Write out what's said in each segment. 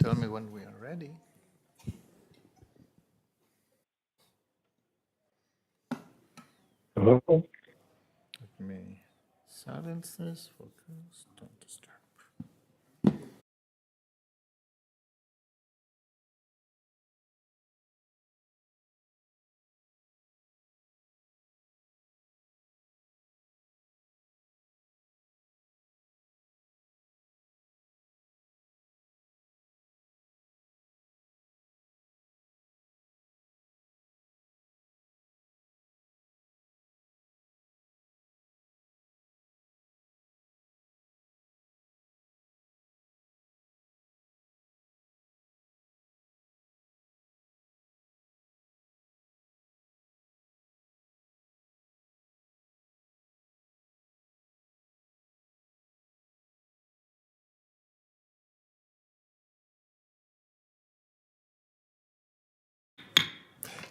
Tell me when we are ready. Hello? Let me silence this. Focus. Don't disturb.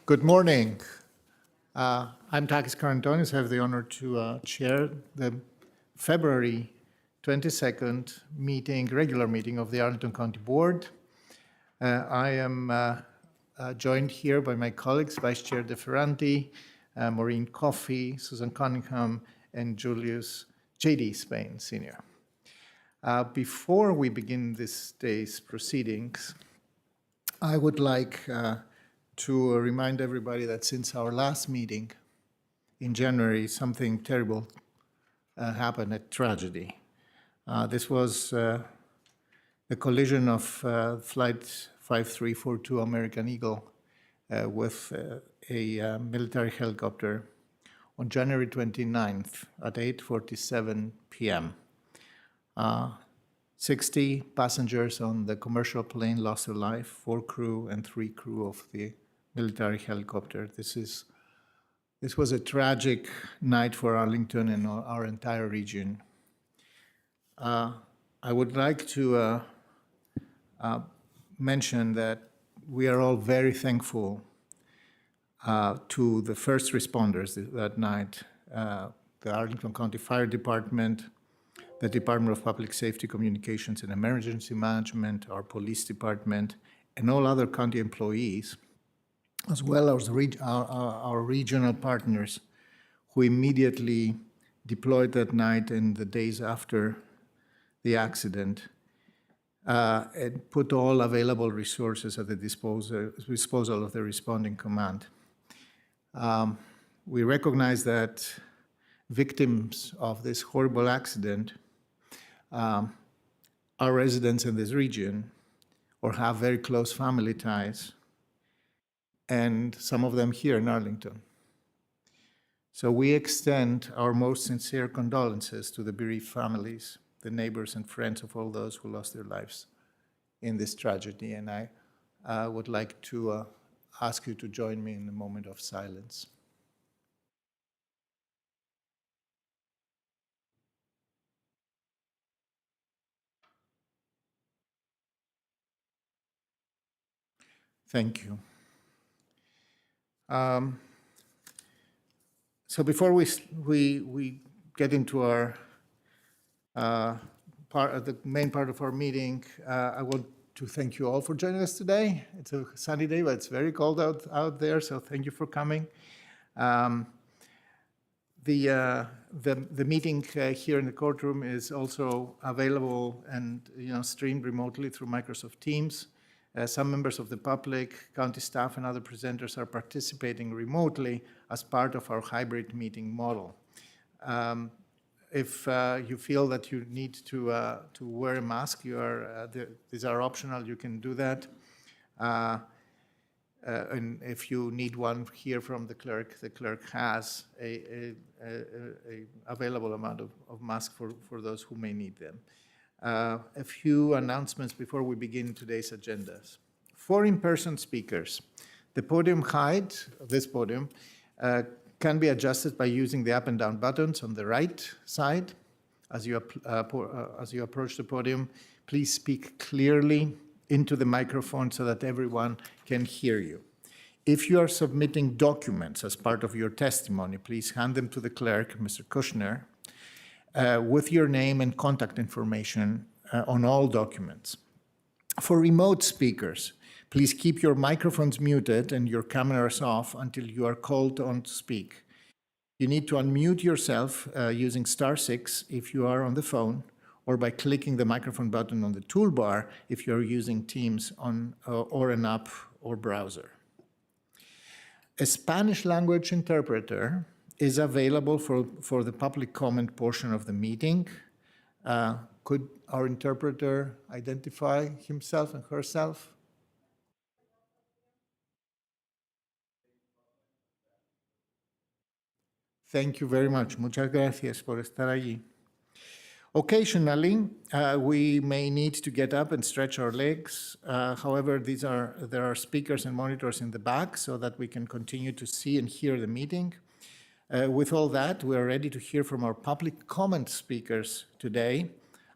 Good morning. I'm Takis Karantonis. I have the honor to chair the February 22nd regular meeting of the Arlington County Board. I am joined here by my colleagues, Vice Chair De Ferranti, Maureen Coffey, Susan Cunningham, and Julius J.D. Spain, Sr. Before we begin this day's proceedings, I would like to remind everybody that since our last meeting in January, something terrible happened, a tragedy. This was the collision of Flight 5342 American Eagle with a military helicopter on January 29th at 8:47 p.m. 60 passengers on the commercial plane lost their life, 4 crew and 3 crew of the military helicopter. This was a tragic night for Arlington and our entire region. I would like to mention that we are all very thankful to the first responders that night, the Arlington County Fire Department, the Department of Public Safety, Communications and Emergency Management, our police department, and all other county employees, as well as our regional partners who immediately deployed that night and the days after the accident and put all available resources at the disposal of the responding command. We recognize that victims of this horrible accident are residents in this region or have very close family ties, and some of them here in Arlington. So we extend our most sincere condolences to the bereaved families, the neighbors and friends of all those who lost their lives in this tragedy. And I would like to ask you to join me in a moment of silence. Thank you. So before we get into our the main part of our meeting, I want to thank you all for joining us today. It's a sunny day, but it's very cold out there, so thank you for coming. The meeting here in the courtroom is also available and streamed remotely through Microsoft Teams. Some members of the public, county staff, and other presenters are participating remotely as part of our hybrid meeting model. If you feel that you need to wear a mask, these are optional. You can do that. And if you need one here from the clerk has a available amount of masks for those who may need them. A few announcements before we begin today's agendas. For in-person speakers, the podium height of this podium can be adjusted by using the up and down buttons on the right side. As you approach the podium, please speak clearly into the microphone so that everyone can hear you. If you are submitting documents as part of your testimony, please hand them to the clerk, Mr. Kushner, with your name and contact information on all documents. For remote speakers, please keep your microphones muted and your cameras off until you are called on to speak. You need to unmute yourself using *6 if you are on the phone, or by clicking the microphone button on the toolbar if you're using Teams on or an app or browser. A Spanish language interpreter is available for the public comment portion of the meeting. Could our interpreter identify himself and herself? Thank you very much. Muchas gracias por estar allí. Occasionally, we may need to get up and stretch our legs. However, there are speakers and monitors in the back so that we can continue to see and hear the meeting. With all that, we are ready to hear from our public comment speakers today.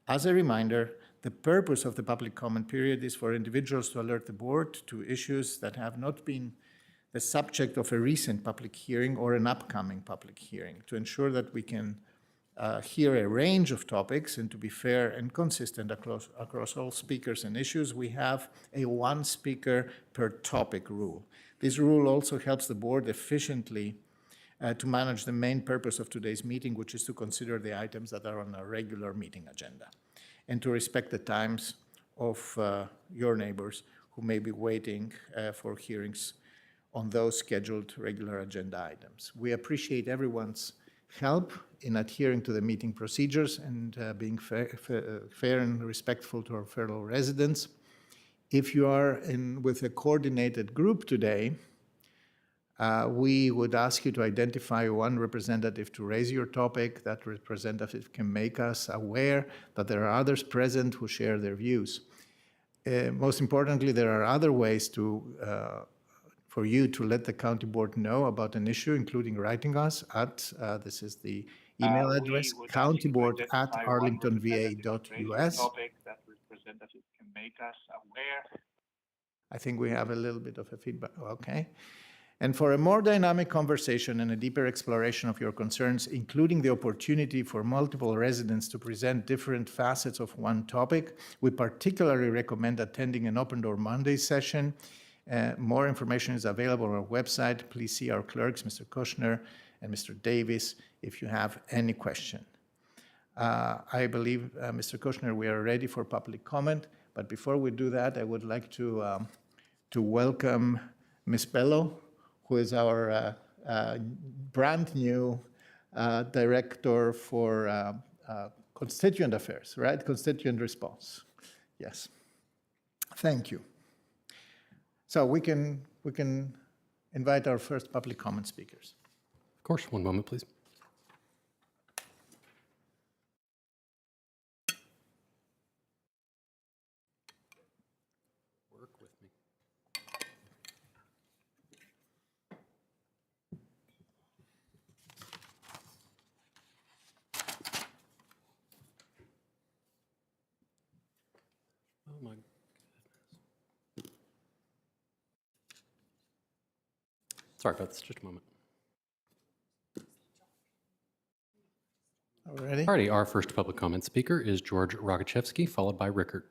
As a reminder, the purpose of the public comment period is for individuals to alert the board to issues that have not been the subject of a recent public hearing or an upcoming public hearing, to ensure that we can hear a range of topics and to be fair and consistent across all speakers and issues. We have a one speaker per topic rule. This rule also helps the board efficiently to manage the main purpose of today's meeting, which is to consider the items that are on our regular meeting agenda, and to respect the times of your neighbors who may be waiting for hearings on those scheduled regular agenda items. We appreciate everyone's help in adhering to the meeting procedures and being fair and respectful to our fellow residents. If you are with a coordinated group today, we would ask you to identify one representative to raise your topic. That representative can make us aware that there are others present who share their views. Most importantly, there are other ways for you to let the county board know about an issue, including writing us at, this is the email address, countyboard@arlingtonva.us. That representative can make us aware. I think we have a little bit of a feedback, okay. And for a more dynamic conversation and a deeper exploration of your concerns, including the opportunity for multiple residents to present different facets of one topic, we particularly recommend attending an Open Door Monday session. More information is available on our website. Please see our clerks, Mr. Kushner and Mr. Davis, if you have any question. I believe, Mr. Kushner, we are ready for public comment. But before we do that, I would like to welcome Ms. Bello, who is our brand new director for constituent affairs, right? Constituent response. Yes. Thank you. So we can invite our first public comment speakers. Of course, one moment, please. Work with me. Oh my. Sorry about this, just a moment. Already? Alrighty, our first public comment speaker is George Rogachevsky, followed by Rickert.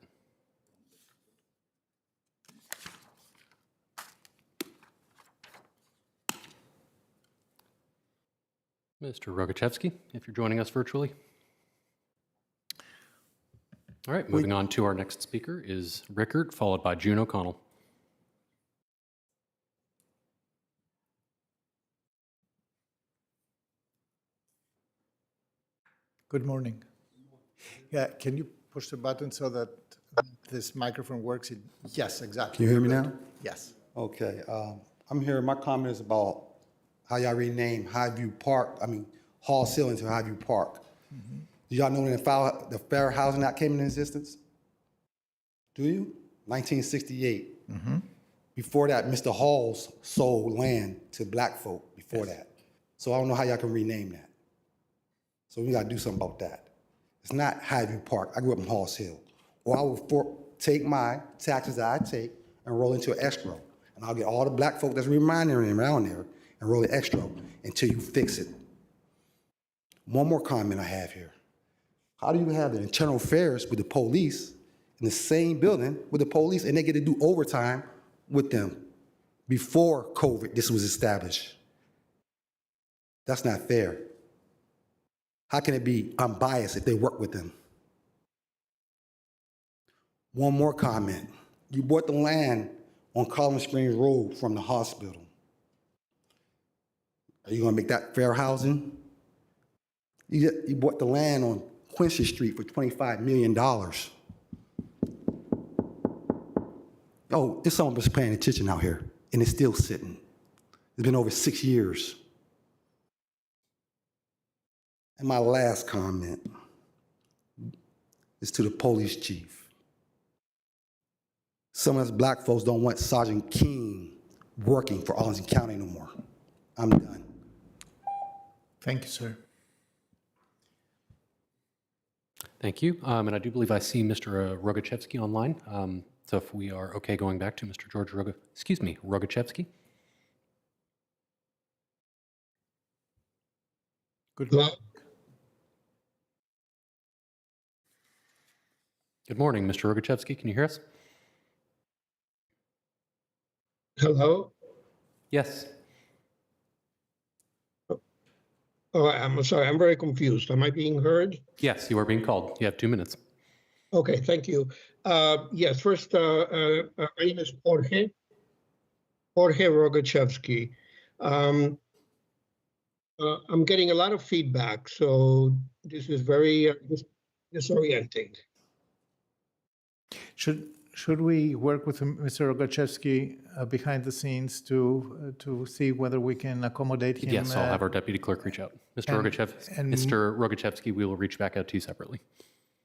Mr. Rogachevsky, if you're joining us virtually. All right, moving on to our next speaker is Rickert, followed by June O'Connell. Good morning. Yeah, can you push the button so that this microphone works? Yes, exactly. Can you hear me now? Yes. Okay, I'm here, my comment is about how y'all rename Highview Park, Hall Ceiling to Highview Park. Mm-hmm. Do y'all know when the Fair Housing Act came into existence? Do you? 1968. Mm-hmm. Before that, Mr. Halls sold land to black folk before that. So I don't know how y'all can rename that. So we gotta do something about that. It's not Highview Park. I grew up in Halls Hill. Or I will take my taxes that I take and roll into an escrow. And I'll get all the black folk that's reminding them around there and roll it escrow until you fix it. One more comment I have here. How do you have the internal affairs with the police in the same building with the police, and they get to do overtime with them. Before COVID, this was established. That's not fair. How can it be unbiased if they work with them? One more comment. You bought the land on Collins Springs Road from the hospital. Are you gonna make that fair housing? You bought the land on Quincy Street for $25 million. Oh, there's someone that's paying attention out here, and it's still sitting. It's been over 6 years. And my last comment is to the police chief. Some of us black folks don't want Sergeant King working for Arlington County no more. I'm done. Thank you, sir. Thank you. And I do believe I see Mr. Rogachevsky online. So if we are okay going back to Mr. George Rogachevsky. Good. Hello? Good morning, Mr. Rogachevsky. Can you hear us? Hello? Yes. Oh, I'm sorry, I'm very confused. Am I being heard? Yes, you are being called. You have 2 minutes. Okay, thank you. Yes, first, my name is Jorge Rogachevsky. I'm getting a lot of feedback, so this is very disorienting. Should we work with Mr. Rogachevsky behind the scenes to see whether we can accommodate him? Yes, I'll have our deputy clerk reach out. Mr. Rogachevsky, we will reach back out to you separately.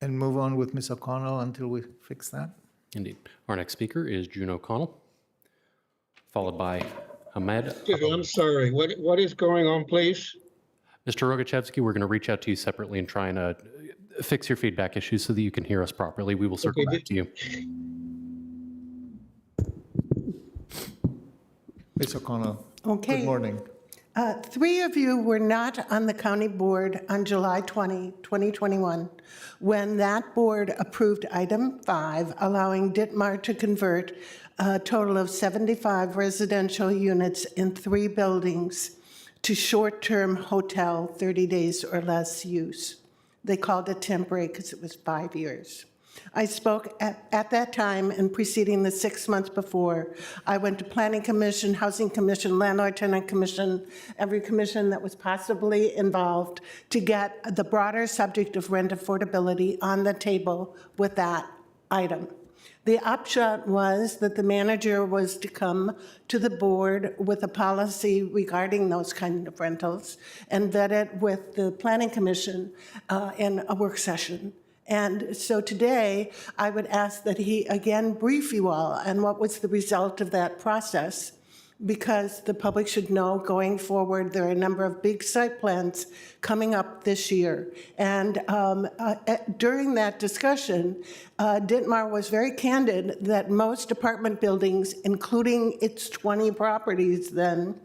And move on with Ms. O'Connell until we fix that? Indeed. Our next speaker is June O'Connell, followed by Ahmed. Excuse me, I'm sorry. What is going on, please? Mr. Rogachevsky, we're going to reach out to you separately and try and fix your feedback issues so that you can hear us properly. We will circle back to you. Ms. O'Connell. Okay. Good morning. 3 of you were not on the county board on July 20, 2021, when that board approved item 5, allowing Ditmar to convert a total of 75 residential units in 3 buildings to short-term hotel, 30 days or less use. They called it temporary because it was 5 years. I spoke at that time and preceding the 6 months before. I went to Planning Commission, Housing Commission, Landlord Tenant Commission, every commission that was possibly involved to get the broader subject of rent affordability on the table with that item. The upshot was that the manager was to come to the board with a policy regarding those kind of rentals and vet it with the Planning Commission in a work session. And so today, I would ask that he again brief you all on what was the result of that process, because the public should know going forward there are a number of big site plans coming up this year. And during that discussion, Ditmar was very candid that most apartment buildings, including its 20 properties then,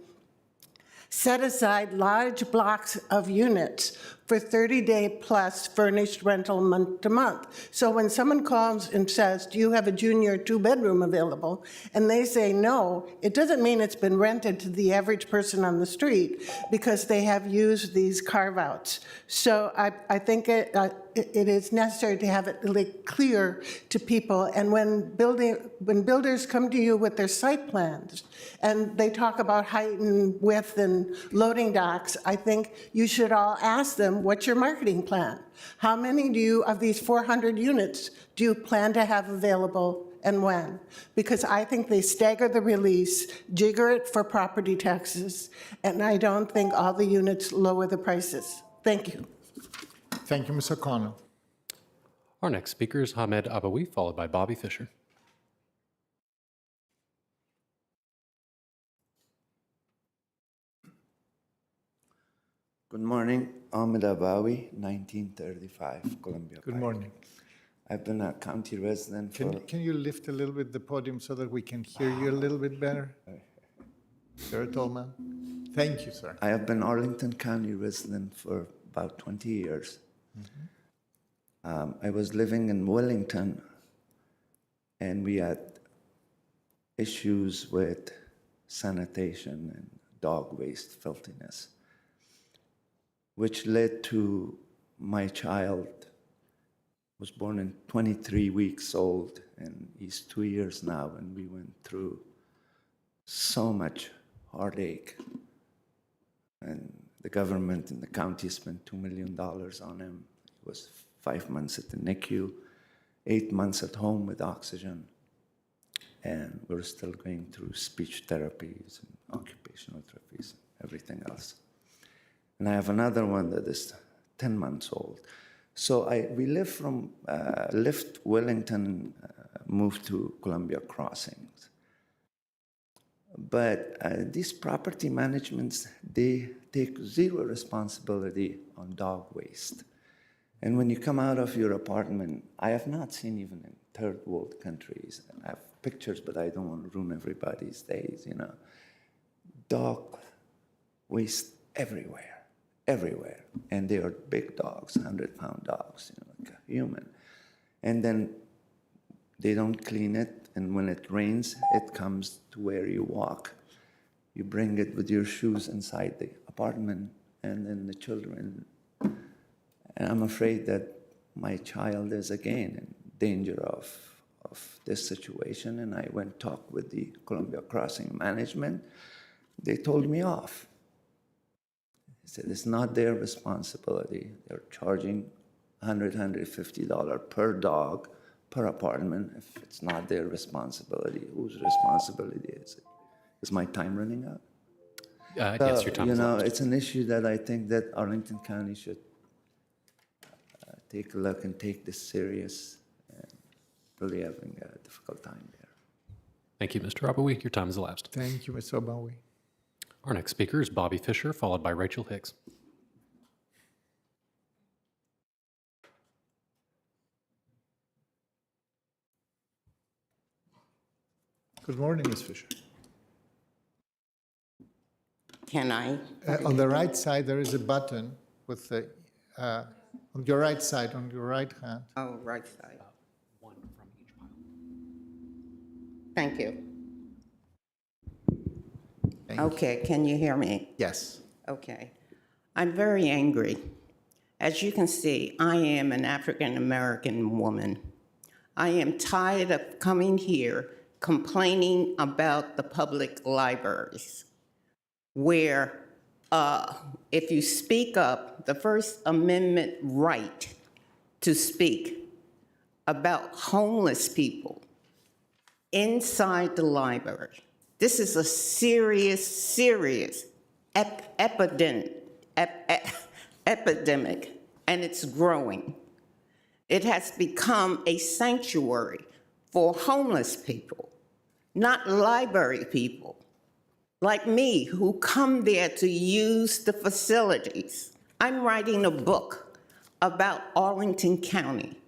set aside large blocks of units for 30-day plus furnished rental month to month. So when someone calls and says, do you have a junior 2-bedroom available? And they say no, it doesn't mean it's been rented to the average person on the street because they have used these carve-outs. So I think it is necessary to have it really clear to people. And when builders come to you with their site plans and they talk about height and width and loading docks, I think you should all ask them, what's your marketing plan? How many of these 400 units do you plan to have available and when? Because I think they stagger the release, jigger it for property taxes, and I don't think all the units lower the prices. Thank you. Thank you, Ms. O'Connell. Our next speaker is Hamed Abawi, followed by Bobby Fisher. Good morning, Ahmed Abawi, 1935, Columbia Good Pike. morning. I've been a county resident for... Can you lift a little bit the podium so that we can hear you a little bit better? You're a tall man. Thank you, sir. I have been Arlington County resident for about 20 years. I was living in Wellington and we had issues with sanitation and dog waste filthiness, which led to my child was born in 23 weeks old, and he's 2 years now, and we went through so much heartache. And the government and the county spent $2 million on him. He was 5 months at the NICU, 8 months at home with oxygen. And we're still going through speech therapies and occupational therapies, everything else. And I have another one that is 10 months old. So we live from left Wellington, moved to Columbia Crossings. But these property managements, they take zero responsibility on dog waste. And when you come out of your apartment, I have not seen even in third world countries, I have pictures, but I don't want to ruin everybody's days, you know. Dog waste everywhere. Everywhere. And they are big dogs, 100-pound dogs, you know, like a human. And then they don't clean it, and when it rains, it comes to where you walk. You bring it with your shoes inside the apartment, and then the children. And I'm afraid that my child is again in danger of this situation, and I went talk with the Columbia Crossing management. They told me off. He said it's not their responsibility. They're charging $100, $150 per dog, per apartment. If it's not their responsibility, whose responsibility is it? Is my time running out? Yes, your time You is know, up. it's an issue that I think that Arlington County should take a look and take this serious, and really having a difficult time there. Thank you, Mr. Abawi. Your time has elapsed. Thank you, Mr. Obawi. Our next speaker is Bobby Fisher, followed by Rachel Hicks. Good morning, Ms. Fisher. Can I? On the right side, there is a button with the, on your right side, on your right hand. Oh, right side. One from each pile. Thank you. Thank you. Okay, can you hear me? Yes. Okay. I'm very angry. As you can see, I am an African-American woman. I am tired of coming here complaining about the public libraries, where if you speak up, the First Amendment right to speak about homeless people inside the library. This is a serious, serious epidemic, and it's growing. It has become a sanctuary for homeless people, not library people like me who come there to use the facilities. I'm writing a book about Arlington County.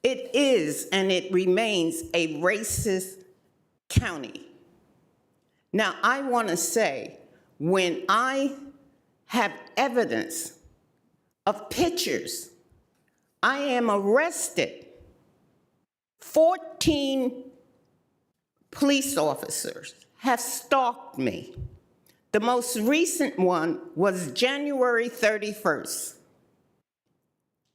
It is and it remains a racist county. Now, I want to say, when I have evidence of pictures, I am arrested. 14 police officers have stalked me. The most recent one was January 31st.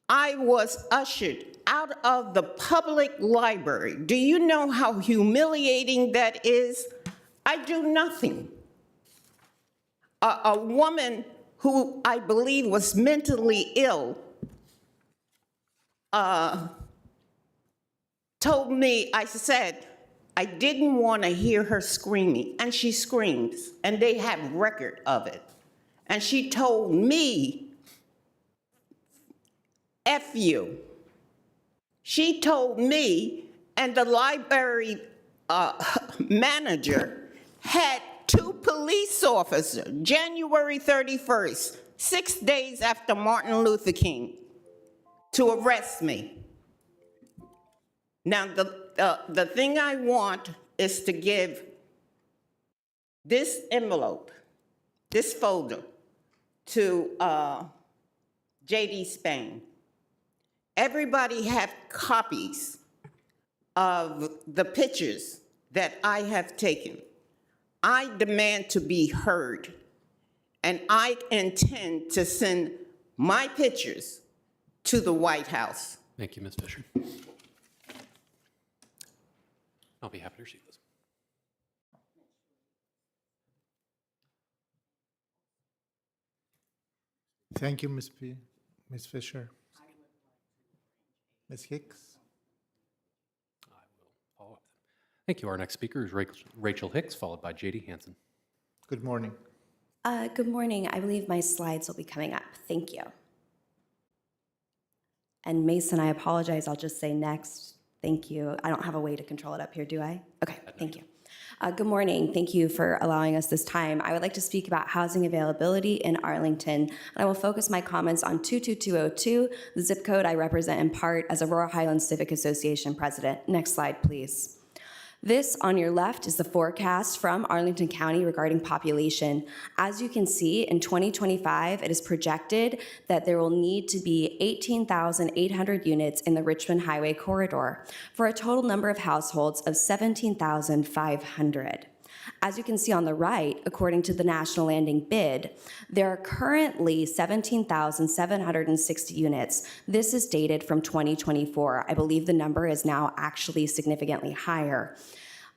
I was ushered out of the public library. Do you know how humiliating that is? I do nothing. A woman who I believe was mentally ill told me, I said, I didn't want to hear her screaming, and she screams, and they have record of it. And she told me, F you. She told me, and the library manager had 2 police officers, January 31st, 6 days after Martin Luther King, to arrest me. Now, the thing I want is to give this envelope, this folder, to J.D. Spain. Everybody have copies of the pictures that I have taken. I demand to be heard, and I intend to send my pictures to the White House. Thank you, Ms. Fisher. I'll be happy to receive those. Thank you, Ms. Fisher. Ms. Hicks? I will follow up. Thank you. Our next speaker is Rachel Hicks, followed by J.D. Hansen. Good morning. Good morning. I believe my slides will be coming up. Thank you. And Mason, I apologize. I'll just say next. Thank you. I don't have a way to control it up here, do I? Okay, thank you. Good morning. Thank you for allowing us this time. I would like to speak about housing availability in Arlington. I will focus my comments on 22202, the zip code I represent in part as Aurora Highlands Civic Association president. Next slide, please. This on your left is the forecast from Arlington County regarding population. As you can see, in 2025, it is projected that there will need to be 18,800 units in the Richmond Highway corridor for a total number of households of 17,500. As you can see on the right, according to the National Landing bid, there are currently 17,760 units. This is dated from 2024. I believe the number is now actually significantly higher.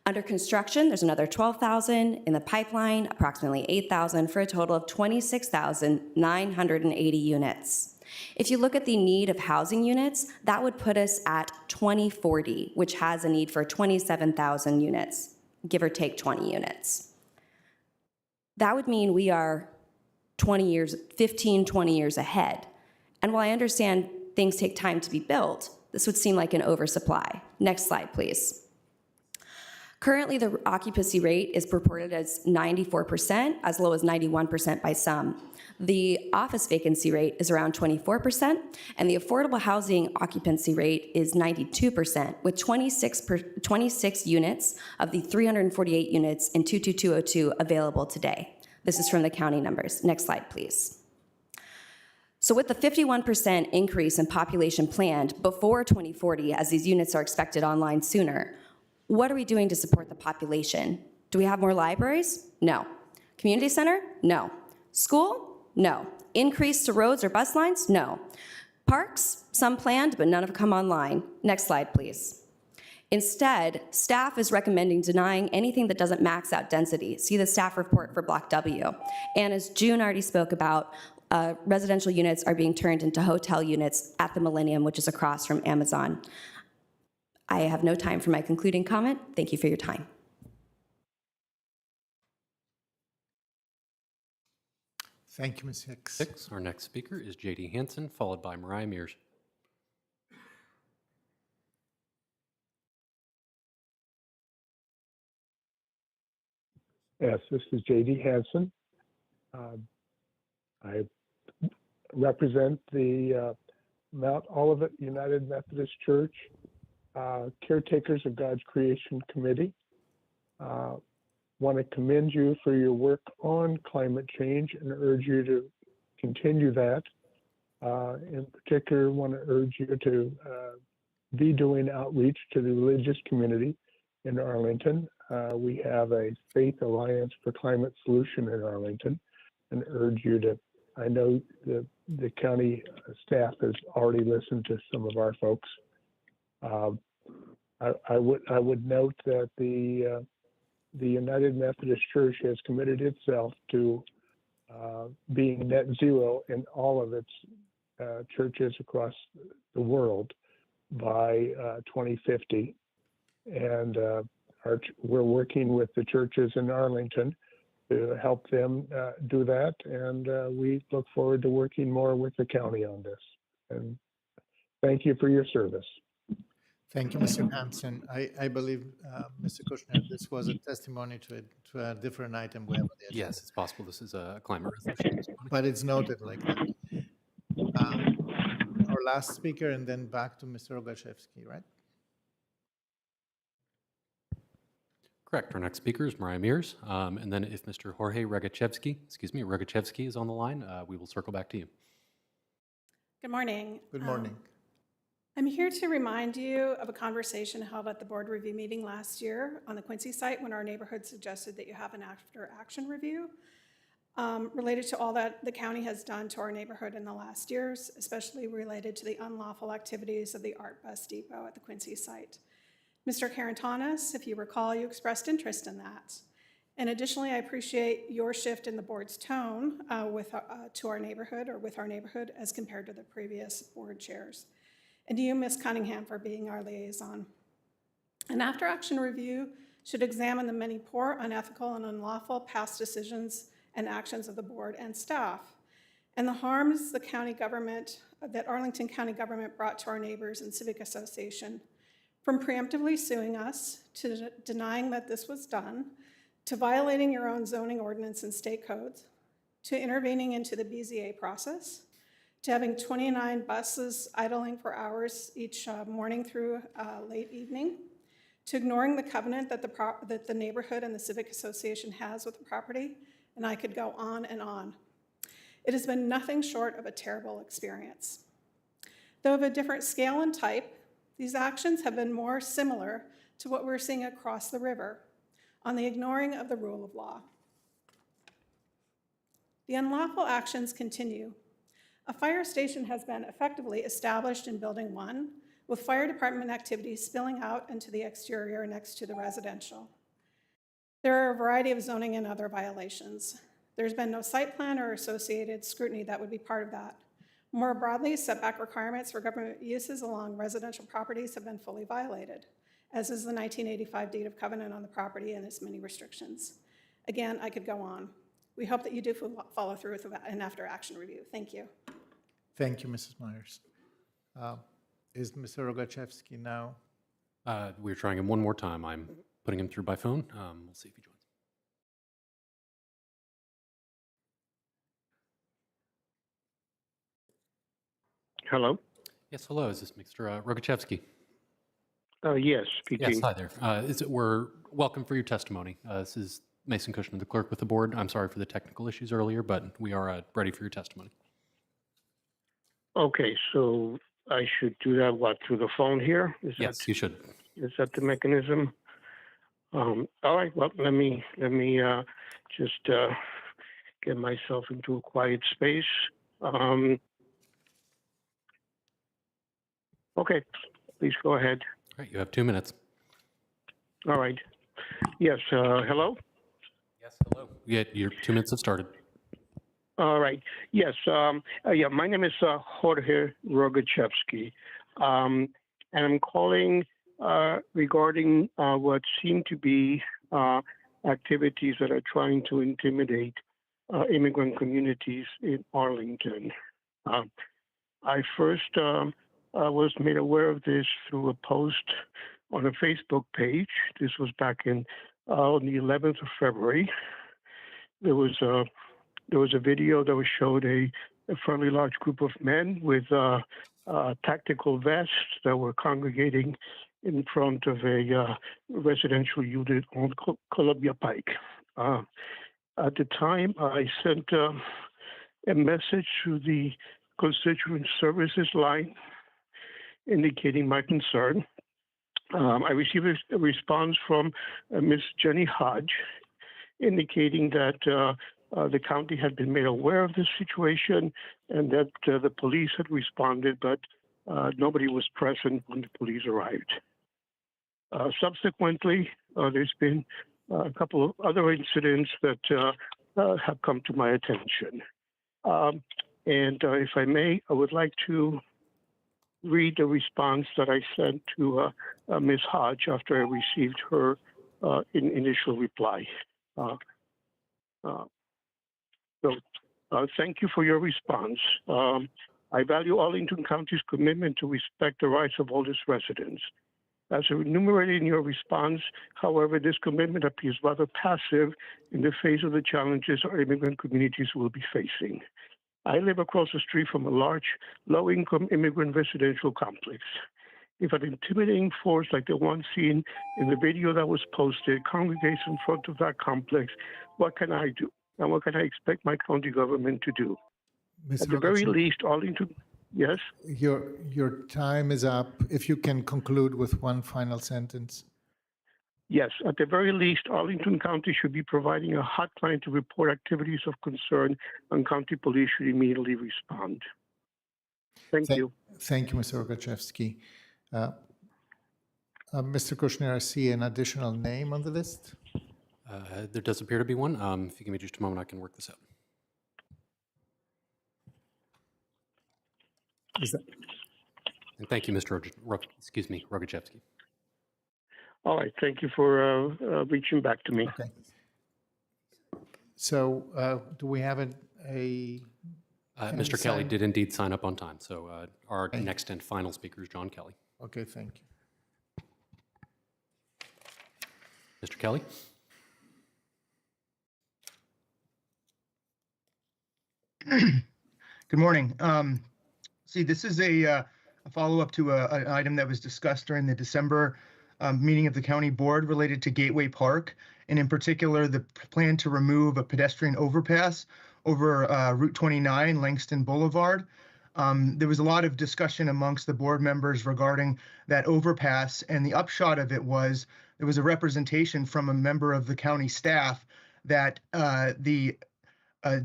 Under construction, there's another 12,000. In the pipeline, approximately 8,000 for a total of 26,980 units. If you look at the need of housing units, that would put us at 2040, which has a need for 27,000 units. Give or take 20 units. That would mean we are 20 years ahead. And while I understand things take time to be built, this would seem like an oversupply. Next slide, please. Currently, the occupancy rate is reported as 94%, as low as 91% by some. The office vacancy rate is around 24%, and the affordable housing occupancy rate is 92%, with 26 units of the 348 units in 22202 available today. This is from the county numbers. Next slide, please. So with the 51% increase in population planned before 2040, as these units are expected online sooner, what are we doing to support the population? Do we have more libraries? No. Community center? No. School? No. Increase to roads or bus lines? No. Parks? Some planned, but none have come online. Next slide, please. Instead, staff is recommending denying anything that doesn't max out density. See the staff report for Block W. And as June already spoke about, residential units are being turned into hotel units at the Millennium, which is across from Amazon. I have no time for my concluding comment. Thank you for your time. Thank you, Ms. Hicks. Our next speaker is J.D. Hansen, followed by Mariah Mears. Yes, this is J.D. Hansen. I represent the Mount Olivet United Methodist Church Caretakers of God's Creation Committee. Want to commend you for your work on climate change and urge you to continue that. In particular, want to urge you to be doing outreach to the religious community in Arlington. We have a Faith Alliance for Climate Solution in Arlington, and urge you to, I know the county staff has already listened to some of our folks. I would note that the United Methodist Church has committed itself to being net zero in all of its churches across the world by 2050. And we're working with the churches in Arlington to help them do that. And we look forward to working more with the county on this. And thank you for your service. Thank you, Mr. Hansen. I believe, Mr. Kushner, this was a testimony to a different item we have on the agenda. Yes, it's possible this is a climate resolution. But it's noted like that. Our last speaker, and then back to Mr. Rogachevsky, right? Correct. Our next speaker is Mariah Mears. And then if Mr. Jorge Rogachevsky is on the line, we will circle back to you. Good morning. Good morning. I'm here to remind you of a conversation held at the board review meeting last year on the Quincy site when our neighborhood suggested that you have an after-action review related to all that the county has done to our neighborhood in the last years, especially related to the unlawful activities of the Art Bus Depot at the Quincy site. Mr. Carantanis, if you recall, you expressed interest in that. And additionally, I appreciate your shift in the board's tone to our neighborhood or with our neighborhood as compared to the previous board chairs. And to you, Ms. Cunningham, for being our liaison. An after-action review should examine the many poor, unethical, and unlawful past decisions and actions of the board and staff, and the harms the county government, that Arlington County government brought to our neighbors and civic association, from preemptively suing us, to denying that this was done, to violating your own zoning ordinance and state codes, to intervening into the BZA process, to having 29 buses idling for hours each morning through late evening, to ignoring the covenant that the neighborhood and the civic association has with the property, and I could go on and on. It has been nothing short of a terrible experience. Though of a different scale and type, these actions have been more similar to what we're seeing across the river on the ignoring of the rule of law. The unlawful actions continue. A fire station has been effectively established in Building 1, with fire department activities spilling out into the exterior next to the residential. There are a variety of zoning and other violations. There's been no site plan or associated scrutiny that would be part of that. More broadly, setback requirements for government uses along residential properties have been fully violated, as is the 1985 deed of covenant on the property and its many restrictions. Again, I could go on. We hope that you do follow through with an after-action review. Thank you. Thank you, Mrs. Myers. Is Mr. Rogachevsky now? We're trying him one more time. I'm putting him through by phone. We'll see if he joins. Hello? Yes, hello. Is this Mr. Rogachevsky? Yes, speaking. Yes, hi there. We're welcome for your testimony. This is Mason Kushner, the clerk with the board. I'm sorry for the technical issues earlier, but we are ready for your testimony. Okay, so I should do that, what, through the phone here? Yes, you should. Is that the mechanism? All right, well, let me just get myself into a quiet space. Okay, please go ahead. All right, you have 2 minutes. All right. Yes, hello? Yes, hello. Your 2 minutes have started. All right. Yes. Yeah, my name is Jorge Rogachevsky, and I'm calling regarding what seem to be activities that are trying to intimidate immigrant communities in Arlington. I first was made aware of this through a post on a Facebook page. This was back on the 11th of February. There was a video that was showed a fairly large group of men with tactical vests that were congregating in front of a residential unit on Columbia Pike. At the time, I sent a message to the constituent services line indicating my concern. I received a response from Ms. Jenny Hodge indicating that the county had been made aware of this situation and that the police had responded, but nobody was present when the police arrived. Subsequently, there's been a couple of other incidents that have come to my attention. And if I may, I would like to read the response that I sent to Ms. Hodge after I received her initial reply. Thank you for your response. I value Arlington County's commitment to respect the rights of all its residents. As enumerated in your response, however, this commitment appears rather passive in the face of the challenges our immigrant communities will be facing. I live across the street from a large, low-income immigrant residential complex. If an intimidating force like the one seen in the video that was posted congregates in front of that complex, what can I do? And what can I expect my county government to do? Ms. At the very Rogachevsky, least, Arlington, Yes. Your time is up. If you can conclude with one final sentence. Yes, at the very least, Arlington County should be providing a hotline to report activities of concern, and county police should immediately respond. Thank you. Thank you, Mr. Rogachevsky. Mr. Kushner, I see an additional name on the list. There does appear to be one. If you give me just a moment, I can work this out. Is that? And thank you, Mr. Rogachevsky. All right, thank you for reaching back to me. Okay. So do we have a Mr. Kelly did indeed sign up on time. So our next and final speaker is John Kelly. Okay, thank you. Mr. Kelly? Good morning. See, this is a follow-up to an item that was discussed during the December meeting of the county board related to Gateway Park, and in particular, the plan to remove a pedestrian overpass over Route 29, Langston Boulevard. There was a lot of discussion amongst the board members regarding that overpass, and the upshot of it was there was a representation from a member of the county staff that the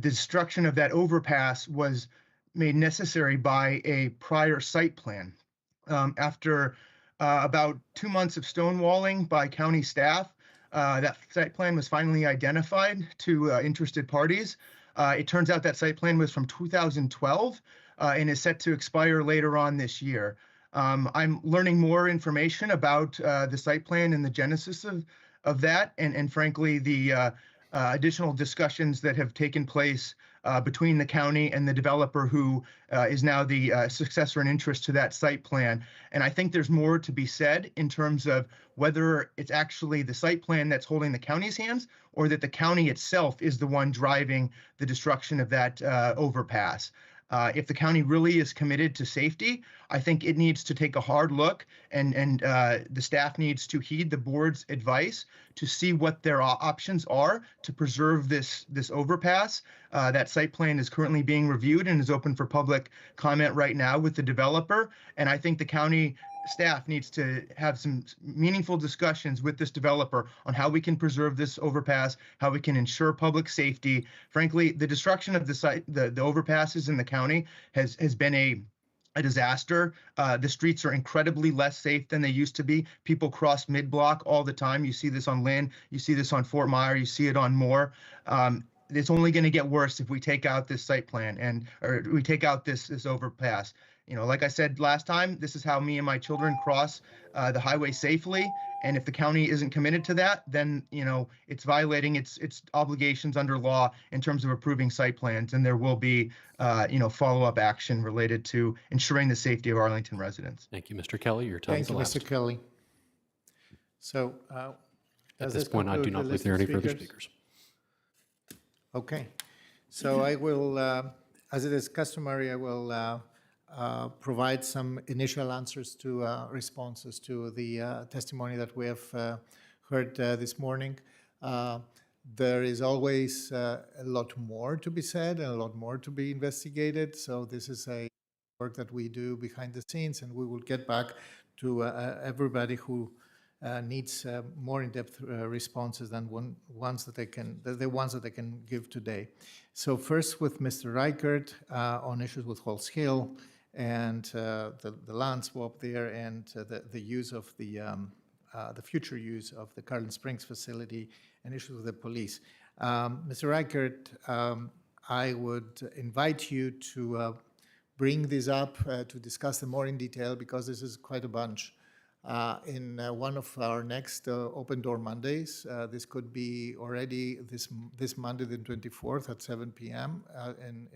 destruction of that overpass was made necessary by a prior site plan. After about 2 months of stonewalling by county staff, that site plan was finally identified to interested parties. It turns out that site plan was from 2012 and is set to expire later on this year. I'm learning more information about the site plan and the genesis of that, and frankly, the additional discussions that have taken place between the county and the developer who is now the successor in interest to that site plan. And I think there's more to be said in terms of whether it's actually the site plan that's holding the county's hands or that the county itself is the one driving the destruction of that overpass. If the county really is committed to safety, I think it needs to take a hard look, and the staff needs to heed the board's advice to see what their options are to preserve this overpass. That site plan is currently being reviewed and is open for public comment right now with the developer. And I think the county staff needs to have some meaningful discussions with this developer on how we can preserve this overpass, how we can ensure public safety. Frankly, the destruction of the site, the overpasses in the county has been a disaster. The streets are incredibly less safe than they used to be. People cross mid-block all the time. You see this on Lynn, you see this on Fort Myer, you see it on Moore. It's only going to get worse if we take out this site plan or we take out this overpass. You know, like I said last time, this is how me and my children cross the highway safely. And if the county isn't committed to that, then, you know, it's violating its obligations under law in terms of approving site plans. And there will be, follow-up action related to ensuring the safety of Arlington residents. Thank you, Mr. Kelly. Your time is Thank you, elapsed. Mr. Kelly. So At this point, I do not believe there are any further speakers. Okay. So I will, as it is customary, I will provide some initial answers to responses to the testimony that we have heard this morning. There is always a lot more to be said and a lot more to be investigated. So this is a work that we do behind the scenes, and we will get back to everybody who needs more in-depth responses than the ones that they can give today. So first with Mr. Reichert on issues with Halls Hill and the land swap there and the use of the future use of the Carlin Springs facility and issues with the police. Mr. Reichert, I would invite you to bring these up to discuss them more in detail, because this is quite a bunch. In one of our next Open Door Mondays, this could be already this Monday, the 24th at 7 p.m.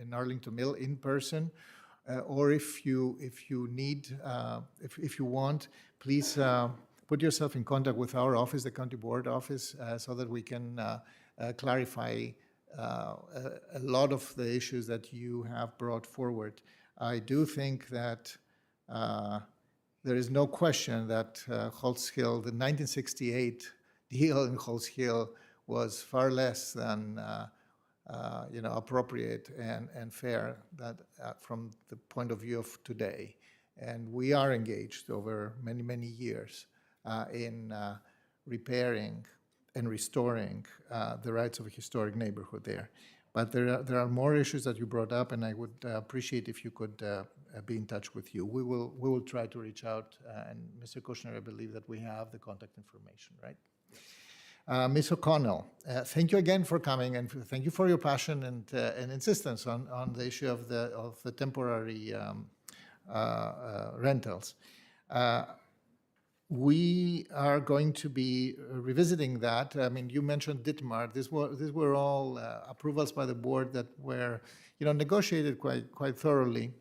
In Arlington Mill in person. Or if you need, if you want, please put yourself in contact with our office, the county board office, so that we can clarify a lot of the issues that you have brought forward. I do think that there is no question that Halls Hill, the 1968 deal in Halls Hill, was far less than appropriate and fair that from the point of view of today. And we are engaged over many, many years in repairing and restoring the rights of a historic neighborhood there. But there are more issues that you brought up, and I would appreciate if you could be in touch with you. We will try to reach out, and Mr. Kushner, I believe that we have the contact information, right? Ms. O'Connell, thank you again for coming, and thank you for your passion and insistence on the issue of the temporary rentals. We are going to be revisiting that. I mean, you mentioned Ditmar. These were all approvals by the board that were, negotiated quite thoroughly,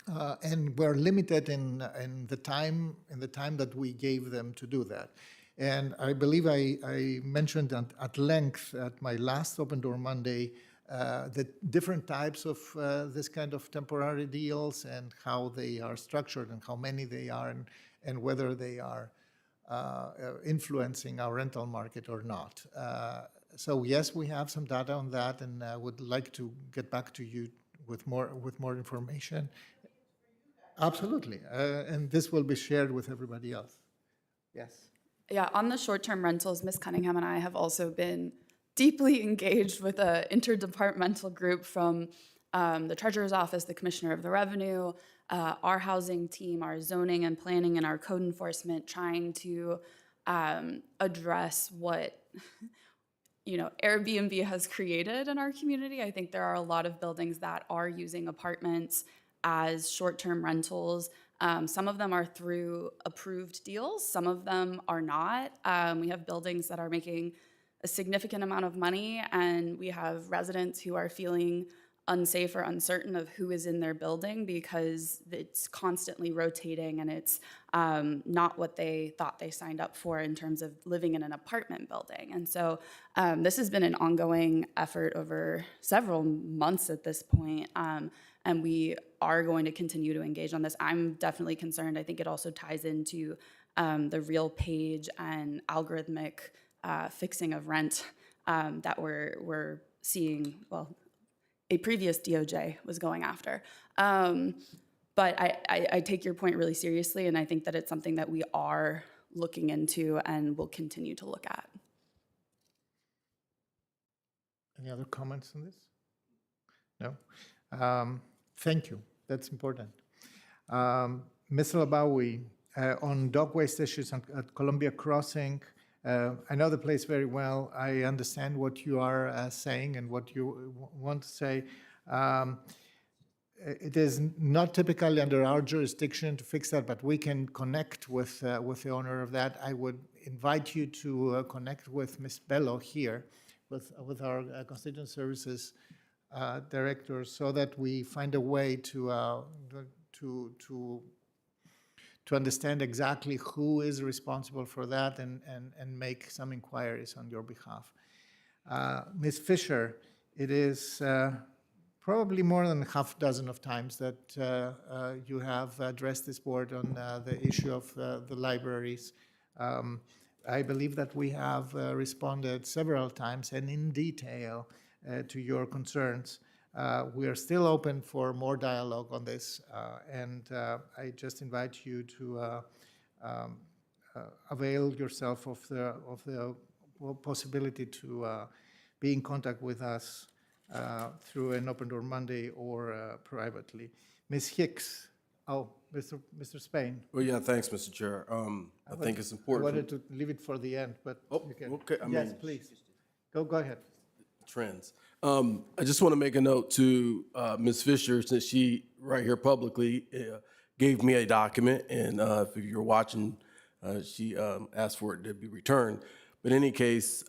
and were limited in the time that we gave them to do that. And I believe I mentioned at length at my last Open Door Monday the different types of this kind of temporary deals and how they are structured and how many they are and whether they are influencing our rental market or not. So yes, we have some data on that, and I would like to get back to you with more information. Absolutely, and this will be shared with everybody else. Yes. Yeah, on the short-term rentals, Ms. Cunningham and I have also been deeply engaged with an interdepartmental group from the Treasurer's Office, the Commissioner of the Revenue, our housing team, our zoning and planning, and our code enforcement, trying to address what Airbnb has created in our community. I think there are a lot of buildings that are using apartments as short-term rentals. Some of them are through approved deals. Some of them are not. We have buildings that are making a significant amount of money, and we have residents who are feeling unsafe or uncertain of who is in their building because it's constantly rotating and it's not what they thought they signed up for in terms of living in an apartment building. And so this has been an ongoing effort over several months at this point, and we are going to continue to engage on this. I'm definitely concerned. I think it also ties into the real page and algorithmic fixing of rent that we're seeing, well, a previous DOJ was going after. But I take your point really seriously, and I think that it's something that we are looking into and will continue to look at. Any other comments on this? No? Thank you. That's important. Ms. Labawi, on dog waste issues at Columbia Crossing, I know the place very well. I understand what you are saying and what you want to say. It is not typically under our jurisdiction to fix that, but we can connect with the owner of that. I would invite you to connect with Ms. Bello here, with our constituent services director, so that we find a way to understand exactly who is responsible for that and make some inquiries on your behalf. Ms. Fisher, it is probably more than half dozen of times that you have addressed this board on the issue of the libraries. I believe that we have responded several times and in detail to your concerns. We are still open for more dialogue on this, and I just invite you to avail yourself of the possibility to be in contact with us through an Open Door Monday or privately. Ms. Hicks, Mr. Spain. Well, yeah, thanks, Mr. Chair. I think it's important. I wanted to leave it for the end, but you can. Okay. Yes, please. Go ahead. Trends. I just want to make a note to Ms. Fisher, since she right here publicly gave me a document, and if you're watching, she asked for it to be returned. But in any case,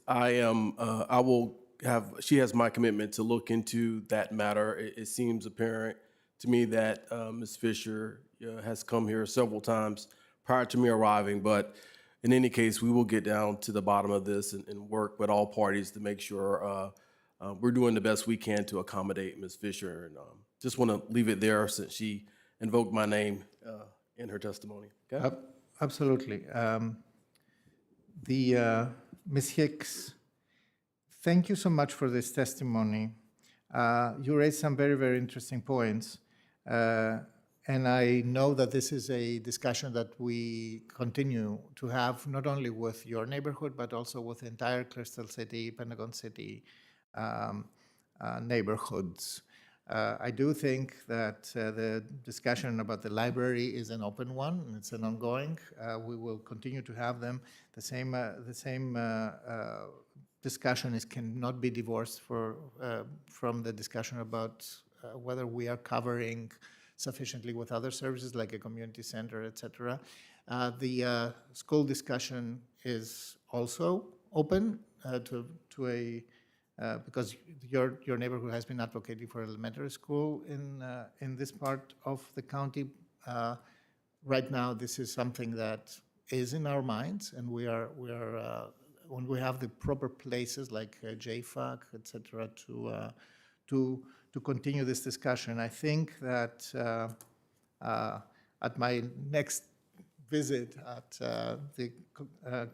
she has my commitment to look into that matter. It seems apparent to me that Ms. Fisher has come here several times prior to me arriving, but in any case, we will get down to the bottom of this and work with all parties to make sure we're doing the best we can to accommodate Ms. Fisher. And just want to leave it there since she invoked my name in her testimony. Okay? Absolutely. Ms. Hicks, Thank you so much for this testimony. You raised some very, very interesting points. And I know that this is a discussion that we continue to have, not only with your neighborhood, but also with the entire Crystal City, Pentagon City neighborhoods. I do think that the discussion about the library is an open one, and it's an ongoing. We will continue to have them. The same discussion cannot be divorced from the discussion about whether we are covering sufficiently with other services like a community center, et cetera. The school discussion is also open because your neighborhood has been advocating for elementary school in this part of the county. Right now, this is something that is in our minds, and we are when we have the proper places like JFAC, et cetera, to continue this discussion. I think that at my next visit at the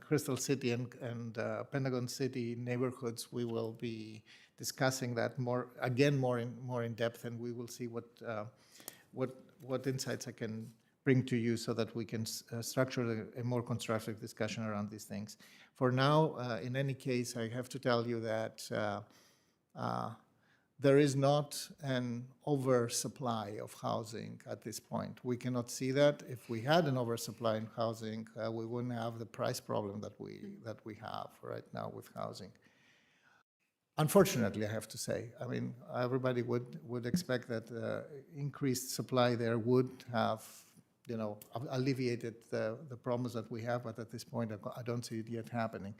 Crystal City and Pentagon City neighborhoods, we will be discussing that more in depth, and we will see what insights I can bring to you so that we can structure a more constructive discussion around these things. For now, in any case, I have to tell you that there is not an oversupply of housing at this point. We cannot see that. If we had an oversupply in housing, we wouldn't have the price problem that we have right now with housing. Unfortunately, I have to say, I mean, everybody would expect that increased supply there would have, alleviated the problems that we have, but at this point, I don't see it yet happening.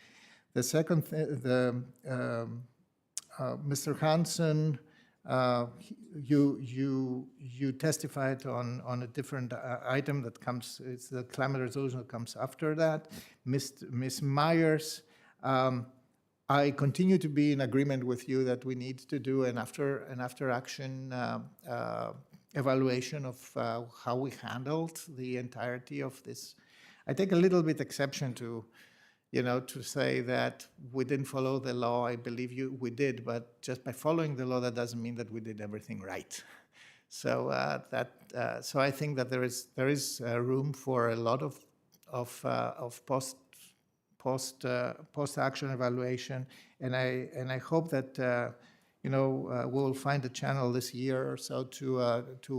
The second Mr. Hansen, you testified on a different item that comes. It's the climate resolution that comes after that. Ms. Myers, I continue to be in agreement with you that we need to do an after action evaluation of how we handled the entirety of this. I take a little bit exception to say that we didn't follow the law. I believe we did, but just by following the law, that doesn't mean that we did everything right. So so I think that there is room for a lot of post-action evaluation, and I hope that we will find a channel this year or so to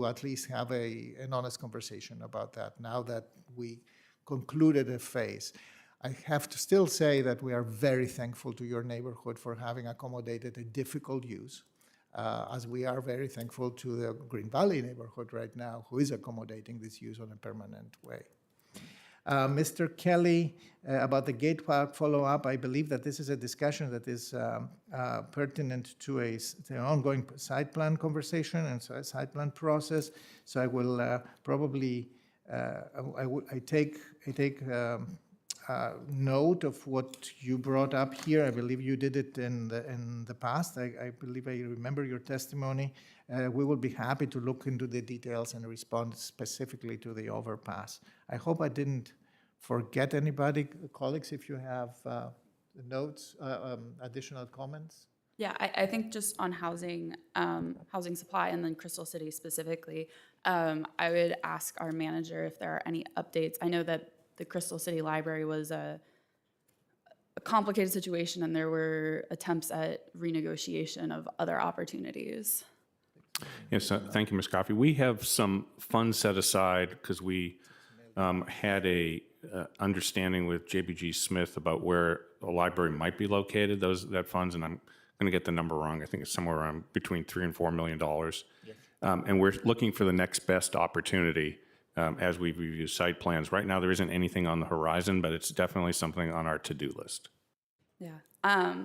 at least have an honest conversation about that. Now that we concluded a phase. I have to still say that we are very thankful to your neighborhood for having accommodated a difficult use, as we are very thankful to the Green Valley neighborhood right now, who is accommodating this use on a permanent way. Mr. Kelly, about the gate park follow-up, I believe that this is a discussion that is pertinent to an ongoing site plan conversation and site plan process. So I will probably, I take note of what you brought up here. I believe you did it in the past. I believe I remember your testimony. We will be happy to look into the details and respond specifically to the overpass. I hope I didn't forget anybody. Colleagues, if you have notes, additional comments? Yeah, I think just on housing supply and then Crystal City specifically, I would ask our manager if there are any updates. I know that the Crystal City Library was a complicated situation, and there were attempts at renegotiation of other opportunities. Yes, thank you, Ms. Coffey. We have some funds set aside because we had a understanding with JBG Smith about where a library might be located. That funds, and I'm going to get the number wrong. I think it's somewhere around between $3 and $4 million. Yes. And we're looking for the next best opportunity. As we review site plans. Right now, there isn't anything on the horizon, but it's definitely something on our to-do list. Yeah,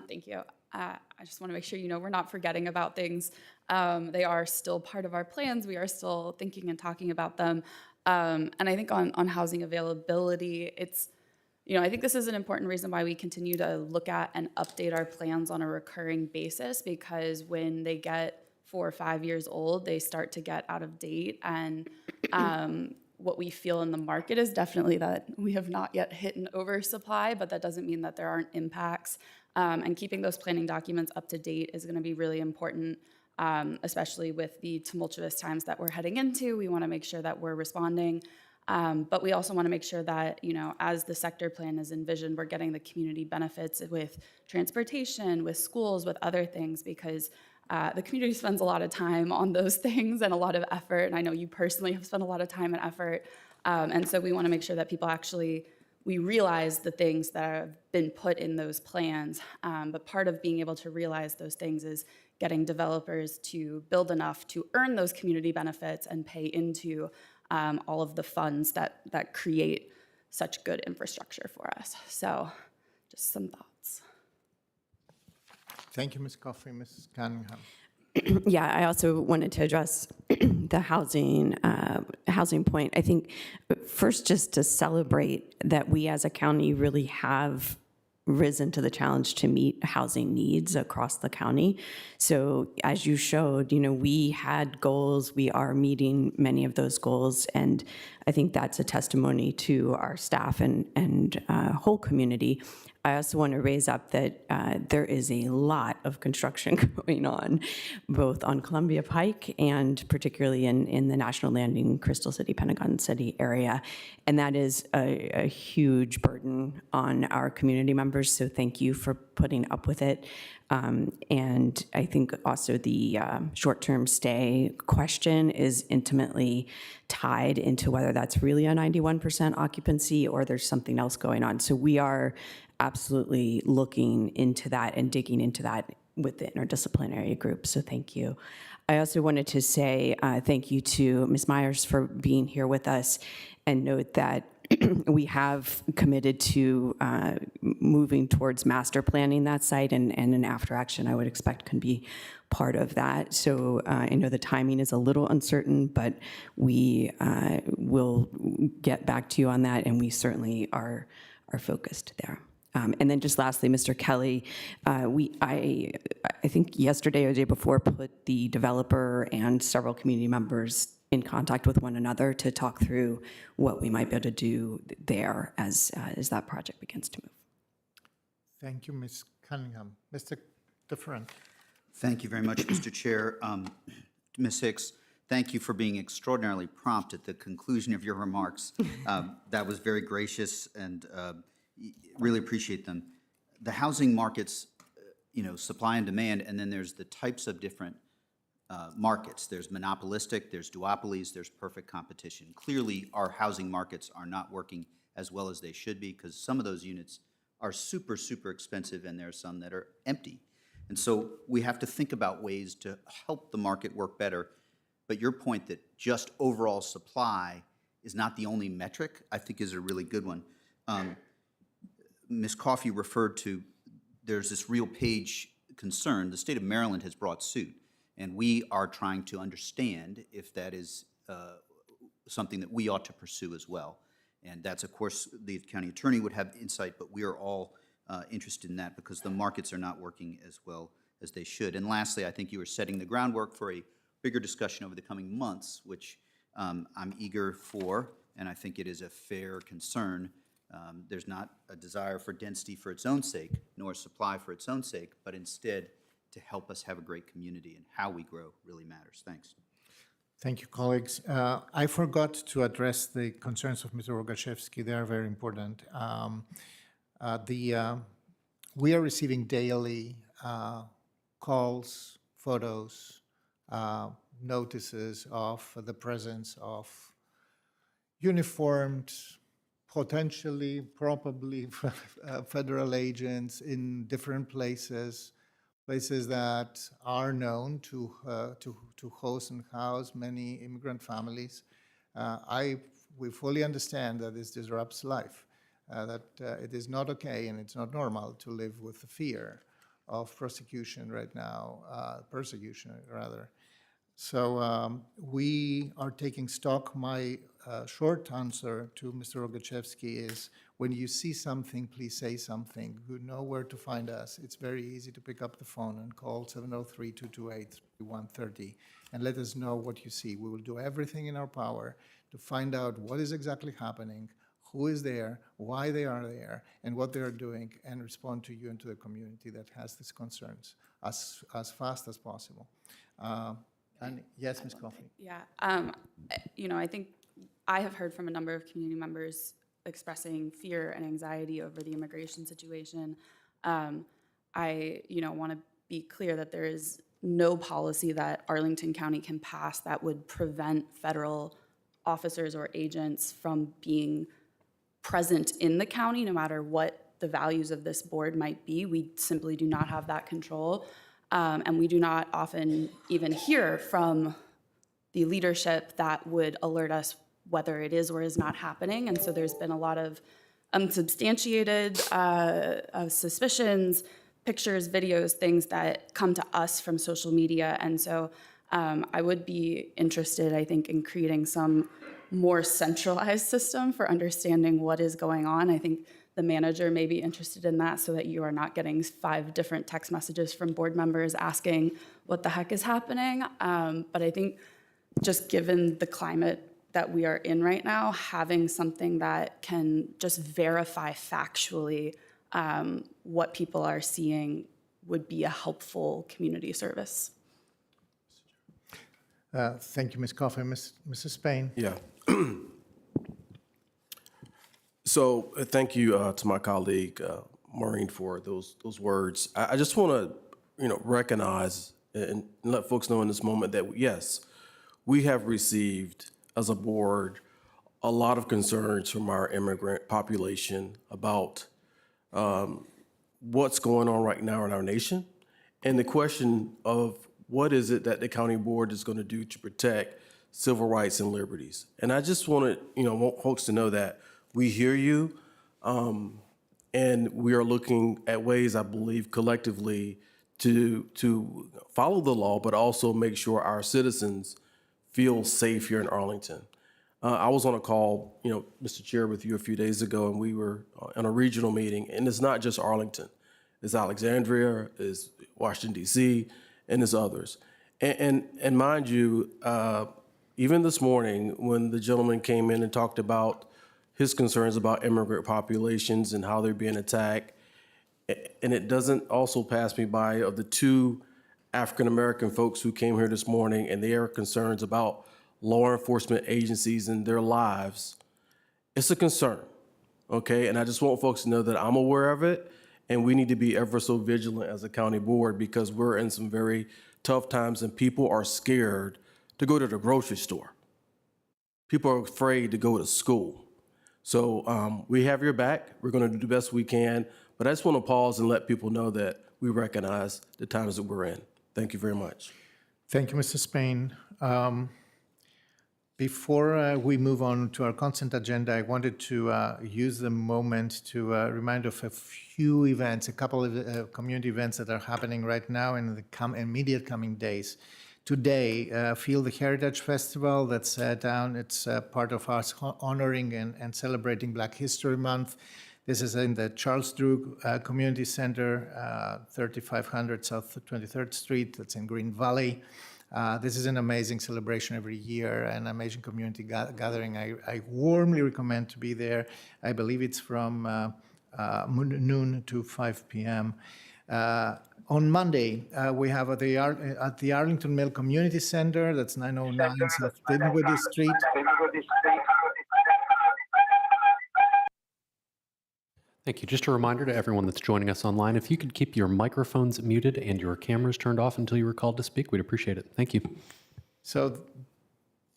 thank you. I just want to make sure we're not forgetting about things. They are still part of our plans. We are still thinking and talking about them. And I think on housing availability, I think this is an important reason why we continue to look at and update our plans on a recurring basis, because when they get 4 or 5 years old, they start to get out of date. And what we feel in the market is definitely that we have not yet hit an oversupply, but that doesn't mean that there aren't impacts And keeping those planning documents up to date is going to be really important, especially with the tumultuous times that we're heading into. We want to make sure that we're responding. But we also want to make sure that, as the sector plan is envisioned, we're getting the community benefits with transportation, with schools, with other things, because the community spends a lot of time on those things and a lot of effort. And I know you personally have spent a lot of time and effort. And so we want to make sure that people actually, we realize the things that have been put in those plans. But part of being able to realize those things is getting developers to build enough to earn those community benefits and pay into all of the funds that create such good infrastructure for us. So just some thoughts. Thank you, Ms. Coffey. Mrs. Cunningham. Yeah, I also wanted to address the housing point. I think first, just to celebrate that we as a county really have risen to the challenge to meet housing needs across the county. So as you showed, we had goals, we are meeting many of those goals, and I think that's a testimony to our staff and whole community. I also want to raise up that there is a lot of construction going on, both on Columbia Pike and particularly in the National Landing, Crystal City, Pentagon City area. And that is a huge burden on our community members. So thank you for putting up with it. And I think also the short-term stay question is intimately tied into whether that's really a 91% occupancy or there's something else going on. So we are absolutely looking into that and digging into that with the interdisciplinary group. So thank you. I also wanted to say thank you to Ms. Myers for being here with us, and note that we have committed to moving towards master planning that site, and an after action I would expect can be part of that. So I know the timing is a little uncertain, but we will get back to you on that, and we certainly are focused there. And then just lastly, Mr. Kelly, I think yesterday or the day before put the developer and several community members in contact with one another to talk through what we might be able to do there as that project begins to move. Thank you, Ms. Cunningham. Mr. DeFerent. Thank you very much, Mr. Chair. Ms. Hicks, thank you for being extraordinarily prompt at the conclusion of your remarks. That was very gracious, and really appreciate them. The housing markets, supply and demand, and then there's the types of different markets. There's monopolistic, there's duopolies, there's perfect competition. Clearly, our housing markets are not working as well as they should be, because some of those units are super, super expensive, and there are some that are empty. And so we have to think about ways to help the market work better. But your point that just overall supply is not the only metric, I think is a really good one. Ms. Coffey referred to, there's this real page concern. The state of Maryland has brought suit, and we are trying to understand if that is something that we ought to pursue as well. And that's, of course, the county attorney would have insight, but we are all interested in that because the markets are not working as well as they should. And lastly, I think you are setting the groundwork for a bigger discussion over the coming months, which I'm eager for, and I think it is a fair concern. There's not a desire for density for its own sake, nor supply for its own sake, but instead to help us have a great community, and how we grow really matters. Thanks. Thank you, colleagues. I forgot to address the concerns of Mr. Rogachevsky. They are very important. We are receiving daily calls, photos, notices of the presence of uniformed, potentially, probably federal agents in different places that are known to host and house many immigrant families. We fully understand that this disrupts life, that it is not okay and it's not normal to live with the fear of prosecution right now, persecution rather. So we are taking stock. My short answer to Mr. Rogachevsky is, when you see something, please say something. You know where to find us. It's very easy to pick up the phone and call 703-228-3130 and let us know what you see. We will do everything in our power to find out what is exactly happening, who is there, why they are there, and what they are doing, and respond to you and to the community that has these concerns as fast as possible. And yes, Ms. Coffey. Yeah, I think I have heard from a number of community members expressing fear and anxiety over the immigration situation. I want to be clear that there is no policy that Arlington County can pass that would prevent federal officers or agents from being present in the county, no matter what the values of this board might be. We simply do not have that control. And we do not often even hear from the leadership that would alert us whether it is or is not happening. And so there's been a lot of unsubstantiated suspicions, pictures, videos, things that come to us from social media. And so I would be interested, I think, in creating some more centralized system for understanding what is going on. I think the manager may be interested in that so that you are not getting 5 different text messages from board members asking what the heck is happening. But I think just given the climate that we are in right now, having something that can just verify factually what people are seeing would be a helpful community service. Thank you, Ms. Coffey. Mrs. Spain? Yeah. So thank you to my colleague, Maureen, for those words. I just want to, recognize and let folks know in this moment that, yes, we have received, as a board, a lot of concerns from our immigrant population about what's going on right now in our nation, and the question of what is it that the county board is going to do to protect civil rights and liberties. And I just want folks to know that we hear you, and we are looking at ways, I believe, collectively to follow the law, but also make sure our citizens feel safe here in Arlington. I was on a call, Mr. Chair, with you a few days ago, and we were in a regional meeting, and it's not just Arlington. It's Alexandria, it's Washington, D.C., and there's others. And mind you, even this morning, when the gentleman came in and talked about his concerns about immigrant populations and how they're being attacked, and it doesn't also pass me by of the 2 African-American folks who came here this morning and their concerns about law enforcement agencies and their lives. It's a concern, okay? And I just want folks to know that I'm aware of it, and we need to be ever so vigilant as a county board because we're in some very tough times and people are scared to go to the grocery store. People are afraid to go to school. So we have your back. We're going to do the best we can. But I just want to pause and let people know that we recognize the times that we're in. Thank you very much. Thank you, Mr. Spain. Before we move on to our consent agenda, I wanted to use the moment to remind of a few events, a couple of community events that are happening right now in the immediate coming days. Today, Feel the Heritage Festival, that's down. It's part of us honoring and celebrating Black History Month. This is in the Charles Drew Community Center, 3500 South 23rd Street. That's in Green Valley. This is an amazing celebration every year, an amazing community gathering. I warmly recommend to be there. I believe it's from noon to 5 p.m. On Monday, we have at the Arlington Mill Community Center, that's 909 South Dinwiddie Street. Thank you. Just a reminder to everyone that's joining us online, if you could keep your microphones muted and your cameras turned off until you were called to speak, we'd appreciate it. Thank you. So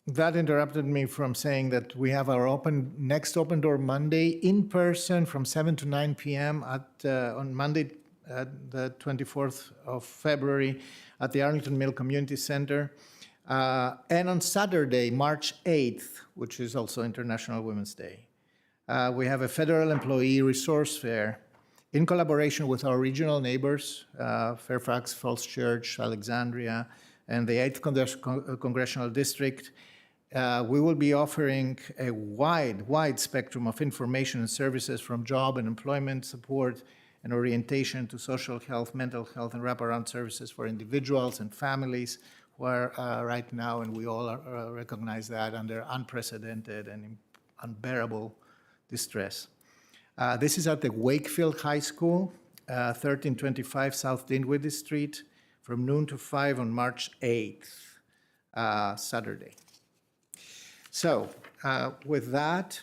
that interrupted me from saying that we have our next Open Door Monday in person from 7 to 9 p.m. On Monday, the 24th of February at the Arlington Mill Community Center. And on Saturday, March 8th, which is also International Women's Day, we have a federal employee resource fair in collaboration with our regional neighbors, Fairfax, Falls Church, Alexandria, and the 8th Congressional District. We will be offering a wide spectrum of information and services from job and employment support and orientation to social health, mental health, and wraparound services for individuals and families who are right now, and we all recognize that, under unprecedented and unbearable distress. This is at the Wakefield High School, 1325 South Dinwiddie Street, from noon to 5 on March 8th, Saturday. So with that,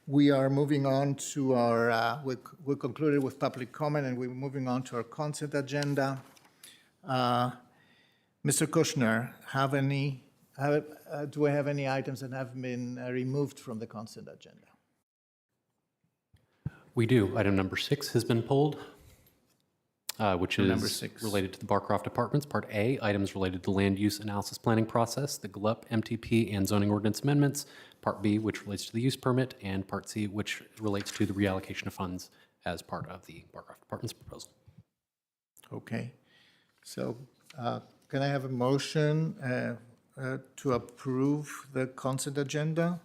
we are moving on to our, we concluded with public comment, and we're moving on to our consent agenda. Mr. Kushner, do we have any items that have been removed from the consent agenda? We do. Item number 6 has been pulled, which is Number 6. related to the Barcroft Apartments. Part A, items related to land use analysis planning process, the GLUP, MTP, and zoning ordinance amendments. Part B, which relates to the use permit, and Part C, which relates to the reallocation of funds as part of the Barcroft Apartments proposal. Okay. So can I have a motion to approve the consent agenda?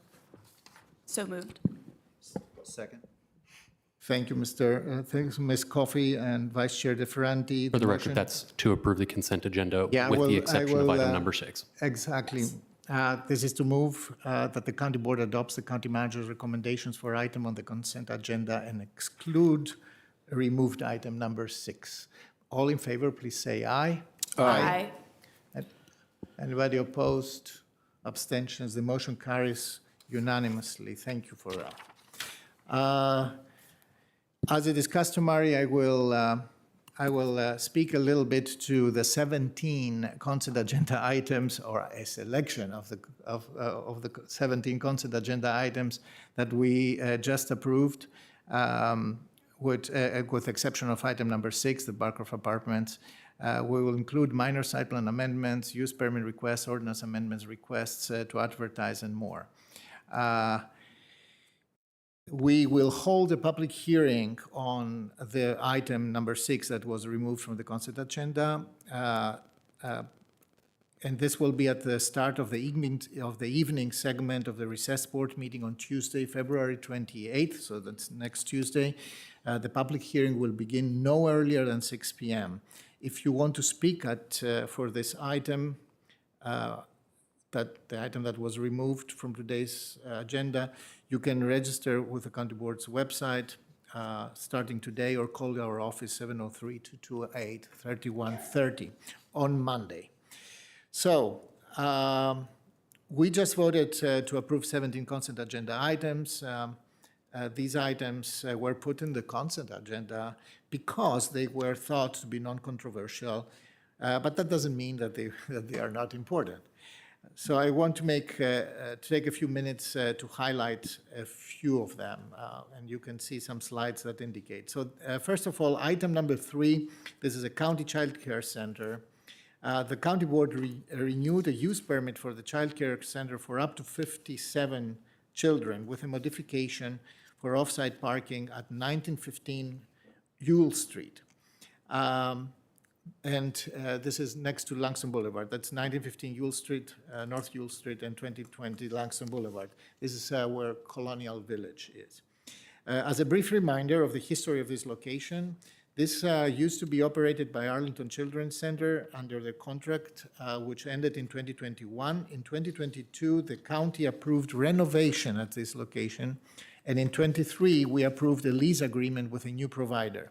So moved. Second. Thank you, thanks, Ms. Coffey and Vice Chair DeFerranti. For the record, that's to approve the consent agenda Yeah, with well, the exception of item number 6. Exactly. This is to move that the county board adopts the county manager's recommendations for item on the consent agenda and exclude removed item number 6. All in favor, please say aye. Aye. Anybody opposed? Abstentions? The motion carries unanimously. Thank you for that. As it is customary, I will speak a little bit to the 17 consent agenda items, or a selection of the 17 consent agenda items that we just approved, with exception of item number 6, the Barcroft Apartments. We will include minor site plan amendments, use permit requests, ordinance amendments requests to advertise, and more. We will hold a public hearing on the item number 6 that was removed from the consent agenda. And this will be at the start of the evening segment of the recess board meeting on Tuesday, February 28th, so that's next Tuesday. The public hearing will begin no earlier than 6 p.m. If you want to speak for this item, the item that was removed from today's agenda, you can register with the county board's website starting today, or call our office 703-228-3130 on Monday. So we just voted to approve 17 consent agenda items. These items were put in the consent agenda because they were thought to be non-controversial, but that doesn't mean that they are not important. So I want to take a few minutes to highlight a few of them, and you can see some slides that indicate. So first of all, item number 3, this is a county child care center. The county board renewed a use permit for the child care center for up to 57 children with a modification for off-site parking at 1915 Yule Street. And this is next to Langston Boulevard. That's 1915 Yule Street, North Yule Street, and 2020 Langston Boulevard. This is where Colonial Village is. As a brief reminder of the history of this location, this used to be operated by Arlington Children's Center under the contract, which ended in 2021. In 2022, the county approved renovation at this location, and in 23, we approved a lease agreement with a new provider.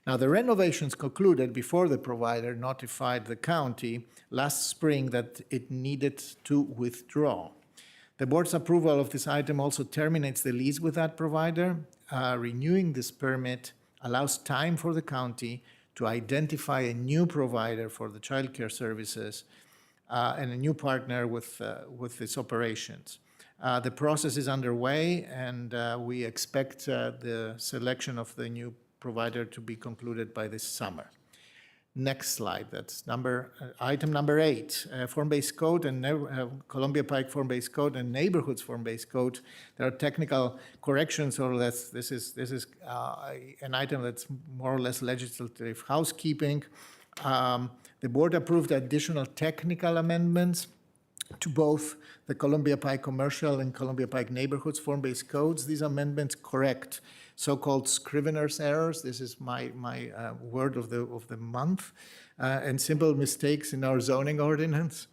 Now, the renovations concluded before the provider notified the county last spring that it needed to withdraw. The board's approval of this item also terminates the lease with that provider. Renewing this permit allows time for the county to identify a new provider for the child care services and a new partner with its operations. The process is underway, and we expect the selection of the new provider to be concluded by this summer. Next slide, that's item number 8, form-based code and Columbia Pike form-based code and neighborhoods form-based code. There are technical corrections, or less. This is an item that's more or less legislative housekeeping. The board approved additional technical amendments to both the Columbia Pike commercial and Columbia Pike neighborhoods form-based codes. These amendments correct so-called scrivener's errors. This is my word of the month, and simple mistakes in our zoning ordinance.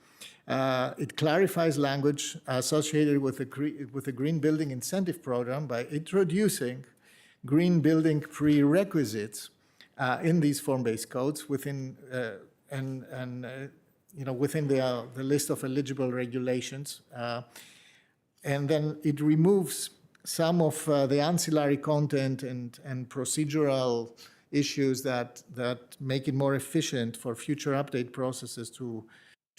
It clarifies language associated with the Green Building Incentive Program by introducing green building prerequisites in these form-based codes within within the list of eligible regulations. And then it removes some of the ancillary content and procedural issues that make it more efficient for future update processes to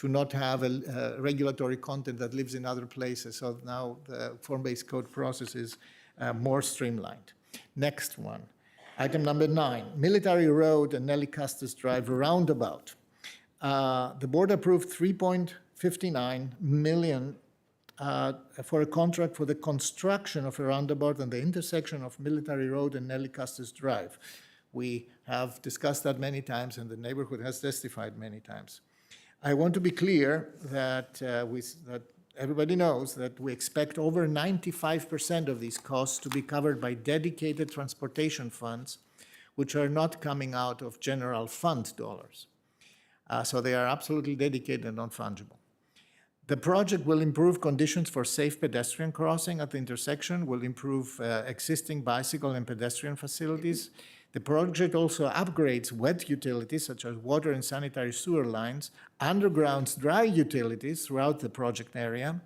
not have a regulatory content that lives in other places. So now the form-based code process is more streamlined. Next one, item number 9, Military Road and Nelly Custis Drive roundabout. The board approved $3.59 million for a contract for the construction of a roundabout on the intersection of Military Road and Nelly Custis Drive. We have discussed that many times, and the neighborhood has testified many times. I want to be clear that that everybody knows that we expect over 95% of these costs to be covered by dedicated transportation funds, which are not coming out of general fund dollars. So they are absolutely dedicated and non-fungible. The project will improve conditions for safe pedestrian crossing at the intersection, will improve existing bicycle and pedestrian facilities. The project also upgrades wet utilities such as water and sanitary sewer lines, undergrounds dry utilities throughout the project area.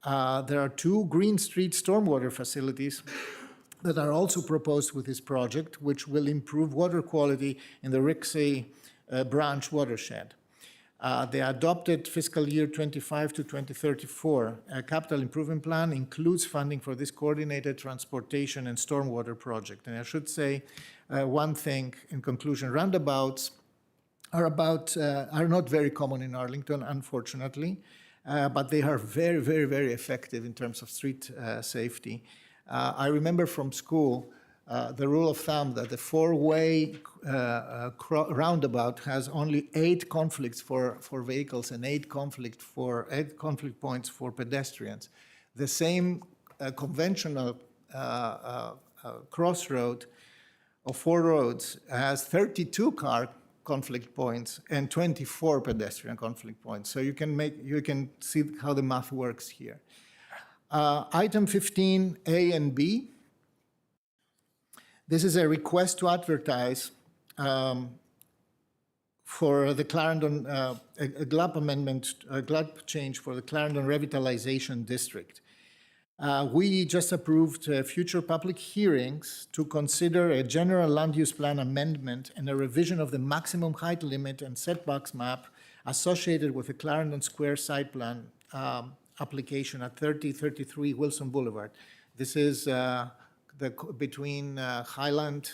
There are 2 Green Street stormwater facilities that are also proposed with this project, which will improve water quality in the Rixey branch watershed. The adopted fiscal year 25 to 2034 capital improvement plan includes funding for this coordinated transportation and stormwater project. And I should say one thing in conclusion: roundabouts are not very common in Arlington, unfortunately, but they are very, very, very effective in terms of street safety. I remember from school the rule of thumb that the 4-way roundabout has only 8 conflicts for vehicles and 8 conflict points for pedestrians. The same conventional crossroad of 4 roads has 32 car conflict points and 24 pedestrian conflict points. So you can see how the math works here. Item 15A and B. This is a request to advertise for the Clarendon, a GLUP amendment, a GLUP change for the Clarendon Revitalization District. We just approved future public hearings to consider a general land use plan amendment and a revision of the maximum height limit and setbacks map associated with the Clarendon Square site plan application at 3033 Wilson Boulevard. This is between Highland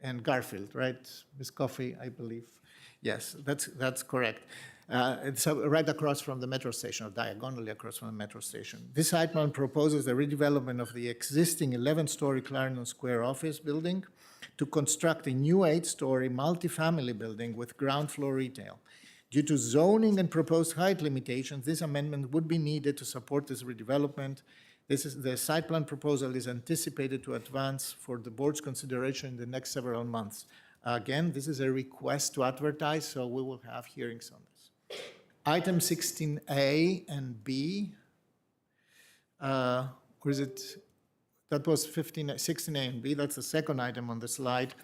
and Garfield, right, Ms. Coffey, I believe. Yes, that's correct. It's right across from the metro station, or diagonally across from the metro station. This site plan proposes the redevelopment of the existing 11-story Clarendon Square office building to construct a new 8-story multifamily building with ground floor retail. Due to zoning and proposed height limitations, this amendment would be needed to support this redevelopment. The site plan proposal is anticipated to advance for the board's consideration in the next several months. Again, this is a request to advertise, so we will have hearings on this. Item 16A and B, or is it, that was 16A and B, that's the second item on the slide.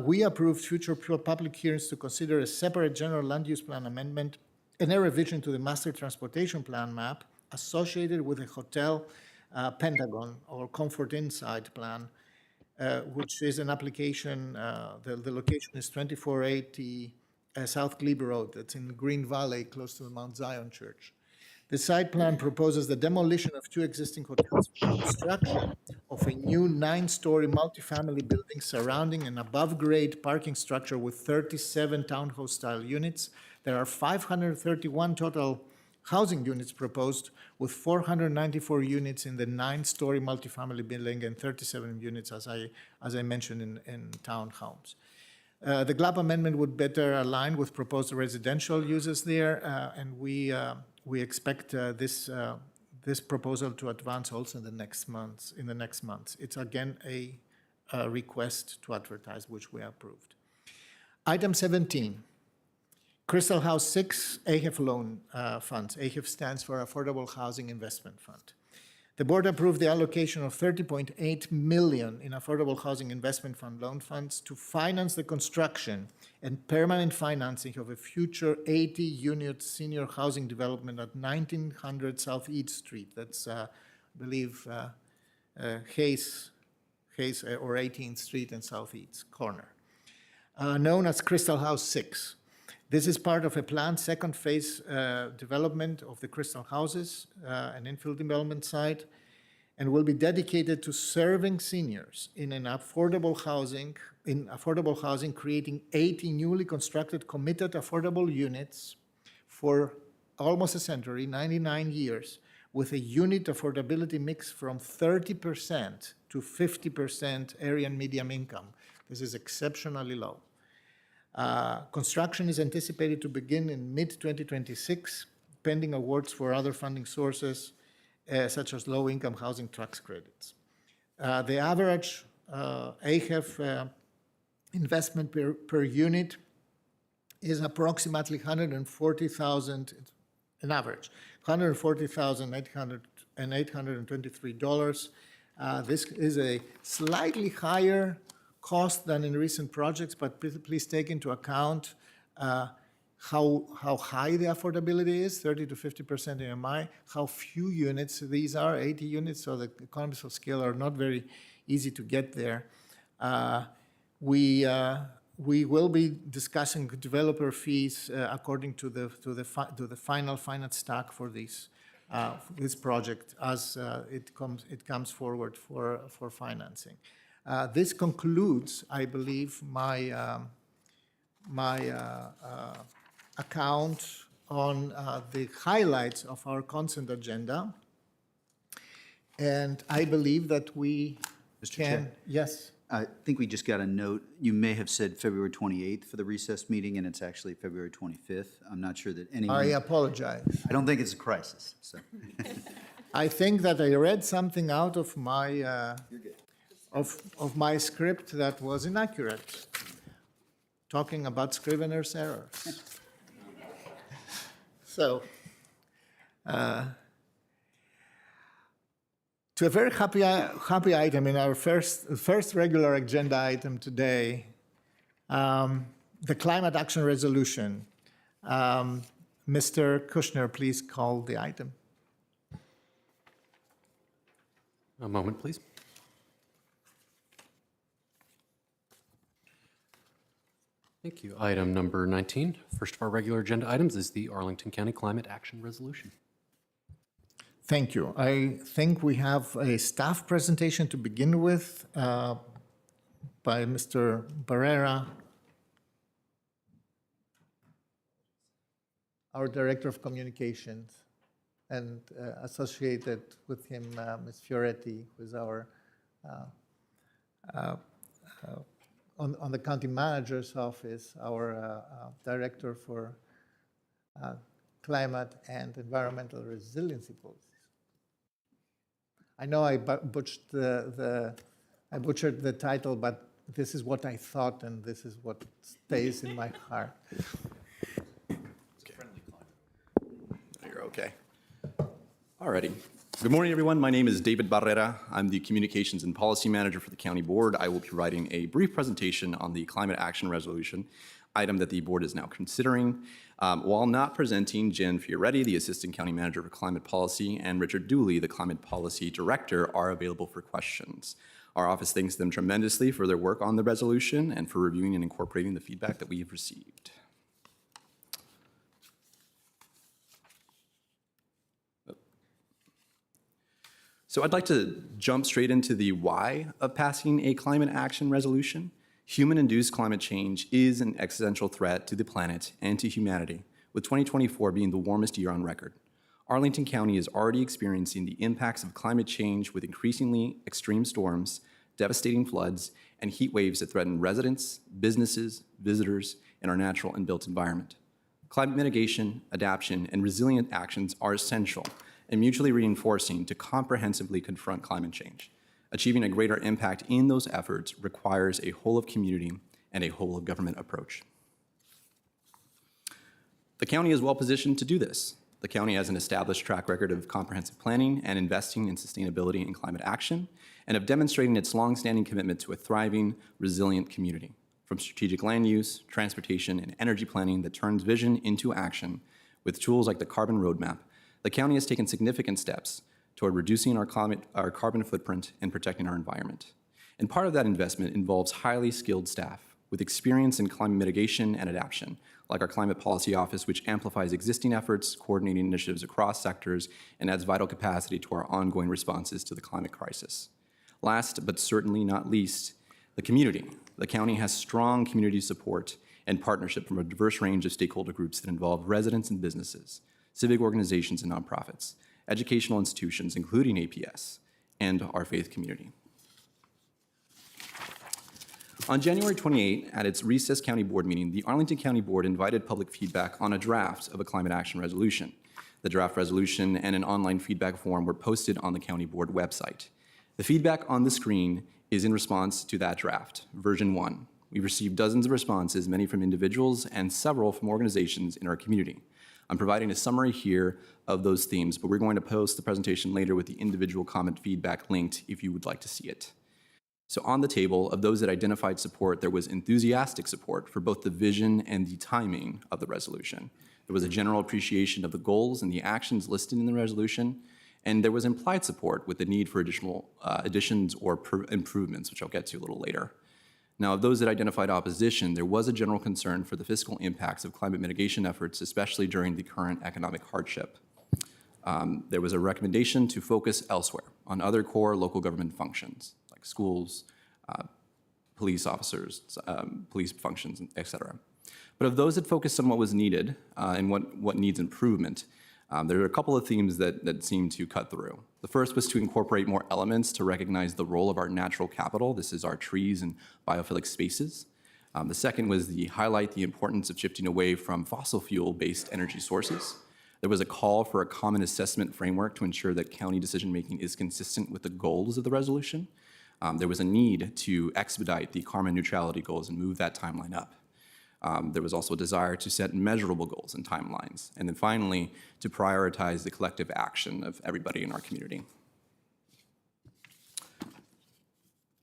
We approved future public hearings to consider a separate general land use plan amendment and a revision to the master transportation plan map associated with a hotel Pentagon or Comfort Inside plan, which is an application. The location is 2480 South Glebe Road. That's in Green Valley, close to the Mount Zion Church. The site plan proposes the demolition of 2 existing hotels and construction of a new 9-story multifamily building surrounding an above-grade parking structure with 37 townhouse-style units. There are 531 total housing units proposed, with 494 units in the 9-story multifamily building and 37 units, as I mentioned, in townhomes. The GLUP amendment would better align with proposed residential uses there, and we expect this proposal to advance also in the next months. It's again a request to advertise, which we approved. Item 17, Crystal House 6 AHIF loan funds. AHIF stands for Affordable Housing Investment Fund. The board approved the allocation of $30.8 million in Affordable Housing Investment Fund loan funds to finance the construction and permanent financing of a future 80-unit senior housing development at 1900 South East Street. That's, I believe, Hayes or 18th Street and Southeast corner, known as Crystal House 6. This is part of a planned second phase development of the Crystal Houses, an infill development site, and will be dedicated to serving seniors in affordable housing, creating 80 newly constructed committed affordable units for almost a century, 99 years, with a unit affordability mix from 30% to 50% area and median income. This is exceptionally low. Construction is anticipated to begin in mid-2026, pending awards for other funding sources, such as low-income housing tax credits. The average AHIF investment per unit is approximately $140,000, an average, $140,823. This is a slightly higher cost than in recent projects, but please take into account how high the affordability is, 30 to 50% AMI, how few units these are, 80 units, so the economies of scale are not very easy to get there. We will be discussing developer fees according to the final finance stack for this project as it comes forward for financing. This concludes, I believe, my account on the highlights of our consent agenda. And I believe that we can, yes. I think we just got a note. You may have said February 28th for the recess meeting, and it's actually February 25th. I'm not sure that anyone. I apologize. I don't think it's a crisis, so. I think that I read something out of my of my script that was inaccurate, talking about scrivener's errors. So, to a very happy item in our first regular agenda item today, the climate action resolution. Mr. Kushner, please call the item. A moment, please. Thank you. Item number 19, first of our regular agenda items, is the Arlington County Climate Action Resolution. Thank you. I think we have a staff presentation to begin with by Mr. Barrera, our Director of Communications, and associated with him, Ms. Fioretti, who is our on the county manager's office, our director for climate and environmental resiliency policies. I know I butchered the title, but this is what I thought, and this is what stays in my heart. You're okay. Alrighty. Good morning, everyone. My name is David Barrera. I'm the Communications and Policy Manager for the County Board. I will be providing a brief presentation on the Climate Action Resolution, item that the board is now considering. While not presenting, Jen Fioretti, the Assistant County Manager for Climate Policy, and Richard Dooley, the Climate Policy Director, are available for questions. Our office thanks them tremendously for their work on the resolution and for reviewing and incorporating the feedback that we have received. So I'd like to jump straight into the why of passing a climate action resolution. Human-induced climate change is an existential threat to the planet and to humanity, with 2024 being the warmest year on record. Arlington County is already experiencing the impacts of climate change with increasingly extreme storms, devastating floods, and heat waves that threaten residents, businesses, visitors, and our natural and built environment. Climate mitigation, adaptation, and resilient actions are essential and mutually reinforcing to comprehensively confront climate change. Achieving a greater impact in those efforts requires a whole of community and a whole of government approach. The county is well positioned to do this. The county has an established track record of comprehensive planning and investing in sustainability and climate action, and of demonstrating its longstanding commitment to a thriving, resilient community. From strategic land use, transportation, and energy planning that turns vision into action with tools like the Carbon Roadmap, the county has taken significant steps toward reducing our carbon footprint and protecting our environment. And part of that investment involves highly skilled staff with experience in climate mitigation and adaptation, like our Climate Policy Office, which amplifies existing efforts, coordinating initiatives across sectors, and adds vital capacity to our ongoing responses to the climate crisis. Last, but certainly not least, the community. The county has strong community support and partnership from a diverse range of stakeholder groups that involve residents and businesses, civic organizations and nonprofits, educational institutions, including APS, and our faith community. On January 28, at its recessed county board meeting, the Arlington County Board invited public feedback on a draft of a climate action resolution. The draft resolution and an online feedback form were posted on the county board website. The feedback on the screen is in response to that draft, version 1. We've received dozens of responses, many from individuals and several from organizations in our community. I'm providing a summary here of those themes, but we're going to post the presentation later with the individual comment feedback linked if you would like to see it. So on the table, of those that identified support, there was enthusiastic support for both the vision and the timing of the resolution. There was a general appreciation of the goals and the actions listed in the resolution, and there was implied support with the need for additional additions or improvements, which I'll get to a little later. Now, of those that identified opposition, there was a general concern for the fiscal impacts of climate mitigation efforts, especially during the current economic hardship. There was a recommendation to focus elsewhere on other core local government functions, like schools, police officers, police functions, et cetera. But of those that focused on what was needed and what needs improvement, there are a couple of themes that seem to cut through. The first was to incorporate more elements to recognize the role of our natural capital. This is our trees and biophilic spaces. The second was the highlight the importance of shifting away from fossil fuel-based energy sources. There was a call for a common assessment framework to ensure that county decision-making is consistent with the goals of the resolution. There was a need to expedite the carbon neutrality goals and move that timeline up. There was also a desire to set measurable goals and timelines. And then finally, to prioritize the collective action of everybody in our community.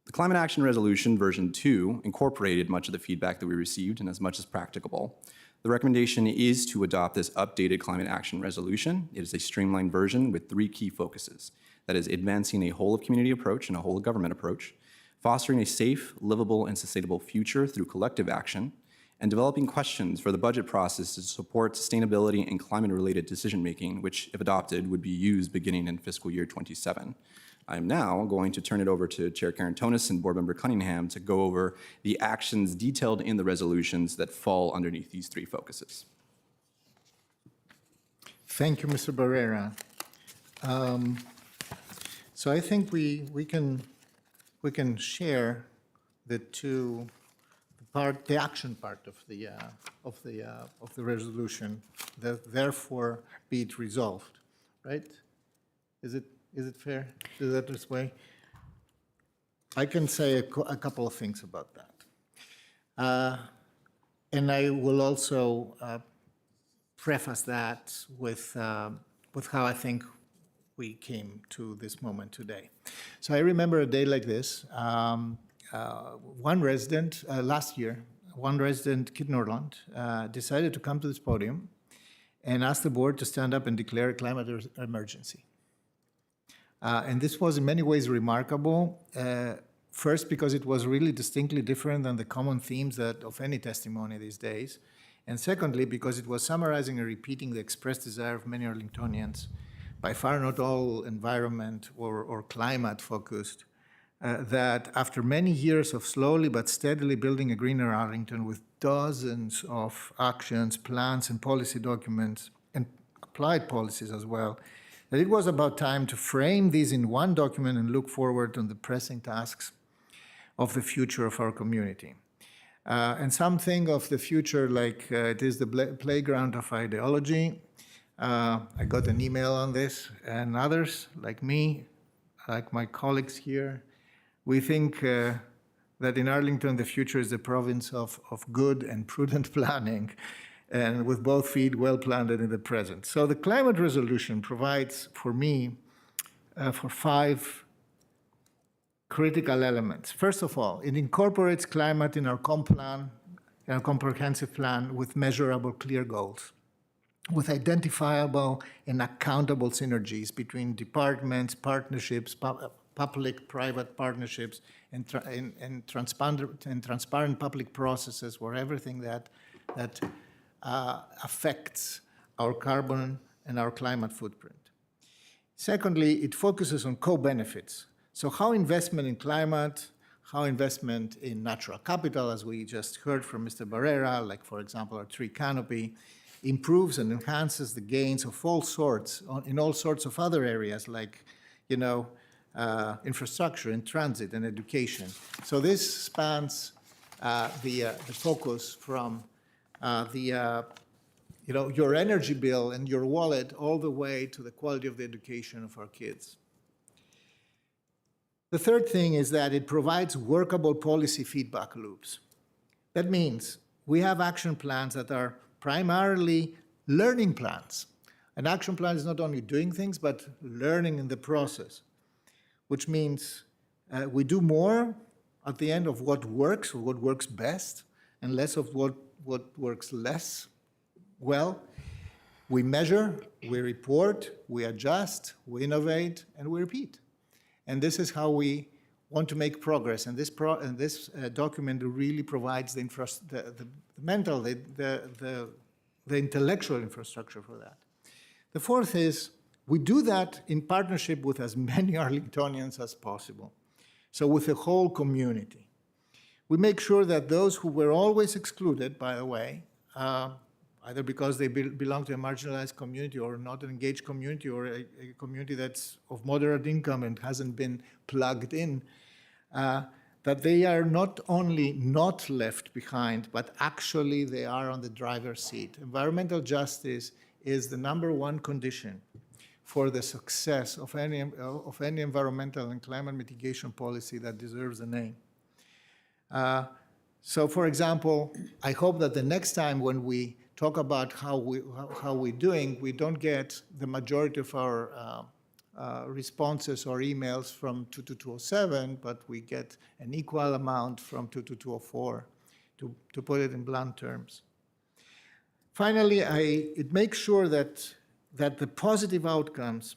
The Climate Action Resolution version 2 incorporated much of the feedback that we received and as much as practicable. The recommendation is to adopt this updated Climate Action Resolution. It is a streamlined version with 3 key focuses. That is advancing a whole of community approach and a whole of government approach, fostering a safe, livable, and sustainable future through collective action, and developing questions for the budget process to support sustainability and climate-related decision-making, which, if adopted, would be used beginning in fiscal year 27. I am now going to turn it over to Chair Karantonis and Board Member Cunningham to go over the actions detailed in the resolutions that fall underneath these 3 focuses. Thank you, Mr. Barrera. So I think we can share the action part of the resolution, that therefore be it resolved, right? Is it fair to do that this way? I can say a couple of things about that. And I will also preface that with how I think we came to this moment today. So I remember a day like this. One resident, last year, Kid Norland, decided to come to this podium and ask the board to stand up and declare a climate emergency. And this was in many ways remarkable. First, because it was really distinctly different than the common themes of any testimony these days. And secondly, because it was summarizing and repeating the expressed desire of many Arlingtonians, by far not all environment or climate focused, that after many years of slowly but steadily building a greener Arlington with dozens of actions, plans, and policy documents, and applied policies as well, that it was about time to frame these in one document and look forward on the pressing tasks of the future of our community. And something of the future like it is the playground of ideology. I got an email on this, and others like me, like my colleagues here, we think that in Arlington, the future is the province of good and prudent planning, and with both feet well planted in the present. So the climate resolution provides for me for 5 critical elements. First of all, it incorporates climate in our comprehensive plan with measurable, clear goals, with identifiable and accountable synergies between departments, partnerships, public-private partnerships, and transparent public processes where everything that affects our carbon and our climate footprint. Secondly, it focuses on co-benefits. So how investment in climate, how investment in natural capital, as we just heard from Mr. Barrera, like for example our tree canopy, improves and enhances the gains of all sorts in all sorts of other areas like, infrastructure and transit and education. So this spans the focus from your energy bill and your wallet all the way to the quality of the education of our kids. The third thing is that it provides workable policy feedback loops. That means we have action plans that are primarily learning plans. An action plan is not only doing things, but learning in the process, which means we do more at the end of what works or what works best, and less of what works less well. We measure, we report, we adjust, we innovate, and we repeat. And this is how we want to make progress. And this document really provides the intellectual infrastructure for that. The fourth is we do that in partnership with as many Arlingtonians as possible. So with the whole community. We make sure that those who were always excluded, by the way, either because they belong to a marginalized community or not an engaged community or a community that's of moderate income and hasn't been plugged in, that they are not only not left behind, but actually they are on the driver's seat. Environmental justice is the #1 condition for the success of any environmental and climate mitigation policy that deserves a name. So for example, I hope that the next time when we talk about how we're doing, we don't get the majority of our responses or emails from 22207, but we get an equal amount from 22204, to put it in blunt terms. Finally, it makes sure that the positive outcomes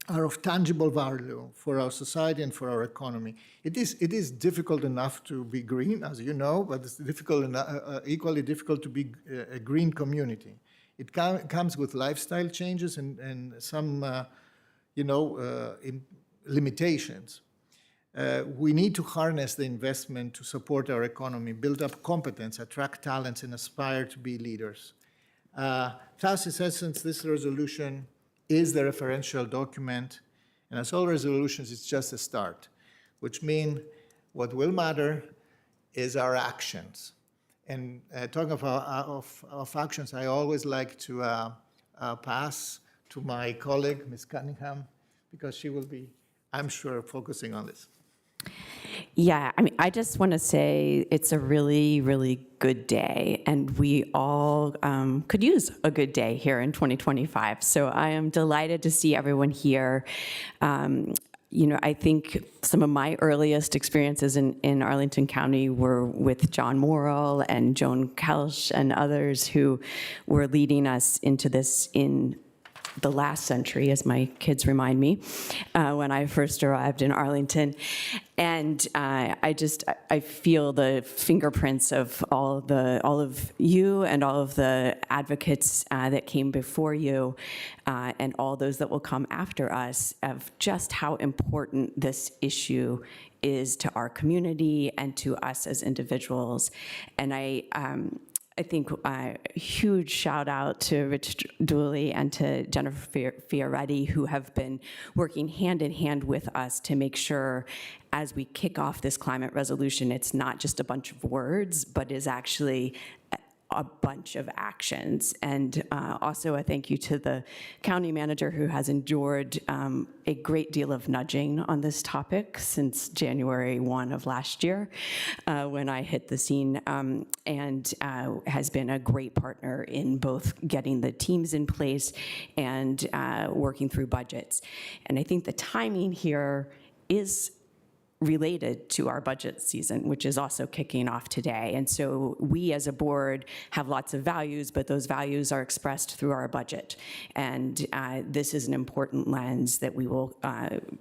are of tangible value for our society and for our economy. It is difficult enough to be green, as you know, but it's equally difficult to be a green community. It comes with lifestyle changes and some, limitations. We need to harness the investment to support our economy, build up competence, attract talents, and aspire to be leaders. Thus, in essence, this resolution is the referential document, and as all resolutions, it's just a start, which means what will matter is our actions. And talking of actions, I always like to pass to my colleague, Ms. Cunningham, because she will be, I'm sure, focusing on this. Yeah, I just want to say it's a really, really good day, and we all could use a good day here in 2025. So I am delighted to see everyone here. I think some of my earliest experiences in Arlington County were with John Morrill and Joan Kelsch and others who were leading us into this in the last century, as my kids remind me, when I first arrived in Arlington. And I feel the fingerprints of all of you and all of the advocates that came before you and all those that will come after us of just how important this issue is to our community and to us as individuals. And I think a huge shout out to Rich Dooley and to Jennifer Fioretti, who have been working hand in hand with us to make sure as we kick off this climate resolution, it's not just a bunch of words, but is actually a bunch of actions. And also a thank you to the county manager who has endured a great deal of nudging on this topic since January 1 of last year when I hit the scene, and has been a great partner in both getting the teams in place and working through budgets. And I think the timing here is related to our budget season, which is also kicking off today. And so we as a board have lots of values, but those values are expressed through our budget. And this is an important lens that we will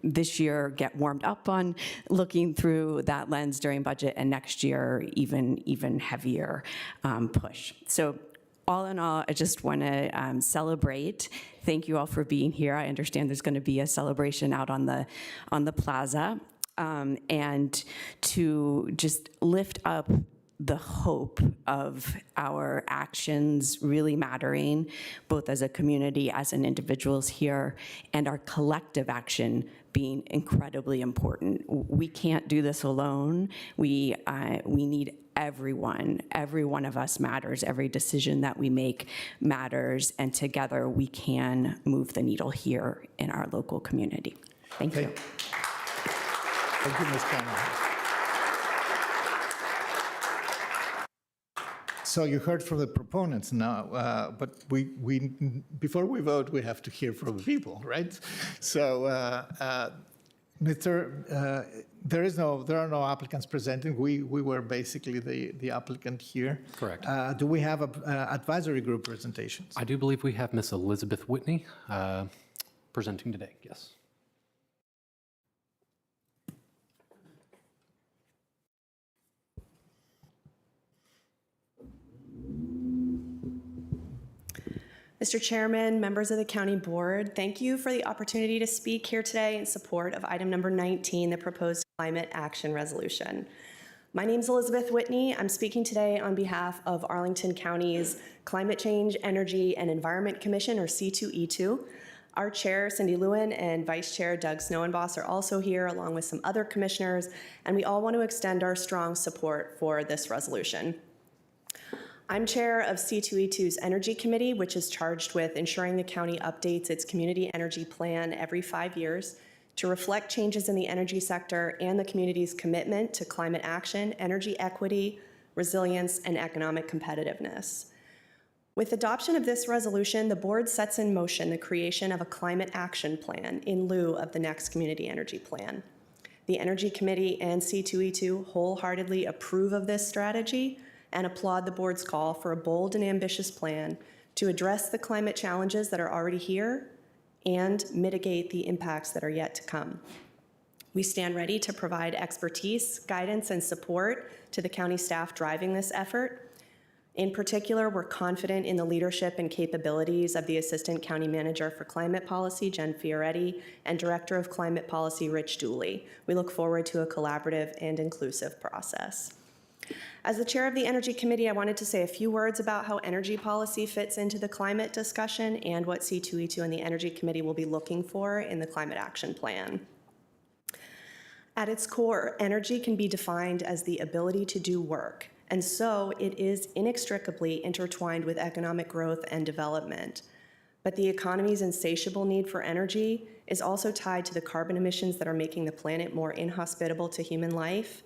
this year get warmed up on looking through that lens during budget, and next year even heavier push. So all in all, I just want to celebrate. Thank you all for being here. I understand there's going to be a celebration out on the plaza. And to just lift up the hope of our actions really mattering, both as a community, as an individuals here, and our collective action being incredibly important. We can't do this alone. We need everyone. Every one of us matters. Every decision that we make matters, and together we can move the needle here in our local community. Thank you. Thank you, Ms. Cameron. So you heard from the proponents now, but before we vote, we have to hear from the people, right? So, there are no applicants presenting. We were basically the applicant here. Correct. Do we have advisory group presentations? I do believe we have Miss Elizabeth Whitney presenting today, yes. Mr. Chairman, members of the County Board, thank you for the opportunity to speak here today in support of item number 19, the proposed climate action resolution. My name is Elizabeth Whitney. I'm speaking today on behalf of Arlington County's Climate Change, Energy, and Environment Commission, or C2E2. Our chair, Cindy Lewin, and vice chair, Doug Snowenboss, are also here, along with some other commissioners, and we all want to extend our strong support for this resolution. I'm chair of C2E2's Energy Committee, which is charged with ensuring the county updates its community energy plan every 5 years to reflect changes in the energy sector and the community's commitment to climate action, energy equity, resilience, and economic competitiveness. With adoption of this resolution, the board sets in motion the creation of a climate action plan in lieu of the next community energy plan. The Energy Committee and C2E2 wholeheartedly approve of this strategy and applaud the board's call for a bold and ambitious plan to address the climate challenges that are already here and mitigate the impacts that are yet to come. We stand ready to provide expertise, guidance, and support to the county staff driving this effort. In particular, we're confident in the leadership and capabilities of the Assistant County Manager for Climate Policy, Jen Fioretti, and Director of Climate Policy, Rich Dooley. We look forward to a collaborative and inclusive process. As the chair of the Energy Committee, I wanted to say a few words about how energy policy fits into the climate discussion and what C2E2 and the Energy Committee will be looking for in the Climate Action Plan. At its core, energy can be defined as the ability to do work, and so it is inextricably intertwined with economic growth and development. But the economy's insatiable need for energy is also tied to the carbon emissions that are making the planet more inhospitable to human life,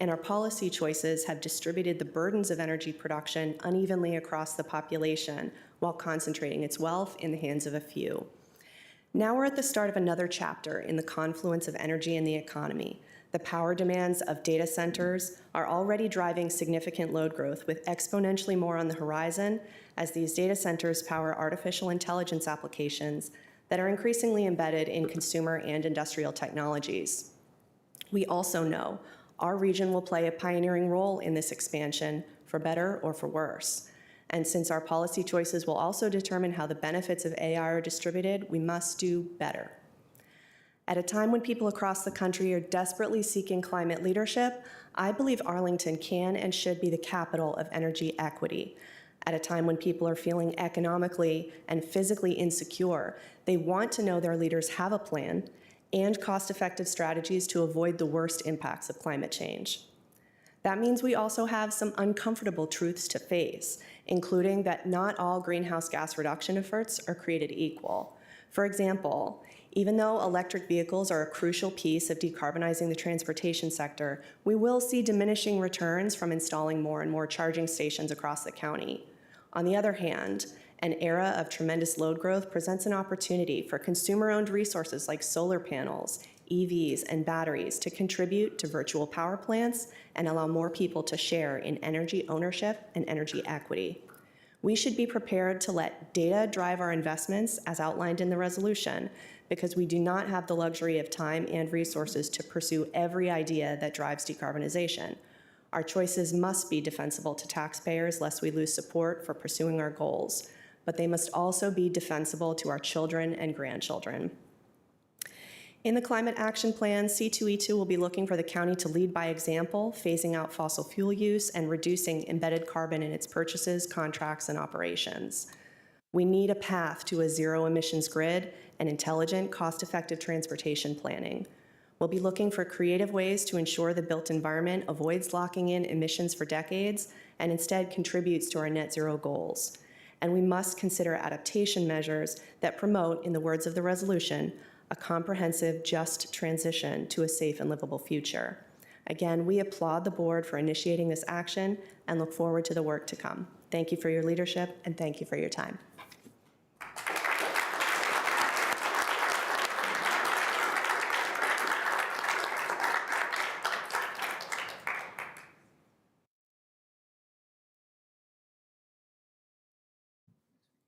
and our policy choices have distributed the burdens of energy production unevenly across the population while concentrating its wealth in the hands of a few. Now we're at the start of another chapter in the confluence of energy and the economy. The power demands of data centers are already driving significant load growth, with exponentially more on the horizon as these data centers power artificial intelligence applications that are increasingly embedded in consumer and industrial technologies. We also know our region will play a pioneering role in this expansion, for better or for worse. And since our policy choices will also determine how the benefits of AI are distributed, we must do better. At a time when people across the country are desperately seeking climate leadership, I believe Arlington can and should be the capital of energy equity. At a time when people are feeling economically and physically insecure, they want to know their leaders have a plan and cost-effective strategies to avoid the worst impacts of climate change. That means we also have some uncomfortable truths to face, including that not all greenhouse gas reduction efforts are created equal. For example, even though electric vehicles are a crucial piece of decarbonizing the transportation sector, we will see diminishing returns from installing more and more charging stations across the county. On the other hand, an era of tremendous load growth presents an opportunity for consumer-owned resources like solar panels, EVs, and batteries to contribute to virtual power plants and allow more people to share in energy ownership and energy equity. We should be prepared to let data drive our investments as outlined in the resolution, because we do not have the luxury of time and resources to pursue every idea that drives decarbonization. Our choices must be defensible to taxpayers lest we lose support for pursuing our goals, but they must also be defensible to our children and grandchildren. In the Climate Action Plan, C2E2 will be looking for the county to lead by example, phasing out fossil fuel use and reducing embedded carbon in its purchases, contracts, and operations. We need a path to a zero emissions grid and intelligent, cost-effective transportation planning. We'll be looking for creative ways to ensure the built environment avoids locking in emissions for decades and instead contributes to our net zero goals. And we must consider adaptation measures that promote, in the words of the resolution, a comprehensive, just transition to a safe and livable future. Again, we applaud the board for initiating this action and look forward to the work to come. Thank you for your leadership and thank you for your time.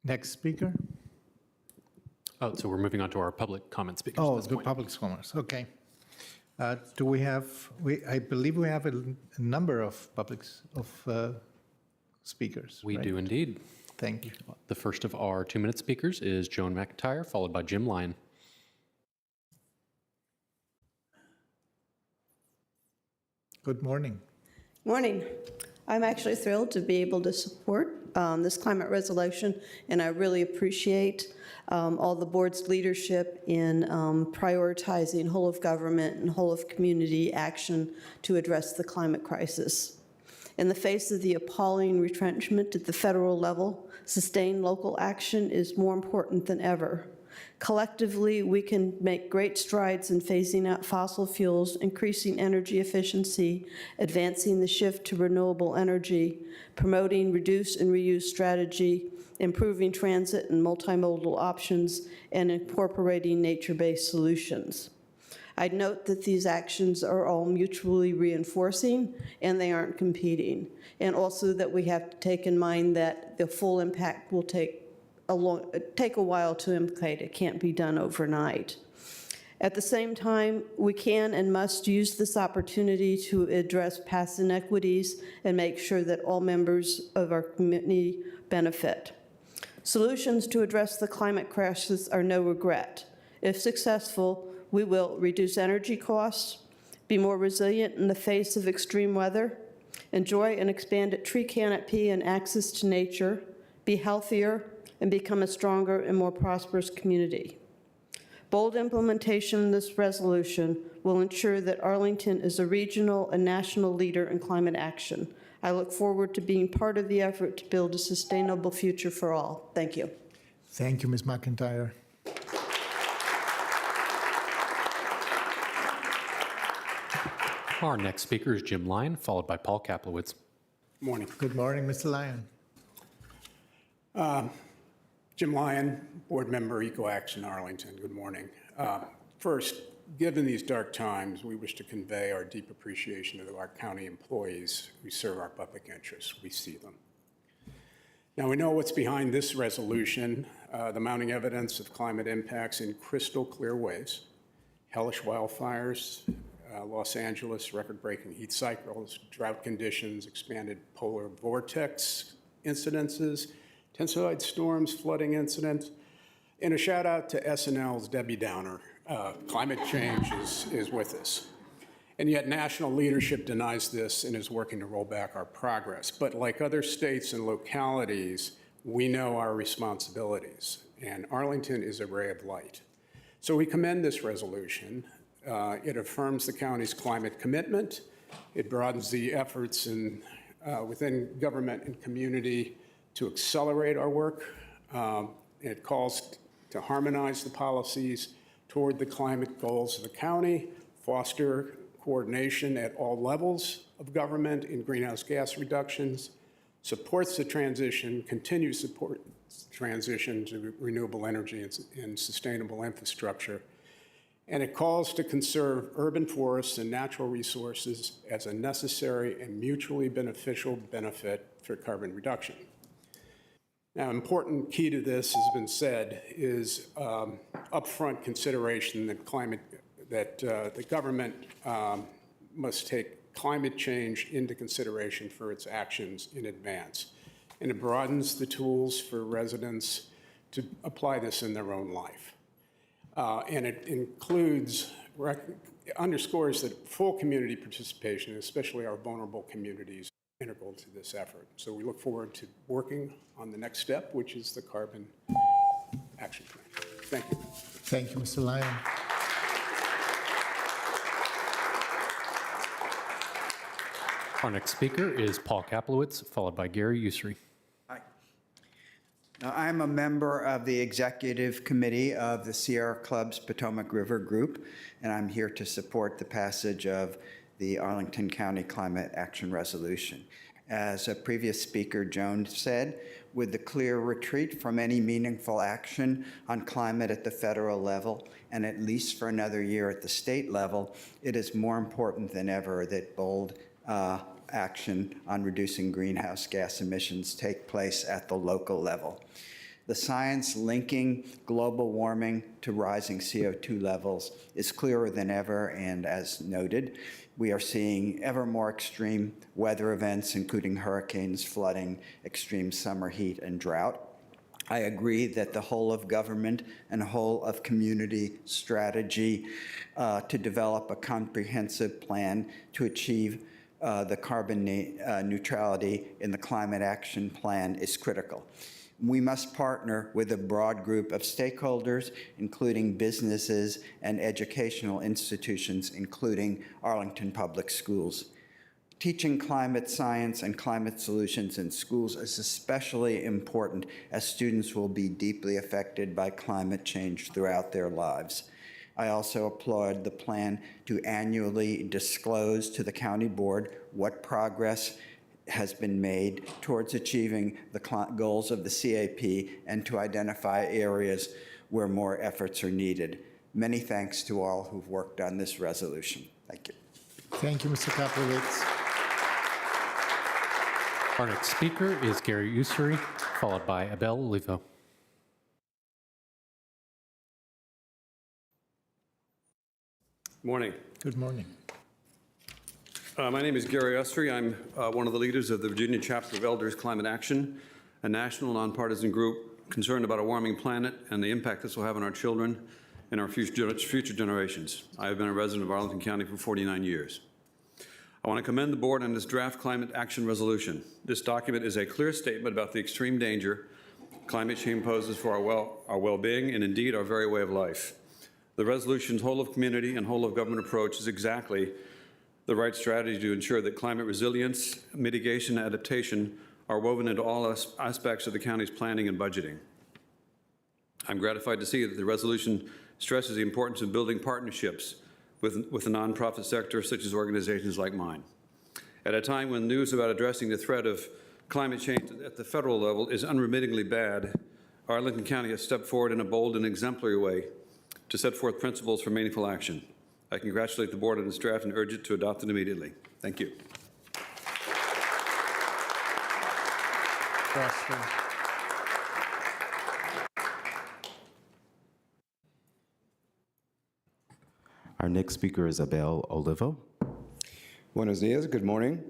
Next speaker. Oh, so we're moving on to our public comment speakers. Oh, at this the point. public comments, okay. Do we have, I believe we have a number of speakers. We right? do indeed. Thank you. The first of our 2-minute speakers is Joan McIntyre, followed by Jim Lyon. Good morning. Morning. I'm actually thrilled to be able to support this climate resolution, and I really appreciate all the board's leadership in prioritizing whole of government and whole of community action to address the climate crisis. In the face of the appalling retrenchment at the federal level, sustained local action is more important than ever. Collectively, we can make great strides in phasing out fossil fuels, increasing energy efficiency, advancing the shift to renewable energy, promoting reduce and reuse strategy, improving transit and multimodal options, and incorporating nature-based solutions. I'd note that these actions are all mutually reinforcing and they aren't competing. And also that we have to take in mind that the full impact will take a while to implement. It can't be done overnight. At the same time, we can and must use this opportunity to address past inequities and make sure that all members of our community benefit. Solutions to address the climate crisis are no regret. If successful, we will reduce energy costs, be more resilient in the face of extreme weather, enjoy an expanded tree canopy and access to nature, be healthier, and become a stronger and more prosperous community. Bold implementation of this resolution will ensure that Arlington is a regional and national leader in climate action. I look forward to being part of the effort to build a sustainable future for all. Thank you. Thank you, Ms. McIntyre. Our next speaker is Jim Lyon, followed by Paul Kaplowitz. Morning. Good morning, Mr. Lyon. Jim Lyon, Board Member, Eco Action, Arlington. Good morning. First, given these dark times, we wish to convey our deep appreciation to our county employees who serve our public interests. We see them. Now, we know what's behind this resolution, the mounting evidence of climate impacts in crystal clear ways, hellish wildfires, Los Angeles, record-breaking heat cycles, drought conditions, expanded polar vortex incidences, intensified storms, flooding incidents, and a shout out to SNL's Debbie Downer. Climate change is with us. And yet national leadership denies this and is working to roll back our progress. But like other states and localities, we know our responsibilities, and Arlington is a ray of light. So we commend this resolution. It affirms the county's climate commitment It broadens the efforts within government and community to accelerate our work. It calls to harmonize the policies toward the climate goals of the county, foster coordination at all levels of government in greenhouse gas reductions, supports the transition, continues support transition to renewable energy and sustainable infrastructure. And it calls to conserve urban forests and natural resources as a necessary and mutually beneficial benefit for carbon reduction. Now, important key to this has been said is upfront consideration that the government must take climate change into consideration for its actions in advance. And it broadens the tools for residents to apply this in their own life. And it underscores that full community participation, especially our vulnerable communities, is integral to this effort. So we look forward to working on the next step, which is the carbon action plan. Thank you. Thank you, Mr. Lyon. Our next speaker is Paul Kaplowitz, followed by Gary Usry. Now, I'm a member of the executive committee of the Sierra Club's Potomac River Group, and I'm here to support the passage of the Arlington County Climate Action Resolution. As a previous speaker, Joan, said, with the clear retreat from any meaningful action on climate at the federal level, and at least for another year at the state level, it is more important than ever that bold action on reducing greenhouse gas emissions take place at the local level. The science linking global warming to rising CO2 levels is clearer than ever, and as noted, we are seeing ever more extreme weather events, including hurricanes, flooding, extreme summer heat, and drought. I agree that the whole of government and whole of community strategy to develop a comprehensive plan to achieve the carbon neutrality in the Climate Action Plan is critical. We must partner with a broad group of stakeholders, including businesses and educational institutions, including Arlington Public Schools. Teaching climate science and climate solutions in schools is especially important as students will be deeply affected by climate change throughout their lives. I also applaud the plan to annually disclose to the county board what progress has been made towards achieving the goals of the CAP and to identify areas where more efforts are needed. Many thanks to all who've worked on this resolution. Thank you. Thank you, Mr. Kaplowitz. Our next speaker is Gary Usry, followed by Abel Olivo. Morning. Good morning. My name is Gary Usry. I'm one of the leaders of the Virginia chapter of Elders Climate Action, a national nonpartisan group concerned about a warming planet and the impact this will have on our children and our future generations. I have been a resident of Arlington County for 49 years. I want to commend the board on this draft climate action resolution. This document is a clear statement about the extreme danger climate change poses for our well-being and indeed our very way of life. The resolution's whole of community and whole of government approach is exactly the right strategy to ensure that climate resilience, mitigation, and adaptation are woven into all aspects of the county's planning and budgeting. I'm gratified to see that the resolution stresses the importance of building partnerships with the nonprofit sector, such as organizations like mine. At a time when news about addressing the threat of climate change at the federal level is unremittingly bad, Arlington County has stepped forward in a bold and exemplary way to set forth principles for meaningful action. I congratulate the board on this draft and urge it to adopt it immediately. Thank you. Our next speaker is Abel Olivo. Buenos dias, good morning.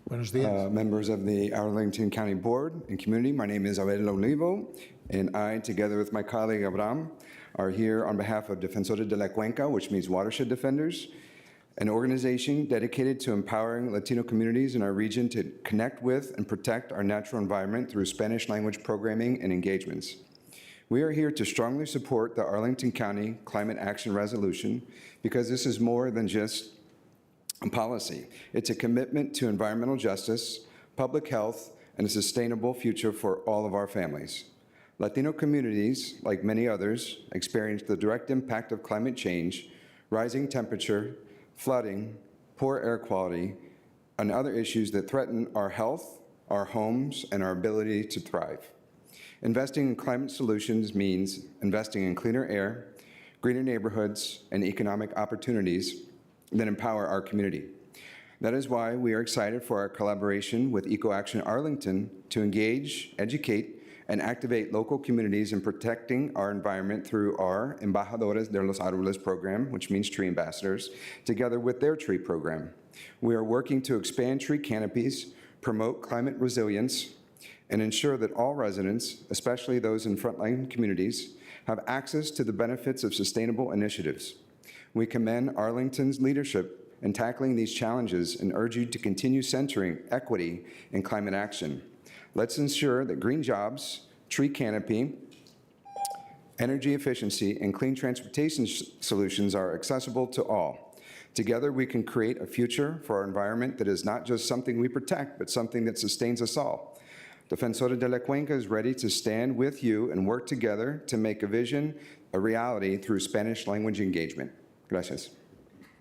Buenos dias. Members of the Arlington County Board and community, my name is Abel Olivo, and I, together with my colleague Abraham, are here on behalf of Defensores de la Cuenca, which means watershed defenders, an organization dedicated to empowering Latino communities in our region to connect with and protect our natural environment through Spanish language programming and engagements. We are here to strongly support the Arlington County Climate Action Resolution because this is more than just policy. It's a commitment to environmental justice, public health, and a sustainable future for all of our families. Latino communities, like many others, experience the direct impact of climate change, rising temperature, flooding, poor air quality, and other issues that threaten our health, our homes, and our ability to thrive. Investing in climate solutions means investing in cleaner air, greener neighborhoods, and economic opportunities that empower our community. That is why we are excited for our collaboration with EcoAction Arlington to engage, educate, and activate local communities in protecting our environment through our Embajadores de los Árboles program, which means tree ambassadors, together with their tree program. We are working to expand tree canopies, promote climate resilience, and ensure that all residents, especially those in frontline communities, have access to the benefits of sustainable initiatives. We commend Arlington's leadership in tackling these challenges and urge you to continue centering equity in climate action. Let's ensure that green jobs, tree canopy, energy efficiency, and clean transportation solutions are accessible to all. Together, we can create a future for our environment that is not just something we protect, but something that sustains us all. Defensora de la Cuenca is ready to stand with you and work together to make a vision a reality through Spanish language engagement. Gracias.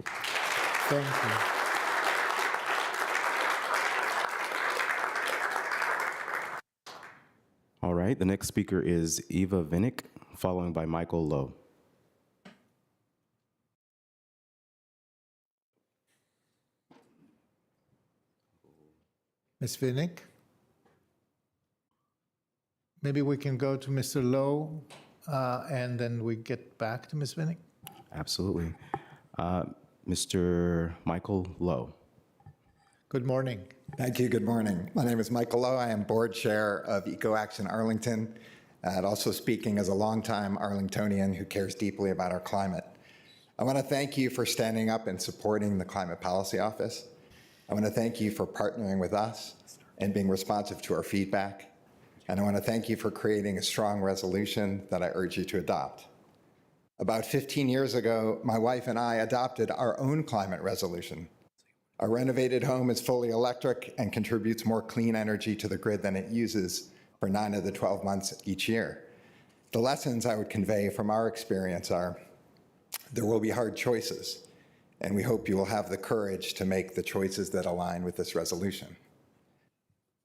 Thank you. All right, the next speaker is Eva Vinnick, following by Michael Lowe. Ms. Vinnick? Maybe we can go to Mr. Lowe, and then we get back to Ms. Vinnick. Absolutely. Mr. Michael Lowe. Good morning. Thank you. Good morning. My name is Michael Lowe. I am board chair of EcoAction Arlington, and also speaking as a longtime Arlingtonian who cares deeply about our climate. I want to thank you for standing up and supporting the Climate Policy Office. I want to thank you for partnering with us and being responsive to our feedback. And I want to thank you for creating a strong resolution that I urge you to adopt. About 15 years ago, my wife and I adopted our own climate resolution. Our renovated home is fully electric and contributes more clean energy to the grid than it uses for 9 of the 12 months each year. The lessons I would convey from our experience are, there will be hard choices, and we hope you will have the courage to make the choices that align with this resolution.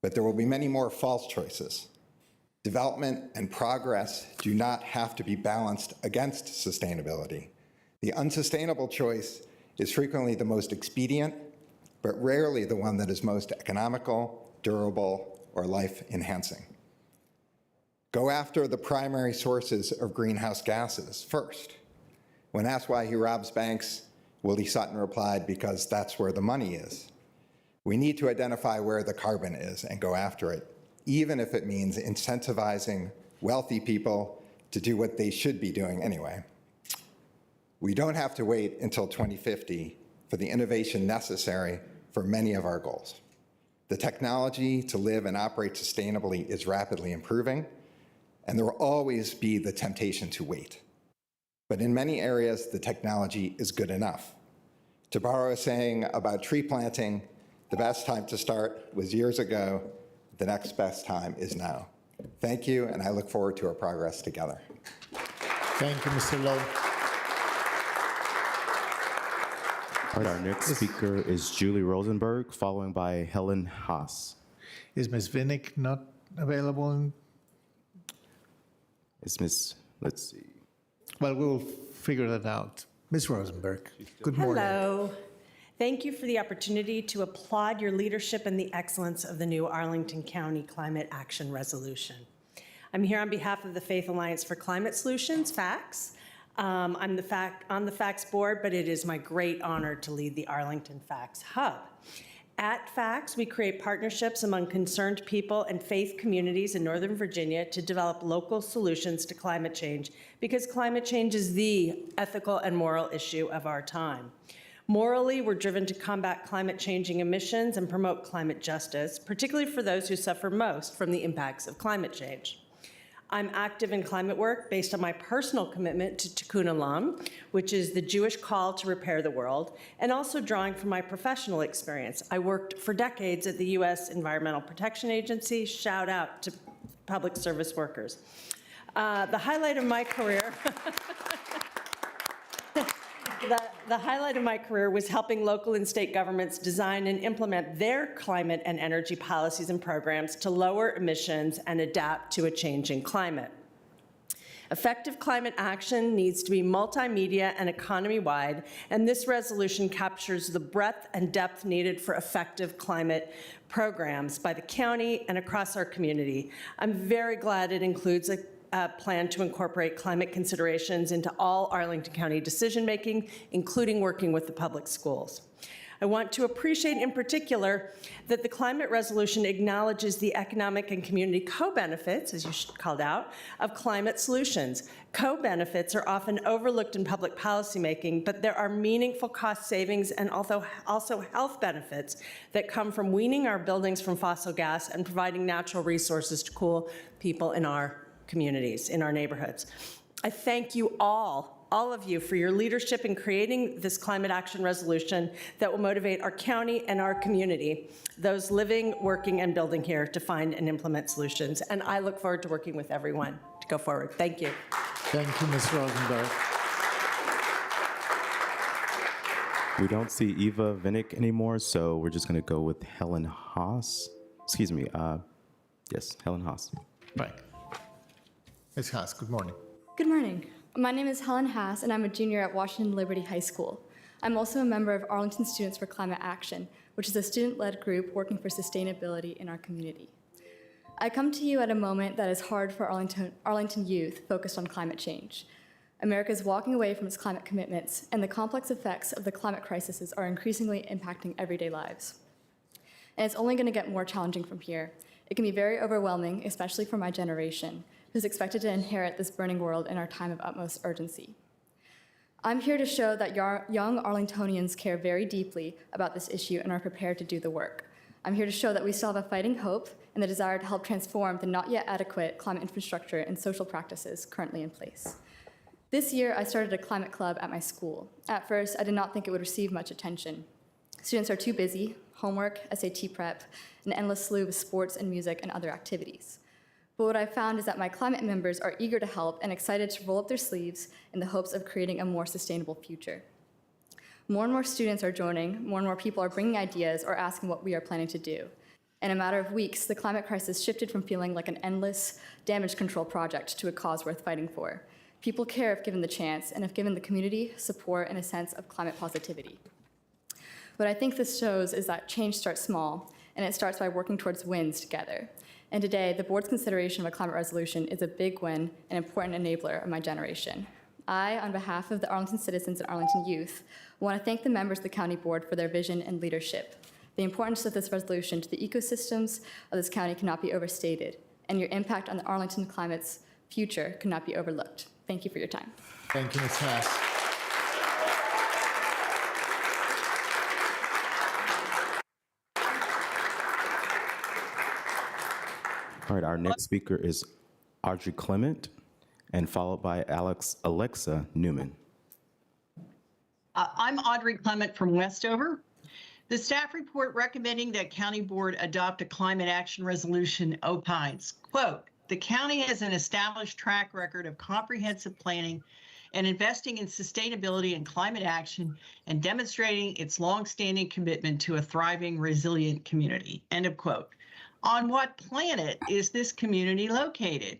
But there will be many more false choices. Development and progress do not have to be balanced against sustainability. The unsustainable choice is frequently the most expedient, but rarely the one that is most economical, durable, or life-enhancing. Go after the primary sources of greenhouse gases first. When asked why he robs banks, Willie Sutton replied, because that's where the money is. We need to identify where the carbon is and go after it, even if it means incentivizing wealthy people to do what they should be doing anyway. We don't have to wait until 2050 for the innovation necessary for many of our goals. The technology to live and operate sustainably is rapidly improving, and there will always be the temptation to wait. But in many areas, the technology is good enough. To borrow a saying about tree planting, the best time to start was years ago. The next best time is now. Thank you, and I look forward to our progress together. Thank you, Mr. Lowe. All right, our next speaker is Julie Rosenberg, following by Helen Haas. Is Ms. Vinnick not available? Is Ms., let's see. Well, we'll figure that out. Ms. Rosenberg, good morning. Hello. Thank you for the opportunity to applaud your leadership and the excellence of the new Arlington County Climate Action Resolution. I'm here on behalf of the Faith Alliance for Climate Solutions, FACS. I'm on the FACS board, but it is my great honor to lead the Arlington FACS Hub. At FACS, we create partnerships among concerned people and faith communities in Northern Virginia to develop local solutions to climate change, because climate change is the ethical and moral issue of our time. Morally, we're driven to combat climate-changing emissions and promote climate justice, particularly for those who suffer most from the impacts of climate change. I'm active in climate work based on my personal commitment to Tikkun Olam, which is the Jewish call to repair the world, and also drawing from my professional experience. I worked for decades at the U.S. Environmental Protection Agency. Shout out to public service workers. The highlight of my career The highlight of my career was helping local and state governments design and implement their climate and energy policies and programs to lower emissions and adapt to a changing climate. Effective climate action needs to be multimedia and economy-wide, and this resolution captures the breadth and depth needed for effective climate programs by the county and across our community. I'm very glad it includes a plan to incorporate climate considerations into all Arlington County decision-making, including working with the public schools. I want to appreciate in particular that the climate resolution acknowledges the economic and community co-benefits, as you called out, of climate solutions. Co-benefits are often overlooked in public policymaking, but there are meaningful cost savings and also health benefits that come from weaning our buildings from fossil gas and providing natural resources to cool people in our communities, in our neighborhoods. I thank you all of you for your leadership in creating this climate action resolution that will motivate our county and our community, those living, working, and building here, to find and implement solutions. And I look forward to working with everyone to go forward. Thank you. Thank you, Ms. Rosenberg. We don't see Eva Vinnick anymore, so we're just going to go with Helen Haas. Excuse me. Yes, Helen Haas. Right. Ms. Haas, good morning. Good morning. My name is Helen Haas, and I'm a junior at Washington Liberty High School. I'm also a member of Arlington Students for Climate Action, which is a student-led group working for sustainability in our community. I come to you at a moment that is hard for Arlington youth focused on climate change. America is walking away from its climate commitments, and the complex effects of the climate crises are increasingly impacting everyday lives. And it's only going to get more challenging from here. It can be very overwhelming, especially for my generation, who's expected to inherit this burning world in our time of utmost urgency. I'm here to show that young Arlingtonians care very deeply about this issue and are prepared to do the work. I'm here to show that we still have a fighting hope and the desire to help transform the not yet adequate climate infrastructure and social practices currently in place. This year, I started a climate club at my school. At first, I did not think it would receive much attention. Students are too busy, homework, SAT prep, an endless slew of sports and music and other activities. But what I found is that my climate members are eager to help and excited to roll up their sleeves in the hopes of creating a more sustainable future. More and more students are joining, more and more people are bringing ideas or asking what we are planning to do. In a matter of weeks, the climate crisis shifted from feeling like an endless damage control project to a cause worth fighting for. People care if given the chance and if given the community, support, and a sense of climate positivity. What I think this shows is that change starts small, and it starts by working towards wins together. And today, the board's consideration of a climate resolution is a big win and important enabler of my generation. I, on behalf of the Arlington citizens and Arlington youth, want to thank the members of the county board for their vision and leadership. The importance of this resolution to the ecosystems of this county cannot be overstated, and your impact on the Arlington climate's future cannot be overlooked. Thank you for your time. Thank you, Ms. Haas. All right, our next speaker is Audrey Clement, and followed by Alexa Newman. I'm Audrey Clement from Westover. The staff report recommending that county board adopt a climate action resolution opines, quote, "The county has an established track record of comprehensive planning and investing in sustainability and climate action and demonstrating its longstanding commitment to a thriving, resilient community," end of quote. On what planet is this community located?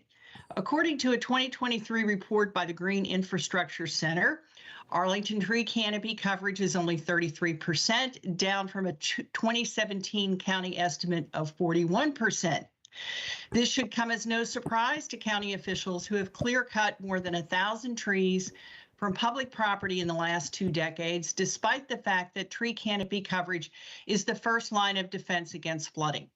According to a 2023 report by the Green Infrastructure Center, Arlington tree canopy coverage is only 33%, down from a 2017 county estimate of 41%. This should come as no surprise to county officials who have clear-cut more than 1,000 trees from public property in the last 2 decades, despite the fact that tree canopy coverage is the first line of defense against flooding.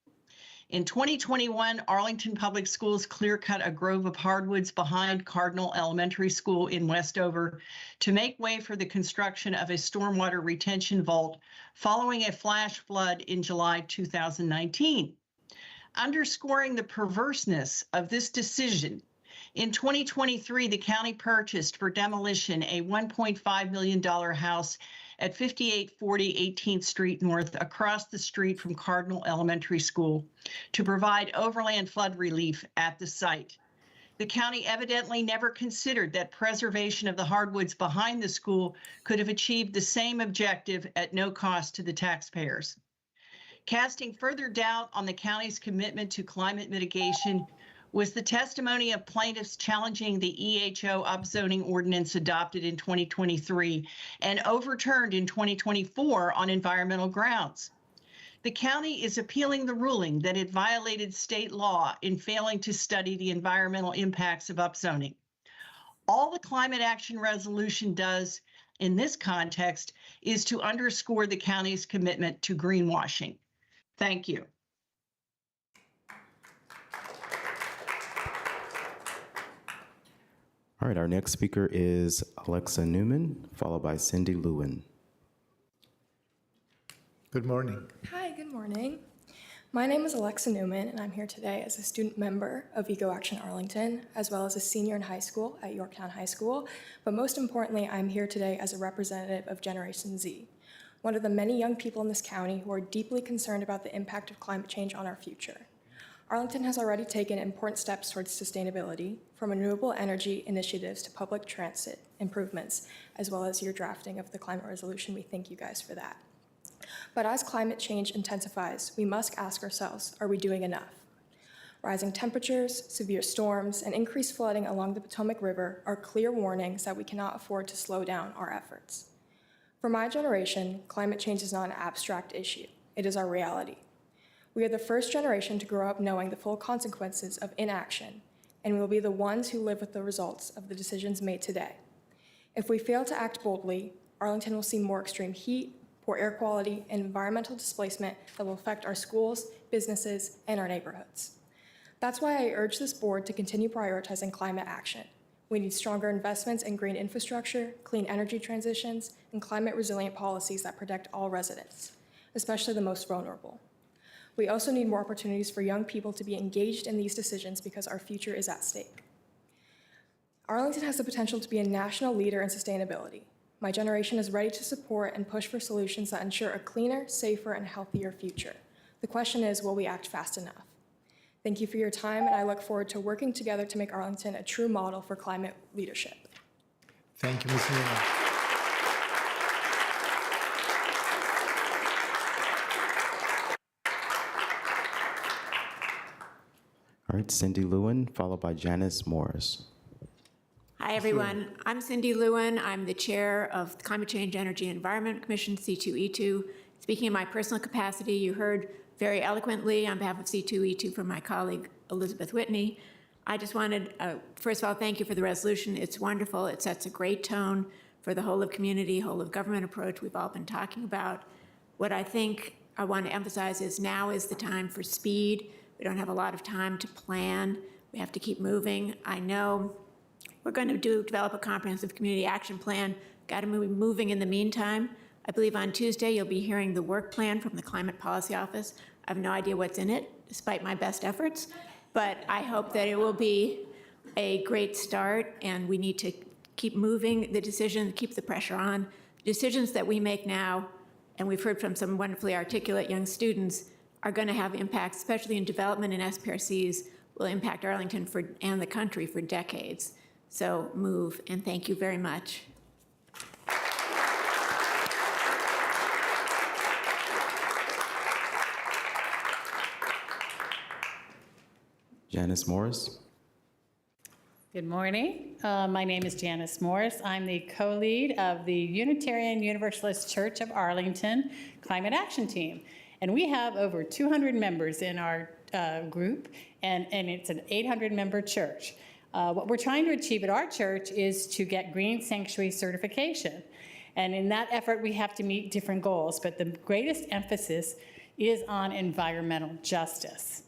In 2021, Arlington Public Schools clear-cut a grove of hardwoods behind Cardinal Elementary School in Westover to make way for the construction of a stormwater retention vault following a flash flood in July 2019. Underscoring the perverseness of this decision In 2023, the county purchased for demolition a $1.5 million house at 5840 18th Street North across the street from Cardinal Elementary School to provide overland flood relief at the site. The county evidently never considered that preservation of the hardwoods behind the school could have achieved the same objective at no cost to the taxpayers. Casting further doubt on the county's commitment to climate mitigation was the testimony of plaintiffs challenging the EHO upzoning ordinance adopted in 2023 and overturned in 2024 on environmental grounds. The county is appealing the ruling that it violated state law in failing to study the environmental impacts of upzoning. All the climate action resolution does in this context is to underscore the county's commitment to greenwashing. Thank you. All right, our next speaker is Alexa Newman, followed by Cindy Lewin. Good morning. Hi, good morning. My name is Alexa Newman, and I'm here today as a student member of Eco Action Arlington, as well as a senior in high school at Yorktown High School. But most importantly, I'm here today as a representative of Generation Z, one of the many young people in this county who are deeply concerned about the impact of climate change on our future. Arlington has already taken important steps towards sustainability, from renewable energy initiatives to public transit improvements, as well as your drafting of the climate resolution. We thank you guys for that. But as climate change intensifies, we must ask ourselves, are we doing enough? Rising temperatures, severe storms, and increased flooding along the Potomac River are clear warnings that we cannot afford to slow down our efforts. For my generation, climate change is not an abstract issue. It is our reality. We are the first generation to grow up knowing the full consequences of inaction, and we will be the ones who live with the results of the decisions made today. If we fail to act boldly, Arlington will see more extreme heat, poor air quality, and environmental displacement that will affect our schools, businesses, and our neighborhoods. That's why I urge this board to continue prioritizing climate action. We need stronger investments in green infrastructure, clean energy transitions, and climate-resilient policies that protect all residents, especially the most vulnerable. We also need more opportunities for young people to be engaged in these decisions because our future is at stake. Arlington has the potential to be a national leader in sustainability. My generation is ready to support and push for solutions that ensure a cleaner, safer, and healthier future. The question is, will we act fast enough? Thank you for your time, and I look forward to working together to make Arlington a true model for climate leadership. Thank you, Ms. Newman. All right, Cindy Lewin, followed by Janice Morris. Hi, everyone. I'm Cindy Lewin. I'm the chair of the Climate Change, Energy, and Environment Commission, C2E2. Speaking in my personal capacity, you heard very eloquently on behalf of C2E2 from my colleague, Elizabeth Whitney. I just wanted, first of all, thank you for the resolution. It's wonderful. It sets a great tone for the whole of community, whole of government approach we've all been talking about. What I think I want to emphasize is now is the time for speed. We don't have a lot of time to plan. We have to keep moving. I know we're going to develop a comprehensive community action plan. Got to be moving in the meantime. I believe on Tuesday you'll be hearing the work plan from the Climate Policy Office. I have no idea what's in it, despite my best efforts, but I hope that it will be a great start, and we need to keep moving the decision, keep the pressure on. Decisions that we make now, and we've heard from some wonderfully articulate young students, are going to have impacts, especially in development and SPRCs, will impact Arlington and the country for decades. So move, and thank you very much. Janice Morris. Good morning. My name is Janice Morris. I'm the co-lead of the Unitarian Universalist Church of Arlington Climate Action Team. And we have over 200 members in our group, and it's an 800-member church. What we're trying to achieve at our church is to get Green Sanctuary certification. And in that effort, we have to meet different goals, but the greatest emphasis is on environmental justice.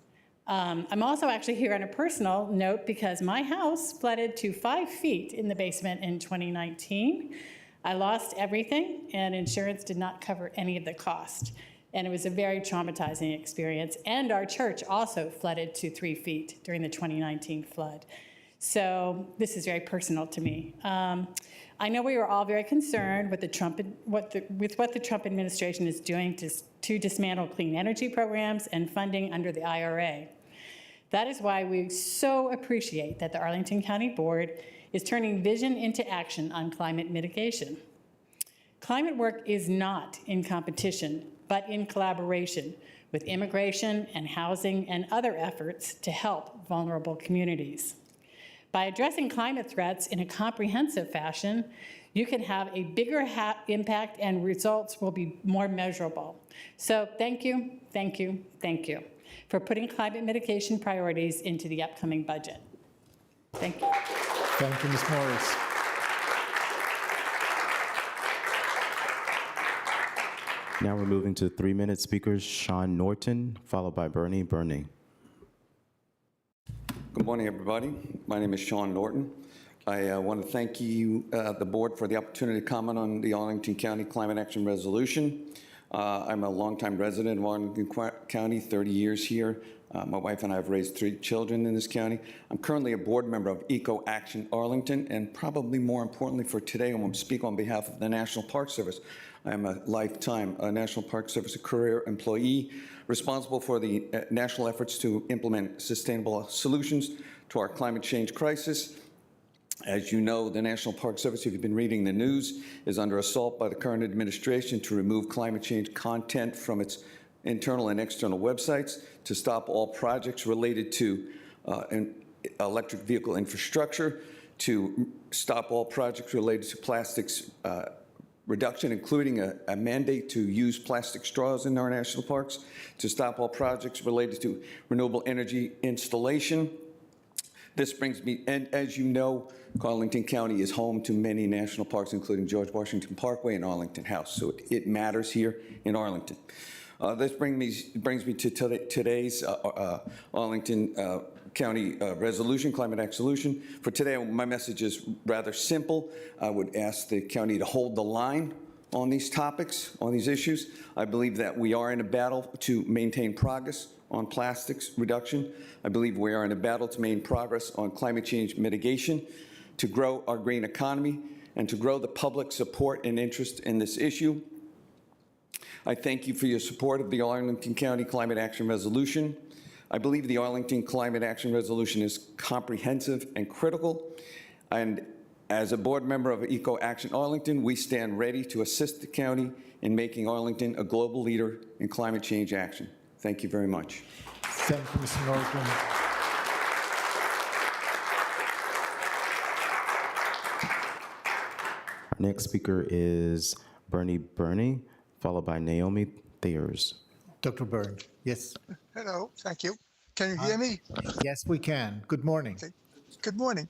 I'm also actually here on a personal note because my house flooded to 5 feet in the basement in 2019. I lost everything, and insurance did not cover any of the cost. And it was a very traumatizing experience. And our church also flooded to 3 feet during the 2019 flood. So this is very personal to me. I know we are all very concerned with what the Trump administration is doing to dismantle clean energy programs and funding under the IRA. That is why we so appreciate that the Arlington County Board is turning vision into action on climate mitigation. Climate work is not in competition, but in collaboration with immigration and housing and other efforts to help vulnerable communities. By addressing climate threats in a comprehensive fashion, you can have a bigger impact and results will be more measurable. So thank you, thank you, thank you for putting climate mitigation priorities into the upcoming budget. Thank you. Thank you, Ms. Morris. Now we're moving to 3-minute speakers, Sean Norton, followed by Bernie Burney. Good morning, everybody. My name is Sean Norton. I want to thank you, the board, for the opportunity to comment on the Arlington County Climate Action Resolution. I'm a longtime resident of Arlington County, 30 years here. My wife and I have raised 3 children in this county. I'm currently a board member of Eco Action Arlington, and probably more importantly for today, I'm going to speak on behalf of the National Park Service. I am a lifetime National Park Service career employee responsible for the national efforts to implement sustainable solutions to our climate change crisis. As you know, the National Park Service, if you've been reading the news, is under assault by the current administration to remove climate change content from its internal and external websites, to stop all projects related to electric vehicle infrastructure, to stop all projects related to plastics reduction, including a mandate to use plastic straws in our national parks, to stop all projects related to renewable energy installation. This brings me, and as you know, Arlington County is home to many national parks, including George Washington Parkway and Arlington House, so it matters here in Arlington. This brings me to today's Arlington County resolution, climate action solution. For today, my message is rather simple. I would ask the county to hold the line on these topics, on these issues. I believe that we are in a battle to maintain progress on plastics reduction. I believe we are in a battle to maintain progress on climate change mitigation, to grow our green economy, and to grow the public support and interest in this issue. I thank you for your support of the Arlington County Climate Action Resolution. I believe the Arlington Climate Action Resolution is comprehensive and critical, and as a board member of Eco Action Arlington, we stand ready to assist the county in making Arlington a global leader in climate change action. Thank you very much. Thank you, Mr. Norton. Our next speaker is Bernie Burney, followed by Naomi Thayers. Dr. Byrne, yes. Hello, thank you. Can you hear me? Yes, we can. Good morning. Okay. Good morning.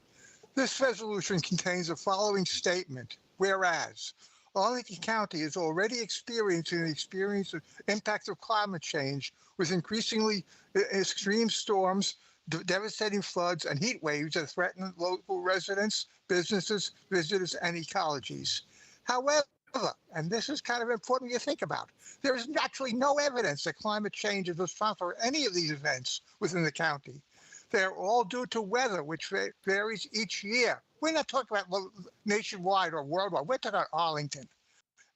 This resolution contains the following statement. Whereas Arlington County is already experiencing the impact of climate change with increasingly extreme storms, devastating floods, and heat waves that threaten local residents, businesses, visitors, and ecologies. However, and this is kind of important to think about, there is actually no evidence that climate change is responsible for any of these events within the county. They are all due to weather, which varies each year. We're not talking about nationwide or worldwide. We're talking about Arlington.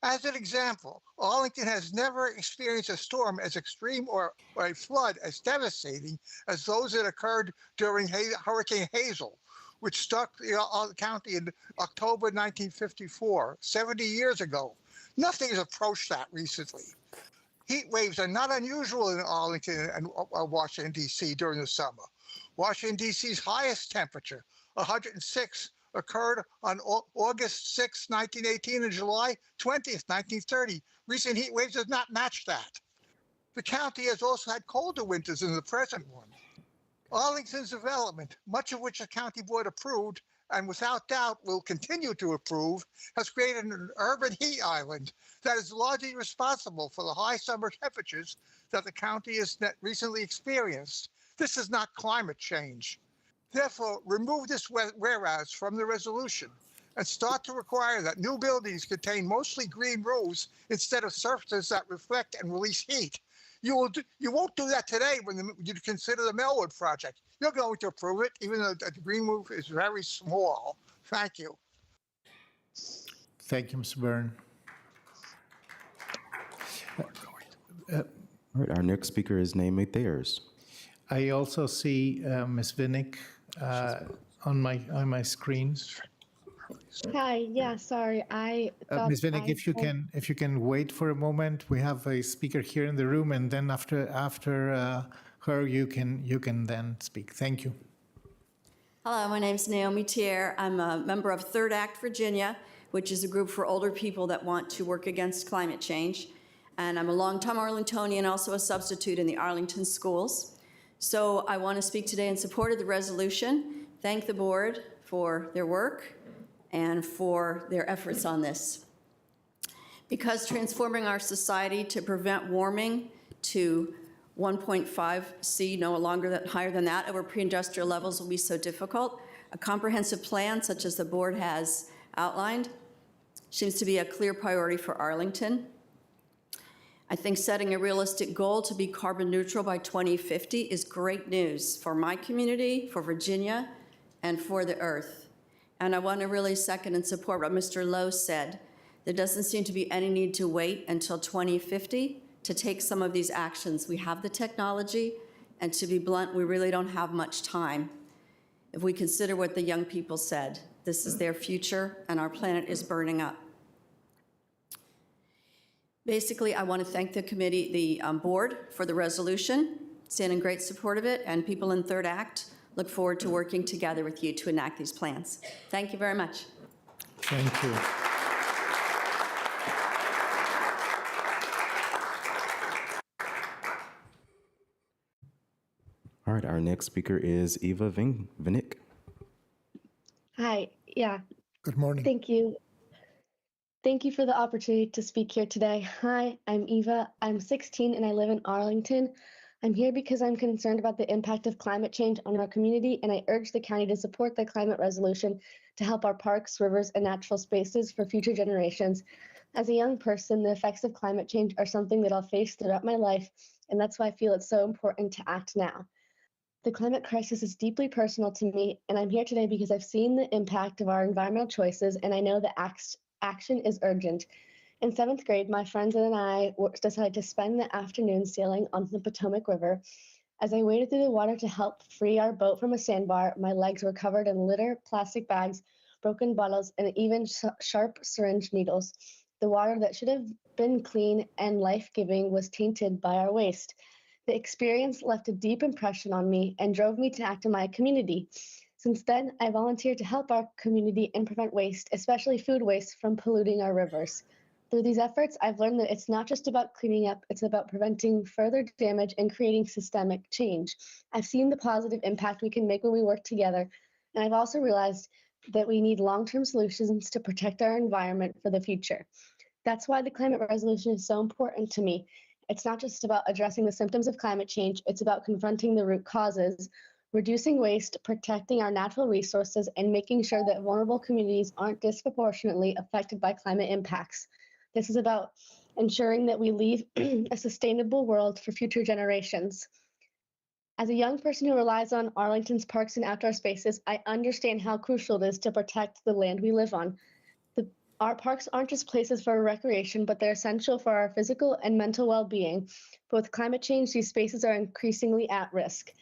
As an example, Arlington has never experienced a storm as extreme or a flood as devastating as those that occurred during Hurricane Hazel, which struck the county in October 1954, 70 years ago. Nothing has approached that recently. Heat waves are not unusual in Arlington and Washington, D.C. during the summer. Washington, D.C.'s highest temperature, 106, occurred on August 6, 1918 and July 20th, 1930. Recent heat waves have not matched that. The county has also had colder winters than the present one. Arlington's development, much of which the county board approved and without doubt will continue to approve, has created an urban heat island that is largely responsible for the high summer temperatures that the county has recently experienced. This is not climate change. Therefore, remove this whereas from the resolution and start to require that new buildings contain mostly green roofs instead of surfaces that reflect and release heat. You won't do that today when you consider the Melwood project. You're going to approve it, even though the green roof is very small. Thank you. Thank you, Mr. Byrne. All right, our next speaker is Naomi Thayers. I also see Ms. Vinnick on my screen. Hi, yeah, sorry. I thought Ms. Vinnick, if you can wait for a moment, we have a speaker here in the room, and then after her, you can then speak. Thank you. Hello, my name's Naomi Thier. I'm a member of Third Act Virginia, which is a group for older people that want to work against climate change. And I'm a longtime Arlingtonian, also a substitute in the Arlington schools. So I want to speak today in support of the resolution, thank the board for their work and for their efforts on this. Because transforming our society to prevent warming to 1.5 C, no longer higher than that, over pre-industrial levels will be so difficult, a comprehensive plan such as the board has outlined seems to be a clear priority for Arlington. I think setting a realistic goal to be carbon neutral by 2050 is great news for my community, for Virginia, and for the Earth. And I want to really second and support what Mr. Lowe said. There doesn't seem to be any need to wait until 2050 to take some of these actions. We have the technology, and to be blunt, we really don't have much time. If we consider what the young people said, this is their future, and our planet is burning up. Basically, I want to thank the committee, the board, for the resolution, stand in great support of it, and people in Third Act look forward to working together with you to enact these plans. Thank you very much. Thank you. All right, our next speaker is Eva Vinnick. Hi, yeah. Good morning. Thank you. Thank you for the opportunity to speak here today. Hi, I'm Eva. I'm 16 and I live in Arlington. I'm here because I'm concerned about the impact of climate change on our community, and I urge the county to support the climate resolution to help our parks, rivers, and natural spaces for future generations. As a young person, the effects of climate change are something that I'll face throughout my life, and that's why I feel it's so important to act now. The climate crisis is deeply personal to me, and I'm here today because I've seen the impact of our environmental choices, and I know that action is urgent. In 7th grade, my friends and I decided to spend the afternoon sailing on the Potomac River. As I waded through the water to help free our boat from a sandbar, my legs were covered in litter, plastic bags, broken bottles, and even sharp syringe needles. The water that should have been clean and life-giving was tainted by our waste. The experience left a deep impression on me and drove me to act in my community. Since then, I volunteered to help our community and prevent waste, especially food waste, from polluting our rivers. Through these efforts, I've learned that it's not just about cleaning up, it's about preventing further damage and creating systemic change. I've seen the positive impact we can make when we work together, and I've also realized that we need long-term solutions to protect our environment for the future. That's why the climate resolution is so important to me. It's not just about addressing the symptoms of climate change, it's about confronting the root causes, reducing waste, protecting our natural resources, and making sure that vulnerable communities aren't disproportionately affected by climate impacts. This is about ensuring that we leave a sustainable world for future generations. As a young person who relies on Arlington's parks and outdoor spaces, I understand how crucial it is to protect the land we live on. Our parks aren't just places for recreation, but they're essential for our physical and mental well-being. But with climate change, these spaces are increasingly at risk.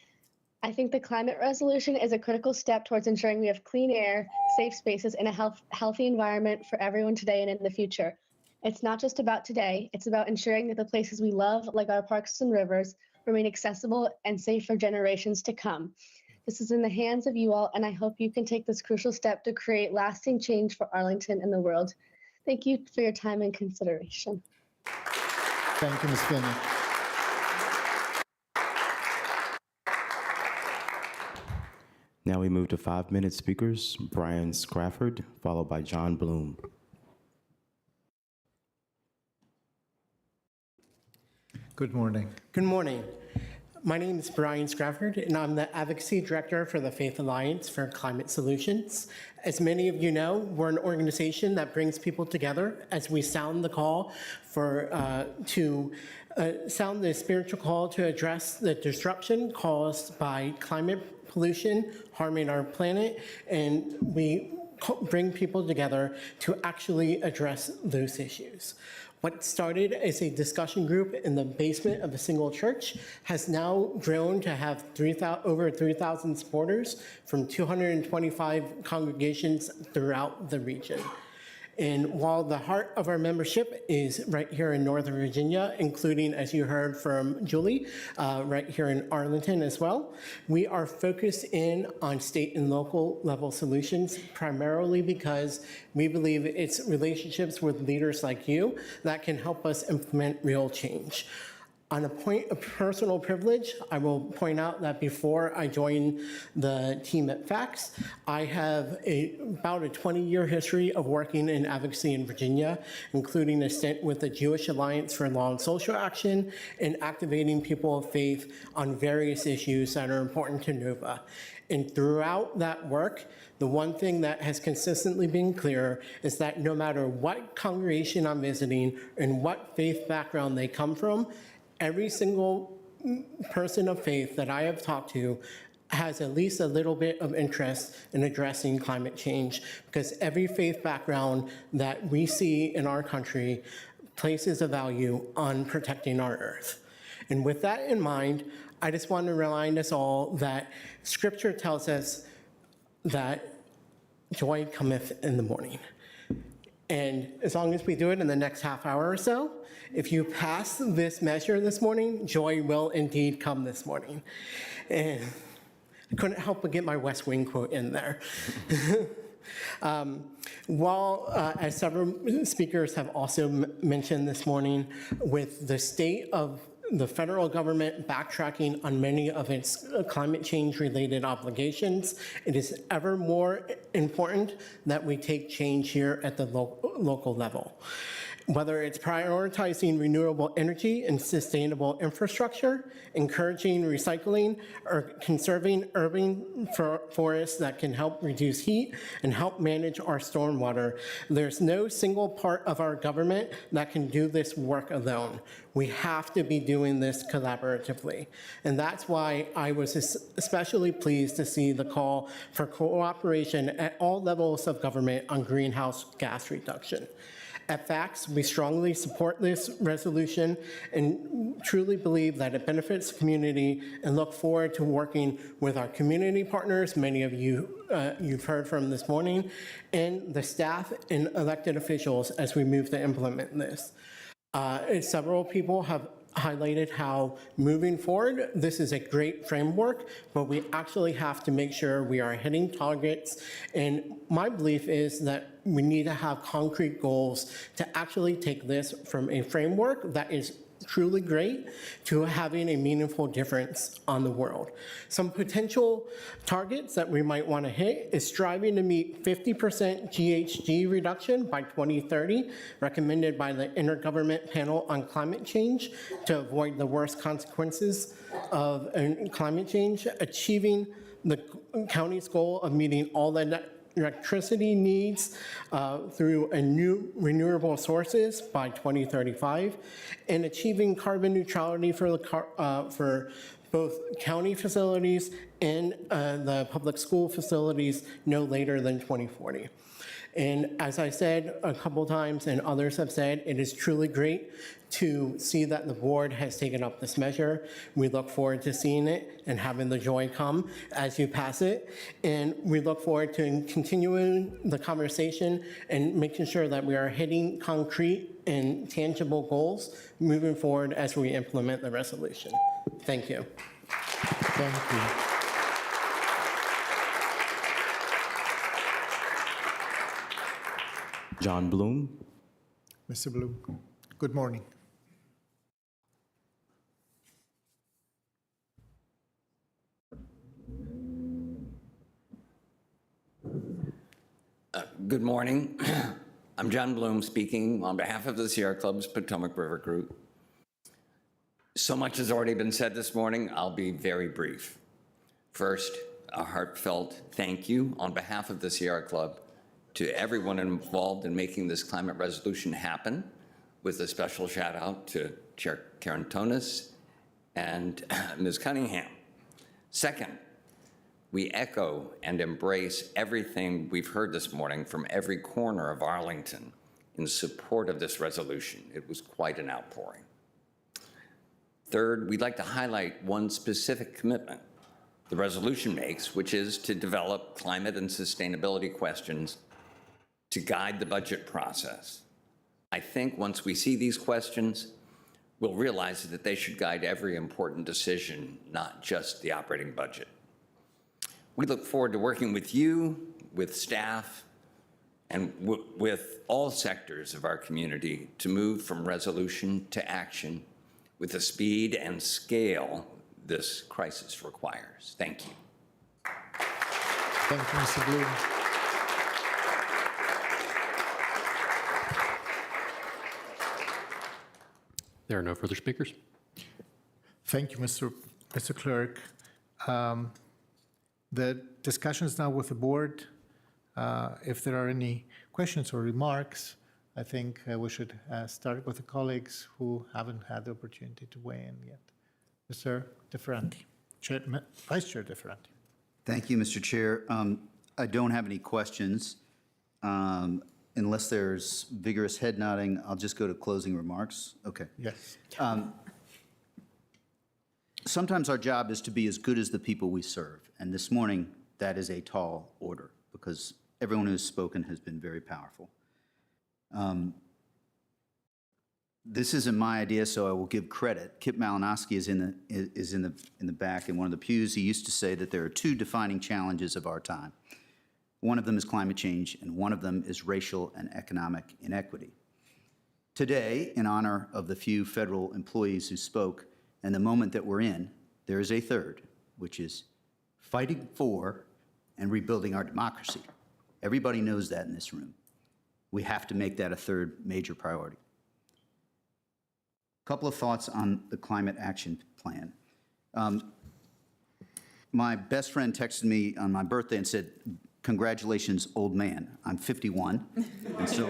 I think the climate resolution is a critical step towards ensuring we have clean air, safe spaces, and a healthy environment for everyone today and in the future. It's not just about today, it's about ensuring that the places we love, like our parks and rivers, remain accessible and safe for generations to come. This is in the hands of you all, and I hope you can take this crucial step to create lasting change for Arlington and the world. Thank you for your time and consideration. Thank you, Ms. Finney. Now we move to 5-minute speakers, Brian Scrafford, followed by John Bloom. Good morning. Good morning. My name is Brian Scrafford, and I'm the Advocacy Director for the Faith Alliance for Climate Solutions. As many of you know, we're an organization that brings people together as we sound the call to sound the spiritual call to address the disruption caused by climate pollution harming our planet, and we bring people together to actually address those issues. What started as a discussion group in the basement of a single church has now grown to have over 3,000 supporters from 225 congregations throughout the region. And while the heart of our membership is right here in Northern Virginia, including, as you heard from Julie, right here in Arlington as well, we are focused in on state and local level solutions, primarily because we believe it's relationships with leaders like you that can help us implement real change. On a point of personal privilege, I will point out that before I joined the team at FACTS, I have about a 20-year history of working in advocacy in Virginia, including a stint with the Jewish Alliance for Law and Social Action and activating people of faith on various issues that are important to NOVA. And throughout that work, the one thing that has consistently been clear is that no matter what congregation I'm visiting and what faith background they come from, every single person of faith that I have talked to has at least a little bit of interest in addressing climate change, because every faith background that we see in our country places a value on protecting our earth. And with that in mind, I just want to remind us all that Scripture tells us that joy cometh in the morning. And as long as we do it in the next half hour or so, if you pass this measure this morning, joy will indeed come this morning. And I couldn't help but get my West Wing quote in there. As several speakers have also mentioned this morning, with the state of the federal government backtracking on many of its climate change related obligations, it is ever more important that we take change here at the local level. Whether it's prioritizing renewable energy and sustainable infrastructure, encouraging recycling, or conserving urban forests that can help reduce heat and help manage our stormwater, there's no single part of our government that can do this work alone. We have to be doing this collaboratively. And that's why I was especially pleased to see the call for cooperation at all levels of government on greenhouse gas reduction. At FACTS, we strongly support this resolution and truly believe that it benefits the community, and look forward to working with our community partners, many of you you've heard from this morning, and the staff and elected officials as we move to implement this. Several people have highlighted how moving forward, this is a great framework, but we actually have to make sure we are hitting targets. And my belief is that we need to have concrete goals to actually take this from a framework that is truly great to having a meaningful difference on the world. Some potential targets that we might want to hit is striving to meet 50% GHG reduction by 2030, recommended by the Intergovernmental Panel on Climate Change, to avoid the worst consequences of climate change, achieving the county's goal of meeting all the electricity needs through a new renewable sources by 2035, and achieving carbon neutrality for both county facilities and the public school facilities no later than 2040. And as I said a couple times, and others have said, it is truly great to see that the board has taken up this measure. We look forward to seeing it and having the joy come as you pass it. And we look forward to continuing the conversation and making sure that we are hitting concrete and tangible goals moving forward as we implement the resolution. Thank you. Thank you. John Bloom. Mr. Bloom, good morning. Good morning. I'm John Bloom speaking on behalf of the Sierra Club's Potomac River Group. So much has already been said this morning. I'll be very brief. First, a heartfelt thank you on behalf of the Sierra Club to everyone involved in making this climate resolution happen, with a special shout out to Chair Karantonis and Ms. Cunningham. Second, we echo and embrace everything we've heard this morning from every corner of Arlington in support of this resolution. It was quite an outpouring. Third, we'd like to highlight one specific commitment the resolution makes, which is to develop climate and sustainability questions to guide the budget process. I think once we see these questions, we'll realize that they should guide every important decision, not just the operating budget. We look forward to working with you, with staff, and with all sectors of our community to move from resolution to action with the speed and scale this crisis requires. Thank you. Thank you, Mr. Bloom. There are no further speakers. Thank you, Mr. Clerk. The discussion is now with the board. If there are any questions or remarks, I think we should start with the colleagues who haven't had the opportunity to weigh in yet. Mr. DeFerranti, Vice Chair DeFerranti. Thank you, Mr. Chair. I don't have any questions. Unless there's vigorous head nodding, I'll just go to closing remarks. Okay. Yes. Sometimes our job is to be as good as the people we serve. And this morning, that is a tall order because everyone who's spoken has been very powerful. This isn't my idea, so I will give credit. Kip Malinowski is in the back in one of the pews. He used to say that there are two defining challenges of our time. One of them is climate change, and one of them is racial and economic inequity. Today, in honor of the few federal employees who spoke and the moment that we're in, there is a third, which is fighting for and rebuilding our democracy. Everybody knows that in this room. We have to make that a third major priority. A couple of thoughts on the climate action plan. My best friend texted me on my birthday and said, "Congratulations, old man." I'm 51, and so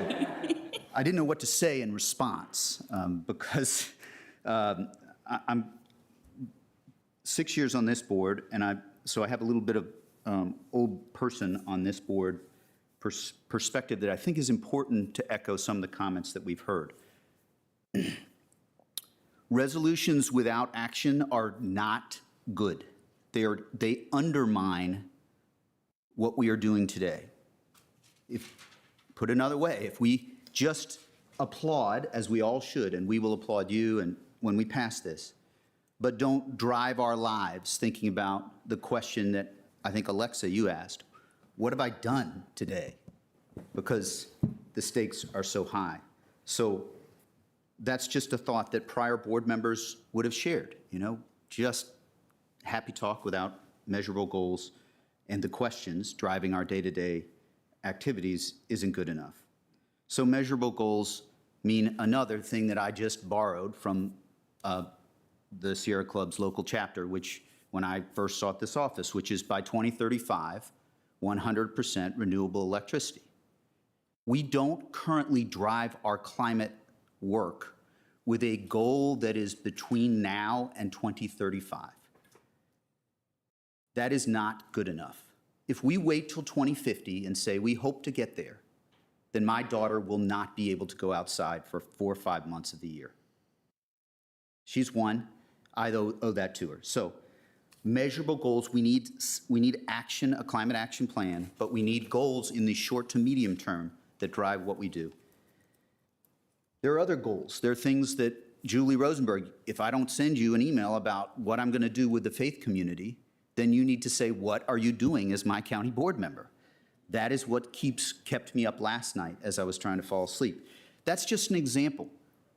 I didn't know what to say in response because I'm 6 years on this board, and so I have a little bit of old person on this board perspective that I think is important to echo some of the comments that we've heard. Resolutions without action are not good. They undermine what we are doing today. Put another way, if we just applaud, as we all should, and we will applaud you and when we pass this, but don't drive our lives thinking about the question that I think, Alexa, you asked, what have I done today? Because the stakes are so high. So that's just a thought that prior board members would have shared, just happy talk without measurable goals, and the questions driving our day-to-day activities isn't good enough. So measurable goals mean another thing that I just borrowed from the Sierra Club's local chapter, which when I first sought this office, which is by 2035, 100% renewable electricity. We don't currently drive our climate work with a goal that is between now and 2035. That is not good enough. If we wait till 2050 and say we hope to get there, then my daughter will not be able to go outside for 4 or 5 months of the year. She's one. I owe that to her. So measurable goals, we need action, a climate action plan, but we need goals in the short to medium term that drive what we do. There are other goals. There are things that Julie Rosenberg, if I don't send you an email about what I'm going to do with the faith community, then you need to say, what are you doing as my county board member? That is what kept me up last night as I was trying to fall asleep. That's just an example.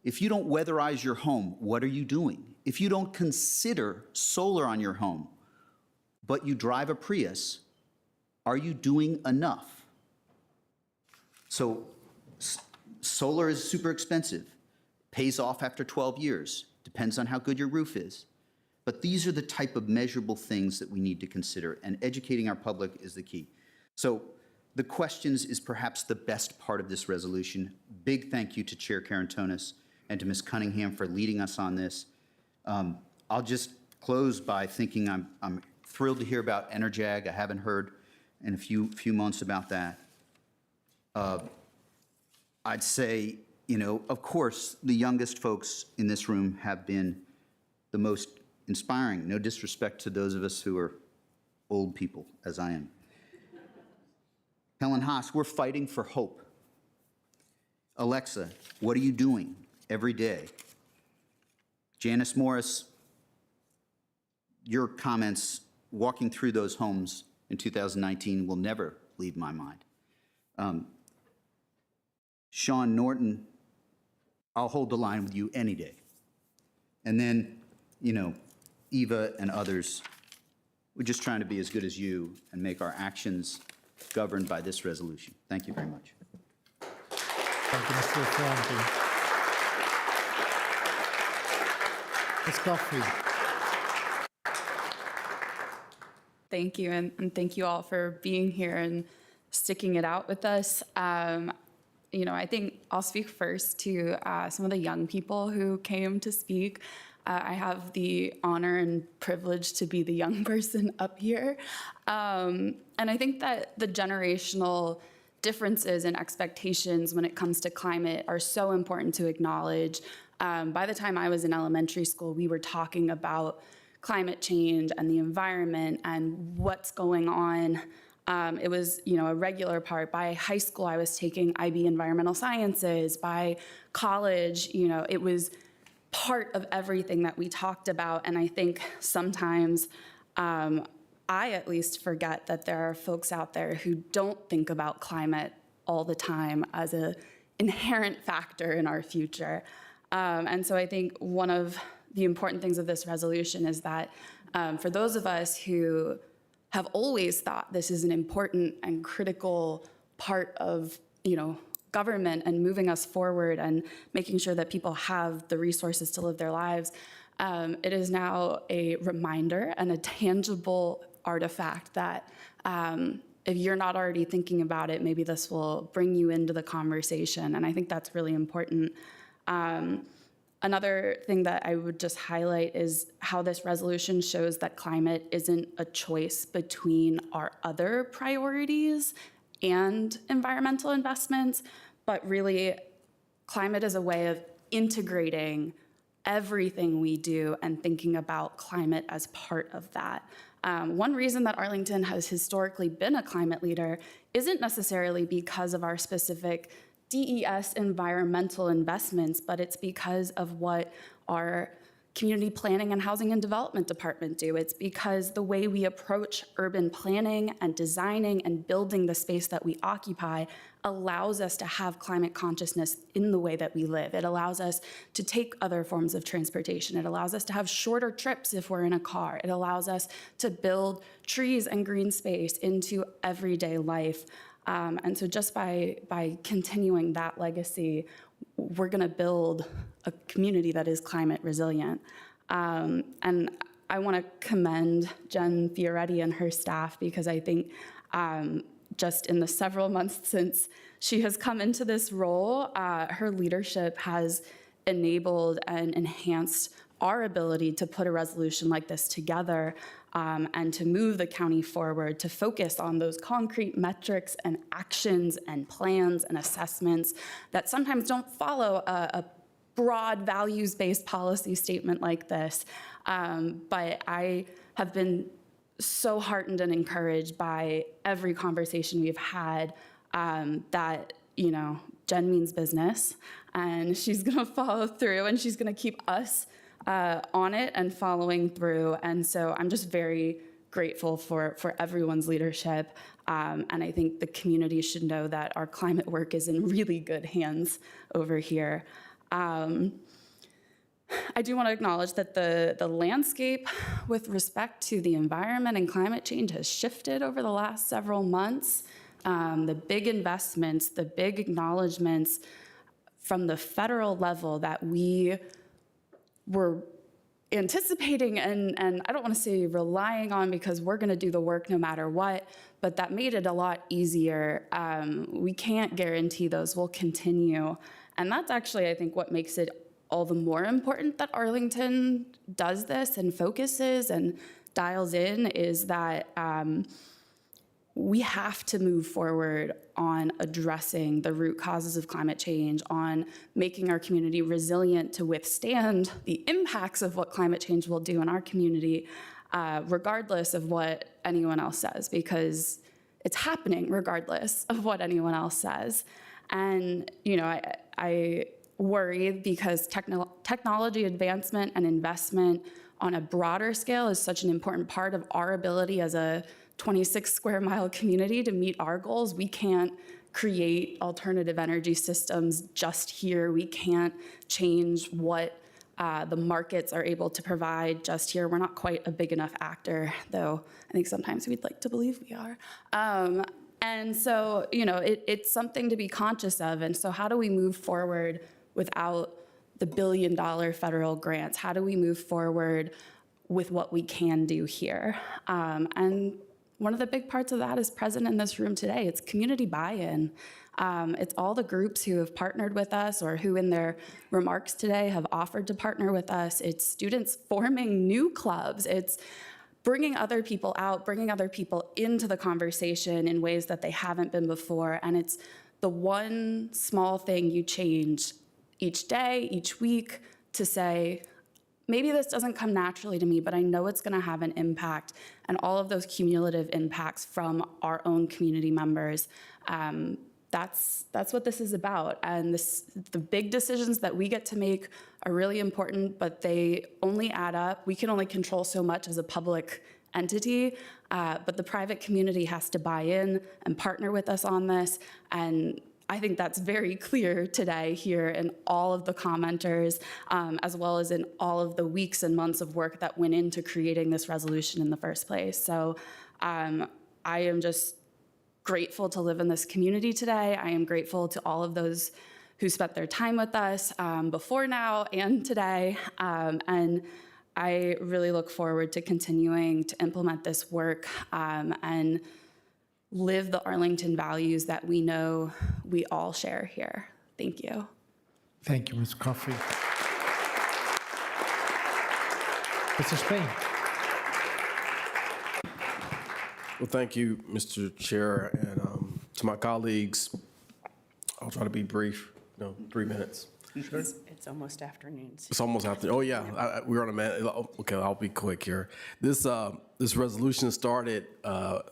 If you don't weatherize your home, what are you doing? If you don't consider solar on your home, but you drive a Prius, are you doing enough? So solar is super expensive, pays off after 12 years, depends on how good your roof is. But these are the type of measurable things that we need to consider, and educating our public is the key. So the questions is perhaps the best part of this resolution. Big thank you to Chair Karantonis and to Ms. Cunningham for leading us on this. I'll just close by thinking I'm thrilled to hear about Energag. I haven't heard in a few months about that. I'd say, of course, the youngest folks in this room have been the most inspiring. No disrespect to those of us who are old people, as I am. Helen Haas, we're fighting for hope. Alexa, what are you doing every day? Janice Morris, your comments walking through those homes in 2019 will never leave my mind. Sean Norton, I'll hold the line with you any day. And then, Eva and others, we're just trying to be as good as you and make our actions governed by this resolution. Thank you very much. Thank you, Mr. Ferranti. Ms. Godfrey. Thank you, and thank you all for being here and sticking it out with us. I think I'll speak first to some of the young people who came to speak. I have the honor and privilege to be the young person up here. And I think that the generational differences and expectations when it comes to climate are so important to acknowledge. By the time I was in elementary school, we were talking about climate change and the environment and what's going on. It was, a regular part. By high school, I was taking IB Environmental Sciences. By college, it was part of everything that we talked about. And I think sometimes I at least forget that there are folks out there who don't think about climate all the time as an inherent factor in our future. And so I think one of the important things of this resolution is that for those of us who have always thought this is an important and critical part of, government and moving us forward and making sure that people have the resources to live their lives, it is now a reminder and a tangible artifact that if you're not already thinking about it, maybe this will bring you into the conversation. And I think that's really important. Another thing that I would just highlight is how this resolution shows that climate isn't a choice between our other priorities and environmental investments, but really climate is a way of integrating everything we do and thinking about climate as part of that. One reason that Arlington has historically been a climate leader isn't necessarily because of our specific DES environmental investments, but it's because of what our community planning and housing and development department do. It's because the way we approach urban planning and designing and building the space that we occupy allows us to have climate consciousness in the way that we live. It allows us to take other forms of transportation. It allows us to have shorter trips if we're in a car. It allows us to build trees and green space into everyday life. And so just by continuing that legacy, we're going to build a community that is climate resilient. And I want to commend Jen Fioretti and her staff because I think just in the several months since she has come into this role, her leadership has enabled and enhanced our ability to put a resolution like this together and to move the county forward, to focus on those concrete metrics and actions and plans and assessments that sometimes don't follow a broad values-based policy statement like this. But I have been so heartened and encouraged by every conversation we've had that, Jen means business and she's gonna follow through and she's gonna keep us on it and following through. And so I'm just very grateful for everyone's leadership. And I think the community should know that our climate work is in really good hands over here. I do want to acknowledge that the landscape with respect to the environment and climate change has shifted over the last several months. The big investments, the big acknowledgements from the federal level that we were anticipating and I don't want to say relying on because we're going to do the work no matter what, but that made it a lot easier. We can't guarantee those will continue. And that's actually, I think, what makes it all the more important that Arlington does this and focuses and dials in is that we have to move forward on addressing the root causes of climate change, on making our community resilient to withstand the impacts of what climate change will do in our community, regardless of what anyone else says, because it's happening regardless of what anyone else says. And, you know, I worry because technology advancement and investment on a broader scale is such an important part of our ability as a 26 square mile community to meet our goals. We can't create alternative energy systems just here. We can't change what the markets are able to provide just here. We're not quite a big enough actor, though I think sometimes we'd like to believe we are. And so, you know, it's something to be conscious of. And so how do we move forward without the billion-dollar federal grants? How do we move forward with what we can do here? And one of the big parts of that is present in this room today. It's community buy-in. It's all the groups who have partnered with us or who in their remarks today have offered to partner with us. It's students forming new clubs. It's bringing other people out, bringing other people into the conversation in ways that they haven't been before. And it's the one small thing you change each day, each week to say, maybe this doesn't come naturally to me, but I know it's gonna have an impact, and all of those cumulative impacts from our own community members. That's what this is about. And the big decisions that we get to make are really important, but they only add up. We can only control so much as a public entity, but the private community has to buy in and partner with us on this. And I think that's very clear today here in all of the commenters, as well as in all of the weeks and months of work that went into creating this resolution in the first place. So I am just grateful to live in this community today. I am grateful to all of those who spent their time with us before now and today. And I really look forward to continuing to implement this work and live the Arlington values that we know we all share here. Thank you. Thank you, Ms. Coffey. Mr. Spain. Well, thank you, Mr. Chair, and to my colleagues, I'll try to be brief, 3 minutes. Sure. It's almost afternoon. It's almost after. Oh yeah, we're on a minute. Okay, I'll be quick here. This resolution started,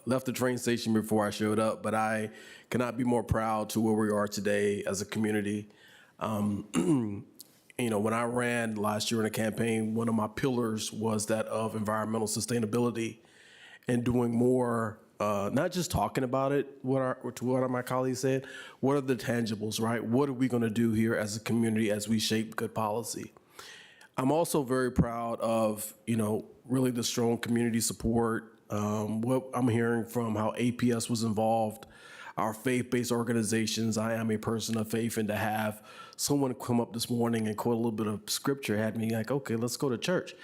left the train station before I showed up, but I cannot be more proud to where we are today as a community. You know, when I ran last year in a campaign, one of my pillars was that of environmental sustainability and doing more. Not just talking about it, what my colleagues said, what are the tangibles, right? What are we gonna do here as a community as we shape good policy? I'm also very proud of, really the strong community support, what I'm hearing from how APS was involved, our faith-based organizations. I am a person of faith, and to have someone come up this morning and quote a little bit of scripture had me like, okay, let's go to church.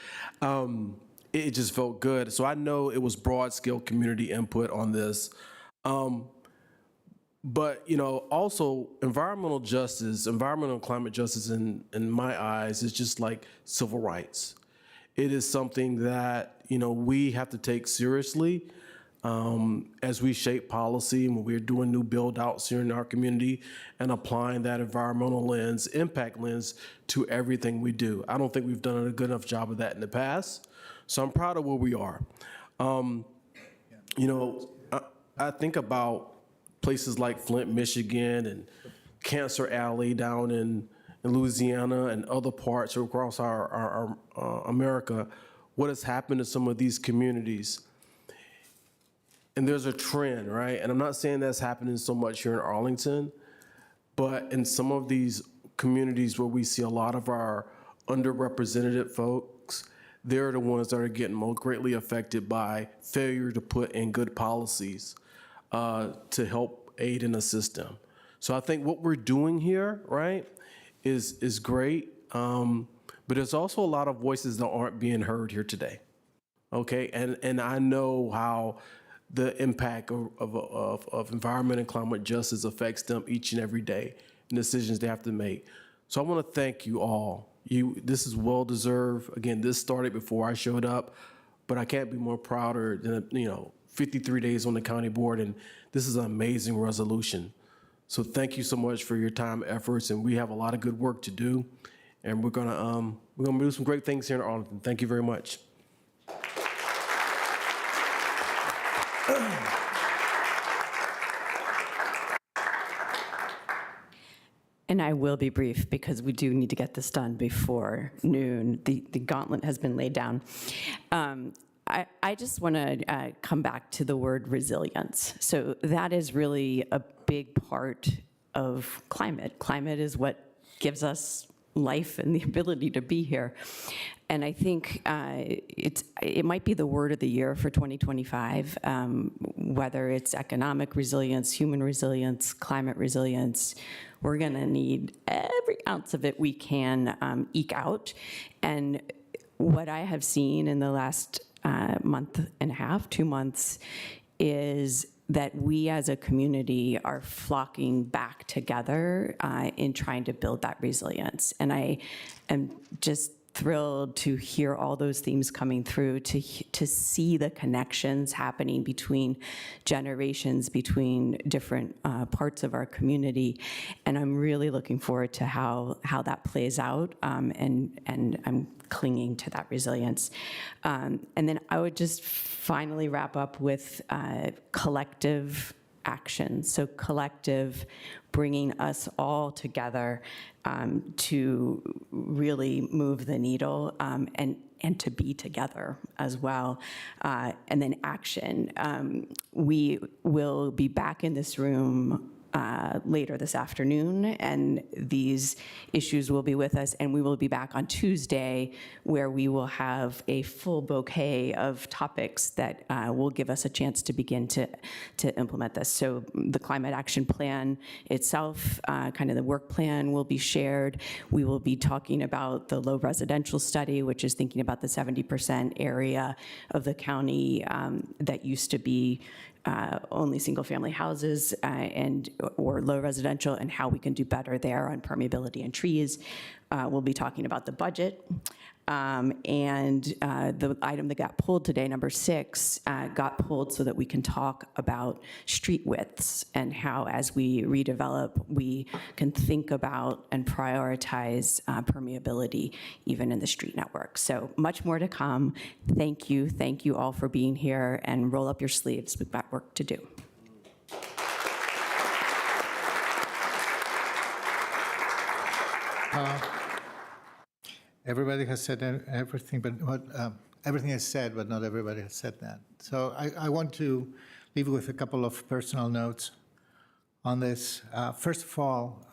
It just felt good. So I know it was broad scale community input on this. But, also environmental justice, environmental and climate justice in my eyes is just like civil rights. It is something that, we have to take seriously as we shape policy and when we're doing new build outs here in our community and applying that environmental lens, impact lens to everything we do. I don't think we've done a good enough job of that in the past. So I'm proud of where we are. I think about places like Flint, Michigan, and Cancer Alley down in Louisiana and other parts across our America, what has happened to some of these communities. And there's a trend, right? And I'm not saying that's happening so much here in Arlington, but in some of these communities where we see a lot of our underrepresented folks, they're the ones that are getting most greatly affected by failure to put in good policies to help aid and assist them. So I think what we're doing here, right, is great, but there's also a lot of voices that aren't being heard here today, okay? And I know how the impact of environment and climate justice affects them each and every day and decisions they have to make. So I want to thank you all This is well-deserved. Again, this started before I showed up, but I can't be more prouder than, 53 days on the county board, and this is an amazing resolution. So thank you so much for your time, efforts, and we have a lot of good work to do, and we're gonna do some great things here in Arlington. Thank you very much. And I will be brief because we do need to get this done before noon. The gauntlet has been laid down. I just want to come back to the word resilience. So that is really a big part of climate. Climate is what gives us life and the ability to be here. And I think it might be the word of the year for 2025, whether it's economic resilience, human resilience, climate resilience. We're going to need every ounce of it we can eke out. And what I have seen in the last month and a half, 2 months, is that we as a community are flocking back together in trying to build that resilience. And I am just thrilled to hear all those themes coming through, to see the connections happening between generations, between different parts of our community. And I'm really looking forward to how that plays out, and I'm clinging to that resilience. And then I would just finally wrap up with collective action. So collective, bringing us all together to really move the needle, and to be together as well. And then action. We will be back in this room later this afternoon, and these issues will be with us, and we will be back on Tuesday, where we will have a full bouquet of topics that will give us a chance to begin to implement this. So the climate action plan itself, kind of the work plan, will be shared. We will be talking about the low residential study, which is thinking about the 70% area of the county that used to be only single-family houses or low residential, and how we can do better there on permeability and trees. We'll be talking about the budget. And the item that got pulled today, number 6, got pulled so that we can talk about street widths and how, as we redevelop, we can think about and prioritize permeability even in the street network. So much more to come. Thank you all for being here, and roll up your sleeves. We've got work to do. Everybody has said everything, but everything is said, but not everybody has said that. So I want to leave with a couple of personal notes on this. First of all,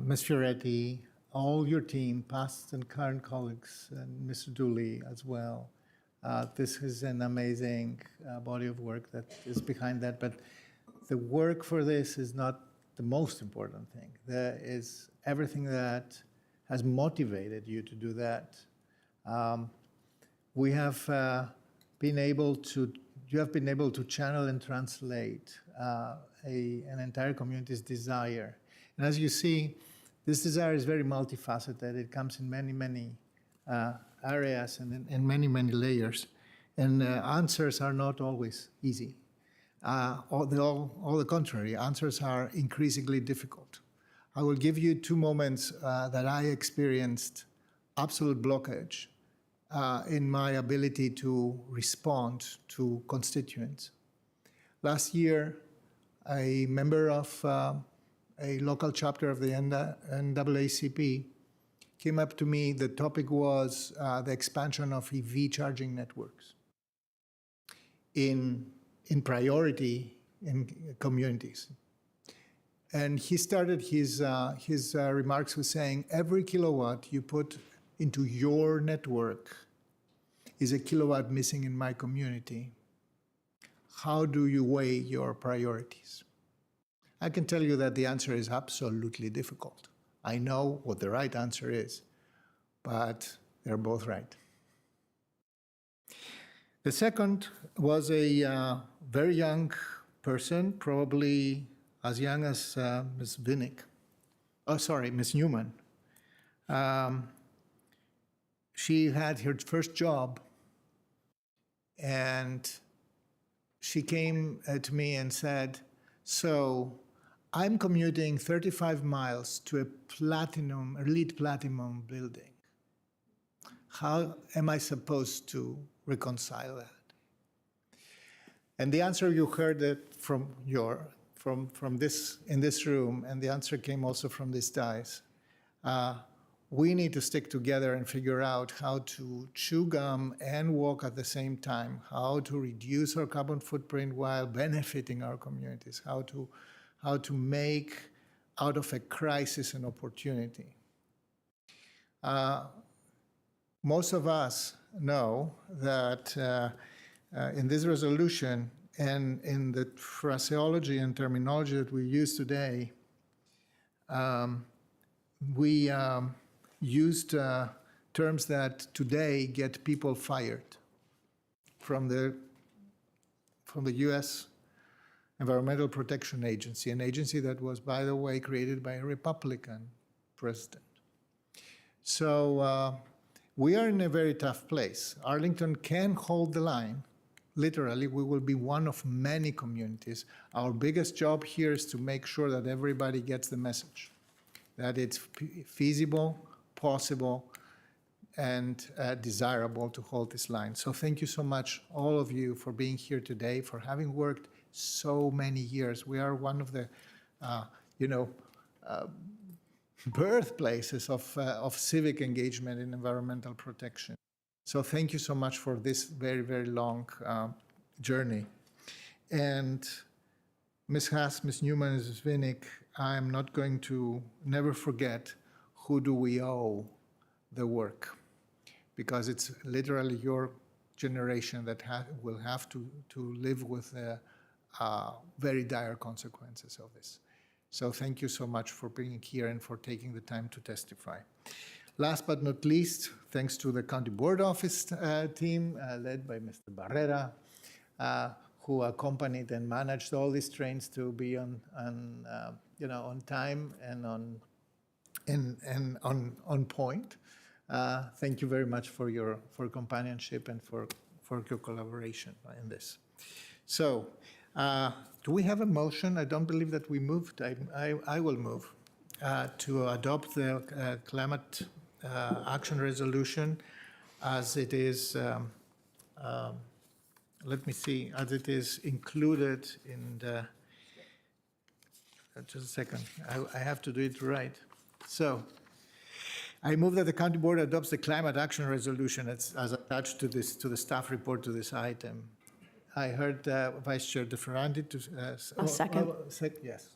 Ms. Fioretti, all your team, past and current colleagues, and Mr. Dooley as well. This is an amazing body of work that is behind that, but the work for this is not the most important thing. There is everything that has motivated you to do that. You have been able to channel and translate an entire community's desire. And as you see, this desire is very multifaceted. It comes in many, many areas and in many, many layers. And answers are not always easy. All the contrary, answers are increasingly difficult. I will give you 2 moments that I experienced absolute blockage in my ability to respond to constituents. Last year, a member of a local chapter of the NAACP came up to me. The topic was the expansion of EV charging networks in priority in communities. And he started his remarks with saying, every kilowatt you put into your network is a kilowatt missing in my community. How do you weigh your priorities? I can tell you that the answer is absolutely difficult. I know what the right answer is, but they're both right. The second was a very young person, probably as young as Ms. Newman, She had her first job, and she came to me and said, so I'm commuting 35 miles to a elite platinum building. How am I supposed to reconcile that? And the answer, you heard it from this in this room, and the answer came also from these guys. We need to stick together and figure out how to chew gum and walk at the same time, how to reduce our carbon footprint while benefiting our communities, how to make out of a crisis an opportunity. Most of us know that in this resolution and in the phraseology and terminology that we use today, we used terms that today get people fired from the U.S. Environmental Protection Agency, an agency that was, by the way, created by a Republican president. So we are in a very tough place. Arlington can hold the line. Literally, we will be one of many communities. Our biggest job here is to make sure that everybody gets the message, that it's feasible, possible, and desirable to hold this line. So thank you so much, all of you, for being here today, for having worked so many years. We are one of the, birthplaces of civic engagement in environmental protection. So thank you so much for this very, very long journey. And Ms. Haas, Ms. Newman, Ms. Vinnick, I'm not going to never forget who do we owe the work, because it's literally your generation that will have to live with the very dire consequences of this. So thank you so much for being here and for taking the time to testify. Last but not least, thanks to the County Board Office team led by Mr. Barrera, who accompanied and managed all these trains to be on time and on point. Thank you very much for your companionship and for your collaboration in this. So, do we have a motion? I don't believe that we moved. I will move to adopt the climate action resolution as it is. Let me see, as it is included in the. Just a second. I have to do it right. So, I move that the County Board adopts the climate action resolution as attached to the staff report to this item. I heard Vice Chair DeFerrandi to. I'll second. Yes.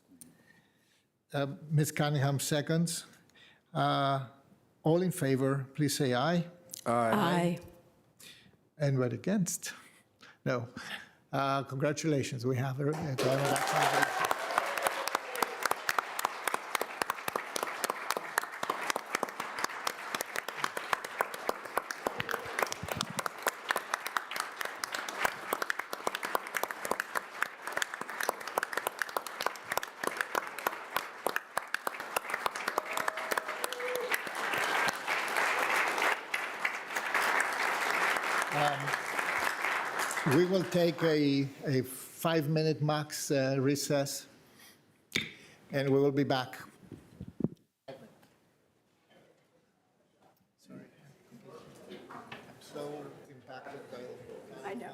Ms. Cunningham seconds. All in favor, please say aye. Aye. Anyone against? No. Congratulations. We have a climate action resolution. We will take a 5-minute max recess, and we will be back. Sorry. I'm so impacted by. I know.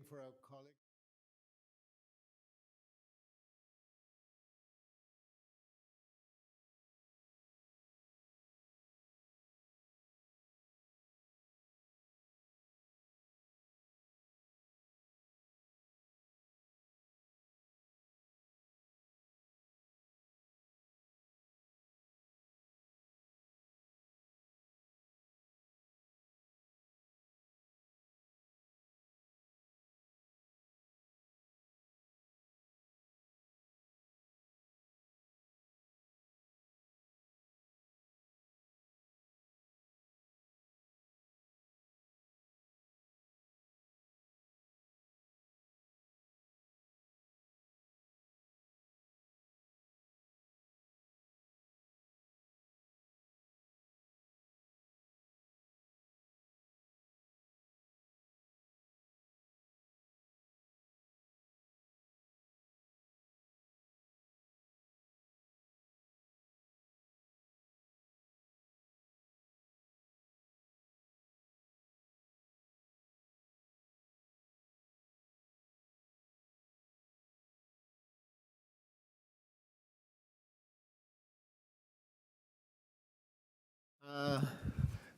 for our colleague.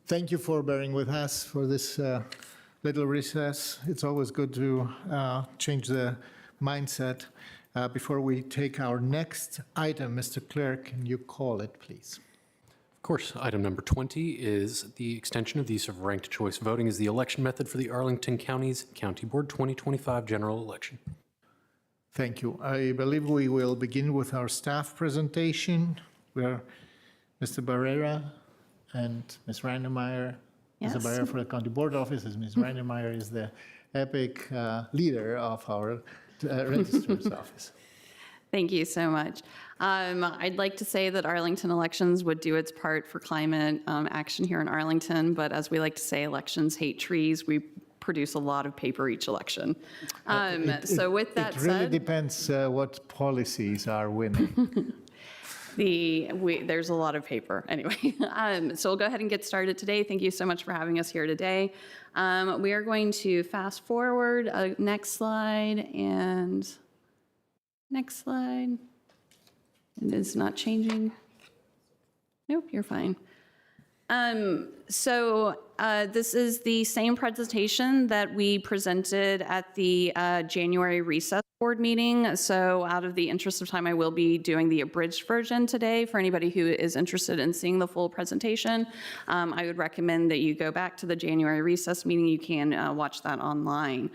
Thank you for bearing with us for this little recess. It's always good to change the mindset. Before we take our next item, Mr. Clerk, can you call it, please? Of course, item number 20 is the extension of the use of ranked choice voting as the election method for the Arlington County's County Board 2025 general election. Thank you. I believe we will begin with our staff presentation, where Mr. Barrera and Ms. Reinemeyer, Yes. Mr. Barrera for the County Board Office, and Ms. Reinemeyer is the epic leader of our registrar's office. Thank you so much. I'd like to say that Arlington Elections would do its part for climate action here in Arlington, but as we like to say, elections hate trees. We produce a lot of paper each election. So with that It really said, depends what policies are winning. there's a lot of paper anyway. So we'll go ahead and get started today. Thank you so much for having us here today. We are going to fast forward. Next slide and next slide. It is not changing. Nope, you're fine. This is the same presentation that we presented at the January recess board meeting. So out of the interest of time, I will be doing the abridged version today. For anybody who is interested in seeing the full presentation, I would recommend that you go back to the January recess meeting. You can watch that online.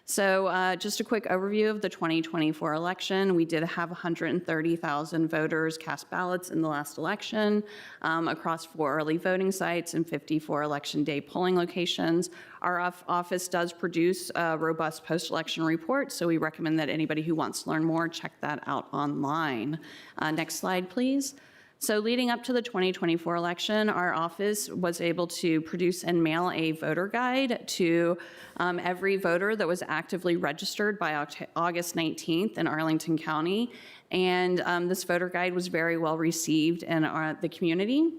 So just a quick overview of the 2024 election. We did have 130,000 voters cast ballots in the last election across 4 early voting sites and 54 election day polling locations. Our office does produce a robust post-election report, so we recommend that anybody who wants to learn more check that out online. Next slide, please. So leading up to the 2024 election, our office was able to produce and mail a voter guide to every voter that was actively registered by August 19th in Arlington County. And this voter guide was very well received in the community.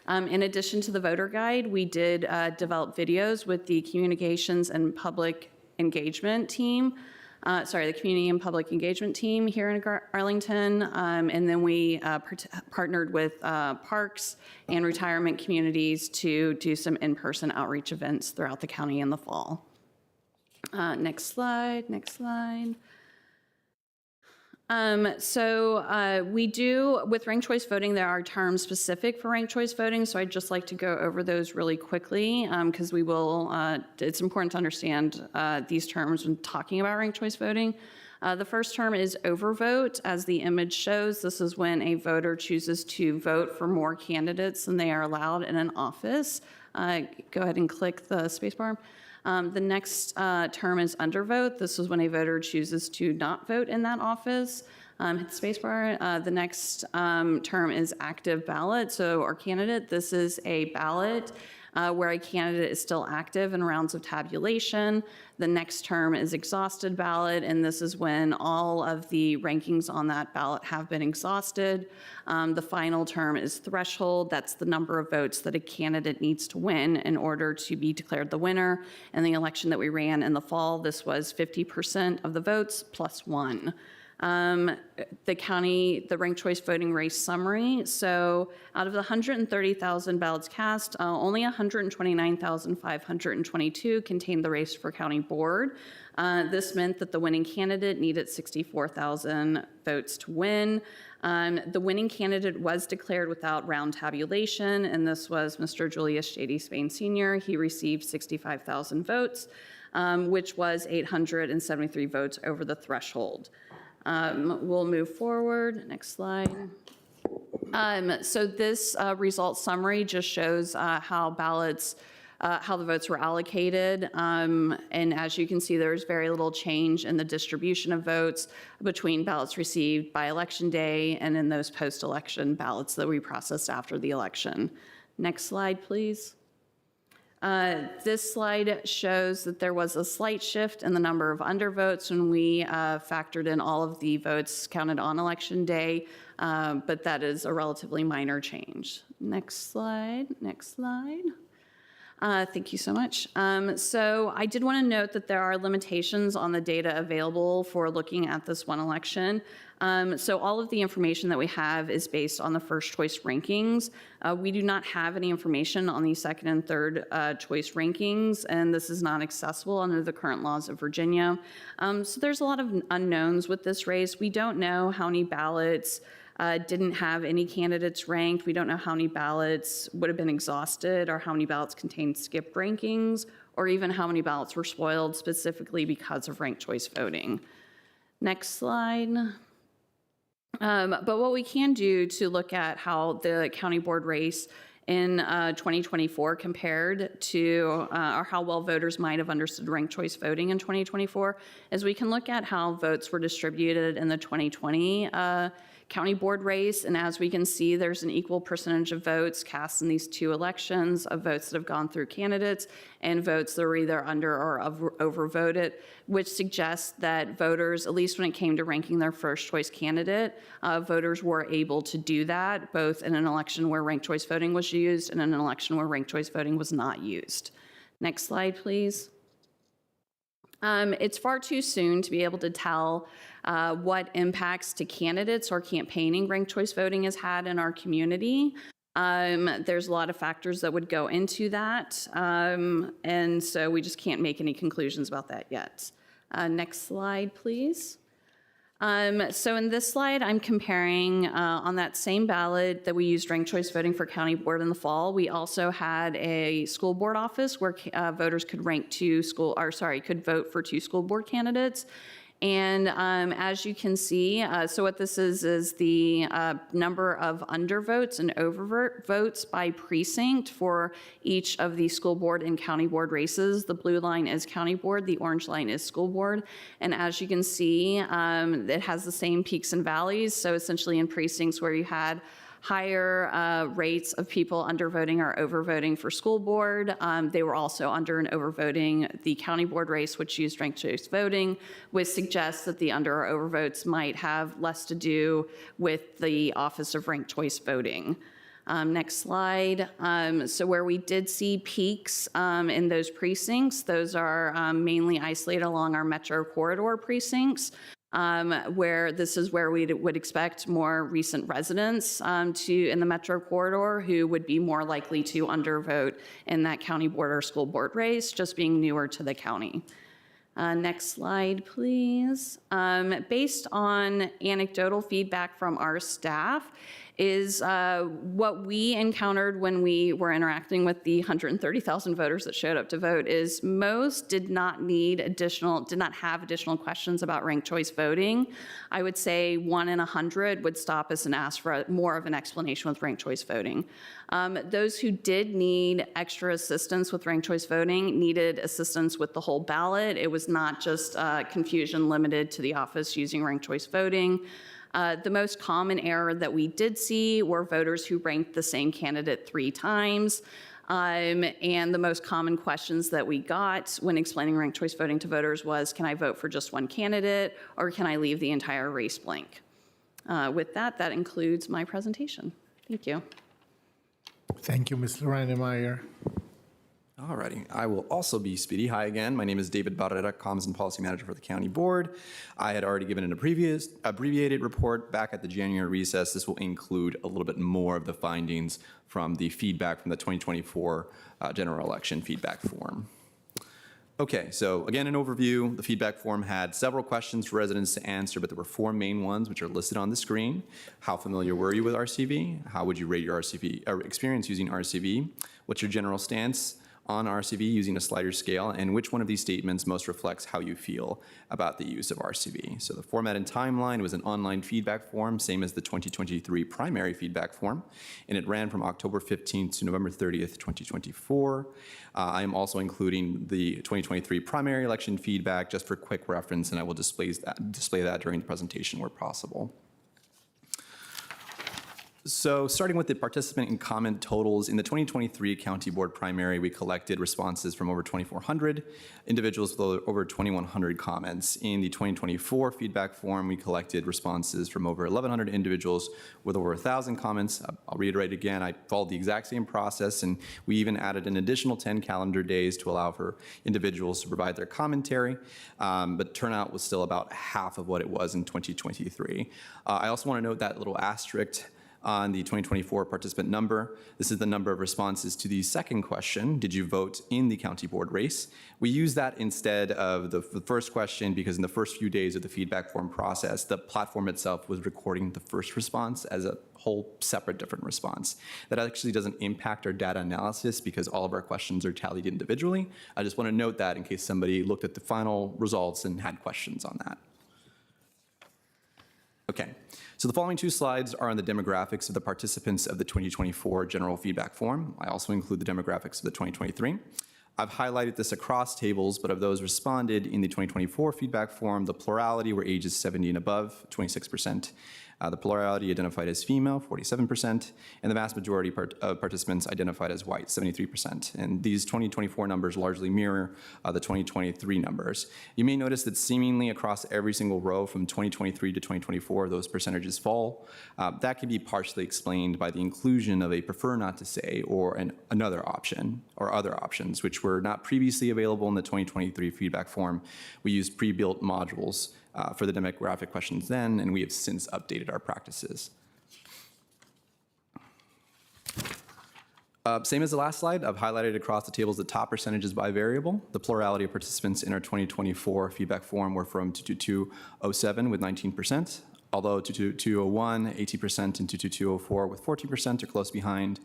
In addition to the voter guide, we did develop videos with the Communications and Public Engagement team. The Community and Public Engagement team here in Arlington. And then we partnered with parks and retirement communities to do some in-person outreach events throughout the county in the fall. Next slide, next slide. We do, with ranked choice voting, there are terms specific for ranked choice voting, so I'd just like to go over those really quickly because we will, it's important to understand these terms when talking about ranked choice voting. The first term is overvote. As the image shows, this is when a voter chooses to vote for more candidates than they are allowed in an office. Go ahead and click the spacebar. The next term is undervote. This is when a voter chooses to not vote in that office. Hit the spacebar. The next term is active ballot, or candidate. This is a ballot where a candidate is still active in rounds of tabulation. The next term is exhausted ballot, and this is when all of the rankings on that ballot have been exhausted. The final term is threshold. That's the number of votes that a candidate needs to win in order to be declared the winner. In the election that we ran in the fall, this was 50% of the votes plus one. The ranked choice voting race summary. So out of the 130,000 ballots cast, only 129,522 contained the race for county board. This meant that the winning candidate needed 64,000 votes to win. The winning candidate was declared without round tabulation, and this was Mr. Julius J.D. Spain Sr. He received 65,000 votes, which was 873 votes over the threshold. We'll move forward. Next slide. So this result summary just shows how the votes were allocated. And as you can see, there's very little change in the distribution of votes between ballots received by election day and in those post-election ballots that we processed after the election. Next slide, please. This slide shows that there was a slight shift in the number of undervotes when we factored in all of the votes counted on election day, but that is a relatively minor change. Next slide, next slide. Thank you so much. So I did want to note that there are limitations on the data available for looking at this one election. So all of the information that we have is based on the first choice rankings. We do not have any information on the second and third choice rankings, and this is not accessible under the current laws of Virginia. So there's a lot of unknowns with this race. We don't know how many ballots didn't have any candidates ranked. We don't know how many ballots would have been exhausted or how many ballots contained skipped rankings or even how many ballots were spoiled specifically because of ranked choice voting. Next slide. But what we can do to look at how the county board race in 2024 compared to, or how well voters might have understood ranked choice voting in 2024, is we can look at how votes were distributed in the 2020 county board race. And as we can see, there's an equal percentage of votes cast in these two elections of votes that have gone through candidates and votes that are either under or overvoted, which suggests that voters, at least when it came to ranking their first choice candidate, voters were able to do that, both in an election where ranked choice voting was used and in an election where ranked choice voting was not used. Next slide, please. It's far too soon to be able to tell what impacts to candidates or campaigning ranked choice voting has had in our community. There's a lot of factors that would go into that, and so we just can't make any conclusions about that yet. Next slide, please. So in this slide, I'm comparing on that same ballot that we used ranked choice voting for county board in the fall. We also had a school board office where voters could could vote for two school board candidates. And as you can see, so what this is the number of undervotes and overvotes by precinct for each of the school board and county board races. The blue line is county board, the orange line is school board. And as you can see, it has the same peaks and valleys. So essentially in precincts where you had higher rates of people undervoting or overvoting for school board. They were also under and overvoting the county board race, which used ranked choice voting, which suggests that the under or overvotes might have less to do with the office of ranked choice voting. Next slide. So where we did see peaks in those precincts, those are mainly isolated along our metro corridor precincts. Where this is where we would expect more recent residents in the metro corridor who would be more likely to undervote in that county board or school board race, just being newer to the county. Next slide, please. Based on anecdotal feedback from our staff, is what we encountered when we were interacting with the 130,000 voters that showed up to vote is most did not have additional questions about ranked choice voting. I would say 1 in 100 would stop us and ask for more of an explanation with ranked choice voting. Those who did need extra assistance with ranked choice voting needed assistance with the whole ballot. It was not just confusion limited to the office using ranked choice voting. The most common error that we did see were voters who ranked the same candidate 3 times. And the most common questions that we got when explaining ranked choice voting to voters was, can I vote for just one candidate, or can I leave the entire race blank? With that, that includes my presentation. Thank you. Thank you, Ms. Lorena Meyer. Alrighty, I will also be speedy. Hi again, my name is David Barrera, Comms and Policy Manager for the County Board. I had already given a previous abbreviated report back at the January recess. This will include a little bit more of the findings from the feedback from the 2024 general election feedback form. Okay, so again, an overview. The feedback form had several questions for residents to answer, but there were 4 main ones which are listed on the screen. How familiar were you with RCV? How would you rate your RCV experience using RCV? What's your general stance on RCV using a slider scale, and which one of these statements most reflects how you feel about the use of RCV? So the format and timeline was an online feedback form, same as the 2023 primary feedback form, and it ran from October 15th to November 30th, 2024. I am also including the 2023 primary election feedback just for quick reference, and I will display that during the presentation where possible. So starting with the participant and comment totals, in the 2023 County Board primary, we collected responses from over 2,400 individuals with over 2,100 comments. In the 2024 feedback form, we collected responses from over 1,100 individuals with over 1,000 comments. I'll reiterate again, I followed the exact same process, and we even added an additional 10 calendar days to allow for individuals to provide their commentary, but turnout was still about half of what it was in 2023. I also want to note that little asterisk on the 2024 participant number. This is the number of responses to the second question, did you vote in the county board race? We use that instead of the first question because in the first few days of the feedback form process, the platform itself was recording the first response as a whole separate different response. That actually doesn't impact our data analysis because all of our questions are tallied individually. I just want to note that in case somebody looked at the final results and had questions on that. Okay, so the following 2 slides are on the demographics of the participants of the 2024 general feedback form. I also include the demographics of the 2023. I've highlighted this across tables, but of those responded in the 2024 feedback form, the plurality were ages 70 and above, 26%. The plurality identified as female, 47%, and the vast majority of participants identified as white, 73%. And these 2024 numbers largely mirror the 2023 numbers. You may notice that seemingly across every single row from 2023 to 2024, those percentages fall. That can be partially explained by the inclusion of a prefer not to say or another option or other options, which were not previously available in the 2023 feedback form. We used pre-built modules for the demographic questions then, and we have since updated our practices. Same as the last slide, I've highlighted across the tables the top percentages by variable. The plurality of participants in our 2024 feedback form were from 22207 with 19%, although 22201, 18%, and 22204 with 14% are close behind.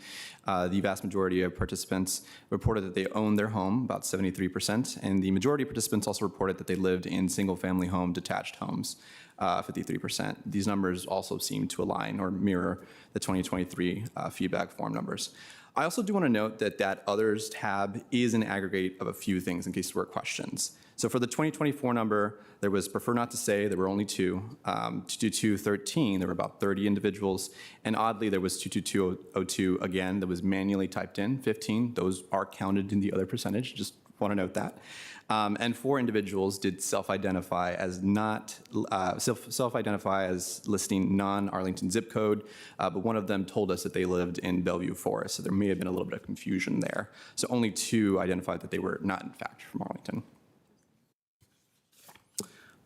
The vast majority of participants reported that they owned their home, about 73%, and the majority of participants also reported that they lived in single-family home detached homes, 53%. These numbers also seem to align or mirror the 2023 feedback form numbers. I also do want to note that that Others tab is an aggregate of a few things in case there were questions. So for the 2024 number, there was prefer not to say, there were only 2. 22213, there were about 30 individuals. And oddly, there was 22202 again that was manually typed in, 15. Those are counted in the other percentage, just want to note that. And 4 individuals did self-identify as listing non-Arlington zip code, but one of them told us that they lived in Bellevue Forest, so there may have been a little bit of confusion there. So only 2 identified that they were not in fact from Arlington.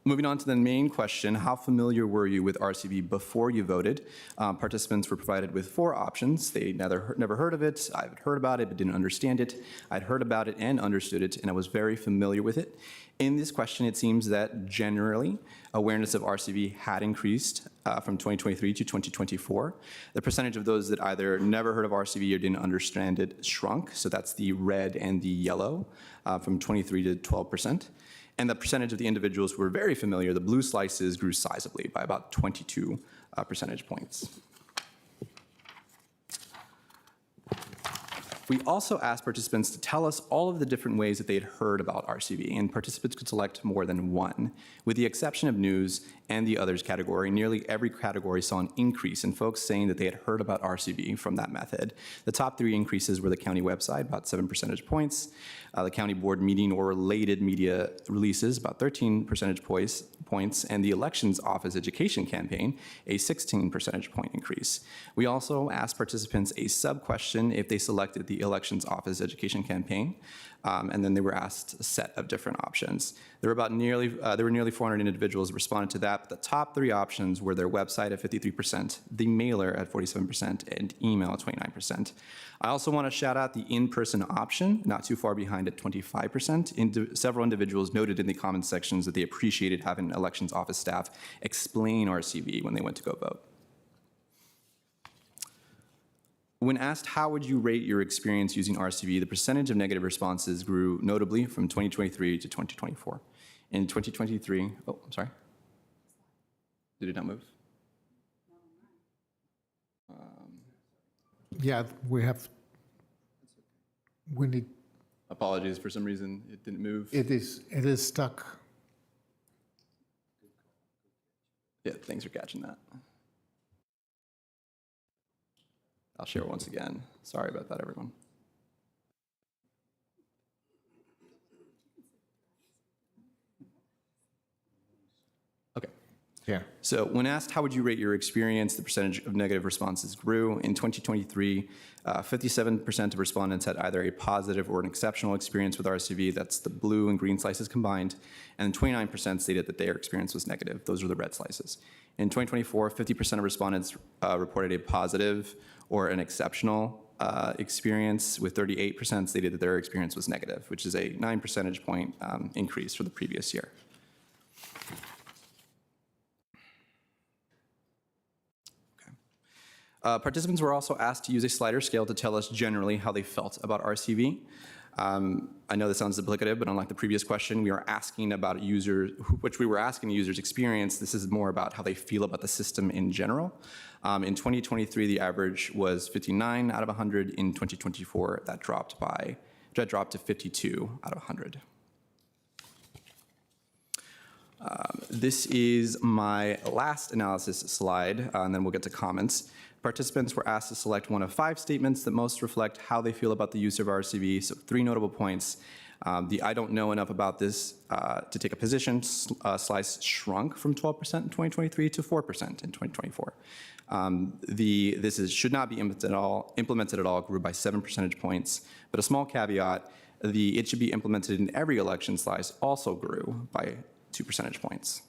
Moving on to the main question, how familiar were you with RCV before you voted? Participants were provided with 4 options. They never heard of it, I've heard about it but didn't understand it. I'd heard about it and understood it, and I was very familiar with it. In this question, it seems that generally awareness of RCV had increased from 2023 to 2024. The percentage of those that either never heard of RCV or didn't understand it shrunk, so that's the red and the yellow, from 23 to 12%. And the percentage of the individuals who were very familiar, the blue slices, grew sizably by about 22 percentage points. We also asked participants to tell us all of the different ways that they had heard about RCV, and participants could select more than one. With the exception of news and the others category, nearly every category saw an increase in folks saying that they had heard about RCV from that method. The top 3 increases were the county website, about 7 percentage points, the county board meeting or related media releases, about 13 percentage points, and the elections office education campaign, a 16 percentage point increase. We also asked participants a sub-question if they selected the elections office education campaign, and then they were asked a set of different options. There were nearly 400 individuals who responded to that, but the top 3 options were their website at 53%, the mailer at 47%, and email at 29%. I also want to shout out the in-person option, not too far behind at 25%. Several individuals noted in the comment sections that they appreciated having elections office staff explain RCV when they went to go vote. When asked how would you rate your experience using RCV, the percentage of negative responses grew notably from 2023 to 2024. In 2023, oh, I'm sorry. Did it not move? Yeah, we need. Apologies, for some reason it didn't move. It is stuck. Yeah, thanks for catching that. I'll share once again. Sorry about that, everyone. Okay. Yeah. So when asked how would you rate your experience, the percentage of negative responses grew. In 2023, 57% of respondents had either a positive or an exceptional experience with RCV. That's the blue and green slices combined. And 29% stated that their experience was negative. Those are the red slices. In 2024, 50% of respondents reported a positive or an exceptional experience, with 38% stated that their experience was negative, which is a 9 percentage point increase from the previous year. Participants were also asked to use a slider scale to tell us generally how they felt about RCV. I know this sounds duplicative, but unlike the previous question, we were asking about users experience. This is more about how they feel about the system in general. In 2023, the average was 59 out of 100. In 2024, that dropped to 52 out of 100. This is my last analysis slide, and then we'll get to comments. Participants were asked to select one of 5 statements that most reflect how they feel about the use of RCV. So 3 notable points. The "I don't know enough about this to take a position" slice shrunk from 12% in 2023 to 4% in 2024. Should not be implemented at all grew by 7 percentage points. But a small caveat, it should be implemented in every election slice also grew by 2 percentage points.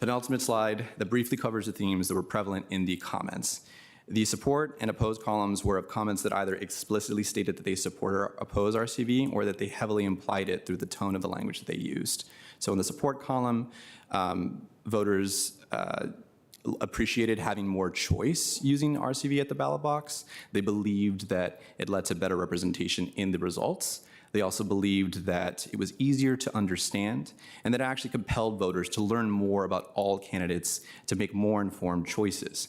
Penultimate slide that briefly covers the themes that were prevalent in the comments. The support and opposed columns were of comments that either explicitly stated that they support or oppose RCV, or that they heavily implied it through the tone of the language that they used. So in the support column, voters appreciated having more choice using RCV at the ballot box. They believed that it led to better representation in the results. They also believed that it was easier to understand, and that it actually compelled voters to learn more about all candidates to make more informed choices.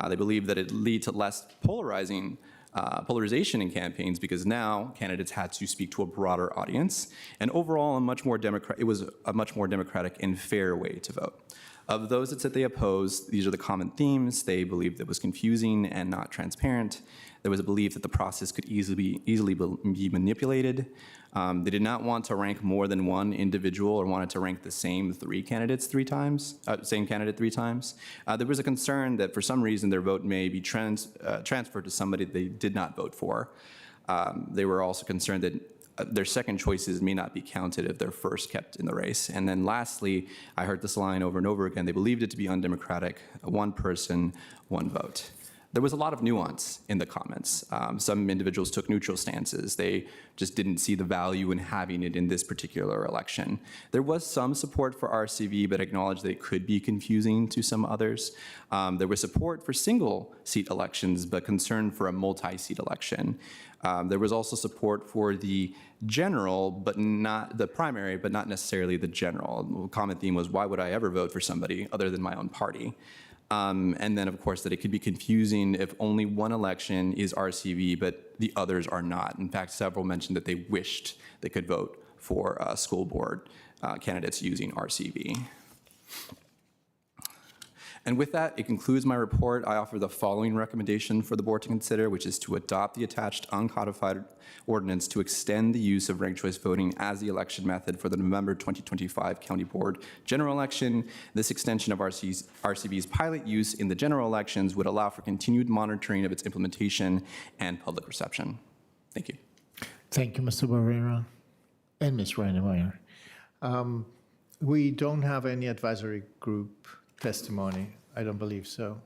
They believed that it lead to less polarization in campaigns, because now candidates had to speak to a broader audience, and overall it was a much more democratic and fair way to vote. Of those that said they opposed, these are the common themes. They believed it was confusing and not transparent. There was a belief that the process could easily be manipulated. They did not want to rank more than one individual, or wanted to rank the same candidate 3 times. There was a concern that for some reason their vote may be transferred to somebody they did not vote for. They were also concerned that their second choices may not be counted if they're first kept in the race. And then lastly, I heard this line over and over again, they believed it to be undemocratic, 1 person, 1 vote. There was a lot of nuance in the comments. Some individuals took neutral stances. They just didn't see the value in having it in this particular election. There was some support for RCV, but acknowledged that it could be confusing to some others. There was support for single-seat elections, but concern for a multi-seat election. There was also support for the general, but not the primary, but not necessarily the general. The common theme was, why would I ever vote for somebody other than my own party? And then, of course, that it could be confusing if only one election is RCV, but the others are not. In fact, several mentioned that they wished they could vote for school board candidates using RCV. And with that, it concludes my report. I offer the following recommendation for the board to consider, which is to adopt the attached uncodified ordinance to extend the use of ranked choice voting as the election method for the November 2025 County Board general election. This extension of RCV's pilot use in the general elections would allow for continued monitoring of its implementation and public reception. Thank you. Thank you, Mr. Barrera and Ms. Reinemeyer. We don't have any advisory group testimony. I don't believe so.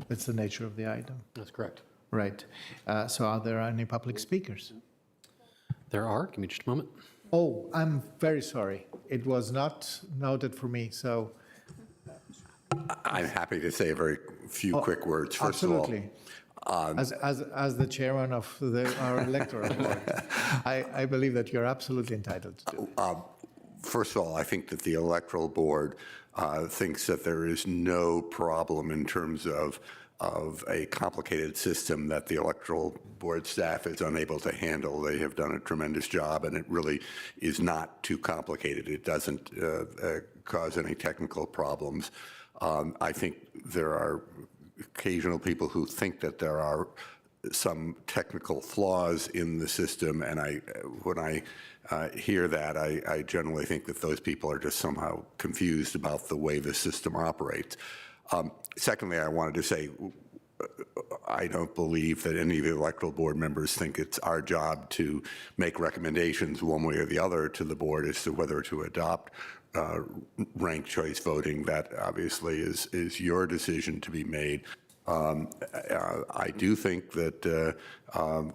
That's the nature of the item. That's correct. Right. So are there any public speakers? There are. Give me just a moment. Oh, I'm very sorry. It was not noted for me, so. I'm happy to say a very few quick words. First absolutely. of all, as the chairman of our electoral board, I believe that you're absolutely entitled to do it. First of all, I think that the electoral board thinks that there is no problem in terms of a complicated system that the electoral board staff is unable to handle. They have done a tremendous job, and it really is not too complicated. It doesn't cause any technical problems. I think there are occasional people who think that there are some technical flaws in the system, and when I hear that, I generally think that those people are just somehow confused about the way the system operates. Secondly, I wanted to say I don't believe that any of the electoral board members think it's our job to make recommendations one way or the other to the board as to whether to adopt ranked choice voting. That obviously is your decision to be made. I do think that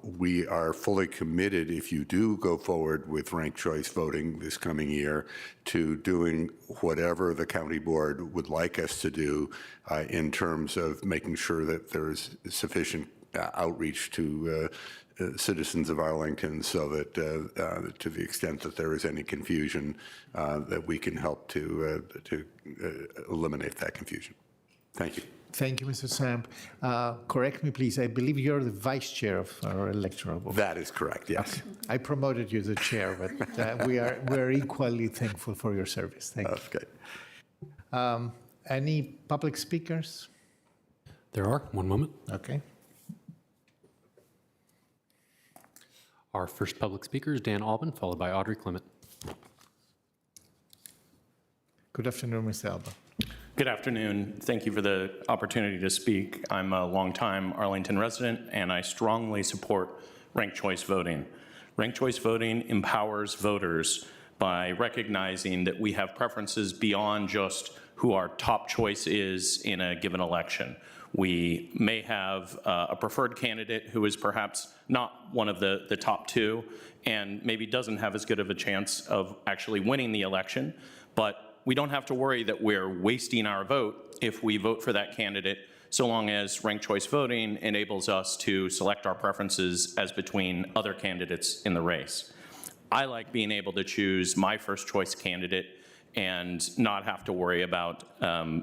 we are fully committed, if you do go forward with ranked choice voting this coming year, to doing whatever the county board would like us to do in terms of making sure that there's sufficient outreach to citizens of Arlington, so that to the extent that there is any confusion, that we can help to eliminate that confusion. Thank you. Thank you, Mr. Samp. Correct me, please. I believe you're the vice chair of our electoral board. That is correct, yes. Okay. I promoted you to chair, but we're equally thankful for your service. Thank you. Okay. Any public speakers? There are. One moment. Okay. Our first public speaker is Dan Albin, followed by Audrey Clement. Good afternoon, Mr. Alba. Good afternoon. Thank you for the opportunity to speak. I'm a longtime Arlington resident, and I strongly support ranked choice voting. Ranked choice voting empowers voters by recognizing that we have preferences beyond just who our top choice is in a given election. We may have a preferred candidate who is perhaps not one of the top two and maybe doesn't have as good of a chance of actually winning the election, but we don't have to worry that we're wasting our vote if we vote for that candidate, so long as ranked choice voting enables us to select our preferences as between other candidates in the race. I like being able to choose my first choice candidate and not have to worry about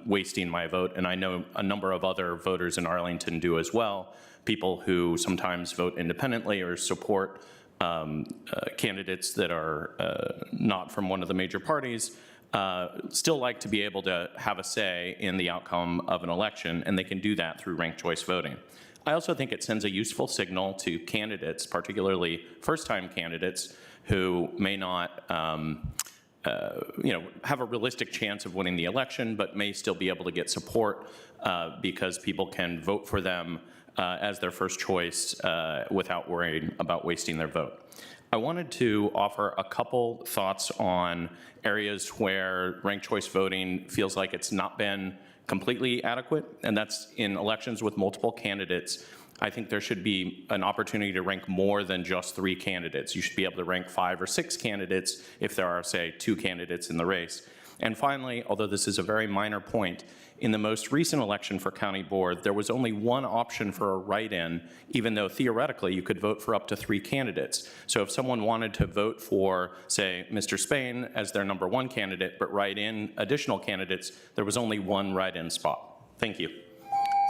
wasting my vote. And I know a number of other voters in Arlington do as well, people who sometimes vote independently or support candidates that are not from one of the major parties, still like to be able to have a say in the outcome of an election, and they can do that through ranked choice voting. I also think it sends a useful signal to candidates, particularly first-time candidates who may not have a realistic chance of winning the election, but may still be able to get support because people can vote for them as their first choice without worrying about wasting their vote. I wanted to offer a couple thoughts on areas where ranked choice voting feels like it's not been completely adequate, and that's in elections with multiple candidates. I think there should be an opportunity to rank more than just 3 candidates. You should be able to rank 5 or 6 candidates if there are, say, 2 candidates in the race. And finally, although this is a very minor point, in the most recent election for county board, there was only one option for a write-in, even though theoretically you could vote for up to 3 candidates. So if someone wanted to vote for, say, Mr. Spain as their #1 candidate, but write in additional candidates, there was only one write-in spot. Thank you.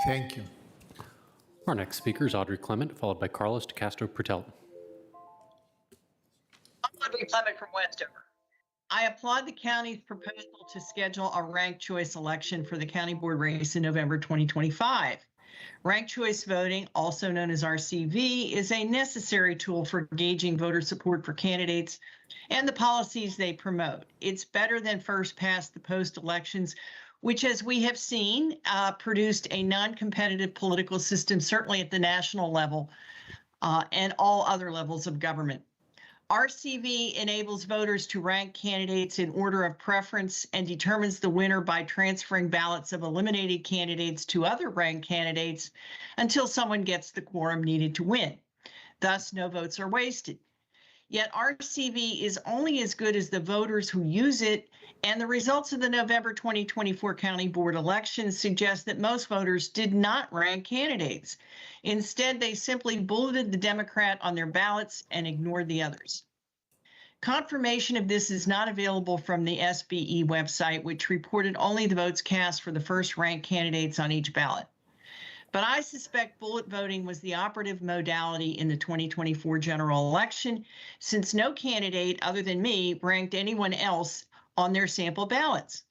Thank you. Our next speaker is Audrey Clement, followed by Carlos de Castro-Purtell. I'm Audrey Clement from Westover. I applaud the county's proposal to schedule a ranked choice election for the county board race in November 2025. Ranked choice voting, also known as RCV, is a necessary tool for gauging voter support for candidates and the policies they promote. It's better than first past the post elections, which, as we have seen, produced a non-competitive political system, certainly at the national level and all other levels of government. RCV enables voters to rank candidates in order of preference and determines the winner by transferring ballots of eliminated candidates to other ranked candidates until someone gets the quorum needed to win. Thus, no votes are wasted. Yet RCV is only as good as the voters who use it, and the results of the November 2024 County Board elections suggest that most voters did not rank candidates. Instead, they simply bulleted the Democrat on their ballots and ignored the others. Confirmation of this is not available from the SBE website, which reported only the votes cast for the first ranked candidates on each ballot. But I suspect bullet voting was the operative modality in the 2024 general election, since no candidate other than me ranked anyone else on their sample ballots.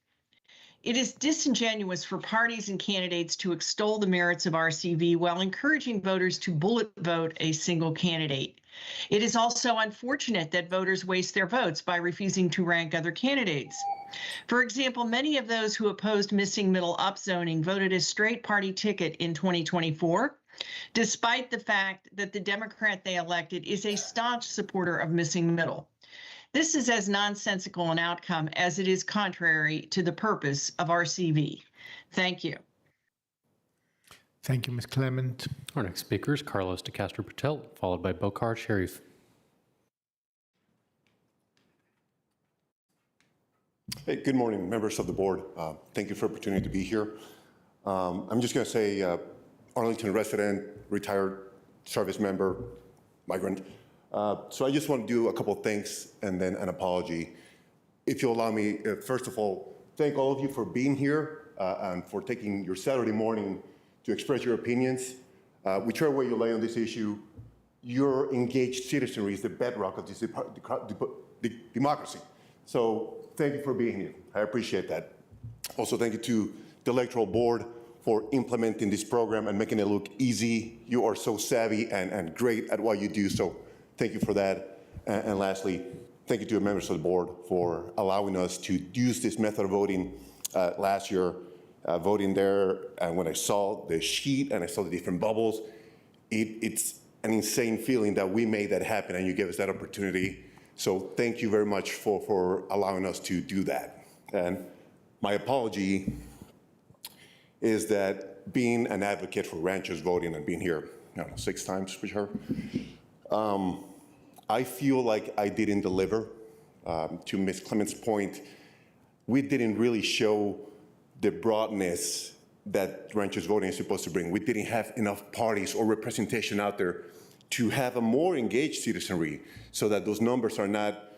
It is disingenuous for parties and candidates to extol the merits of RCV while encouraging voters to bullet vote a single candidate. It is also unfortunate that voters waste their votes by refusing to rank other candidates. For example, many of those who opposed missing middle upzoning voted a straight party ticket in 2024, despite the fact that the Democrat they elected is a staunch supporter of missing middle. This is as nonsensical an outcome as it is contrary to the purpose of RCV. Thank you. Thank you, Ms. Clement. Our next speaker is Carlos de Castro-Purtell, followed by Bocar Sharif. Hey, good morning, members of the board. Thank you for the opportunity to be here. I'm just going to say Arlington resident, retired service member, migrant. So I just want to do a couple of things and then an apology. If you'll allow me, first of all, thank all of you for being here and for taking your Saturday morning to express your opinions. Whichever way you lay on this issue, your engaged citizenry is the bedrock of this democracy. So thank you for being here. I appreciate that. Also, thank you to the Electoral Board for implementing this program and making it look easy. You are so savvy and great at what you do, so thank you for that. And lastly, thank you to the members of the board for allowing us to use this method of voting last year. Voting there, and when I saw the sheet and I saw the different bubbles, it's an insane feeling that we made that happen and you gave us that opportunity. So thank you very much for allowing us to do that. And my apology is that being an advocate for ranked choice voting and being here, 6 times with her, I feel like I didn't deliver. To Ms. Clement's point, we didn't really show the broadness that ranked choice voting is supposed to bring. We didn't have enough parties or representation out there to have a more engaged citizenry so that those numbers are not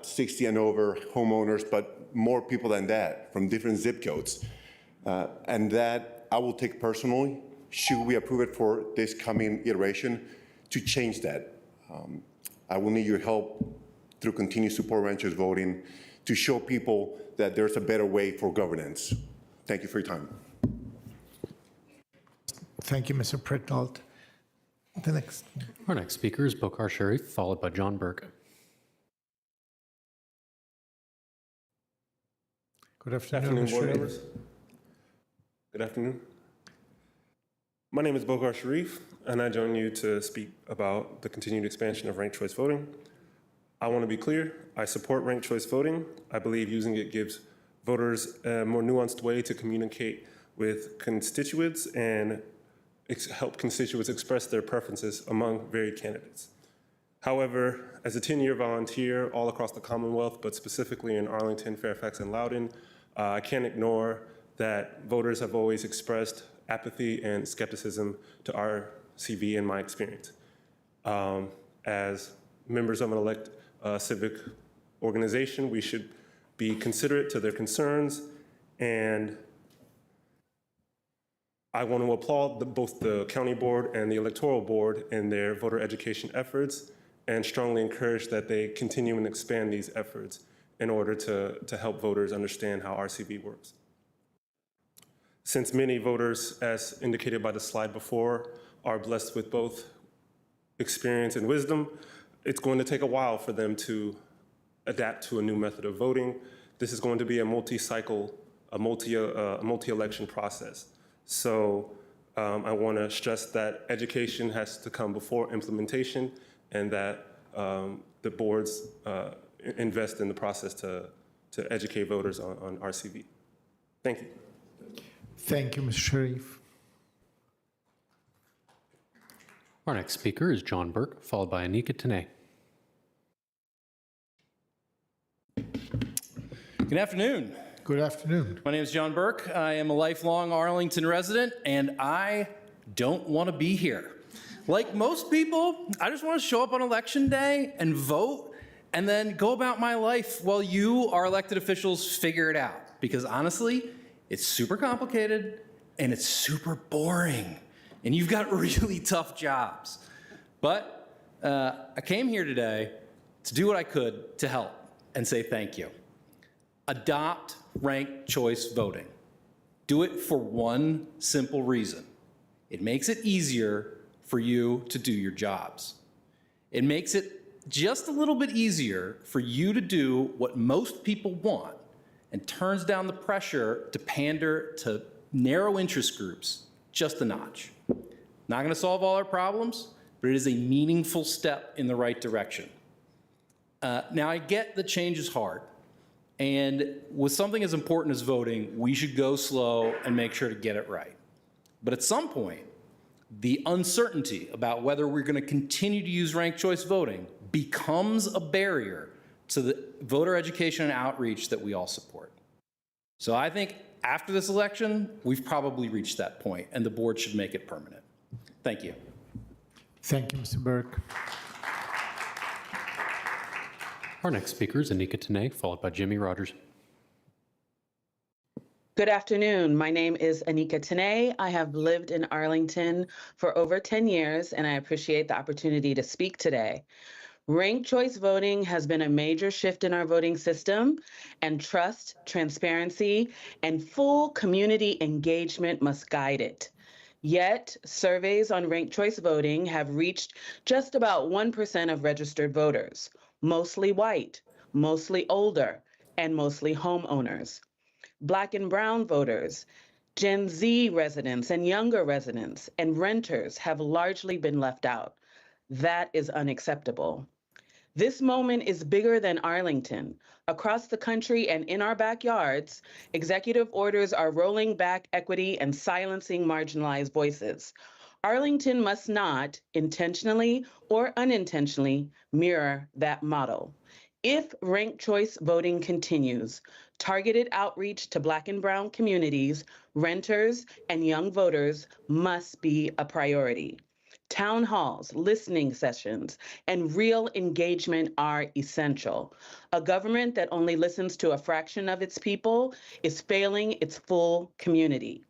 60 and over homeowners, but more people than that from different zip codes. And that I will take personally, should we approve it for this coming iteration, to change that. I will need your help through continued support ranked choice voting to show people that there's a better way for governance. Thank you for your time. Thank you, Mr. Pritnold. Our next speaker is Bocar Sharif, followed by John Burke. Good afternoon, board members. Good afternoon. My name is Bocar Sharif, and I join you to speak about the continued expansion of ranked choice voting. I want to be clear, I support ranked choice voting. I believe using it gives voters a more nuanced way to communicate with constituents and help constituents express their preferences among varied candidates. However, as a 10-year volunteer all across the Commonwealth, but specifically in Arlington, Fairfax, and Loudoun, I can't ignore that voters have always expressed apathy and skepticism to RCV in my experience. As members of an civic organization, we should be considerate to their concerns and I want to applaud both the county board and the electoral board in their voter education efforts and strongly encourage that they continue and expand these efforts in order to help voters understand how RCV works. Since many voters, as indicated by the slide before, are blessed with both experience and wisdom, it's going to take a while for them to adapt to a new method of voting. This is going to be a multi-cycle, a multi-election process. So I want to stress that education has to come before implementation and that the boards invest in the process to educate voters on RCV. Thank you. Thank you, Mr. Sharif. Our next speaker is John Burke, followed by Anika Tanay. Good afternoon. Good afternoon. My name is John Burke. I am a lifelong Arlington resident, and I don't want to be here. Like most people, I just want to show up on election day and vote and then go about my life while you, our elected officials, figure it out. Because honestly, it's super complicated and it's super boring. And you've got really tough jobs. But I came here today to do what I could to help and say thank you. Adopt ranked choice voting. Do it for one simple reason. It makes it easier for you to do your jobs. It makes it just a little bit easier for you to do what most people want and turns down the pressure to pander to narrow interest groups just a notch. Not going to solve all our problems, but it is a meaningful step in the right direction. Now, I get that change is hard. And with something as important as voting, we should go slow and make sure to get it right. But at some point, the uncertainty about whether we're going to continue to use ranked choice voting becomes a barrier to the voter education and outreach that we all support. So I think after this election, we've probably reached that point, and the board should make it permanent. Thank you. Thank you, Mr. Burke. Our next speaker is Anika Tanay, followed by Jimmy Rogers. Good afternoon. My name is Anika Tanay. I have lived in Arlington for over 10 years, and I appreciate the opportunity to speak today. Ranked choice voting has been a major shift in our voting system, and trust, transparency, and full community engagement must guide it. Yet, surveys on ranked choice voting have reached just about 1% of registered voters, mostly white, mostly older, and mostly homeowners. Black and brown voters, Gen Z residents and younger residents, and renters have largely been left out. That is unacceptable. This moment is bigger than Arlington. Across the country and in our backyards, executive orders are rolling back equity and silencing marginalized voices. Arlington must not, intentionally or unintentionally, mirror that model. If ranked choice voting continues, targeted outreach to Black and brown communities, renters, and young voters must be a priority. Town halls, listening sessions, and real engagement are essential. A government that only listens to a fraction of its people is failing its full community.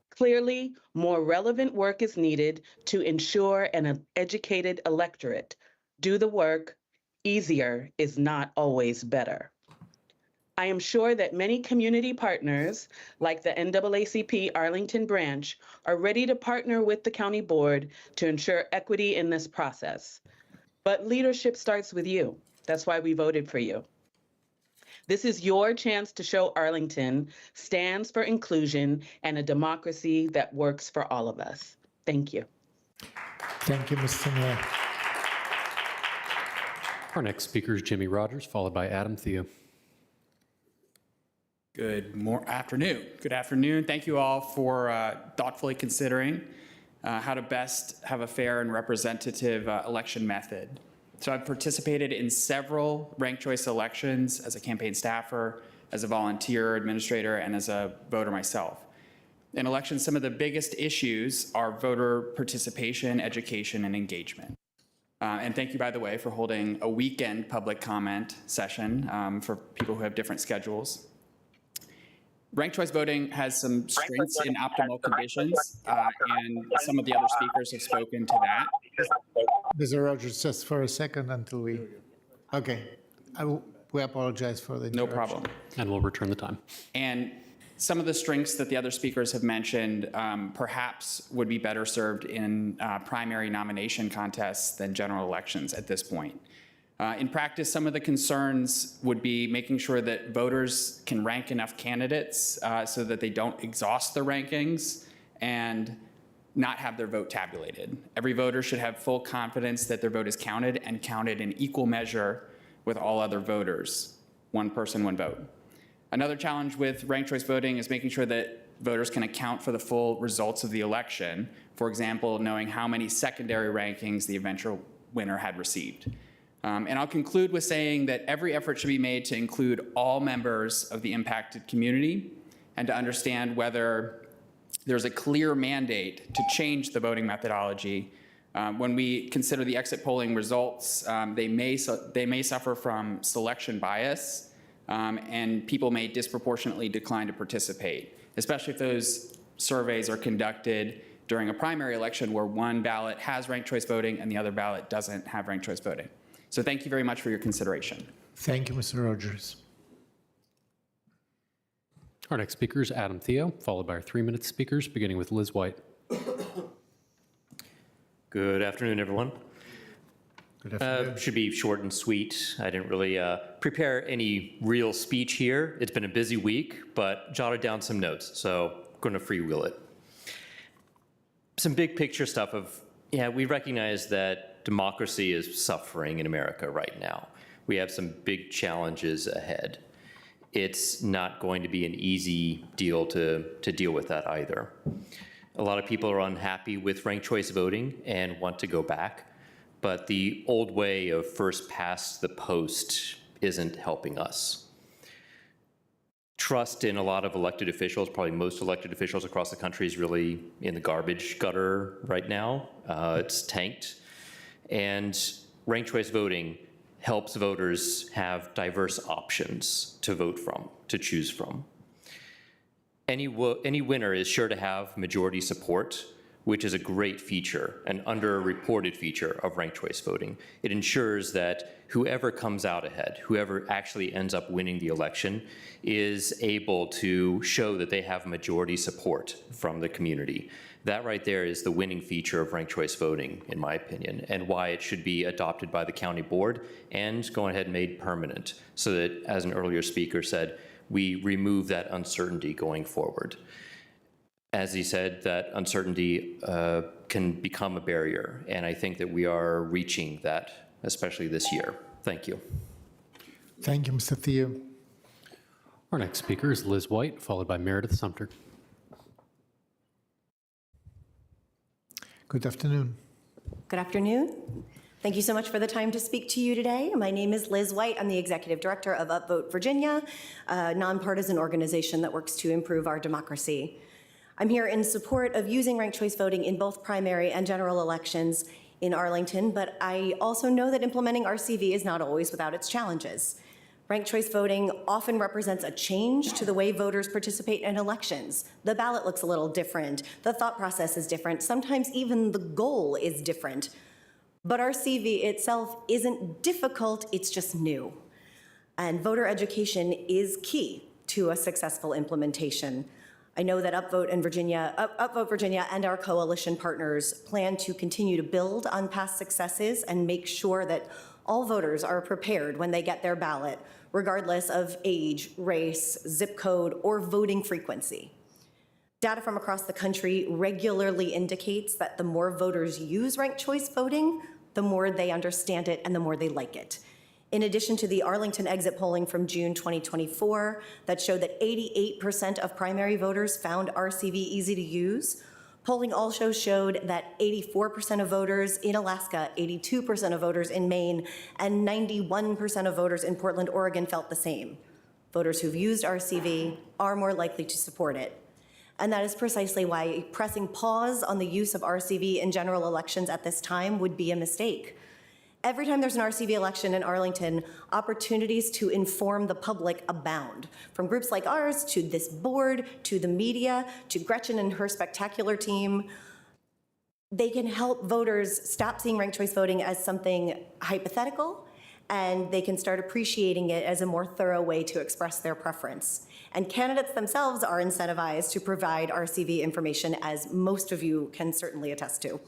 Clearly, more relevant work is needed to ensure an educated electorate. Do the work. Easier is not always better. I am sure that many community partners, like the NAACP Arlington branch, are ready to partner with the county board to ensure equity in this process. But leadership starts with you. That's why we voted for you. This is your chance to show Arlington stands for inclusion and a democracy that works for all of us. Thank you. Thank you, Mr. Mayor. Our next speaker is Jimmy Rogers, followed by Adam Theo. Good afternoon. Good afternoon. Thank you all for thoughtfully considering how to best have a fair and representative election method. So I've participated in several ranked choice elections as a campaign staffer, as a volunteer administrator, and as a voter myself. In elections, some of the biggest issues are voter participation, education, and engagement. And thank you, by the way, for holding a weekend public comment session for people who have different schedules. ranked choice voting has some strengths in optimal conditions, and some of the other speakers have spoken to that. Mr. Rogers, just for a second until we, okay. We apologize for the interruption. No problem. And we'll return the time. And some of the strengths that the other speakers have mentioned perhaps would be better served in primary nomination contests than general elections at this point. In practice, some of the concerns would be making sure that voters can rank enough candidates so that they don't exhaust the rankings and not have their vote tabulated. Every voter should have full confidence that their vote is counted and counted in equal measure with all other voters. One person, one vote. Another challenge with ranked choice voting is making sure that voters can account for the full results of the election. For example, knowing how many secondary rankings the eventual winner had received. And I'll conclude with saying that every effort should be made to include all members of the impacted community and to understand whether there's a clear mandate to change the voting methodology. When we consider the exit polling results, they may suffer from selection bias, and people may disproportionately decline to participate, especially if those surveys are conducted during a primary election where one ballot has ranked choice voting and the other ballot doesn't have ranked choice voting. So thank you very much for your consideration. Thank you, Mr. Rogers. Our next speaker is Adam Theo, followed by our 3-minute speakers, beginning with Liz White. Good afternoon, everyone. Good afternoon. Should be short and sweet. I didn't really prepare any real speech here. It's been a busy week, but jotted down some notes, so I'm going to freewheel it. Some big picture stuff of, we recognize that democracy is suffering in America right now. We have some big challenges ahead. It's not going to be an easy deal to deal with that either. A lot of people are unhappy with ranked choice voting and want to go back, but the old way of first past the post isn't helping us. Trust in a lot of elected officials, probably most elected officials across the country, is really in the garbage gutter right now. It's tanked. And ranked choice voting helps voters have diverse options to vote from, to choose from. Any winner is sure to have majority support, which is a great feature, an underreported feature of ranked choice voting. It ensures that whoever comes out ahead, whoever actually ends up winning the election, is able to show that they have majority support from the community. That right there is the winning feature of ranked choice voting, in my opinion, and why it should be adopted by the county board and go ahead and made permanent, so that, as an earlier speaker said, we remove that uncertainty going forward. As he said, that uncertainty can become a barrier, and I think that we are reaching that, especially this year. Thank you. Thank you, Mr. Theo. Our next speaker is Liz White, followed by Meredith Sumter. Good afternoon. Good afternoon. Thank you so much for the time to speak to you today. My name is Liz White. I'm the Executive Director of Upvote Virginia, a nonpartisan organization that works to improve our democracy. I'm here in support of using ranked choice voting in both primary and general elections in Arlington, but I also know that implementing RCV is not always without its challenges. Ranked choice voting often represents a change to the way voters participate in elections. The ballot looks a little different, the thought process is different, sometimes even the goal is different. But RCV itself isn't difficult, it's just new. And voter education is key to a successful implementation. I know that Upvote Virginia and our coalition partners plan to continue to build on past successes and make sure that all voters are prepared when they get their ballot, regardless of age, race, zip code, or voting frequency. Data from across the country regularly indicates that the more voters use ranked choice voting, the more they understand it and the more they like it. In addition to the Arlington exit polling from June 2024 that showed that 88% of primary voters found RCV easy to use, polling also showed that 84% of voters in Alaska, 82% of voters in Maine, and 91% of voters in Portland, Oregon felt the same. Voters who've used RCV are more likely to support it. And that is precisely why pressing pause on the use of RCV in general elections at this time would be a mistake. Every time there's an RCV election in Arlington, opportunities to inform the public abound, from groups like ours to this board, to the media, to Gretchen and her spectacular team. They can help voters stop seeing ranked choice voting as something hypothetical, and they can start appreciating it as a more thorough way to express their preference. And candidates themselves are incentivized to provide RCV information, as most of you can certainly attest to.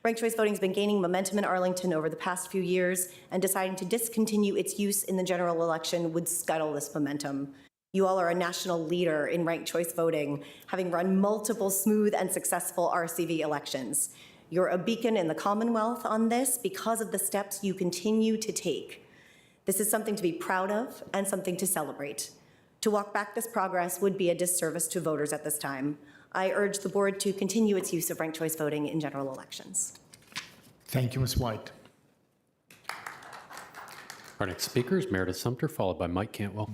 Ranked choice voting has been gaining momentum in Arlington over the past few years, and deciding to discontinue its use in the general election would scuttle this momentum. You all are a national leader in ranked choice voting, having run multiple smooth and successful RCV elections. You're a beacon in the Commonwealth on this because of the steps you continue to take. This is something to be proud of and something to celebrate. To walk back this progress would be a disservice to voters at this time. I urge the board to continue its use of ranked choice voting in general elections. Thank you, Ms. White. Our next speaker is Meredith Sumter, followed by Mike Cantwell.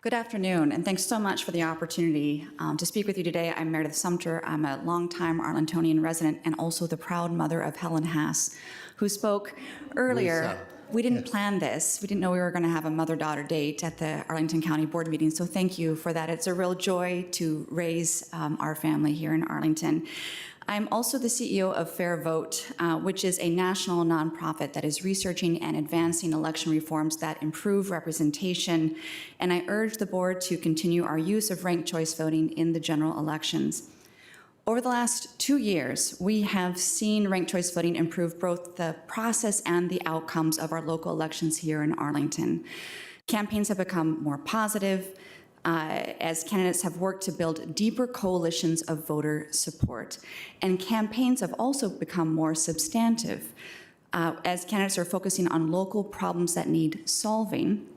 Good afternoon, and thanks so much for the opportunity to speak with you today. I'm Meredith Sumter. I'm a longtime Arlingtonian resident and also the proud mother of Helen Haas, who spoke earlier. We didn't plan this. We didn't know we were going to have a mother-daughter date at the Arlington County Board meeting, so thank you for that. It's a real joy to raise our family here in Arlington. I'm also the CEO of Fair Vote, which is a national nonprofit that is researching and advancing election reforms that improve representation, and I urge the board to continue our use of ranked choice voting in the general elections. Over the last 2 years, we have seen ranked choice voting improve both the process and the outcomes of our local elections here in Arlington. Campaigns have become more positive as candidates have worked to build deeper coalitions of voter support. And campaigns have also become more substantive as candidates are focusing on local problems that need solving,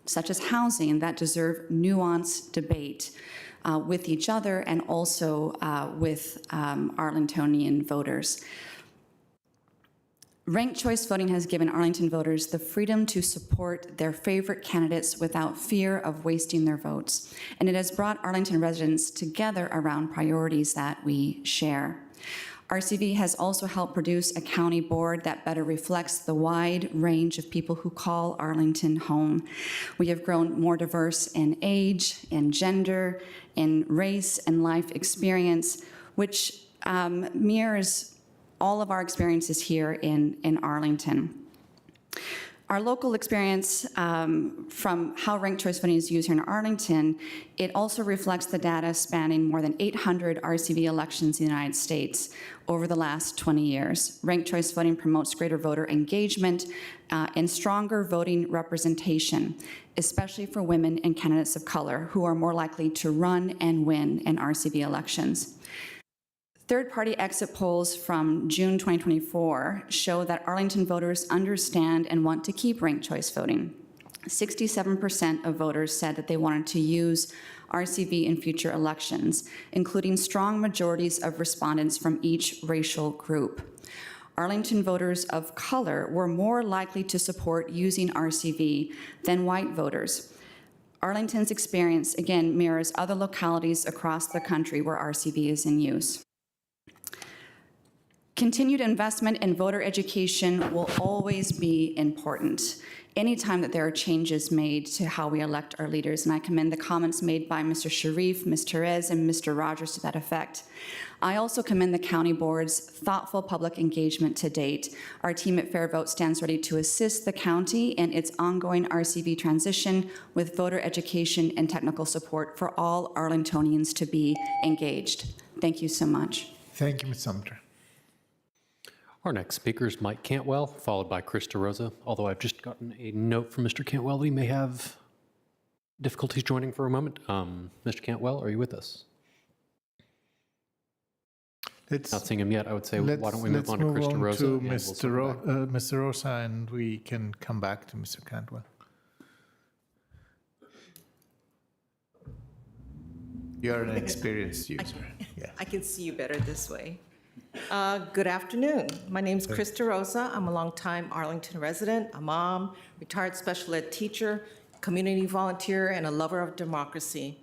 such as housing, that deserve nuanced debate with each other and also with Arlingtonian voters. Ranked choice voting has given Arlington voters the freedom to support their favorite candidates without fear of wasting their votes. And it has brought Arlington residents together around priorities that we share. RCV has also helped produce a county board that better reflects the wide range of people who call Arlington home. We have grown more diverse in age, in gender, in race and life experience, which mirrors all of our experiences here in Arlington. Our local experience from how ranked choice voting is used here in Arlington, it also reflects the data spanning more than 800 RCV elections in the United States over the last 20 years. Ranked choice voting promotes greater voter engagement and stronger voting representation, especially for women and candidates of color who are more likely to run and win in RCV elections. Third-party exit polls from June 2024 show that Arlington voters understand and want to keep ranked choice voting. 67% of voters said that they wanted to use RCV in future elections, including strong majorities of respondents from each racial group. Arlington voters of color were more likely to support using RCV than white voters. Arlington's experience, again, mirrors other localities across the country where RCV is in use. Continued investment in voter education will always be important anytime that there are changes made to how we elect our leaders, and I commend the comments made by Mr. Sharif, Ms. Therese, and Mr. Rogers to that effect. I also commend the county board's thoughtful public engagement to date. Our team at Fair Vote stands ready to assist the county in its ongoing RCV transition with voter education and technical support for all Arlingtonians to be engaged. Thank you so much. Thank you, Ms. Sumter. Our next speaker is Mike Cantwell, followed by Krista Rosa, although I've just gotten a note from Mr. Cantwell that he may have difficulties joining for a moment. Mr. Cantwell, are you with us? Not seeing him yet. I would say, why don't we move on to Krista Rosa? Mr. Rosa, and we can come back to Mr. Cantwell. You're an experienced user. Yeah. I can see you better this way. Good afternoon. My name is Krista Rosa. I'm a longtime Arlington resident, a mom, retired special ed teacher, community volunteer, and a lover of democracy.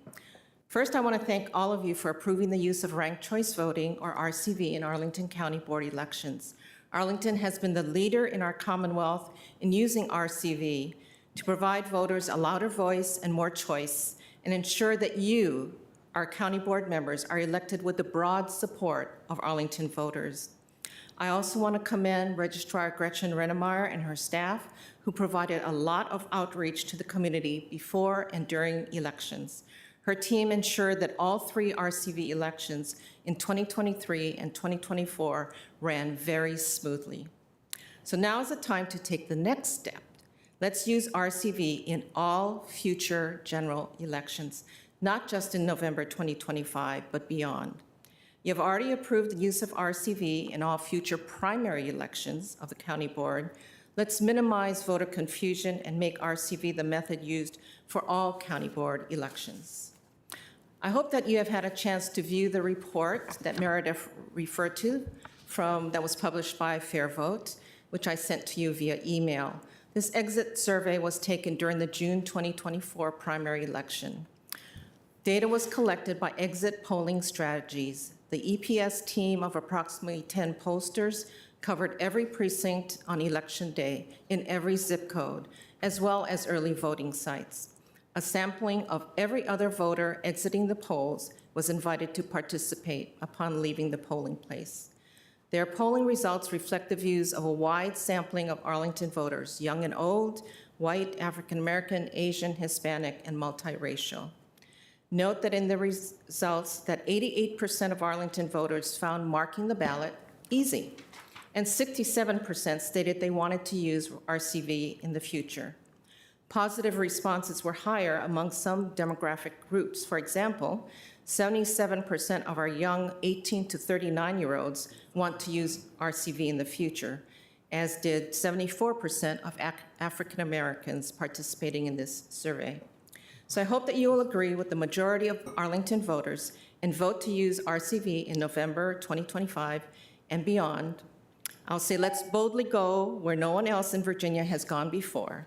First, I want to thank all of you for approving the use of ranked choice voting, or RCV, in Arlington County Board elections. Arlington has been the leader in our Commonwealth in using RCV to provide voters a louder voice and more choice, and ensure that you, our county board members, are elected with the broad support of Arlington voters. I also want to commend Registrar Gretchen Rennemeyer and her staff, who provided a lot of outreach to the community before and during elections. Her team ensured that all 3 RCV elections in 2023 and 2024 ran very smoothly. So now is the time to take the next step. Let's use RCV in all future general elections, not just in November 2025, but beyond. You have already approved the use of RCV in all future primary elections of the county board. Let's minimize voter confusion and make RCV the method used for all county board elections. I hope that you have had a chance to view the report that Meredith referred to that was published by Fair Vote, which I sent to you via email. This exit survey was taken during the June 2024 primary election. Data was collected by Exit Polling Strategies. The EPS team of approximately 10 pollsters covered every precinct on election day in every zip code, as well as early voting sites. A sampling of every other voter exiting the polls was invited to participate upon leaving the polling place. Their polling results reflect the views of a wide sampling of Arlington voters, young and old, white, African American, Asian, Hispanic, and multiracial. Note that in the results that 88% of Arlington voters found marking the ballot easy, and 67% stated they wanted to use RCV in the future. Positive responses were higher among some demographic groups. For example, 77% of our young 18 to 39-year-olds want to use RCV in the future, as did 74% of African Americans participating in this survey. So I hope that you will agree with the majority of Arlington voters and vote to use RCV in November 2025 and beyond. I'll say let's boldly go where no one else in Virginia has gone before.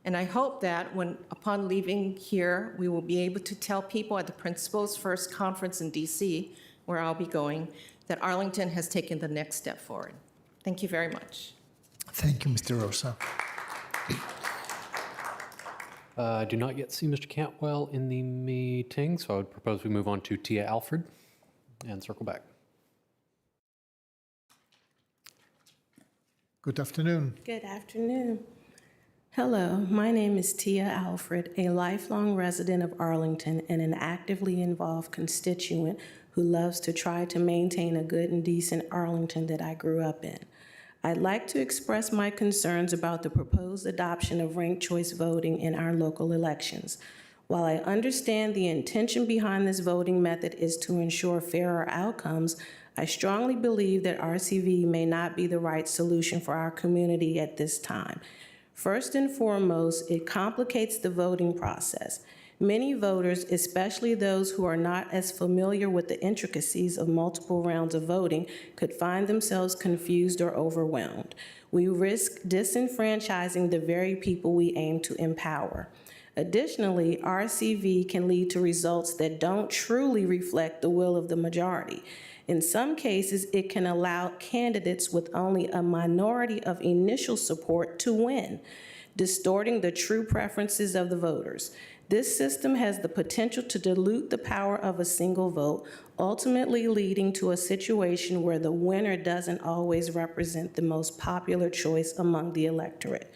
And I hope that upon leaving here, we will be able to tell people at the Principals First Conference in DC, where I'll be going, that Arlington has taken the next step forward. Thank you very much. Thank you, Mr. Rosa. I do not yet see Mr. Cantwell in the meeting, so I would propose we move on to Tia Alfred and circle back. Good afternoon. Good afternoon. Hello, my name is Tia Alfred, a lifelong resident of Arlington and an actively involved constituent who loves to try to maintain a good and decent Arlington that I grew up in. I'd like to express my concerns about the proposed adoption of ranked choice voting in our local elections. While I understand the intention behind this voting method is to ensure fairer outcomes, I strongly believe that RCV may not be the right solution for our community at this time. First and foremost, it complicates the voting process. Many voters, especially those who are not as familiar with the intricacies of multiple rounds of voting, could find themselves confused or overwhelmed. We risk disenfranchising the very people we aim to empower. Additionally, RCV can lead to results that don't truly reflect the will of the majority. In some cases, it can allow candidates with only a minority of initial support to win, distorting the true preferences of the voters. This system has the potential to dilute the power of a single vote, ultimately leading to a situation where the winner doesn't always represent the most popular choice among the electorate.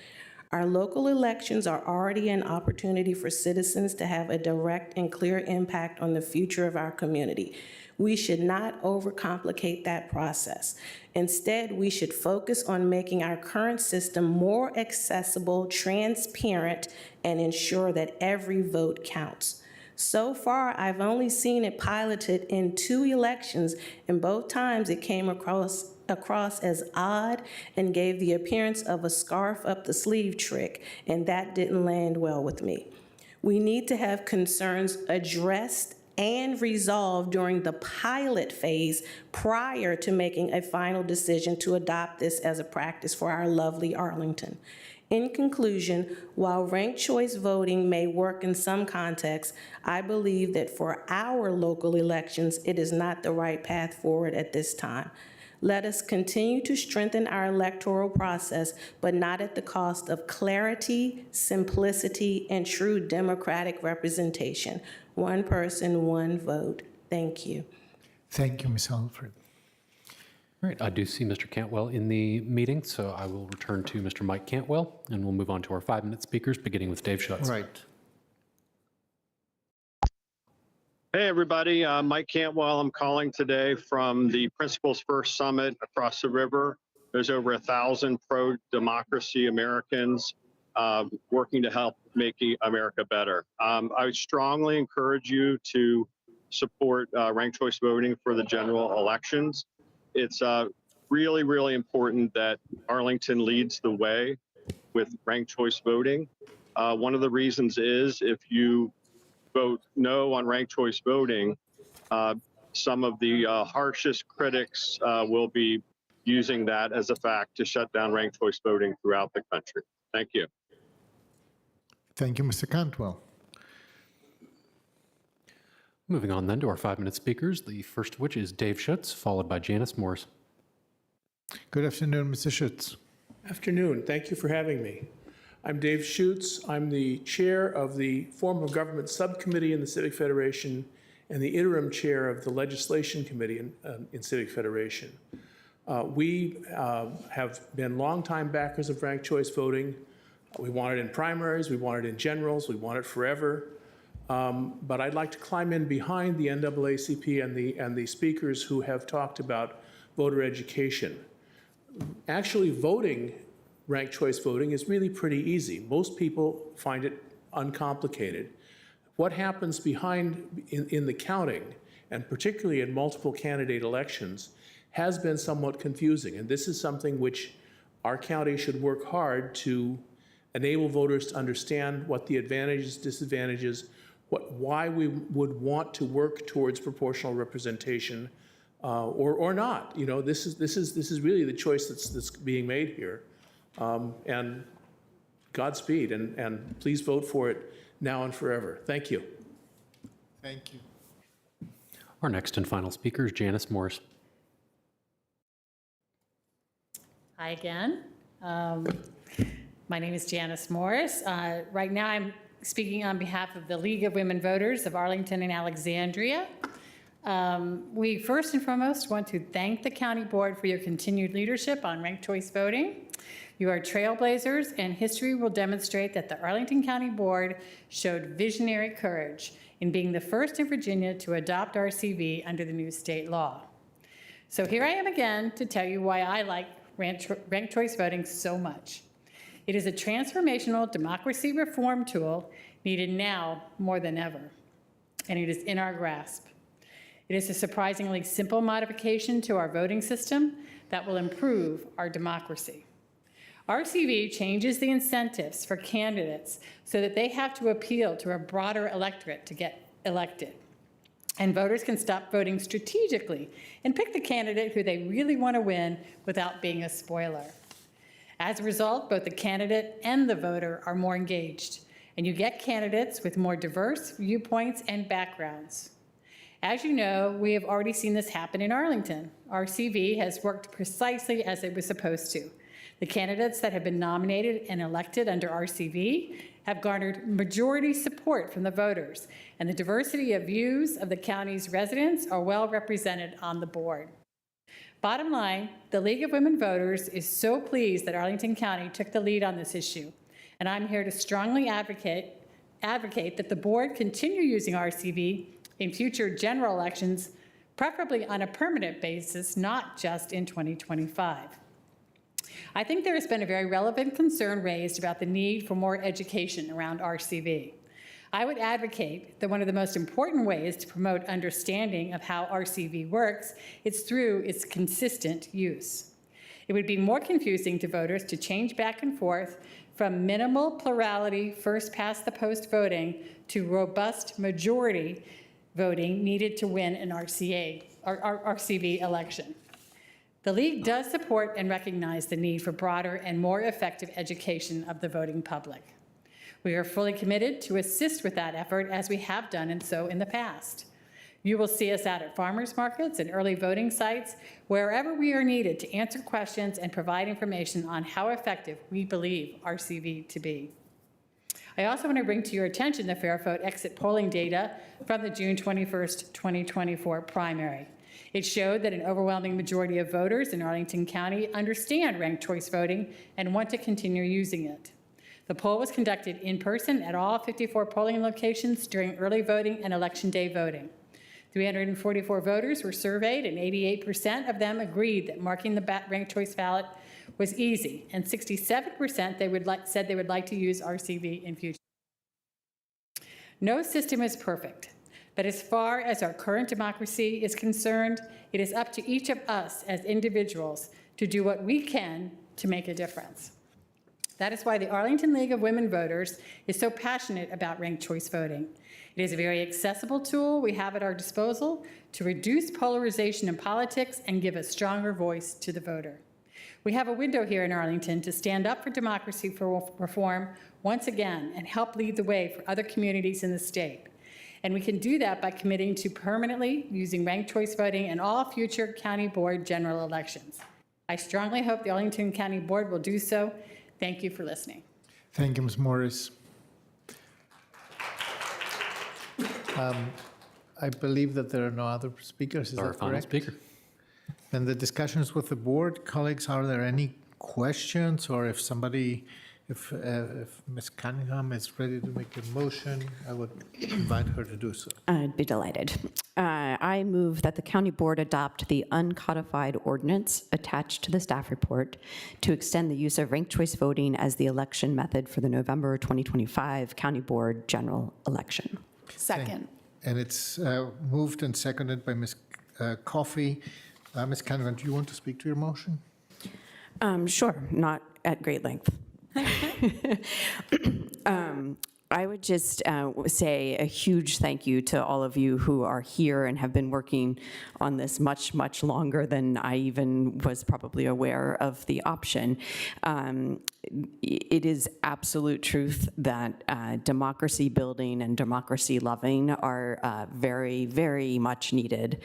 Our local elections are already an opportunity for citizens to have a direct and clear impact on the future of our community. We should not overcomplicate that process. Instead, we should focus on making our current system more accessible, transparent, and ensure that every vote counts. So far, I've only seen it piloted in 2 elections, and both times it came across as odd and gave the appearance of a scarf up the sleeve trick, and that didn't land well with me. We need to have concerns addressed and resolved during the pilot phase prior to making a final decision to adopt this as a practice for our lovely Arlington. In conclusion, while ranked choice voting may work in some contexts, I believe that for our local elections, it is not the right path forward at this time. Let us continue to strengthen our electoral process, but not at the cost of clarity, simplicity, and true democratic representation. One person, one vote. Thank you. Thank you, Ms. Alfred. All right, I do see Mr. Cantwell in the meeting, so I will return to Mr. Mike Cantwell, and we'll move on to our 5-minute speakers, beginning with Dave Schutz. Right. Hey, everybody. Mike Cantwell. I'm calling today from the Principles First Summit across the river. There's over 1,000 pro-democracy Americans working to help make America better. I would strongly encourage you to support ranked choice voting for the general elections. It's really, really important that Arlington leads the way with ranked choice voting. One of the reasons is if you vote no on ranked choice voting, some of the harshest critics will be using that as a fact to shut down ranked choice voting throughout the country. Thank you. Thank you, Mr. Cantwell. Moving on then to our 5-minute speakers, the first of which is Dave Schutz, followed by Janice Morris. Good afternoon, Mr. Schutz. Afternoon. Thank you for having me. I'm Dave Schutz. I'm the chair of the Form of Government Subcommittee in the Civic Federation and the interim chair of the Legislation Committee in Civic Federation. We have been longtime backers of ranked choice voting. We want it in primaries, we want it in generals, we want it forever. But I'd like to climb in behind the NAACP and the speakers who have talked about voter education. Actually voting, ranked choice voting, is really pretty easy. Most people find it uncomplicated. What happens behind in the counting, and particularly in multiple candidate elections, has been somewhat confusing. And this is something which our county should work hard to enable voters to understand what the advantages, disadvantages, why we would want to work towards proportional representation or not. You know, this is really the choice that's being made here. And Godspeed, and please vote for it now and forever. Thank you. Thank you. Our next and final speaker is Janice Morris. Hi again. My name is Janice Morris. Right now I'm speaking on behalf of the League of Women Voters of Arlington and Alexandria. We first and foremost want to thank the County Board for your continued leadership on ranked choice voting. You are trailblazers, and history will demonstrate that the Arlington County Board showed visionary courage in being the first in Virginia to adopt RCV under the new state law. So here I am again to tell you why I like ranked choice voting so much. It is a transformational democracy reform tool needed now more than ever, and it is in our grasp. It is a surprisingly simple modification to our voting system that will improve our democracy. RCV changes the incentives for candidates so that they have to appeal to a broader electorate to get elected. And voters can stop voting strategically and pick the candidate who they really want to win without being a spoiler. As a result, both the candidate and the voter are more engaged, and you get candidates with more diverse viewpoints and backgrounds. As you know, we have already seen this happen in Arlington. RCV has worked precisely as it was supposed to. The candidates that have been nominated and elected under RCV have garnered majority support from the voters, and the diversity of views of the county's residents are well represented on the board. Bottom line, the League of Women Voters is so pleased that Arlington County took the lead on this issue, and I'm here to strongly advocate that the board continue using RCV in future general elections, preferably on a permanent basis, not just in 2025. I think there has been a very relevant concern raised about the need for more education around RCV. I would advocate that one of the most important ways to promote understanding of how RCV works is through its consistent use. It would be more confusing to voters to change back and forth from minimal plurality first past the post voting to robust majority voting needed to win an RCV election. The League does support and recognize the need for broader and more effective education of the voting public. We are fully committed to assist with that effort as we have done and so in the past. You will see us out at farmers markets and early voting sites, wherever we are needed to answer questions and provide information on how effective we believe RCV to be. I also want to bring to your attention the Fair Vote exit polling data from the June 21st, 2024 primary. It showed that an overwhelming majority of voters in Arlington County understand ranked choice voting and want to continue using it. The poll was conducted in person at all 54 polling locations during early voting and election day voting. 344 voters were surveyed, and 88% of them agreed that marking the ranked choice ballot was easy, and 67% said they would like to use RCV in future. No system is perfect, but as far as our current democracy is concerned, it is up to each of us as individuals to do what we can to make a difference. That is why the Arlington League of Women Voters is so passionate about ranked choice voting. It is a very accessible tool we have at our disposal to reduce polarization in politics and give a stronger voice to the voter. We have a window here in Arlington to stand up for democracy for reform once again and help lead the way for other communities in the state. And we can do that by committing to permanently using ranked choice voting in all future county board general elections. I strongly hope the Arlington County Board will do so. Thank you for listening. Thank you, Ms. Morris. I believe that there are no other speakers. Is Our that final correct? speaker. Then the discussions with the board, colleagues, are there any questions, or if Ms. Cunningham is ready to make a motion, I would invite her to do so. I'd be delighted. I move that the county board adopt the uncodified ordinance attached to the staff report to extend the use of ranked choice voting as the election method for the November 2025 county board general election. Second. And it's moved and seconded by Ms. Coffey. Ms. Cunningham, do you want to speak to your motion? Sure, not at great length. I would just say a huge thank you to all of you who are here and have been working on this much, much longer than I even was probably aware of the option. It is absolute truth that democracy building and democracy loving are very, very much needed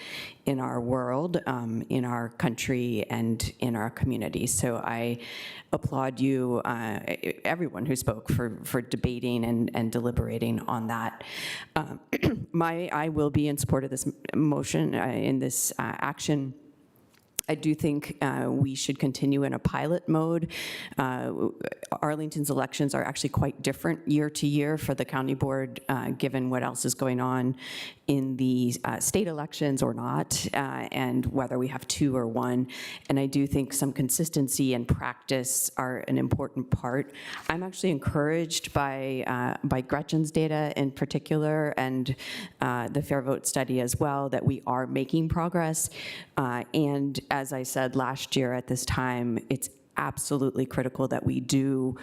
in our world, in our country, and in our community. So I applaud you, everyone who spoke, for debating and deliberating on that. I will be in support of this motion, in this action. I do think we should continue in a pilot mode. Arlington's elections are actually quite different year to year for the county board, given what else is going on in the state elections or not, and whether we have two or one. And I do think some consistency and practice are an important part. I'm actually encouraged by Gretchen's data in particular, and the Fair Vote study as well, that we are making progress. And as I said last year at this time, it's absolutely critical that we do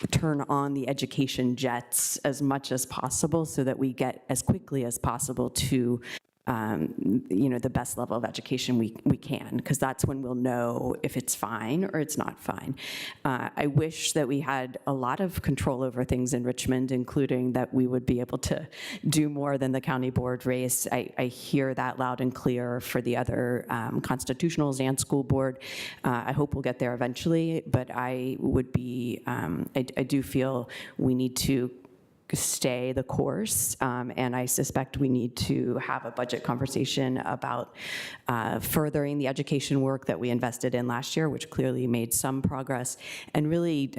turn on the education jets as much as possible so that we get as quickly as possible to the best level of education we can, because that's when we'll know if it's fine or it's not fine. I wish that we had a lot of control over things in Richmond, including that we would be able to do more than the county board race. I hear that loud and clear for the other constitutionals and school board. I hope we'll get there eventually, but I would be, I do feel we need to stay the course, and I suspect we need to have a budget conversation about furthering the education work that we invested in last year, which clearly made some progress, and really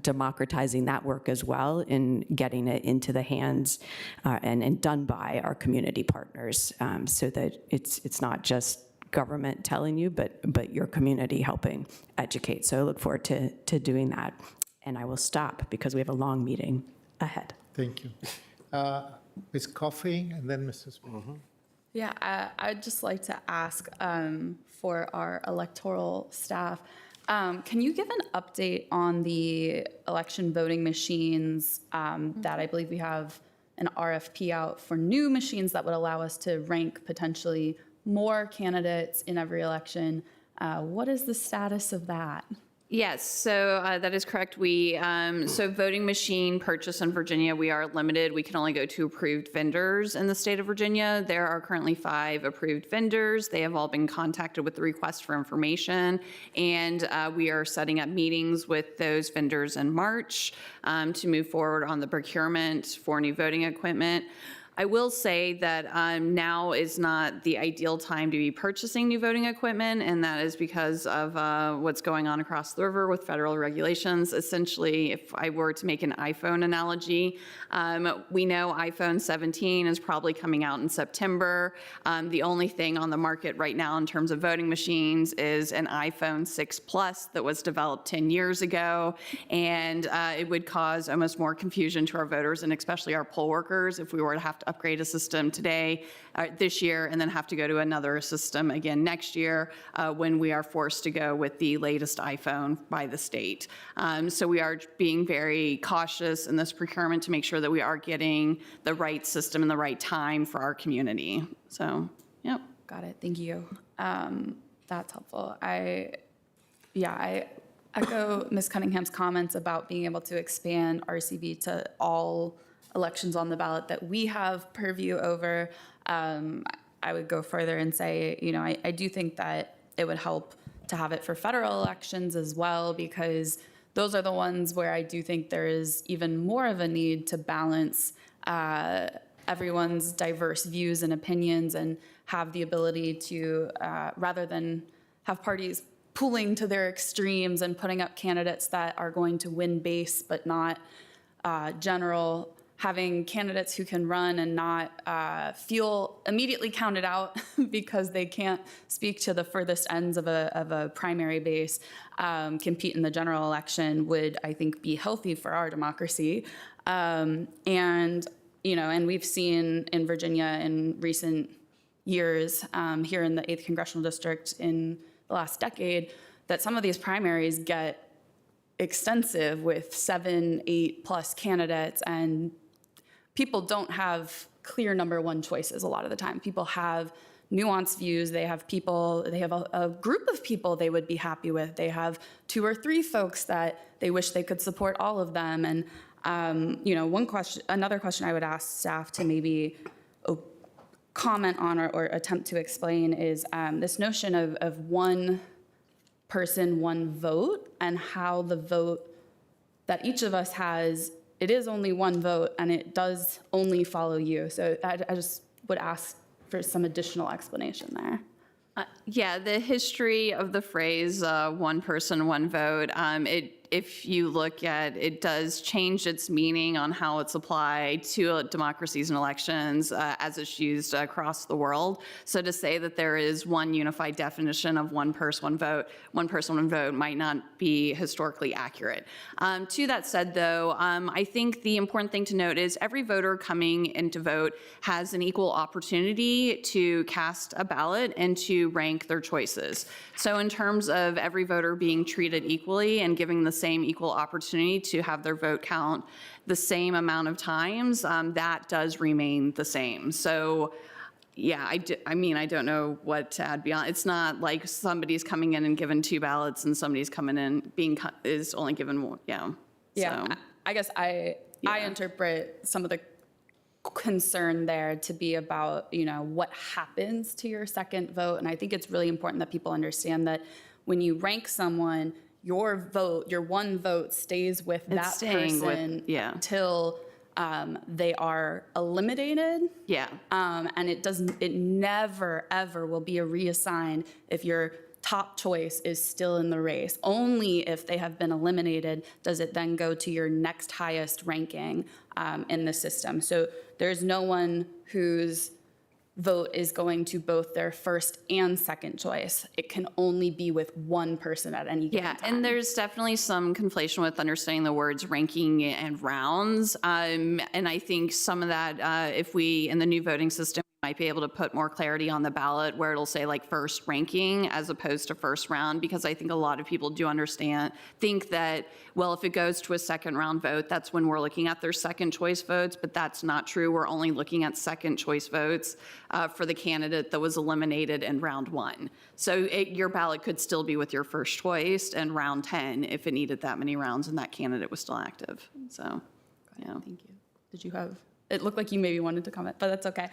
democratizing that work as well in getting it into the hands and done by our community partners, so that it's not just government telling you, but your community helping educate. So I look forward to doing that, and I will stop because we have a long meeting ahead. Thank you. Ms. Coffey, and then Mrs. Yeah, I'd just like to ask for our electoral staff, can you give an update on the election voting machines that I believe we have an RFP out for new machines that would allow us to rank potentially more candidates in every election? What is the status of that? Yes, so that is correct. We so voting machine purchase in Virginia, we are limited. We can only go to approved vendors in the state of Virginia. There are currently 5 approved vendors. They have all been contacted with the request for information, and we are setting up meetings with those vendors in March to move forward on the procurement for new voting equipment. I will say that now is not the ideal time to be purchasing new voting equipment, and that is because of what's going on across the river with federal regulations. Essentially, if I were to make an iPhone analogy, we know iPhone 17 is probably coming out in September. The only thing on the market right now in terms of voting machines is an iPhone 6 Plus that was developed 10 years ago, and it would cause almost more confusion to our voters and especially our poll workers if we were to have to upgrade a system today, this year, and then have to go to another system again next year when we are forced to go with the latest iPhone by the state. So we are being very cautious in this procurement to make sure that we are getting the right system and the right time for our community. So, yep. Got it. Thank you. That's helpful. I echo Ms. Cunningham's comments about being able to expand RCV to all elections on the ballot that we have purview over. I would go further and say, I do think that it would help to have it for federal elections as well, because those are the ones where I do think there is even more of a need to balance everyone's diverse views and opinions and have the ability to, rather than have parties pooling to their extremes and putting up candidates that are going to win base but not general, having candidates who can run and not feel immediately counted out because they can't speak to the furthest ends of a primary base, compete in the general election would, I think, be healthy for our democracy. And we've seen in Virginia in recent years, here in the 8th Congressional District in the last decade, that some of these primaries get extensive with 7, 8+ candidates, and people don't have clear number one choices a lot of the time. People have nuanced views. They have a group of people they would be happy with. They have 2 or 3 folks that they wish they could support all of them. And another question I would ask staff to maybe comment on or attempt to explain is this notion of one person, one vote, and how the vote that each of us has, it is only one vote and it does only follow you. So I just would ask for some additional explanation there. Yeah, the history of the phrase one person, one vote, if you look at it, does change its meaning on how it's applied to democracies and elections as it's used across the world. So to say that there is one unified definition of one person, one vote might not be historically accurate. To that said, though, I think the important thing to note is every voter coming in to vote has an equal opportunity to cast a ballot and to rank their choices. So in terms of every voter being treated equally and giving the same equal opportunity to have their vote count the same amount of times, that does remain the same. So yeah, I don't know what to add beyond. It's not like somebody's coming in and given 2 ballots and somebody's coming in is only given one. Yeah. Yeah, so, I guess I interpret some of the concern there to be about, what happens to your second vote. And I think it's really important that people understand that when you rank someone, your one vote stays with that person until they are eliminated. Yeah. And it never, ever will be reassigned if your top choice is still in the race. Only if they have been eliminated does it then go to your next highest ranking in the system. So there's no one whose vote is going to both their first and second choice. It can only be with one person at any given time. Yeah, and there's definitely some conflation with understanding the words ranking and rounds. And I think some of that, if we, in the new voting system, might be able to put more clarity on the ballot where it'll say like first ranking as opposed to first round, because I think a lot of people do think that, well, if it goes to a second round vote, that's when we're looking at their second choice votes, but that's not true. We're only looking at second choice votes for the candidate that was eliminated in round 1. So your ballot could still be with your first choice in round 10 if it needed that many rounds and that candidate was still active. So, yeah. Thank you. Did you have? It looked like you maybe wanted to comment, but that's okay.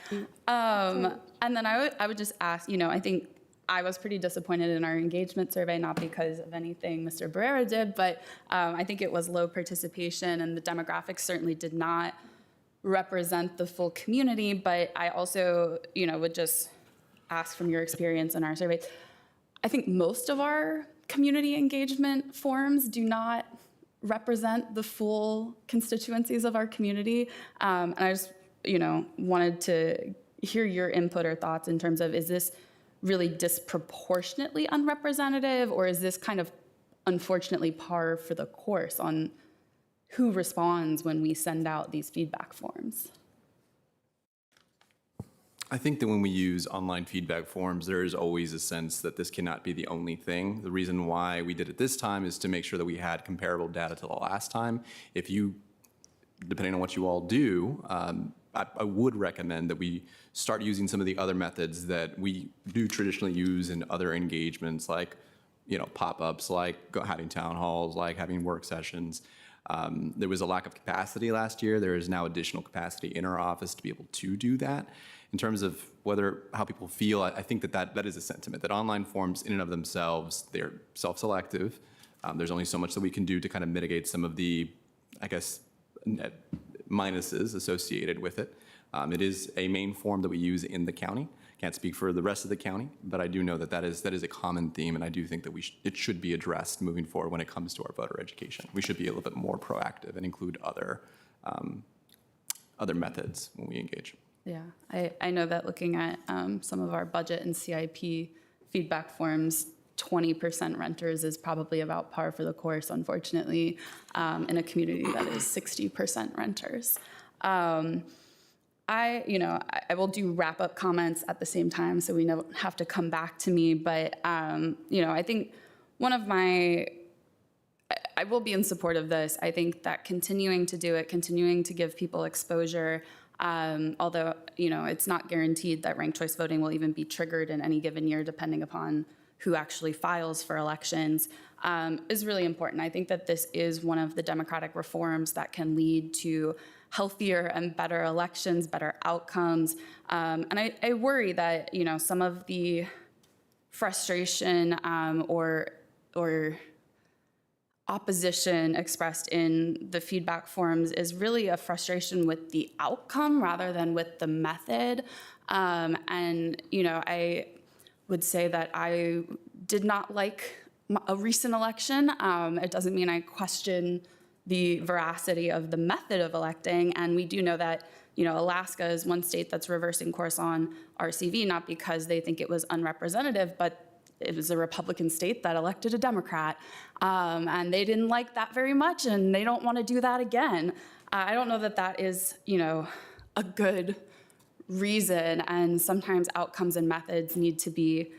And then I would just ask, I think I was pretty disappointed in our engagement survey, not because of anything Mr. Barrera did, but I think it was low participation and the demographics certainly did not represent the full community. But I also, would just ask from your experience in our surveys, I think most of our community engagement forums do not represent the full constituencies of our community. And I just, wanted to hear your input or thoughts in terms of, is this really disproportionately unrepresentative, or is this kind of unfortunately par for the course on who responds when we send out these feedback forms? I think that when we use online feedback forms, there is always a sense that this cannot be the only thing. The reason why we did it this time is to make sure that we had comparable data to the last time. If you, depending on what you all do, I would recommend that we start using some of the other methods that we do traditionally use in other engagements, like pop-ups, like having town halls, like having work sessions. There was a lack of capacity last year. There is now additional capacity in our office to be able to do that. In terms of how people feel, I think that is a sentiment, that online forms in and of themselves, they're self-selective. There's only so much that we can do to kind of mitigate some of the, I guess, minuses associated with it. It is a main form that we use in the county. Can't speak for the rest of the county, but I do know that is a common theme, and I do think that it should be addressed moving forward when it comes to our voter education. We should be a little bit more proactive and include other methods when we engage. Yeah, I know that looking at some of our budget and CIP feedback forms, 20% renters is probably about par for the course, unfortunately, in a community that is 60% renters. I will do wrap-up comments at the same time, so we don't have to come back to me. But I think I will be in support of this. I think that continuing to do it, continuing to give people exposure, although it's not guaranteed that ranked choice voting will even be triggered in any given year, depending upon who actually files for elections, is really important. I think that this is one of the democratic reforms that can lead to healthier and better elections, better outcomes. And I worry that, some of the frustration or opposition expressed in the feedback forms is really a frustration with the outcome rather than with the method. I would say that I did not like a recent election. It doesn't mean I question the veracity of the method of electing. And we do know that, Alaska is one state that's reversing course on RCV, not because they think it was unrepresentative, but it was a Republican state that elected a Democrat. And they didn't like that very much, and they don't want to do that again. I don't know that that is, a good reason, and sometimes outcomes and methods need to be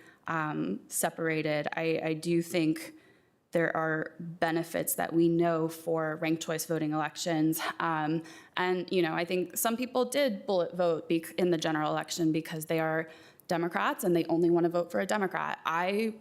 separated. I do think there are benefits that we know for ranked choice voting elections. And, I think some people did bullet vote in the general election because they are Democrats and they only want to vote for a Democrat. I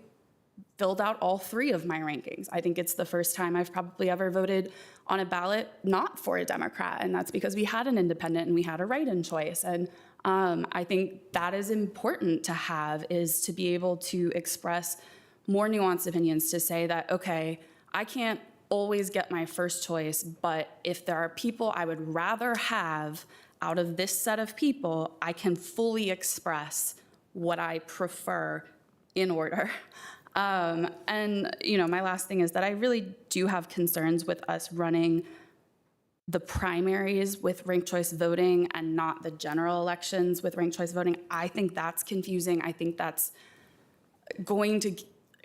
filled out all 3 of my rankings. I think it's the first time I've probably ever voted on a ballot not for a Democrat, and that's because we had an independent and we had a write-in choice. And I think that is important to have, is to be able to express more nuanced opinions, to say that, okay, I can't always get my first choice, but if there are people I would rather have out of this set of people, I can fully express what I prefer in order. My last thing is that I really do have concerns with us running the primaries with ranked choice voting and not the general elections with ranked choice voting. I think that's confusing. I think that's going to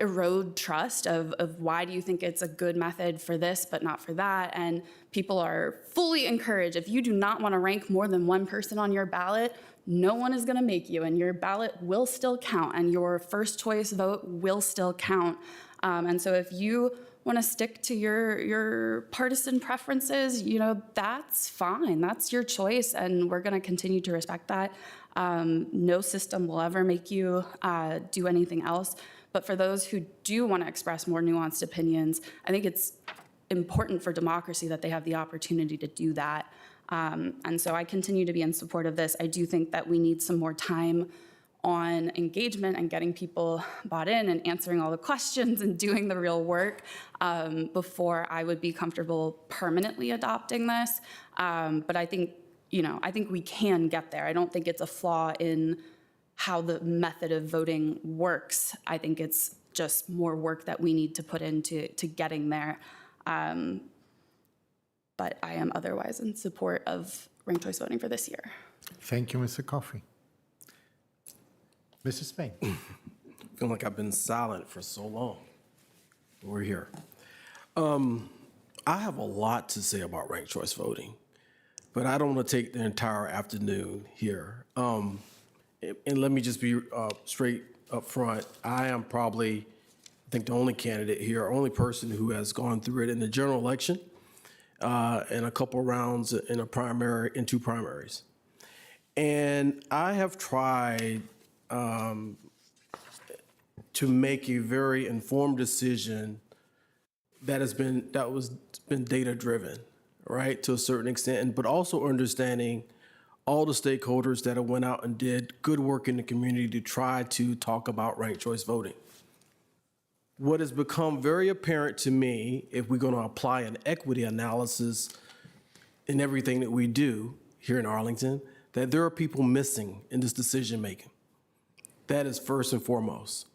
erode trust of why do you think it's a good method for this but not for that. And people are fully encouraged, if you do not want to rank more than one person on your ballot, no one is going to make you, and your ballot will still count, and your first choice vote will still count. And so if you want to stick to your partisan preferences, that's fine. That's your choice, and we're going to continue to respect that. No system will ever make you do anything else. But for those who do want to express more nuanced opinions, I think it's important for democracy that they have the opportunity to do that. And so I continue to be in support of this. I do think that we need some more time on engagement and getting people bought in and answering all the questions and doing the real work before I would be comfortable permanently adopting this. But I think, I think we can get there. I don't think it's a flaw in how the method of voting works. I think it's just more work that we need to put into getting there. But I am otherwise in support of ranked choice voting for this year. Thank you, Mr. Coffey. Mr. Spain. I feel like I've been silent for so long. We're here. I have a lot to say about ranked choice voting, but I don't want to take the entire afternoon here. And let me just be straight up front. I am probably, I think, the only candidate here, only person who has gone through it in the general election, and a couple rounds in a primary, in 2 primaries. And I have tried to make a very informed decision that was data driven, right, to a certain extent, but also understanding all the stakeholders that have went out and did good work in the community to try to talk about ranked choice voting. What has become very apparent to me, if we're going to apply an equity analysis in everything that we do here in Arlington, that there are people missing in this decision making. That is first and foremost.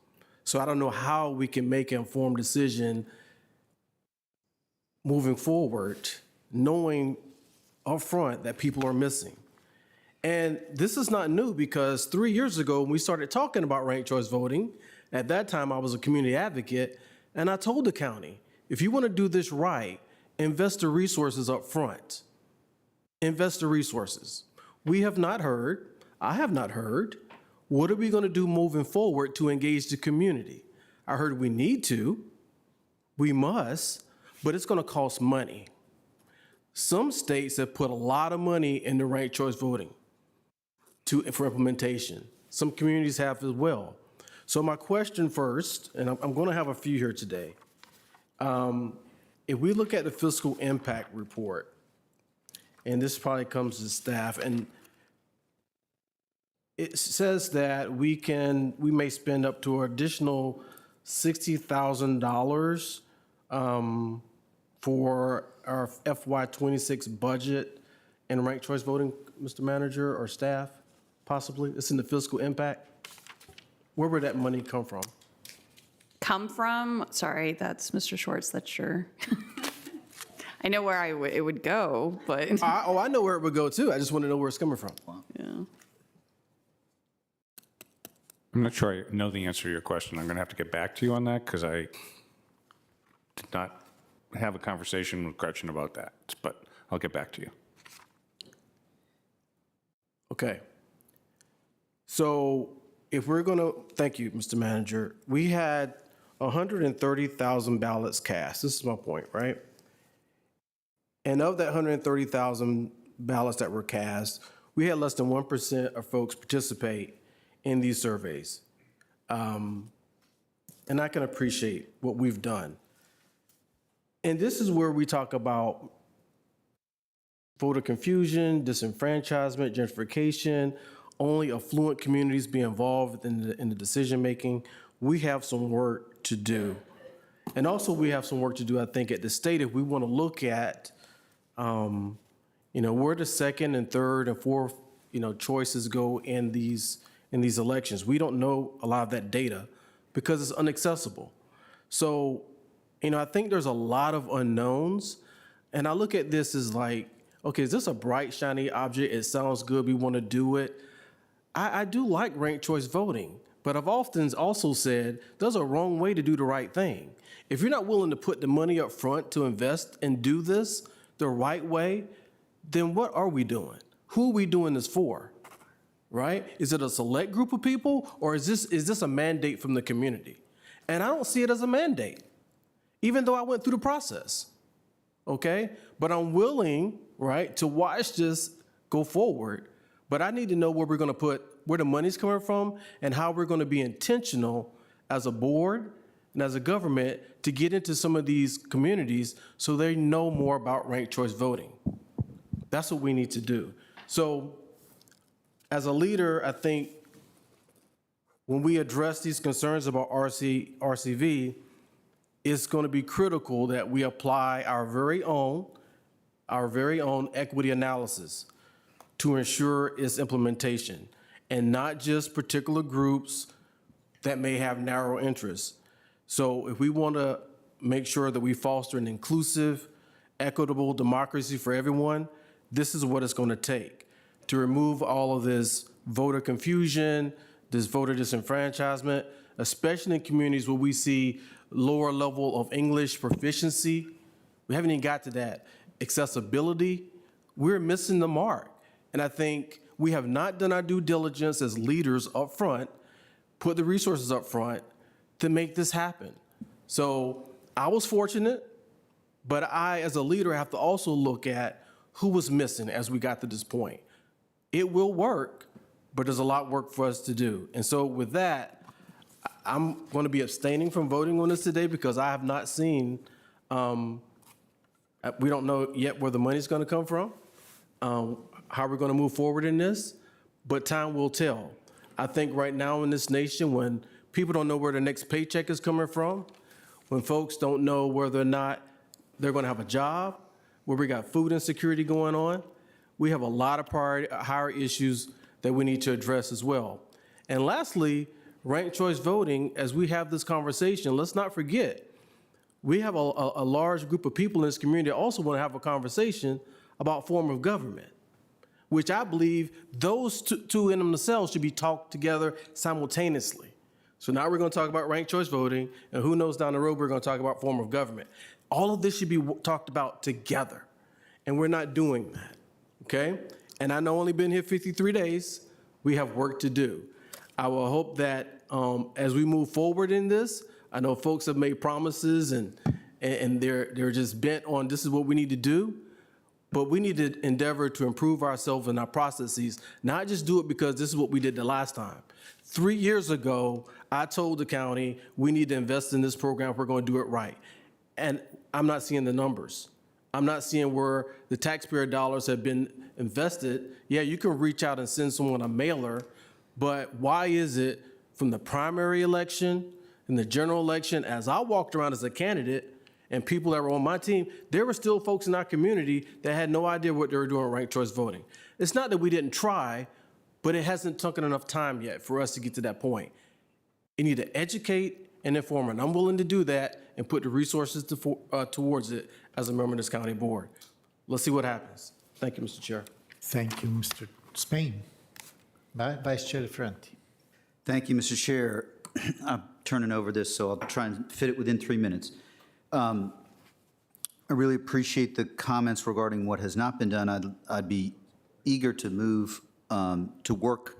So I don't know how we can make an informed decision moving forward, knowing upfront that people are missing. And this is not new, because 3 years ago, when we started talking about ranked choice voting, at that time I was a community advocate, and I told the county, if you want to do this right, invest the resources up front. Invest the resources. We have not heard, I have not heard, what are we going to do moving forward to engage the community? I heard we need to, we must, but it's going to cost money. Some states have put a lot of money into ranked choice voting for implementation. Some communities have as well. So my question first, and I'm going to have a few here today. If we look at the fiscal impact report, and this probably comes to staff, and it says that we may spend up to an additional $60,000 for our FY26 budget in ranked choice voting, Mr. Manager or staff, possibly. It's in the fiscal impact. Where would that money come from? Come from? Sorry, that's Mr. Schwartz, that's sure. I know where it would go, but. I know where it would go too. I just want to know where it's coming from. Yeah. I'm not sure I know the answer to your question. I'm going to have to get back to you on that, because I did not have a conversation with Gretchen about that, but I'll get back to you. Okay. So if we're going to, thank you, Mr. Manager. We had 130,000 ballots cast. This is my point, right? And of that 130,000 ballots that were cast, we had less than 1% of folks participate in these surveys. And I can appreciate what we've done. And this is where we talk about voter confusion, disenfranchisement, gentrification, only affluent communities be involved in the decision-making. We have some work to do. And also we have some work to do, I think, at the state if we want to look at, where the second and third and fourth, choices go in these elections. We don't know a lot of that data because it's inaccessible. So, I think there's a lot of unknowns. And I look at this as like, okay, is this a bright, shiny object? It sounds good. We want to do it. I do like ranked choice voting, but But I've often also said there's a wrong way to do the right thing. If you're not willing to put the money up front to invest and do this the right way, then what are we doing? Who are we doing this for? Right? Is it a select group of people, or is this a mandate from the community? And I don't see it as a mandate, even though I went through the process. Okay? But I'm willing, right, to watch this go forward. But I need to know where we're going to put, where the money's coming from, and how we're going to be intentional as a board and as a government to get into some of these communities so they know more about ranked choice voting. That's what we need to do. So as a leader, I think when we address these concerns about RCV, it's going to be critical that we apply our very own equity analysis to ensure its implementation, and not just particular groups that may have narrow interests. So if we want to make sure that we foster an inclusive, equitable democracy for everyone, this is what it's going to take to remove all of this voter confusion, this voter disenfranchisement, especially in communities where we see lower level of English proficiency. We haven't even got to that. Accessibility, we're missing the mark. And I think we have not done our due diligence as leaders up front, put the resources up front to make this happen. So I was fortunate, but I, as a leader, have to also look at who was missing as we got to this point. It will work, but there's a lot of work for us to do. And so with that, I'm going to be abstaining from voting on this today because I have not seen, we don't know yet where the money's going to come from, how we're going to move forward in this, but time will tell. I think right now in this nation, when people don't know where their next paycheck is coming from, when folks don't know whether or not they're going to have a job, where we got food insecurity going on, we have a lot of higher issues that we need to address as well. And lastly, ranked choice voting, as we have this conversation, let's not forget, we have a large group of people in this community that also want to have a conversation about form of government, which I believe those two in themselves should be talked together simultaneously. So now we're going to talk about ranked choice voting, and who knows down the road we're going to talk about form of government. All of this should be talked about together, and we're not doing that, okay? And I know I've only been here 53 days. We have work to do. I will hope that as we move forward in this, I know folks have made promises and they're just bent on this is what we need to do, but we need to endeavor to improve ourselves and our processes, not just do it because this is what we did the last time. 3 years ago, I told the county we need to invest in this program if we're going to do it right. And I'm not seeing the numbers. I'm not seeing where the taxpayer dollars have been invested. Yeah, you can reach out and send someone a mailer, but why is it from the primary election and the general election, as I walked around as a candidate and people that were on my team, there were still folks in our community that had no idea what they were doing ranked choice voting. It's not that we didn't try, but it hasn't taken enough time yet for us to get to that point. You need to educate and inform, and I'm willing to do that and put the resources towards it as a member of this county board. Let's see what happens. Thank you, Mr. Chair. Thank you, Mr. Spain. Vice Chair Ferranti. Thank you, Mr. Chair. I'm turning over this, so I'll try and fit it within 3 minutes. I really appreciate the comments regarding what has not been done. I'd be eager to move to work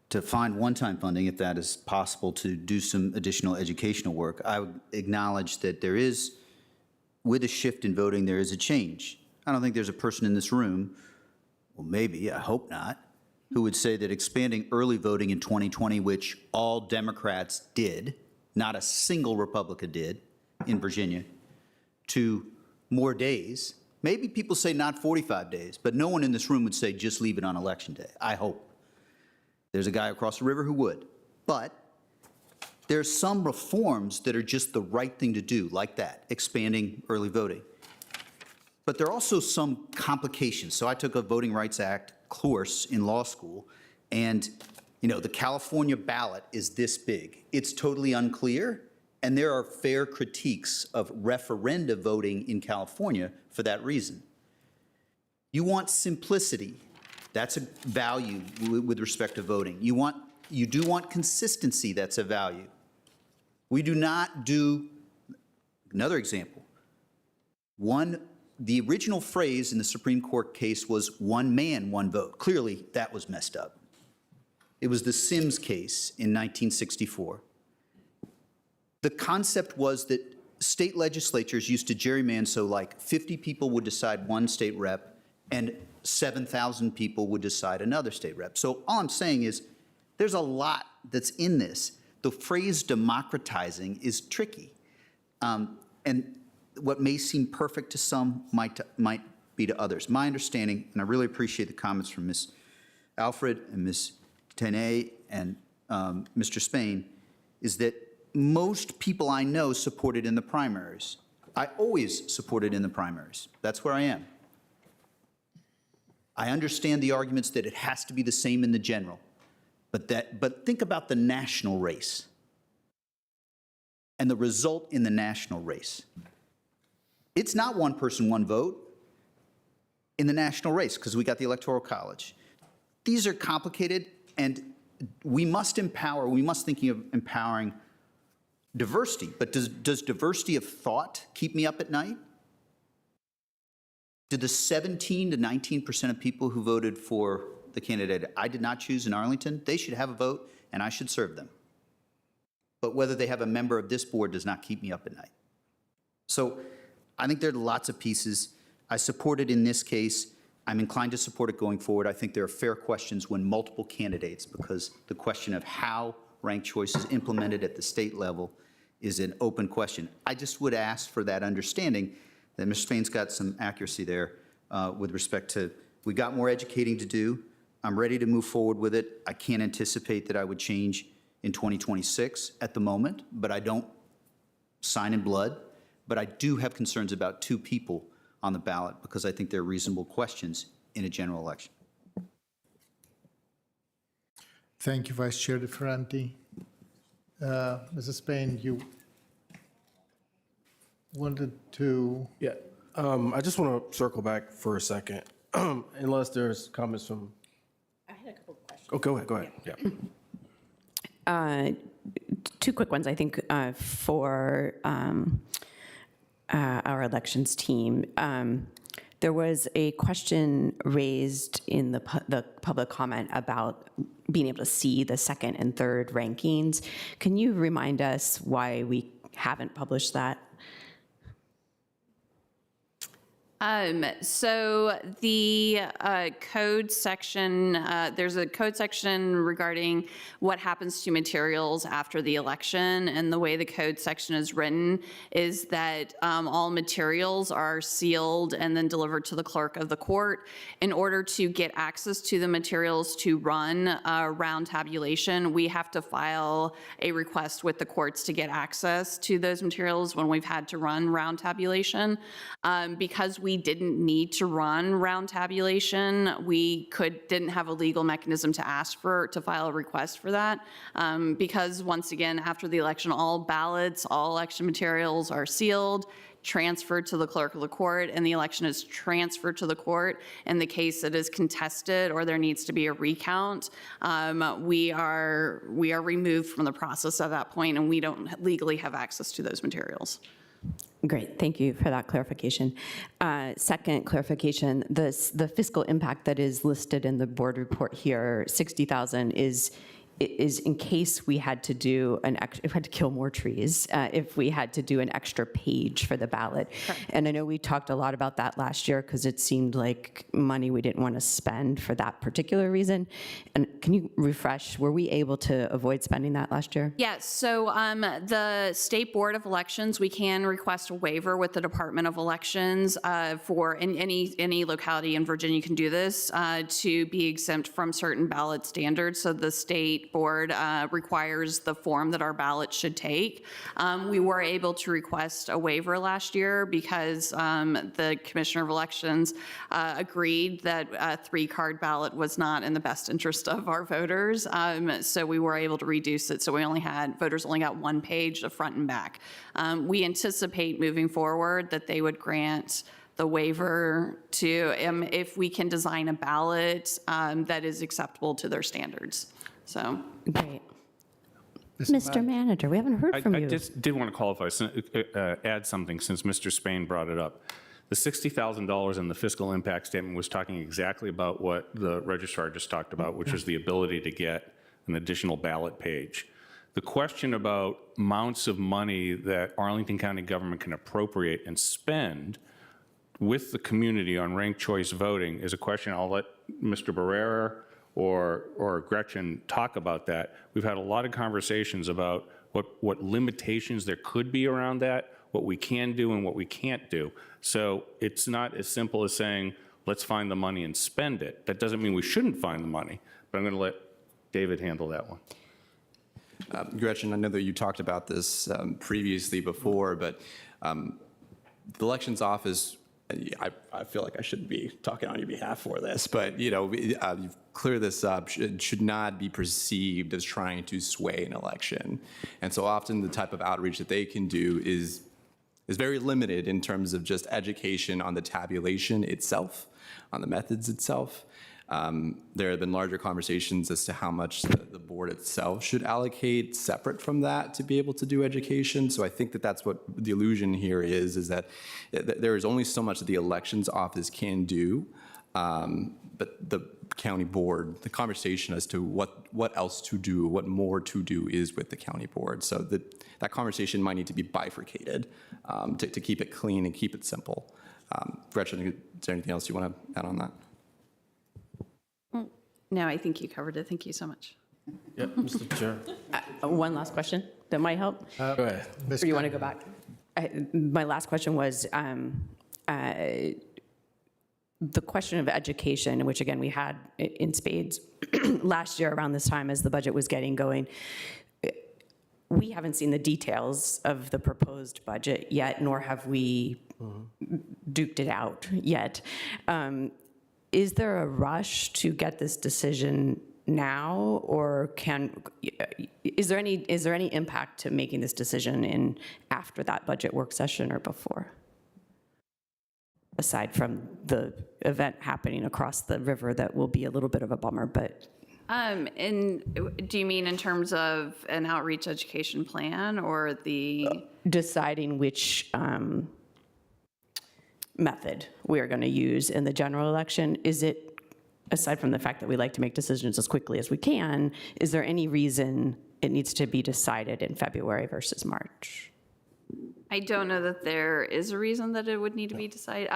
to find one-time funding, if that is possible, to do some additional educational work. I would acknowledge that there is, with a shift in voting, there is a change. I don't think there's a person in this room, well, maybe, I hope not, who would say that expanding early voting in 2020, which all Democrats did, not a single Republican did in Virginia, to more days. Maybe people say not 45 days, but no one in this room would say just leave it on election day, I hope. There's a guy across the river who would. But there's some reforms that are just the right thing to do, like that, expanding early voting. But there are also some complications. So I took a Voting Rights Act course in law school, and the California ballot is this big. It's totally unclear, and there are fair critiques of referenda voting in California for that reason. You want simplicity. That's a value with respect to voting. You want you do want consistency, that's a value. We do not do, another example, the original phrase in the Supreme Court case was one man, one vote. Clearly, that was messed up. It was the Sims case in 1964. The concept was that state legislatures used to gerrymander so like 50 people would decide one state rep and 7,000 people would decide another state rep. So all I'm saying is there's a lot that's in this. The phrase democratizing is tricky. And what may seem perfect to some might be to others. My understanding, and I really appreciate the comments from Ms. Alfred and Ms. Tenay and Mr. Spain, is that most people I know supported in the primaries. I always supported in the primaries. That's where I am. I understand the arguments that it has to be the same in the general, but think about the national race and the result in the national race. It's not one person, one vote in the national race because we got the Electoral College. These are complicated, and we must think of empowering diversity. But does diversity of thought keep me up at night? Did the 17 to 19% of people who voted for the candidate I did not choose in Arlington, they should have a vote and I should serve them. But whether they have a member of this board does not keep me up at night. So I think there are lots of pieces. I support it in this case. I'm inclined to support it going forward. I think there are fair questions when multiple candidates, because the question of how ranked choice is implemented at the state level is an open question. I just would ask for that understanding that Mr. Spain's got some accuracy there with respect to, we got more educating to do. I'm ready to move forward with it. I can't anticipate that I would change in 2026 at the moment, but I don't sign in blood. But I do have concerns about 2 people on the ballot because I think they're reasonable questions in a general election. Thank you, Vice Chair DeFerranti. Mrs. Spain, you wanted to... Yeah, I just want to circle back for a second, unless there's comments from... I had a couple of questions. Oh, go ahead. Yeah. 2 quick ones, I think, for our elections team. There was a question raised in the public comment about being able to see the second and third rankings. Can you remind us why we haven't published that? So the code section, there's a code section regarding what happens to materials after the election. And the way the code section is written is that all materials are sealed and then delivered to the clerk of the court. In order to get access to the materials to run round tabulation, we have to file a request with the courts to get access to those materials when we've had to run round tabulation. Because we didn't need to run round tabulation, we didn't have a legal mechanism to ask to file a request for that. Because once again, after the election, all ballots, all election materials are sealed, transferred to the clerk of the court, and the election is transferred to the court. In the case it is contested or there needs to be a recount, we are removed from the process at that point, and we don't legally have access to those materials. Great, thank you for that clarification. Second clarification, the fiscal impact that is listed in the board report here, 60,000, is in case we had to do if we had to kill more trees, if we had to do an extra page for the ballot. Correct. And I know we talked a lot about that last year because it seemed like money we didn't want to spend for that particular reason. And can you refresh, were we able to avoid spending that last year? Yes, so the State Board of Elections, we can request a waiver with the Department of Elections for any locality in Virginia can do this to be exempt from certain ballot standards. So the state board requires the form that our ballot should take. We were able to request a waiver last year because the Commissioner of Elections agreed that a 3-card ballot was not in the best interest of our voters. So we were able to reduce it. So voters only got 1 page, the front and back. We anticipate moving forward that they would grant the waiver to if we can design a ballot that is acceptable to their standards. So. Great. Mr. Manager, we haven't heard from I you. just did want to qualify, add something since Mr. Spain brought it up. The $60,000 in the fiscal impact statement was talking exactly about what the registrar just talked about, which was the ability to get an additional ballot page. The question about amounts of money that Arlington County government can appropriate and spend with the community on ranked choice voting is a question I'll let Mr. Barrera or Gretchen talk about that. We've had a lot of conversations about what limitations there could be around that, what we can do and what we can't do. So it's not as simple as saying, let's find the money and spend it. That doesn't mean we shouldn't find the money, but I'm going to let David handle that one. Gretchen, I know that you talked about this previously before, but the elections office, I feel like I shouldn't be talking on your behalf for this, but you've cleared this up, should not be perceived as trying to sway an election. And so often the type of outreach that they can do is very limited in terms of just education on the tabulation itself, on the methods itself. There have been larger conversations as to how much the board itself should allocate separate from that to be able to do education. So I think that that's what the illusion here is that there is only so much that the elections office can do, but the county board, the conversation as to what else to do, what more to do is with the county board. So that conversation might need to be bifurcated to keep it clean and keep it simple. Gretchen, is there anything else you want to add on that? No, I think you covered it. Thank you so much. Yep, Mr. Chair. One last question that might help. Go ahead. Or you want to go back? My last question was the question of education, which again we had in spades last year around this time as the budget was getting going. We haven't seen the details of the proposed budget yet, nor have we duked it out yet. Is there a rush to get this decision now, or is there any impact to making this decision after that budget work session or before? Aside from the event happening across the river, that will be a little bit of a bummer, but. And do you mean in terms of an outreach education plan or deciding which method we are going to use in the general election? Is it, aside from the fact that we like to make decisions as quickly as we can, is there any reason it needs to be decided in February versus March? I don't know that there is a reason that it would need to be decided.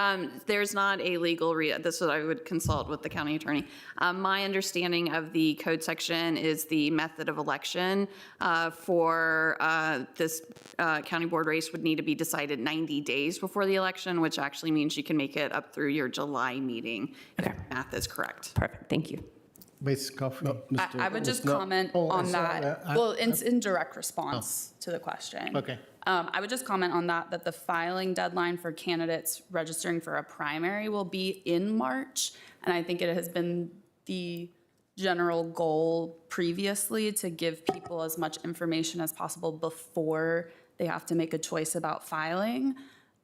There's not a legal this is what I would consult with the county attorney. My understanding of the code section is the method of election for this county board race would need to be decided 90 days before the election, which actually means you can make it up through your July meeting, if math is correct. Perfect, thank you. Ms. Coffey. I would just comment on that. Well, it's in direct response to the question. Okay. I would just comment on that the filing deadline for candidates registering for a primary will be in March. And I think it has been the general goal previously to give people as much information as possible before they have to make a choice about filing.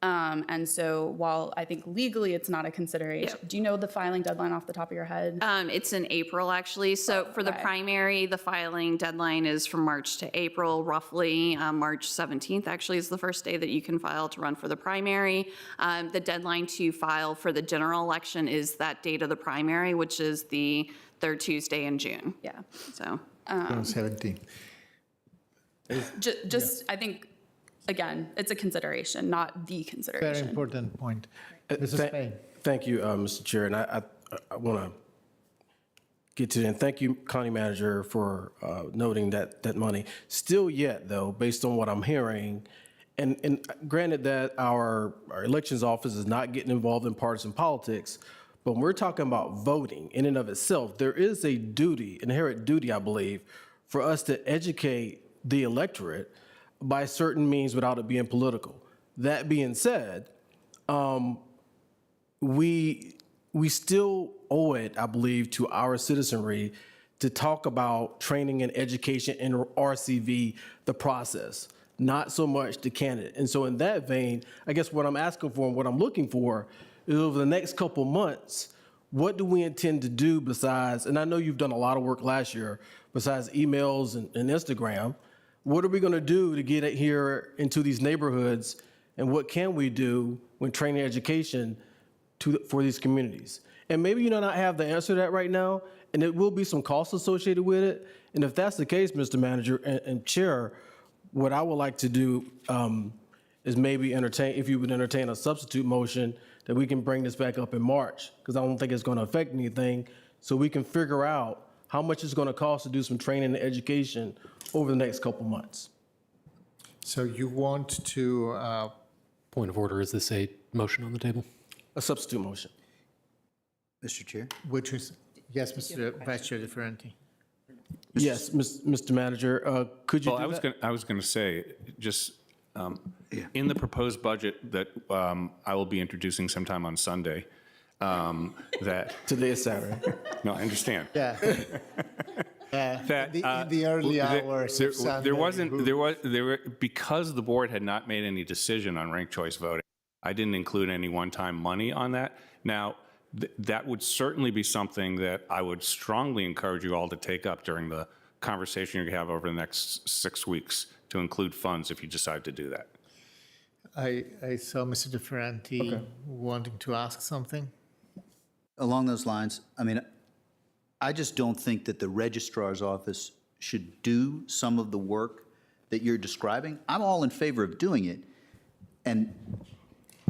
And so while I think legally it's not a consideration, do you know the filing deadline off the top of your head? It's in April, actually. So for the primary, the filing deadline is from March to April, roughly. March 17th actually is the first day that you can file to run for the primary. The deadline to file for the general election is that date of the primary, which is the third Tuesday in June. Yeah. So. 17. Just I think, again, it's a consideration, not the consideration. Very important point. Mrs. Payne. Thank you, Mr. Chair, and I want to get to it. And thank you, County Manager, for noting that money. Still yet, though, based on what I'm hearing, and granted that our elections office is not getting involved in partisan politics, but when we're talking about voting in and of itself, there is a duty, inherent duty, I believe, for us to educate the electorate by certain means without it being political. That being said, we still owe it, I believe, to our citizenry to talk about training and education in RCV, the process, not so much the candidate. And so in that vein, I guess what I'm asking for and what I'm looking for is over the next couple months, what do we intend to do besides, and I know you've done a lot of work last year, besides emails and Instagram, what are we going to do to get it here into these neighborhoods, and what can we do when training education for these communities? And maybe you do not have the answer to that right now, and there will be some costs associated with it. And if that's the case, Mr. Manager and Chair, what I would like to do is maybe if you would entertain a substitute motion that we can bring this back up in March, because I don't think it's going to affect anything, so we can figure out how much it's going to cost to do some training and education over the next couple months. So you want to, Point of order, is this a motion on the table? A substitute motion. Mr. Chair? which is, yes, Mr. Vice Chair DeFerranti. Yes, Mr. Manager, could you Well, do that? I was going to say, just in the proposed budget that I will be introducing sometime on Sunday, that. Today is Saturday. No, I understand. Yeah. That, in the early hours of Sunday. Because the board had not made any decision on ranked choice voting, I didn't include any one-time money on that. Now, that would certainly be something that I would strongly encourage you all to take up during the conversation you're going to have over the next 6 weeks to include funds if you decide to do that. I saw Mr. DeFerranti wanting to ask something. Along those lines, I mean, I just don't think that the registrar's office should do some of the work that you're describing. I'm all in favor of doing it. And,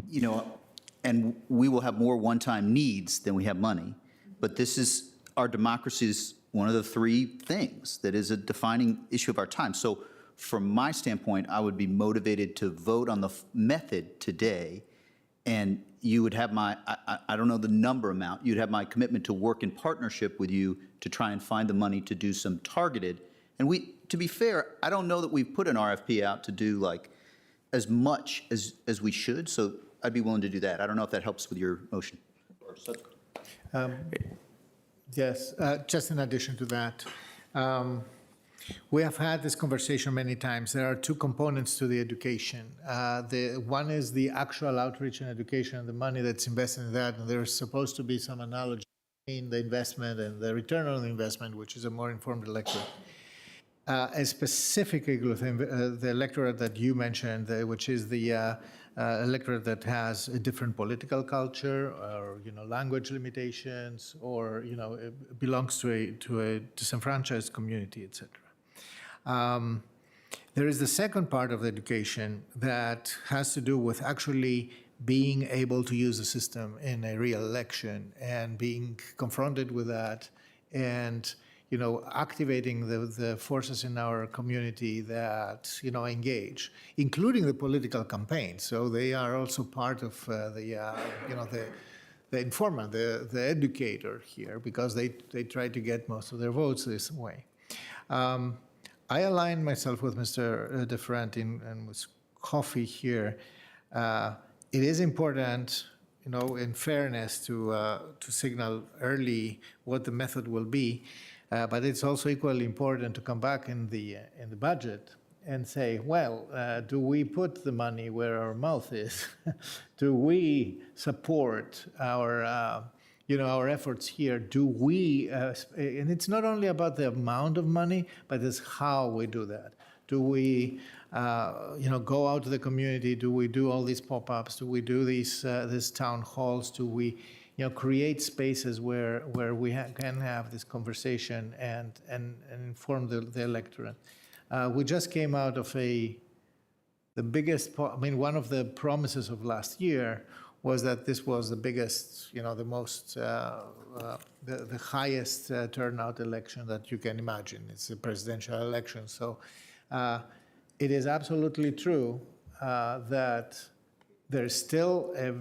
you know, and we will have more one-time needs than we have money. But this is, our democracy is one of the three things that is a defining issue of our time. So from my standpoint, I would be motivated to vote on the method today, and you would have my, I don't know the number amount, you'd have my commitment to work in partnership with you to try and find the money to do some targeted. And we, to be fair, I don't know that we've put an RFP out to do like as much as we should, so I'd be willing to do that. I don't know if that helps with your motion. Yes, just in addition to that, we have had this conversation many times. There are two components to the education. One is the actual outreach and education and the money that's invested in that, and there's supposed to be some analogy between the investment and the return on the investment, which is a more informed electorate. Specifically with the electorate that you mentioned, which is the electorate that has a different political culture or, you know, language limitations, or, you know, it belongs to a disenfranchised community, etc. There is the second part of the education that has to do with actually being able to use the system in a real election and being confronted with that, and, you know, activating the forces in our community that, you know, engage, including the political campaign. So they are also part of you know, the informant, the educator here, because they try to get most of their votes this way. I align myself with Mr. DeFerranti and with Coffee here. It is important, you know, in fairness, to signal early what the method will be. But it's also equally important to come back in the budget and say, well, do we put the money where our mouth is? Do we support our, you know, our efforts here? Do we, and it's not only about the amount of money, but it's how we do that. Do we, you know, go out to the community? Do we do all these pop-ups? Do we do these town halls? Do we, you know, create spaces where we can have this conversation and inform the electorate? We just came out of the biggest, I mean, one of the promises of last year was that this was the biggest, you know, the most, the highest turnout election that you can imagine. It's a presidential election. So it is absolutely true that there's still a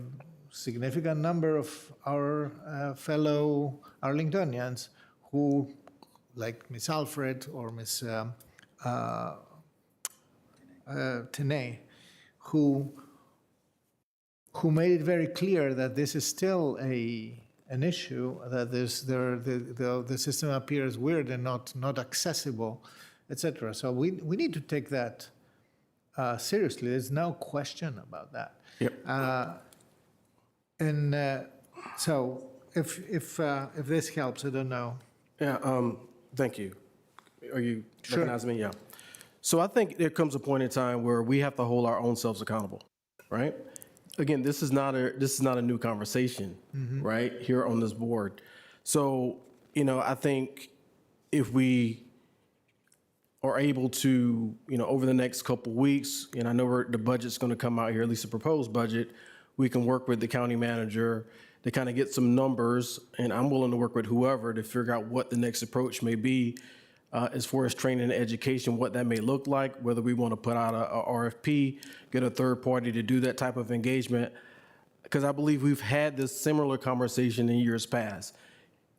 significant number of our fellow Arlingtonians who, like Ms. Alfred or Ms. Tenay, who made it very clear that this is still an issue, that the system appears weird and not accessible, etc. So we need to take that seriously. There's no question about that. Yep. And so if this helps, I don't know. Yeah, thank you. Are you Sure. recognizing me? Yeah. So I think there comes a point in time where we have to hold our own selves accountable, right? Again, this is not a new conversation, right, here on this board. So, I think if we are able to, over the next couple weeks, and I know the budget's going to come out here, at least the proposed budget, we can work with the county manager to kind of get some numbers, and I'm willing to work with whoever to figure out what the next approach may be as far as training and education, what that may look like, whether we want to put out a RFP, get a third party to do that type of engagement, because I believe we've had this similar conversation in years past.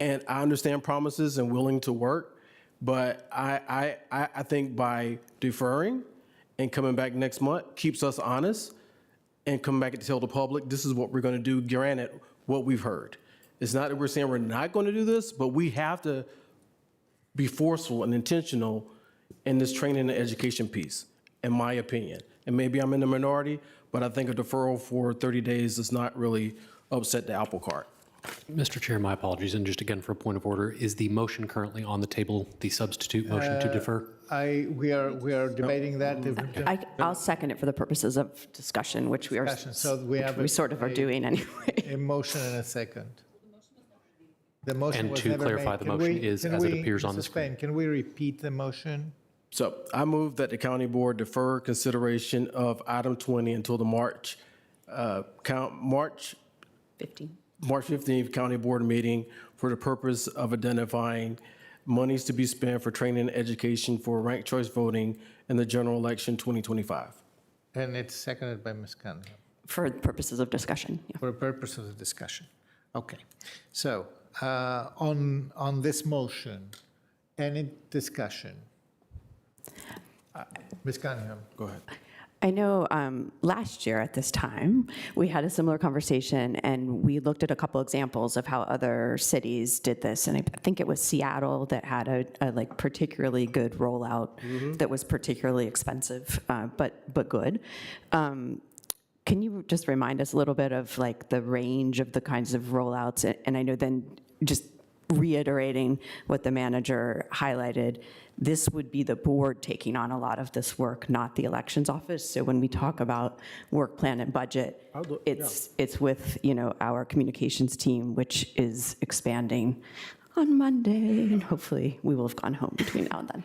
And I understand promises and willing to work, but I think by deferring and coming back next month keeps us honest and come back and tell the public, this is what we're going to do, granted what we've heard. It's not that we're saying we're not going to do this, but we have to be forceful and intentional in this training and education piece, in my opinion. And maybe I'm in the minority, but I think a deferral for 30 days does not really upset the apple cart. Mr. Chair, my apologies, and just again for a point of order, is the motion currently on the table, the substitute motion to defer? We are debating that. I'll second it for the purposes of discussion, which we are, So we have we sort of are doing anyway. a motion and a second. The motion And was to never clarify, made. the Can motion we- is can as it we- appears on the Mr. Spain, Can we repeat the motion? So I move that the county board defer consideration of item 20 until the March 15th county board meeting for the purpose of identifying monies to be spent for training and education for ranked choice voting in the general election 2025. And it's seconded by Ms. Cunningham. For purposes of discussion, yeah. For purpose of the discussion. Okay. So on this motion, any discussion? Ms. Cunningham. Go ahead. I know last year at this time, we had a similar conversation, and we looked at a couple examples of how other cities did this. And I think it was Seattle that had a like particularly good rollout that was particularly expensive, but good. Can you just remind us a little bit of like the range of the kinds of rollouts? And I know then just reiterating what the manager highlighted, this would be the board taking on a lot of this work, not the elections office. So when we talk about work plan and budget, it's with, our communications team, which is expanding on Monday, and hopefully we will have gone home between now and then.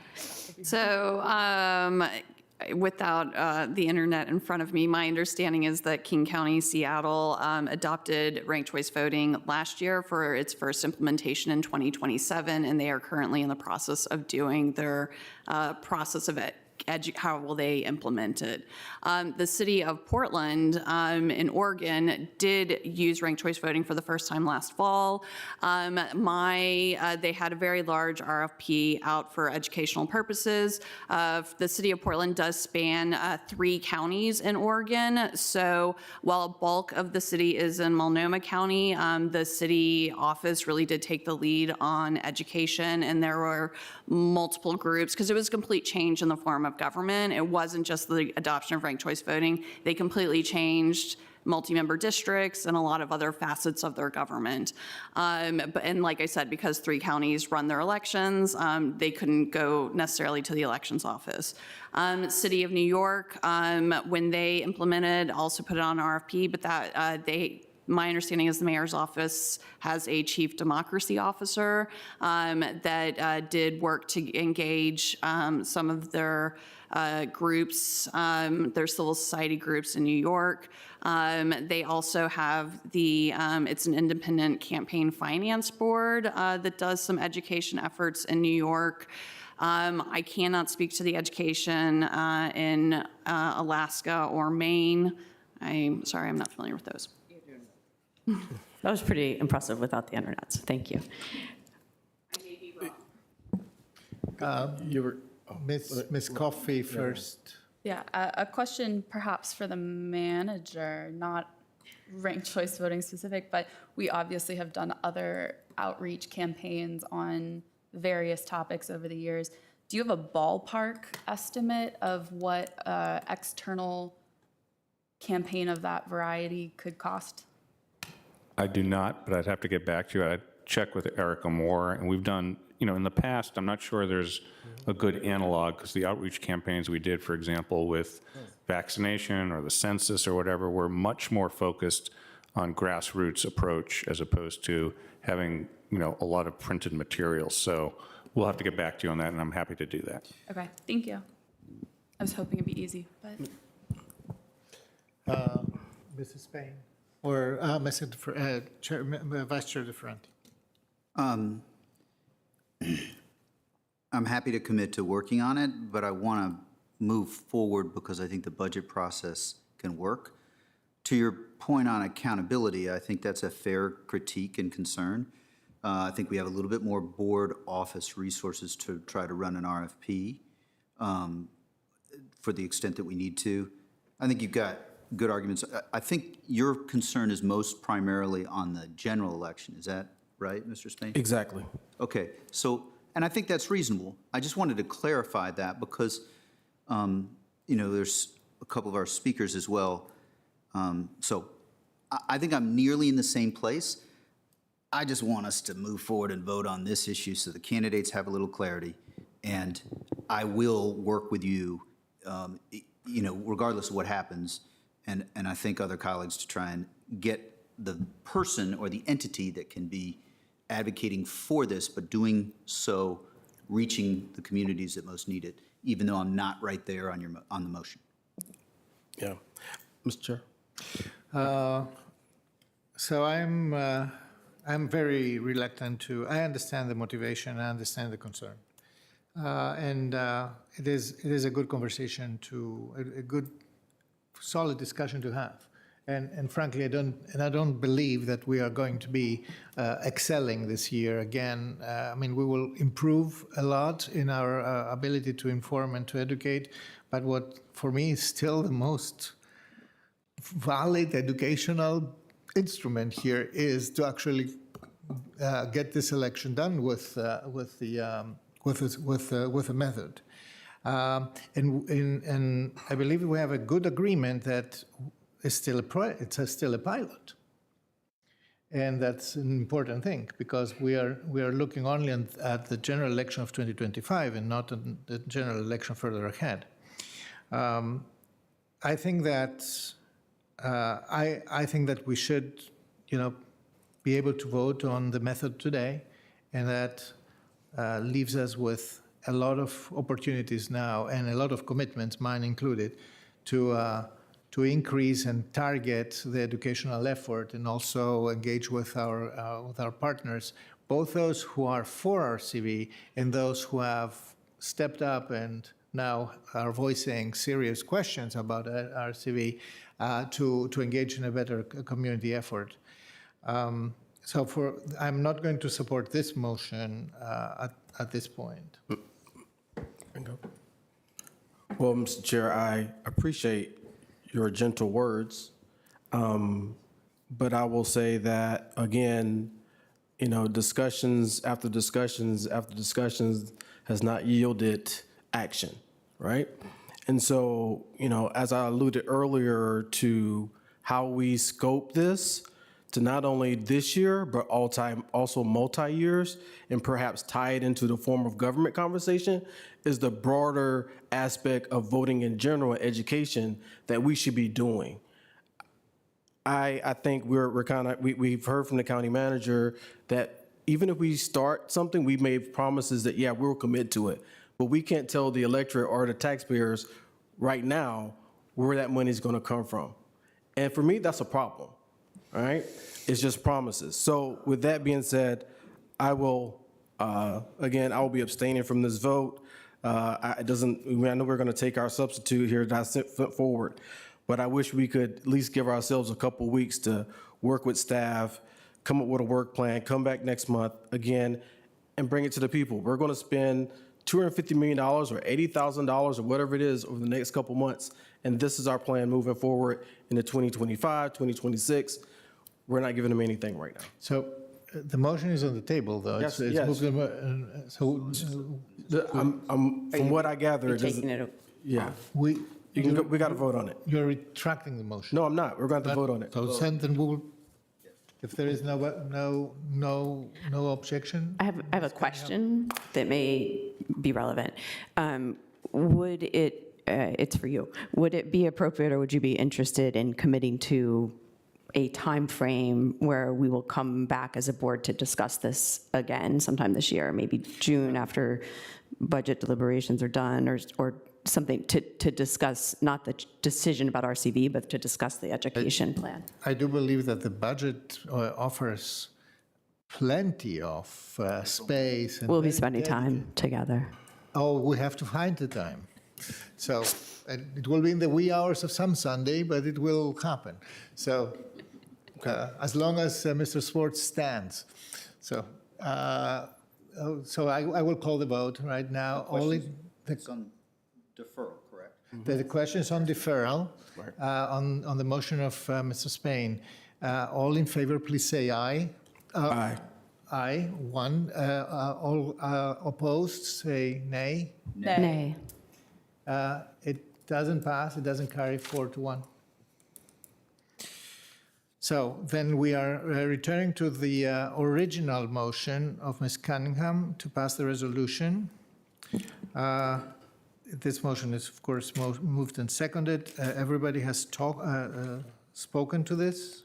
So without the internet in front of me, my understanding is that King County, Seattle adopted ranked choice voting last year for its first implementation in 2027, and they are currently in the process of doing their process of it. How will they implement it? The city of Portland in Oregon did use ranked choice voting for the first time last fall. They had a very large RFP out for educational purposes. The city of Portland does span 3 counties in Oregon. So while a bulk of the city is in Multnomah County, the city office really did take the lead on education, and there were multiple groups, because it was a complete change in the form of government. It wasn't just the adoption of ranked choice voting. They completely changed multi-member districts and a lot of other facets of their government. And like I said, because 3 counties run their elections, they couldn't go necessarily to the elections office. City of New York, when they implemented, also put it on RFP, but that my understanding is the mayor's office has a chief democracy officer that did work to engage some of their groups, their civil society groups in New York. They also have it's an independent campaign finance board that does some education efforts in New York. I cannot speak to the education in Alaska or Maine. I'm sorry, I'm not familiar with those. That was pretty impressive without the internet, so thank you. Ms. Coffey first. Yeah, a question perhaps for the manager, not ranked choice voting specific, but we obviously have done other outreach campaigns on various topics over the years. Do you have a ballpark estimate of what external campaign of that variety could cost? I do not, but I'd have to get back to you. I'd check with Erica Moore, and we've done, in the past, I'm not sure there's a good analog, because the outreach campaigns we did, for example, with vaccination or the census or whatever, were much more focused on grassroots approach as opposed to having, a lot of printed materials. So we'll have to get back to you on that, and I'm happy to do that. Okay, thank you. I was hoping it'd be easy, but. Mrs. Spain, or Vice Chair DeFranti. I'm happy to commit to working on it, but I want to move forward because I think the budget process can work. To your point on accountability, I think that's a fair critique and concern. I think we have a little bit more board office resources to try to run an RFP for the extent that we need to. I think you've got good arguments. I think your concern is most primarily on the general election. Is that right, Mr. Spain? Exactly. Okay, so, and I think that's reasonable. I just wanted to clarify that because, there's a couple of our speakers as well. So I think I'm nearly in the same place. I just want us to move forward and vote on this issue so the candidates have a little clarity. And I will work with you, regardless of what happens, and I think other colleagues to try and get the person or the entity that can be advocating for this, but doing so reaching the communities that most need it, even though I'm not right there on the motion. Yeah. Mr. Chair. So I'm very reluctant to. I understand the motivation. I understand the concern, and it is a good conversation a good, solid discussion to have. And frankly, I don't believe that we are going to be excelling this year again. We will improve a lot in our ability to inform and to educate. But what for me is still the most valid educational instrument here is to actually get this election done with a method. And I believe we have a good agreement that it's still a pilot, and that's an important thing because we are looking only at the general election of 2025 and not at the general election further ahead. I think that I think that we should, be able to vote on the method today, and that leaves us with a lot of opportunities now and a lot of commitments, mine included, to increase and target the educational effort and also engage with our partners, both those who are for RCV and those who have stepped up and now are voicing serious questions about RCV to engage in a better community effort. So I'm not going to support this motion at this point. Well, Mr. Chair, I appreciate your gentle words, but I will say that, again, discussions after discussions after discussions has not yielded action, right? And so, as I alluded earlier to how we scope this to not only this year, but also multi-years, and perhaps tie it into the form of government conversation, is the broader aspect of voting in general and education that we should be doing. I think we've heard from the county manager that even if we start something, we made promises that, yeah, we'll commit to it. But we can't tell the electorate or the taxpayers right now where that money is going to come from. And for me, that's a problem, all right? It's just promises. So with that being said, I will be abstaining from this vote. I know we're going to take our substitute here that I sent forward, but I wish we could at least give ourselves a couple weeks to work with staff, come up with a work plan, come back next month again, and bring it to the people. We're going to spend $250 million or $80,000 or whatever it is over the next couple months, and this is our plan moving forward into 2025, 2026. We're not giving them anything right now. So the motion is on the table, though. Yes, It's yes. From what I gather, You're it doesn't. taking it. Yeah, we got to vote on it. You're retracting the motion. No, I'm not. We're going to have to vote on it. So then we will. If there is no objection? I have a question that may be relevant. Would it, it's for you, would it be appropriate or would you be interested in committing to a time frame where we will come back as a board to discuss this again sometime this year, maybe June after budget deliberations are done, or something to discuss, not the decision about RCV, but to discuss the education plan? I do believe that the budget offers plenty of space. And We'll be spending time together. Oh, we have to find the time. So it will be in the wee hours of some Sunday, but it will happen. So as long as Mr. Swartz stands. So I will call the vote right now. It's on deferral, correct? The question is on deferral, on the motion of Mr. Spain. All in favor, please say aye. Aye. Aye, one. All opposed, say nay. Nay. It doesn't pass, it doesn't carry 4-1. So then we are returning to the original motion of Ms. Cunningham to pass the resolution. This motion is, of course, moved and seconded. Everybody has spoken to this?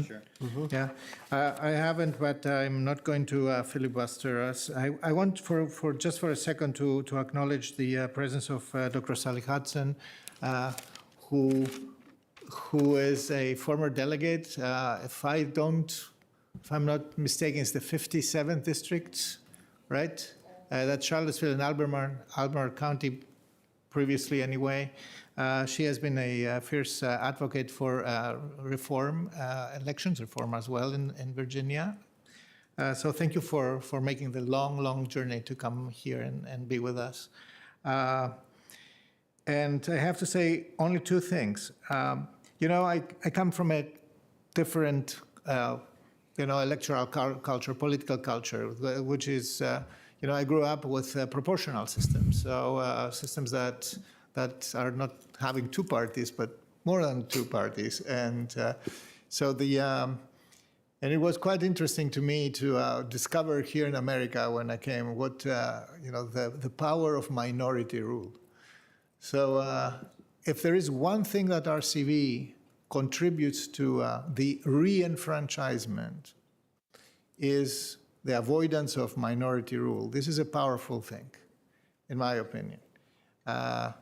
Sure. Yeah, I haven't, but I'm not going to filibuster us. I want for just for a second to acknowledge the presence of Dr. Sally Hudson, who is a former delegate. If I'm not mistaken, it's the 57th district, right? That's Charlottesville and Albemarle County previously anyway. She has been a fierce advocate for reform, elections reform as well in Virginia. So thank you for making the long journey to come here and be with us. And I have to say only two things. I come from a different, electoral culture, political culture, which is, I grew up with proportional systems. So systems that are not having two parties, but more than two parties. And and it was quite interesting to me to discover here in America when I came what, the power of minority rule. So if there is one thing that RCV contributes to the re-enfranchisement is the avoidance of minority rule. This is a powerful thing, in my opinion. But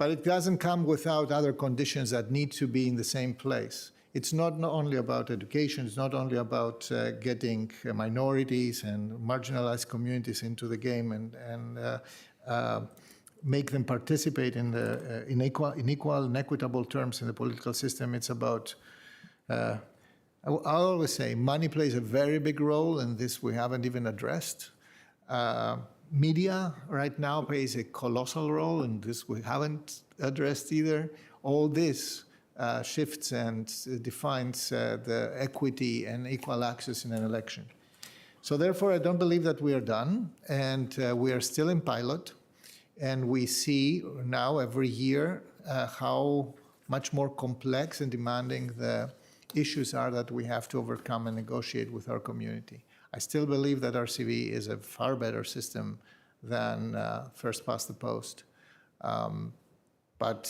it doesn't come without other conditions that need to be in the same place. It's not only about education, it's not only about getting minorities and marginalized communities into the game and make them participate in equal and equitable terms in the political system. It's about, I always say, money plays a very big role, and this we haven't even addressed. Media right now plays a colossal role, and this we haven't addressed either. All this shifts and defines the equity and equal access in an election. So therefore, I don't believe that we are done, and we are still in pilot. And we see now every year how much more complex and demanding the issues are that we have to overcome and negotiate with our community. I still believe that RCV is a far better system than first past the post. But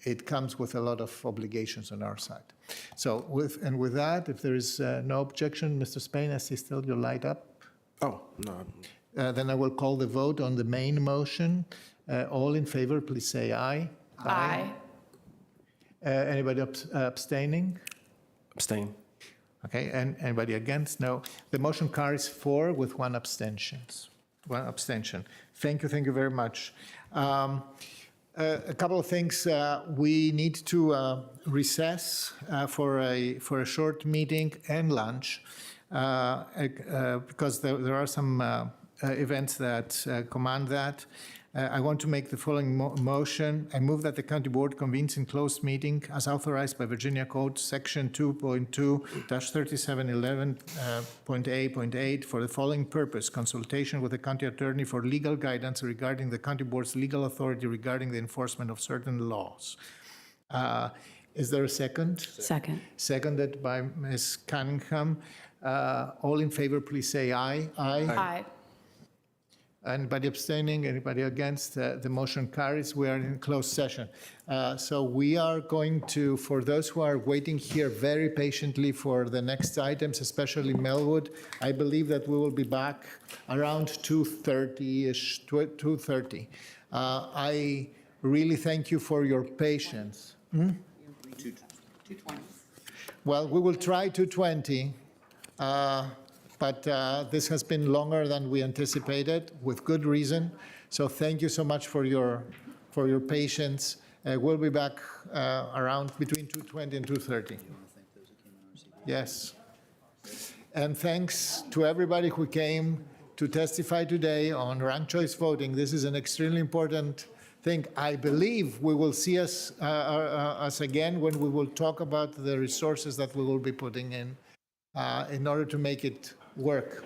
it comes with a lot of obligations on our side. So with that, if there is no objection, Mr. Spain, I see still your light up. Oh, no. Then I will call the vote on the main motion. All in favor, please say aye. Aye. Anybody abstaining? Abstain. Okay, and anybody against? No. The motion carries 4 with one abstention. Thank you very much. A couple of things. We need to recess for a short meeting and lunch because there are some events that command that. I want to make the following motion. I move that the county board convenes in closed meeting as authorized by Virginia Code Section 2.2-3711.A.8 for the following purpose: consultation with the county attorney for legal guidance regarding the county board's legal authority regarding the enforcement of certain laws. Is there a second? Second. Seconded by Ms. Cunningham. All in favor, please say aye. Aye. Anybody abstaining? Anybody against? The motion carries. We are in closed session. So we are going to, for those who are waiting here very patiently for the next items, especially Melwood, I believe that we will be back around 2:30-ish, 2:30. I really thank you for your patience. 2:20. Well, we will try 2:20. But this has been longer than we anticipated, with good reason. So thank you so much for your patience. We'll be back around between 2:20 and 2:30. Yes. And thanks to everybody who came to testify today on ranked choice voting. This is an extremely important thing. I believe we will see us again when we will talk about the resources that we will be putting in order to make it work.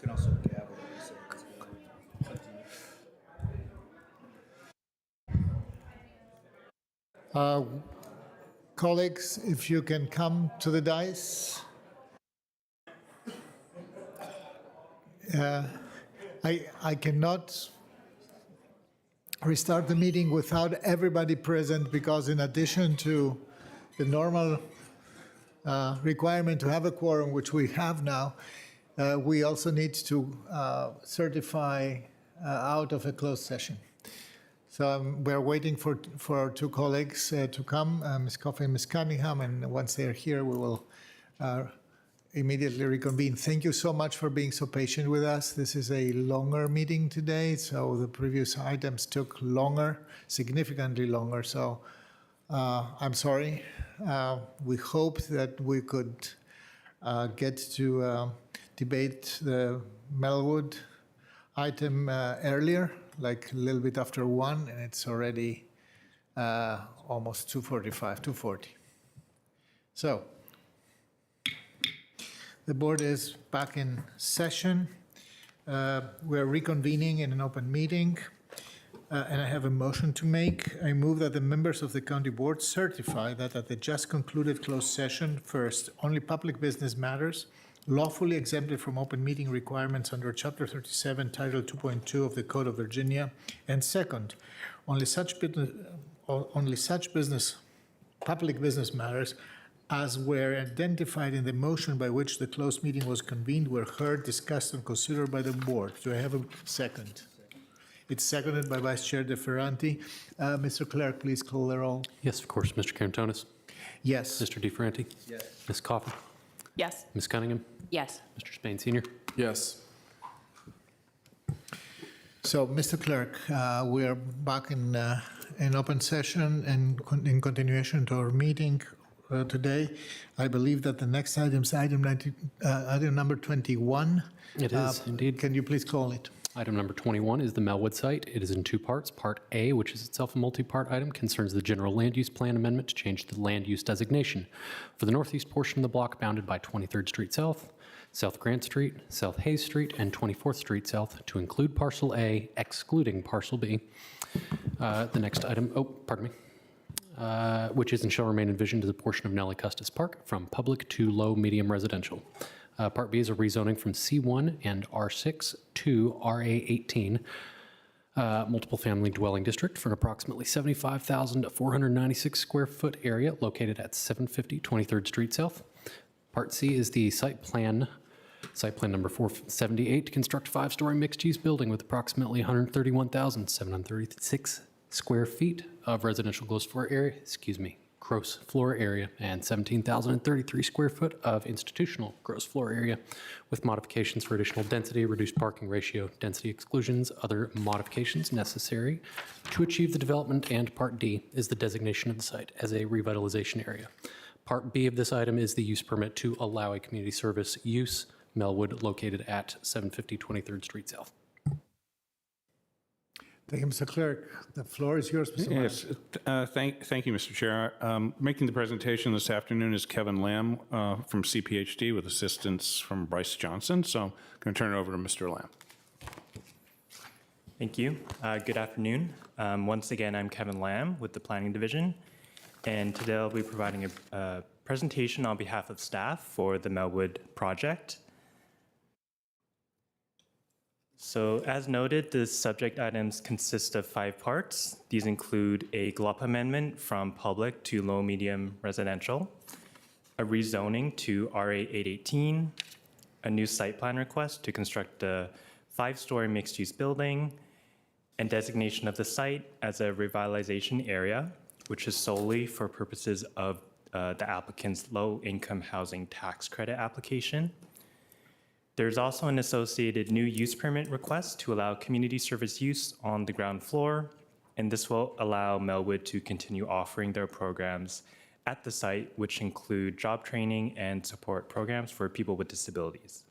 can also gavel. Colleagues, if you can come to the dais. I cannot restart the meeting without everybody present because in addition to the normal requirement to have a quorum, which we have now, we also need to certify out of a closed session. So we're waiting for our two colleagues to come, Ms. Coffey and Ms. Cunningham, and once they're here, we will immediately reconvene. Thank you so much for being so patient with us. This is a longer meeting today, so the previous items took longer, significantly longer, so I'm sorry. We hope that we could get to debate the Melwood item earlier, like a little bit after 1, and it's already almost 2:45, 2:40. So the board is back in session. We're reconvening in an open meeting, and I have a motion to make. I move that the members of the county board certify that at the just concluded closed session, first, only public business matters lawfully exempted from open meeting requirements under Chapter 37, Title 2.2 of the Code of Virginia, and second, only such public business matters as were identified in the motion by which the closed meeting was convened were heard, discussed, and considered by the board. Do I have a second? It's seconded by Vice Chair De Ferranti. Mr. Clerk, please call the roll. Yes, of course. Mr. Carantonis? Yes. Mr. De Ferranti? Yes. Ms. Coffey? Yes. Ms. Cunningham? Yes. Mr. Spain Sr.? Yes. So, Mr. Clerk, we are back in open session and in continuation to our meeting today. I believe that the next item is item number 21. It is, indeed. Can you please call it? Item number 21 is the Melwood site. It is in two parts. Part A, which is itself a multi-part item, concerns the general land use plan amendment to change the land use designation for the northeast portion of the block bounded by 23rd Street South, South Grant Street, South Hayes Street, and 24th Street South to include Parcel A, excluding Parcel B. The next item, which is and shall remain envisioned as a portion of Nellie Custis Park from public to low-medium residential. Part B is a rezoning from C1 and R6 to RA18, multiple family dwelling district for an approximately 75,496 square foot area located at 750 23rd Street South. Part C is the site plan number 478 to construct 5-story mixed-use building with approximately 131,736 square feet of residential gross floor area, and 17,033 square foot of institutional gross floor area, with modifications for additional density, reduced parking ratio, density exclusions, other modifications necessary to achieve the development. And Part D is the designation of the site as a revitalization area. Part B of this item is the use permit to allow a community service use, Melwood, located at 750 23rd Street South. Thank you, Mr. Clerk. The floor is yours, Mr. Yes, thank you, Mr. Chair. Making the presentation this afternoon is Kevin Lamb from CPHD with assistance from Bryce Johnson. So I'm going to turn it over to Mr. Lamb. Thank you. Good afternoon. Once again, I'm Kevin Lamb with the Planning Division, and today I'll be providing a presentation on behalf of staff for the Melwood project. So as noted, the subject items consist of 5 parts. These include a GLUP amendment from public to low-medium residential, a rezoning to RA818, a new site plan request to construct a 5-story mixed-use building, and designation of the site as a revitalization area, which is solely for purposes of the applicant's low-income housing tax credit application. There's also an associated new use permit request to allow community service use on the ground floor, and this will allow Melwood to continue offering their programs at the site, which include job training and support programs for people with disabilities.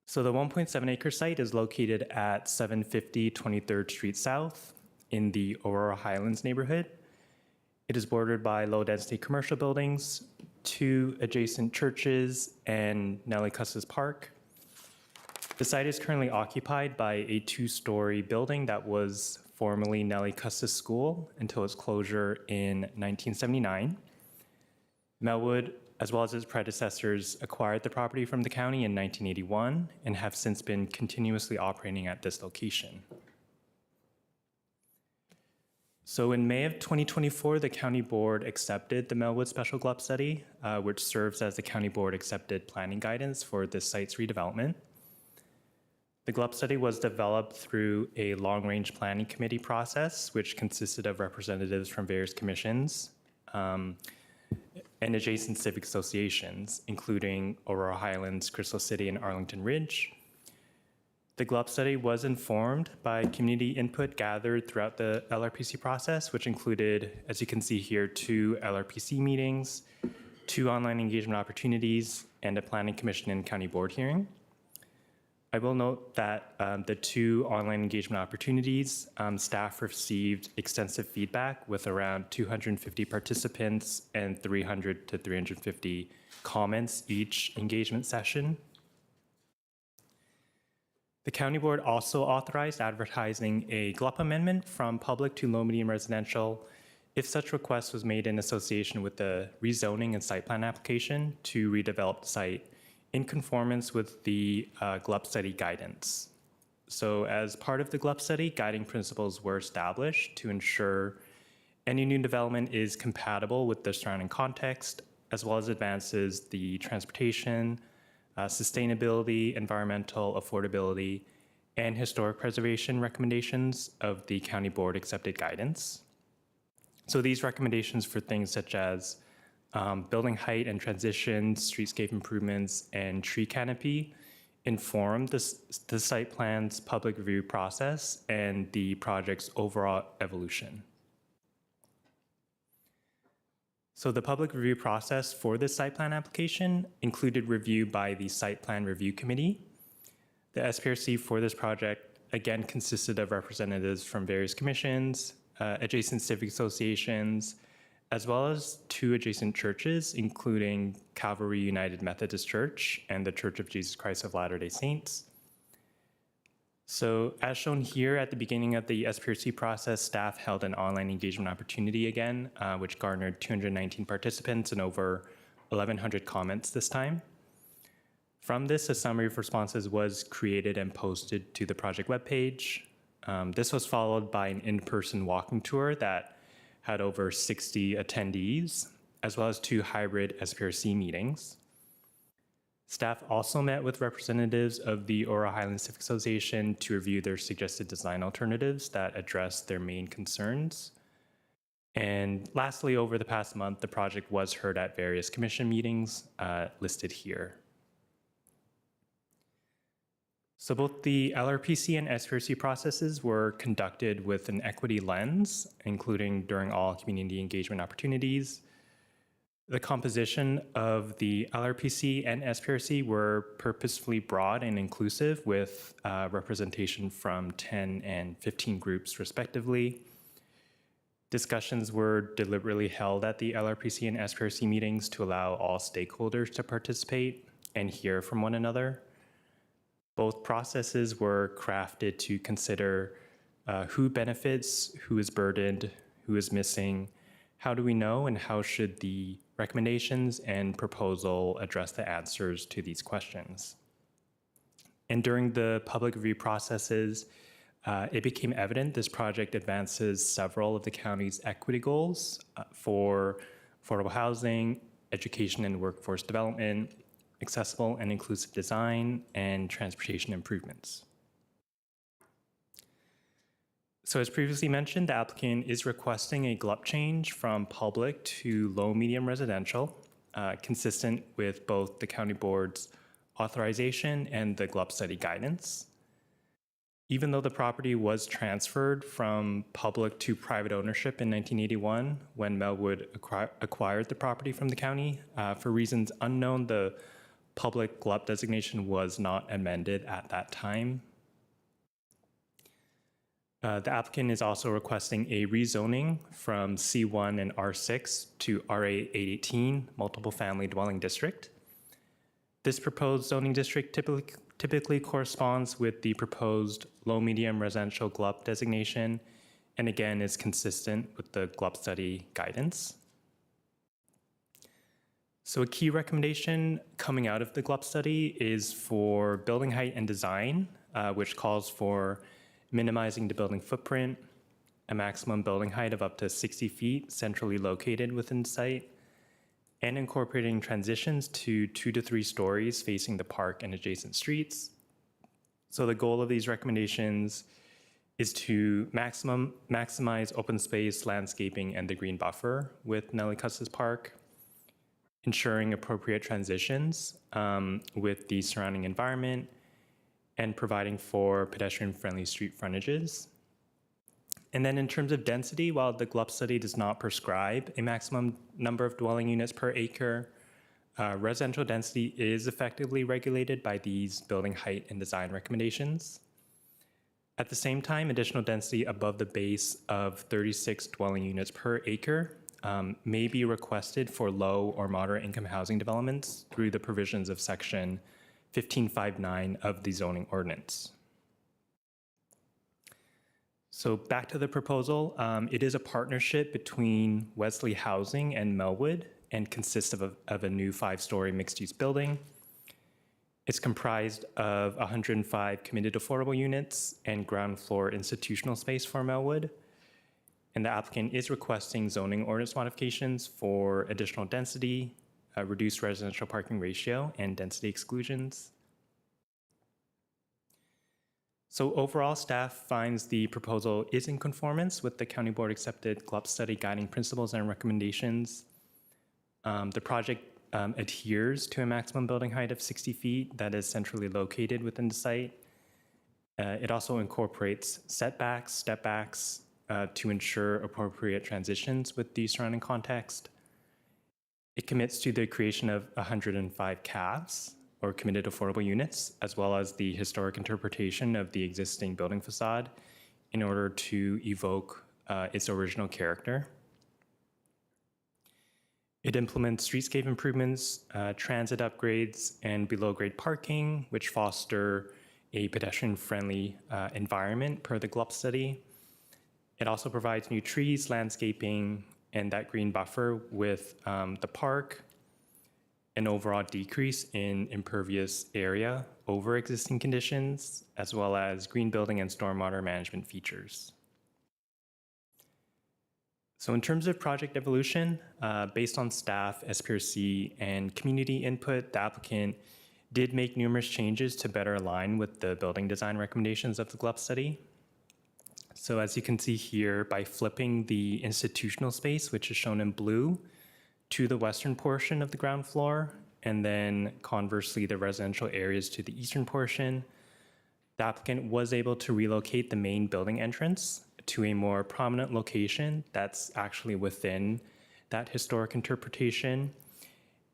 So the 1.7-acre site is located at 750 23rd Street South in the Aurora Highlands neighborhood. It is bordered by low-density commercial buildings, 2 adjacent churches, and Nellie Custis Park. The site is currently occupied by a 2-story building that was formerly Nellie Custis School until its closure in 1979. Melwood, as well as its predecessors, acquired the property from the county in 1981 and have since been continuously operating at this location. So in May of 2024, the County Board accepted the Melwood Special GLUP study, which serves as the County Board accepted planning guidance for this site's redevelopment. The GLUP study was developed through a long-range planning committee process, which consisted of representatives from various commissions and adjacent civic associations, including Aurora Highlands, Crystal City, and Arlington Ridge. The GLUP study was informed by community input gathered throughout the LRPC process, which included, as you can see here, 2 LRPC meetings, 2 online engagement opportunities, and a planning commission and county board hearing. I will note that the 2 online engagement opportunities, staff received extensive feedback with around 250 participants and 300 to 350 comments each engagement session. The County Board also authorized advertising a GLUP amendment from public to low-medium residential if such request was made in association with the rezoning and site plan application to redevelop the site in conformance with the GLUP study guidance. So as part of the GLUP study, guiding principles were established to ensure any new development is compatible with the surrounding context, as well as advances the transportation, sustainability, environmental affordability, and historic preservation recommendations of the County Board accepted guidance. So these recommendations for things such as building height and transition, streetscape improvements, and tree canopy inform the site plan's public review process and the project's overall evolution. So the public review process for this site plan application included review by the Site Plan Review Committee. The SPRC for this project, again, consisted of representatives from various commissions, adjacent civic associations, as well as 2 adjacent churches, including Calvary United Methodist Church and the Church of Jesus Christ of Latter-day Saints. So as shown here at the beginning of the SPRC process, staff held an online engagement opportunity again, which garnered 219 participants and over 1,100 comments this time. From this, a summary of responses was created and posted to the project webpage. This was followed by an in-person walking tour that had over 60 attendees, as well as 2 hybrid SPRC meetings. Staff also met with representatives of the Aurora Highlands Civic Association to review their suggested design alternatives that address their main concerns. And lastly, over the past month, the project was heard at various commission meetings listed here. So both the LRPC and SPRC processes were conducted with an equity lens, including during all community engagement opportunities. The composition of the LRPC and SPRC were purposefully broad and inclusive, with representation from 10 and 15 groups respectively. Discussions were deliberately held at the LRPC and SPRC meetings to allow all stakeholders to participate and hear from one another. Both processes were crafted to consider who benefits, who is burdened, who is missing, how do we know, and how should the recommendations and proposal address the answers to these questions. And during the public review processes, it became evident this project advances several of the county's equity goals for affordable housing, education and workforce development, accessible and inclusive design, and transportation improvements. So as previously mentioned, the applicant is requesting a GLUP change from public to low-medium residential, consistent with both the County Board's authorization and the GLUP study guidance. Even though the property was transferred from public to private ownership in 1981, when Melwood acquired the property from the county, for reasons unknown, the public GLUP designation was not amended at that time. The applicant is also requesting a rezoning from C1 and R6 to RA 818, multiple family dwelling district. This proposed zoning district typically corresponds with the proposed low-medium residential GLUP designation, and again is consistent with the GLUP study guidance. So a key recommendation coming out of the GLUP study is for building height and design, which calls for minimizing the building footprint, a maximum building height of up to 60 feet centrally located within the site, and incorporating transitions to 2 to 3 stories facing the park and adjacent streets. So the goal of these recommendations is to maximize open space, landscaping, and the green buffer with Nellie Custis Park, ensuring appropriate transitions with the surrounding environment, and providing for pedestrian-friendly street frontages. And then in terms of density, while the GLUP study does not prescribe a maximum number of dwelling units per acre, residential density is effectively regulated by these building height and design recommendations. At the same time, additional density above the base of 36 dwelling units per acre may be requested for low or moderate income housing developments through the provisions of Section 1559 of the zoning ordinance. So back to the proposal, it is a partnership between Wesley Housing and Melwood and consists of a new 5-story mixed-use building. It's comprised of 105 committed affordable units and ground floor institutional space for Melwood. And the applicant is requesting zoning ordinance modifications for additional density, reduced residential parking ratio, and density exclusions. So overall, staff finds the proposal is in conformance with the County Board accepted GLUP study guiding principles and recommendations. The project adheres to a maximum building height of 60 feet that is centrally located within the site. It also incorporates setbacks, stepbacks to ensure appropriate transitions with the surrounding context. It commits to the creation of 105 CAVs, or committed affordable units, as well as the historic interpretation of the existing building facade in order to evoke its original character. It implements streetscape improvements, transit upgrades, and below-grade parking, which foster a pedestrian-friendly environment per the GLUP study. It also provides new trees, landscaping, and that green buffer with the park, an overall decrease in impervious area over existing conditions, as well as green building and stormwater management features. So in terms of project evolution, based on staff, SPRC, and community input, the applicant did make numerous changes to better align with the building design recommendations of the GLUP study. So as you can see here, by flipping the institutional space, which is shown in blue, to the western portion of the ground floor, and then conversely the residential areas to the eastern portion, the applicant was able to relocate the main building entrance to a more prominent location that's actually within that historic interpretation.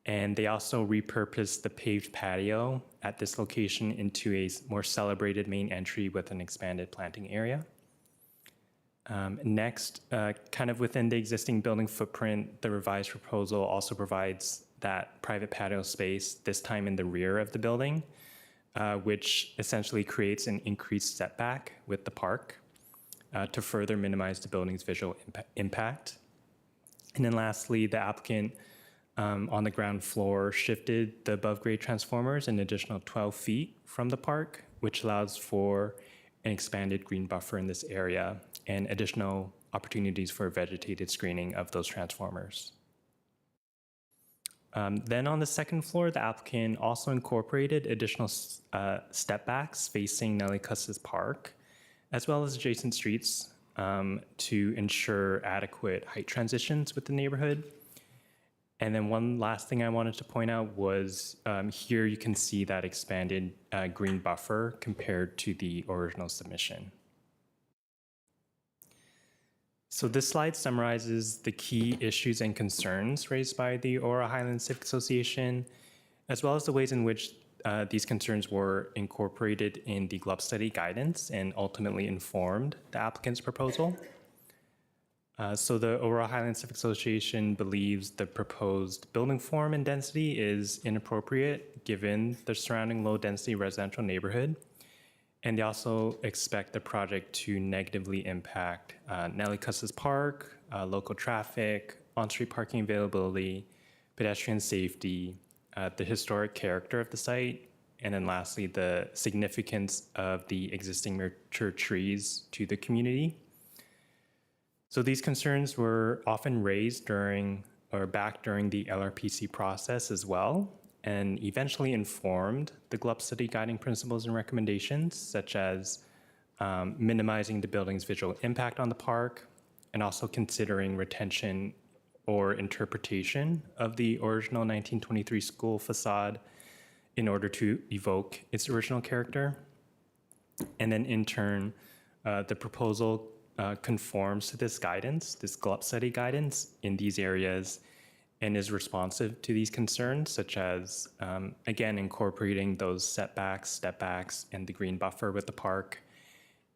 And they also repurposed the paved patio at this location into a more celebrated main entry with an expanded planting area. Next, kind of within the existing building footprint, the revised proposal also provides that private patio space, this time in the rear of the building, which essentially creates an increased setback with the park to further minimize the building's visual impact. And then lastly, the applicant on the ground floor shifted the above-grade transformers an additional 12 feet from the park, which allows for an expanded green buffer in this area and additional opportunities for vegetated screening of those transformers. Then on the second floor, the applicant also incorporated additional step backs facing Nellie Custis Park, as well as adjacent streets to ensure adequate height transitions with the neighborhood. And then one last thing I wanted to point out was here you can see that expanded green buffer compared to the original submission. So this slide summarizes the key issues and concerns raised by the Oro Highlands Civic Association, as well as the ways in which these concerns were incorporated in the GLUB study guidance and ultimately informed the applicant's proposal. So the Aurora Highlands Civic Association believes the proposed building form and density is inappropriate given the surrounding low-density residential neighborhood. And they also expect the project to negatively impact Nellie Custis Park, local traffic, on-street parking availability, pedestrian safety, the historic character of the site, and then lastly, the significance of the existing mature trees to the community. So these concerns were often raised during the LRPC process as well, and eventually informed the GLUB study guiding principles and recommendations, such as minimizing the building's visual impact on the park, and also considering retention or interpretation of the original 1923 school facade in order to evoke its original character. And then in turn, the proposal conforms to this guidance, this GLUB study guidance in these areas, and is responsive to these concerns, such as, again, incorporating those setbacks, stepbacks, and the green buffer with the park,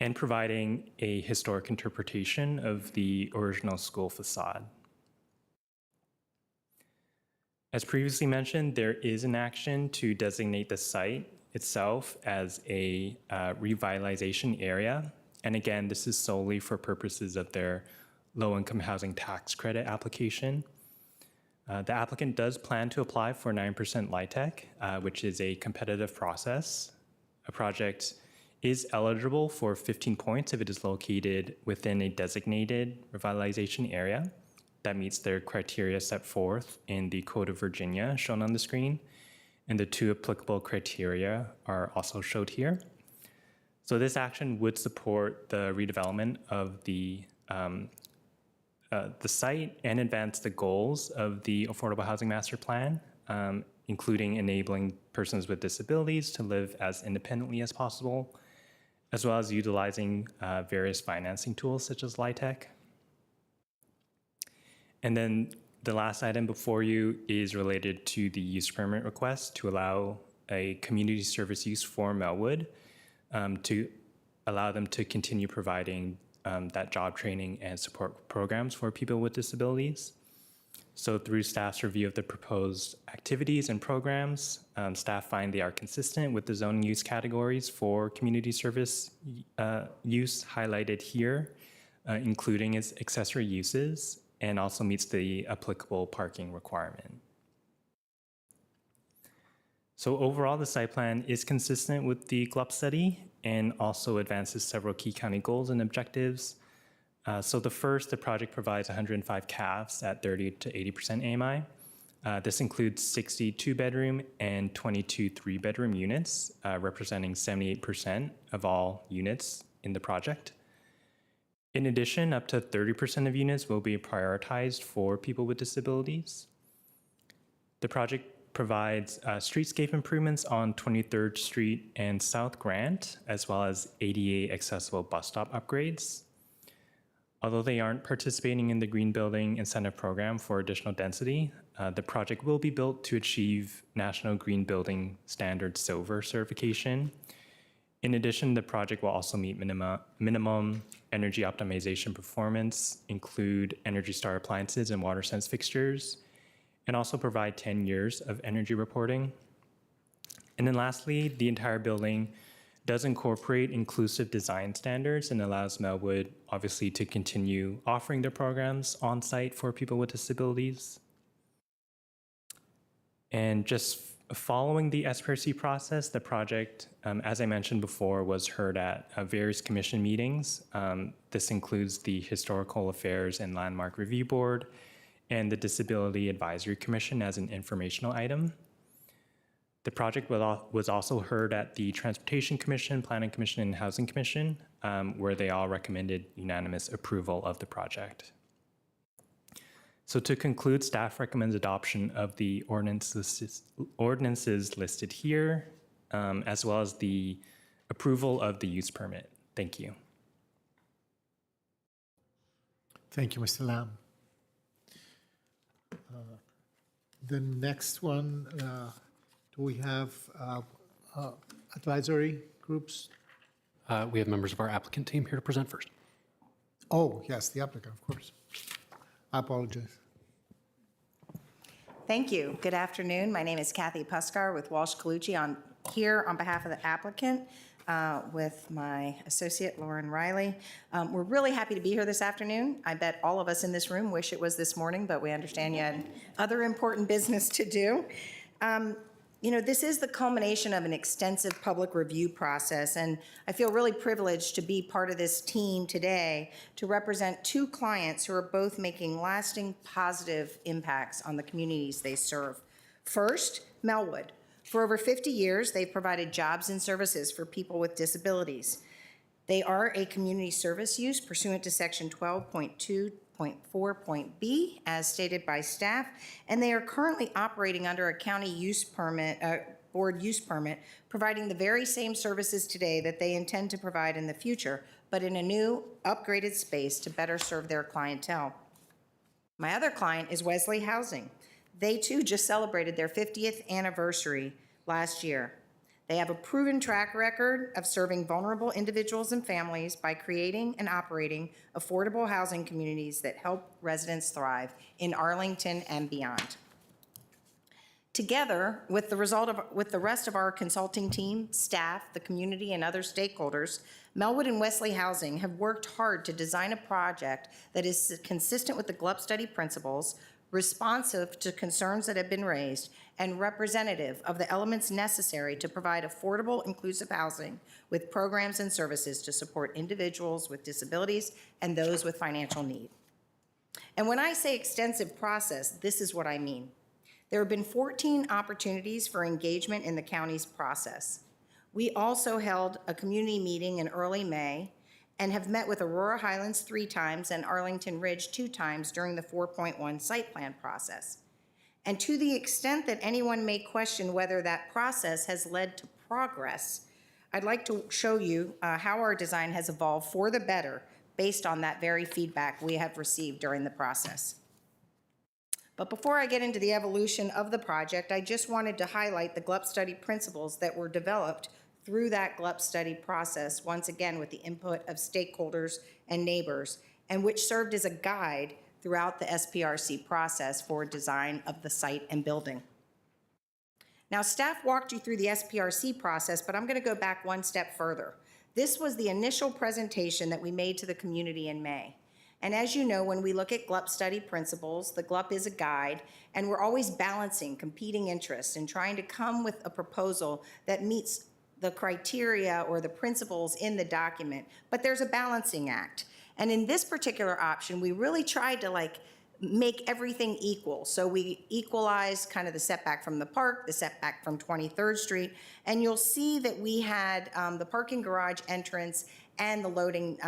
and providing a historic interpretation of the original school facade. As previously mentioned, there is an action to designate the site itself as a revitalization area. And again, this is solely for purposes of their low-income housing tax credit application. The applicant does plan to apply for 9% LIHTC, which is a competitive process. A project is eligible for 15 points if it is located within a designated revitalization area that meets their criteria set forth in the Code of Virginia shown on the screen. And the two applicable criteria are also showed here. So this action would support the redevelopment of the site and advance the goals of the Affordable Housing Master Plan, including enabling persons with disabilities to live as independently as possible, as well as utilizing various financing tools such as LIHTC. And then the last item before you is related to the use permit request to allow a community service use for Melwood to allow them to continue providing that job training and support programs for people with disabilities. So through staff's review of the proposed activities and programs, staff find they are consistent with the zoning use categories for community service use highlighted here, including its accessory uses, and also meets the applicable parking requirement. So overall, the site plan is consistent with the GLUB study and also advances several key county goals and objectives. So the project provides 105 CAFs at 30 to 80% AMI. This includes 60 two-bedroom and 22 three-bedroom units, representing 78% of all units in the project. In addition, up to 30% of units will be prioritized for people with disabilities. The project provides streetscape improvements on 23rd Street and South Grant, as well as ADA accessible bus stop upgrades. Although they aren't participating in the Green Building Incentive Program for additional density, the project will be built to achieve National Green Building Standard Silver certification. In addition, the project will also meet minimum energy optimization performance, include Energy Star appliances and WaterSense fixtures, and also provide 10 years of energy reporting. And then lastly, the entire building does incorporate inclusive design standards and allows Melwood, obviously, to continue offering their programs on site for people with disabilities. And just following the SPRC process, the project, as I mentioned before, was heard at various commission meetings. This includes the Historical Affairs and Landmark Review Board and the Disability Advisory Commission as an informational item. The project was also heard at the Transportation Commission, Planning Commission, and Housing Commission, where they all recommended unanimous approval of the project. So to conclude, staff recommends adoption of the ordinances listed here, as well as the approval of the use permit. Thank you. Thank you, Mr. Lam. The next one Do we have advisory groups? We have members of our applicant team here to present first. Oh, yes, the applicant, of course. I apologize. Thank you. Good afternoon. My name is Kathy Puskar with Walsh Colucci here on behalf of the applicant with my associate Lauren Riley. We're really happy to be here this afternoon. I bet all of us in this room wish it was this morning, but we understand you had other important business to do. This is the culmination of an extensive public review process, and I feel really privileged to be part of this team today to represent two clients who are both making lasting positive impacts on the communities they serve. First, Melwood. For over 50 years, they've provided jobs and services for people with disabilities. They are a community service use pursuant to Section 12.2.4.b, as stated by staff, and they are currently operating under a county use permit, board use permit, providing the very same services today that they intend to provide in the future, but in a new, upgraded space to better serve their clientele. My other client is Wesley Housing. They too just celebrated their 50th anniversary last year. They have a proven track record of serving vulnerable individuals and families by creating and operating affordable housing communities that help residents thrive in Arlington and beyond. Together, with the rest of our consulting team, staff, the community, and other stakeholders, Melwood and Wesley Housing have worked hard to design a project that is consistent with the GLUP study principles, responsive to concerns that have been raised, and representative of the elements necessary to provide affordable, inclusive housing with programs and services to support individuals with disabilities and those with financial need. And when I say extensive process, this is what I mean. There have been 14 opportunities for engagement in the county's process. We also held a community meeting in early May and have met with Aurora Highlands 3 times and Arlington Ridge 2 times during the 4.1 site plan process. And to the extent that anyone may question whether that process has led to progress, I'd like to show you how our design has evolved for the better based on that very feedback we have received during the process. But before I get into the evolution of the project, I just wanted to highlight the GLUP study principles that were developed through that GLUP study process, once again with the input of stakeholders and neighbors, and which served as a guide throughout the SPRC process for design of the site and building. Now, staff walked you through the SPRC process, but I'm going to go back one step further. This was the initial presentation that we made to the community in May. And as you know, when we look at GLUP study principles, the GLUP is a guide, and we're always balancing competing interests and trying to come with a proposal that meets the criteria or the principles in the document, but there's a balancing act. And in this particular option, we really tried to make everything equal. So we equalized kind of the setback from the park, the setback from 23rd Street, and you'll see that we had the parking garage entrance and the loading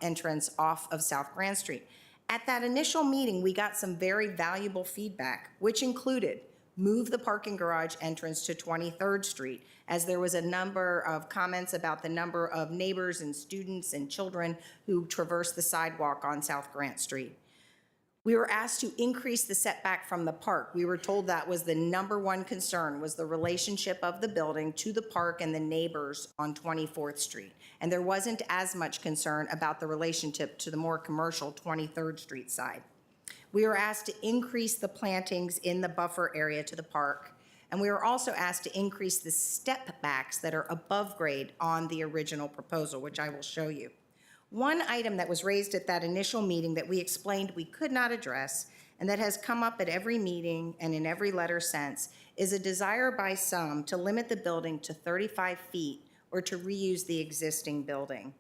entrance off of South Grand Street. At that initial meeting, we got some very valuable feedback, which included move the parking garage entrance to 23rd Street, as there was a number of comments about the number of neighbors and students and children who traverse the sidewalk on South Grant Street. We were asked to increase the setback from the park. We were told that was the #1 concern, was the relationship of the building to the park and the neighbors on 24th Street. And there wasn't as much concern about the relationship to the more commercial 23rd Street side. We were asked to increase the plantings in the buffer area to the park. And we were also asked to increase the step backs that are above grade on the original proposal, which I will show you. One item that was raised at that initial meeting that we explained we could not address, and that has come up at every meeting and in every letter since, is a desire by some to limit the building to 35 feet or to reuse the existing building.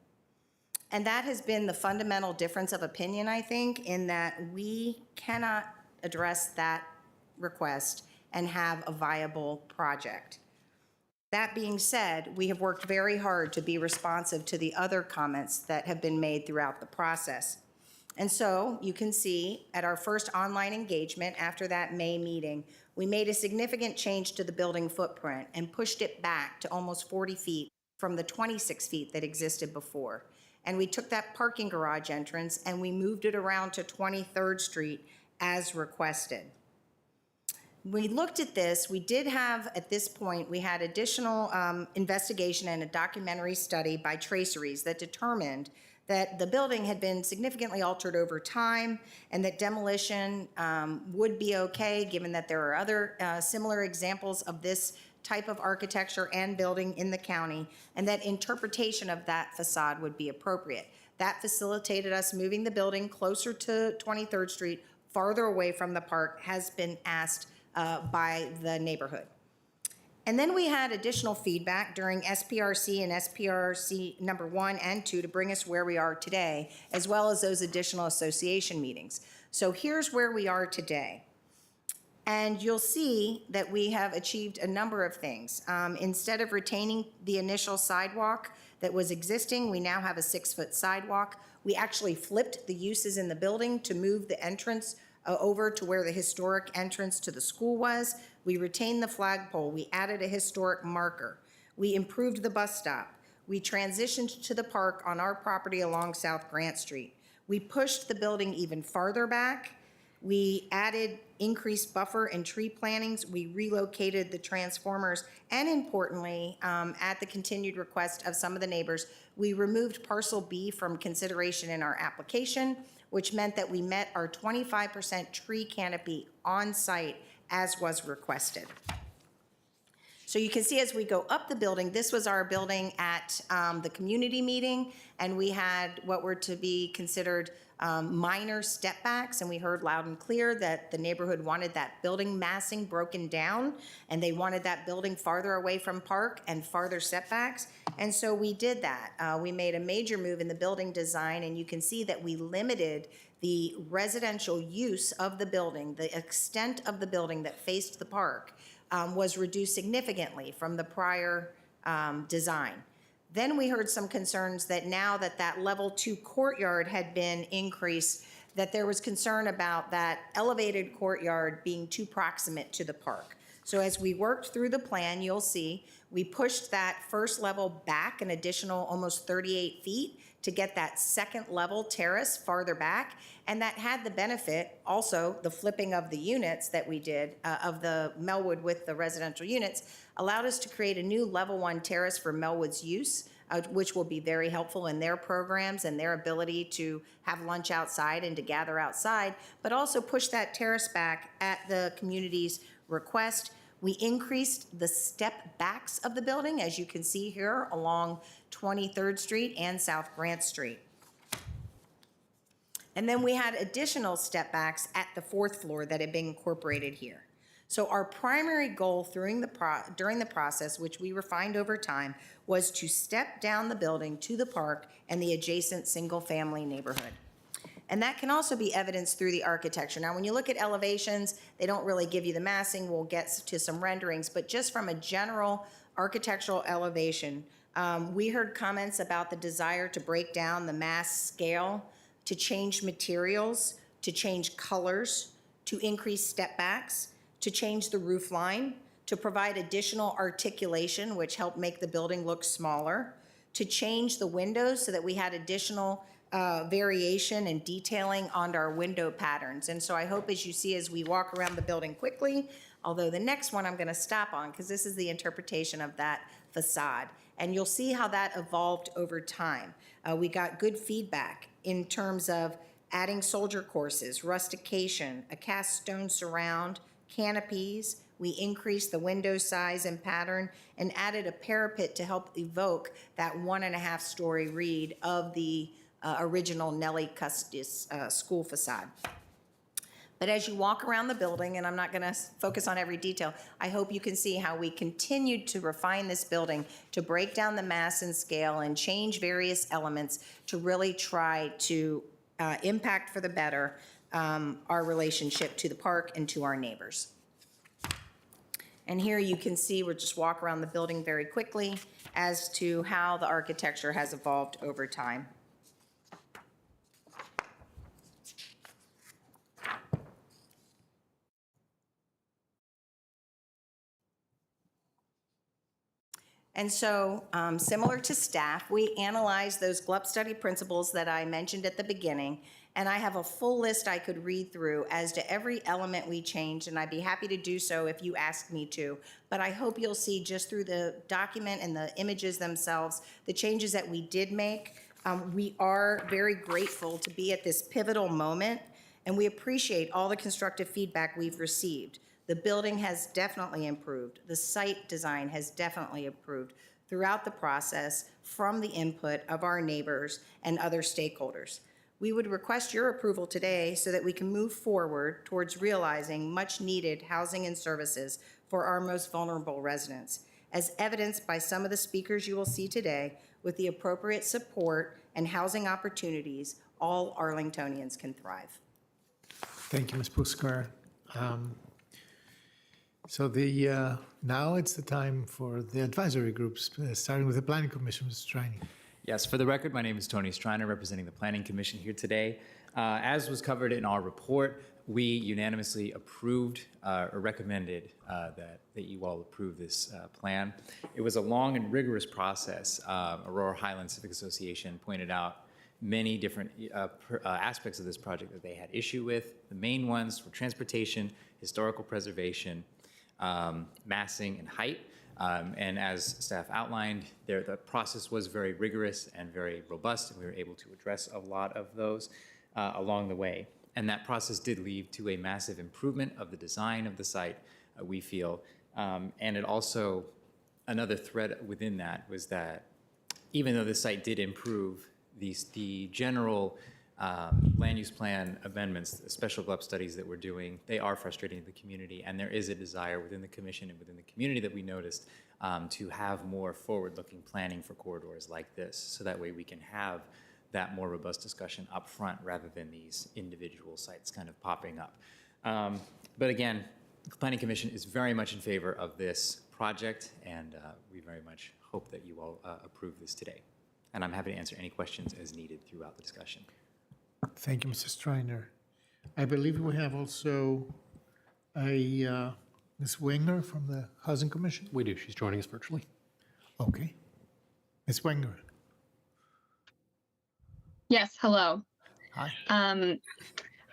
And that has been the fundamental difference of opinion, I think, in that we cannot address that request and have a viable project. That being said, we have worked very hard to be responsive to the other comments that have been made throughout the process. And so you can see at our first online engagement after that May meeting, we made a significant change to the building footprint and pushed it back to almost 40 feet from the 26 feet that existed before. And we took that parking garage entrance and we moved it around to 23rd Street as requested. We looked at this. We did have, at this point, we had additional investigation and a documentary study by traceries that determined that the building had been significantly altered over time and that demolition would be okay, given that there are other similar examples of this type of architecture and building in the county, and that interpretation of that facade would be appropriate. That facilitated us moving the building closer to 23rd Street, farther away from the park, has been asked by the neighborhood. And then we had additional feedback during SPRC and SPRC number 1 and 2 to bring us where we are today, as well as those additional association meetings. So here's where we are today. And you'll see that we have achieved a number of things. Instead of retaining the initial sidewalk that was existing, we now have a 6-foot sidewalk. We actually flipped the uses in the building to move the entrance over to where the historic entrance to the school was. We retained the flagpole. We added a historic marker. We improved the bus stop. We transitioned to the park on our property along South Grant Street. We pushed the building even farther back. We added increased buffer and tree plantings. We relocated the transformers. And importantly, at the continued request of some of the neighbors, we removed parcel B from consideration in our application, which meant that we met our 25% tree canopy on site as was requested. So you can see as we go up the building, this was our building at the community meeting, and we had what were to be considered minor step backs, and we heard loud and clear that the neighborhood wanted that building massing broken down, and they wanted that building farther away from park and farther setbacks, and so we did that. We made a major move in the building design, and you can see that we limited the residential use of the building, the extent of the building that faced the park was reduced significantly from the prior design. Then we heard some concerns that now that that level 2 courtyard had been increased, that there was concern about that elevated courtyard being too proximate to the park. So as we worked through the plan, you'll see we pushed that first level back an additional almost 38 feet to get that second level terrace farther back. And that had the benefit, also the flipping of the units that we did, of the Melwood with the residential units, allowed us to create a new level 1 terrace for Melwood's use, which will be very helpful in their programs and their ability to have lunch outside and to gather outside, but also push that terrace back at the community's request. We increased the step backs of the building, as you can see here, along 23rd Street and South Grant Street. And then we had additional step backs at the 4th floor that had been incorporated here. So our primary goal during the process, which we refined over time, was to step down the building to the park and the adjacent single-family neighborhood. And that can also be evidenced through the architecture. Now, when you look at elevations, they don't really give you the massing. We'll get to some renderings, but just from a general architectural elevation, we heard comments about the desire to break down the mass scale, to change materials, to change colors, to increase step backs, to change the roof line, to provide additional articulation, which helped make the building look smaller, to change the windows so that we had additional variation and detailing on our window patterns. And so I hope as you see as we walk around the building quickly, although the next one I'm going to stop on because this is the interpretation of that facade. And you'll see how that evolved over time. We got good feedback in terms of adding soldier courses, rustication, a cast stone surround, canopies. We increased the window size and pattern and added a parapet to help evoke that 1.5-story read of the original Nellie Custis school facade. But as you walk around the building, and I'm not going to focus on every detail, I hope you can see how we continued to refine this building to break down the mass and scale and change various elements to really try to impact for the better our relationship to the park and to our neighbors. And here you can see, we'll just walk around the building very quickly as to how the architecture has evolved over time. And so, similar to staff, we analyzed those GLUP study principles that I mentioned at the beginning And I have a full list I could read through as to every element we changed, and I'd be happy to do so if you ask me to. But I hope you'll see just through the document and the images themselves, the changes that we did make. We are very grateful to be at this pivotal moment, and we appreciate all the constructive feedback we've received. The building has definitely improved. The site design has definitely improved throughout the process from the input of our neighbors and other stakeholders. We would request your approval today so that we can move forward towards realizing much-needed housing and services for our most vulnerable residents, as evidenced by some of the speakers you will see today. With the appropriate support and housing opportunities, all Arlingtonians can thrive. Thank you, Ms. Puskar. So now it's the time for the advisory groups, starting with the Planning Commission, Mr. Striney. Yes, for the record, my name is Tony Striner, representing the Planning Commission here today. As was covered in our report, we unanimously approved or recommended that you all approve this plan. It was a long and rigorous process. Aurora Highlands Civic Association pointed out many different aspects of this project that they had issue with. The main ones were transportation, historical preservation, massing, and height. And as staff outlined, the process was very rigorous and very robust, and we were able to address a lot of those along the way. And that process did lead to a massive improvement of the design of the site, we feel. And it also, another thread within that was that even though the site did improve, the general land use plan amendments, the special GLUP studies that we're doing, they are frustrating the community, and there is a desire within the commission and within the community that we noticed to have more forward-looking planning for corridors like this, so that way we can have that more robust discussion up front rather than these individual sites kind of popping up. But again, the Planning Commission is very much in favor of this project, and we very much hope that you all approve this today. And I'm happy to answer any questions as needed throughout the discussion. Thank you, Mr. Striner. I believe we have also a Ms. Wenger from the Housing Commission. We do. She's joining us virtually. Okay. Ms. Wenger. Yes, hello. Hi.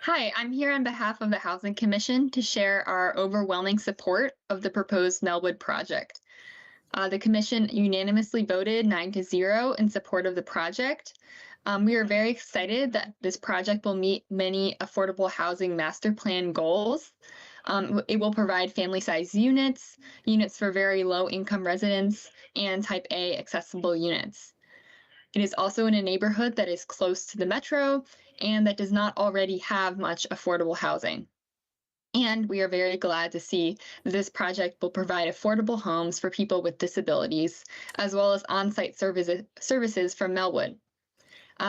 Hi, I'm here on behalf of the Housing Commission to share our overwhelming support of the proposed Melwood project. The Commission unanimously voted 9-0 in support of the project. We are very excited that this project will meet many affordable housing master plan goals. It will provide family-sized units, units for very low-income residents, and Type A accessible units. It is also in a neighborhood that is close to the metro and that does not already have much affordable housing. And we are very glad to see that this project will provide affordable homes for people with disabilities, as well as on-site services from Melwood.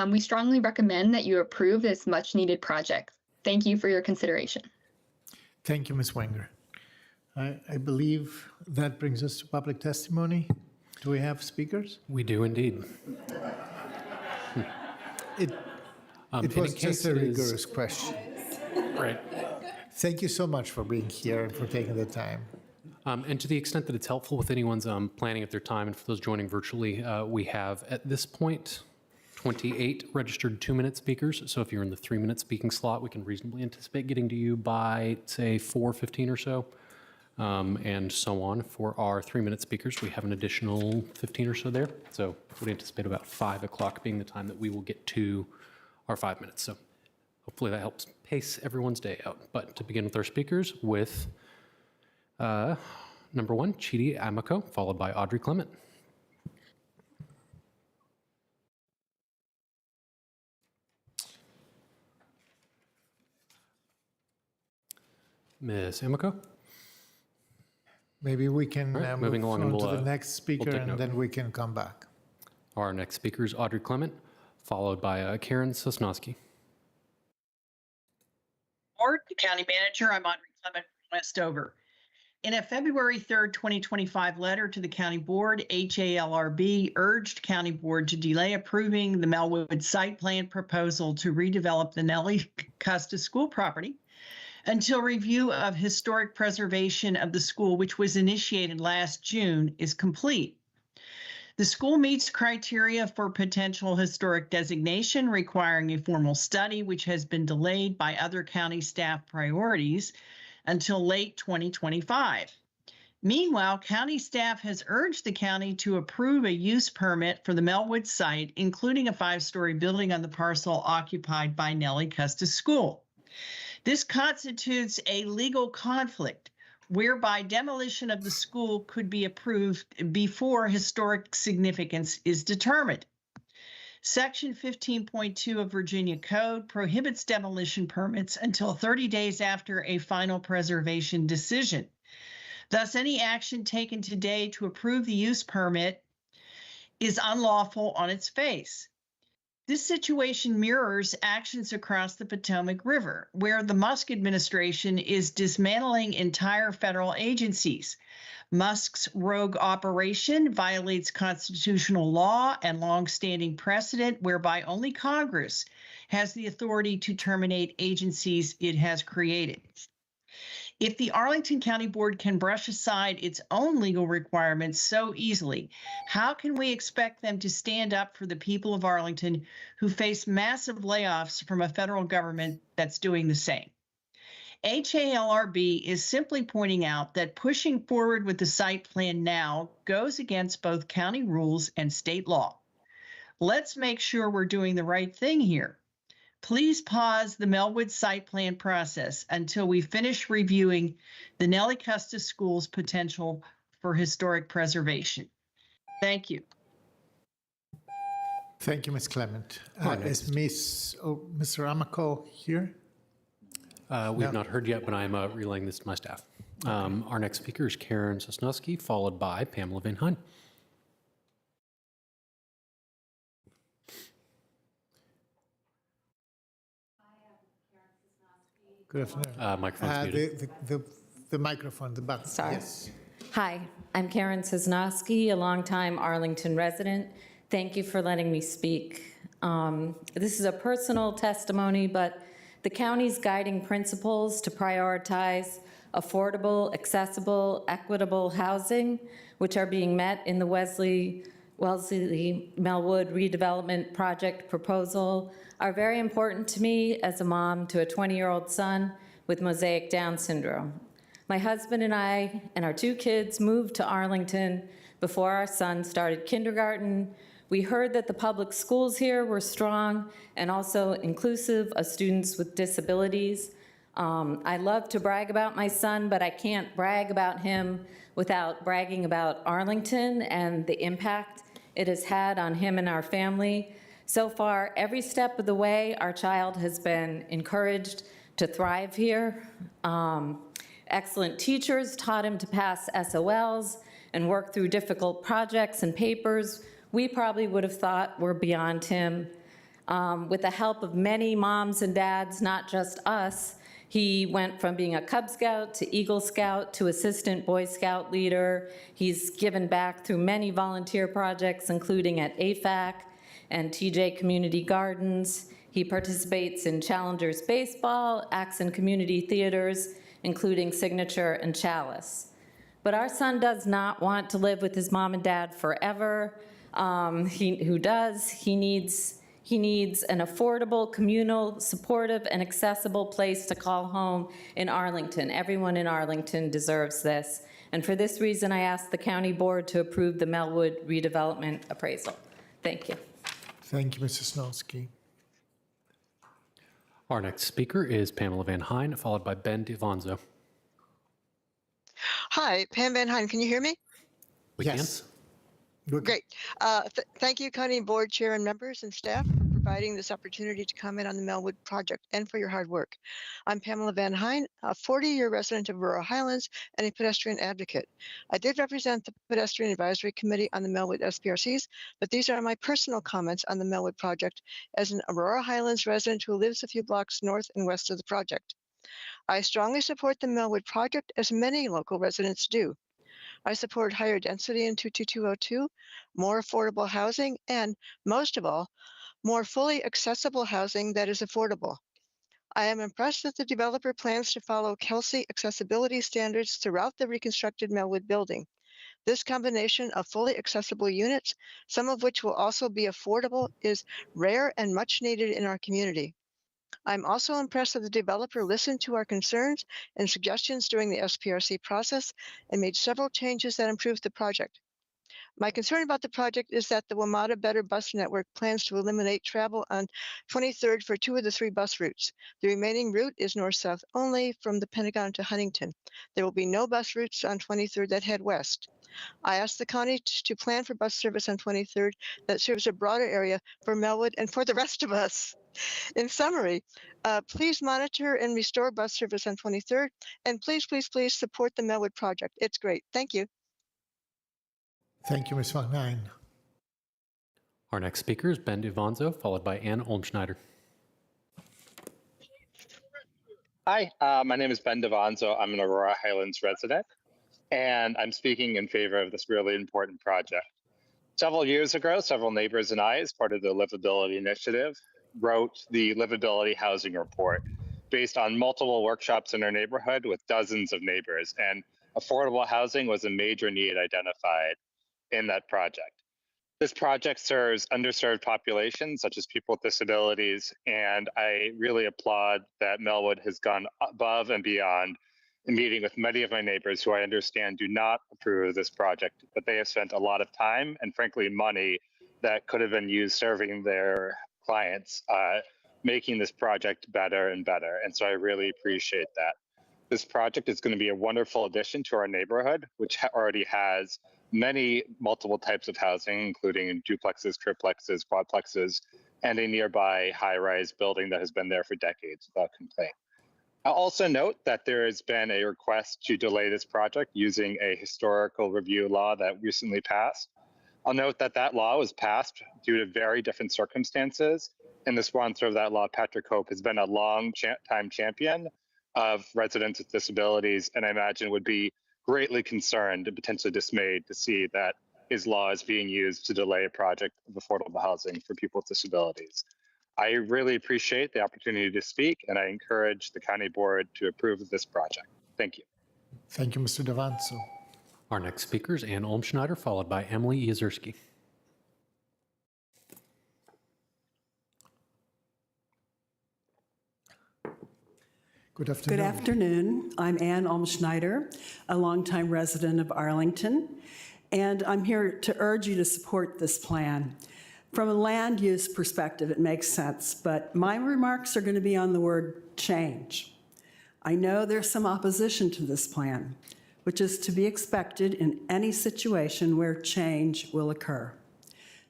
We strongly recommend that you approve this much-needed project. Thank you for your consideration. Thank you, Ms. Wenger. I believe that brings us to public testimony. Do we have speakers? We do indeed. It was just a rigorous question. Right. Thank you so much for being here and for taking the time. And to the extent that it's helpful with anyone's planning of their time, and for those joining virtually, we have at this point 28 registered 2-minute speakers. So if you're in the 3-minute speaking slot, we can reasonably anticipate getting to you by, say, 4:15 or so. And so on. For our 3-minute speakers, we have an additional 15 or so there. So we anticipate about 5 o'clock being the time that we will get to our 5 minutes. So hopefully that helps pace everyone's day out. But to begin with our speakers, with number 1, Chidi Amico, followed by Audrey Clement. Ms. Amico? Maybe we can All right, move moving along, on and to we'll, the next speaker, take and note. then we can come back. Our next speaker is Audrey Clement, followed by Karen Sosnowski. Board, the County Manager, I'm Audrey Clement from Westover. In a February 3rd, 2025 letter to the County Board, HALRB urged County Board to delay approving the Melwood site plan proposal to redevelop the Nellie Custis School property until review of historic preservation of the school, which was initiated last June, is complete. The school meets criteria for potential historic designation, requiring a formal study, which has been delayed by other county staff priorities until late 2025. Meanwhile, county staff has urged the county to approve a use permit for the Melwood site, including a 5-story building on the parcel occupied by Nellie Custis School. This constitutes a legal conflict whereby demolition of the school could be approved before historic significance is determined. Section 15.2 of Virginia Code prohibits demolition permits until 30 days after a final preservation decision. Thus, any action taken today to approve the use permit is unlawful on its face. This situation mirrors actions across the Potomac River, where the Musk administration is dismantling entire federal agencies. Musk's rogue operation violates constitutional law and longstanding precedent whereby only Congress has the authority to terminate agencies it has created. If the Arlington County Board can brush aside its own legal requirements so easily, how can we expect them to stand up for the people of Arlington who face massive layoffs from a federal government that's doing the same? HALRB is simply pointing out that pushing forward with the site plan now goes against both county rules and state law. Let's make sure we're doing the right thing here. Please pause the Melwood site plan process until we finish reviewing the Nellie Custis School's potential for historic preservation. Thank you. Thank you, Ms. Clement. Right. Is Mr. Amako here? We've not heard yet, but I'm relaying this to my staff. Our next speaker is Karen Sosnowski, followed by Pamela Van Hine. Good afternoon. Microphone's muted. The microphone, the button. Sorry. Yes. Hi, I'm Karen Sosnowski, a longtime Arlington resident. Thank you for letting me speak. This is a personal testimony, but the county's guiding principles to prioritize affordable, accessible, equitable housing, which are being met in the Wellesley Melwood redevelopment project proposal, are very important to me as a mom to a 20-year-old son with mosaic Down syndrome. My husband and I and our 2 kids moved to Arlington before our son started kindergarten. We heard that the public schools here were strong and also inclusive of students with disabilities. I love to brag about my son, but I can't brag about him without bragging about Arlington and the impact it has had on him and our family. So far, every step of the way, our child has been encouraged to thrive here. Excellent teachers taught him to pass SOLs and work through difficult projects and papers we probably would have thought were beyond him. With the help of many moms and dads, not just us, he went from being a Cub Scout to Eagle Scout to assistant Boy Scout leader. He's given back through many volunteer projects, including at AFAC and TJ Community Gardens. He participates in Challengers Baseball, acts in community theaters, including Signature and Chalice. But our son does not want to live with his mom and dad forever. Who does? He needs an affordable, communal, supportive, and accessible place to call home in Arlington. Everyone in Arlington deserves this. And for this reason, I ask the county board to approve the Melwood redevelopment appraisal. Thank you. Thank you, Mrs. Sosnowski. Our next speaker is Pamela Van Hine, followed by Ben DiVonzo. Hi, Pam Van Hine. Can you hear me? Yes. Great. Thank you, County Board Chair and members and staff for providing this opportunity to comment on the Melwood project and for your hard work. I'm Pamela Van Hine, a 40-year resident of Aurora Highlands and a pedestrian advocate. I did represent the Pedestrian Advisory Committee on the Melwood SPRCs, but these are my personal comments on the Melwood project as an Aurora Highlands resident who lives a few blocks north and west of the project. I strongly support the Melwood project, as many local residents do. I support higher density in 22202, more affordable housing, and, most of all, more fully accessible housing that is affordable. I am impressed that the developer plans to follow Kelsey accessibility standards throughout the reconstructed Melwood building. This combination of fully accessible units, some of which will also be affordable, is rare and much needed in our community. I'm also impressed that the developer listened to our concerns and suggestions during the SPRC process and made several changes that improved the project. My concern about the project is that the WMATA Better Bus Network plans to eliminate travel on 23rd for 2 of the 3 bus routes. The remaining route is north-south only from the Pentagon to Huntington. There will be no bus routes on 23rd that head west. I asked the county to plan for bus service on 23rd that serves a broader area for Melwood and for the rest of us. In summary, please monitor and restore bus service on 23rd, and please, please, please support the Melwood project. It's great. Thank you. Thank you, Ms. Van Nijn. Our next speaker is Ben Ivanzo, followed by Ann Olmschneider. Hi, my name is Ben Devanzo. I'm an Aurora Highlands resident, and I'm speaking in favor of this really important project. Several years ago, several neighbors and I, as part of the Livability Initiative, wrote the Livability Housing Report based on multiple workshops in our neighborhood with dozens of neighbors, and affordable housing was a major need identified in that project. This project serves underserved populations, such as people with disabilities, and I really applaud that Melwood has gone above and beyond in meeting with many of my neighbors who I understand do not approve of this project, but they have spent a lot of time and frankly money that could have been used serving their clients, making this project better and better. And so I really appreciate that. This project is going to be a wonderful addition to our neighborhood, which already has many multiple types of housing, including duplexes, triplexes, quadplexes, and a nearby high-rise building that has been there for decades without complaint. I'll also note that there has been a request to delay this project using a historical review law that recently passed. I'll note that that law was passed due to very different circumstances, and the sponsor of that law, Patrick Hope, has been a long-time champion of residents with disabilities, and I imagine would be greatly concerned and potentially dismayed to see that his law is being used to delay a project of affordable housing for people with disabilities. I really appreciate the opportunity to speak, and I encourage the county board to approve of this project. Thank you. Thank you, Mr. Devanzo. Our next speaker is Ann Olmschneider, followed by Emily Yezierski. Good afternoon. Good afternoon. I'm Ann Olmschneider, a longtime resident of Arlington, and I'm here to urge you to support this plan. From a land use perspective, it makes sense, but my remarks are going to be on the word change. I know there's some opposition to this plan, which is to be expected in any situation where change will occur.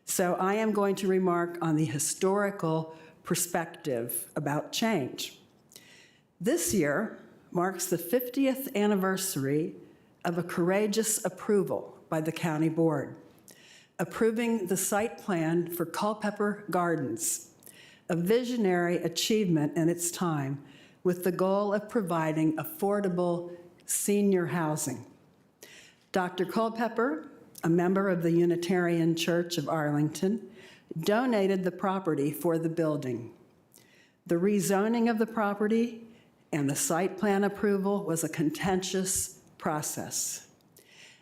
So I am going to remark on the historical perspective about change. This year marks the 50th anniversary of a courageous approval by the county board, approving the site plan for Culpeper Gardens, a visionary achievement in its time with the goal of providing affordable senior housing. Dr. Culpeper, a member of the Unitarian Church of Arlington, donated the property for the building. The rezoning of the property and the site plan approval was a contentious process.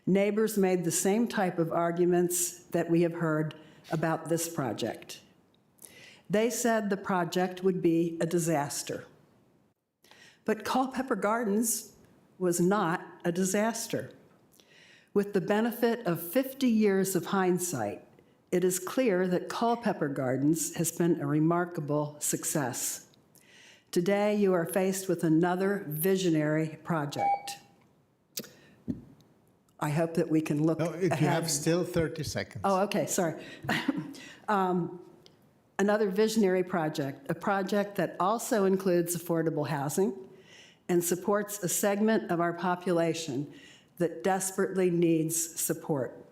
Neighbors made the same type of arguments that we have heard about this project. They said the project would be a disaster. But Culpeper Gardens was not a disaster. With the benefit of 50 years of hindsight, it is clear that Culpeper Gardens has been a remarkable success. Today, you are faced with another visionary project. I hope that we can look ahead. You have still 30 seconds. Oh, okay, sorry. Another visionary project, a project that also includes affordable housing and supports a segment of our population that desperately needs support.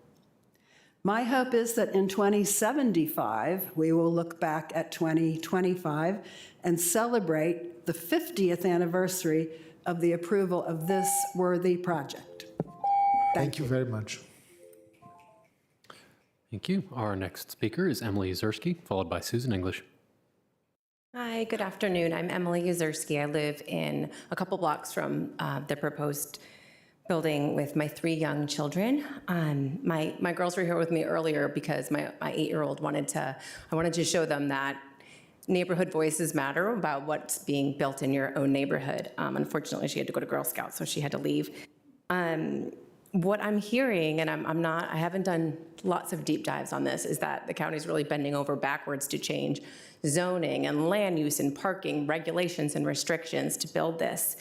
My hope is that in 2075, we will look back at 2025 and celebrate the 50th anniversary of the approval of this worthy project. Thank you very much. Thank you. Our next speaker is Emily Yezierski, followed by Susan English. Hi, good afternoon. I'm Emily Yezierski. I live in a couple blocks from the proposed building with my 3 young children. My girls were here with me earlier because my 8-year-old I wanted to show them that neighborhood voices matter about what's being built in your own neighborhood. Unfortunately, she had to go to Girl Scouts, so she had to leave. What I'm hearing, and I haven't done lots of deep dives on this, is that the county's really bending over backwards to change zoning and land use and parking regulations and restrictions to build this.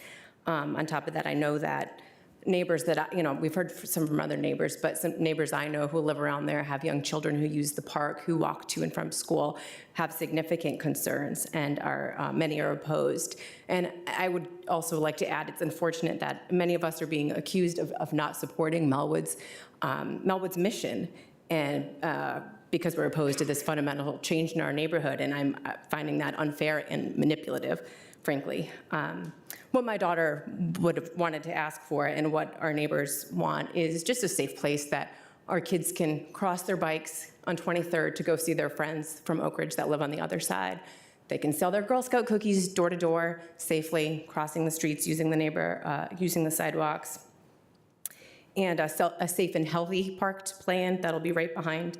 On top of that, I know that neighbors that, we've heard some from other neighbors, but some neighbors I know who live around there have young children who use the park, who walk to and from school, have significant concerns, and many are opposed. And I would also like to add, it's unfortunate that many of us are being accused of not supporting Melwood's mission, and because we're opposed to this fundamental change in our neighborhood, and I'm finding that unfair and manipulative, frankly. What my daughter would have wanted to ask for and what our neighbors want is just a safe place that our kids can cross their bikes on 23rd to go see their friends from Oak Ridge that live on the other side. They can sell their Girl Scout cookies door to door safely, crossing the streets, using the sidewalks. And a safe and healthy park to play in that'll be right behind.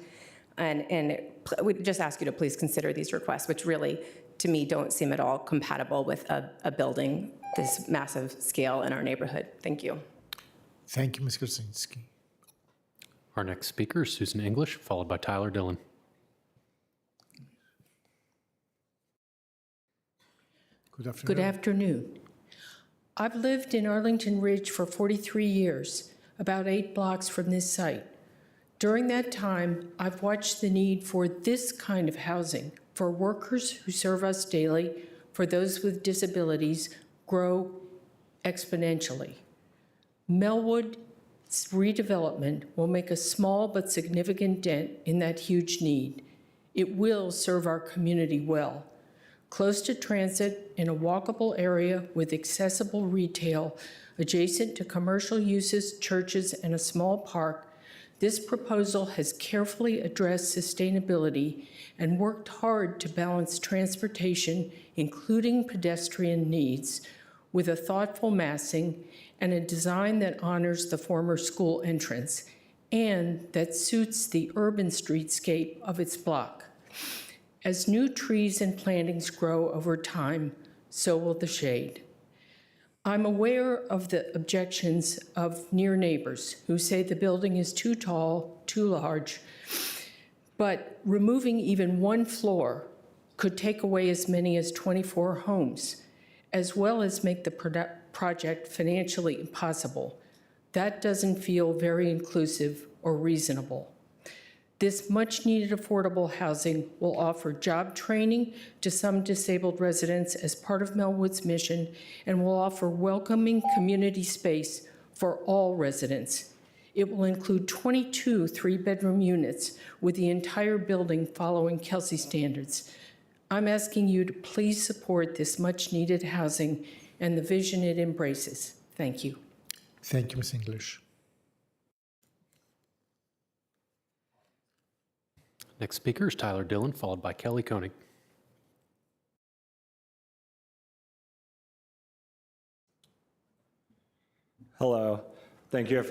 And we just ask you to please consider these requests, which really, to me, don't seem at all compatible with a building this massive scale in our neighborhood. Thank you. Thank you, Ms. Krasinski. Our next speaker is Susan English, followed by Tyler Dillon. Good afternoon. Good afternoon. I've lived in Arlington Ridge for 43 years, about 8 blocks from this site. During that time, I've watched the need for this kind of housing for workers who serve us daily, for those with disabilities, grow exponentially. Melwood's redevelopment will make a small but significant dent in that huge need. It will serve our community well. Close to transit, in a walkable area with accessible retail, adjacent to commercial uses, churches, and a small park, this proposal has carefully addressed sustainability and worked hard to balance transportation, including pedestrian needs, with a thoughtful massing and a design that honors the former school entrance and that suits the urban streetscape of its block. As new trees and plantings grow over time, so will the shade. I'm aware of the objections of near neighbors who say the building is too tall, too large, but removing even 1 floor could take away as many as 24 homes, as well as make the project financially impossible. That doesn't feel very inclusive or reasonable. This much-needed affordable housing will offer job training to some disabled residents as part of Melwood's mission and will offer welcoming community space for all residents. It will include 22 3-bedroom units with the entire building following Kelsey standards. I'm asking you to please support this much-needed housing and the vision it embraces. Thank you. Thank you, Ms. English. Next speaker is Tyler Dillon, followed by Kelly Koenig. Hello. Thank you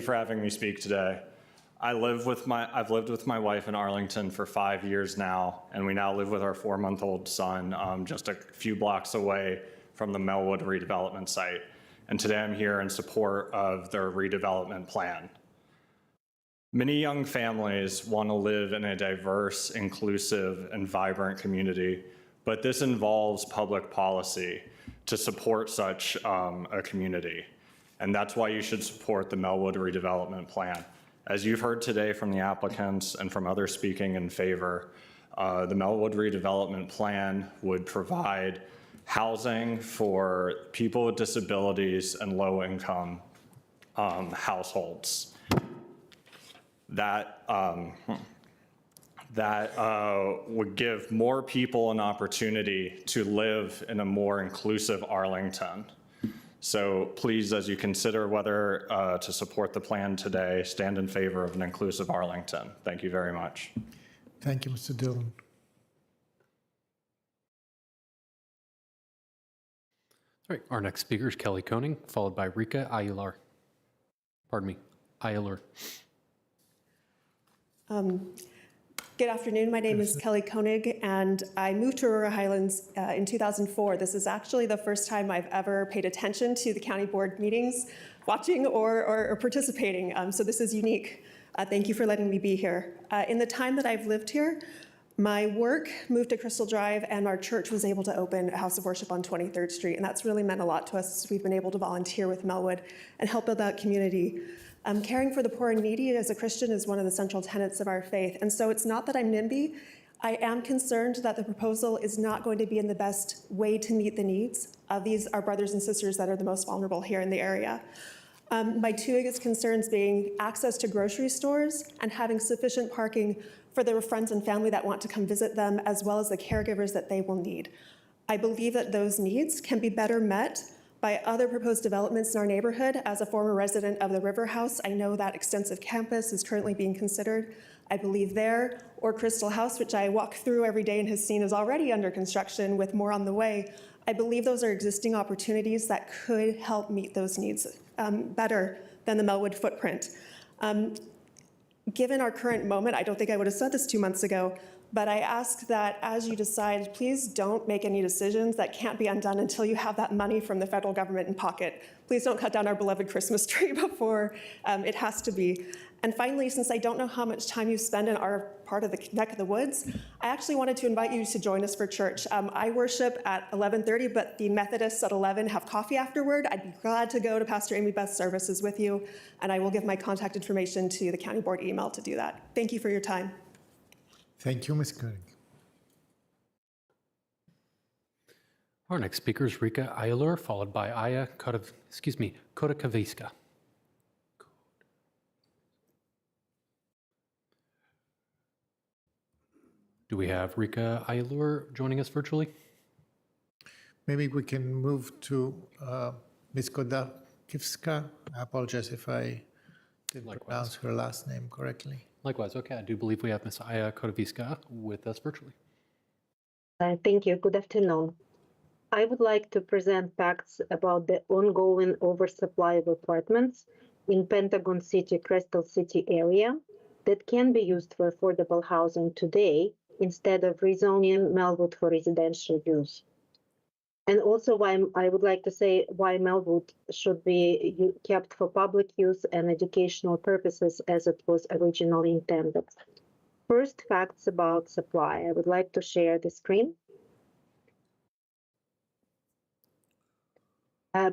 for having me speak today. I've lived with my wife in Arlington for 5 years now, and we now live with our 4-month-old son just a few blocks away from the Melwood redevelopment site. And today I'm here in support of their redevelopment plan. Many young families want to live in a diverse, inclusive, and vibrant community, but this involves public policy to support such a community. And that's why you should support the Melwood redevelopment plan. As you've heard today from the applicants and from others speaking in favor, the Melwood redevelopment plan would provide housing for people with disabilities and low-income households. That would give more people an opportunity to live in a more inclusive Arlington. So please, as you consider whether to support the plan today, stand in favor of an inclusive Arlington. Thank you very much. Thank you, Mr. Dillon. All right, our next speaker is Kelly Koenig, followed by Rika Ayular. pardon me, Ayalur. Good afternoon. My name is Kelly Koenig, and I moved to Aurora Highlands in 2004. This is actually the first time I've ever paid attention to the county board meetings, watching or participating. So this is unique. Thank you for letting me be here. In the time that I've lived here, my work moved to Crystal Drive, and our church was able to open a house of worship on 23rd Street, and that's really meant a lot to us. We've been able to volunteer with Melwood and help build that community. Caring for the poor and needy as a Christian is one of the central tenets of our faith, and so it's not that I'm NIMBY. I am concerned that the proposal is not going to be in the best way to meet the needs of our brothers and sisters that are the most vulnerable here in the area. My two biggest concerns being access to grocery stores and having sufficient parking for their friends and family that want to come visit them, as well as the caregivers that they will need. I believe that those needs can be better met by other proposed developments in our neighborhood. As a former resident of the River House, I know that extensive campus is currently being considered. I believe there, or Crystal House, which I walk through every day and has seen is already under construction with more on the way. I believe those are existing opportunities that could help meet those needs better than the Melwood footprint. Given our current moment, I don't think I would have said this 2 months ago, but I ask that as you decide, please don't make any decisions that can't be undone until you have that money from the federal government in pocket. Please don't cut down our beloved Christmas tree before it has to be. And finally, since I don't know how much time you spend in our part of the neck of the woods, I actually wanted to invite you to join us for church. I worship at 11:30, but the Methodists at 11 have coffee afterward. I'd be glad to go to Pastor Amy Beth's services with you, and I will give my contact information to the county board email to do that. Thank you for your time. Thank you, Ms. Koenig. Our next speaker is Rika Ayalur, followed by Aya Kodakaviska. Do we have Rika Ayalur joining us virtually? Maybe we can move to Ms. Kodakivska. I apologize if I didn't pronounce her last name correctly. Likewise, okay. I do believe we have Ms. Aya Kodaviska with us virtually. Thank you. Good afternoon. I would like to present facts about the ongoing oversupply of apartments in Pentagon City, Crystal City area that can be used for affordable housing today instead of rezoning Melwood for residential use. And also why I would like to say why Melwood should be kept for public use and educational purposes as it was originally intended. First, facts about supply. I would like to share the screen.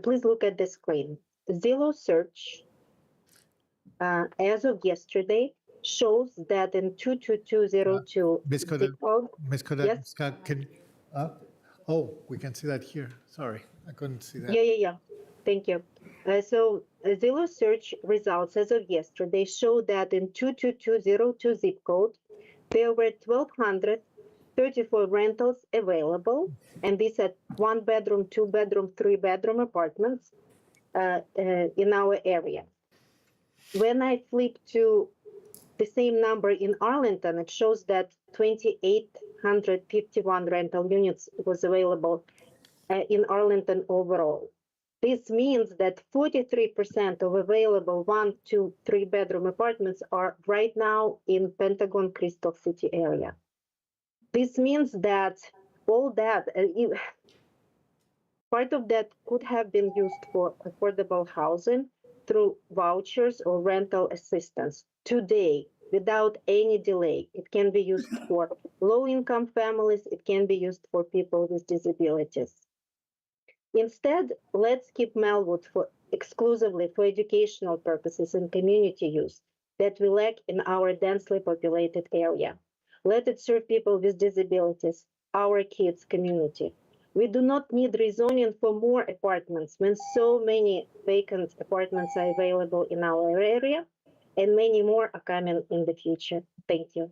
Please look at the screen. Zillow search, as of yesterday, shows that in 22202 Ms. Kodakivska, can oh, we can see that here. Sorry, I couldn't see that. Yeah. Thank you. So Zillow search results as of yesterday show that in 22202 zip code, there were 1,234 rentals available, and these are 1-bedroom, 2-bedroom, 3-bedroom apartments in our area. When I flip to the same number in Arlington, it shows that 2,851 rental units was available in Arlington overall. This means that 43% of available 1, 2, 3-bedroom apartments are right now in Pentagon Crystal City area. This means that all that, part of that could have been used for affordable housing through vouchers or rental assistance. Today, without any delay, it can be used for low-income families, it can be used for people with disabilities. Instead, let's keep Melwood exclusively for educational purposes and community use that we lack in our densely populated area. Let it serve people with disabilities, our kids' community. We do not need rezoning for more apartments when so many vacant apartments are available in our area, and many more are coming in the future. Thank you.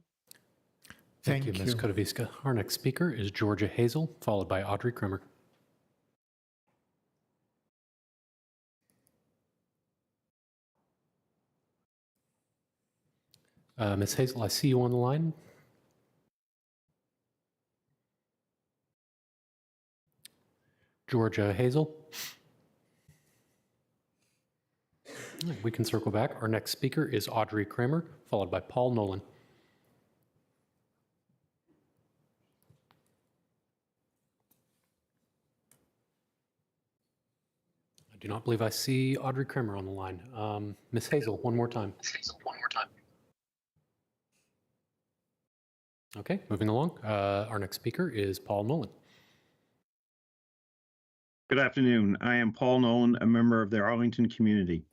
Thank you, Ms. Kodaviska. Our next speaker is Georgia Hazel, followed by Audrey Krimmer. Ms. Hazel, I see you on the line. Georgia Hazel. We can circle back. Our next speaker is Audrey Kramer, followed by Paul Nolan. I do not believe I see Audrey Kramer on the line. Ms. Hazel, one more time. Okay, moving along. Our next speaker is Paul Nolan. Good afternoon. I am Paul Nolan, a member of the Arlington community.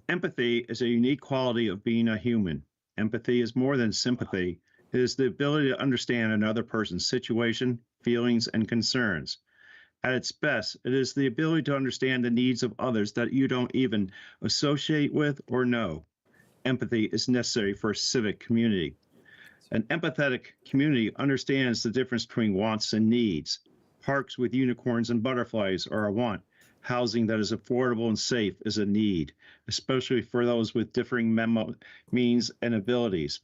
Empathy is a unique quality of being a human. Empathy is more than sympathy. It is the ability to understand another person's situation, feelings, and concerns. At its best, it is the ability to understand the needs of others that you don't even associate with or know. Empathy is necessary for a civic community. An empathetic community understands the difference between wants and needs. Parks with unicorns and butterflies are a want. Housing that is affordable and safe is a need, especially for those with differing means and abilities.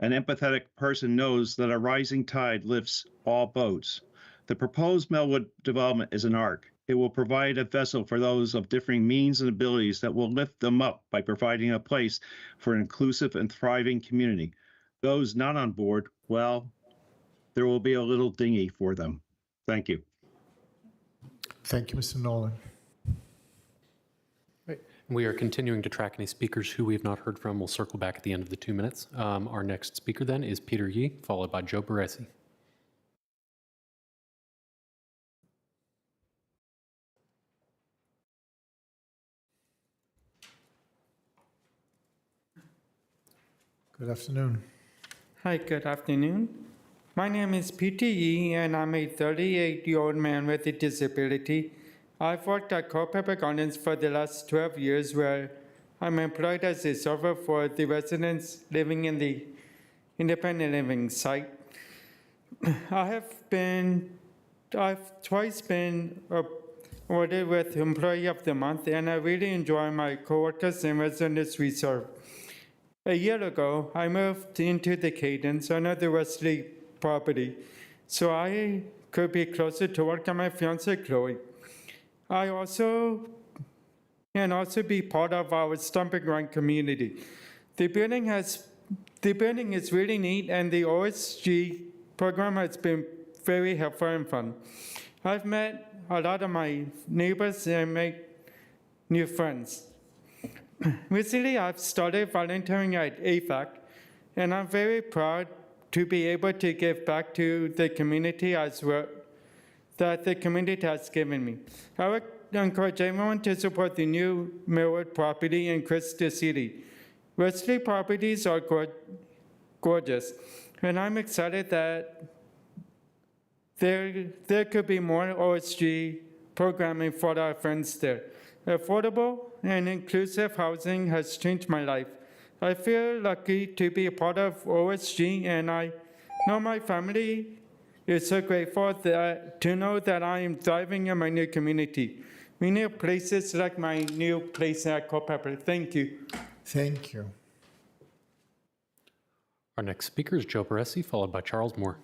An empathetic person knows that a rising tide lifts all boats. The proposed Melwood development is an ark. It will provide a vessel for those of differing means and abilities that will lift them up by providing a place for an inclusive and thriving community. Those not on board, well, there will be a little dinghy for them. Thank you. Thank you, Mr. Nolan. Right. We are continuing to track any speakers who we have not heard from. We'll circle back at the end of the 2 minutes. Our next speaker then is Peter Yee, followed by Joe Baresi. Good afternoon. Hi, good afternoon. My name is Peter Yee, and I'm a 38-year-old man with a disability. I've worked at Culpeper Gardens for the last 12 years, where I'm employed as a server for the residents living in the independent living site. I've twice been awarded with Employee of the Month, and I really enjoy my coworkers and residents we serve. A year ago, I moved into the Cadence, another Wesley property, so I could be closer to work and my fiance Chloe. I also can also be part of our Stomping Ground community. The building is really neat, and the OSG program has been very helpful and fun. I've met a lot of my neighbors and made new friends. Recently, I've started volunteering at AFAC, and I'm very proud to be able to give back to the community as well that the community has given me. I would encourage everyone to support the new Millwood property in Crystal City. Wesley properties are gorgeous, and I'm excited that there could be more OSG programming for our friends there. Affordable and inclusive housing has changed my life. I feel lucky to be a part of OSG, and I know my family is so grateful to know that I am thriving in my new community. We need places like my new place at Culpeper. Thank you. Thank you. Our next speaker is Joe Baresi, followed by Charles Moore.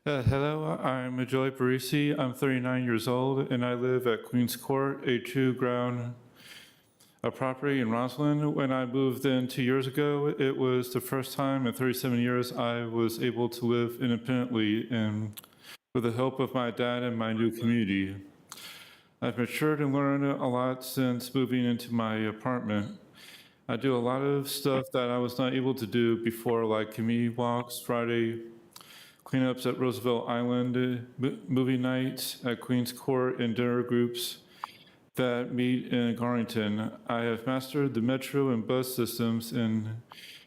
Hello, I'm Joy Barisi. I'm 39 years old, and I live at Queens Court, a two-ground property in Roslyn. When I moved in 2 years ago, it was the first time in 37 years I was able to live independently and with the help of my dad and my new community. I've matured and learned a lot since moving into my apartment. I do a lot of stuff that I was not able to do before, like community walks, Friday cleanups at Roosevelt Island, movie nights at Queens Court, and dinner groups that meet in Arlington. I have mastered the metro and bus systems and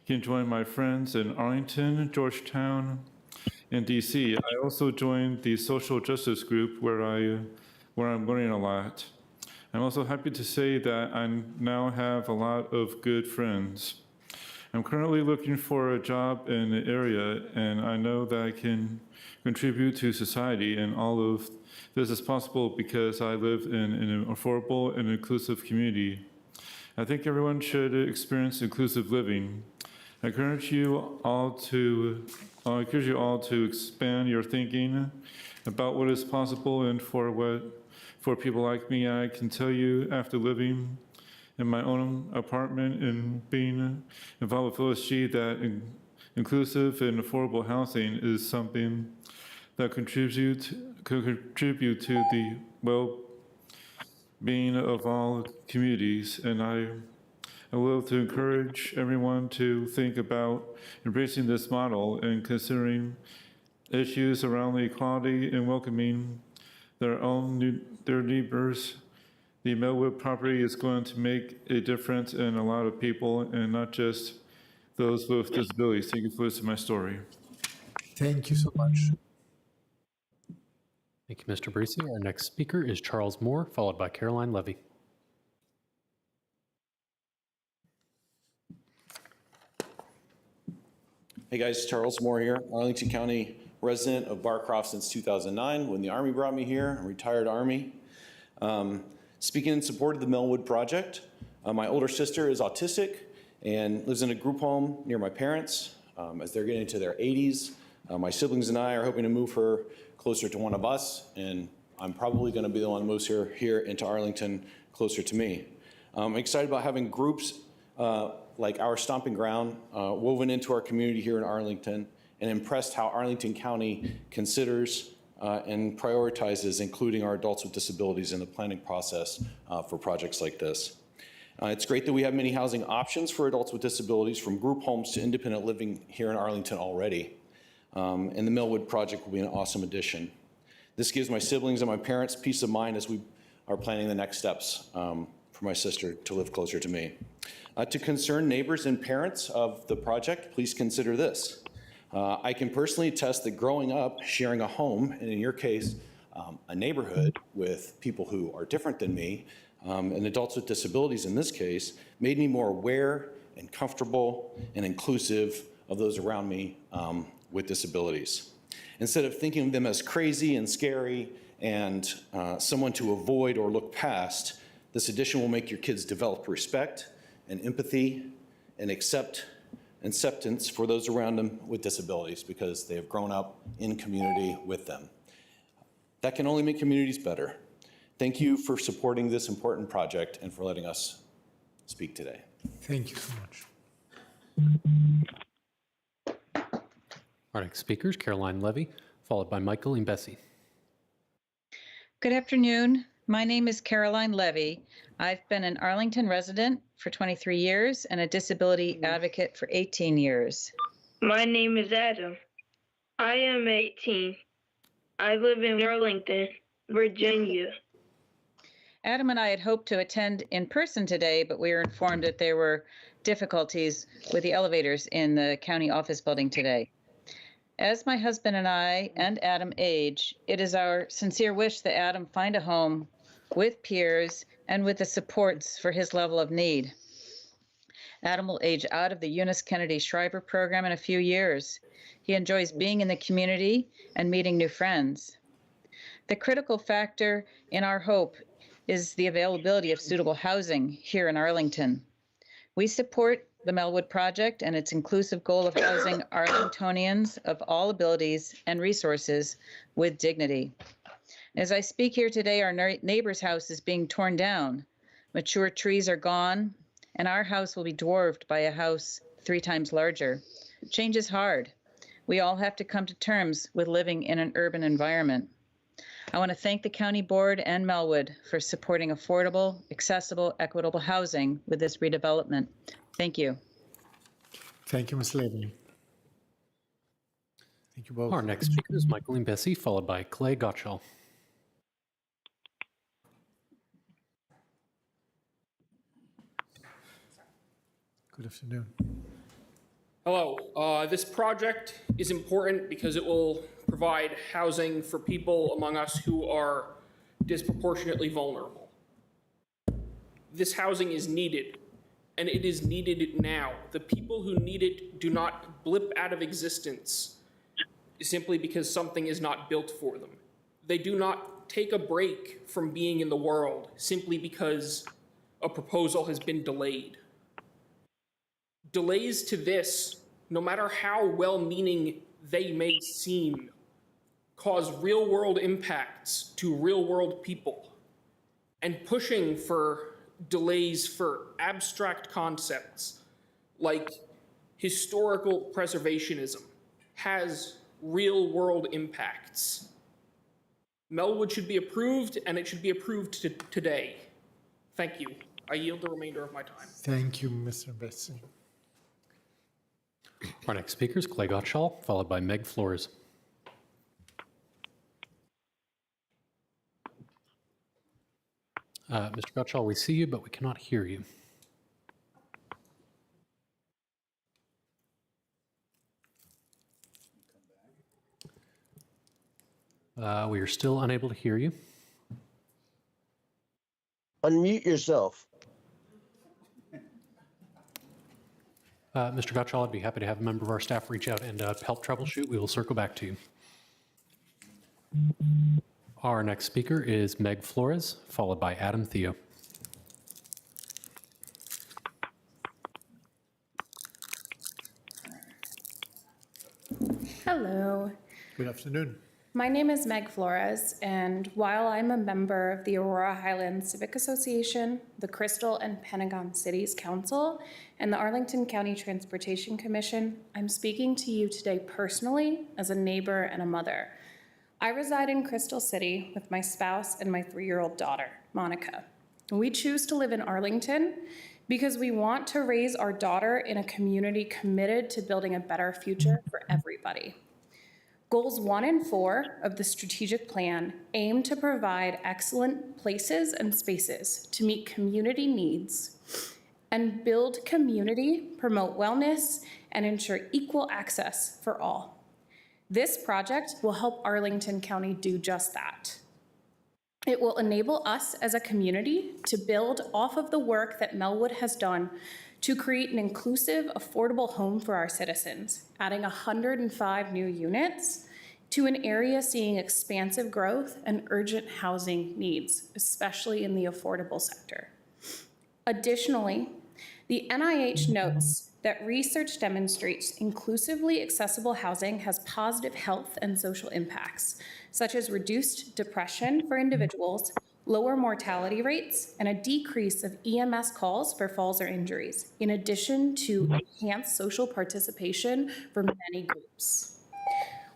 can join my friends in Arlington, Georgetown, and DC. I also joined the social justice group where I'm learning a lot. I'm also happy to say that I now have a lot of good friends. I'm currently looking for a job in the area, and I know that I can contribute to society, and all of this is possible because I live in an affordable and inclusive community. I think everyone should experience inclusive living. I encourage you all to expand your thinking about what is possible and for people like me. I can tell you, after living in my own apartment and being involved with OSG, that inclusive and affordable housing is something that could contribute to the well-being of all communities. And I love to encourage everyone to think about embracing this model and considering issues around the equality and welcoming their neighbors. The Melwood property is going to make a difference in a lot of people and not just those with disabilities. Thank you for listening to my story. Thank you so much. Thank you, Mr. Barisi. Our next speaker is Charles Moore, followed by Caroline Levy. Hey guys, Charles Moore here, Arlington County resident of Barcroft since 2009 when the Army brought me here, a retired Army. Speaking in support of the Melwood project, my older sister is autistic and lives in a group home near my parents. As they're getting into their 80s, my siblings and I are hoping to move her closer to one of us, and I'm probably going to be the one that moves her here into Arlington closer to me. I'm excited about having groups like our Stomping Ground woven into our community here in Arlington, and impressed how Arlington County considers and prioritizes including our adults with disabilities in the planning process for projects like this. It's great that we have many housing options for adults with disabilities, from group homes to independent living here in Arlington already. And the Melwood project will be an awesome addition. This gives my siblings and my parents peace of mind as we are planning the next steps for my sister to live closer to me. To concerned neighbors and parents of the project, please consider this. I can personally attest that growing up, sharing a home, and in your case, a neighborhood with people who are different than me, and adults with disabilities in this case, made me more aware and comfortable and inclusive of those around me with disabilities. Instead of thinking of them as crazy and scary and someone to avoid or look past, this addition will make your kids develop respect and empathy and acceptance for those around them with disabilities because they have grown up in community with them. That can only make communities better. Thank you for supporting this important project and for letting us speak today. Thank you so much. Our next speaker is Caroline Levy, followed by Michael Imbesi. Good afternoon. My name is Caroline Levy. I've been an Arlington resident for 23 years and a disability advocate for 18 years. My name is Adam. I am 18. I live in Arlington, Virginia. Adam and I had hoped to attend in person today, but we were informed that there were difficulties with the elevators in the county office building today. As my husband and I and Adam age, it is our sincere wish that Adam find a home with peers and with the supports for his level of need. Adam will age out of the Eunice Kennedy Shriver program in a few years. He enjoys being in the community and meeting new friends. The critical factor in our hope is the availability of suitable housing here in Arlington. We support the Melwood project and its inclusive goal of housing Arlingtonians of all abilities and resources with dignity. As I speak here today, our neighbor's house is being torn down. Mature trees are gone, and our house will be dwarfed by a house 3 times larger. Change is hard. We all have to come to terms with living in an urban environment. I want to thank the County Board and Melwood for supporting affordable, accessible, equitable housing with this redevelopment. Thank you. Thank you, Ms. Levy. Thank you both. Our next speaker is Michael Imbesi, followed by Clay Gottschall. Good afternoon. Hello. This project is important because it will provide housing for people among us who are disproportionately vulnerable. This housing is needed, and it is needed now. The people who need it do not blip out of existence simply because something is not built for them. They do not take a break from being in the world simply because a proposal has been delayed. Delays to this, no matter how well-meaning they may seem, cause real-world impacts to real-world people. And pushing for delays for abstract concepts like historical preservationism has real-world impacts. Melwood should be approved, and it should be approved today. Thank you. I yield the remainder of my time. Thank you, Mr. Bessie. Our next speaker is Clay Gottschall, followed by Meg Flores. Mr. Gottschall, we see you, but we cannot hear you. We are still unable to hear you. Unmute yourself. Mr. Gottschall, I'd be happy to have a member of our staff reach out and help troubleshoot. We will circle back to you. Our next speaker is Meg Flores, followed by Adam Theo. Hello. Good afternoon. My name is Meg Flores, and while I'm a member of the Aurora Highlands Civic Association, the Crystal and Pentagon Cities Council, and the Arlington County Transportation Commission, I'm speaking to you today personally as a neighbor and a mother. I reside in Crystal City with my spouse and my 3-year-old daughter, Monica. We choose to live in Arlington because we want to raise our daughter in a community committed to building a better future for everybody. Goals 1 and 4 of the strategic plan aim to provide excellent places and spaces to meet community needs and build community, promote wellness, and ensure equal access for all. This project will help Arlington County do just that. It will enable us as a community to build off of the work that Melwood has done to create an inclusive, affordable home for our citizens, adding 105 new units to an area seeing expansive growth and urgent housing needs, especially in the affordable sector. Additionally, the NIH notes that research demonstrates inclusively accessible housing has positive health and social impacts, such as reduced depression for individuals, lower mortality rates, and a decrease of EMS calls for falls or injuries, in addition to enhanced social participation for many groups.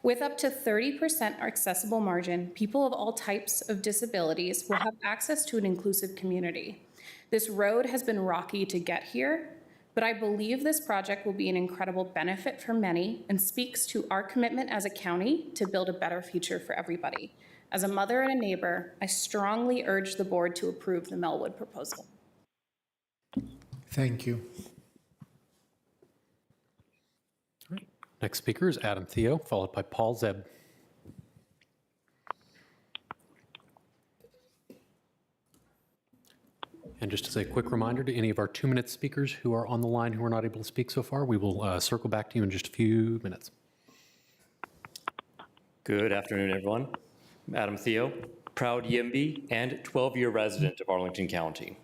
With up to 30% accessible margin, people of all types of disabilities will have access to an inclusive community. This road has been rocky to get here, but I believe this project will be an incredible benefit for many and speaks to our commitment as a county to build a better future for everybody. As a mother and a neighbor, I strongly urge the board to approve the Melwood proposal. Thank you. Next speaker is Adam Theo, followed by Paul Zeb. And just as a quick reminder to any of our 2-minute speakers who are on the line who are not able to speak so far, we will circle back to you in just a few minutes. Good afternoon, everyone. Adam Theo, proud YIMBY and 12-year resident of Arlington County.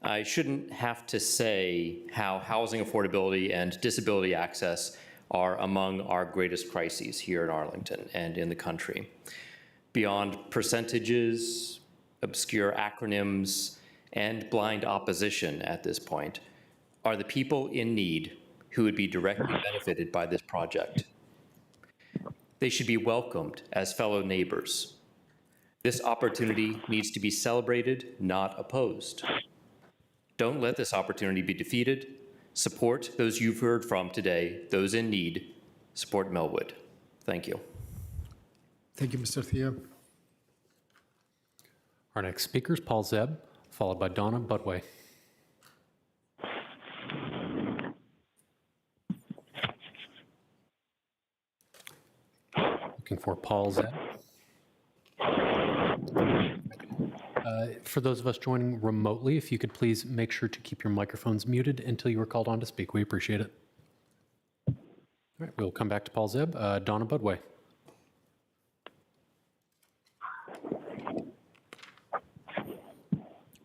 I shouldn't have to say how housing affordability and disability access are among our greatest crises here in Arlington and in the country. Beyond percentages, obscure acronyms, and blind opposition at this point are the people in need who would be directly benefited by this project. They should be welcomed as fellow neighbors. This opportunity needs to be celebrated, not opposed. Don't let this opportunity be defeated. Support those you've heard from today, those in need. Support Melwood. Thank you. Thank you, Mr. Theo. Our next speaker is Paul Zeb, followed by Donna Budway. Looking for Paul Zeb. For those of us joining remotely, if you could please make sure to keep your microphones muted until you are called on to speak. We appreciate it. All right, we'll come back to Paul Zeb. Donna Budway.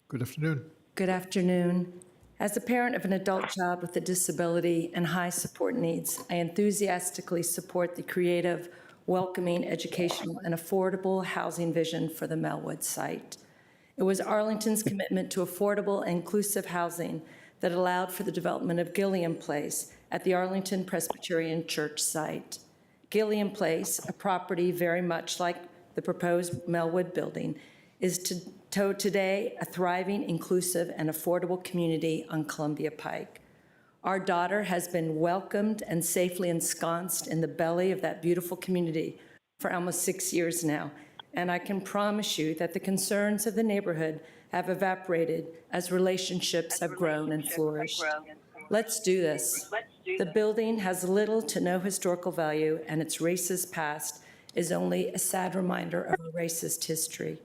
Good afternoon. Good afternoon. As a parent of an adult child with a disability and high support needs, I enthusiastically support the creative, welcoming, educational, and affordable housing vision for the Melwood site. It was Arlington's commitment to affordable and inclusive housing that allowed for the development of Gilliam Place at the Arlington Presbyterian Church site. Gilliam Place, a property very much like the proposed Melwood building, is today a thriving, inclusive, and affordable community on Columbia Pike. Our daughter has been welcomed and safely ensconced in the belly of that beautiful community for almost 6 years now, and I can promise you that the concerns of the neighborhood have evaporated as relationships have grown and flourished. Let's do this. The building has little to no historical value, and its racist past is only a sad reminder of a racist history.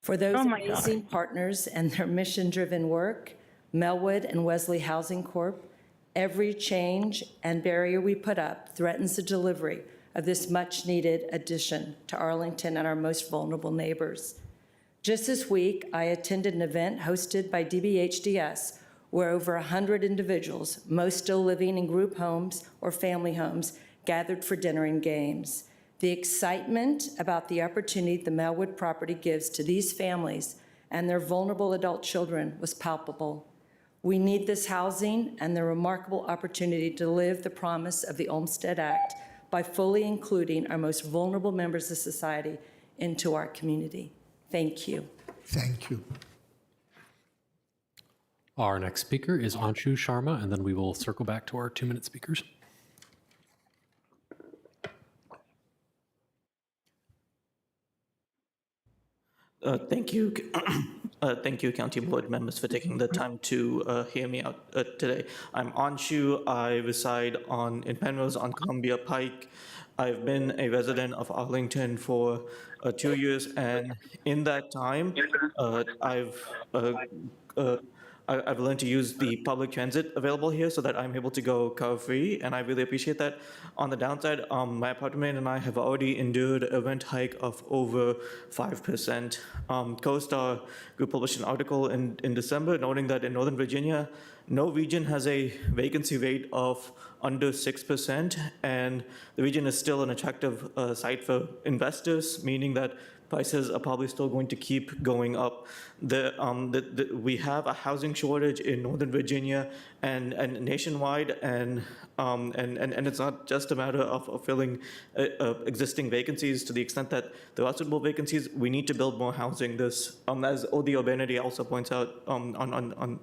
For those amazing partners and their mission-driven work, Melwood and Wesley Housing Corp., every change and barrier we put up threatens the delivery of this much-needed addition to Arlington and our most vulnerable neighbors. Just this week, I attended an event hosted by DBHDS where over 100 individuals, most still living in group homes or family homes, gathered for dinner and games. The excitement about the opportunity the Melwood property gives to these families and their vulnerable adult children was palpable. We need this housing and the remarkable opportunity to live the promise of the Olmstead Act by fully including our most vulnerable members of society into our community. Thank you. Thank you. Our next speaker is Anshu Sharma, and then we will circle back to our 2-minute speakers. Thank you. Thank you, County Board members, for taking the time to hear me out today. I'm Anshu. I reside in Penrose on Columbia Pike. I've been a resident of Arlington for 2 years, and in that time, I've learned to use the public transit available here so that I'm able to go car-free, and I really appreciate that. On the downside, my apartment and I have already endured a rent hike of over 5%. CoStar Group published an article in December noting that in Northern Virginia, no region has a vacancy rate of under 6%, and the region is still an attractive site for investors, meaning that prices are probably still going to keep going up. We have a housing shortage in Northern Virginia and nationwide, and it's not just a matter of filling existing vacancies. To the extent that there are suitable vacancies, we need to build more housing. This, as Odi Obenedy also points out on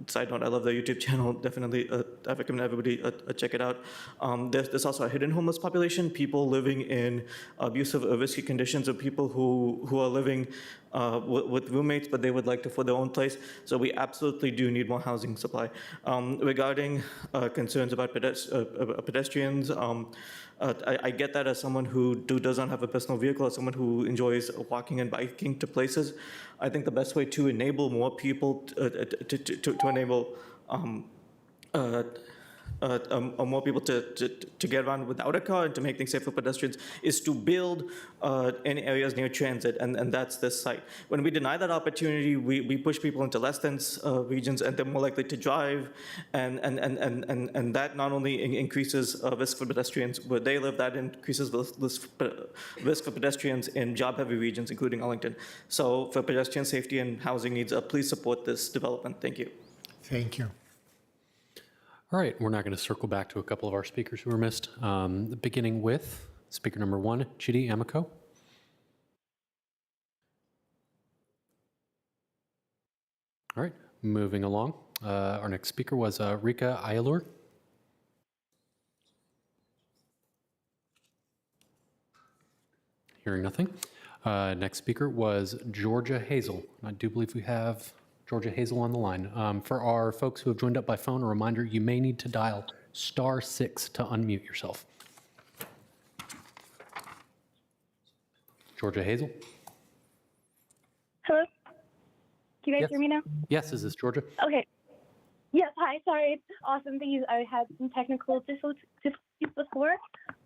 side note, I love the YouTube channel. Definitely, I recommend everybody check it out. There's also a hidden homeless population, people living in abusive or risky conditions, or people who are living with roommates, but they would like to afford their own place. So we absolutely do need more housing supply. Regarding concerns about pedestrians, I get that as someone who doesn't have a personal vehicle, as someone who enjoys walking and biking to places. I think the best way to enable more people, to enable more people to get around without a car and to make things safe for pedestrians is to build in areas near transit, and that's this site. When we deny that opportunity, we push people into less dense regions, and they're more likely to drive, and that not only increases risk for pedestrians where they live, that increases risk for pedestrians in job-heavy regions, including Arlington. So for pedestrian safety and housing needs, please support this development. Thank you. Thank you. All right, we're now going to circle back to a couple of our speakers who were missed, beginning with speaker number 1, Chidi Amiko. All right, moving along. Our next speaker was Rika Ayalur. Hearing nothing. Next speaker was Georgia Hazel. I do believe we have Georgia Hazel on the line. For our folks who have joined up by phone, a reminder, you may need to dial *6 to unmute yourself. Georgia Hazel? Hello? Can you guys Yes. hear me now? Yes, is this Georgia? Okay. Yes, hi, sorry. Awesome, thank you. I had some technical difficulties before.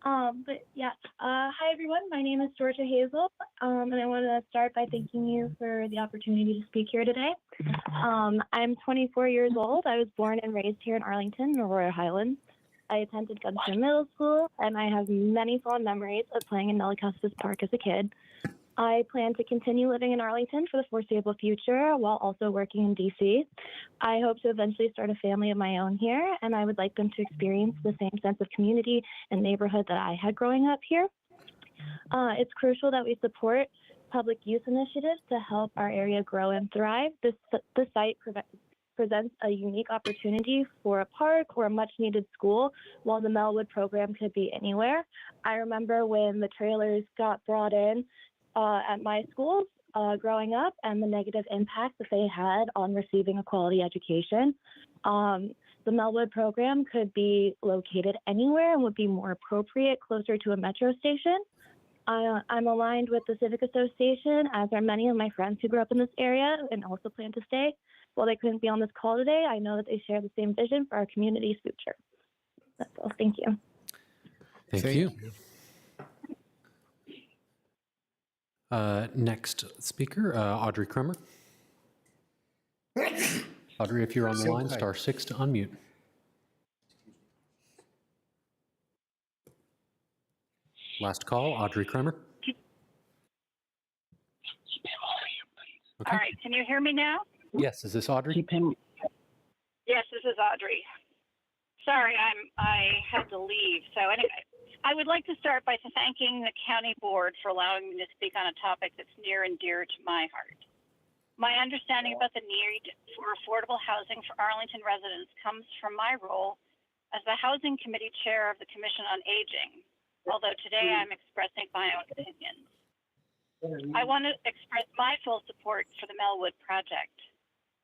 But yeah, hi everyone. My name is Georgia Hazel, and I want to start by thanking you for the opportunity to speak here today. I'm 24 years old. I was born and raised here in Arlington, Aurora Highlands. I attended Gunston Middle School, and I have many fond memories of playing in Melicustis Park as a kid. I plan to continue living in Arlington for the foreseeable future while also working in DC. I hope to eventually start a family of my own here, and I would like them to experience the same sense of community and neighborhood that I had growing up here. It's crucial that we support public use initiatives to help our area grow and thrive. The site presents a unique opportunity for a park or a much needed school, while the Melwood program could be anywhere. I remember when the trailers got brought in at my schools growing up and the negative impact that they had on receiving a quality education. The Melwood program could be located anywhere and would be more appropriate closer to a metro station. I'm aligned with the Civic Association, as are many of my friends who grew up in this area and also plan to stay. While they couldn't be on this call today, I know that they share the same vision for our community's future. That's all. Thank you. Thank you. Next speaker, Audrey Kremer. Audrey, if you're on the line, star 6 to unmute. Last call, Audrey Kremer. Okay. All right, can you hear me now? Yes, is this Audrey? Yes, this is Audrey. Sorry, I had to leave. So anyway, I would like to start by thanking the county board for allowing me to speak on a topic that's near and dear to my heart. My understanding about the need for affordable housing for Arlington residents comes from my role as the Housing Committee Chair of the Commission on Aging, although today I'm expressing my own opinions. I want to express my full support for the Melwood project.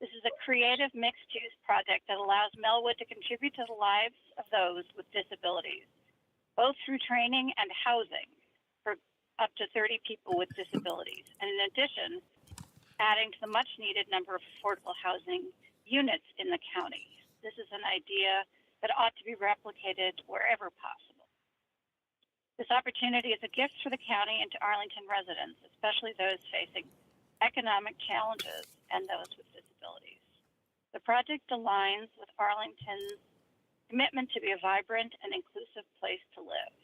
This is a creative mixed-use project that allows Melwood to contribute to the lives of those with disabilities, both through training and housing for up to 30 people with disabilities. And in addition, adding to the much-needed number of affordable housing units in the county. This is an idea that ought to be replicated wherever possible. This opportunity is a gift for the county and to Arlington residents, especially those facing economic challenges and those with disabilities. The project aligns with Arlington's commitment to be a vibrant and inclusive place to live.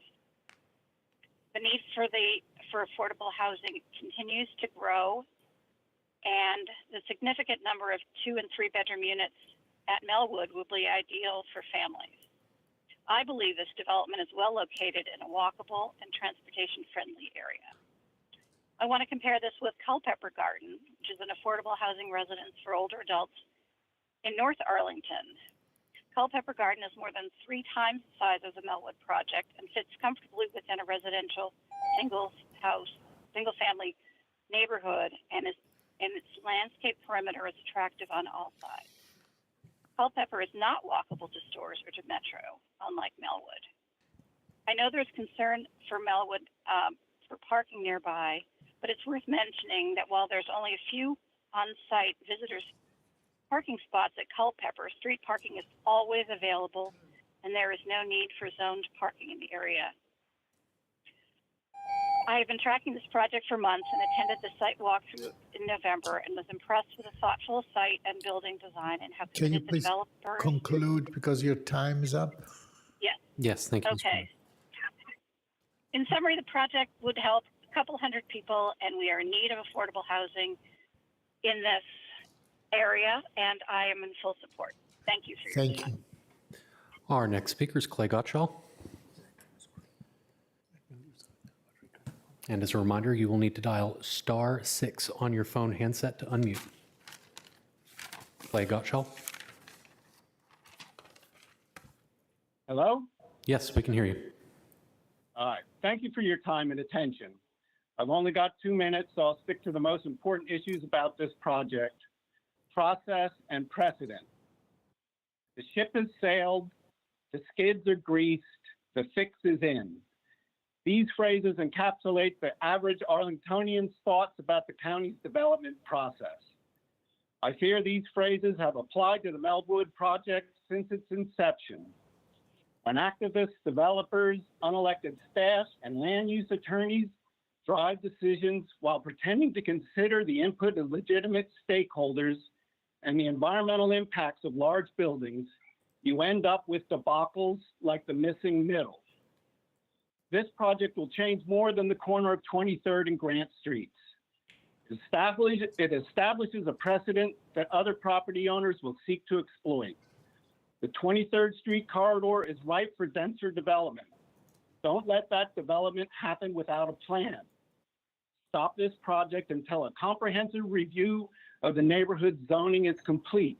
The need for affordable housing continues to grow, and the significant number of 2- and 3-bedroom units at Melwood will be ideal for families. I believe this development is well located in a walkable and transportation-friendly area. I want to compare this with Culpeper Garden, which is an affordable housing residence for older adults in North Arlington. Culpeper Garden is more than 3 times the size of the Melwood project and fits comfortably within a residential single-family neighborhood, and its landscape perimeter is attractive on all sides. Culpeper is not walkable to stores or to Metro, unlike Melwood. I know there's concern for Melwood for parking nearby, but it's worth mentioning that while there's only a few on-site visitors parking spots at Culpeper, street parking is always available, and there is no need for zoned parking in the area. I have been tracking this project for months and attended the site walkthrough in November and was impressed with the thoughtful site and building design and how Can you committed the please developers. conclude because your time is up? Yes. Yes, thank you. Okay. In summary, the project would help a couple hundred people, and we are in need of affordable housing in this area, and I am in full support. Thank you for your time. Thank you. Our next speaker is Clay Gottschall. And as a reminder, you will need to dial star 6 on your phone handset to unmute. Clay Gottschall. Hello? Yes, we can hear you. All right. Thank you for your time and attention. I've only got 2 minutes, so I'll stick to the most important issues about this project: process and precedent. The ship has sailed, the skids are greased, the fix is in. These phrases encapsulate the average Arlingtonian's thoughts about the county's development process. I fear these phrases have applied to the Melwood project since its inception. When activists, developers, unelected staff, and land use attorneys drive decisions while pretending to consider the input of legitimate stakeholders and the environmental impacts of large buildings, you end up with debacles like the missing middle. This project will change more than the corner of 23rd and Grant Streets. It establishes a precedent that other property owners will seek to exploit. The 23rd Street corridor is ripe for denser development. Don't let that development happen without a plan. Stop this project until a comprehensive review of the neighborhood zoning is complete.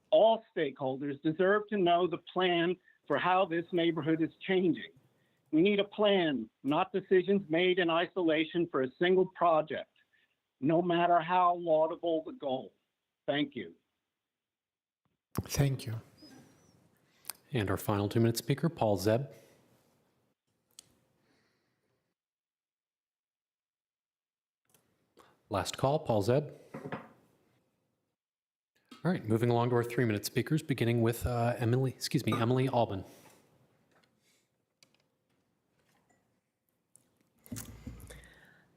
All stakeholders deserve to know the plan for how this neighborhood is changing. We need a plan, not decisions made in isolation for a single project, no matter how laudable the goal. Thank you. Thank you. And our final 2-minute speaker, Paul Zeb. Last call, Paul Zeb. All right, moving along to our 3-minute speakers, beginning with Emily Albin.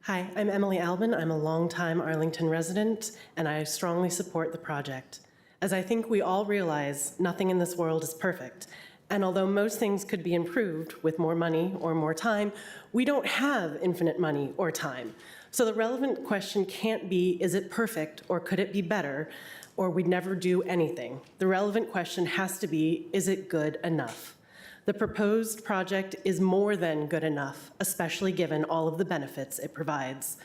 Hi, I'm Emily Albin. I'm a longtime Arlington resident, and I strongly support the project. As I think we all realize, nothing in this world is perfect. And although most things could be improved with more money or more time, we don't have infinite money or time. So the relevant question can't be, is it perfect, or could it be better, or we'd never do anything. The relevant question has to be, is it good enough? The proposed project is more than good enough, especially given all of the benefits it provides.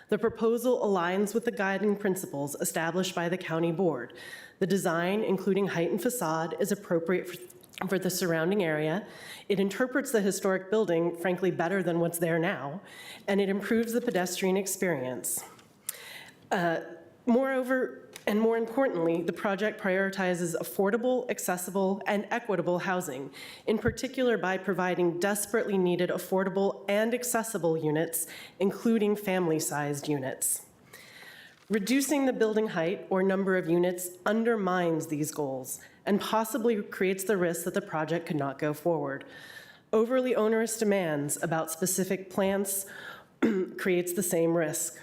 The proposal aligns with the guiding principles established by the county board. The design, including height and facade, is appropriate for the surrounding area. It interprets the historic building, frankly, better than what's there now, and it improves the pedestrian experience. Moreover, and more importantly, the project prioritizes affordable, accessible, and equitable housing, in particular by providing desperately needed affordable and accessible units, including family-sized units. Reducing the building height or number of units undermines these goals and possibly creates the risk that the project could not go forward. Overly onerous demands about specific plants creates the same risk.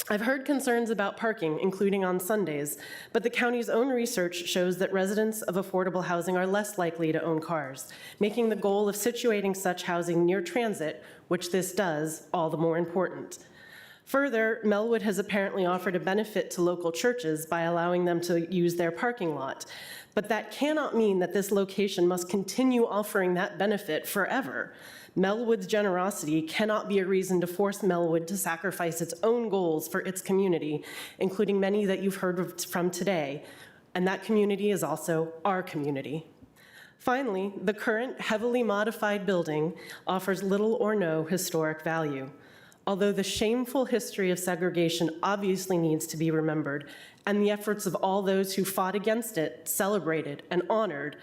I've heard concerns about parking, including on Sundays, but the county's own research shows that residents of affordable housing are less likely to own cars, making the goal of situating such housing near transit, which this does, all the more important. Further, Melwood has apparently offered a benefit to local churches by allowing them to use their parking lot, but that cannot mean that this location must continue offering that benefit forever. Melwood's generosity cannot be a reason to force Melwood to sacrifice its own goals for its community, including many that you've heard from today, and that community is also our community. Finally, the current heavily modified building offers little or no historic value. Although the shameful history of segregation obviously needs to be remembered, and the efforts of all those who fought against it, celebrated, and honored,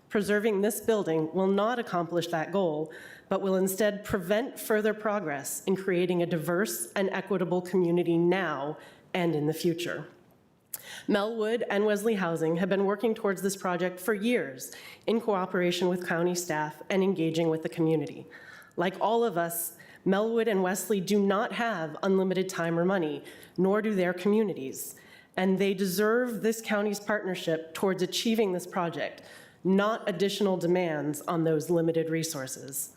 preserving this building will not accomplish that goal, but will instead prevent further progress in creating a diverse and equitable community now and in the future. Melwood and Wesley Housing have been working towards this project for years in cooperation with county staff and engaging with the community. Like all of us, Melwood and Wesley do not have unlimited time or money, nor do their communities, and they deserve this county's partnership towards achieving this project, not additional demands on those limited resources.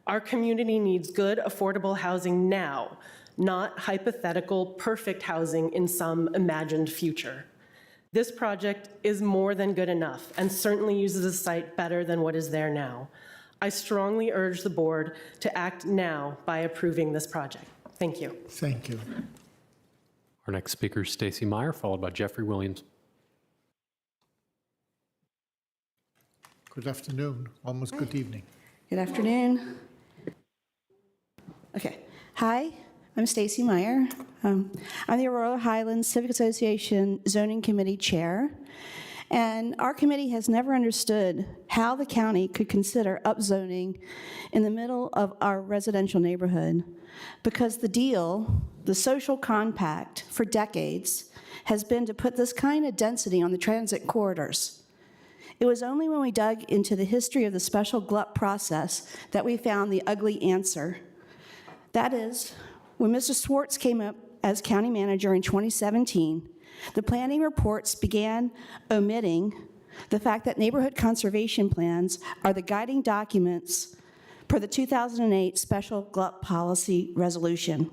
Our community needs good, affordable housing now, not hypothetical, perfect housing in some imagined future. This project is more than good enough and certainly uses a site better than what is there now. I strongly urge the board to act now by approving this project. Thank you. Thank you. Our next speaker is Stacy Meyer, followed by Jeffrey Williams. Good afternoon, almost good evening. Good afternoon. Okay. Hi, I'm Stacy Meyer. I'm the Aurora Highlands Civic Association Zoning Committee Chair. And our committee has never understood how the county could consider upzoning in the middle of our residential neighborhood, because the deal, the social compact for decades, has been to put this kind of density on the transit corridors. It was only when we dug into the history of the special GLUP process that we found the ugly answer. That is, when Mr. Swartz came up as county manager in 2017, the planning reports began omitting the fact that neighborhood conservation plans are the guiding documents per the 2008 special GLUP policy resolution.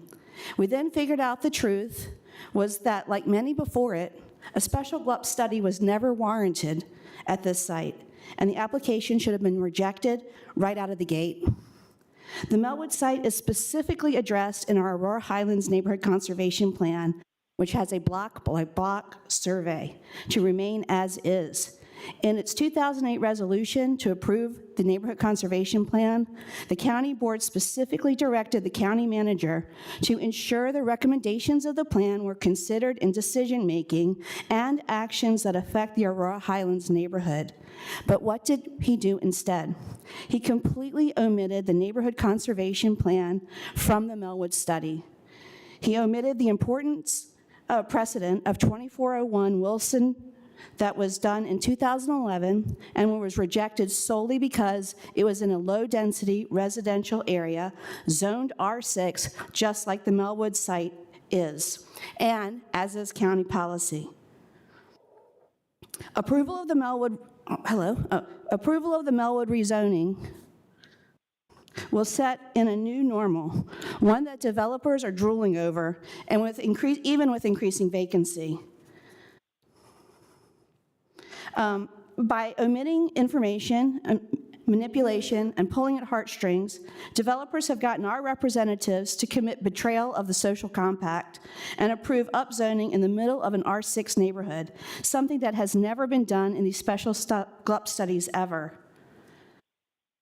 We then figured out the truth was that, like many before it, a special GLUP study was never warranted at this site, and the application should have been rejected right out of the gate. The Melwood site is specifically addressed in our Aurora Highlands Neighborhood Conservation Plan, which has a block-by-block survey to remain as is. In its 2008 resolution to approve the Neighborhood Conservation Plan, the county board specifically directed the county manager to ensure the recommendations of the plan were considered in decision-making and actions that affect the Aurora Highlands neighborhood. But what did he do instead? He completely omitted the Neighborhood Conservation Plan from the Melwood study. He omitted the importance precedent of 2401 Wilson that was done in 2011 and was rejected solely because it was in a low-density residential area, zoned R6, just like the Melwood site is, and as is county policy. Approval of the Melwood rezoning will set in a new normal, one that developers are drooling over, and even with increasing vacancy. By omitting information, manipulation, and pulling at heartstrings, developers have gotten our representatives to commit betrayal of the social compact and approve upzoning in the middle of an R6 neighborhood, something that has never been done in these special GLUP studies ever.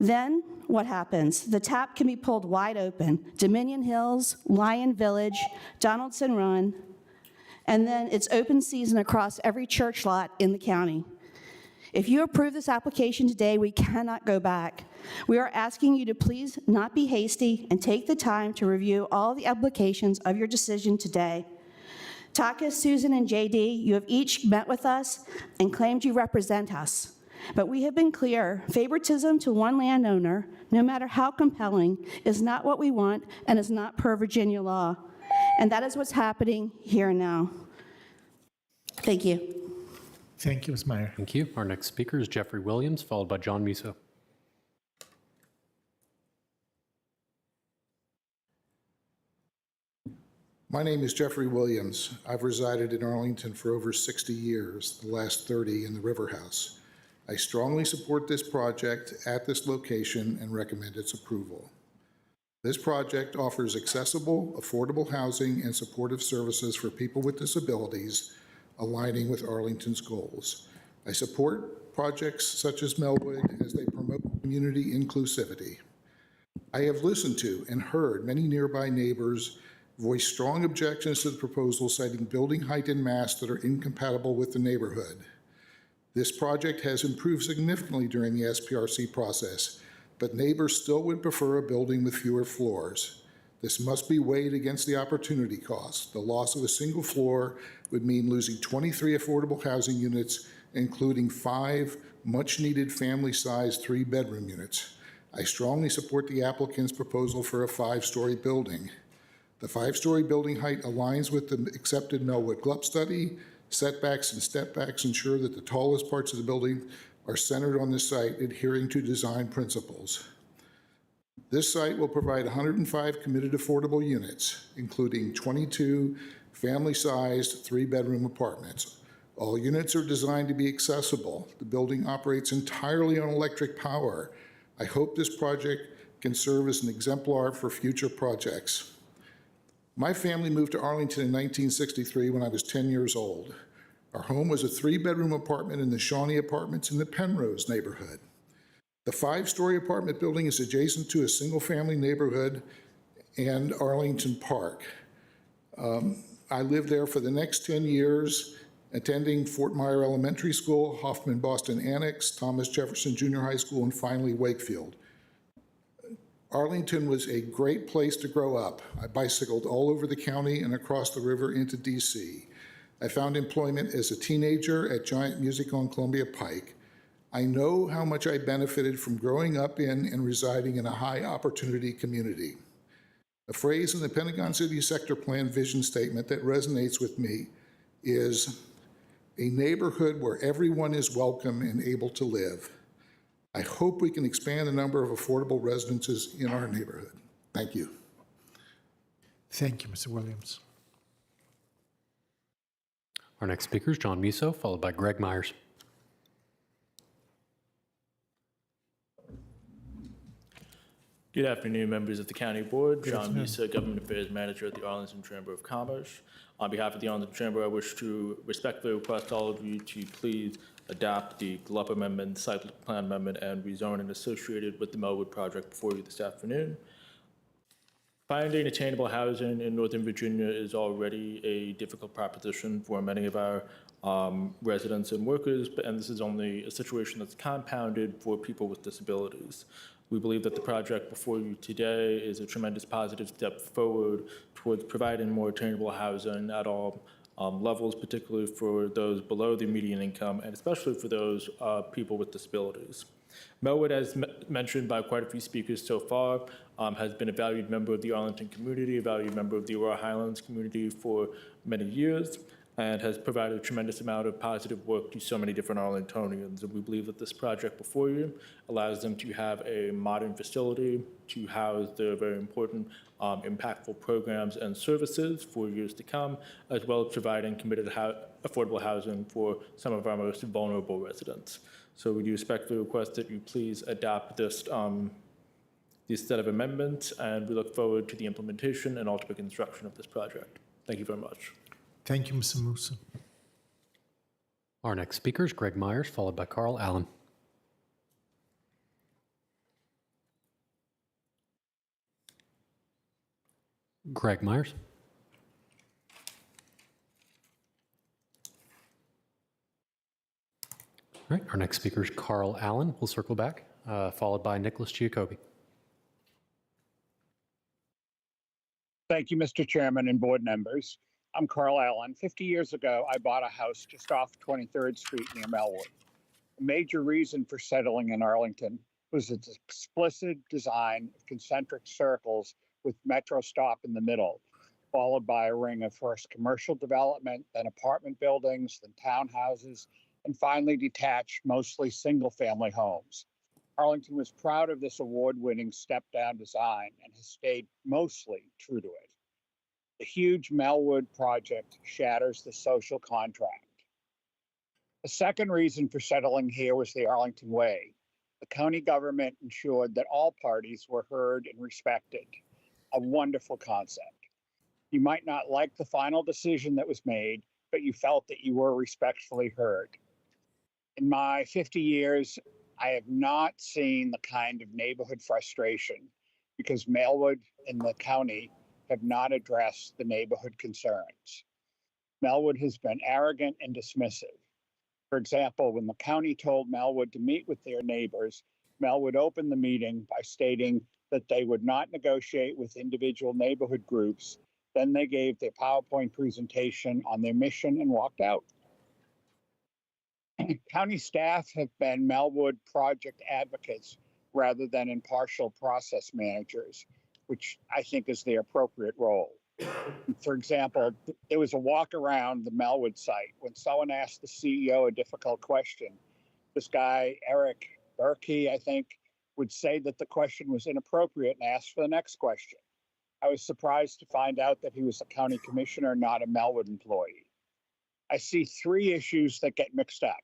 Then what happens? The tap can be pulled wide open. Dominion Hills, Lion Village, Donaldson Run, and then it's open season across every church lot in the county. If you approve this application today, we cannot go back. We are asking you to please not be hasty and take the time to review all the applications of your decision today. Taka, Susan, and JD, you have each met with us and claimed you represent us. But we have been clear, favoritism to one landowner, no matter how compelling, is not what we want and is not per Virginia law. And that is what's happening here and now. Thank you. Thank you, Ms. Meyer. Thank you. Our next speaker is Jeffrey Williams, followed by John Musso. My name is Jeffrey Williams. I've resided in Arlington for over 60 years, the last 30 in the River House. I strongly support this project at this location and recommend its approval. This project offers accessible, affordable housing and supportive services for people with disabilities, aligning with Arlington's goals. I support projects such as Melwood as they promote community inclusivity. I have listened to and heard many nearby neighbors voice strong objections to the proposal, citing building height and mass that are incompatible with the neighborhood. This project has improved significantly during the SPRC process, but neighbors still would prefer a building with fewer floors. This must be weighed against the opportunity cost. The loss of a single floor would mean losing 23 affordable housing units, including 5 much-needed family-sized 3-bedroom units. I strongly support the applicant's proposal for a 5-story building. The 5-story building height aligns with the accepted Melwood GLUP study. Setbacks and stepbacks ensure that the tallest parts of the building are centered on the site, adhering to design principles. This site will provide 105 committed affordable units, including 22 family-sized 3-bedroom apartments. All units are designed to be accessible. The building operates entirely on electric power. I hope this project can serve as an exemplar for future projects. My family moved to Arlington in 1963 when I was 10 years old. Our home was a 3-bedroom apartment in the Shawnee Apartments in the Penrose neighborhood. The 5-story apartment building is adjacent to a single-family neighborhood and Arlington Park. I lived there for the next 10 years, attending Fort Myer Elementary School, Hoffman Boston Annex, Thomas Jefferson Junior High School, and finally Wakefield. Arlington was a great place to grow up. I bicycled all over the county and across the river into DC. I found employment as a teenager at Giant Music on Columbia Pike. I know how much I benefited from growing up in and residing in a high-opportunity community. A phrase in the Pentagon City Sector Plan vision statement that resonates with me is a neighborhood where everyone is welcome and able to live. I hope we can expand the number of affordable residences in our neighborhood. Thank you. Thank you, Mr. Williams. Our next speaker is John Musso, followed by Greg Myers. Good afternoon, members of the County Board. John Musa, Government Affairs Manager at the Arlington Chamber of Commerce. On behalf of the Arlington Chamber, I wish to respectfully request all of you to please adopt the GLUP Amendment, Site Plan Amendment, and rezoning associated with the Melwood project before you this afternoon. Finding attainable housing in Northern Virginia is already a difficult proposition for many of our residents and workers, and this is only a situation that's compounded for people with disabilities. We believe that the project before you today is a tremendous positive step forward towards providing more attainable housing at all levels, particularly for those below the median income, and especially for those people with disabilities. Melwood, as mentioned by quite a few speakers so far, has been a valued member of the Arlington community, a valued member of the Aurora Highlands community for many years, and has provided a tremendous amount of positive work to so many different Arlingtonians. And we believe that this project before you allows them to have a modern facility to house their very important, impactful programs and services for years to come, as well as providing committed affordable housing for some of our most vulnerable residents. So we do respectfully request that you please adopt this set of amendments, and we look forward to the implementation and ultimate construction of this project. Thank you very much. Thank you, Mr. Musa. Our next speaker is Greg Myers, followed by Carl Allen. Greg Myers. All right, our next speaker is Carl Allen. We'll circle back, followed by Nicholas Giacobbe. Thank you, Mr. Chairman and board members. I'm Carl Allen. 50 years ago, I bought a house just off 23rd Street near Melwood. A major reason for settling in Arlington was its explicit design of concentric circles with Metro stop in the middle, followed by a ring of first commercial development, then apartment buildings, then townhouses, and finally detached, mostly single-family homes. Arlington was proud of this award-winning step-down design and has stayed mostly true to it. The huge Melwood project shatters the social contract. The second reason for settling here was the Arlington Way. The county government ensured that all parties were heard and respected. A wonderful concept. You might not like the final decision that was made, but you felt that you were respectfully heard. In my 50 years, I have not seen the kind of neighborhood frustration because Melwood and the county have not addressed the neighborhood concerns. Melwood has been arrogant and dismissive. For example, when the county told Melwood to meet with their neighbors, Melwood opened the meeting by stating that they would not negotiate with individual neighborhood groups. Then they gave their PowerPoint presentation on their mission and walked out. County staff have been Melwood project advocates rather than impartial process managers, which I think is their appropriate role. For example, there was a walk around the Melwood site when someone asked the CEO a difficult question. This guy, Eric Berkey, I think, would say that the question was inappropriate and ask for the next question. I was surprised to find out that he was a county commissioner, not a Melwood employee. I see three issues that get mixed up.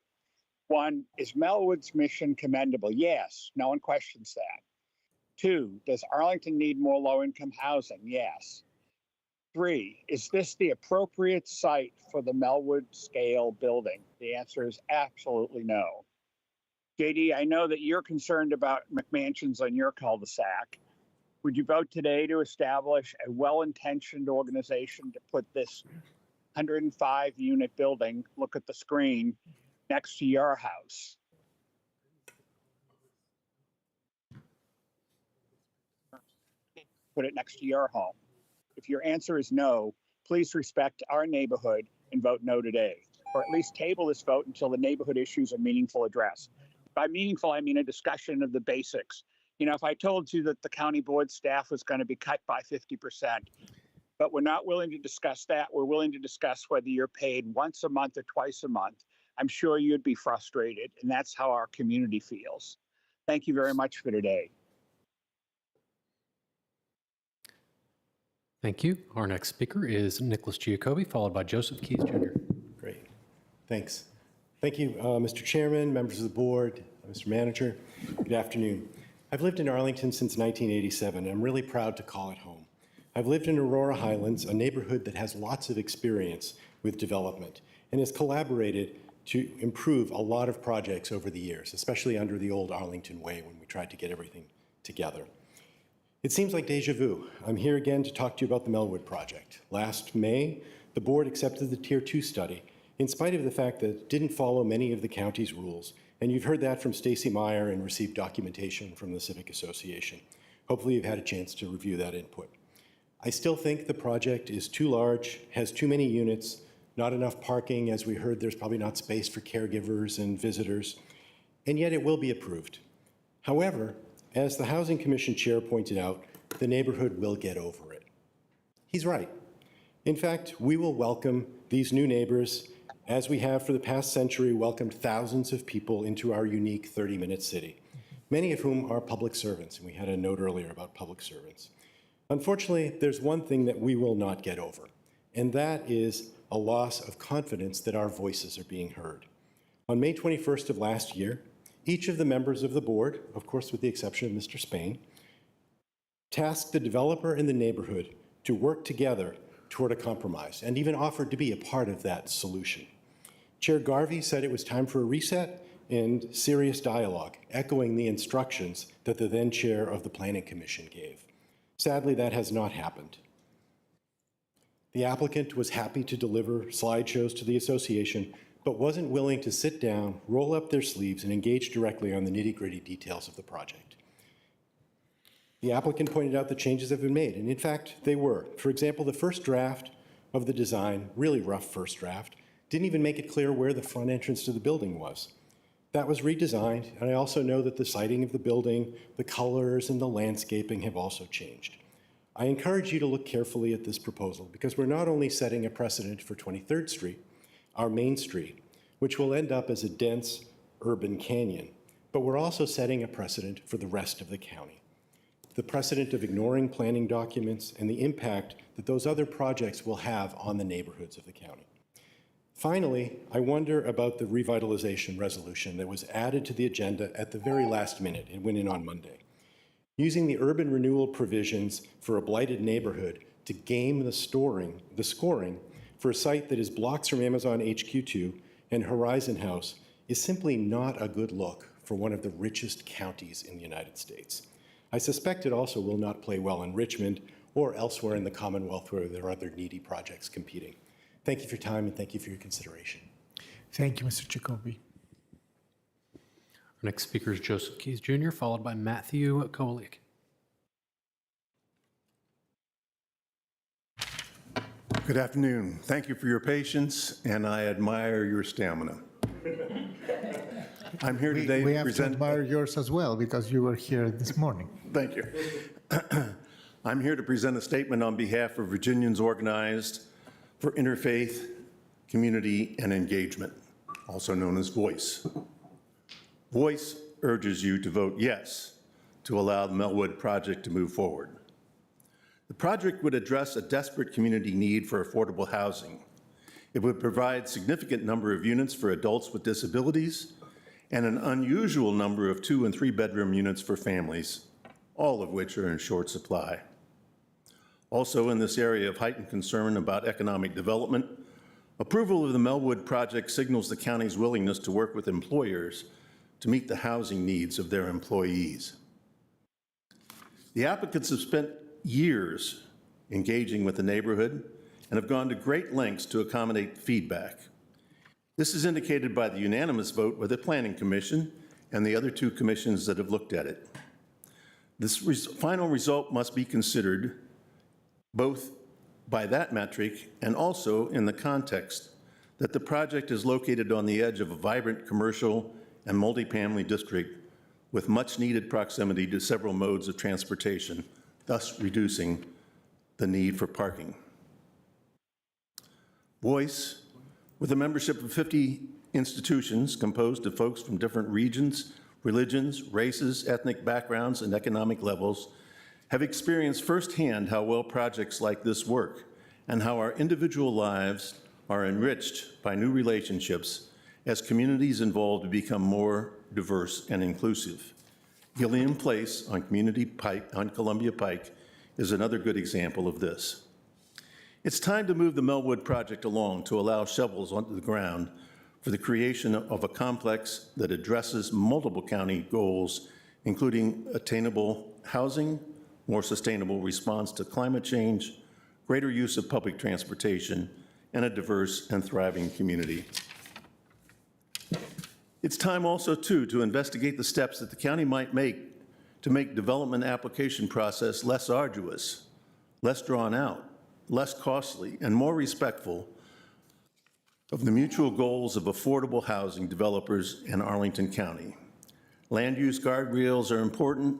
One, is Melwood's mission commendable? Yes, no one questions that. Two, does Arlington need more low-income housing? Yes. Three, is this the appropriate site for the Melwood scale building? The answer is absolutely no. JD, I know that you're concerned about McMansions on your cul-de-sac. Would you vote today to establish a well-intentioned organization to put this 105-unit building, look at the screen, next to your house? Put it next to your home. If your answer is no, please respect our neighborhood and vote no today, or at least table this vote until the neighborhood issues are meaningfully addressed. By meaningful, I mean a discussion of the basics. You know, if I told you that the county board staff was going to be cut by 50%, but we're not willing to discuss that. We're willing to discuss whether you're paid once a month or twice a month. I'm sure you'd be frustrated, and that's how our community feels. Thank you very much for today. Thank you. Our next speaker is Nicholas Giacobbe, followed by Joseph Keys Jr. Great. Thanks. Thank you, Mr. Chairman, members of the board, Mr. Manager. Good afternoon. I've lived in Arlington since 1987, and I'm really proud to call it home. I've lived in Aurora Highlands, a neighborhood that has lots of experience with development and has collaborated to improve a lot of projects over the years, especially under the old Arlington way when we tried to get everything together. It seems like deja vu. I'm here again to talk to you about the Melwood project. Last May, the board accepted the Tier 2 study, in spite of the fact that it didn't follow many of the county's rules. And you've heard that from Stacy Meyer and received documentation from the Civic Association. Hopefully you've had a chance to review that input. I still think the project is too large, has too many units, not enough parking. As we heard, there's probably not space for caregivers and visitors, and yet it will be approved. However, as the Housing Commission chair pointed out, the neighborhood will get over it. He's right. In fact, we will welcome these new neighbors as we have for the past century welcomed thousands of people into our unique 30-minute city, many of whom are public servants, and we had a note earlier about public servants. Unfortunately, there's one thing that we will not get over, and that is a loss of confidence that our voices are being heard. On May 21st of last year, each of the members of the board, of course with the exception of Mr. Spain, tasked the developer and the neighborhood to work together toward a compromise, and even offered to be a part of that solution. Chair Garvey said it was time for a reset and serious dialogue, echoing the instructions that the then chair of the Planning Commission gave. Sadly, that has not happened. The applicant was happy to deliver slideshows to the association, but wasn't willing to sit down, roll up their sleeves, and engage directly on the nitty-gritty details of the project. The applicant pointed out the changes have been made, and in fact, they were. For example, the first draft of the design, really rough first draft, didn't even make it clear where the front entrance to the building was. That was redesigned, and I also know that the siting of the building, the colors, and the landscaping have also changed. I encourage you to look carefully at this proposal because we're not only setting a precedent for 23rd Street, our main street, which will end up as a dense urban canyon, but we're also setting a precedent for the rest of the county. The precedent of ignoring planning documents and the impact that those other projects will have on the neighborhoods of the county. Finally, I wonder about the revitalization resolution that was added to the agenda at the very last minute. It went in on Monday. Using the urban renewal provisions for a blighted neighborhood to game the scoring for a site that is blocks from Amazon HQ2 and Horizon House is simply not a good look for one of the richest counties in the United States. I suspect it also will not play well in Richmond or elsewhere in the Commonwealth where there are other needy projects competing. Thank you for your time and thank you for your consideration. Thank you, Mr. Jacoby. Our next speaker is Joseph Keys Jr., followed by Matthew Kolik. Good afternoon. Thank you for your patience, and I admire your stamina. I'm here today We to have to present. admire yours as well because you were here this morning. Thank you. I'm here to present a statement on behalf of Virginians Organized for Interfaith, Community, and Engagement, also known as VOICE. VOICE urges you to vote yes to allow the Melwood project to move forward. The project would address a desperate community need for affordable housing. It would provide a significant number of units for adults with disabilities and an unusual number of 2- and 3-bedroom units for families, all of which are in short supply. Also, in this area of heightened concern about economic development, approval of the Melwood project signals the county's willingness to work with employers to meet the housing needs of their employees. The applicants have spent years engaging with the neighborhood and have gone to great lengths to accommodate feedback. This is indicated by the unanimous vote by the Planning Commission and the other 2 commissions that have looked at it. This final result must be considered both by that metric and also in the context that the project is located on the edge of a vibrant commercial and multifamily district with much-needed proximity to several modes of transportation, thus reducing the need for parking. Voice, with a membership of 50 institutions composed of folks from different regions, religions, races, ethnic backgrounds, and economic levels, have experienced firsthand how well projects like this work and how our individual lives are enriched by new relationships as communities involved become more diverse and inclusive. Gilliam Place on Columbia Pike is another good example of this. It's time to move the Melwood project along to allow shovels onto the ground for the creation of a complex that addresses multiple county goals, including attainable housing, more sustainable response to climate change, greater use of public transportation, and a diverse and thriving community. It's time also, too, to investigate the steps that the county might make to make development application process less arduous, less drawn out, less costly, and more respectful of the mutual goals of affordable housing developers in Arlington County. Land use guardrails are important,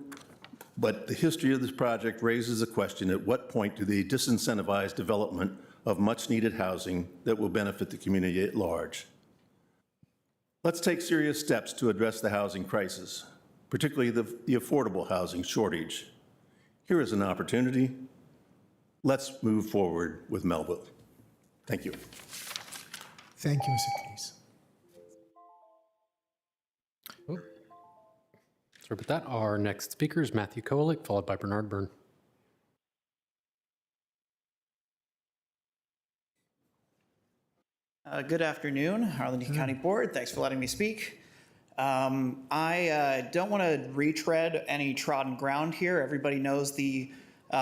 but the history of this project raises the question, at what point do they disincentivize development of much-needed housing that will benefit the community at large? Let's take serious steps to address the housing crisis, particularly the affordable housing shortage. Here is an opportunity. Let's move forward with Melwood. Thank you. Thank you, Mr. Case. Sorry about that. Our next speaker is Matthew Kolik, followed by Bernard Byrne. Good afternoon, Arlington County Board. Thanks for letting me speak. I don't want to retread any trodden ground here. Everybody knows the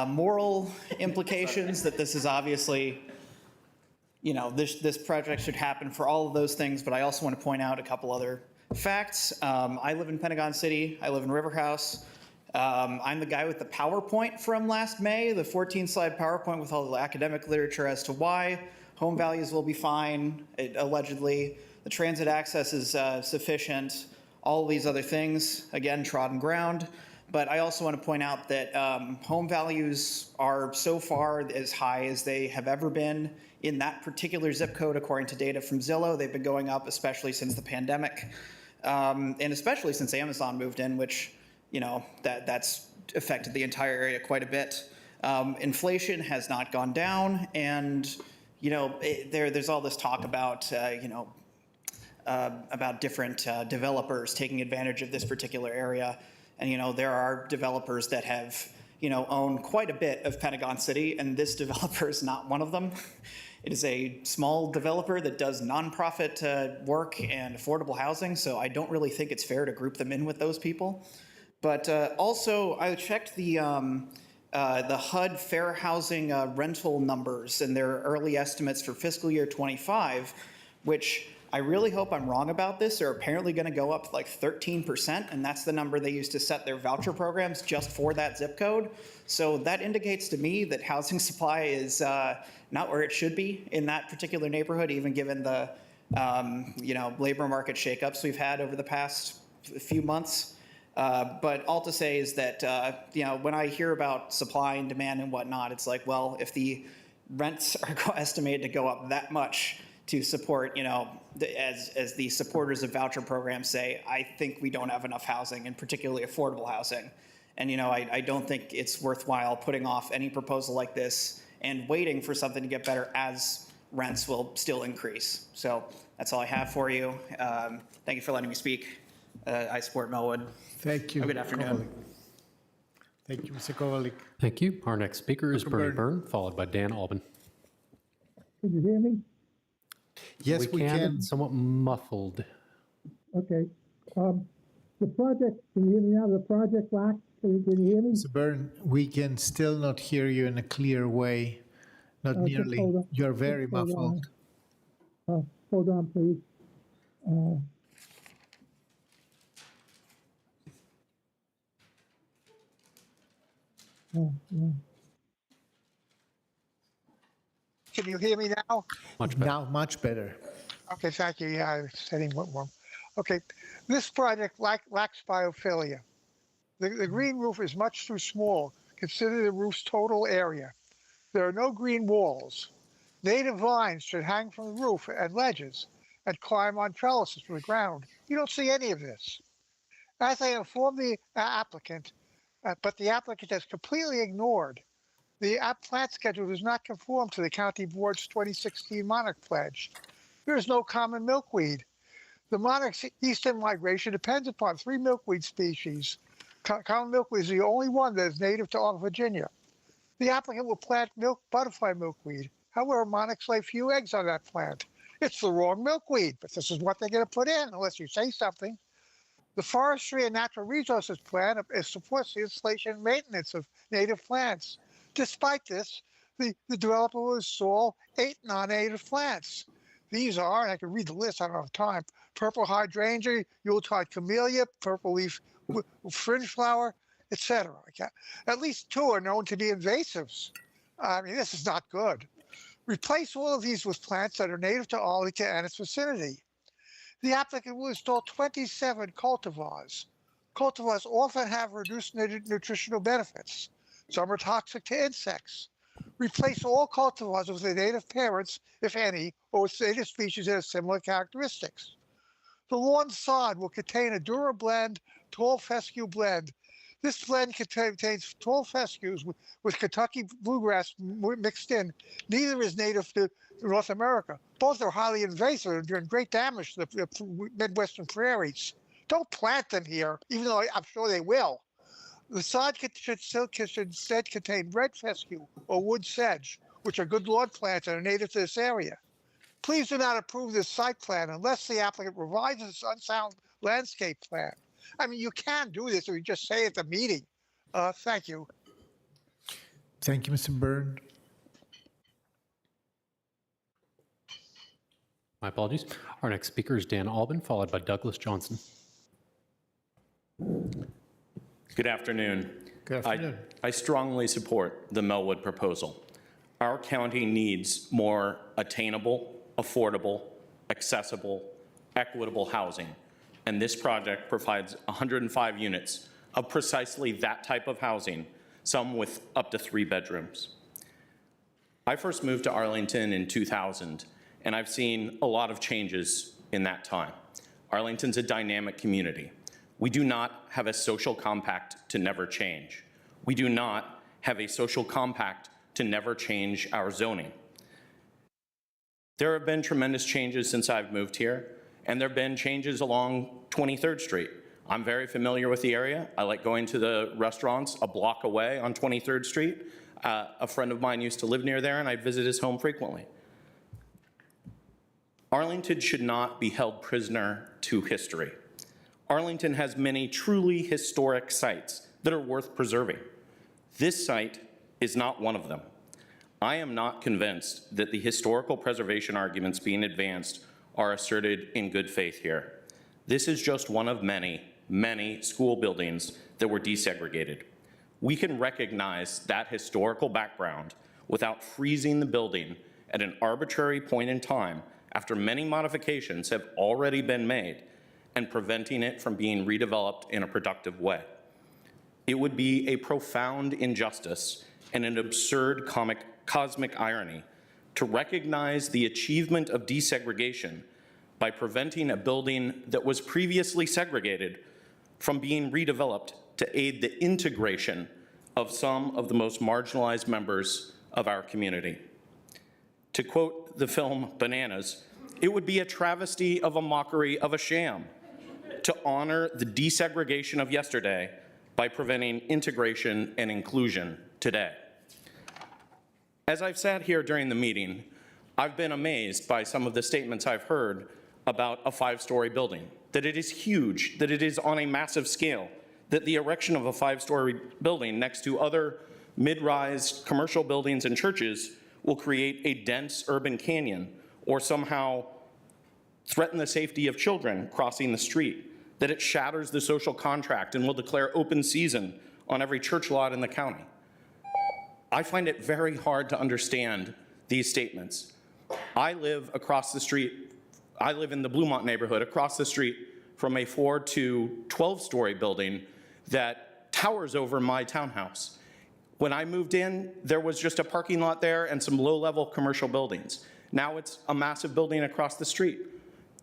moral implications that this is obviously, you know, this project should happen for all of those things, but I also want to point out a couple other facts. I live in Pentagon City. I live in River House. I'm the guy with the PowerPoint from last May, the 14-slide PowerPoint with all the academic literature as to why home values will be fine, allegedly. The transit access is sufficient. All of these other things, again, trodden ground. But I also want to point out that home values are so far as high as they have ever been in that particular zip code, according to data from Zillow. They've been going up, especially since the pandemic, and especially since Amazon moved in, which, you know, that's affected the entire area quite a bit. Inflation has not gone down, and you know, there's all this talk about, about different developers taking advantage of this particular area. And, you know, there are developers that have, you know, owned quite a bit of Pentagon City, and this developer is not one of them. It is a small developer that does nonprofit work and affordable housing, so I don't really think it's fair to group them in with those people. But also, I checked the HUD fair housing rental numbers and their early estimates for fiscal year 25, which I really hope I'm wrong about this. They're apparently going to go up like 13%, and that's the number they use to set their voucher programs just for that zip code. So that indicates to me that housing supply is not where it should be in that particular neighborhood, even given the labor market shakeups we've had over the past few months. But all to say is that, when I hear about supply and demand and whatnot, it's like, well, if the rents are estimated to go up that much to support, as the supporters of voucher programs say, I think we don't have enough housing, and particularly affordable housing. And, I don't think it's worthwhile putting off any proposal like this and waiting for something to get better as rents will still increase. So that's all I have for you. Thank you for letting me speak. I support Melwood. Thank you. Good afternoon. Kolik. Thank you, Mr. Kolik. Thank you. Our next speaker is Bernie Byrne, followed by Dan Albin. Can you hear me? Yes, we can. Somewhat muffled. Okay. The project, can you hear me now? The project lack, can you hear me? Mr. Byrne, we can still not hear you in a clear way. Not nearly. You're very muffled. Hold on, please. Yeah. Can you hear me now? Much better. Now, much better. Okay, thank you. Yeah, I was setting what wrong. Okay, this project lacks biophilia. The green roof is much too small, consider the roof's total area. There are no green walls. Native vines should hang from the roof and ledges and climb on trellises from the ground. You don't see any of this. As I informed the applicant, but the applicant has completely ignored, the plant schedule does not conform to the county board's 2016 monarch pledge. There is no common milkweed. The monarch's eastern migration depends upon 3 milkweed species. Common milkweed is the only one that is native to Virginia. The applicant will plant butterfly milkweed. However, monarchs lay few eggs on that plant. It's the wrong milkweed, but this is what they're going to put in unless you say something. The Forestry and Natural Resources Plan supports the installation and maintenance of native plants. Despite this, the developer will install 8 non-native plants. These are, and I can read the list, I don't have time, purple hydrangea, Yuletide camellia, purple leaf fringe flower, etc. At least 2 are known to be invasives. I mean, this is not good. Replace all of these with plants that are native to Arlington and its vicinity. The applicant will install 27 cultivars. Cultivars often have reduced nutritional benefits. Some are toxic to insects. Replace all cultivars with their native parents, if any, or with native species that have similar characteristics. The lawn sod will contain a DuraBlend tall fescue blend. This blend contains tall fescues with Kentucky bluegrass mixed in. Neither is native to North America. Both are highly invasive and doing great damage to the Midwestern prairies. Don't plant them here, even though I'm sure they will. The sod should instead contain red fescue or wood sedge, which are good lawn plants and are native to this area. Please do not approve this site plan unless the applicant revises this unsound landscape plan. I mean, you can do this if you just say at the meeting. Thank you. Thank you, Mr. Byrd. My apologies. Our next speaker is Dan Albin, followed by Douglas Johnson. Good afternoon. Good afternoon. I strongly support the Melwood proposal. Our county needs more attainable, affordable, accessible, equitable housing. And this project provides 105 units of precisely that type of housing, some with up to 3 bedrooms. I first moved to Arlington in 2000, and I've seen a lot of changes in that time. Arlington's a dynamic community. We do not have a social compact to never change. We do not have a social compact to never change our zoning. There have been tremendous changes since I've moved here, and there have been changes along 23rd Street. I'm very familiar with the area. I like going to the restaurants a block away on 23rd Street. A friend of mine used to live near there, and I'd visit his home frequently. Arlington should not be held prisoner to history. Arlington has many truly historic sites that are worth preserving. This site is not one of them. I am not convinced that the historical preservation arguments being advanced are asserted in good faith here. This is just one of many, many school buildings that were desegregated. We can recognize that historical background without freezing the building at an arbitrary point in time after many modifications have already been made and preventing it from being redeveloped in a productive way. It would be a profound injustice and an absurd cosmic irony to recognize the achievement of desegregation by preventing a building that was previously segregated from being redeveloped to aid the integration of some of the most marginalized members of our community. To quote the film Bananas, it would be a travesty of a mockery of a sham to honor the desegregation of yesterday by preventing integration and inclusion today. As I've sat here during the meeting, I've been amazed by some of the statements I've heard about a 5-story building, that it is huge, that it is on a massive scale, that the erection of a 5-story building next to other mid-rise commercial buildings and churches will create a dense urban canyon or somehow threaten the safety of children crossing the street, that it shatters the social contract and will declare open season on every church lot in the county. I find it very hard to understand these statements. I live across the street, I live in the Bluemont neighborhood across the street from a 4 to 12-story building that towers over my townhouse. When I moved in, there was just a parking lot there and some low-level commercial buildings. Now it's a massive building across the street.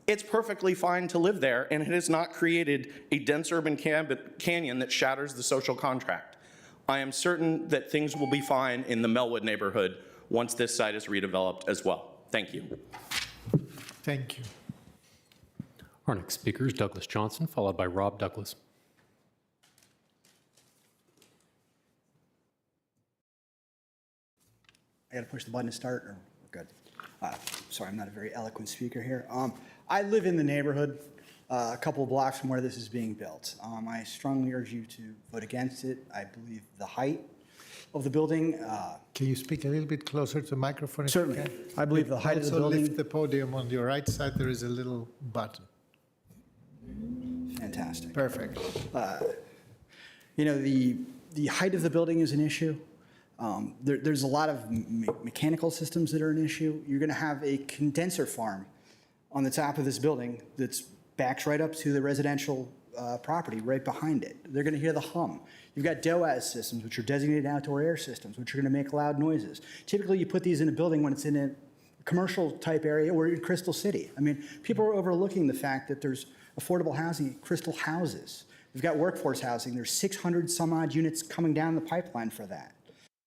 It's perfectly fine to live there, and it has not created a dense urban canyon that shatters the social contract. I am certain that things will be fine in the Melwood neighborhood once this site is redeveloped as well. Thank you. Thank you. Our next speaker is Douglas Johnson, followed by Rob Douglas. I got to push the button to start, or we're good? Sorry, I'm not a very eloquent speaker here. I live in the neighborhood a couple of blocks from where this is being built. I strongly urge you to vote against it. I believe the height of the building. Can you speak a little bit closer to the microphone? if you Certainly. can? I believe the height of the building. Also lift the podium on your right side. There is a little button. Fantastic. Perfect. You know, the height of the building is an issue. There's a lot of mechanical systems that are an issue. You're going to have a condenser farm on the top of this building that's backs right up to the residential property right behind it. They're going to hear the hum. You've got DOAS systems, which are designated outdoor air systems, which are going to make loud noises. Typically, you put these in a building when it's in a commercial type area or in Crystal City. I mean, people are overlooking the fact that there's affordable housing at Crystal houses. We've got workforce housing. There's 600 some odd units coming down the pipeline for that.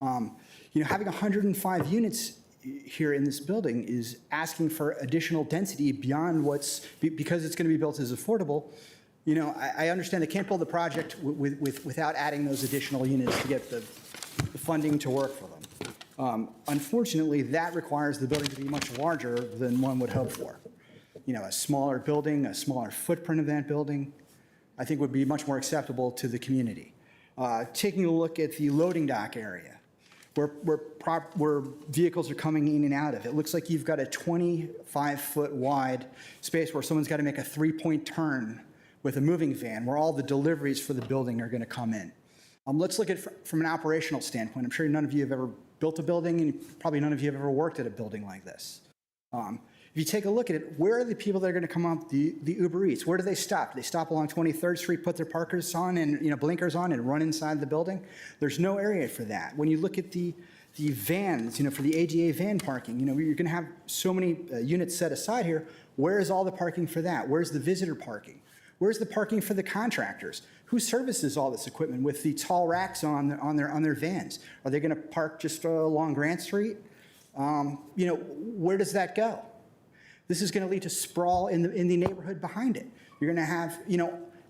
You know, having 105 units here in this building is asking for additional density beyond because it's going to be built as affordable. You know, I understand they can't build the project without adding those additional units to get the funding to work for them. Unfortunately, that requires the building to be much larger than one would hope for. You know, a smaller building, a smaller footprint of that building, I think would be much more acceptable to the community. Taking a look at the loading dock area, where vehicles are coming in and out of. It looks like you've got a 25-foot wide space where someone's got to make a 3-point turn with a moving van where all the deliveries for the building are going to come in. Let's look at it from an operational standpoint. I'm sure none of you have ever built a building, and probably none of you have ever worked at a building like this. If you take a look at it, where are the people that are going to come up, the Uber Eats? Where do they stop? Do they stop along 23rd Street, put their parkers on and blinkers on and run inside the building? There's no area for that. When you look at the vans, for the ADA van parking, you're going to have so many units set aside here. Where is all the parking for that? Where's the visitor parking? Where's the parking for the contractors? Who services all this equipment with the tall racks on their vans? Are they going to park just along Grant Street? Where does that go? This is going to lead to sprawl in the neighborhood behind it. You're going to have,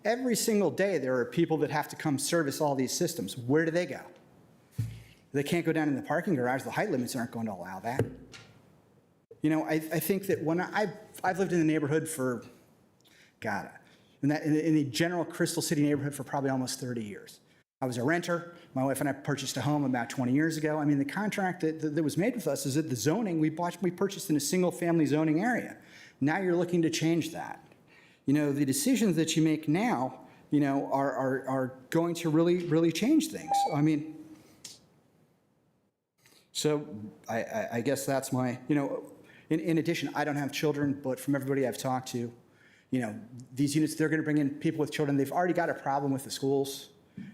every single day there are people that have to come service all these systems. Where do they go? They can't go down in the parking garage. The height limits aren't going to allow that. I think that when I've lived in the neighborhood for, in the general Crystal City neighborhood for probably almost 30 years. I was a renter. My wife and I purchased a home about 20 years ago. I mean, the contract that was made with us is that the zoning, we purchased in a single-family zoning area. Now you're looking to change that. The decisions that you make now, are going to really change things. I mean, so I guess that's my, in addition, I don't have children, but from everybody I've talked to, these units, they're going to bring in people with children. They've already got a problem with the schools.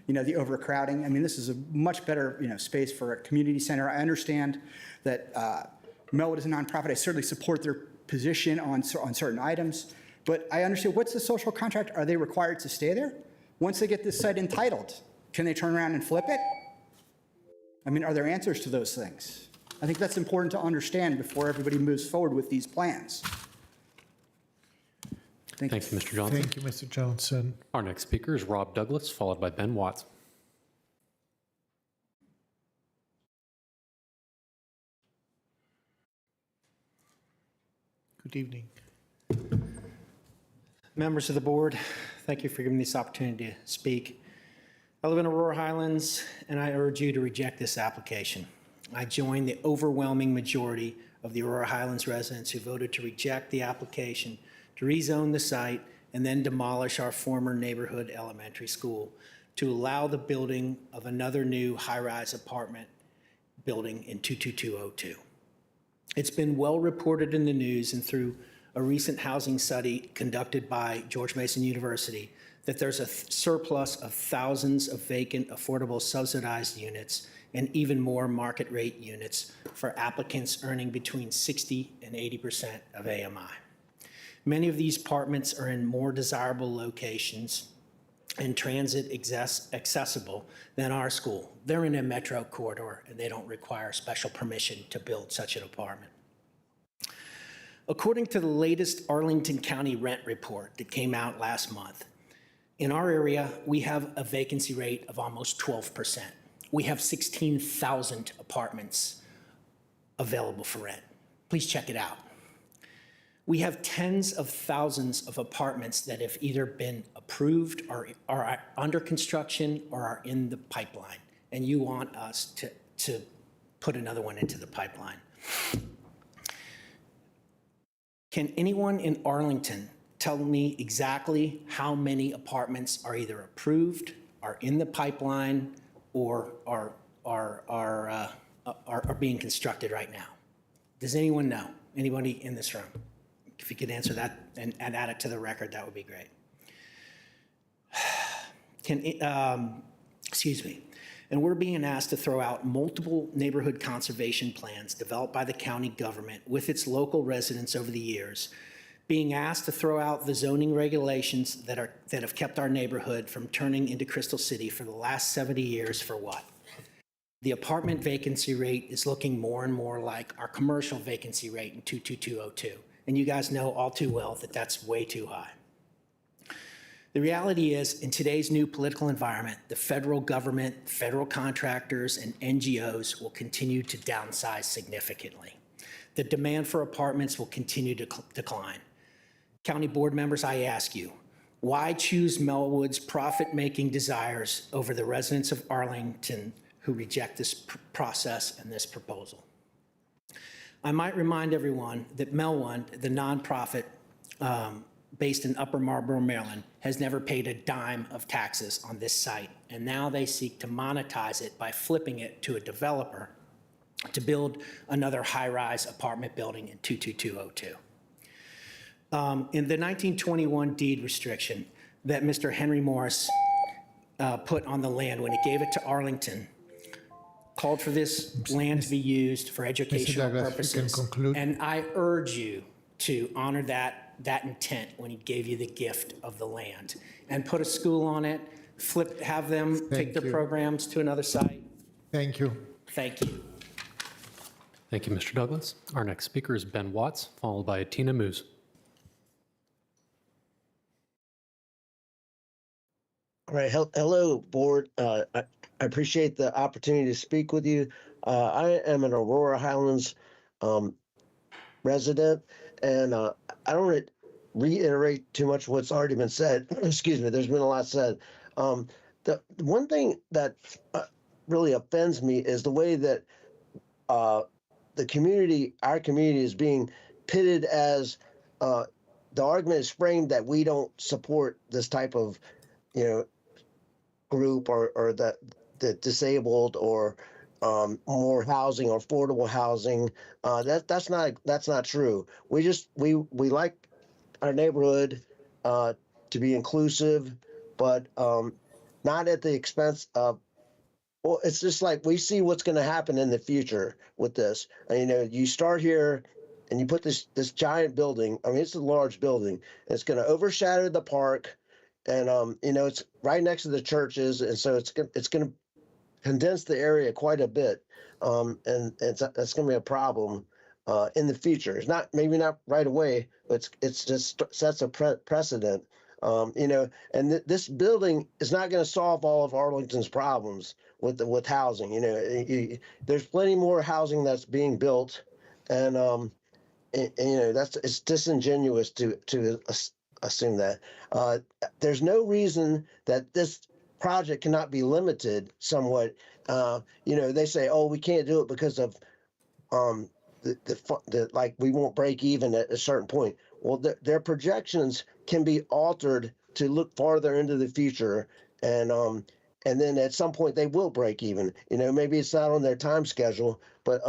The overcrowding. I mean, this is a much better, space for a community center. I understand that Melwood is a nonprofit. I certainly support their position on certain items, but I understand, what's the social contract? Are they required to stay there? Once they get this site entitled, can they turn around and flip it? I mean, are there answers to those things? I think that's important to understand before everybody moves forward with these plans. Thank you, Mr. Johnson. Thank you, Mr. Johnson. Our next speaker is Rob Douglas, followed by Ben Watts. Good evening. Members of the board, thank you for giving me this opportunity to speak. I live in Aurora Highlands, and I urge you to reject this application. I join the overwhelming majority of the Aurora Highlands residents who voted to reject the application to rezone the site and then demolish our former neighborhood elementary school to allow the building of another new high-rise apartment building in 22202. It's been well reported in the news and through a recent housing study conducted by George Mason University that there's a surplus of thousands of vacant, affordable, subsidized units and even more market rate units for applicants earning between 60 and 80% of AMI. Many of these apartments are in more desirable locations and transit accessible than our school. They're in a metro corridor and they don't require special permission to build such an apartment. According to the latest Arlington County rent report that came out last month, in our area, we have a vacancy rate of almost 12%. We have 16,000 apartments available for rent. Please check it out. We have tens of thousands of apartments that have either been approved or are under construction or are in the pipeline. And you want us to put another one into the pipeline. Can anyone in Arlington tell me exactly how many apartments are either approved, are in the pipeline, or are being constructed right now? Does anyone know? Anybody in this room? If you could answer that and add it to the record, that would be great. Excuse me. And we're being asked to throw out multiple neighborhood conservation plans developed by the county government with its local residents over the years, being asked to throw out the zoning regulations that have kept our neighborhood from turning into Crystal City for the last 70 years for what? The apartment vacancy rate is looking more and more like our commercial vacancy rate in 22202. And you guys know all too well that that's way too high. The reality is, in today's new political environment, the federal government, federal contractors, and NGOs will continue to downsize significantly. The demand for apartments will continue to decline. County board members, I ask you, why choose Melwood's profit-making desires over the residents of Arlington who reject this process and this proposal? I might remind everyone that Melwood, the nonprofit based in Upper Marlboro, Maryland, has never paid a dime of taxes on this site, and now they seek to monetize it by flipping it to a developer to build another high-rise apartment building in 22202. In the 1921 deed restriction that Mr. Henry Morris put on the land when he gave it to Arlington, called for this land to be used for educational purposes. And I urge you to honor that intent when he gave you the gift of the land and put a school on it, have them take their programs to another site. Thank you. Thank you. Thank you, Mr. Douglas. Our next speaker is Ben Watts, followed by Tina Moose. All right. Hello, board. I appreciate the opportunity to speak with you. I am an Aurora Highlands resident, and I don't reiterate too much what's already been said. Excuse me. There's been a lot said. The one thing that really offends me is the way that our community is being pitted as the argument is framed that we don't support this type of, group or the disabled or more housing or affordable housing. That's not true. We like our neighborhood to be inclusive, but not at the expense of. Well, it's just like we see what's going to happen in the future with this. And, you start here and you put this giant building. I mean, it's a large building. It's going to overshadow the park. And, it's right next to the churches. And so it's going to condense the area quite a bit. And that's going to be a problem in the future. It's maybe not right away, but it's just sets a precedent. And this building is not going to solve all of Arlington's problems with housing. There's plenty more housing that's being built, and it's disingenuous to assume that. There's no reason that this project cannot be limited somewhat. They say, oh, we can't do it because of like we won't break even at a certain point. Well, their projections can be altered to look farther into the future, and then at some point they will break even. Maybe it's not on their time schedule, but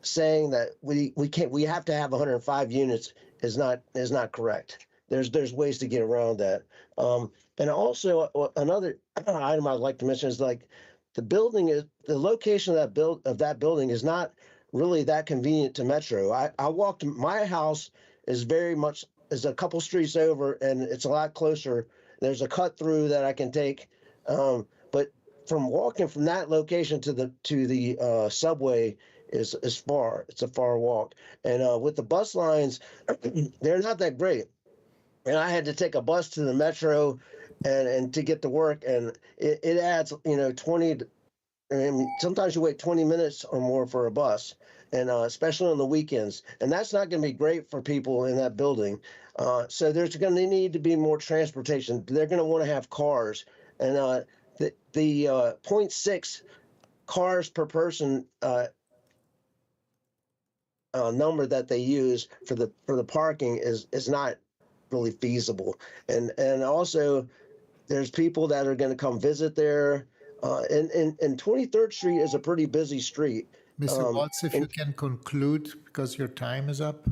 saying that we have to have 105 units is not correct. There's ways to get around that. And also another item I'd like to mention is like the location of that building is not really that convenient to Metro. I walked, my house is a couple streets over, and it's a lot closer. There's a cut through that I can take, but from walking from that location to the subway is far. It's a far walk, and with the bus lines, they're not that great. And I had to take a bus to the Metro, and to get to work, and it adds 20. I mean, sometimes you wait 20 minutes or more for a bus, and especially on the weekends. And that's not going to be great for people in that building. So there's going to need to be more transportation. They're going to want to have cars. And the 0.6 cars per person number that they use for the parking is not really feasible. And also, there's people that are going to come visit there. And 23rd Street is a pretty busy street. Mr. Watts, if you can conclude, because your time is up.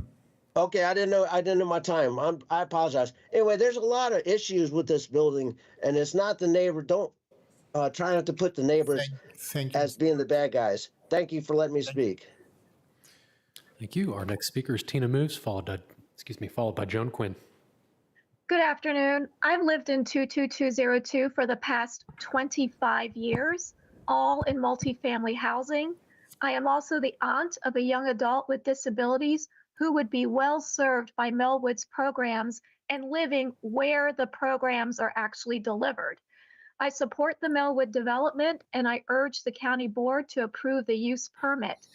Okay, I didn't know my time. I apologize. Anyway, there's a lot of issues with this building, and it's not the neighbor. Don't try not to put the neighbors as being the bad guys. Thank you for letting me speak. Thank you. Our next speaker is Tina Moves, followed by Joan Quinn. Good afternoon. I've lived in 22202 for the past 25 years, all in multifamily housing. I am also the aunt of a young adult with disabilities who would be well served by Melwood's programs and living where the programs are actually delivered. I support the Melwood development, and I urge the county board to approve the use permit.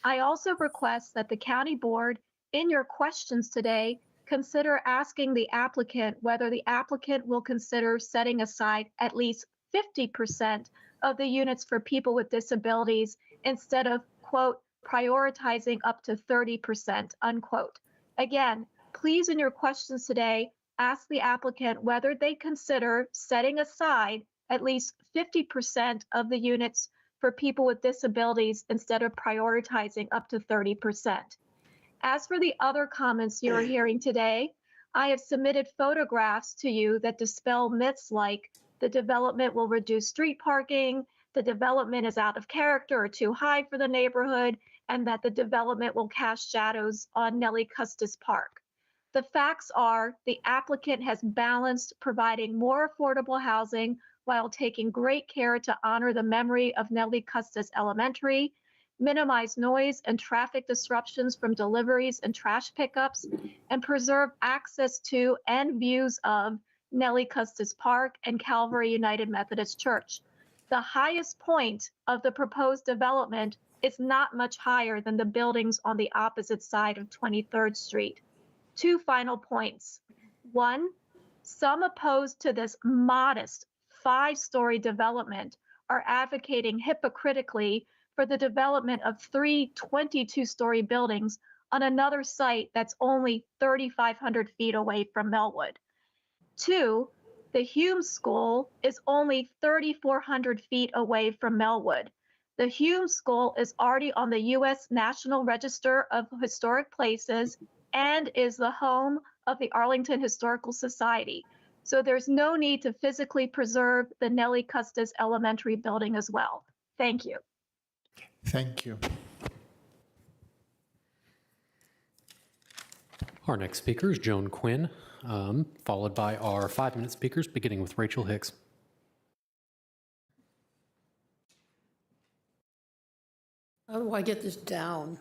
I also request that the county board, in your questions today, consider asking the applicant whether the applicant will consider setting aside at least 50% of the units for people with disabilities instead of, quote, prioritizing up to 30%, unquote. Again, please, in your questions today, ask the applicant whether they consider setting aside at least 50% of the units for people with disabilities instead of prioritizing up to 30%. As for the other comments you're hearing today, I have submitted photographs to you that dispel myths like the development will reduce street parking, the development is out of character or too high for the neighborhood, and that the development will cast shadows on Nellie Custis Park. The facts are the applicant has balanced providing more affordable housing while taking great care to honor the memory of Nellie Custis Elementary, minimize noise and traffic disruptions from deliveries and trash pickups, and preserve access to and views of Nellie Custis Park and Calvary United Methodist Church. The highest point of the proposed development is not much higher than the buildings on the opposite side of 23rd Street. 2 final points. 1, some opposed to this modest 5-story development are advocating hypocritically for the development of 3 22-story buildings on another site that's only 3,500 feet away from Melwood. 2, the Hume School is only 3,400 feet away from Melwood. The Hume School is already on the U.S. National Register of Historic Places and is the home of the Arlington Historical Society. So there's no need to physically preserve the Nellie Custis Elementary building as well. Thank you. Thank you. Our next speaker is Joan Quinn, followed by our 5-minute speakers, beginning with Rachel Hicks. How do I get this down?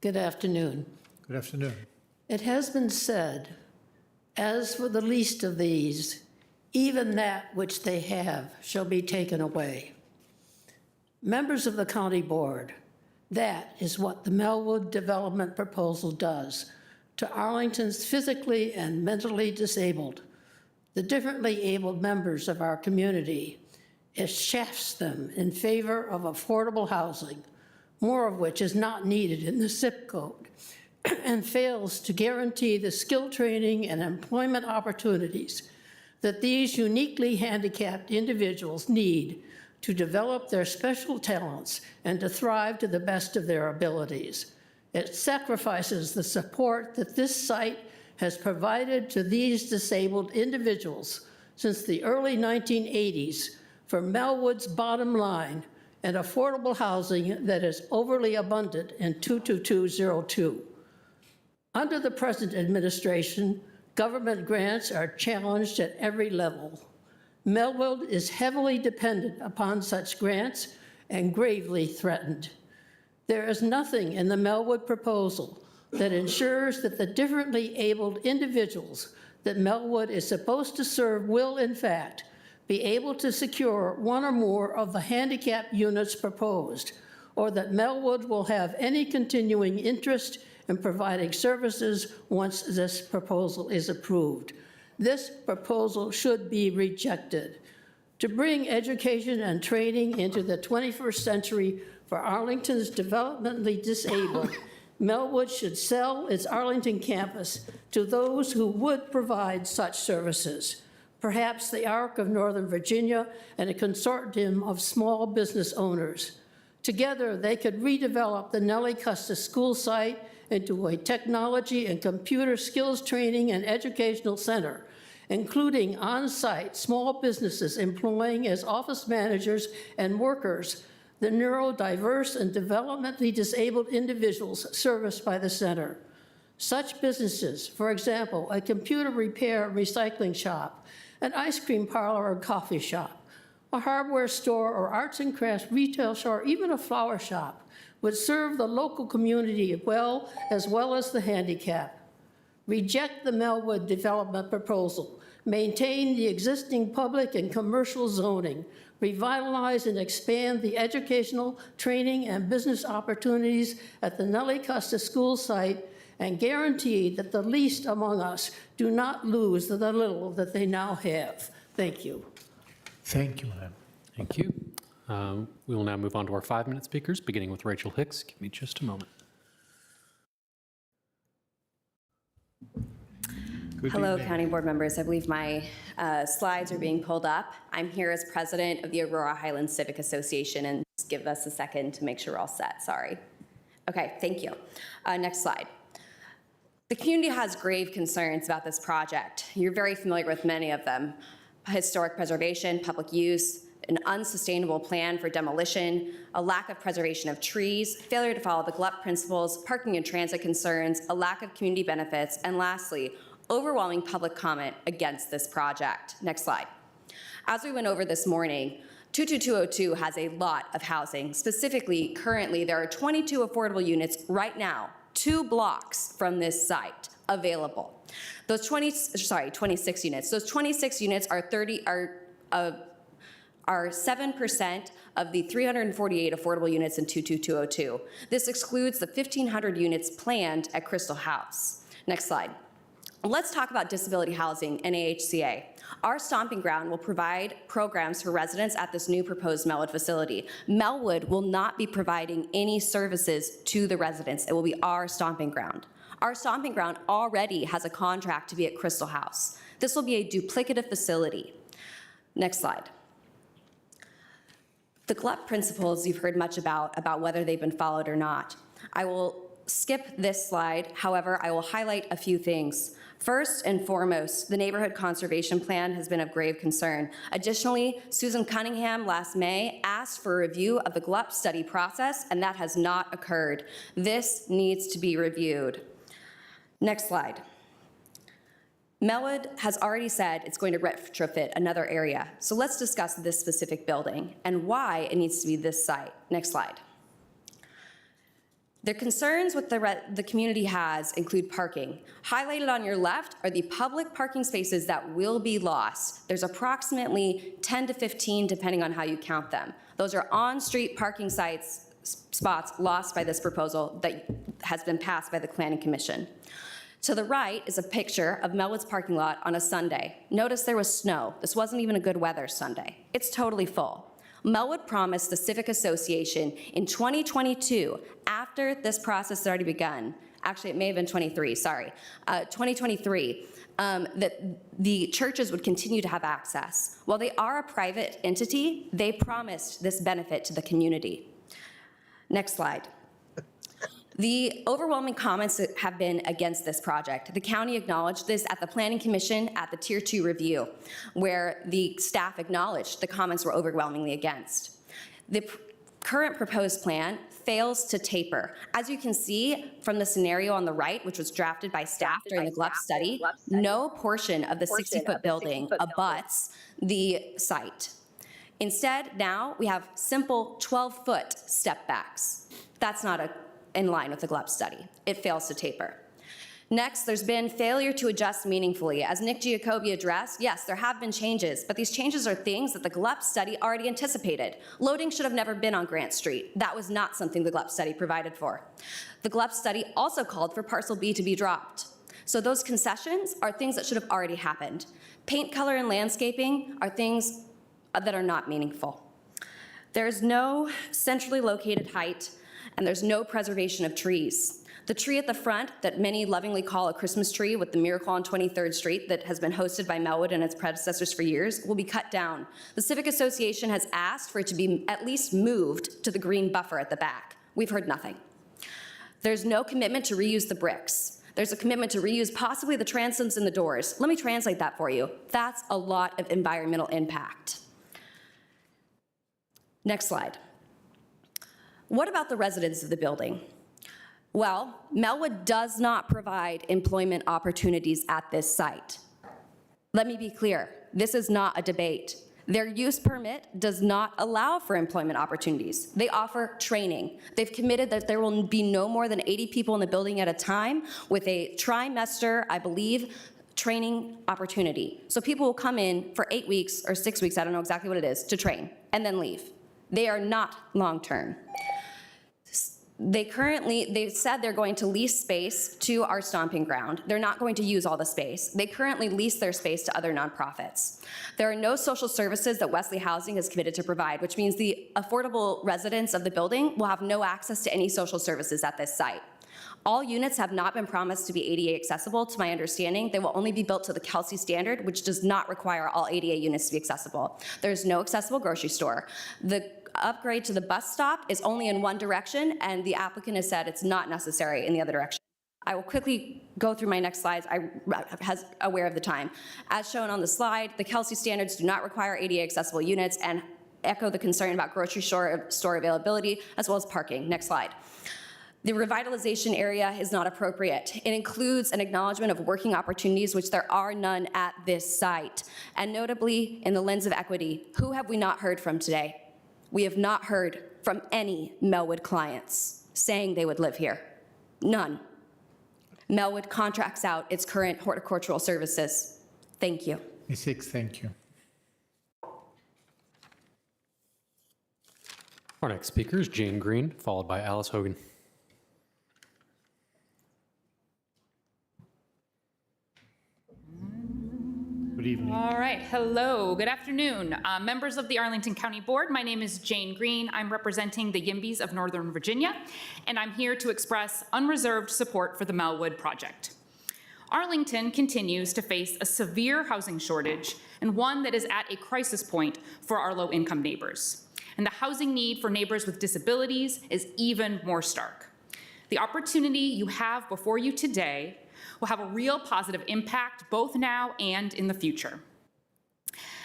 Good afternoon. Good afternoon. It has been said, as for the least of these, even that which they have shall be taken away. Members of the county board, that is what the Melwood development proposal does to Arlington's physically and mentally disabled, the differently abled members of our community. It shafts them in favor of affordable housing, more of which is not needed in the zip code, and fails to guarantee the skill training and employment opportunities that these uniquely handicapped individuals need to develop their special talents and to thrive to the best of their abilities. It sacrifices the support that this site has provided to these disabled individuals since the early 1980s for Melwood's bottom line and affordable housing that is overly abundant in 22202. Under the present administration, government grants are challenged at every level. Melwood is heavily dependent upon such grants and gravely threatened. There is nothing in the Melwood proposal that ensures that the differently abled individuals that Melwood is supposed to serve will, in fact, be able to secure one or more of the handicap units proposed, or that Melwood will have any continuing interest in providing services once this proposal is approved. This proposal should be rejected. To bring education and training into the 21st century for Arlington's developmentally disabled, Melwood should sell its Arlington campus to those who would provide such services. Perhaps the ARC of Northern Virginia and a consortium of small business owners. Together, they could redevelop the Nellie Custis School site into a technology and computer skills training and educational center, including on-site small businesses employing as office managers and workers the neurodiverse and developmentally disabled individuals serviced by the center. Such businesses, for example, a computer repair and recycling shop, an ice cream parlor or coffee shop, a hardware store or arts and crafts retail store, even a flower shop, would serve the local community well as the handicapped. Reject the Melwood development proposal. Maintain the existing public and commercial zoning. Revitalize and expand the educational, training, and business opportunities at the Nellie Custis School site, and guarantee that the least among us do not lose the little that they now have. Thank you. Thank you, ma'am. Thank you. We will now move on to our 5-minute speakers, beginning with Rachel Hicks. Give me just a moment. Hello, County Board members. I believe my slides are being pulled up. I'm here as president of the Aurora Highlands Civic Association, and just give us a second to make sure we're all set. Sorry. Okay, thank you. Next slide. The community has grave concerns about this project. You're very familiar with many of them. Historic preservation, public use, an unsustainable plan for demolition, a lack of preservation of trees, failure to follow the GLUP principles, parking and transit concerns, a lack of community benefits, and lastly, overwhelming public comment against this project. Next slide. As we went over this morning, 22202 has a lot of housing. Specifically, currently, there are 22 affordable units right now, 2 blocks from this site available. Those 26 units. Those 26 units are 7% of the 348 affordable units in 22202. This excludes the 1,500 units planned at Crystal House. Next slide. Let's talk about disability housing and AHCA. Our stomping ground will provide programs for residents at this new proposed Melwood facility. Melwood will not be providing any services to the residents. It will be our stomping ground. Our stomping ground already has a contract to be at Crystal House. This will be a duplicative facility. Next slide. The GLUP principles you've heard much about whether they've been followed or not. I will skip this slide. However, I will highlight a few things. First and foremost, the Neighborhood Conservation Plan has been of grave concern. Additionally, Susan Cunningham last May asked for a review of the GLUP study process, and that has not occurred. This needs to be reviewed. Next slide. Melwood has already said it's going to retrofit another area. So let's discuss this specific building and why it needs to be this site. Next slide. The concerns with the community has include parking. Highlighted on your left are the public parking spaces that will be lost. There's approximately 10 to 15 depending on how you count them. Those are on-street parking spots lost by this proposal that has been passed by the Planning Commission. To the right is a picture of Melwood's parking lot on a Sunday. Notice there was snow. This wasn't even a good weather Sunday. It's totally full. Melwood promised the Civic Association in 2022, after this process had already begun, actually it may have been 23, sorry, 2023, that the churches would continue to have access. While they are a private entity, they promised this benefit to the community. Next slide. The overwhelming comments that have been against this project. The county acknowledged this at the Planning Commission at the Tier 2 review, where the staff acknowledged the comments were overwhelmingly against. The current proposed plan fails to taper. As you can see from the scenario on the right, which was drafted by staff during the GLUP study, no portion of the 60-foot building abuts the site. Instead, now we have simple 12-foot step backs. That's not in line with the GLUP study. It fails to taper. Next, there's been failure to adjust meaningfully. As Nick Giacobbe addressed, yes, there have been changes, but these changes are things that the GLUP study already anticipated. Loading should have never been on Grant Street. That was not something the GLUP study provided for. The GLUP study also called for Parcel B to be dropped. So those concessions are things that should have already happened. Paint, color, and landscaping are things that are not meaningful. There's no centrally located height, and there's no preservation of trees. The tree at the front that many lovingly call a Christmas tree with the Miracle on 23rd Street that has been hosted by Melwood and its predecessors for years will be cut down. The Civic Association has asked for it to be at least moved to the green buffer at the back. We've heard nothing. There's no commitment to reuse the bricks. There's a commitment to reuse possibly the transoms and the doors. Let me translate that for you. That's a lot of environmental impact. Next slide. What about the residents of the building? Well, Melwood does not provide employment opportunities at this site. Let me be clear, this is not a debate. Their use permit does not allow for employment opportunities. They offer training. They've committed that there will be no more than 80 people in the building at a time with a trimester, I believe, training opportunity. So people will come in for 8 weeks or 6 weeks, I don't know exactly what it is, to train and then leave. They are not long-term. They've said they're going to lease space to our stomping ground. They're not going to use all the space. They currently lease their space to other nonprofits. There are no social services that Wesley Housing is committed to provide, which means the affordable residents of the building will have no access to any social services at this site. All units have not been promised to be ADA accessible. To my understanding, they will only be built to the Kelsey standard, which does not require all ADA units to be accessible. There's no accessible grocery store. The upgrade to the bus stop is only in one direction, and the applicant has said it's not necessary in the other direction. I will quickly go through my next slides, aware of the time. As shown on the slide, the Kelsey standards do not require ADA accessible units and echo the concern about grocery store availability as well as parking. Next slide. The revitalization area is not appropriate. It includes an acknowledgement of working opportunities, which there are none at this site. And notably, in the lens of equity, who have we not heard from today? We have not heard from any Melwood clients saying they would live here. None. Melwood contracts out its current horticultural services. Thank you. Ms. Hicks, thank you. Our next speaker is Jane Green, followed by Alice Hogan. Good evening. All right. Hello. Good afternoon. Members of the Arlington County Board, my name is Jane Green. I'm representing the Yimbys of Northern Virginia, and I'm here to express unreserved support for the Melwood project. Arlington continues to face a severe housing shortage and one that is at a crisis point for our low-income neighbors. And the housing need for neighbors with disabilities is even more stark. The opportunity you have before you today will have a real positive impact both now and in the future.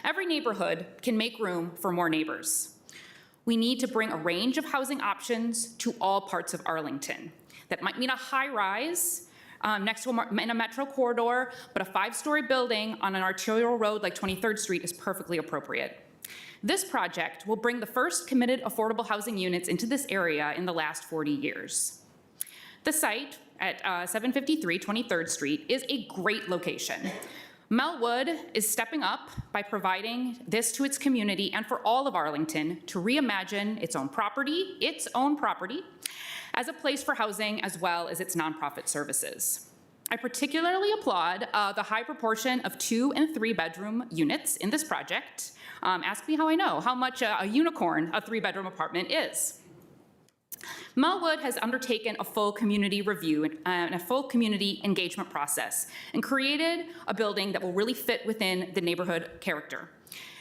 Every neighborhood can make room for more neighbors. We need to bring a range of housing options to all parts of Arlington. That might mean a high-rise next to in a metro corridor, but a 5-story building on an arterial road like 23rd Street is perfectly appropriate. This project will bring the first committed affordable housing units into this area in the last 40 years. The site at 753 23rd Street is a great location. Melwood is stepping up by providing this to its community and for all of Arlington to reimagine its own property, as a place for housing as well as its nonprofit services. I particularly applaud the high proportion of 2- and 3-bedroom units in this project. Ask me how I know how much a unicorn, a 3-bedroom apartment is. Melwood has undertaken a full community review and a full community engagement process and created a building that will really fit within the neighborhood character.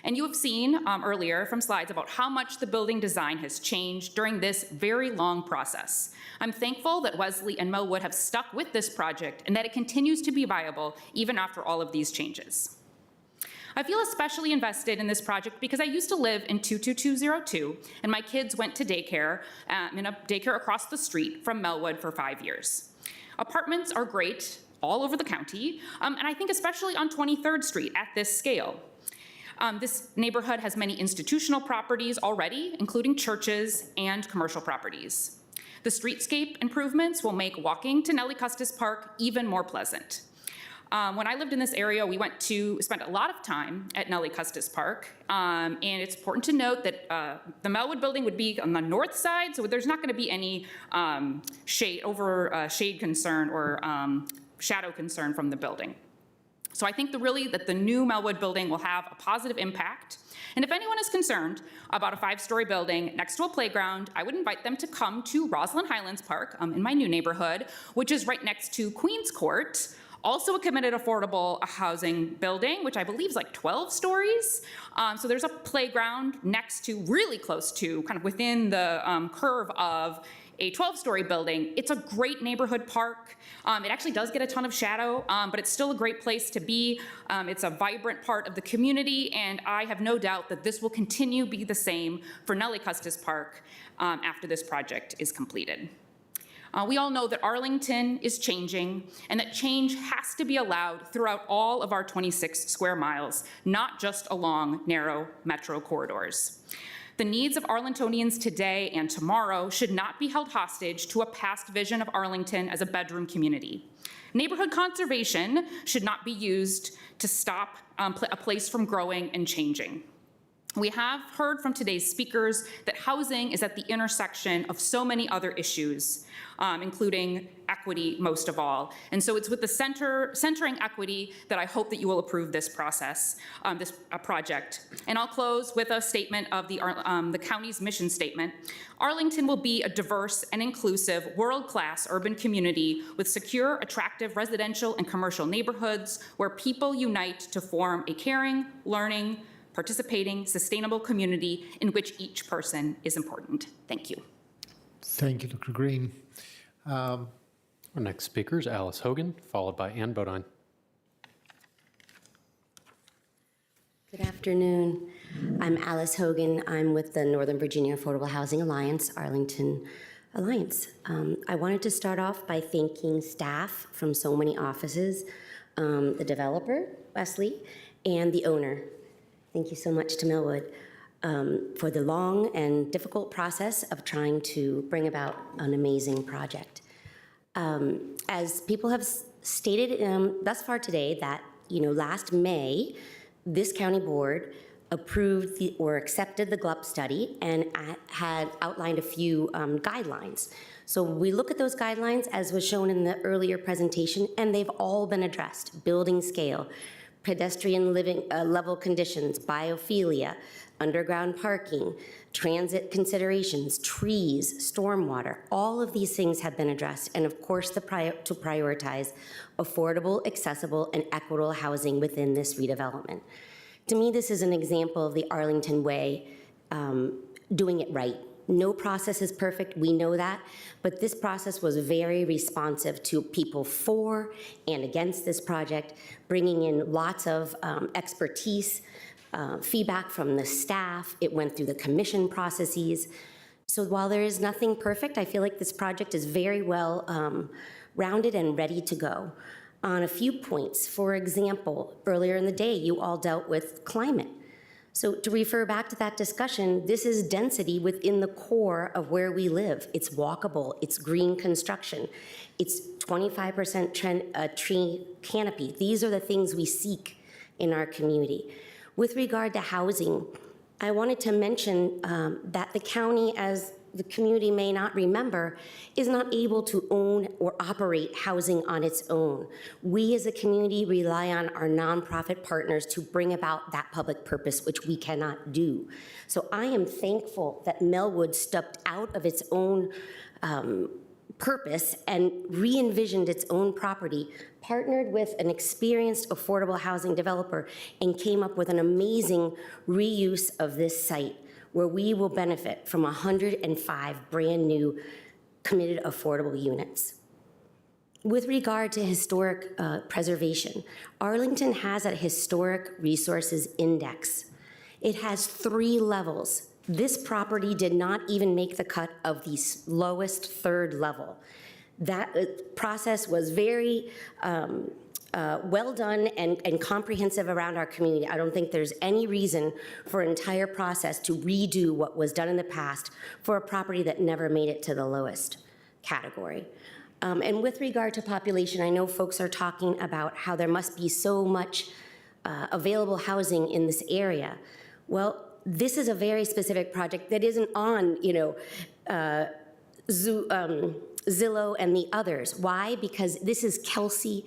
And you have seen earlier from slides about how much the building design has changed during this very long process. I'm thankful that Wesley and Melwood have stuck with this project and that it continues to be viable even after all of these changes. I feel especially invested in this project because I used to live in 22202 and my kids went to daycare in a daycare across the street from Melwood for 5 years. Apartments are great all over the county, and I think especially on 23rd Street at this scale. This neighborhood has many institutional properties already, including churches and commercial properties. The streetscape improvements will make walking to Nellie Custis Park even more pleasant. When I lived in this area, we spent a lot of time at Nellie Custis Park, and it's important to note that the Melwood building would be on the north side, so there's not going to be any shade concern or shadow concern from the building. So I think that the new Melwood building will have a positive impact. And if anyone is concerned about a 5-story building next to a playground, I would invite them to come to Roslyn Highlands Park in my new neighborhood, which is right next to Queens Court, also a committed affordable housing building, which I believe is like 12 stories. So there's a playground next to, really close to, kind of within the curve of a 12-story building. It's a great neighborhood park. It actually does get a ton of shadow, but it's still a great place to be. It's a vibrant part of the community, and I have no doubt that this will continue to be the same for Nellie Custis Park after this project is completed. We all know that Arlington is changing and that change has to be allowed throughout all of our 26 square miles, not just along narrow metro corridors. The needs of Arlingtonians today and tomorrow should not be held hostage to a past vision of Arlington as a bedroom community. Neighborhood conservation should not be used to stop a place from growing and changing. We have heard from today's speakers that housing is at the intersection of so many other issues, including equity most of all. And so it's with the centering equity that I hope that you will approve this process, this project. And I'll close with a statement of the county's mission statement. Arlington will be a diverse and inclusive, world-class urban community with secure, attractive residential and commercial neighborhoods where people unite to form a caring, learning, participating, sustainable community in which each person is important. Thank you. Thank you, Dr. Green. Our next speaker is Alice Hogan, followed by Ann Bodine. Good afternoon. I'm Alice Hogan. I'm with the Northern Virginia Affordable Housing Alliance, Arlington Alliance. I wanted to start off by thanking staff from so many offices, the developer, Wesley, and the owner. Thank you so much to Melwood for the long and difficult process of trying to bring about an amazing project. As people have stated thus far today, that last May, this county board approved or accepted the GLUP study and had outlined a few guidelines. So we look at those guidelines as was shown in the earlier presentation, and they've all been addressed: building scale, pedestrian living level conditions, biophilia, underground parking, transit considerations, trees, stormwater. All of these things have been addressed, and of course to prioritize affordable, accessible, and equitable housing within this redevelopment. To me, this is an example of the Arlington way, doing it right. No process is perfect, we know that, but this process was very responsive to people for and against this project, bringing in lots of expertise, feedback from the staff. It went through the commission processes. So while there is nothing perfect, I feel like this project is very well rounded and ready to go. On a few points, for example, earlier in the day, you all dealt with climate. So to refer back to that discussion, this is density within the core of where we live. It's walkable, it's green construction, it's 25% tree canopy. These are the things we seek in our community. With regard to housing, I wanted to mention that the county, as the community may not remember, is not able to own or operate housing on its own. We as a community rely on our nonprofit partners to bring about that public purpose, which we cannot do. So I am thankful that Melwood stepped out of its own purpose and re-envisioned its own property, partnered with an experienced affordable housing developer, and came up with an amazing reuse of this site where we will benefit from 105 brand new committed affordable units. With regard to historic preservation, Arlington has a historic resources index. It has 3 levels. This property did not even make the cut of the lowest 3rd level. That process was very well done and comprehensive around our community. I don't think there's any reason for an entire process to redo what was done in the past for a property that never made it to the lowest category. And with regard to population, I know folks are talking about how there must be so much available housing in this area. Well, this is a very specific project that isn't on, Zillow and the others. Why? Because this is Kelsey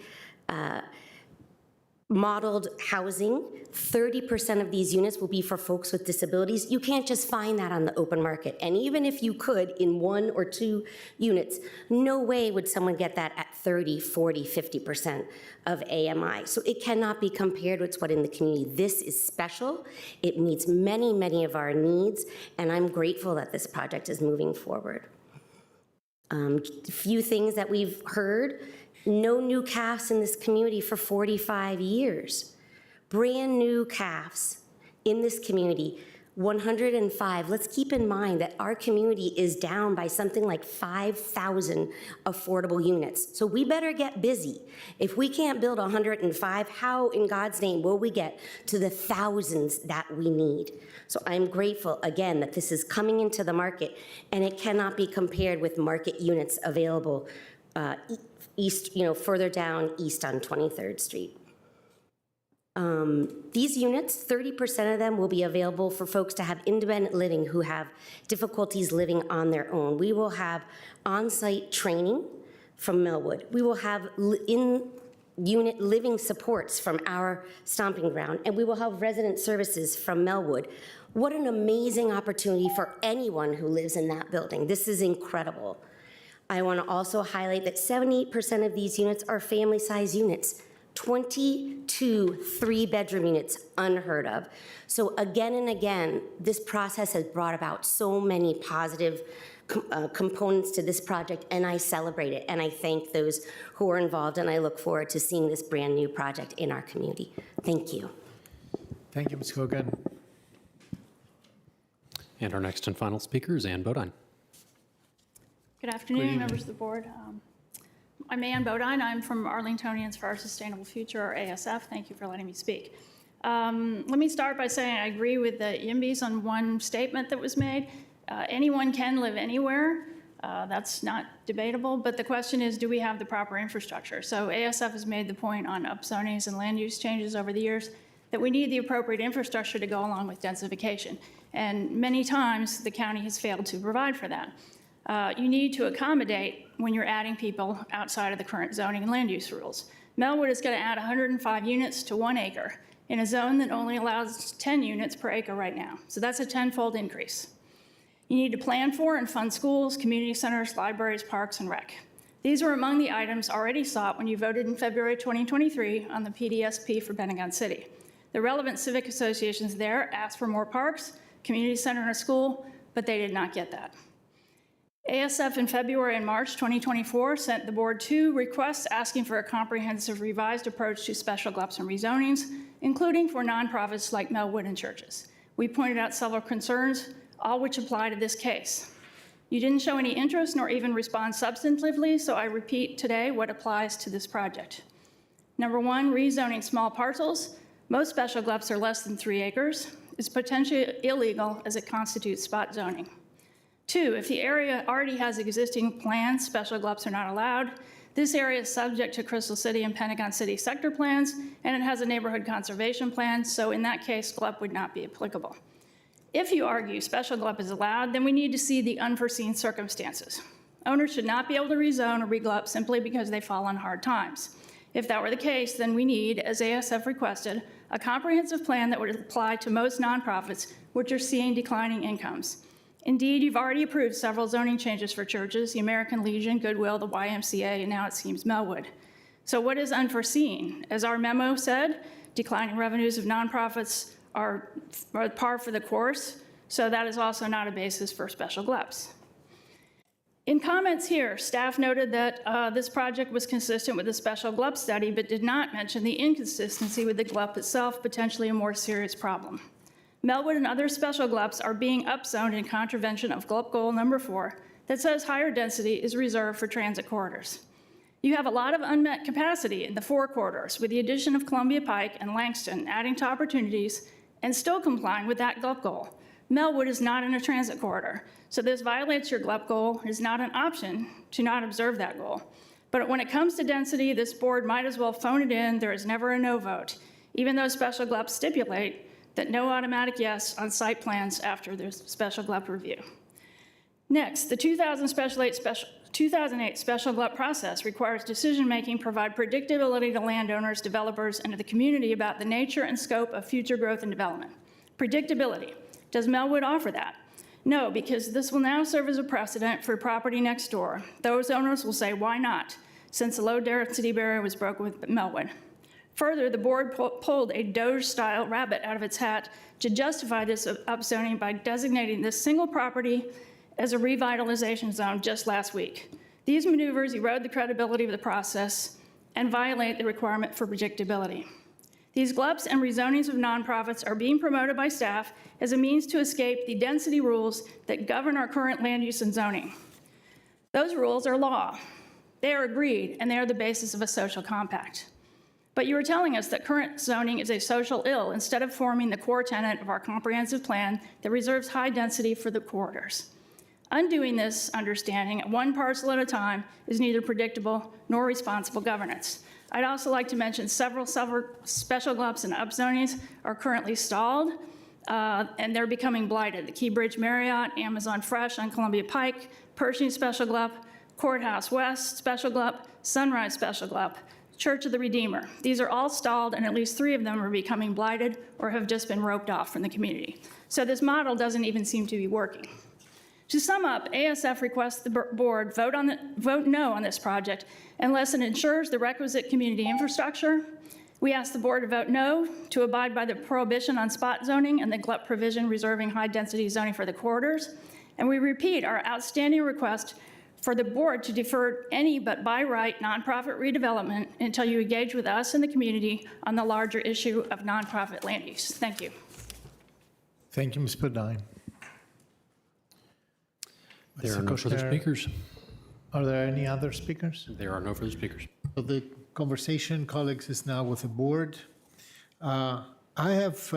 modeled housing. 30% of these units will be for folks with disabilities. You can't just find that on the open market. And even if you could in 1 or 2 units, no way would someone get that at 30, 40, 50% of AMI. So it cannot be compared with what's in the community. This is special. It meets many, many of our needs, and I'm grateful that this project is moving forward. A few things that we've heard: no new calves in this community for 45 years. Brand new calves in this community, 105. Let's keep in mind that our community is down by something like 5,000 affordable units. So we better get busy. If we can't build 105, how in God's name will we get to the thousands that we need? So I'm grateful, again, that this is coming into the market, and it cannot be compared with market units available east, further down east on 23rd Street. These units, 30% of them will be available for folks to have independent living who have difficulties living on their own. We will have on-site training from Melwood. We will have in-unit living supports from our stomping ground, and we will have resident services from Melwood. What an amazing opportunity for anyone who lives in that building. This is incredible. I want to also highlight that 78% of these units are family-size units. 22 3-bedroom units, unheard of. So again and again, this process has brought about so many positive components to this project, and I celebrate it, and I thank those who are involved, and I look forward to seeing this brand new project in our community. Thank you. Thank you, Ms. Hogan. And our next and final speaker is Ann Bodine. Good afternoon, members of the board. I'm Ann Bodine. I'm from Arlingtonians for Our Sustainable Future, or ASF. Thank you for letting me speak. Let me start by saying I agree with the YIMBYs on one statement that was made. Anyone can live anywhere. That's not debatable, but the question is, do we have the proper infrastructure? So ASF has made the point on upzonings and land use changes over the years that we need the appropriate infrastructure to go along with densification. And many times the county has failed to provide for that. You need to accommodate when you're adding people outside of the current zoning and land use rules. Melwood is going to add 105 units to 1 acre in a zone that only allows 10 units per acre right now. So that's a 10-fold increase. You need to plan for and fund schools, community centers, libraries, parks, and rec. These were among the items already sought when you voted in February 2023 on the PDSP for Pentagon City. The relevant civic associations there asked for more parks, community center, and a school, but they did not get that. ASF in February and March 2024 sent the board 2 requests asking for a comprehensive revised approach to special GLUPs and rezonings, including for nonprofits like Melwood and churches. We pointed out several concerns, all which apply to this case. You didn't show any interest nor even respond substantively, so I repeat today what applies to this project. Number 1, rezoning small parcels. Most special GLUPs are less than 3 acres. It's potentially illegal as it constitutes spot zoning. 2, if the area already has existing plans, special GLUPs are not allowed. This area is subject to Crystal City and Pentagon City sector plans, and it has a neighborhood conservation plan, so in that case, GLUP would not be applicable. If you argue special GLUP is allowed, then we need to see the unforeseen circumstances. Owners should not be able to rezone or re-GLUP simply because they fall on hard times. If that were the case, then we need, as ASF requested, a comprehensive plan that would apply to most nonprofits which are seeing declining incomes. Indeed, you've already approved several zoning changes for churches, the American Legion, Goodwill, the YMCA, and now it seems Melwood. So what is unforeseen? As our memo said, declining revenues of nonprofits are par for the course, so that is also not a basis for special GLUPs. In comments here, staff noted that this project was consistent with the special GLUP study, but did not mention the inconsistency with the GLUP itself, potentially a more serious problem. Melwood and other special GLUPs are being upzoned in contravention of GLUP goal number 4 that says higher density is reserved for transit corridors. You have a lot of unmet capacity in the 4 corridors with the addition of Columbia Pike and Langston adding to opportunities and still complying with that GLUP goal. Melwood is not in a transit corridor, so this violates your GLUP goal. It is not an option to not observe that goal. But when it comes to density, this board might as well phone it in. There is never a no vote, even though special GLUPs stipulate that no automatic yes on site plans after there's special GLUP review. Next, the 2008 special GLUP process requires decision-making provide predictability to landowners, developers, and to the community about the nature and scope of future growth and development. Predictability. Does Melwood offer that? No, because this will now serve as a precedent for property next door. Those owners will say, why not, since the low density barrier was broken with Melwood. Further, the board pulled a Doge-style rabbit out of its hat to justify this upzoning by designating this single property as a revitalization zone just last week. These maneuvers erode the credibility of the process and violate the requirement for predictability. These GLUPs and rezonings of nonprofits are being promoted by staff as a means to escape the density rules that govern our current land use and zoning. Those rules are law. They are agreed, and they are the basis of a social compact. But you are telling us that current zoning is a social ill instead of forming the core tenet of our comprehensive plan that reserves high density for the corridors. Undoing this understanding at one parcel at a time is neither predictable nor responsible governance. I'd also like to mention several special GLUPs and upzonings are currently stalled, and they're becoming blighted. The Key Bridge Marriott, Amazon Fresh on Columbia Pike, Pershing Special GLUP, Courthouse West Special GLUP, Sunrise Special GLUP, Church of the Redeemer. These are all stalled, and at least 3 of them are becoming blighted or have just been roped off from the community. So this model doesn't even seem to be working. To sum up, ASF requests the board vote no on this project unless it ensures the requisite community infrastructure. We ask the board to vote no to abide by the prohibition on spot zoning and the GLUP provision reserving high-density zoning for the corridors. And we repeat our outstanding request for the board to defer any but by right nonprofit redevelopment until you engage with us and the community on the larger issue of nonprofit land use. Thank you. Thank you, Ms. Bodine. There are no further speakers. Are there any other speakers? There are no further speakers. So the conversation, colleagues, is now with the board. I have,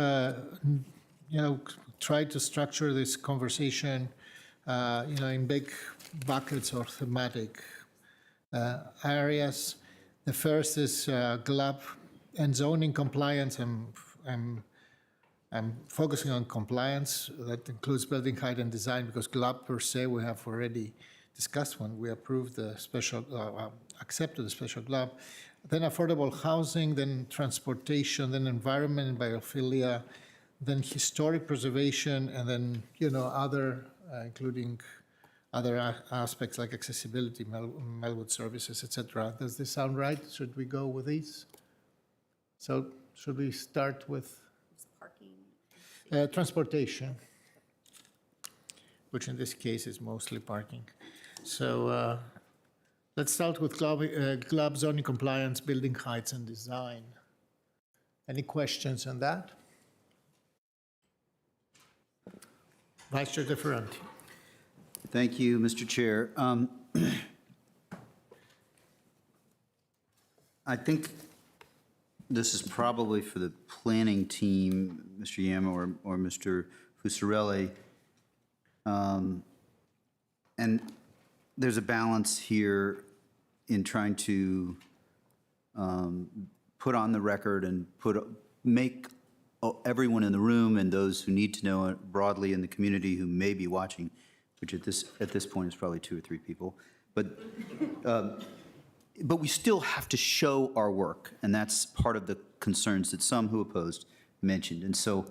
tried to structure this conversation, in big buckets or thematic areas. The first is GLUP and zoning compliance. I'm focusing on compliance. That includes building height and design, because GLUP per se, we have already discussed when we approved the special, accepted the special GLUP. Then affordable housing, then transportation, then environment and biophilia, then historic preservation, and then, other, including other aspects like accessibility, Melwood services, etc. Does this sound right? Should we go with these? So should we start with transportation, which in this case is mostly parking. So let's start with GLUP zoning compliance, building heights and design. Any questions on that? Vice Chair DeFerranti. Thank you, Mr. Chair. I think this is probably for the planning team, Mr. Yama or Mr. Fusarelli. And there's a balance here in trying to put on the record and make everyone in the room and those who need to know it broadly in the community who may be watching, which at this point is probably 2 or 3 people, but we still have to show our work, and that's part of the concerns that some who opposed mentioned. And so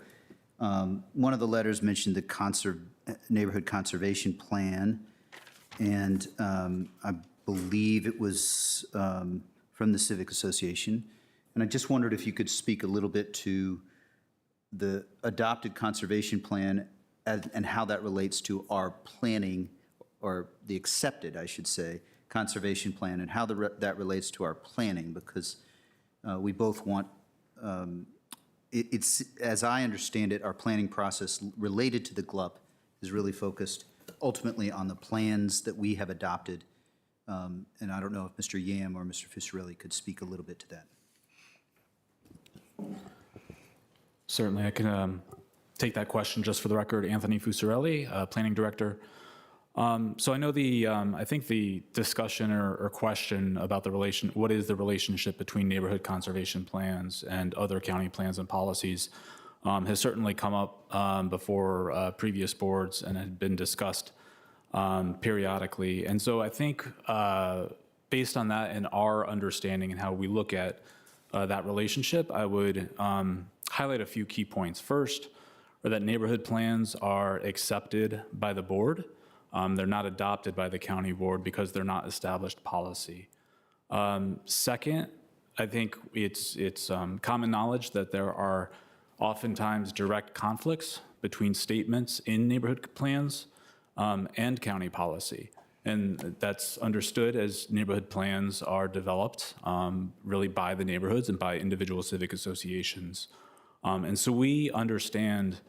one of the letters mentioned the neighborhood conservation plan, and I believe it was from the Civic Association. And I just wondered if you could speak a little bit to the adopted conservation plan and how that relates to our planning, or the accepted, I should say, conservation plan, and how that relates to our planning, because we both want, it's, as I understand it, our planning process related to the GLUP is really focused ultimately on the plans that we have adopted. And I don't know if Mr. Yam or Mr. Fusarelli could speak a little bit to that. Certainly, I can take that question. Just for the record, Anthony Fusarelli, Planning Director. So I know I think the discussion or question about what is the relationship between neighborhood conservation plans and other county plans and policies has certainly come up before previous boards and had been discussed periodically. And so I think based on that and our understanding and how we look at that relationship, I would highlight a few key points. First, are that neighborhood plans are accepted by the board. They're not adopted by the county board because they're not established policy. Second, I think it's common knowledge that there are oftentimes direct conflicts between statements in neighborhood plans and county policy. And that's understood as neighborhood plans are developed really by the neighborhoods and by individual civic associations. And so we understand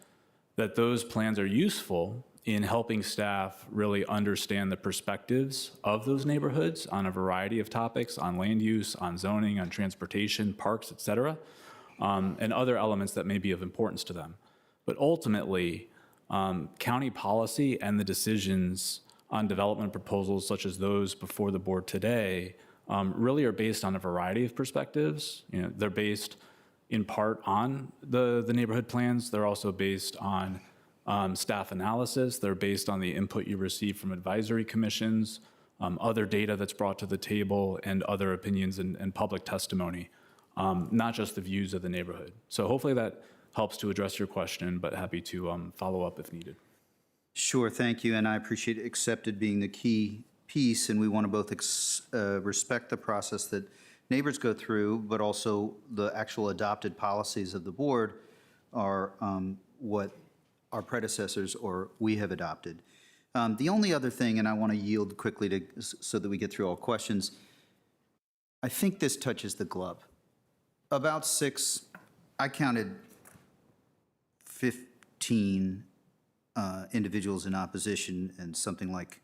that those plans are useful in helping staff really understand the perspectives of those neighborhoods on a variety of topics, on land use, on zoning, on transportation, parks, et cetera, and other elements that may be of importance to them. But ultimately, county policy and the decisions on development proposals such as those before the board today really are based on a variety of perspectives. They're based in part on the neighborhood plans. They're also based on staff analysis. They're based on the input you receive from advisory commissions, other data that's brought to the table, and other opinions and public testimony, not just the views of the neighborhood. So hopefully that helps to address your question, but happy to follow up if needed. Sure, thank you, and I appreciate accepted being the key piece, and we want to both respect the process that neighbors go through, but also the actual adopted policies of the board are what our predecessors or we have adopted. The only other thing, and I want to yield quickly so that we get through all questions, I think this touches the glove. About 6, I counted 15 individuals in opposition and something like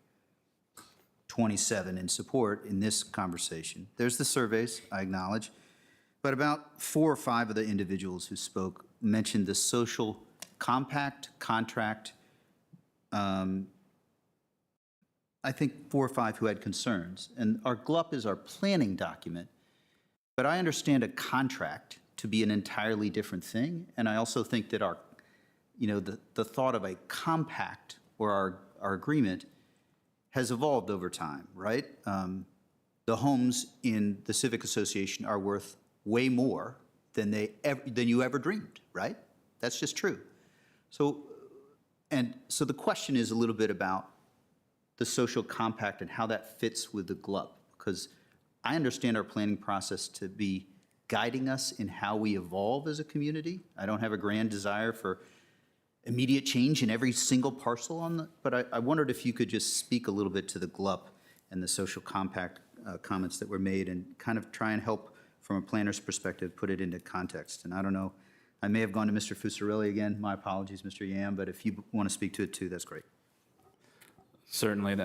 27 in support in this conversation. There's the surveys, I acknowledge, but about 4 or 5 of the individuals who spoke mentioned the social compact, contract. I think 4 or 5 who had concerns. And our GLUP is our planning document, but I understand a contract to be an entirely different thing. And I also think that our, the thought of a compact or our agreement has evolved over time, right? The homes in the Civic Association are worth way more than you ever dreamed, right? That's just true. So the question is a little bit about the social compact and how that fits with the GLUP, because I understand our planning process to be guiding us in how we evolve as a community. I don't have a grand desire for immediate change in every single parcel but I wondered if you could just speak a little bit to the GLUP and the social compact comments that were made and kind of try and help from a planner's perspective put it into context. And I don't know, I may have gone to Mr. Fusarelli again. My apologies, Mr. Yam, but if you want to speak to it too, that's great. Certainly, and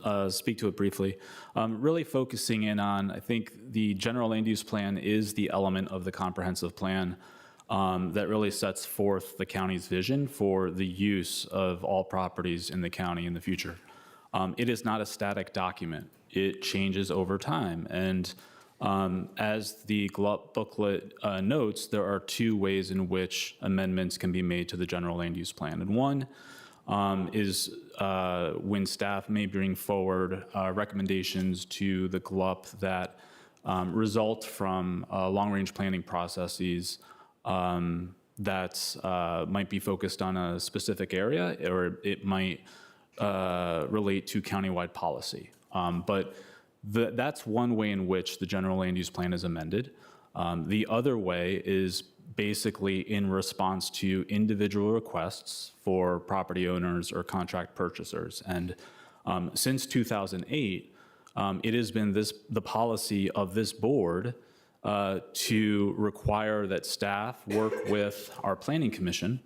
I'll speak to it briefly. Really focusing in on, I think the general land use plan is the element of the comprehensive plan that really sets forth the county's vision for the use of all properties in the county in the future. It is not a static document. It changes over time, and As the GLUP booklet notes, there are two ways in which amendments can be made to the general land use plan. And one is when staff may bring forward recommendations to the GLUP that result from long-range planning processes that might be focused on a specific area, or it might relate to countywide policy. But that's one way in which the general land use plan is amended. The other way is basically in response to individual requests for property owners or contract purchasers. And since 2008, it has been the policy of this board to require that staff work with our planning commission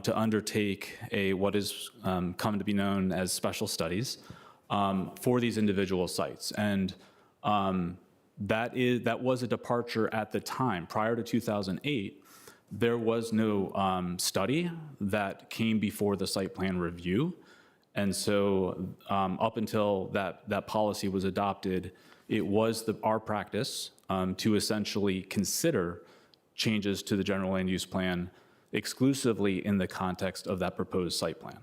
to undertake what is come to be known as special studies for these individual sites. And that was a departure at the time. Prior to 2008, there was no study that came before the site plan review. And so up until that policy was adopted, it was our practice to essentially consider changes to the general land use plan exclusively in the context of that proposed site plan.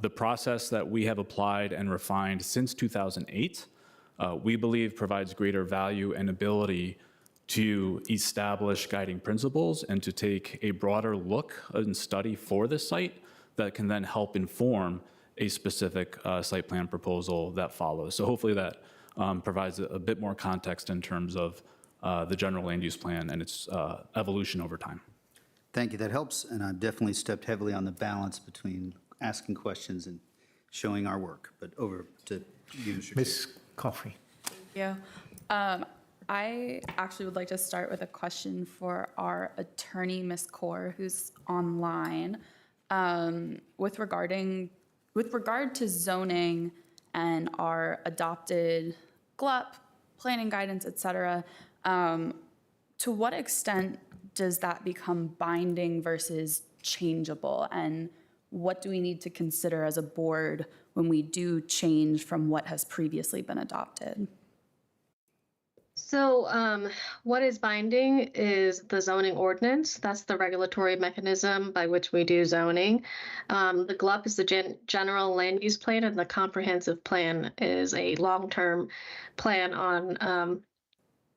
The process that we have applied and refined since 2008, we believe provides greater value and ability to establish guiding principles and to take a broader look and study for the site that can then help inform a specific site plan proposal that follows. So hopefully that provides a bit more context in terms of the general land use plan and its evolution over time. Thank you, that helps, and I've definitely stepped heavily on the balance between asking questions and showing our work. But over to you, Mr. Ms. Coffey. Thank you. I actually would like to start with a question for our attorney, Ms. Kaur, who's online. With regard to zoning and our adopted GLUP, planning guidance, et cetera, to what extent does that become binding versus changeable? And what do we need to consider as a board when we do change from what has previously been adopted? So what is binding is the zoning ordinance. That's the regulatory mechanism by which we do zoning. The GLUP is the general land use plan, and the comprehensive plan is a long-term plan on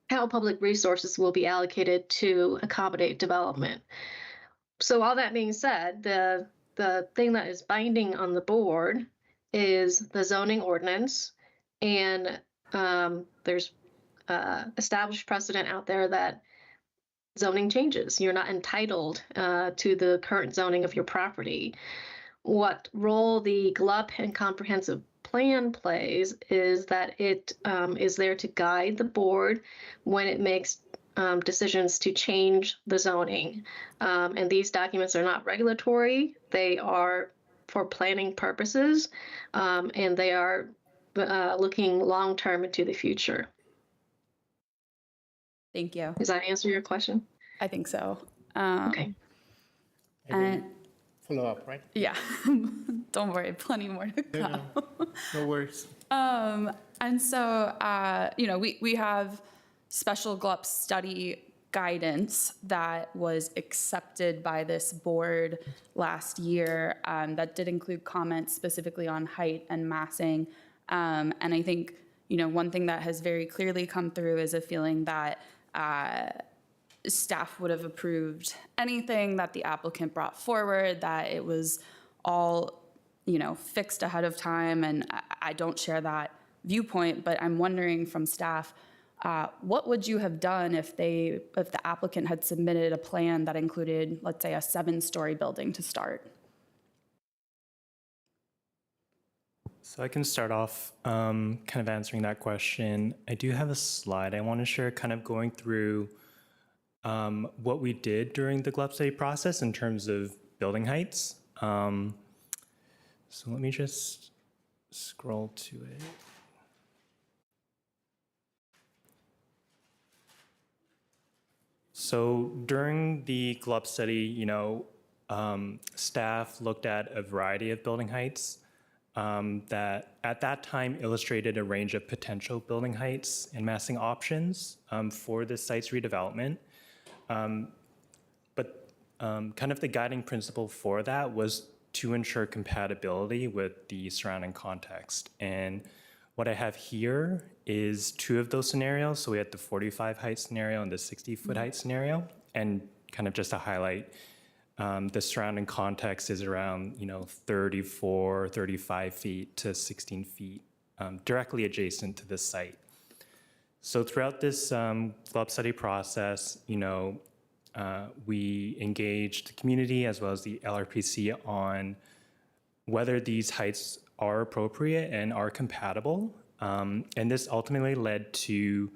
how public resources will be allocated to accommodate development. So all that being said, the thing that is binding on the board is the zoning ordinance, and there's established precedent out there that zoning changes. You're not entitled to the current zoning of your property. What role the GLUP and comprehensive plan plays is that it is there to guide the board when it makes decisions to change the zoning. And these documents are not regulatory. They are for planning purposes, and they are looking long-term into the future. Thank you. Does that answer your question? I think so. Okay. And Follow up, right? yeah, don't worry, plenty more to come. No worries. And so, we have special GLUP study guidance that was accepted by this board last year that did include comments specifically on height and massing. And I think, one thing that has very clearly come through is a feeling that staff would have approved anything that the applicant brought forward, that it was all, fixed ahead of time. And I don't share that viewpoint, but I'm wondering from staff, what would you have done if the applicant had submitted a plan that included, let's say, a 7-story building to start? So I can start off kind of answering that question. I do have a slide I want to share kind of going through what we did during the GLUP study process in terms of building heights. So let me just scroll to it. So during the GLUP study, staff looked at a variety of building heights. that at that time illustrated a range of potential building heights and massing options for this site's redevelopment. But kind of the guiding principle for that was to ensure compatibility with the surrounding context. And what I have here is two of those scenarios. So we had the 45 height scenario and the 60-foot height scenario. And kind of just to highlight, the surrounding context is around 34, 35 feet to 16 feet directly adjacent to this site. So throughout this GLUB study process, we engaged the community as well as the LRPC on whether these heights are appropriate and are compatible. And this ultimately led to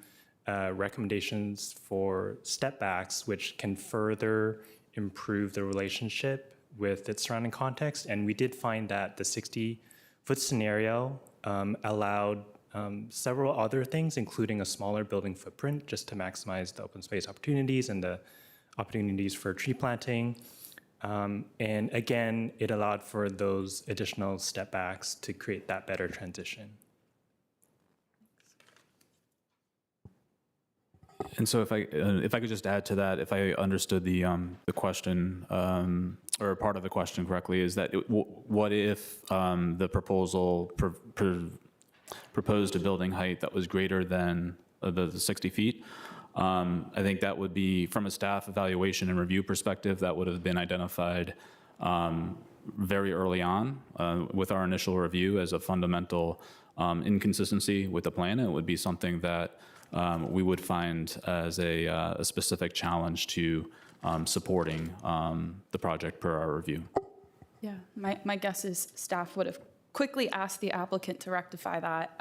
recommendations for step backs, which can further improve the relationship with its surrounding context. And we did find that the 60-foot scenario allowed several other things, including a smaller building footprint, just to maximize the open space opportunities and the opportunities for tree planting. And again, it allowed for those additional step backs to create that better transition. And so if I could just add to that, if I understood the question or part of the question correctly, is that what if the proposal proposed a building height that was greater than the 60 feet? I think that would be, from a staff evaluation and review perspective, that would have been identified very early on with our initial review as a fundamental inconsistency with the plan. It would be something that we would find as a specific challenge to supporting the project per our review. Yeah, my guess is staff would have quickly asked the applicant to rectify that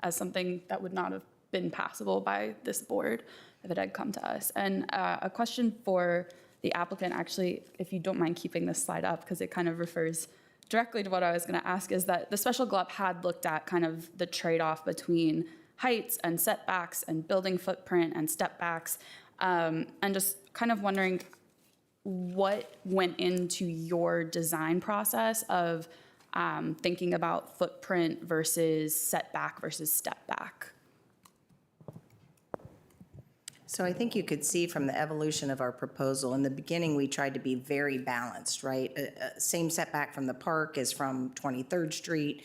as something that would not have been passable by this board if it had come to us. And a question for the applicant, actually, if you don't mind keeping this slide up, because it kind of refers directly to what I was going to ask, is that the special GLUB had looked at kind of the trade-off between heights and setbacks and building footprint and step backs, and just kind of wondering what went into your design process of thinking about footprint versus setback versus step back. So I think you could see from the evolution of our proposal, in the beginning, we tried to be very balanced, right? Same setback from the park as from 23rd Street,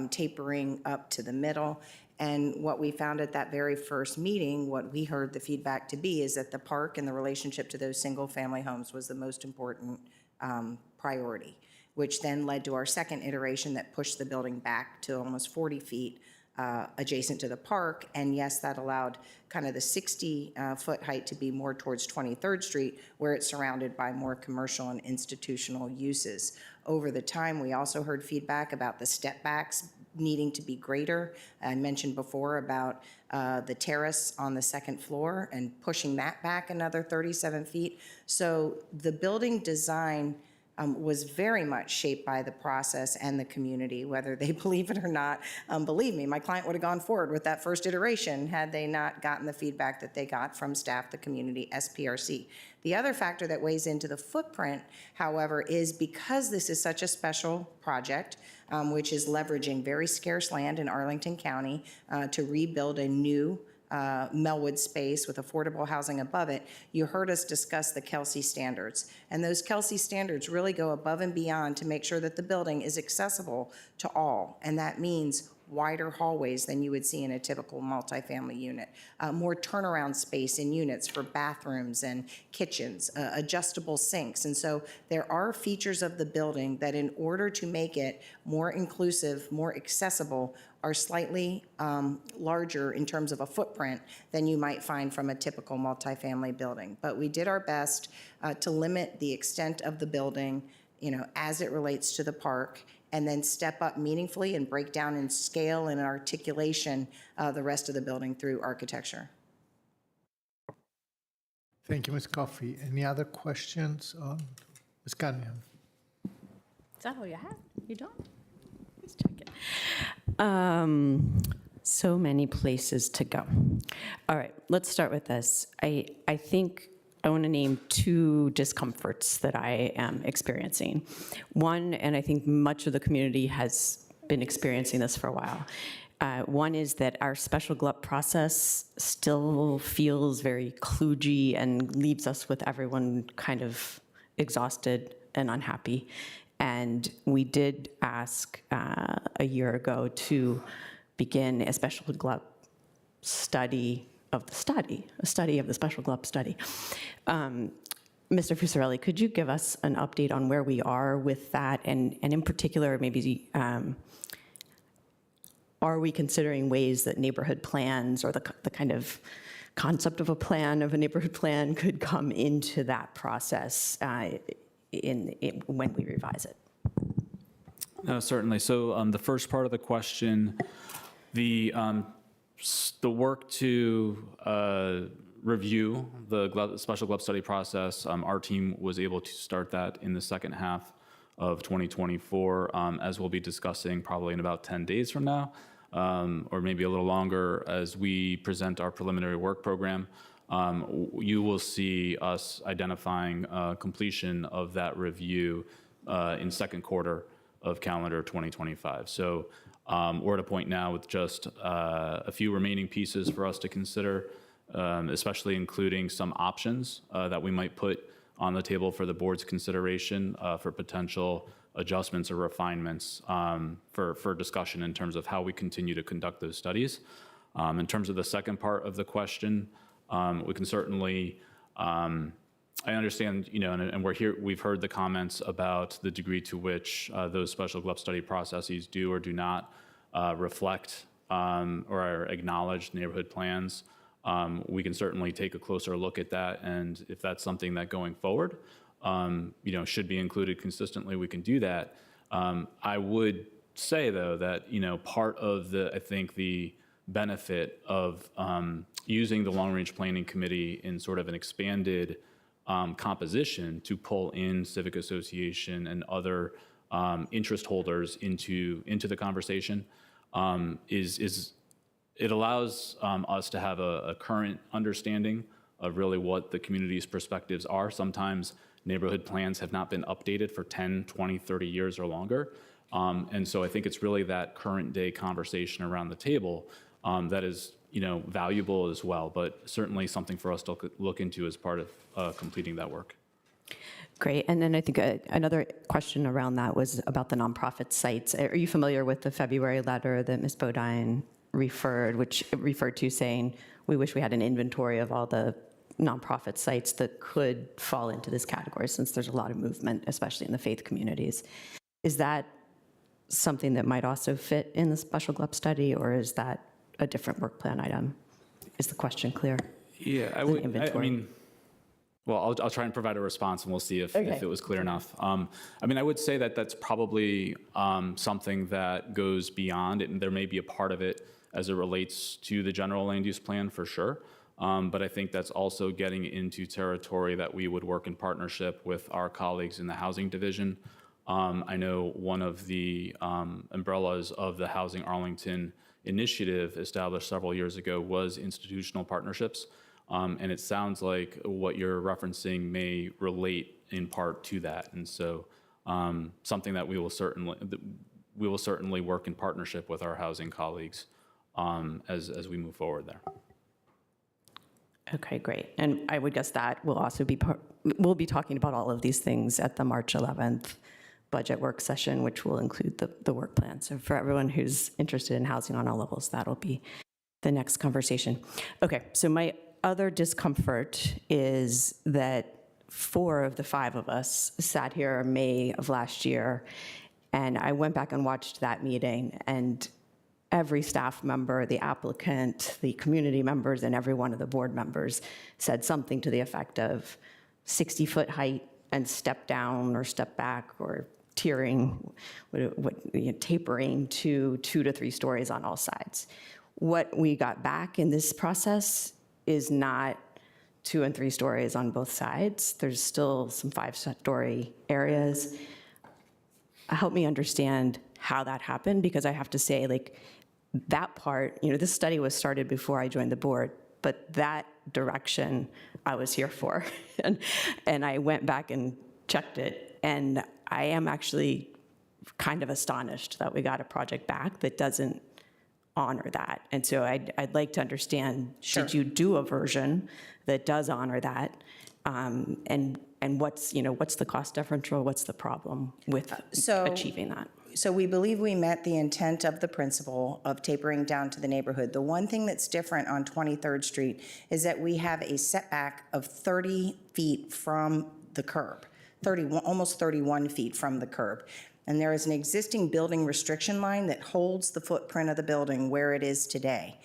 tapering up to the middle. And what we found at that very first meeting, what we heard the feedback to be, is that the park and the relationship to those single-family homes was the most important priority, which then led to our second iteration that pushed the building back to almost 40 feet adjacent to the park. And yes, that allowed kind of the 60-foot height to be more towards 23rd Street, where it's surrounded by more commercial and institutional uses. Over the time, we also heard feedback about the step backs needing to be greater. I mentioned before about the terrace on the second floor and pushing that back another 37 feet. So the building design was very much shaped by the process and the community, whether they believe it or not. Believe me, my client would have gone forward with that first iteration had they not gotten the feedback that they got from staff, the community, SPRC. The other factor that weighs into the footprint, however, is because this is such a special project, which is leveraging very scarce land in Arlington County to rebuild a new Melwood space with affordable housing above it, you heard us discuss the Kelsey standards. And those Kelsey standards really go above and beyond to make sure that the building is accessible to all. And that means wider hallways than you would see in a typical multifamily unit, more turnaround space in units for bathrooms and kitchens, adjustable sinks. And so there are features of the building that, in order to make it more inclusive, more accessible, are slightly larger in terms of a footprint than you might find from a typical multifamily building. But we did our best to limit the extent of the building, as it relates to the park, and then step up meaningfully and break down in scale and articulation the rest of the building through architecture. Thank you, Ms. Coffey. Any other questions on Ms. Cunningham? Is that all you have? You don't? Let's check it. So many places to go. All right, let's start with this. I think I want to name two discomforts that I am experiencing. One, and I think much of the community has been experiencing this for a while. One is that our special GLUP process still feels very kludgy and leaves us with everyone kind of exhausted and unhappy. And we did ask a year ago to begin a special GLUP study of the study, a study of the special GLUP study. Mr. Fusarelli, could you give us an update on where we are with that? And in particular, maybe are we considering ways that neighborhood plans or the kind of concept of a neighborhood plan could come into that process when we revise it? Certainly. So the first part of the question, the work to review the special GLUP study process, our team was able to start that in the second half of 2024, as we'll be discussing probably in about 10 days from now, or maybe a little longer as we present our preliminary work program. You will see us identifying completion of that review in second quarter of calendar 2025. So we're at a point now with just a few remaining pieces for us to consider, especially including some options that we might put on the table for the board's consideration for potential adjustments or refinements for discussion in terms of how we continue to conduct those studies. In terms of the second part of the question, we can certainly, I understand, and we've heard the comments about the degree to which those special GLUP study processes do or do not reflect or acknowledge neighborhood plans. We can certainly take a closer look at that, and if that's something that going forward, should be included consistently, we can do that. I would say, though, that, part of I think the benefit of using the long-range planning committee in sort of an expanded composition to pull in civic association and other interest holders into the conversation is it allows us to have a current understanding of really what the community's perspectives are. Sometimes neighborhood plans have not been updated for 10, 20, 30 years or longer. And so I think it's really that current day conversation around the table that is, valuable as well, but certainly something for us to look into as part of completing that work. Great. And then I think another question around that was about the nonprofit sites. Are you familiar with the February letter that Ms. Bodine referred to saying, we wish we had an inventory of all the nonprofit sites that could fall into this category, since there's a lot of movement, especially in the faith communities. Is that something that might also fit in the special GLUP study, or is that a different work plan item? Is the question clear? Yeah, I mean, well, I'll try and provide a response, and we'll see if it was clear enough. I would say that that's probably something that goes beyond it, and there may be a part of it as it relates to the general land use plan for sure. But I think that's also getting into territory that we would work in partnership with our colleagues in the housing division. I know one of the umbrellas of the Housing Arlington initiative established several years ago was institutional partnerships. And it sounds like what you're referencing may relate in part to that. And so something that we will certainly work in partnership with our housing colleagues as we move forward there. Okay, great. And I would guess that will also be we'll be talking about all of these things at the March 11th budget work session, which will include the work plan. So for everyone who's interested in housing on all levels, that'll be the next conversation. Okay, so my other discomfort is that 4 of the 5 of us sat here in May of last year, and I went back and watched that meeting, and every staff member, the applicant, the community members, and every one of the board members said something to the effect of 60-foot height and step down or step back or tapering to 2 to 3 stories on all sides. What we got back in this process is not 2 and 3 stories on both sides. There's still some 5-story areas. Help me understand how that happened, because I have to say, that part, this study was started before I joined the board, but that direction I was here for. and I went back and checked it, and I am actually kind of astonished that we got a project back that doesn't honor that. And so I'd like to understand, did you do a version that does honor that? And what's the cost differential? What's the problem with achieving that? So we believe we met the intent of the principle of tapering down to the neighborhood. The one thing that's different on 23rd Street is that we have a setback of 30 feet from the curb, almost 31 feet from the curb. And there is an existing building restriction line that holds the footprint of the building where it is today.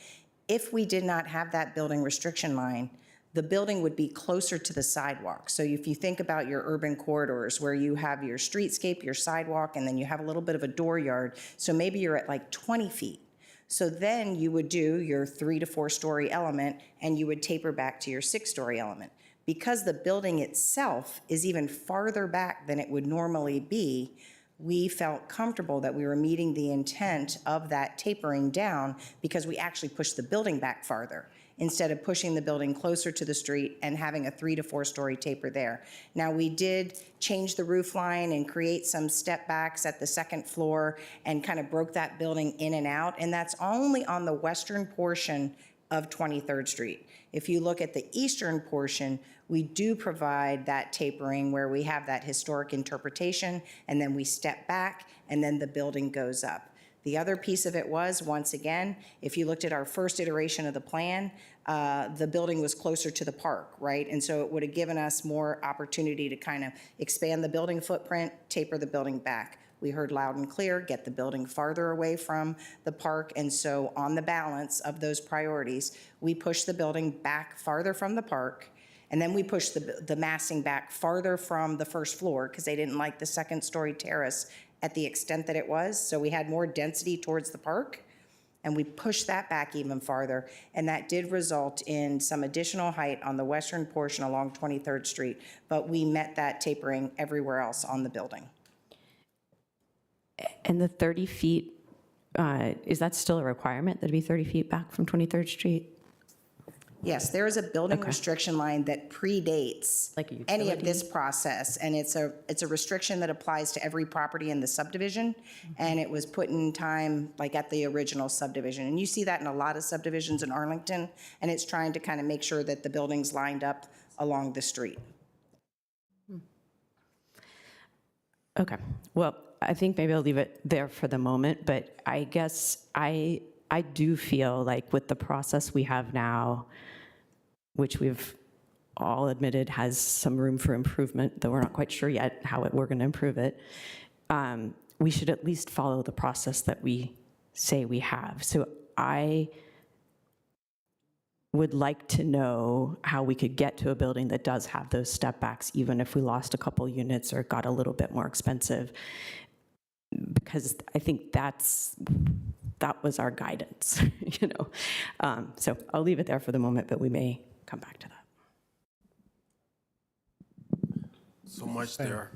If we did not have that building restriction line, the building would be closer to the sidewalk. So if you think about your urban corridors where you have your streetscape, your sidewalk, and then you have a little bit of a dooryard, so maybe you're at like 20 feet. So then you would do your 3 to 4 story element and you would taper back to your 6-story element. Because the building itself is even farther back than it would normally be, we felt comfortable that we were meeting the intent of that tapering down because we actually pushed the building back farther instead of pushing the building closer to the street and having a 3 to 4 story taper there. Now, we did change the roof line and create some step backs at the 2nd floor and kind of broke that building in and out, and that's only on the western portion of 23rd Street. If you look at the eastern portion, we do provide that tapering where we have that historic interpretation, and then we step back, and then the building goes up. The other piece of it was, once again, if you looked at our first iteration of the plan, the building was closer to the park, right? And so it would have given us more opportunity to kind of expand the building footprint, taper the building back. We heard loud and clear, get the building farther away from the park. And so on the balance of those priorities, we pushed the building back farther from the park. And then we pushed the massing back farther from the first floor because they didn't like the 2nd story terrace at the extent that it was. So we had more density towards the park. And we pushed that back even farther. And that did result in some additional height on the western portion along 23rd Street. But we met that tapering everywhere else on the building. And the 30 feet, is that still a requirement, that it be 30 feet back from 23rd Street? Yes, there is a building restriction line that predates any of this process, and it's a restriction that applies to every property in the subdivision, and it was put in time like at the original subdivision. And you see that in a lot of subdivisions in Arlington, and it's trying to kind of make sure that the building's lined up along the street. Okay, well, I think maybe I'll leave it there for the moment, but I guess I do feel like with the process we have now, which we've all admitted has some room for improvement, though we're not quite sure yet how we're going to improve it, we should at least follow the process that we say we have. So I would like to know how we could get to a building that does have those step backs, even if we lost a couple units or got a little bit more expensive, because I think that was our guidance, you know. So I'll leave it there for the moment, but we may come back to that. So much there.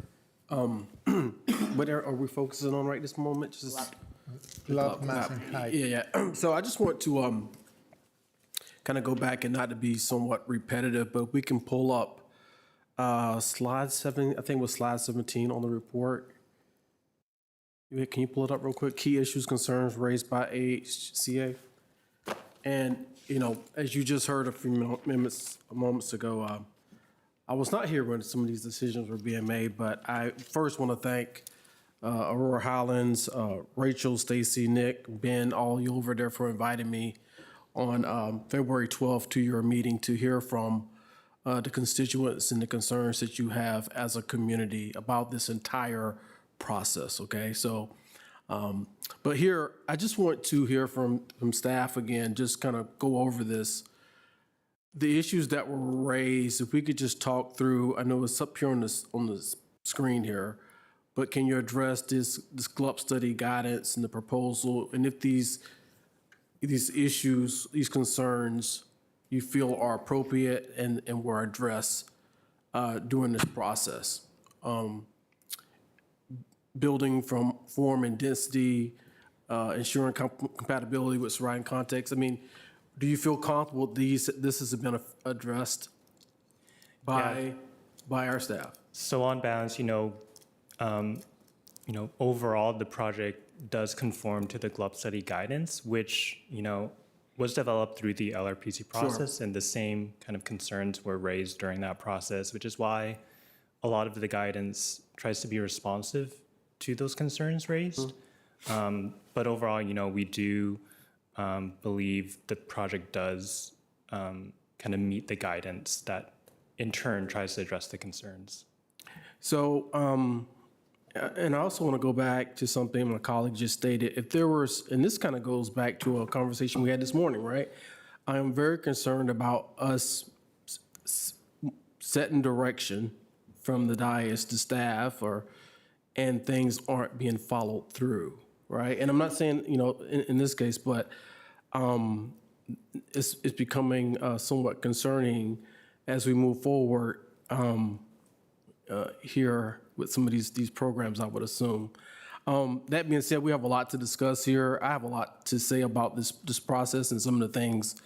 What are we focusing on right this moment? Just Lot, mass, and height. Yeah. So I just want to kind of go back, and not to be somewhat repetitive, but we can pull up slide 7, I think it was slide 17 on the report. Can you pull it up real quick? Key issues, concerns raised by AHCA. And, you know, as you just heard a few moments ago, I was not here when some of these decisions were being made, but I first want to thank Aurora Highlands, Rachel, Stacy, Nick, Ben, all you over there for inviting me on February 12th to your meeting to hear from the constituents and the concerns that you have as a community about this entire process, okay? So, but here, I just want to hear from staff again, just kind of go over this. The issues that were raised, if we could just talk through, I know it's up here on the screen here, but can you address this GLUP study guidance and the proposal, and if these issues, these concerns, you feel are appropriate and were addressed during this process? Building from form and density, ensuring compatibility with surrounding context. I mean, do you feel comfortable this has been addressed by our staff? So on balance, overall, the project does conform to the GLUB study guidance, which, was developed through the LRPC process, and the same kind of concerns were raised during that process, which is why a lot of the guidance tries to be responsive to those concerns raised. But overall, we do believe the project does kind of meet the guidance that in turn tries to address the concerns. So, and I also want to go back to something my colleague just stated. If there was, and this kind of goes back to a conversation we had this morning, right? I am very concerned about us setting direction from the dais to staff, and things aren't being followed through, right? And I'm not saying, in this case, but it's becoming somewhat concerning as we move forward here with some of these programs, I would assume. That being said, we have a lot to discuss here. I have a lot to say about this process and some of the things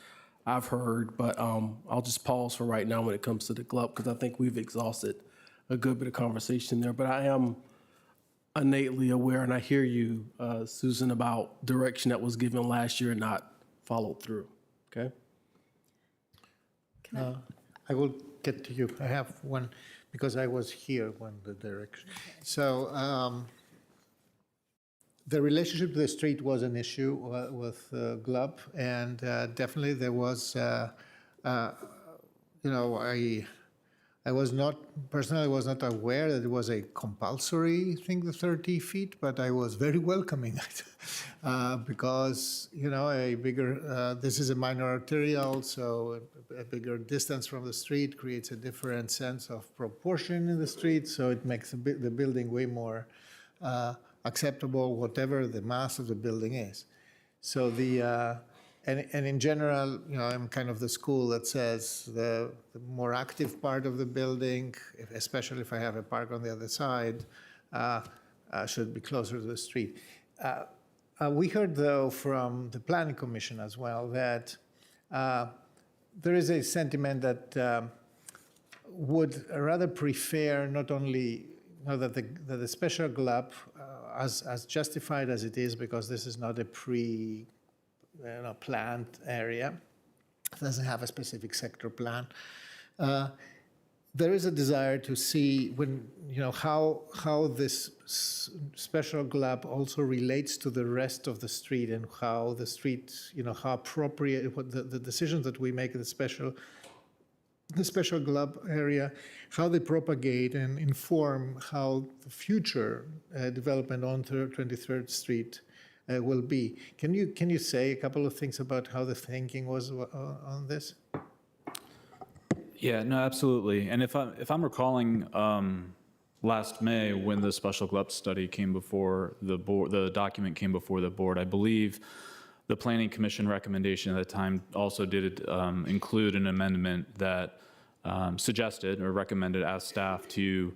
I've heard, but I'll just pause for right now when it comes to the GLUB, because I think we've exhausted a good bit of conversation there. But I am innately aware, and I hear you, Susan, about direction that was given last year and not followed through, okay? I will get to you. I have one, because I was here when the direction. So the relationship to the street was an issue with GLUB, and definitely there was, I was not, personally, I was not aware that it was a compulsory thing, the 30 feet, but I was very welcoming because, a bigger, this is a minor arterial, so a bigger distance from the street creates a different sense of proportion in the street, so it makes the building way more acceptable, whatever the mass of the building is. So and in general, I'm kind of the school that says the more active part of the building, especially if I have a park on the other side, should be closer to the street. We heard, though, from the Planning Commission as well that there is a sentiment that would rather prefer not only that the special GLUB, as justified as it is, because this is not a planned area, it doesn't have a specific sector plan. There is a desire to see when how this special GLUB also relates to the rest of the street, and how the street, how appropriate what the decisions that we make in the special GLUB area, how they propagate and inform how the future development on 23rd Street will be. Can you say a couple of things about how the thinking was on this? Yeah, no, absolutely. And if I'm recalling last May when the special GLUB study came before the board, the document came before the board, I believe the Planning Commission recommendation at the time also did include an amendment that suggested or recommended as staff to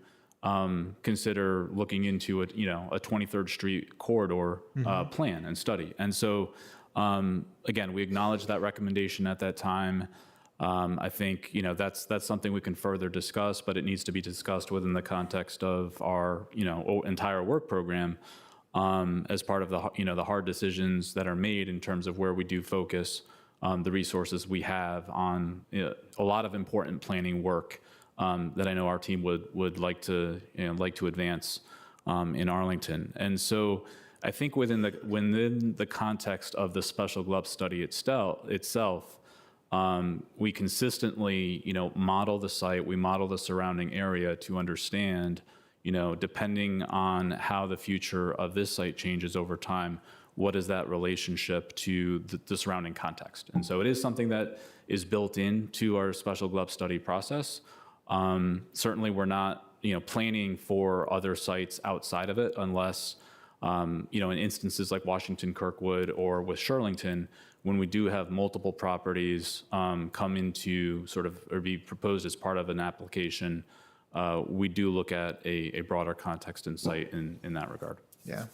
consider looking into a 23rd Street corridor plan and study. And so, again, we acknowledged that recommendation at that time. I think that's something we can further discuss, but it needs to be discussed within the context of our entire work program as part of the hard decisions that are made in terms of where we do focus the resources we have on a lot of important planning work that I know our team would like to advance in Arlington. And so I think within the context of the special GLUB study itself, we consistently model the site, we model the surrounding area to understand, depending on how the future of this site changes over time, what is that relationship to the surrounding context? And so it is something that is built into our special GLUB study process. Certainly, we're not, planning for other sites outside of it unless, in instances like Washington Kirkwood or with Shirlington, when we do have multiple properties come into or be proposed as part of an application, we do look at a broader context and site in that regard. Yeah.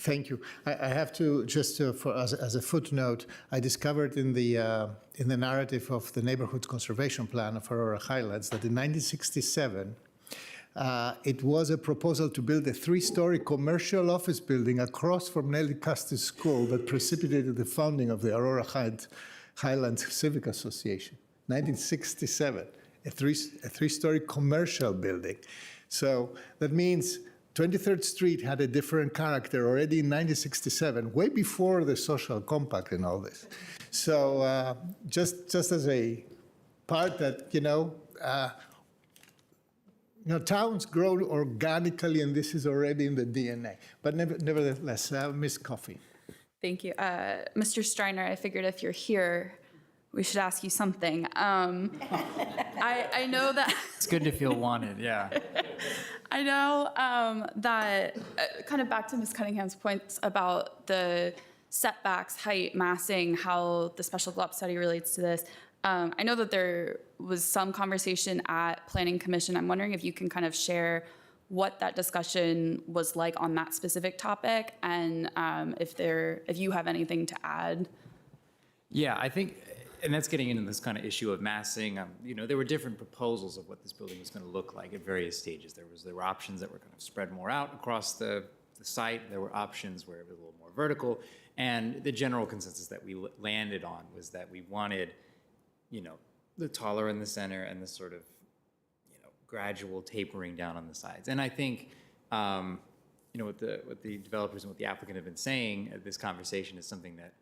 Thank you. I have to just as a footnote, I discovered in the narrative of the Neighborhood Conservation Plan of Aurora Highlands that in 1967, It was a proposal to build a 3-story commercial office building across from Nellie Custis School that precipitated the founding of the Aurora Highlands Civic Association, 1967, a three-story commercial building. So that means 23rd Street had a different character already in 1967, way before the social compact and all this. So just as a part that, towns grow organically, and this is already in the DNA. But nevertheless, Ms. Coffey. Thank you. Mr. Striner, I figured if you're here, we should ask you something. I know that... It's good to feel wanted, yeah. I know that, kind of back to Ms. Cunningham's points about the setbacks, height, massing, how the special GLUP study relates to this. I know that there was some conversation at Planning Commission. I'm wondering if you can kind of share what that discussion was like on that specific topic, and if you have anything to add. Yeah, I think, and that's getting into this kind of issue of massing. There were different proposals of what this building was going to look like at various stages. There were options that were kind of spread more out across the site. There were options where it was a little more vertical. And the general consensus that we landed on was that we wanted, the taller in the center and the sort of, gradual tapering down on the sides. And I think, what the developers and what the applicant have been saying at this conversation is something that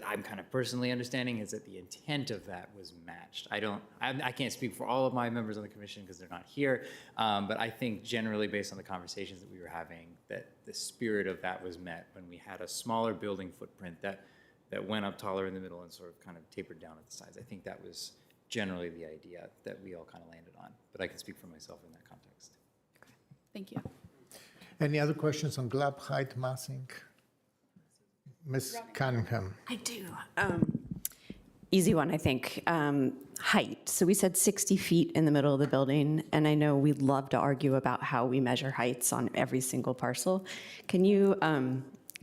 I'm kind of personally understanding, is that the intent of that was matched. I can't speak for all of my members on the commission because they're not here, but I think generally based on the conversations that we were having, that the spirit of that was met when we had a smaller building footprint that went up taller in the middle and sort of kind of tapered down at the sides. I think that was generally the idea that we all kind of landed on, but I can speak for myself in that context. Thank you. Any other questions on GLUB, height, massing? Ms. Cunningham. I do. Easy one, I think. Height. So we said 60 feet in the middle of the building, and I know we'd love to argue about how we measure heights on every single parcel. Can you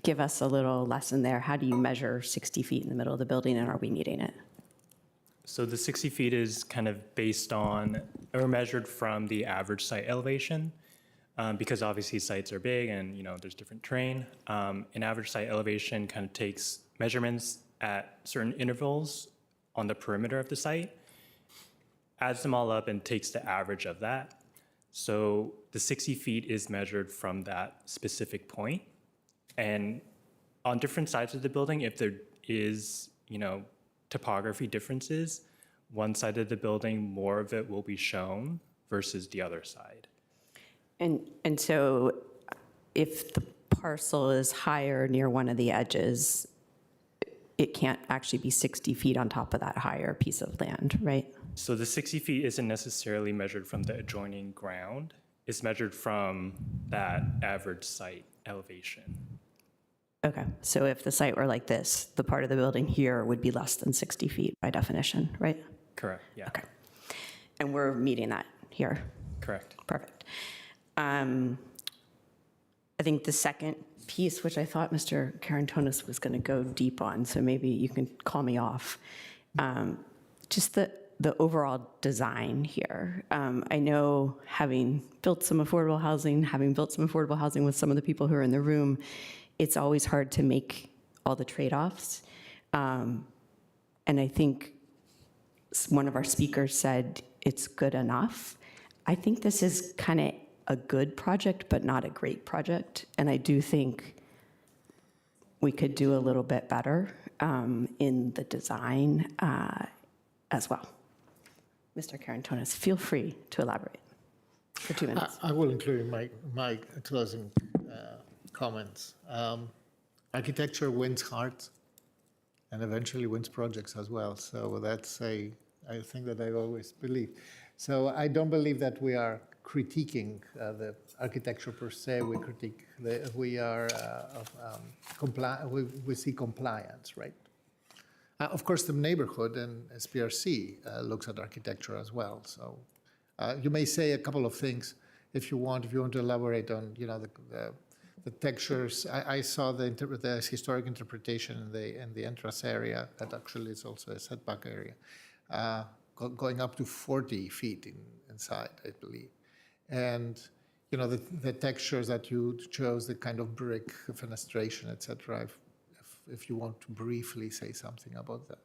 give us a little lesson there? How do you measure 60 feet in the middle of the building, and are we needing it? So the 60 feet is kind of based on, or measured from the average site elevation, because obviously sites are big and there's different terrain. An average site elevation kind of takes measurements at certain intervals on the perimeter of the site, adds them all up and takes the average of that. So the 60 feet is measured from that specific point. And on different sides of the building, if there is, topography differences, one side of the building, more of it will be shown versus the other side. And so if the parcel is higher near one of the edges, it can't actually be 60 feet on top of that higher piece of land, right? So the 60 feet isn't necessarily measured from the adjoining ground. It's measured from that average site elevation. Okay, so if the site were like this, the part of the building here would be less than 60 feet by definition, right? Correct, yeah. Okay. And we're meeting that here? Correct. Perfect. I think the second piece, which I thought Mr. Karantonis was going to go deep on, so maybe you can call me off, just the overall design here. I know having built some affordable housing, with some of the people who are in the room, it's always hard to make all the trade-offs. And I think one of our speakers said it's good enough. I think this is kind of a good project, but not a great project. And I do think we could do a little bit better in the design as well. Mr. Karantonis, feel free to elaborate for 2 minutes. I will include in my closing comments. Architecture wins hearts and eventually wins projects as well. So that's I think that I've always believed. So I don't believe that we are critiquing the architecture per se. We critique we see compliance, right? Of course, the neighborhood and SPRC looks at architecture as well. So you may say a couple of things if you want to elaborate on the textures. I saw the historic interpretation in the entrance area that actually is also a setback area, going up to 40 feet inside, I believe. and the textures that you chose, the kind of brick fenestration, etc. If you want to briefly say something about that.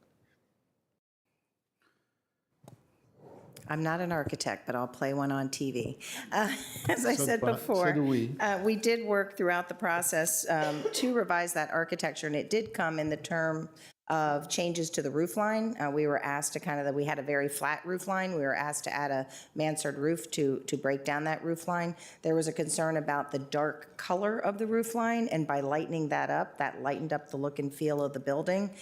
I'm not an architect, but I'll play one on TV. As I So said do before, so do we. We did work throughout the process to revise that architecture, and it did come in the term of changes to the roof line. We were asked to we had a very flat roof line. We were asked to add a mansard roof to break down that roof line. There was a concern about the dark color of the roof line, and by lightening that up, that lightened up the look and feel of the building.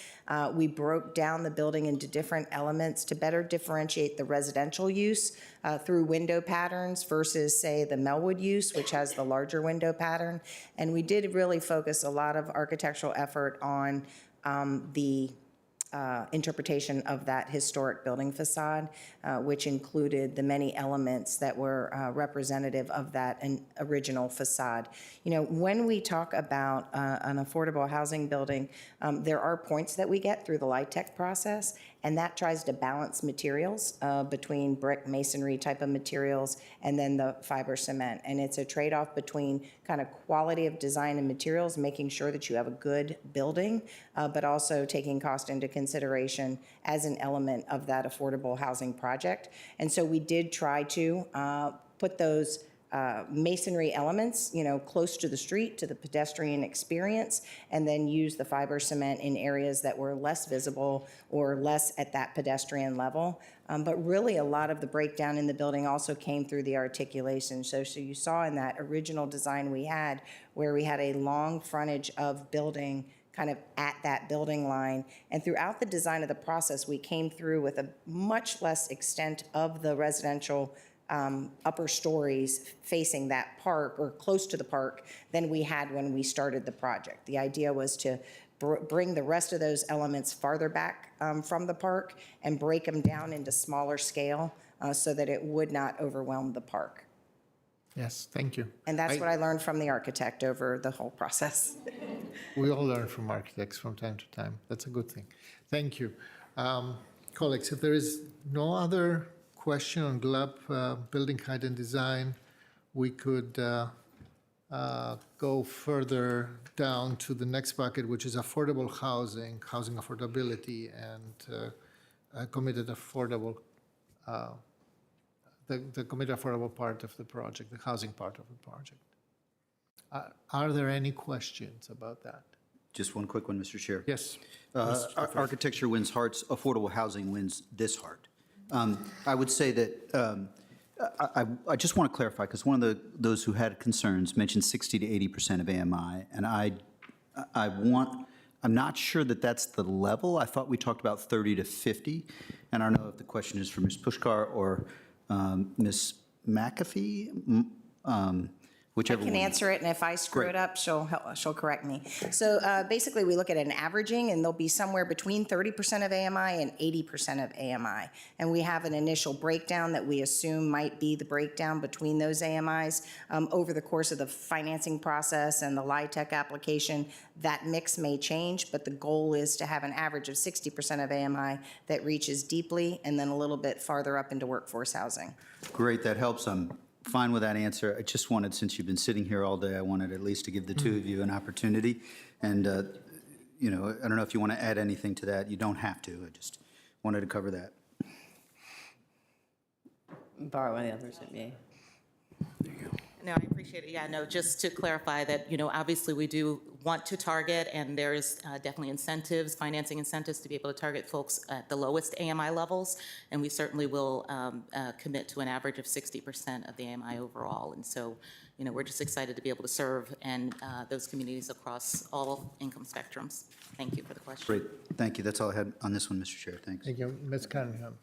We broke down the building into different elements to better differentiate the residential use through window patterns versus, say, the Melwood use, which has the larger window pattern. And we did really focus a lot of architectural effort on the interpretation of that historic building facade, which included the many elements that were representative of that original facade. When we talk about an affordable housing building, there are points that we get through the LIHTC process, and that tries to balance materials between brick, masonry type of materials, and then the fiber cement. And it's a trade-off between kind of quality of design and materials, making sure that you have a good building, but also taking cost into consideration as an element of that affordable housing project. And so we did try to put those masonry elements, close to the street, to the pedestrian experience, and then use the fiber cement in areas that were less visible or less at that pedestrian level. But really, a lot of the breakdown in the building also came through the articulation. So you saw in that original design we had, where we had a long frontage of building kind of at that building line. And throughout the design of the process, we came through with a much less extent of the residential upper stories facing that park or close to the park than we had when we started the project. The idea was to bring the rest of those elements farther back from the park and break them down into smaller scale so that it would not overwhelm the park. Yes, thank you. And that's what I learned from the architect over the whole process. We all learn from architects from time to time. That's a good thing. Thank you. Colleagues, if there is no other question on GLUB building height and design, we could go further down to the next bucket, which is affordable housing, housing affordability, and committed affordable, the committed affordable part of the project, the housing part of the project. Are there any questions about that? Just one quick one, Mr. Chair. Yes. Architecture wins hearts, affordable housing wins this heart. I would say that I just want to clarify, because one of those who had concerns mentioned 60 to 80% of AMI, and I'm not sure that that's the level. I thought we talked about 30 to 50, and I don't know if the question is for Ms. Pushkar or Ms. McAfee, whichever I can one. answer it, and if I screw Great. it up, she'll correct me. So basically, we look at an averaging, and they'll be somewhere between 30% of AMI and 80% of AMI. And we have an initial breakdown that we assume might be the breakdown between those AMIs. Over the course of the financing process and the LIHTC application, that mix may change, but the goal is to have an average of 60% of AMI that reaches deeply, and then a little bit farther up into workforce housing. Great, that helps. I'm fine with that answer. I just wanted, since you've been sitting here all day, I wanted at least to give the two of you an opportunity. And, I don't know if you want to add anything to that. You don't have to. I just wanted to cover that. Borrow one of the others at me. No, I appreciate it. Yeah, no, just to clarify that, obviously we do want to target, and there is definitely incentives, financing incentives to be able to target folks at the lowest AMI levels, and we certainly will commit to an average of 60% of the AMI overall. And so, we're just excited to be able to serve and those communities across all income spectrums. Thank you for the question. Great, thank you. That's all I had on this one, Mr. Chair. Thanks. Thank you. Ms. Cunningham.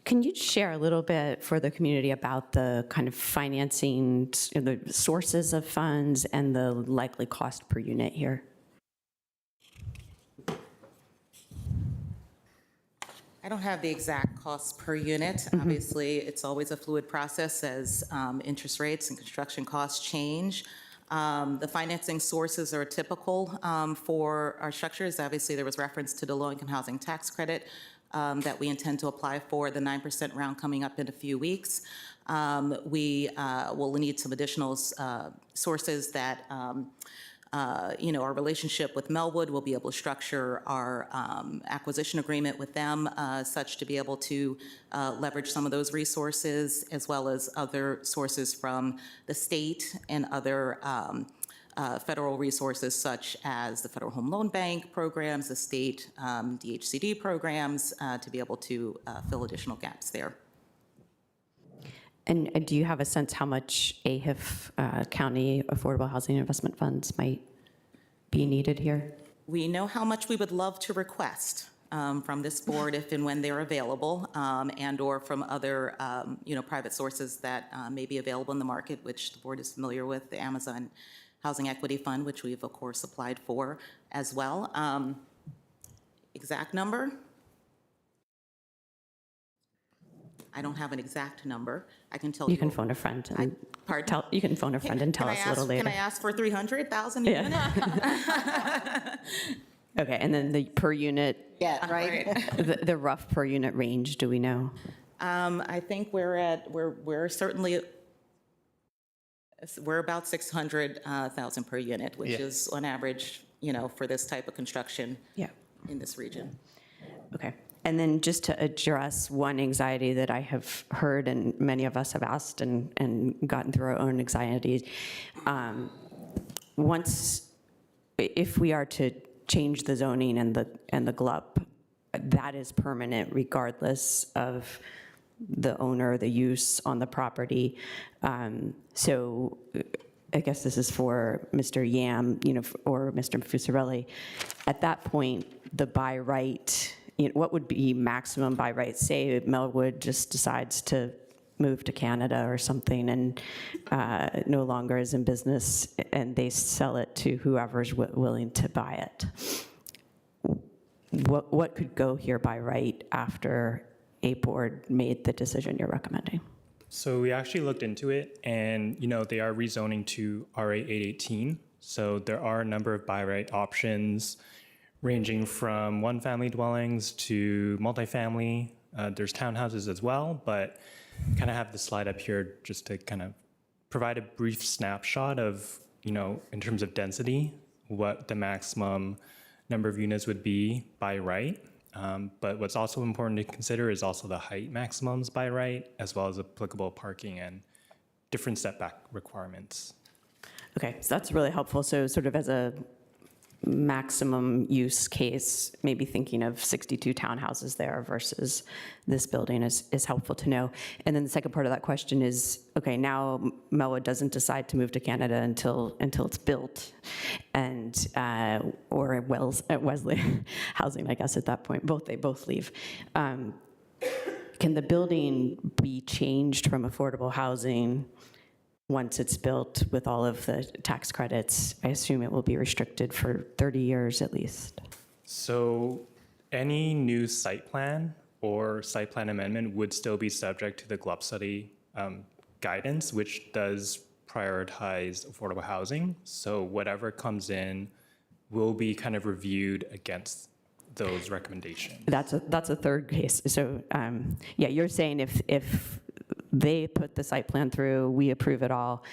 Can you share a little bit for the community about the kind of financing, the sources of funds and the likely cost per unit here? I don't have the exact cost per unit. Obviously, it's always a fluid process as interest rates and construction costs change. The financing sources are typical for our structures. Obviously, there was reference to the low-income housing tax credit. that we intend to apply for, the 9% round coming up in a few weeks. We will need some additional sources that, our relationship with Melwood will be able to structure our acquisition agreement with them such to be able to leverage some of those resources, as well as other sources from the state and other federal resources such as the Federal Home Loan Bank programs, the state DHCD programs, to be able to fill additional gaps there. And do you have a sense how much AHIF, County Affordable Housing Investment Funds, might be needed here? We know how much we would love to request from this board if and when they're available, and or from other, private sources that may be available in the market, which the board is familiar with, the Amazon Housing Equity Fund, which we've of course applied for as well. Exact number? I don't have an exact number. I can tell you. You can phone a friend and pardon? you can phone a friend and tell us a little later. Can I ask for 300,000 Yeah. units? Okay, and then the per unit, Yeah, right. the rough per unit range, do we know? I think we're certainly, we're about 600,000 per unit, which Yeah. is on average, for this type of construction in this region. Okay. And then just to address one anxiety that I have heard and many of us have asked and gotten through our own anxieties, if we are to change the zoning and the GLUP, that is permanent regardless of the owner, the use on the property. So I guess this is for Mr. Yam, or Mr. Fusarelli. At that point, the by right, what would be maximum by right? Say Melwood just decides to move to Canada or something and no longer is in business, and they sell it to whoever's willing to buy it. What could go here by right after a board made the decision you're recommending? So we actually looked into it, and they are rezoning to RA 818. So there are a number of by right options, ranging from one-family dwellings to multifamily. There's townhouses as well, but kind of have the slide up here just to kind of provide a brief snapshot of, in terms of density, what the maximum number of units would be by right. But what's also important to consider is also the height maximums by right, as well as applicable parking and different setback requirements. Okay, so that's really helpful. So sort of as a maximum use case, maybe thinking of 62 townhouses there versus this building is helpful to know. And then the second part of that question is, okay, now Melwood doesn't decide to move to Canada until it's built, and or Wesley Housing, I guess at that point, they both leave. Can the building be changed from affordable housing once it's built with all of the tax credits? I assume it will be restricted for 30 years at least. So any new site plan or site plan amendment would still be subject to the GLUP study guidance, which does prioritize affordable housing. So whatever comes in will be kind of reviewed against those recommendations. That's a third case. So you're saying if they put the site plan through, we approve it all,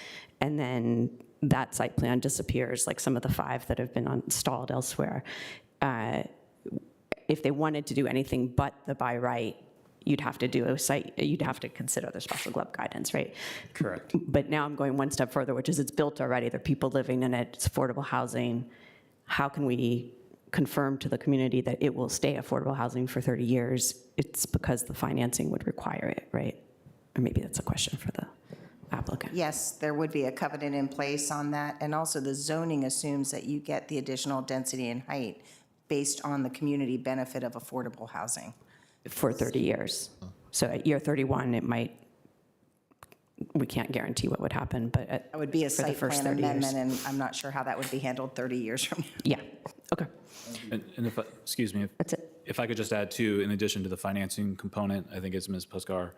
and then that site plan disappears, like some of the 5 that have been installed elsewhere. If they wanted to do anything but the by right, you'd have to consider the special GLUB guidance, right? Correct. But now I'm going one step further, which is it's built already, there are people living in it, it's affordable housing. How can we confirm to the community that it will stay affordable housing for 30 years? It's because the financing would require it, right? Or maybe that's a question for the applicant. Yes, there would be a covenant in place on that. And also the zoning assumes that you get the additional density and height based on the community benefit of affordable housing. For 30 years. So at year 31, we can't guarantee what would happen, but It would be a for the site first plan 30 years. amendment, and I'm not sure how that would be handled 30 years from now. Yeah, okay. And if, excuse me, That's it. if I could just add too, in addition to the financing component, I think as Ms. Puskar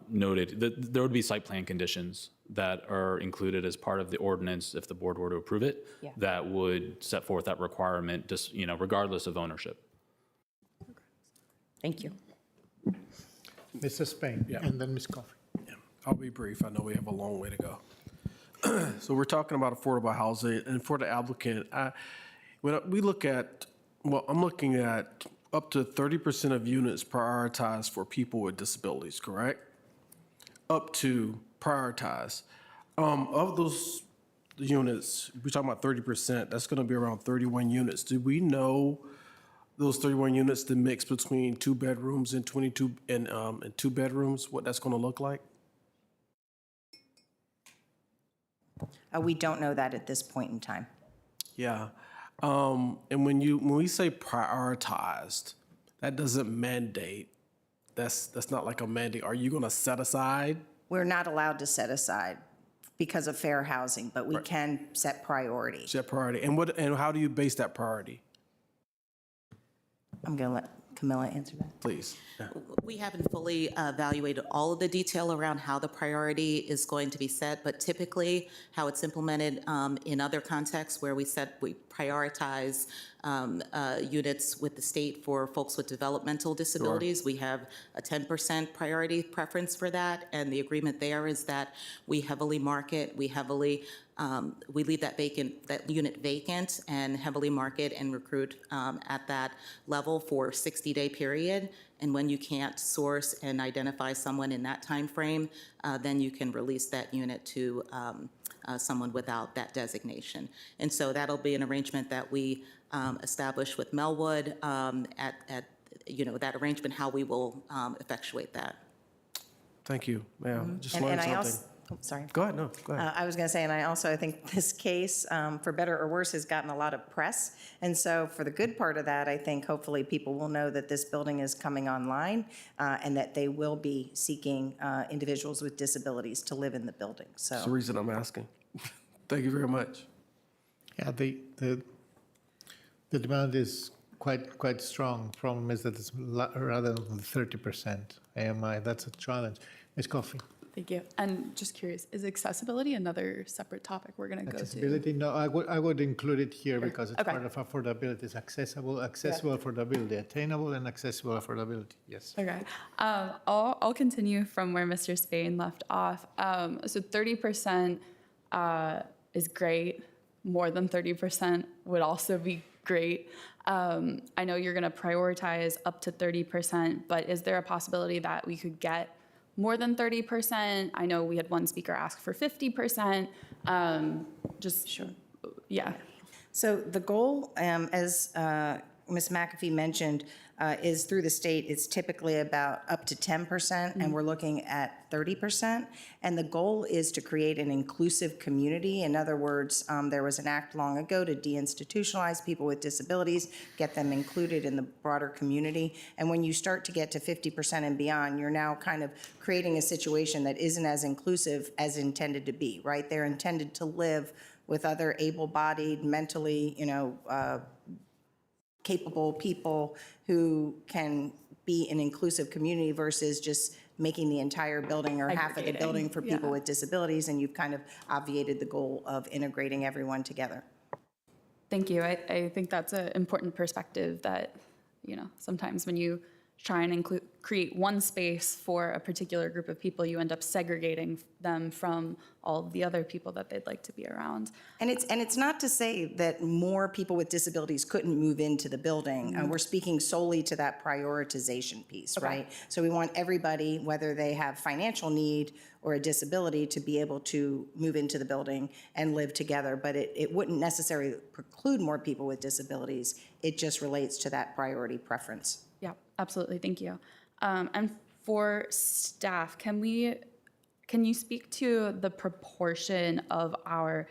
noted, there would be site plan conditions that are included as part of the ordinance if the board were to approve it, that would set forth that requirement, just, regardless of ownership. Thank you. Mr. Spain, and then Ms. Coffey. I'll be brief. I know we have a long way to go. So we're talking about affordable housing, and for the applicant, when we look at, well, I'm looking at up to 30% of units prioritized for people with disabilities, correct? Up to prioritized. Of those units, we're talking about 30%, that's going to be around 31 units. Do we know those 31 units, the mix between 2 bedrooms and 22 and 2 bedrooms, what that's going to look like? We don't know that at this point in time. Yeah. And when we say prioritized, that doesn't mandate. That's not like a mandate. Are you going to set aside? We're not allowed to set aside because of fair housing, but we can set priority. Set priority. And how do you base that priority? I'm going to let Camilla answer that. Please. Yeah. We haven't fully evaluated all of the detail around how the priority is going to be set, but typically how it's implemented in other contexts where we prioritize units with the state for folks with developmental disabilities. Sure. We have a 10% priority preference for that, and the agreement there is that we heavily market, we leave that unit vacant and heavily market and recruit at that level for a 60-day period. And when you can't source and identify someone in that time frame, then you can release that unit to someone without that designation. And so that'll be an arrangement that we establish with Melwood at that arrangement, how we will effectuate that. Thank you, ma'am. Just And learned I something. also, sorry. Go ahead. No, go ahead. I was going to say, and I think this case, for better or worse, has gotten a lot of press. And so for the good part of that, I think hopefully people will know that this building is coming online and that they will be seeking individuals with disabilities to live in the building. So That's the reason I'm asking. Thank you very much. Yeah, the demand is quite strong. Problem is that it's rather than 30% AMI. That's a challenge. Ms. Coffey. Thank you. And just curious, is accessibility another separate topic we're going to go to? Accessibility, no, I would include it here because it's Okay. part of affordability. It's accessible affordability, attainable and accessible affordability, yes. Okay. I'll continue from where Mr. Spain left off. So 30% is great. More than 30% would also be great. I know you're going to prioritize up to 30%, but is there a possibility that we could get more than 30%? I know we had one speaker ask for 50%. Sure. Yeah. So the goal, as Ms. McAfee mentioned, is through the state, it's typically about up to 10%, and we're looking at 30%. And the goal is to create an inclusive community. In other words, there was an act long ago to deinstitutionalize people with disabilities, get them included in the broader community. And when you start to get to 50% and beyond, you're now kind of creating a situation that isn't as inclusive as intended to be, right? They're intended to live with other able-bodied, mentally, capable people who can be an inclusive community versus just making the entire building or half of the building for people with disabilities, and you've kind of obviated the goal of integrating everyone together. Thank you. I think that's an important perspective that, sometimes when you try and create one space for a particular group of people, you end up segregating them from all of the other people that they'd like to be around. And it's not to say that more people with disabilities couldn't move into the building. We're speaking solely to that prioritization piece, right? So we want everybody, whether they have financial need or a disability, to be able to move into the building and live together. But it wouldn't necessarily preclude more people with disabilities. It just relates to that priority preference. Yeah, absolutely. Thank you. And for staff, can you speak to the proportion of our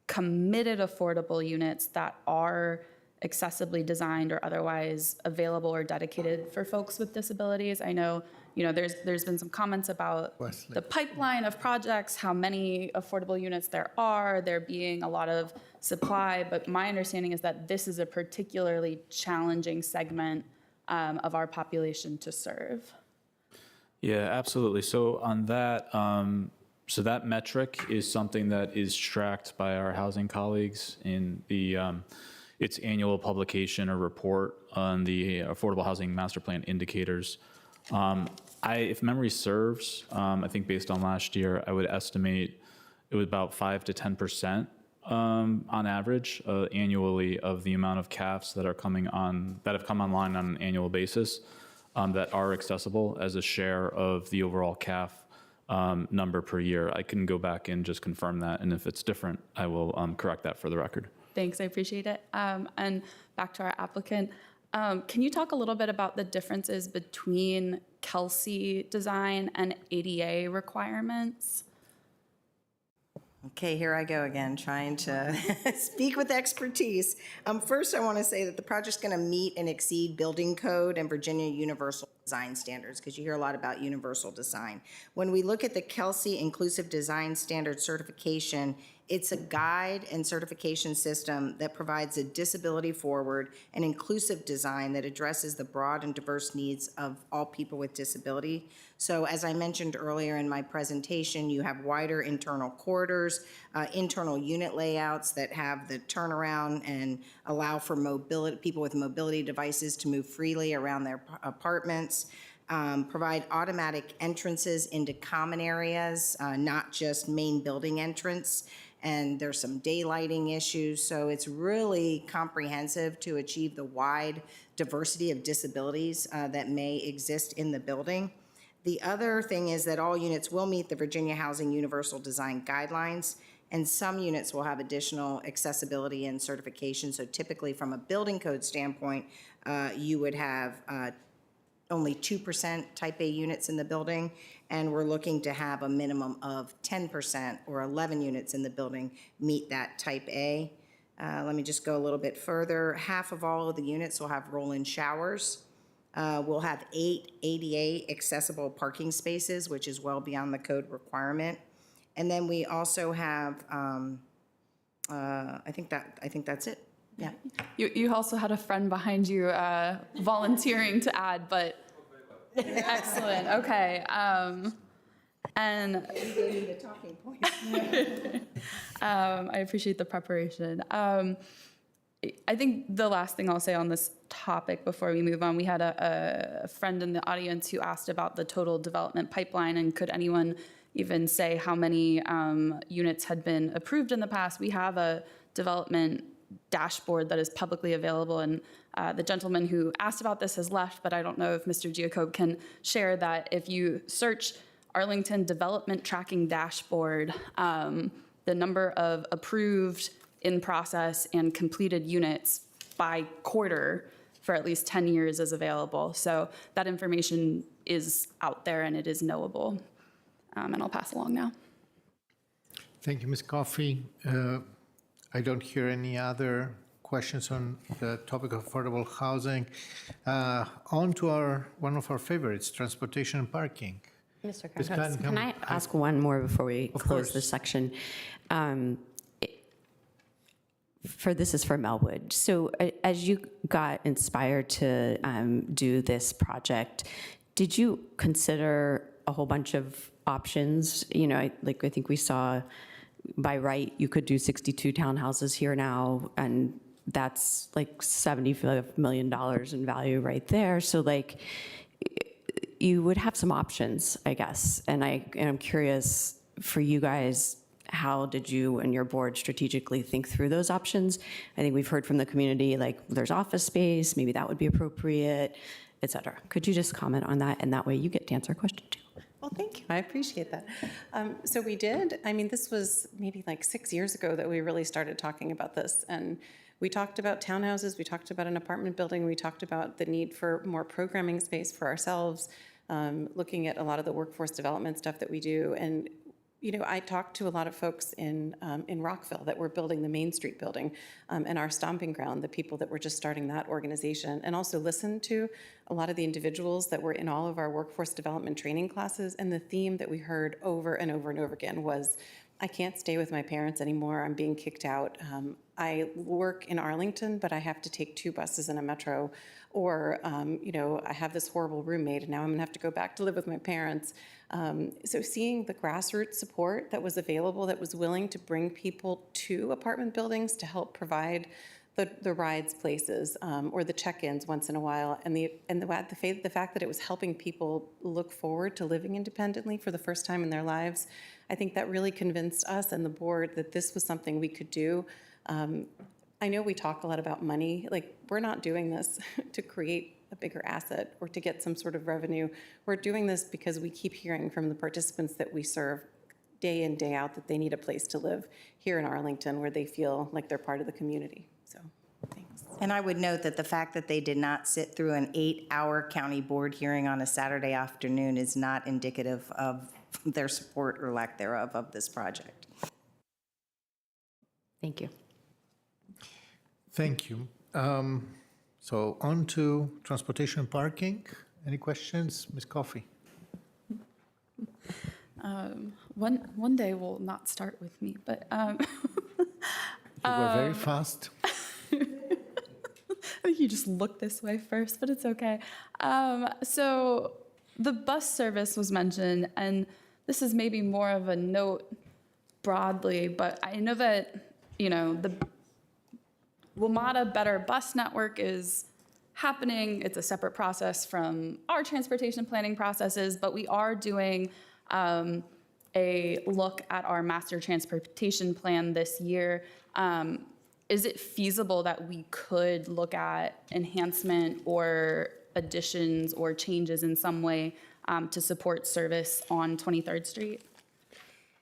committed affordable units that are accessibly designed or otherwise available or dedicated for folks with disabilities? I know, there's been some comments about the pipeline of projects, how many affordable units there are, there being a lot of supply, but my understanding is that this is a particularly challenging segment of our population to serve. Yeah, absolutely. So on that, so that metric is something that is tracked by our housing colleagues in its annual publication or report on the Affordable Housing Master Plan indicators. If memory serves, I think based on last year, I would estimate it was about 5 to 10% on average annually of the amount of CAFs that have come online on an annual basis that are accessible as a share of the overall CAF number per year. I can go back and just confirm that, and if it's different, I will correct that for the record. Thanks, I appreciate it. And back to our applicant, can you talk a little bit about the differences between Kelsey design and ADA requirements? Okay, here I go again, trying to speak with expertise. First, I want to say that the project's going to meet and exceed building code and Virginia Universal Design Standards, because you hear a lot about universal design. When we look at the Kelsey Inclusive Design Standard certification, it's a guide and certification system that provides a disability-forward and inclusive design that addresses the broad and diverse needs of all people with disability. So as I mentioned earlier in my presentation, you have wider internal corridors, internal unit layouts that have the turnaround and allow for mobility, people with mobility devices to move freely around their apartments. Provide automatic entrances into common areas, not just main building entrance. And there's some daylighting issues. So it's really comprehensive to achieve the wide diversity of disabilities that may exist in the building. The other thing is that all units will meet the Virginia Housing Universal Design Guidelines, and some units will have additional accessibility and certification. So typically from a building code standpoint, you would have only 2% type A units in the building, and we're looking to have a minimum of 10% or 11 units in the building meet that type A. Let me just go a little bit further. Half of all of the units will have roll-in showers. We'll have 8 ADA accessible parking spaces, which is well beyond the code requirement. And then we also have, I think that's it. Yeah. You also had a friend behind you volunteering to add, but excellent. Okay. And You gave me the talking points. I appreciate the preparation. I think the last thing I'll say on this topic before we move on, we had a friend in the audience who asked about the total development pipeline, and could anyone even say how many units had been approved in the past? We have a development dashboard that is publicly available, and the gentleman who asked about this has left, but I don't know if Mr. Giacob can share that. If you search Arlington Development Tracking Dashboard, the number of approved, in process, and completed units by quarter for at least 10 years is available. So that information is out there and it is knowable. And I'll pass along now. Thank you, Ms. Coffey. I don't hear any other questions on the topic of affordable housing. On to one of our favorites, transportation and parking. Mr. Ms. Conrad, Cotton, can I ask one more before we close this section? This is for Melwood. So as you got inspired to do this project, did you consider a whole bunch of options? You know, I think we saw by right, you could do 62 townhouses here now, and that's like $75 million in value right there. So like, you would have some options, I guess. And I'm curious for you guys, how did you and your board strategically think through those options? I think we've heard from the community, like there's office space, maybe that would be appropriate, et cetera. Could you just comment on that? And that way you get to answer a question too. Well, thank you. I appreciate that. So we did. I mean, this was maybe like 6 years ago that we really started talking about this. And we talked about townhouses. We talked about an apartment building. We talked about the need for more programming space for ourselves, looking at a lot of the workforce development stuff that we do. And you know, I talked to a lot of folks in Rockville that were building the Main Street building and our stomping ground, the people that were just starting that organization, and also listened to a lot of the individuals that were in all of our workforce development training classes. And the theme that we heard over and over and over again was, I can't stay with my parents anymore. I'm being kicked out. I work in Arlington, but I have to take 2 buses and a metro. Or, you know, I have this horrible roommate, and now I'm gonna have to go back to live with my parents. So seeing the grassroots support that was available, that was willing to bring people to apartment buildings to help provide the rides places or the check-ins once in a while, and the fact that it was helping people look forward to living independently for the first time in their lives, I think that really convinced us and the board that this was something we could do. I know we talk a lot about money. Like, we're not doing this to create a bigger asset or to get some sort of revenue. We're doing this because we keep hearing from the participants that we serve day in, day out, that they need a place to live here in Arlington where they feel like they're part of the community. So, thanks. And I would note that the fact that they did not sit through an 8-hour county board hearing on a Saturday afternoon is not indicative of their support or lack thereof of this project. Thank you. Thank you. So on to transportation parking. Any questions? Ms. Coffey? One day will not start with me, but You were very fast. I think you just look this way first, but it's okay. So the bus service was mentioned, and this is maybe more of a note broadly, but I know that, the WMATA Better Bus Network is happening. It's a separate process from our transportation planning processes, but we are doing a look at our master transportation plan this year. Is it feasible that we could look at enhancement or additions or changes in some way to support service on 23rd Street?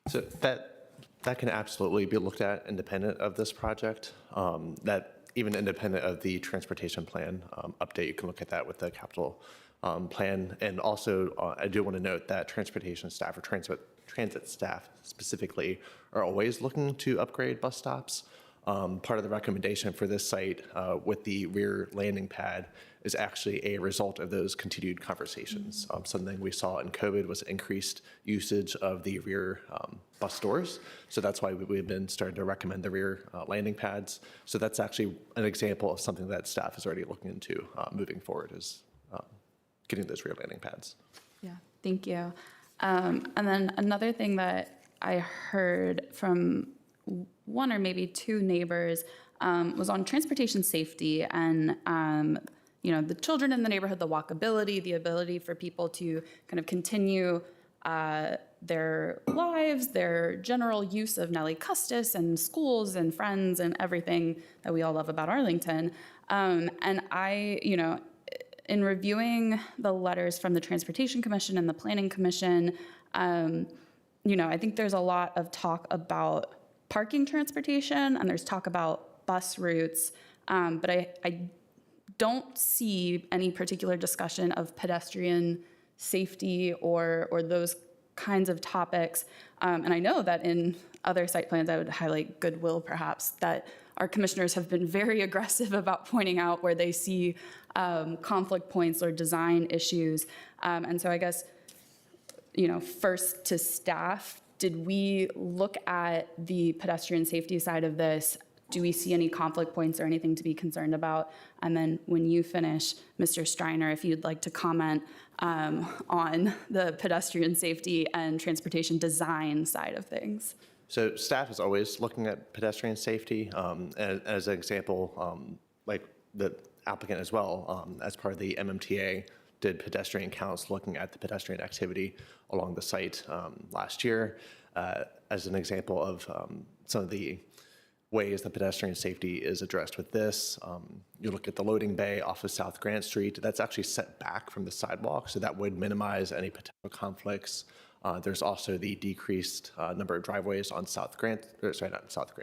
So that can absolutely be looked at independent of this project. That even independent of the transportation plan update, you can look at that with the capital plan. And also, I do want to note that transportation staff or transit staff specifically are always looking to upgrade bus stops. Part of the recommendation for this site with the rear landing pad is actually a result of those continued conversations. Something we saw in COVID was increased usage of the rear bus doors. So that's why we've been starting to recommend the rear landing pads. So that's actually an example of something that staff is already looking into moving forward, is getting those rear landing pads. Yeah, thank you. And then another thing that I heard from one or maybe two neighbors was on transportation safety and the children in the neighborhood, the walkability, the ability for people to kind of continue their lives, their general use of Nellie Custis and schools and friends and everything that we all love about Arlington. And I, in reviewing the letters from the Transportation Commission and the Planning Commission, I think there's a lot of talk about parking transportation and there's talk about bus routes, but I don't see any particular discussion of pedestrian safety or those kinds of topics. And I know that in other site plans, I would highlight Goodwill perhaps, that our commissioners have been very aggressive about pointing out where they see conflict points or design issues. And so I guess, first to staff, did we look at the pedestrian safety side of this? Do we see any conflict points or anything to be concerned about? And then when you finish, Mr. Striner, if you'd like to comment on the pedestrian safety and transportation design side of things. So staff is always looking at pedestrian safety. As an example, like the applicant as well, as part of the MMTA, did pedestrian counts looking at the pedestrian activity along the site last year. As an example of some of the ways that pedestrian safety is addressed with this, you look at the loading bay off of South Grant Street. That's actually set back from the sidewalk, so that would minimize any potential conflicts. There's also the decreased number of driveways on not South Grant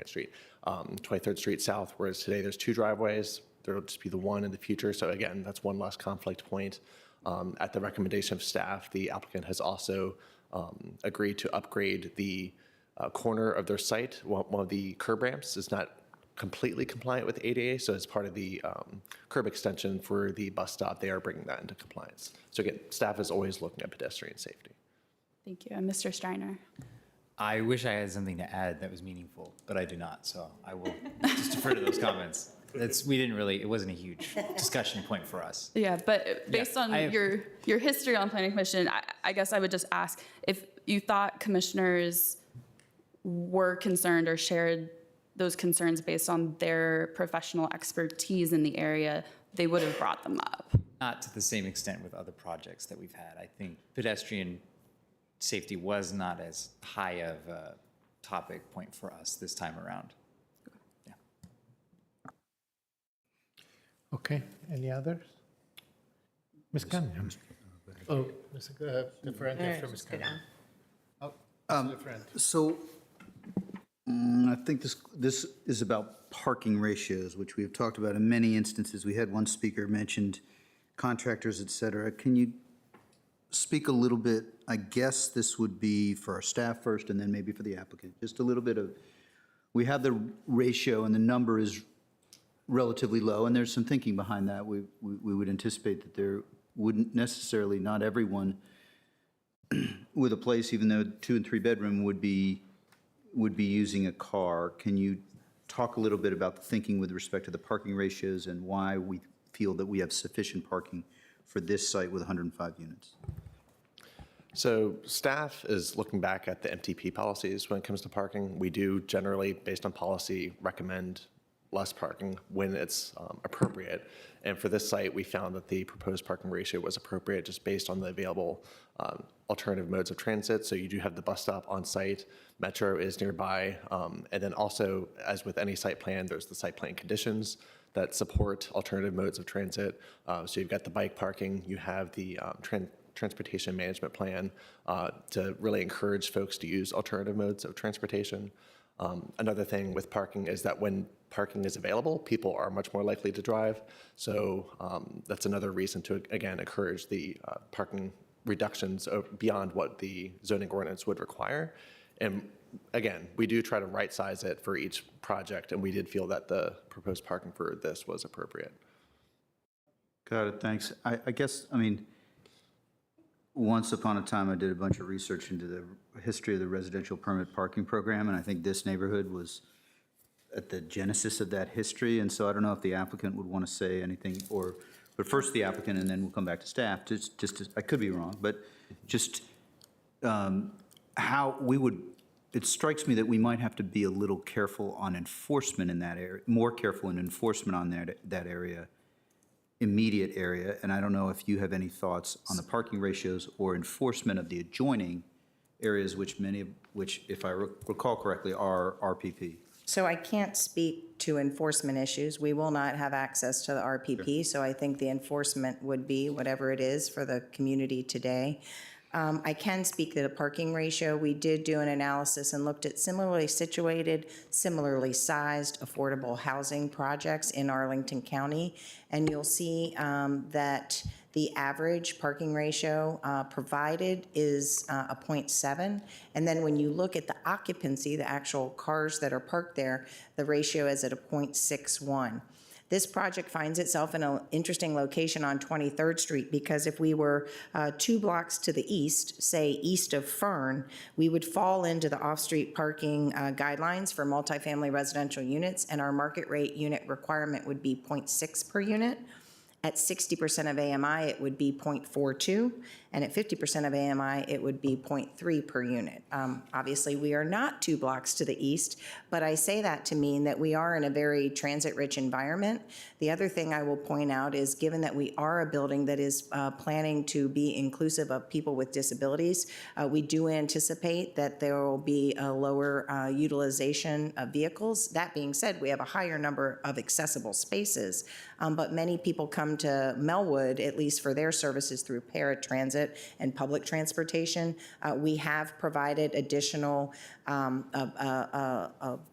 Street, 23rd Street South, whereas today there's 2 driveways. There will just be the one in the future. So again, that's one less conflict point. At the recommendation of staff, the applicant has also agreed to upgrade the corner of their site. One of the curb ramps is not completely compliant with ADA, so as part of the curb extension for the bus stop, they are bringing that into compliance. So again, staff is always looking at pedestrian safety. Thank you. And Mr. Striner? I wish I had something to add that was meaningful, but I do not, so I will just defer to those comments. It wasn't a huge discussion point for us. Yeah, but based on your history on Planning Commission, I guess I would just ask if you thought commissioners were concerned or shared those concerns based on their professional expertise in the area, they would have brought them up. Not to the same extent with other projects that we've had. I think pedestrian safety was not as high of a topic point for us this time around. Okay, any others? Ms. Cunningham? Oh, Mr. Different from Ms. Cunningham. Oh, Mr. Different. So I think this is about parking ratios, which we've talked about in many instances. We had one speaker mentioned contractors, et cetera. Can you speak a little bit? I guess this would be for our staff first and then maybe for the applicant. Just a little bit of, we have the ratio and the number is relatively low, and there's some thinking behind that. We would anticipate that there wouldn't necessarily, not everyone with a place, even though 2 and 3 bedroom would be using a car. Can you talk a little bit about the thinking with respect to the parking ratios and why we feel that we have sufficient parking for this site with 105 units? So staff is looking back at the MTP policies when it comes to parking. We do generally, based on policy, recommend less parking when it's appropriate. And for this site, we found that the proposed parking ratio was appropriate just based on the available alternative modes of transit. So you do have the bus stop on site, Metro is nearby, and then also, as with any site plan, there's the site plan conditions that support alternative modes of transit. So you've got the bike parking, you have the transportation management plan to really encourage folks to use alternative modes of transportation. Another thing with parking is that when parking is available, people are much more likely to drive. So that's another reason to, again, encourage the parking reductions beyond what the zoning ordinance would require. And again, we do try to right-size it for each project, and we did feel that the proposed parking for this was appropriate. Got it, thanks. I guess, I mean, once upon a time, I did a bunch of research into the history of the residential permit parking program, and I think this neighborhood was at the genesis of that history. And so I don't know if the applicant would want to say anything, but first the applicant, and then we'll come back to staff. I could be wrong, but just how we would. It strikes me that we might have to be a little careful on enforcement in that area, more careful in enforcement on that area. Immediate area, and I don't know if you have any thoughts on the parking ratios or enforcement of the adjoining areas, which if I recall correctly, are RPP. So I can't speak to enforcement issues. We will not have access to the RPP, so I think the enforcement would be whatever it is for the community today. I can speak to the parking ratio. We did do an analysis and looked at similarly situated, similarly sized affordable housing projects in Arlington County. And you'll see that the average parking ratio provided is a 0.7. And then when you look at the occupancy, the actual cars that are parked there, the ratio is at a 0.61. This project finds itself in an interesting location on 23rd Street because if we were 2 blocks to the east, say east of Fern, we would fall into the off-street parking guidelines for multifamily residential units, and our market rate unit requirement would be 0.6 per unit. At 60% of AMI, it would be 0.42, and at 50% of AMI, it would be 0.3 per unit. Obviously, we are not 2 blocks to the east, but I say that to mean that we are in a very transit-rich environment. The other thing I will point out is, given that we are a building that is planning to be inclusive of people with disabilities, we do anticipate that there will be a lower utilization of vehicles. That being said, we have a higher number of accessible spaces, but many people come to Melwood, at least for their services, through paratransit and public transportation. We have provided additional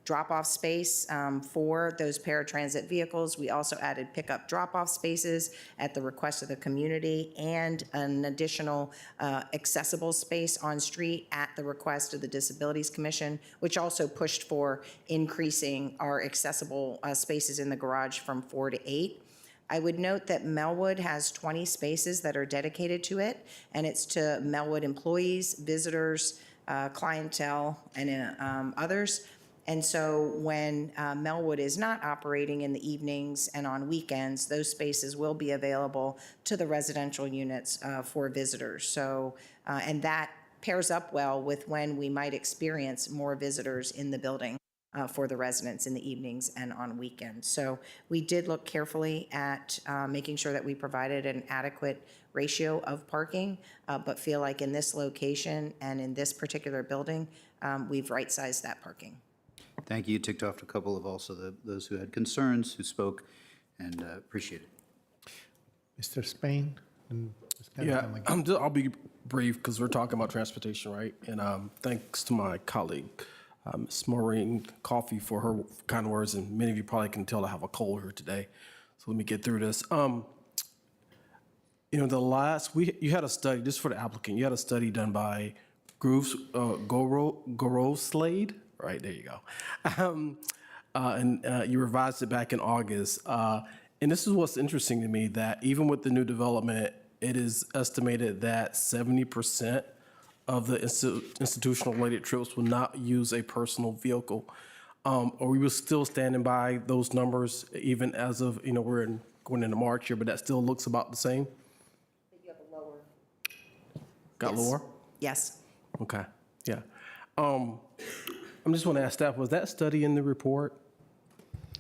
drop-off space for those paratransit vehicles. We also added pickup drop-off spaces at the request of the community and an additional accessible space on street at the request of the Disabilities Commission, which also pushed for increasing our accessible spaces in the garage from 4 to 8. I would note that Melwood has 20 spaces that are dedicated to it, and it's to Melwood employees, visitors, clientele, and others. And so when Melwood is not operating in the evenings and on weekends, those spaces will be available to the residential units for visitors. So, and that pairs up well with when we might experience more visitors in the building. for the residents in the evenings and on weekends. So we did look carefully at making sure that we provided an adequate ratio of parking, but feel like in this location and in this particular building, we've right-sized that parking. Thank you. You ticked off a couple of also those who had concerns, who spoke, and appreciate it. Mr. Spain and Ms. Yeah, Cunningham. I'll be brief because we're talking about transportation, right? And thanks to my colleague, Ms. Maureen Coffey, for her kind words. And many of you probably can tell I have a cold here today. So let me get through this. You know, you had a study, just for the applicant, you had a study done by Slade, right, there you go. And you revised it back in August. And this is what's interesting to me, that even with the new development, it is estimated that 70% of the institutional related trips will not use a personal vehicle. Are we still standing by those numbers even as of, you know, going into March here, but that still looks about the same? You have a lower. Got lower? Yes. Okay, yeah. I'm just want to ask staff, was that study in the report?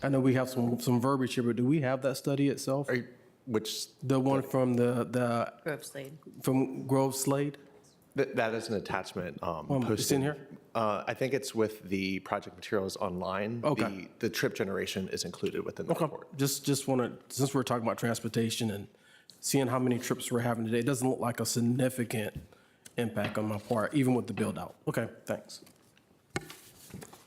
I know we have some verbiage here, but do we have that study itself? The one from the Grove Slade. From Grove Slade? That is an attachment. It's posted. in here? I think it's with the project materials online. Okay. The trip generation is included within the report. Just want to, since we're talking about transportation and seeing how many trips we're having today, it doesn't look like a significant impact on my part, even with the build out. Okay, thanks.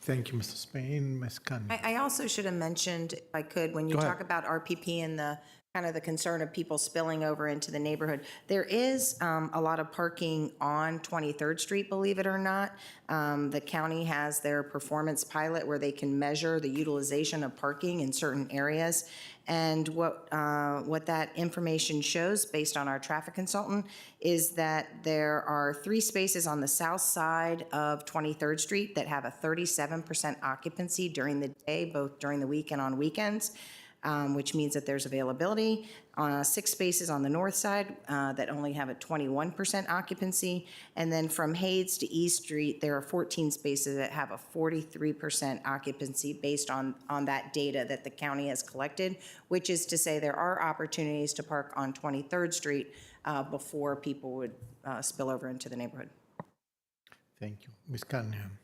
Thank you, Mr. Spain. Ms. Cunningham. I also should have mentioned, if I could, when you Go ahead. talk about RPP and the kind of the concern of people spilling over into the neighborhood, there is a lot of parking on 23rd Street, believe it or not. The county has their performance pilot where they can measure the utilization of parking in certain areas. And what that information shows, based on our traffic consultant, is that there are 3 spaces on the south side of 23rd Street that have a 37% occupancy during the day, both during the week and on weekends, which means that there's availability. 6 spaces on the north side that only have a 21% occupancy. And then from Hayes to East Street, there are 14 spaces that have a 43% occupancy based on that data that the county has collected, which is to say there are opportunities to park on 23rd Street before people would spill over into the neighborhood. Thank you. Ms. Cunningham.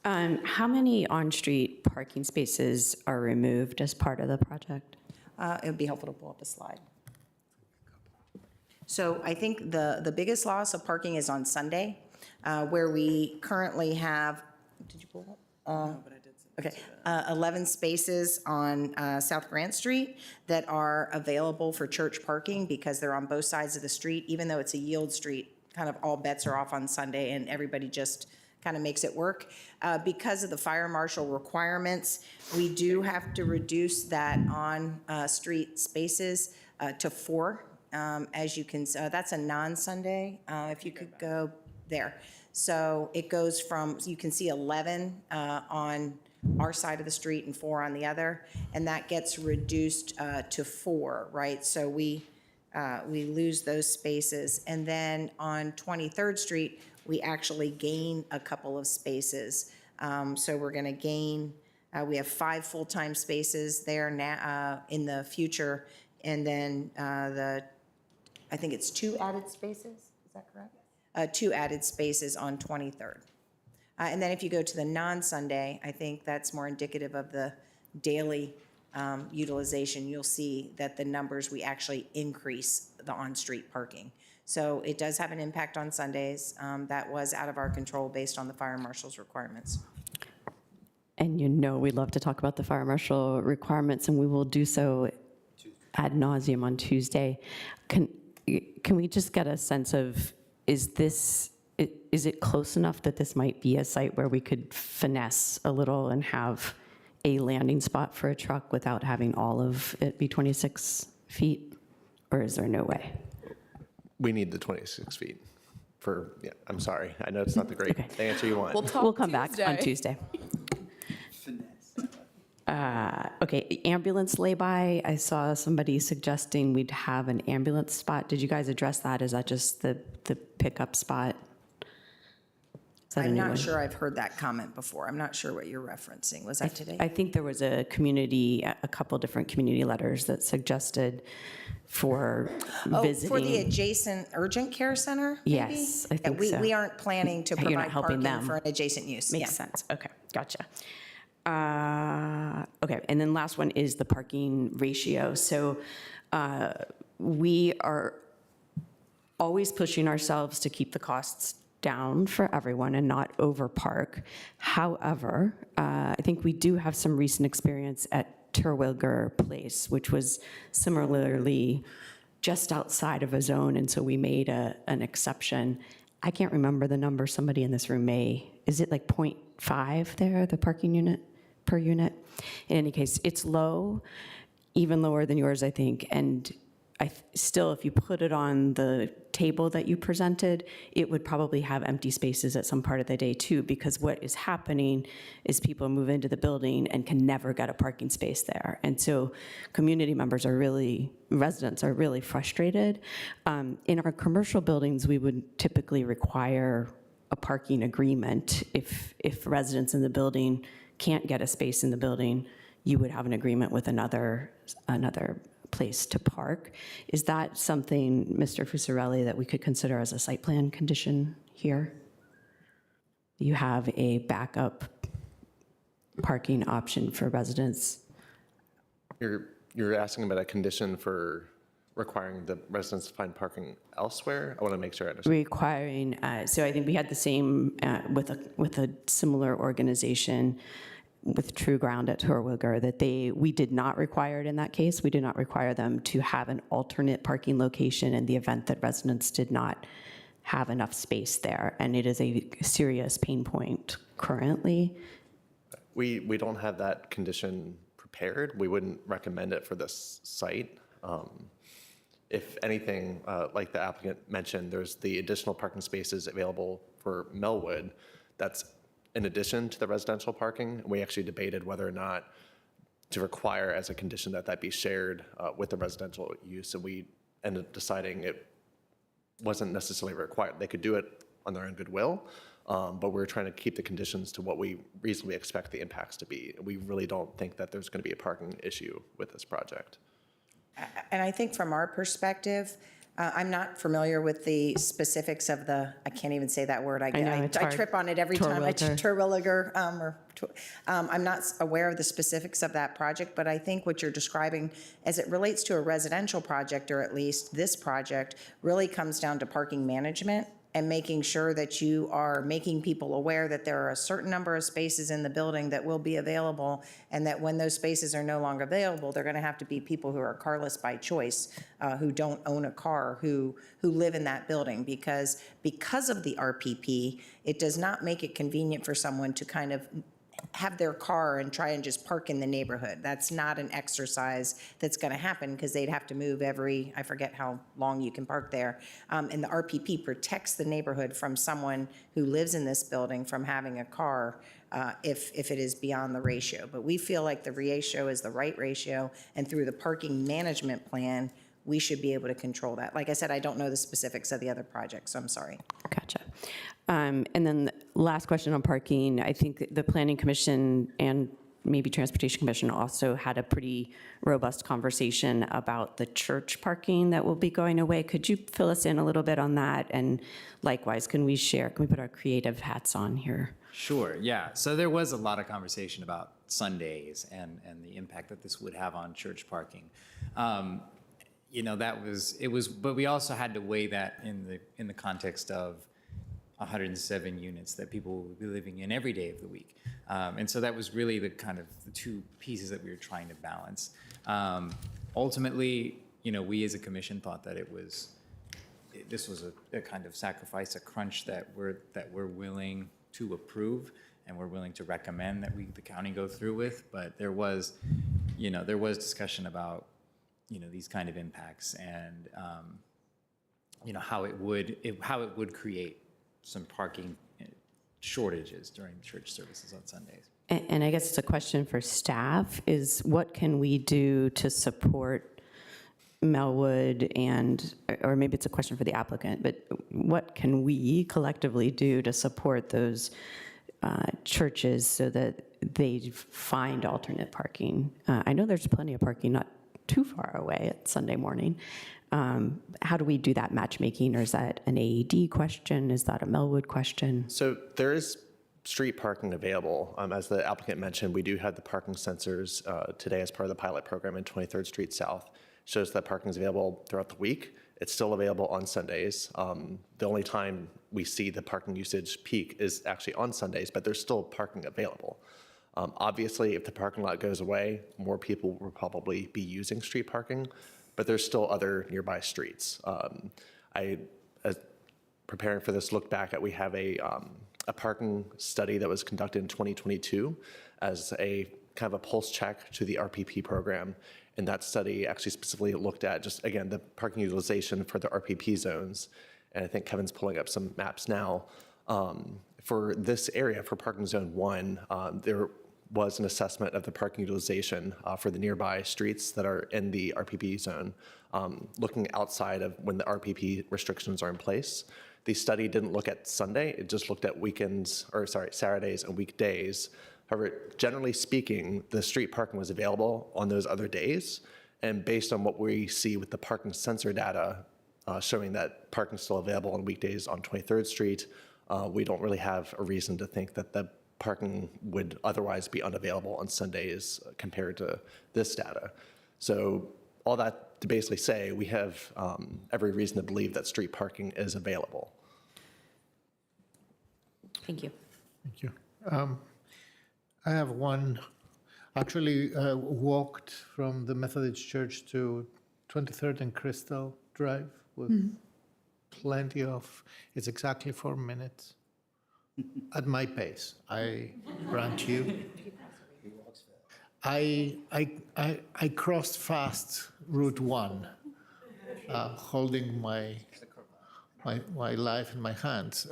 How many on-street parking spaces are removed as part of the project? It would be helpful to pull up a slide. So I think the biggest loss of parking is on Sunday, where we currently have, did you pull up? No, but I did. Okay, 11 spaces on South Grant Street that are available for church parking because they're on both sides of the street, even though it's a yield street, kind of all bets are off on Sunday and everybody just kind of makes it work. Because of the fire marshal requirements, we do have to reduce that on-street spaces to 4. As you can, that's a non-Sunday, if you could go there. So it goes from, you can see 11 on our side of the street and 4 on the other, and that gets reduced to 4, right? So we lose those spaces. And then on 23rd Street, we actually gain a couple of spaces. So we're going to gain, we have 5 full-time spaces there now in the future, and then I think it's 2 added spaces, is that correct? 2 added spaces on 23rd. And then if you go to the non-Sunday, I think that's more indicative of the daily utilization. You'll see that the numbers, we actually increase the on-street parking. So it does have an impact on Sundays. That was out of our control based on the fire marshal's requirements. And you know we love to talk about the fire marshal requirements, and we will do so ad nauseum on Tuesday. Can we just get a sense of, is it close enough that this might be a site where we could finesse a little and have a landing spot for a truck without having all of it be 26 feet? Or is there no way? We need the 26 feet for, yeah, I'm sorry. I know it's not the great answer you want. We'll come back on Tuesday. Okay, ambulance lay-by. I saw somebody suggesting we'd have an ambulance spot. Did you guys address that? Is that just the pickup spot? Is that a I'm new not one? sure I've heard that comment before. I'm not sure what you're referencing. Was that today? I think there was a couple different community letters that suggested for visiting. For the adjacent urgent care center, maybe? Yes, I think we, so. We aren't planning to You're not provide helping parking them. for an adjacent use. Makes sense. Okay, gotcha. Okay, and then last one is the parking ratio. So we are always pushing ourselves to keep the costs down for everyone and not overpark. However, I think we do have some recent experience at Terwilliger Place, which was similarly just outside of a zone, and so we made an exception. I can't remember the number. Somebody in this room may. Is it like 0.5 there, the parking unit per unit? In any case, it's low, even lower than yours, I think, and still, if you put it on the table that you presented, it would probably have empty spaces at some part of the day too, because what is happening is people move into the building and can never get a parking space there. And so community members residents are really frustrated. In our commercial buildings, we would typically require a parking agreement. If residents in the building can't get a space in the building, you would have an agreement with another place to park. Is that something, Mr. Fusarelli, that we could consider as a site plan condition here? You have a backup parking option for residents. You're asking about a condition for requiring the residents to find parking elsewhere? I want to make sure I understand. Requiring, so I think we had the same with a similar organization with True Ground at Terwilliger, that we did not require it in that case. We did not require them to have an alternate parking location in the event that residents did not have enough space there. And it is a serious pain point currently. We don't have that condition prepared. We wouldn't recommend it for this site. If anything, like the applicant mentioned, there's the additional parking spaces available for Melwood. That's in addition to the residential parking. We actually debated whether or not to require as a condition that be shared with the residential use, and we ended up deciding it wasn't necessarily required. They could do it on their own goodwill, but we're trying to keep the conditions to what we reasonably expect the impacts to be. We really don't think that there's going to be a parking issue with this project. And I think from our perspective, I'm not familiar with the specifics of I can't even say that word. I trip on it every time. Terwilliger. I'm not aware of the specifics of that project, but I think what you're describing as it relates to a residential project, or at least this project, really comes down to parking management and making sure that you are making people aware that there are a certain number of spaces in the building that will be available, and that when those spaces are no longer available, they're going to have to be people who are carless by choice, who don't own a car, who live in that building, because of the RPP, it does not make it convenient for someone to kind of have their car and try and just park in the neighborhood. That's not an exercise that's going to happen, because they'd have to move I forget how long you can park there. And the RPP protects the neighborhood from someone who lives in this building from having a car if it is beyond the ratio. But we feel like the ratio is the right ratio, and through the parking management plan, we should be able to control that. Like I said, I don't know the specifics of the other projects, so I'm sorry. Gotcha. And then the last question on parking, I think the Planning Commission and maybe Transportation Commission also had a pretty robust conversation about the church parking that will be going away. Could you fill us in a little bit on that? And likewise, can we put our creative hats on here? Sure, yeah. So there was a lot of conversation about Sundays and the impact that this would have on church parking. But we also had to weigh that in the context of 107 units that people will be living in every day of the week. And so that was really the two pieces that we were trying to balance. Ultimately, we as a commission thought that this was a kind of sacrifice, a crunch that we're willing to approve and we're willing to recommend that the county go through with. But there was discussion about these kind of impacts and how it would create some parking shortages during church services on Sundays. And I guess it's a question for staff, is what can we do to support Melwood and, or maybe it's a question for the applicant, but what can we collectively do to support those churches so that they find alternate parking? I know there's plenty of parking not too far away at Sunday morning. How do we do that matchmaking, or is that an AED question? Is that a Melwood question? So there is street parking available. As the applicant mentioned, we do have the parking sensors today as part of the pilot program in 23rd Street South. Shows that parking is available throughout the week. It's still available on Sundays. The only time we see the parking usage peak is actually on Sundays, but there's still parking available. Obviously, if the parking lot goes away, more people will probably be using street parking, but there's still other nearby streets. As preparing for this, look back at, we have a parking study that was conducted in 2022 as a kind of a pulse check to the RPP program. And that study actually specifically looked at just, again, the parking utilization for the RPP zones. And I think Kevin's pulling up some maps now. For this area, for parking zone 1, there was an assessment of the parking utilization for the nearby streets that are in the RPP zone, looking outside of when the RPP restrictions are in place. The study didn't look at Sunday, it just looked at Saturdays and weekdays. However, generally speaking, the street parking was available on those other days. And based on what we see with the parking sensor data showing that parking is still available on weekdays on 23rd Street, we don't really have a reason to think that the parking would otherwise be unavailable on Sundays compared to this data. So all that to basically say, we have every reason to believe that street parking is available. Thank you. Thank you. I have one, actually walked from the Methodist Church to 23rd and Crystal Drive with plenty of, it's exactly 4 minutes at my pace, I grant you. I crossed fast Route 1, holding my life in my hands.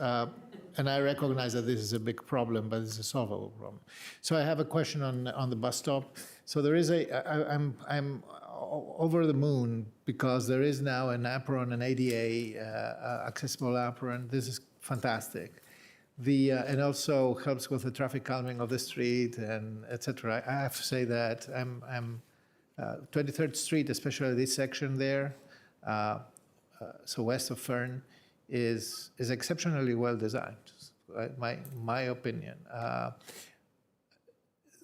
And I recognize that this is a big problem, but it's a solvable problem. So I have a question on the bus stop. So there is I'm over the moon because there is now an apron, an ADA accessible apron. This is fantastic. And also helps with the traffic calming of the street and et cetera. I have to say that 23rd Street, especially this section there, so west of Fern, is exceptionally well designed, my opinion.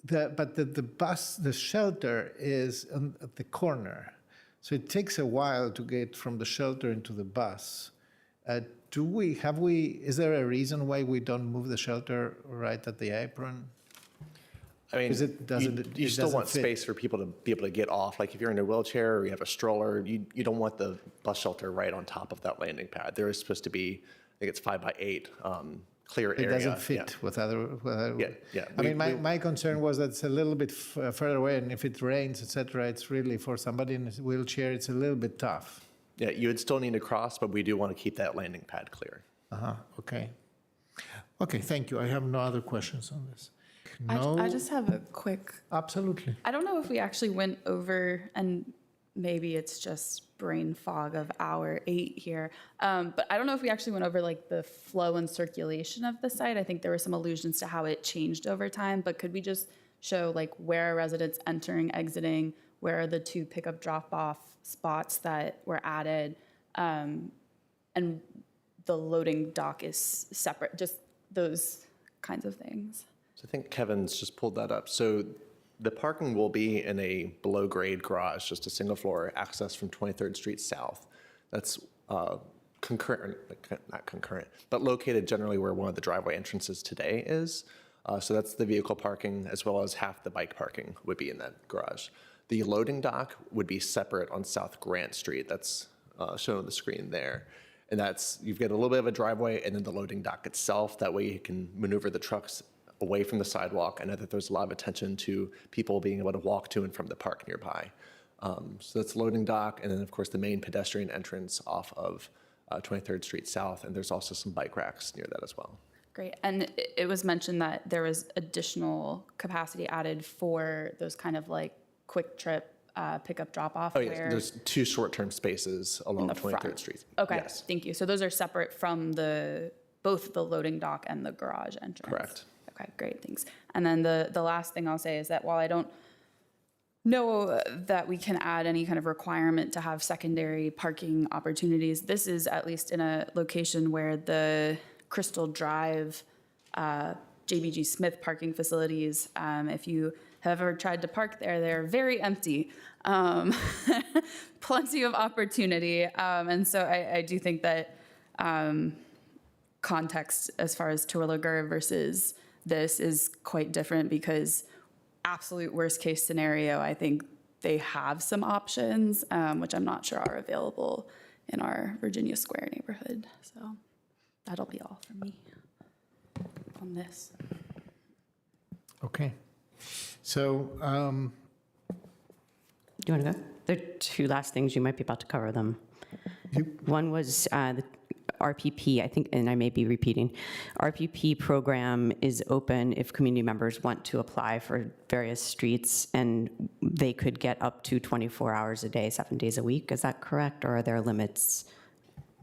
But the shelter is at the corner, so it takes a while to get from the shelter into the bus. Is there a reason why we don't move the shelter right at the apron? I mean, you still want space for people to be able to get off. Like if you're in a wheelchair or you have a stroller, you don't want the bus shelter right on top of that landing pad. There is supposed to be, I think it's 5 by 8 clear area. It doesn't fit with other. Yeah. I mean, my concern was that it's a little bit further away, and if it rains, et cetera, it's really for somebody in a wheelchair, it's a little bit tough. Yeah, you would still need to cross, but we do want to keep that landing pad clear. Okay. Okay, thank you. I have no other questions on this. I just have a quick. Absolutely. I don't know if we actually went over, and maybe it's just brain fog of hour 8 here, but I don't know if we actually went over like the flow and circulation of the site. I think there were some allusions to how it changed over time, but could we just show like where are residents entering, exiting, where are the 2 pickup drop-off spots that were added, and the loading dock is separate, just those kinds of things. So I think Kevin's just pulled that up. So the parking will be in a below-grade garage, just a single-floor access from 23rd Street South. That's concurrent, not concurrent, but located generally where one of the driveway entrances today is. So that's the vehicle parking, as well as half the bike parking would be in that garage. The loading dock would be separate on South Grant Street. That's shown on the screen there. And that's, you've got a little bit of a driveway and then the loading dock itself. That way you can maneuver the trucks away from the sidewalk. I know that there's a lot of attention to people being able to walk to and from the park nearby. So that's loading dock, and then of course the main pedestrian entrance off of 23rd Street South, and there's also some bike racks near that as well. Great, and it was mentioned that there was additional capacity added for those kind of like quick trip pickup drop-off? Oh, yes, where there's 2 short-term spaces along the 23rd front. Street. Okay, Yes, thank you. So those are separate from both the loading dock and the garage entrance? correct. Okay, great, thanks. And then the last thing I'll say is that while I don't know that we can add any kind of requirement to have secondary parking opportunities, this is at least in a location where the Crystal Drive JBG Smith parking facilities, if you have ever tried to park there, they're very empty. Plenty of opportunity. And so I do think that context as far as Terwilliger versus this is quite different, because absolute worst case scenario, I think they have some options, which I'm not sure are available in our Virginia Square neighborhood. So that'll be all from me on this. Okay. So, Do you want to go? There are 2 last things. You might be about to cover them. One was the RPP, I think, and I may be repeating. RPP program is open if community members want to apply for various streets, and they could get up to 24 hours a day, 7 days a week. Is that correct, or are there limits?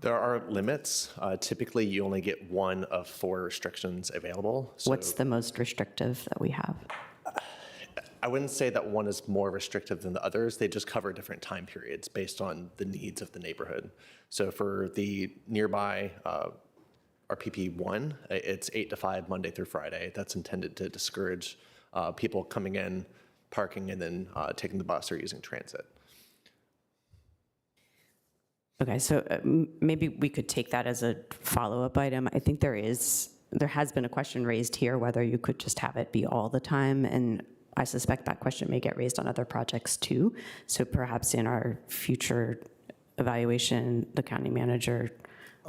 There are limits. Typically, you only get 1 of 4 restrictions available. So What's the most restrictive that we have? I wouldn't say that one is more restrictive than the others. They just cover different time periods based on the needs of the neighborhood. So for the nearby RPP 1, it's 8 to 5 Monday through Friday. That's intended to discourage people coming in, parking, and then taking the bus or using transit. Okay, so maybe we could take that as a follow-up item. I think there has been a question raised here whether you could just have it be all the time, and I suspect that question may get raised on other projects too. So perhaps in our future evaluation, the county manager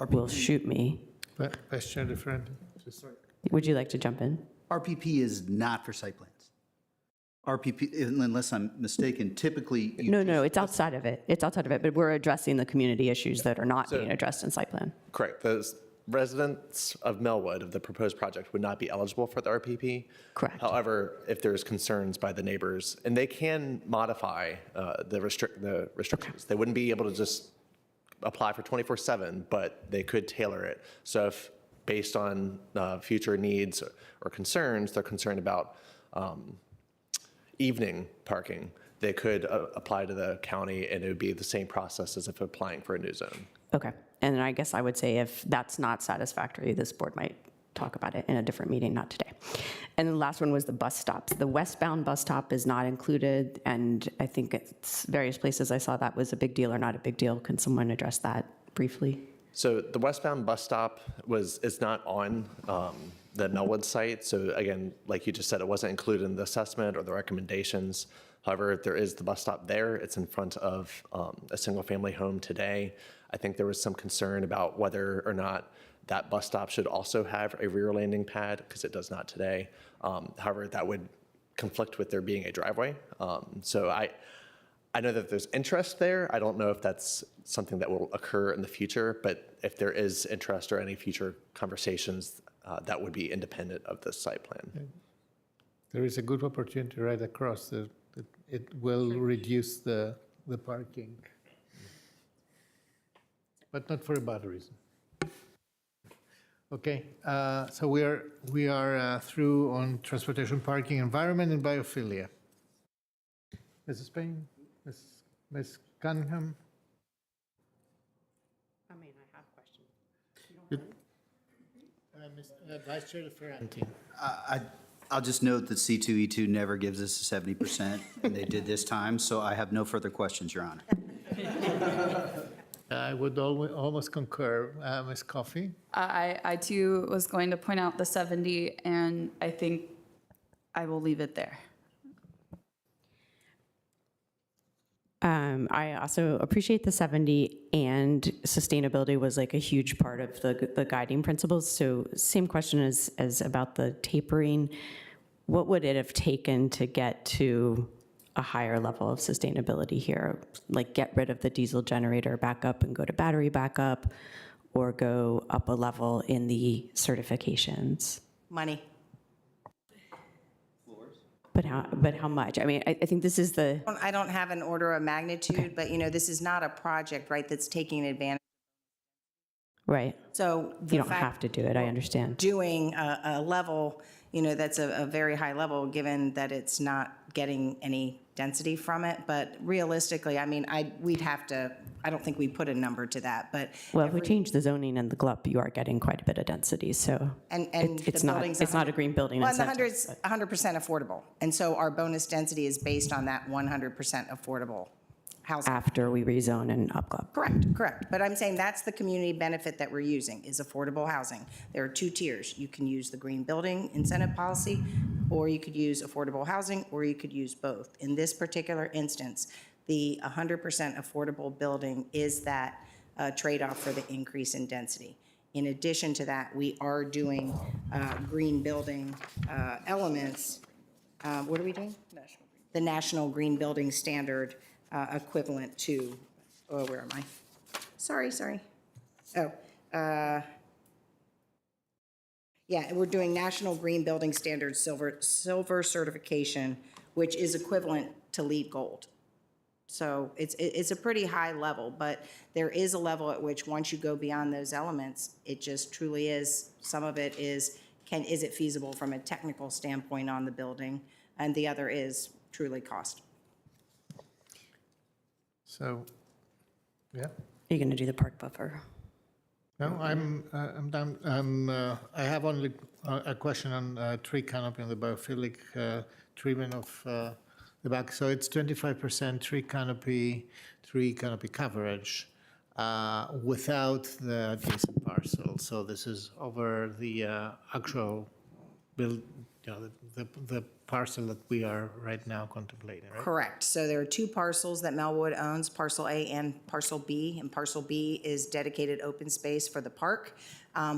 will shoot me. Vice Chair DeFranco. Would you like to jump in? RPP is not for site plans. RPP, unless I'm mistaken, typically. No, it's outside of it. It's outside of it, but we're addressing the community issues that are not being addressed in site plan. Correct. Those residents of Melwood, of the proposed project, would not be eligible for the RPP. Correct. However, if there's concerns by the neighbors, and they can modify the restrictions. They wouldn't be able to just apply for 24/7, but they could tailor it. So if, based on future needs or concerns, they're concerned about evening parking, they could apply to the county, and it would be the same process as if applying for a new zone. Okay, and I guess I would say if that's not satisfactory, this board might talk about it in a different meeting, not today. And the last one was the bus stops. The westbound bus stop is not included, and I think it's various places I saw that was a big deal or not a big deal. Can someone address that briefly? So the westbound bus stop is not on the Melwood site. So again, like you just said, it wasn't included in the assessment or the recommendations. However, there is the bus stop there. It's in front of a single-family home today. I think there was some concern about whether or not that bus stop should also have a rear landing pad, because it does not today. However, that would conflict with there being a driveway. So I know that there's interest there. I don't know if that's something that will occur in the future, but if there is interest or any future conversations, that would be independent of the site plan. There is a good opportunity right across. It will reduce the parking, but not for a bad reason. Okay, so we are through on transportation, parking, environment, and biophilia. Mrs. Payne, Ms. Cunningham. I mean, I have questions. Vice Chair DeFranco. I'll just note that C2E2 never gives us a 70%, and they did this time, so I have no further questions, Your Honor. I would almost concur. Ms. Coffey? I too was going to point out the 70, and I think I will leave it there. I also appreciate the 70, and sustainability was like a huge part of the guiding principles. So same question as about the tapering. What would it have taken to get to a higher level of sustainability here? Like get rid of the diesel generator backup and go to battery backup, or go up a level in the certifications? Money. But how much? I mean, I think this is the, I don't have an order of magnitude, but this is not a project, right, that's taking advantage. right. So You don't have to do it, I understand. doing a level, that's a very high level, given that it's not getting any density from it. But realistically, I mean, we'd have to, I don't think we put a number to that, but. Well, if we change the zoning and the GLUP, you are getting quite a bit of density, so And it's the not, building's it's not a green building Well, and the incentive. 100's 100% affordable. And so our bonus density is based on that 100% affordable housing. After we rezone and up GLUP. Correct. But I'm saying that's the community benefit that we're using, is affordable housing. There are two tiers. You can use the green building incentive policy, or you could use affordable housing, or you could use both. In this particular instance, the 100% affordable building is that trade-off for the increase in density. In addition to that, we are doing green building elements. What are we doing? The National Green Building Standard equivalent to, where am I? Sorry. Yeah, we're doing National Green Building Standard Silver certification, which is equivalent to LEED Gold. So it's a pretty high level, but there is a level at which once you go beyond those elements, it just truly is, some of it is it feasible from a technical standpoint on the building, and the other is truly cost. So, yeah. Are you going to do the park buffer? No, I'm done. I have only a question on tree canopy and the biophilic treatment of the back. So it's 25% tree canopy coverage without the adjacent parcel. So this is over the actual build, the parcel that we are right now contemplating, right? Correct. So there are two parcels that Melwood owns, Parcel A and Parcel B, and Parcel B is dedicated open space for the park.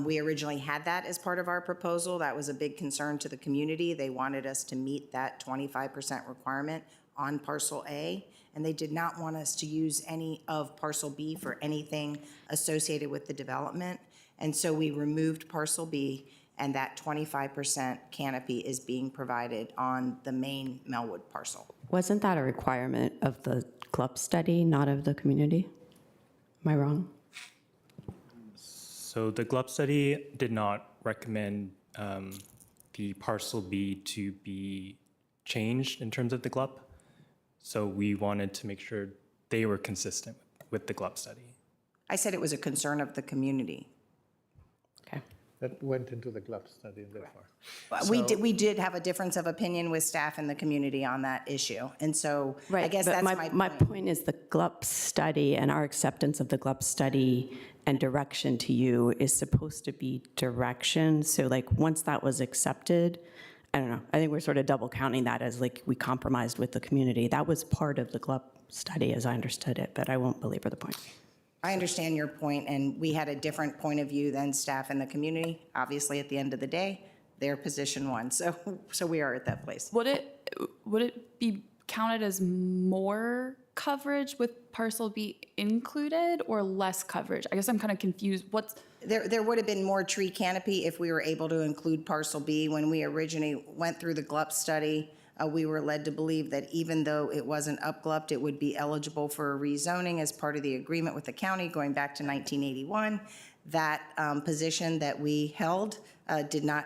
We originally had that as part of our proposal. That was a big concern to the community. They wanted us to meet that 25% requirement on Parcel A, and they did not want us to use any of Parcel B for anything associated with the development. And so we removed Parcel B, and that 25% canopy is being provided on the main Melwood parcel. Wasn't that a requirement of the GLUP study, not of the community? Am I wrong? So the GLUP study did not recommend the parcel B to be changed in terms of the GLUP. So we wanted to make sure they were consistent with the GLUP study. I said it was a concern of the community. That went into the GLUP study, therefore. We did have a difference of opinion with staff and the community on that issue. And so I guess that's my point is the GLUP study and our acceptance of the GLUP study and direction to you is supposed to be direction. So like once that was accepted, I don't know, I think we're sort of double counting that as like we compromised with the community. That was part of the GLUP study as I understood it, but I won't belabor the point. I understand your point, and we had a different point of view than staff and the community. Obviously, at the end of the day, their position won. So we are at that place. Would it be counted as more coverage with Parcel B included or less coverage? I guess I'm kind of confused. There would have been more tree canopy if we were able to include Parcel B. When we originally went through the GLUP study, we were led to believe that even though it wasn't up-GLUPed, it would be eligible for a rezoning as part of the agreement with the county going back to 1981. That position that we held did not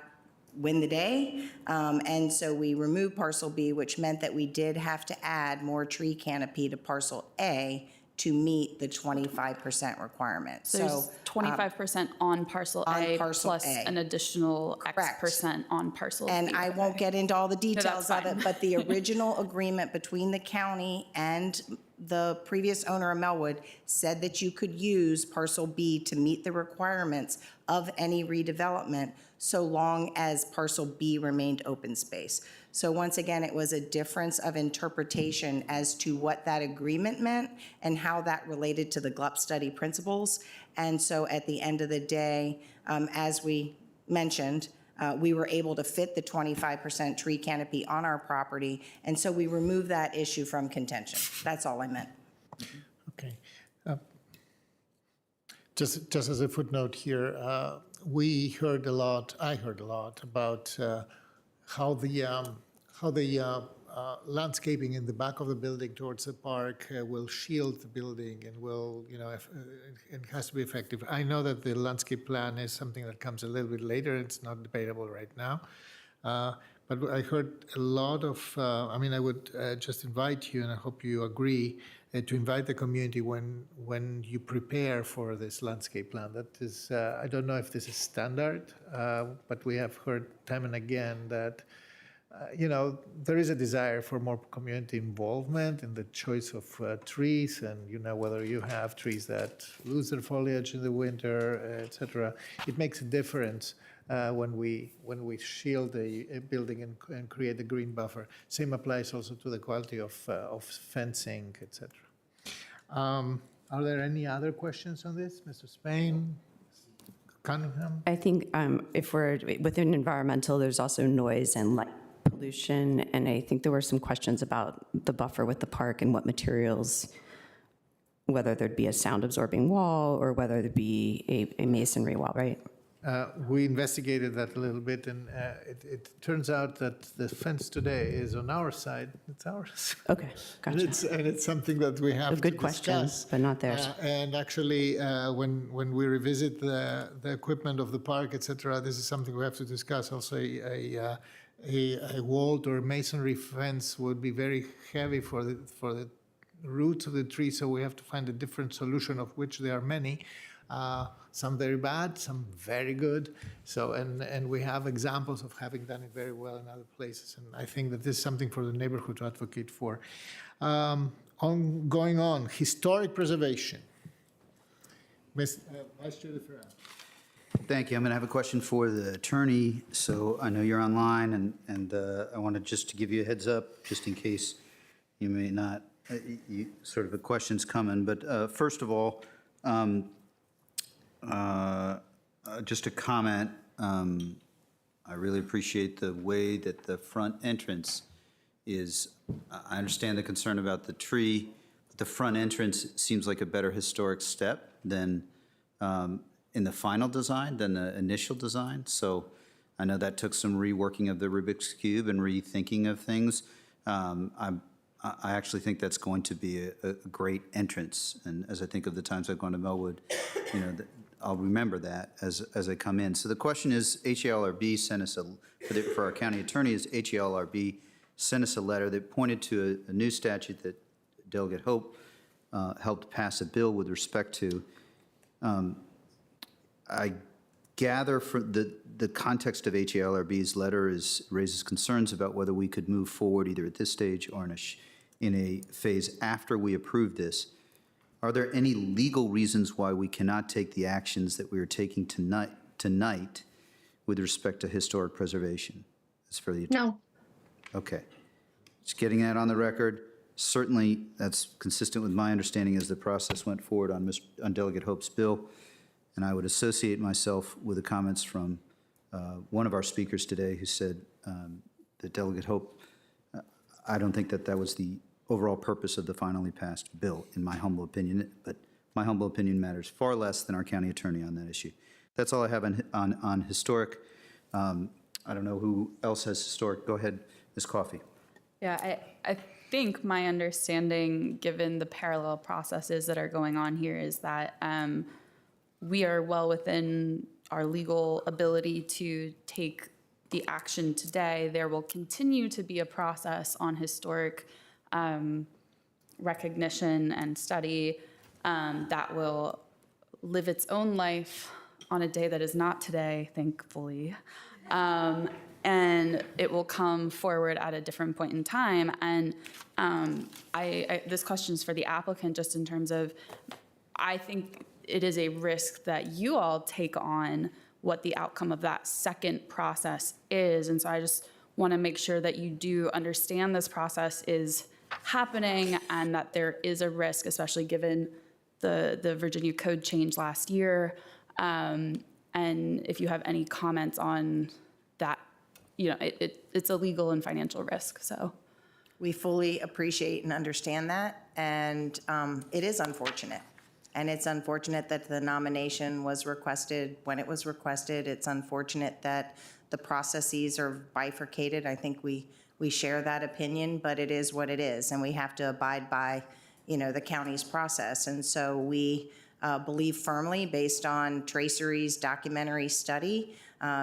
win the day, and so we removed Parcel B, which meant that we did have to add more tree canopy to Parcel A to meet the 25% requirement. So there's 25% on Parcel A plus an additional X% on Parcel B. And I won't get into all the details of it, but the original agreement between the county and the previous owner of Melwood said that you could use Parcel B to meet the requirements of any redevelopment so long as Parcel B remained open space. So once again, it was a difference of interpretation as to what that agreement meant and how that related to the GLUP study principles. And so at the end of the day, as we mentioned, we were able to fit the 25% tree canopy on our property, and so we removed that issue from contention. That's all I meant. Okay. Just as a footnote here, I heard a lot about how how the landscaping in the back of the building towards the park will shield the building and will, it has to be effective. I know that the landscape plan is something that comes a little bit later. It's not debatable right now. But I heard a lot of, I would just invite you, and I hope you agree, to invite the community when you prepare for this landscape plan. That is, I don't know if this is standard, but we have heard time and again that there is a desire for more community involvement in the choice of trees, and whether you have trees that lose their foliage in the winter, etc. It makes a difference when we shield a building and create a green buffer. Same applies also to the quality of fencing, etc. Are there any other questions on this, Mr. Spain? Cunningham? I think if we're within environmental, there's also noise and light pollution, and I think there were some questions about the buffer with the park and what materials, whether there'd be a sound absorbing wall or whether there'd be a masonry wall, right? We investigated that a little bit, and it turns out that the fence today is on our side. It's ours. Okay, gotcha. And it's something that we have A good to question, discuss. but not theirs. And actually, when we revisit the equipment of the park, etc., this is something we have to discuss. Also, a walled or masonry fence would be very heavy for the roots of the tree, so we have to find a different solution, of which there are many. Some very bad, some very good. So, and we have examples of having done it very well in other places. And I think that this is something for the neighborhood to advocate for. Going on, historic preservation. Vice Chair DeFerra. Thank you. I'm going to have a question for the attorney. So I know you're online, and I wanted just to give you a heads up, just in case you may not, sort of a question's coming. But first of all, just a comment. I really appreciate the way that the front entrance is. I understand the concern about the tree, but the front entrance seems like a better historic step than in the final design, than the initial design. So I know that took some reworking of the Rubik's Cube and rethinking of things. I actually think that's going to be a great entrance. And as I think of the times I've gone to Melwood, I'll remember that as I come in. So the question is, HALRB sent us for our county attorney, is HALRB sent us a letter that pointed to a new statute that Delegate Hope helped pass a bill with respect to. I gather from the context of HALRB's letter raises concerns about whether we could move forward either at this stage or in a phase after we approve this. Are there any legal reasons why we cannot take the actions that we are taking tonight with respect to historic preservation? That's for the attorney. No. Okay. Just getting that on the record. Certainly, that's consistent with my understanding as the process went forward on Delegate Hope's bill. And I would associate myself with the comments from one of our speakers today who said that Delegate Hope, I don't think that was the overall purpose of the finally passed bill, in my humble opinion, but my humble opinion matters far less than our county attorney on that issue. That's all I have on historic. I don't know who else has historic. Go ahead, Ms. Coffey. Yeah, I think my understanding, given the parallel processes that are going on here, is that we are well within our legal ability to take the action today. There will continue to be a process on historic recognition and study that will live its own life on a day that is not today, thankfully. And it will come forward at a different point in time. And this question is for the applicant, just in terms of, I think it is a risk that you all take on what the outcome of that second process is. And so I just want to make sure that you do understand this process is happening and that there is a risk, especially given the Virginia code change last year. And if you have any comments on that, it's a legal and financial risk, so. We fully appreciate and understand that, and it is unfortunate. And it's unfortunate that the nomination was requested when it was requested. It's unfortunate that the processes are bifurcated. I think we We share that opinion, but it is what it is, and we have to abide by, the county's process. And so we believe firmly, based on Tracery's documentary study,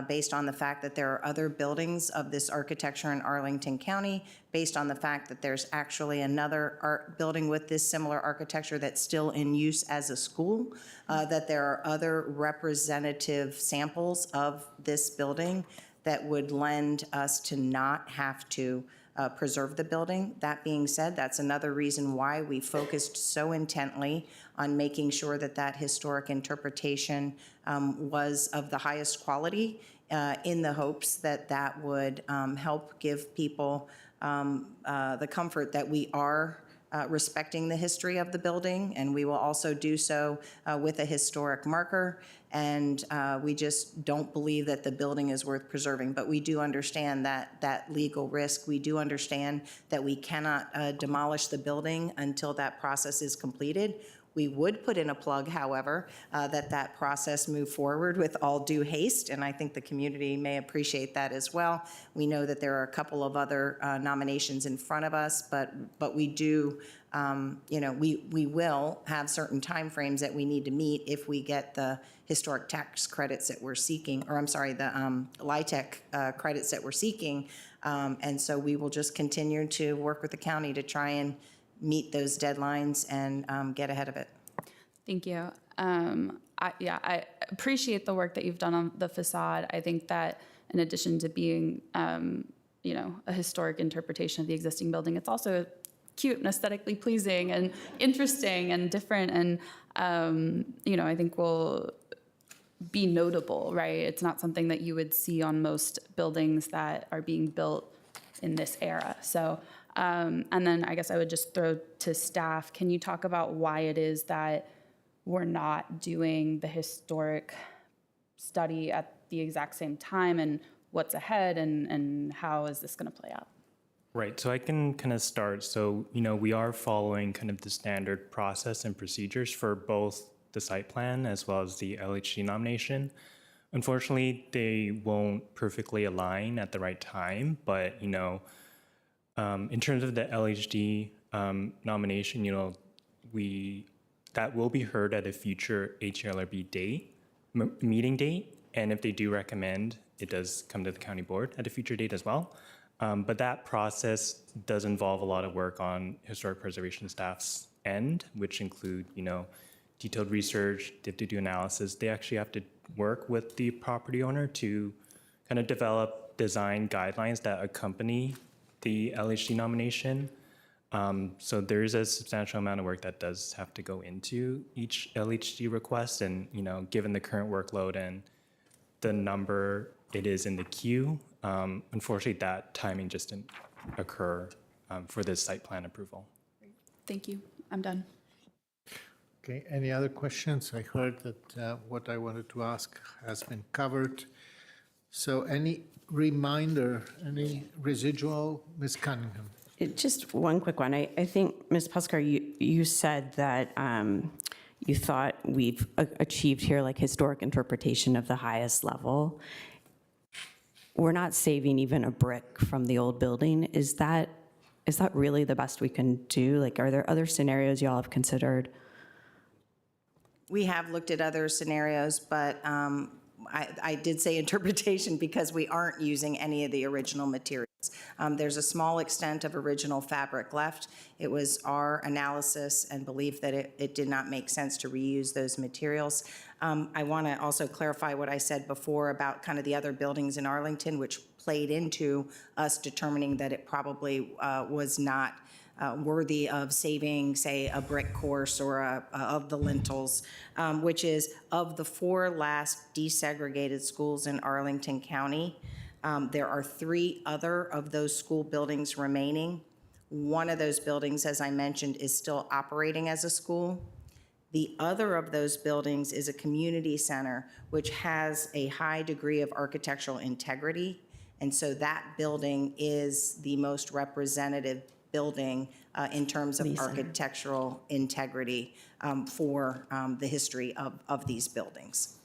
based on the fact that there are other buildings of this architecture in Arlington County, based on the fact that there's actually another art building with this similar architecture that's still in use as a school, that there are other representative samples of this building that would lend us to not have to preserve the building. That being said, that's another reason why we focused so intently on making sure that that historic interpretation was of the highest quality, in the hopes that that would help give people the comfort that we are respecting the history of the building, and we will also do so with a historic marker. And we just don't believe that the building is worth preserving. But we do understand that legal risk. We do understand that we cannot demolish the building until that process is completed. We would put in a plug, however, that process move forward with all due haste, and I think the community may appreciate that as well. We know that there are a couple of other nominations in front of us, but we do, we will have certain timeframes that we need to meet if we get the historic tax credits that we're seeking, or I'm sorry, the LIHTC credits that we're seeking, and so we will just continue to work with the county to try and meet those deadlines and get ahead of it. Thank you. I appreciate the work that you've done on the facade. I think that in addition to being, a historic interpretation of the existing building, it's also cute and aesthetically pleasing and interesting and different. And, I think will be notable, right? It's not something that you would see on most buildings that are being built in this era. So, and then I guess I would just throw to staff, can you talk about why it is that we're not doing the historic study at the exact same time, and what's ahead, and how is this going to play out? Right, so I can kind of start. So, we are following kind of the standard process and procedures for both the site plan as well as the LHD nomination. Unfortunately, they won't perfectly align at the right time, but, in terms of the LHD nomination, that will be heard at a future HLRB meeting date, and if they do recommend, it does come to the county board at a future date as well. But that process does involve a lot of work on historic preservation staff's end, which include, detailed research, they have to do analysis. They actually have to work with the property owner to kind of develop design guidelines that accompany the LHD nomination. So there is a substantial amount of work that does have to go into each LHD request, and given the current workload and the number it is in the queue, unfortunately that timing just didn't occur for this site plan approval. Thank you. I'm done. Okay, any other questions? I heard that what I wanted to ask has been covered. So any reminder, any residual, Ms. Cunningham? Just one quick one. I think, Ms. Puskar, you said that you thought we've achieved here like historic interpretation of the highest level. We're not saving even a brick from the old building. Is that really the best we can do? Like, are there other scenarios y'all have considered? We have looked at other scenarios, but I did say interpretation because we aren't using any of the original materials. There's a small extent of original fabric left. It was our analysis and belief that it did not make sense to reuse those materials. I want to also clarify what I said before about kind of the other buildings in Arlington, which played into us determining that it probably was not worthy of saving, say, a brick course or of the lintels, which is of the 4 last desegregated schools in Arlington County. There are 3 other of those school buildings remaining. One of those buildings, as I mentioned, is still operating as a school. The other of those buildings is a community center, which has a high degree of architectural integrity. And so that building is the most representative building in terms of architectural integrity for the history of these buildings.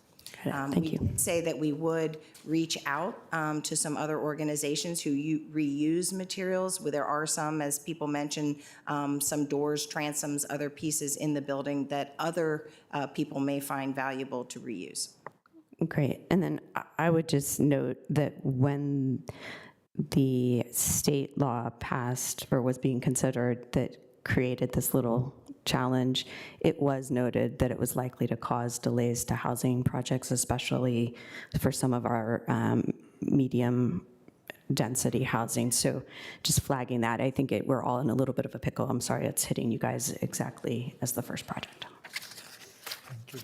Thank you. We did say that we would reach out to some other organizations who reuse materials. Where there are some, as people mentioned, some doors, transoms, other pieces in the building that other people may find valuable to reuse. Great. And then I would just note that when the state law passed or was being considered that created this little challenge, it was noted that it was likely to cause delays to housing projects, especially for some of our medium density housing. So just flagging that, I think we're all in a little bit of a pickle. I'm sorry it's hitting you guys exactly as the first project. Thank you.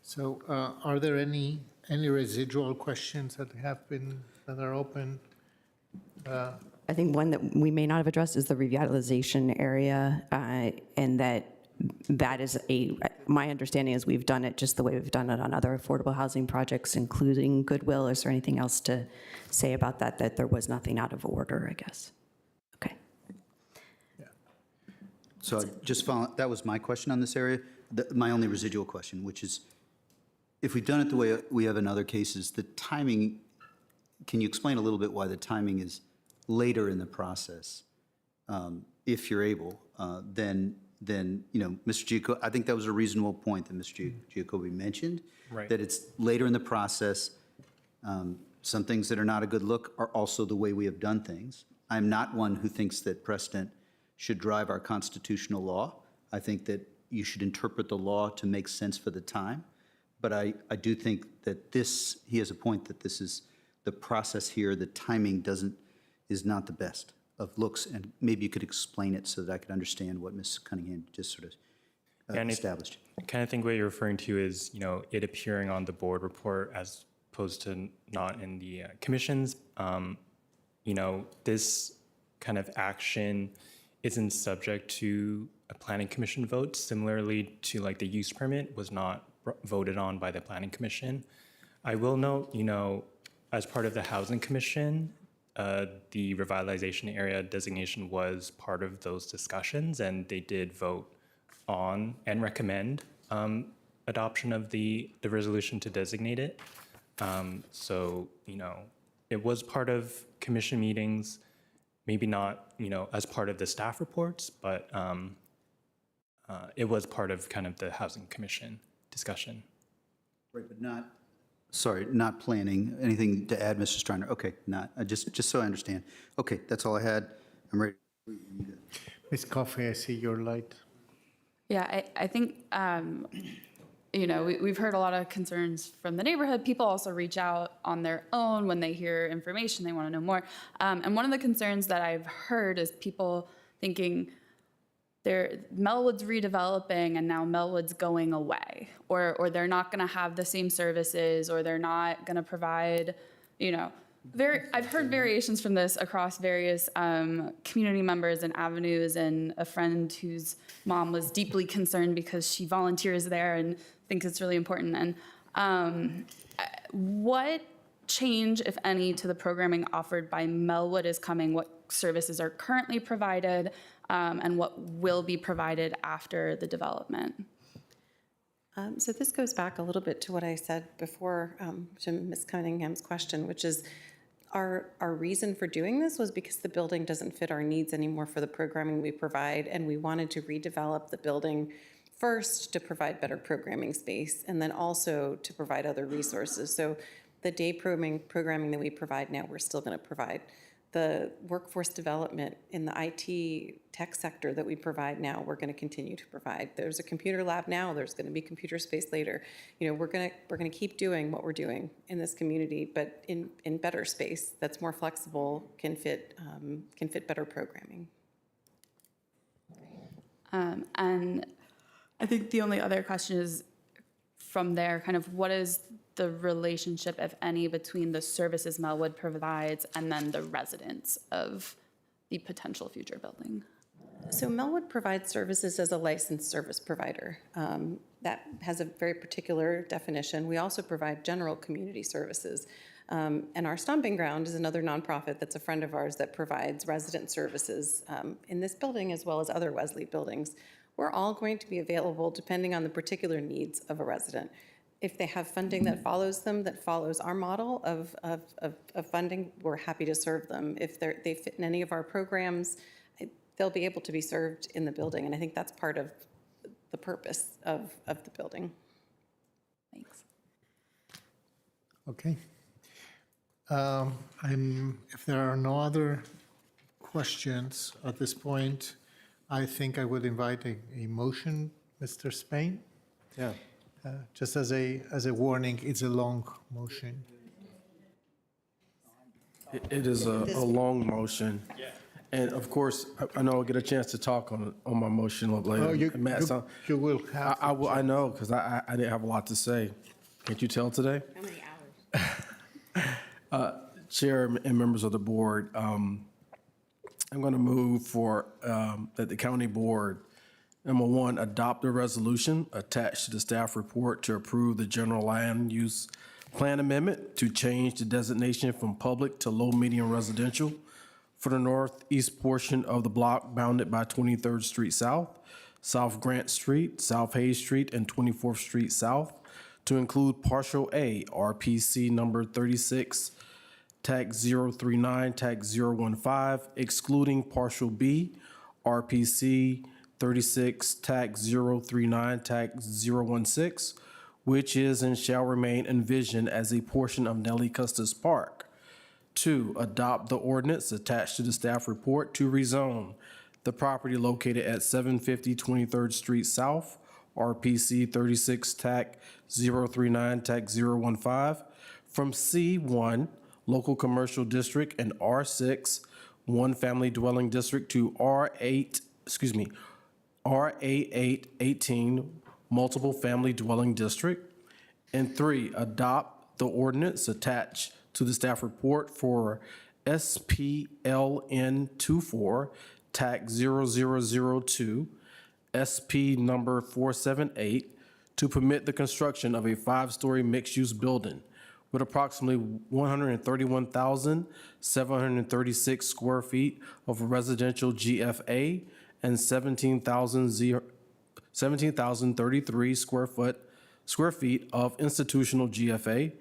So are there any residual questions that are open? I think one that we may not have addressed is the revitalization area, and that is my understanding is we've done it just the way we've done it on other affordable housing projects, including Goodwill. Is there anything else to say about that there was nothing out of order, I guess? Okay. So just follow, that was my question on this area. My only residual question, which is, if we've done it the way we have in other cases, the timing, can you explain a little bit why the timing is later in the process, if you're able, then Mr. Giacobi, I think that was a reasonable point that Mr. Giacobi mentioned, Right. that it's later in the process. Some things that are not a good look are also the way we have done things. I'm not one who thinks that precedent should drive our constitutional law. I think that you should interpret the law to make sense for the time. But I do think that he has a point that this is the process here, the timing is not the best of looks, and maybe you could explain it so that I could understand what Ms. Cunningham just sort of established. I kind of think what you're referring to is, it appearing on the board report as opposed to not in the commissions. This kind of action isn't subject to a planning commission vote, similarly to like the use permit was not voted on by the planning commission. I will note, as part of the housing commission, the revitalization area designation was part of those discussions, and they did vote on and recommend adoption of the resolution to designate it. So, it was part of commission meetings, maybe not, as part of the staff reports, but it was part of kind of the housing commission discussion. Right, but not planning. Anything to add, Mr. Striner? Okay, just so I understand. Okay, that's all I had. I'm ready. Ms. Coffey, I see your light. Yeah, I think, we've heard a lot of concerns from the neighborhood. People also reach out on their own when they hear information, they want to know more. And one of the concerns that I've heard is people thinking Melwood's redeveloping and now Melwood's going away, or they're not going to have the same services, or they're not going to provide, I've heard variations from this across various community members and avenues, and a friend whose mom was deeply concerned because she volunteers there and thinks it's really important. And what change, if any, to the programming offered by Melwood is coming? What services are currently provided, and what will be provided after the development? So this goes back a little bit to what I said before, to Ms. Cunningham's question, which is our reason for doing this was because the building doesn't fit our needs anymore for the programming we provide, and we wanted to redevelop the building first to provide better programming space, and then also to provide other resources. So the day programming that we provide now, we're still going to provide. The workforce development in the IT tech sector that we provide now, we're going to continue to provide. There's a computer lab now. There's going to be computer space later. We're going to keep doing what we're doing in this community, but in better space that's more flexible, can fit better programming. And I think the only other question is from there, kind of what is the relationship, if any, between the services Melwood provides and then the residents of the potential future building? So Melwood provides services as a licensed service provider. That has a very particular definition. We also provide general community services. And our Stomping Ground is another nonprofit that's a friend of ours that provides resident services in this building as well as other Wesley buildings. We're all going to be available depending on the particular needs of a resident. if they have funding that follows them, that follows our model of funding, we're happy to serve them. If they fit in any of our programs, they'll be able to be served in the building. And I think that's part of the purpose of the building. Thanks. Okay. If there are no other questions at this point, I think I would invite a motion, Mr. Spain. Yeah. Just as a warning, it's a long motion. It is a long motion. And of course, I know I'll get a chance to talk on my motion a little later. Oh, Matt, you will have. I know, because I didn't have a lot to say. Can't you tell today? How many hours? Chair and members of the board, I'm going to move for that the county board, number one, adopt a resolution attached to the staff report to approve the general land use plan amendment to change the designation from public to low-medium residential for the northeast portion of the block bounded by 23rd Street South, South Grant Street, South Hayes Street, and 24th Street South, to include partial A, RPC number 36, tag 039, tag 015, excluding partial B, RPC 36, tag 039, tag 016, which is and shall remain envisioned as a portion of Nellie Custis Park. 2, adopt the ordinance attached to the staff report to rezone the property located at 750 23rd Street South, RPC 36, tag 039, tag 015, from C1, Local Commercial District, and R6, One Family Dwelling District, to RA818, Multiple Family Dwelling District. And 3, adopt the ordinance attached to the staff report for SPLN 24, TAC 0002, SP number 478, to permit the construction of a 5-story mixed-use building with approximately 131,736 square feet of residential GFA and 17,033 square feet of institutional GFA,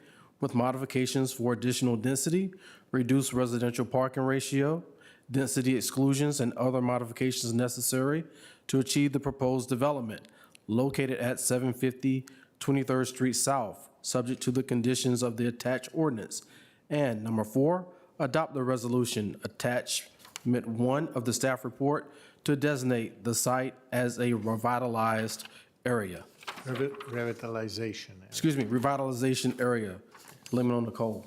with modifications for additional density, reduced residential parking ratio, density exclusions, and other modifications necessary to achieve the proposed development located at 750 23rd Street South, subject to the conditions of the attached ordinance. And number 4, adopt the resolution attachment 1 of the staff report to designate the site as a revitalized area. Revitalization. Revitalization area. Lemon on the coal.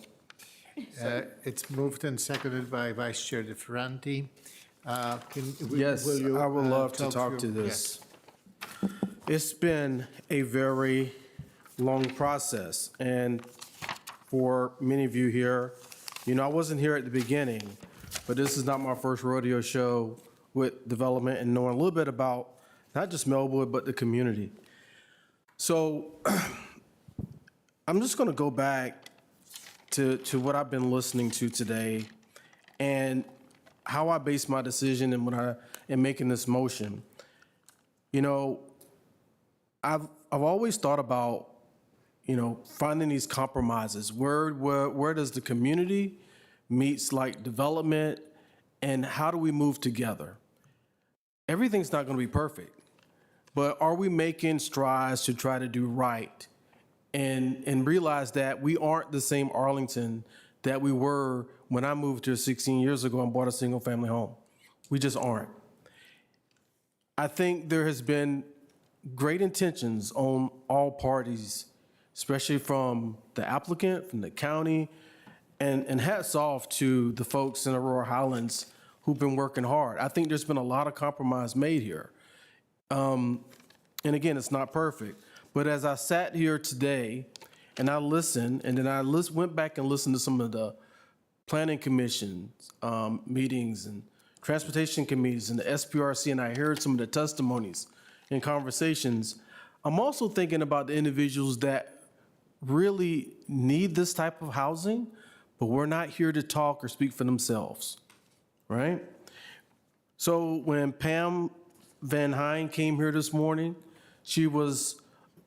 It's moved and seconded by Vice Chair DeFerranti. Yes, I would love to talk to this. It's been a very long process, and for many of you here, I wasn't here at the beginning, but this is not my first rodeo show with development and knowing a little bit about not just Melwood, but the community. So I'm just going to go back to what I've been listening to today and how I base my decision and when I am making this motion. I've always thought about, finding these compromises. Where does the community meets like development, and how do we move together? Everything's not going to be perfect, but are we making strides to try to do right and realize that we aren't the same Arlington that we were when I moved here 16 years ago and bought a single family home? We just aren't. I think there has been great intentions on all parties, especially from the applicant, from the county, and hats off to the folks in Aurora Highlands who've been working hard. I think there's been a lot of compromise made here. And again, it's not perfect. But as I sat here today and I listened, and then I went back and listened to some of the planning commission meetings and transportation committees and the SPRC, and I heard some of the testimonies and conversations, I'm also thinking about the individuals that really need this type of housing, but we're not here to talk or speak for themselves, right? So when Pam Van Hine came here this morning, she was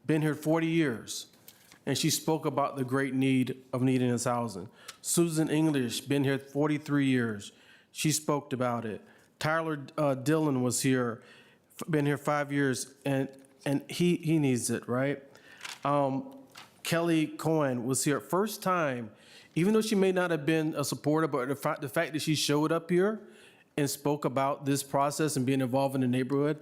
been here 40 years. and she spoke about the great need of needing this housing. Susan English, been here 43 years. She spoke about it. Tyler Dillon was here, been here 5 years, and he needs it, right? Kelly Cohen was here first time, even though she may not have been a supporter, but the fact that she showed up here and spoke about this process and being involved in the neighborhood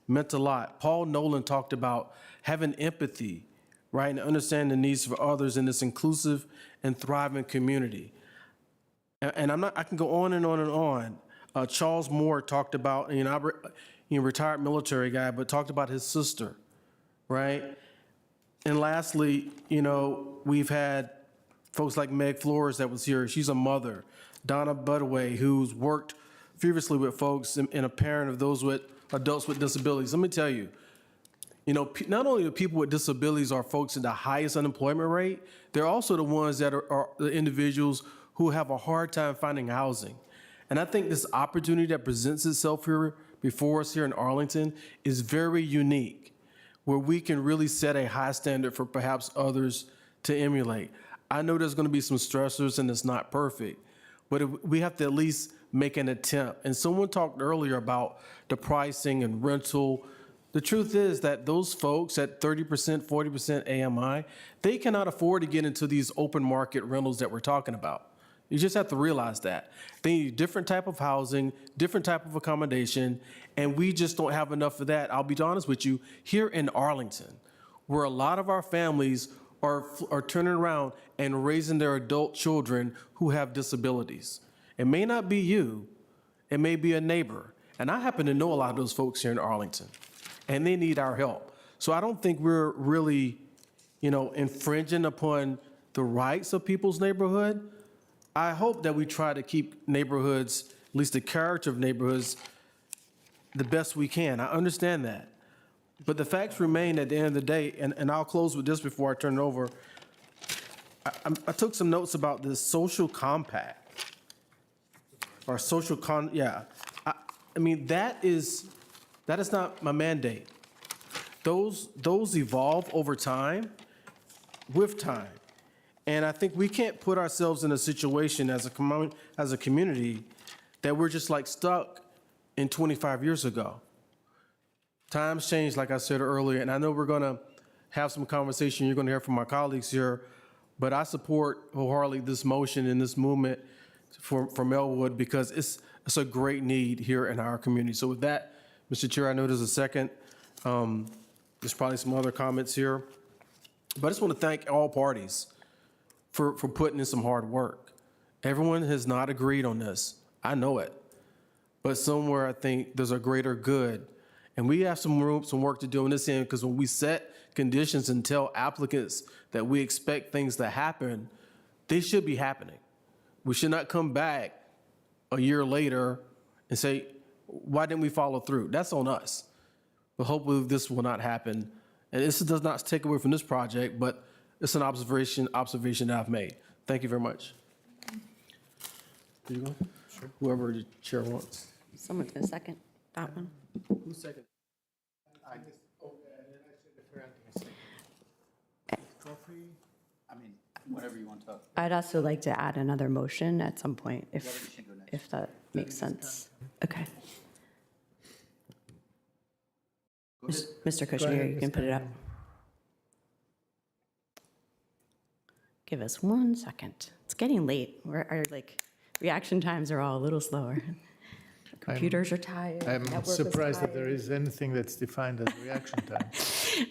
meant a lot. Paul Nolan talked about having empathy, right, and understanding the needs for others in this inclusive and thriving community. And I can go on and on and on. Charles Moore talked about, retired military guy, but talked about his sister, right? And lastly, we've had folks like Meg Flores that was here. She's a mother. Donna Budaway, who's worked furiously with folks and a parent of those with adults with disabilities. Let me tell you, not only the people with disabilities are folks in the highest unemployment rate, they're also the ones that are the individuals who have a hard time finding housing. And I think this opportunity that presents itself here before us here in Arlington is very unique, where we can really set a high standard for perhaps others to emulate. I know there's going to be some stressors and it's not perfect, but we have to at least make an attempt. And someone talked earlier about the pricing and rental. The truth is that those folks at 30%, 40% AMI, they cannot afford to get into these open market rentals that we're talking about. You just have to realize that. They need different type of housing, different type of accommodation, and we just don't have enough of that. I'll be honest with you, here in Arlington, where a lot of our families are turning around and raising their adult children who have disabilities. It may not be you, it may be a neighbor. And I happen to know a lot of those folks here in Arlington, and they need our help. So I don't think we're really, infringing upon the rights of people's neighborhood. I hope that we try to keep neighborhoods, at least the character of neighborhoods, the best we can. I understand that. But the facts remain at the end of the day, and I'll close with this before I turn it over. I took some notes about this social compact. Or social I mean, that is not my mandate. Those evolve over time, with time. And I think we can't put ourselves in a situation as a community that we're just like stuck in 25 years ago. Times change, like I said earlier, and I know we're gonna have some conversation you're gonna hear from my colleagues here, but I support wholeheartedly this motion and this movement for Melwood because it's a great need here in our community. So with that, Mr. Chair, I know there's a second. There's probably some other comments here, but I just want to thank all parties for putting in some hard work. Everyone has not agreed on this. I know it. But somewhere I think there's a greater good. And we have some work to do on this end, because when we set conditions and tell applicants that we expect things to happen, they should be happening. We should not come back a year later and say, why didn't we follow through? That's on us. But hopefully this will not happen. And this does not take away from this project, but it's an observation that I've made. Thank you very much. Here you go. Sure. Whoever the chair wants. Someone's going to second that one. Who's second? I mean, whatever you want to. I'd also like to add another motion at some point, if that makes sense. Okay. Mr. Kushner, you can put it up. Give us 1 second. It's getting late. Our reaction times are all a little slower. Computers are tired. I'm network is surprised that tired. there is anything that's defined as reaction time.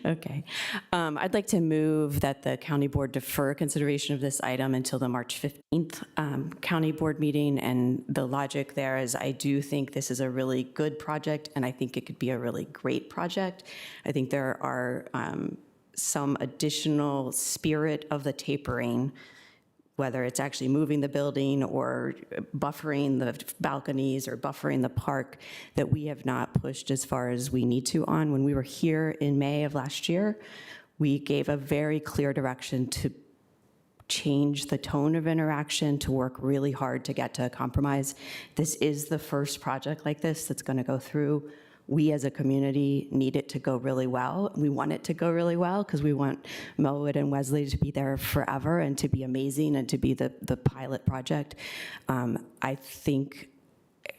Okay. I'd like to move that the county board defer consideration of this item until the March 15th county board meeting. And the logic there is I do think this is a really good project, and I think it could be a really great project. I think there are some additional spirit of the tapering, whether it's actually moving the building or buffering the balconies or buffering the park, that we have not pushed as far as we need to on. When we were here in May of last year, we gave a very clear direction to change the tone of interaction, to work really hard to get to a compromise. This is the first project like this that's going to go through we as a community need it to go really well. We want it to go really well because we want Melwood and Wesley to be there forever and to be amazing and to be the pilot project. I think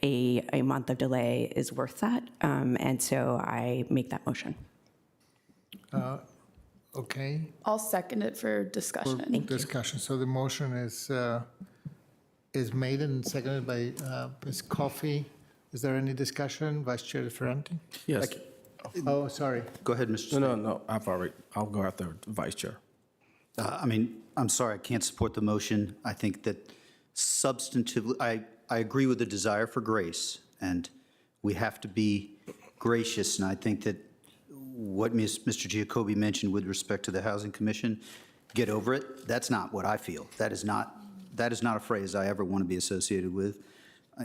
a month of delay is worth that, and so I make that motion. Okay. I'll second it for discussion. Discussion. So the motion is made and seconded by Ms. Coffey. Is there any discussion, Vice Chair Ferranti? Yes. Oh, sorry. Go ahead, Mr. No, I'll go after Vice Chair. I mean, I'm sorry, I can't support the motion. I think that substantively, I agree with the desire for grace, and we have to be gracious, and I think that what Mr. Giacobbe mentioned with respect to the Housing Commission, get over it, that's not what I feel. That is not a phrase I ever want to be associated with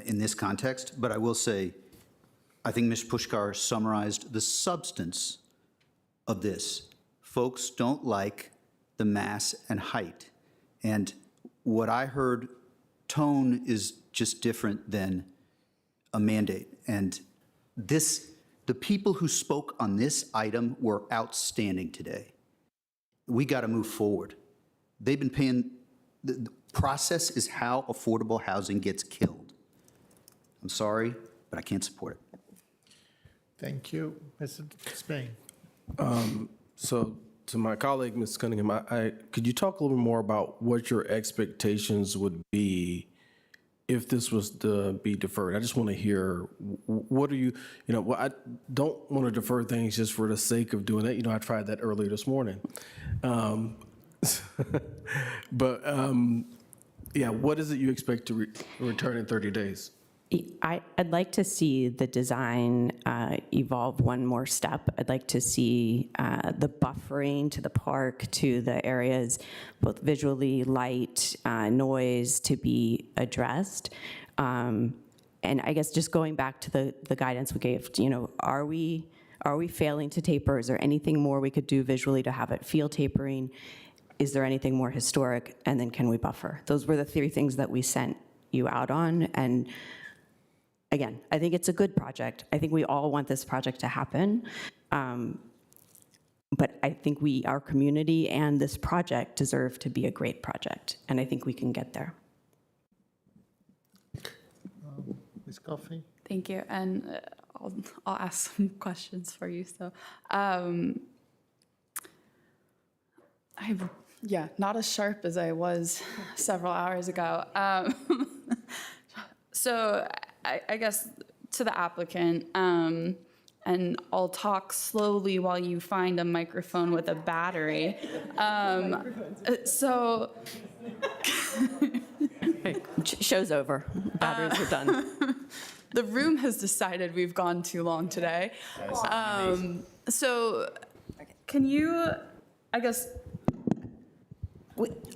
in this context, but I will say, I think Ms. Pushkar summarized the substance of this. Folks don't like the mass and height, and what I heard, tone is just different than a mandate, and the people who spoke on this item were outstanding today. We got to move forward. They've been paying, the process is how affordable housing gets killed. I'm sorry, but I can't support it. Thank you. Mr. Spain. So to my colleague, Ms. Cunningham, could you talk a little bit more about what your expectations would be if this was to be deferred? I just want to hear, what are you, I don't want to defer things just for the sake of doing it. I tried that earlier this morning. But what is it you expect to return in 30 days? I'd like to see the design evolve one more step. I'd like to see the buffering to the park, to the areas, both visually, light, noise, to be addressed. And I guess just going back to the guidance we gave, are we failing to taper? Is there anything more we could do visually to have it feel tapering? Is there anything more historic? And then can we buffer? Those were the 3 things that we sent you out on. And again, I think it's a good project. I think we all want this project to happen. But I think our community and this project deserve to be a great project. And I think we can get there. Ms. Coffey? Thank you. And I'll ask some questions for you. So not as sharp as I was several hours ago. So I guess to the applicant, and I'll talk slowly while you find a microphone with a battery. Show's over. Batteries are done. The room has decided we've gone too long today. So can you, I guess,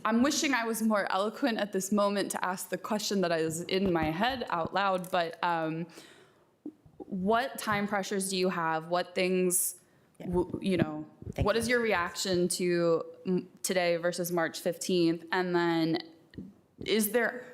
I'm wishing I was more eloquent at this moment to ask the question that is in my head out loud, but what time pressures do you have? What things, what is your reaction to today versus March 15th? And then is there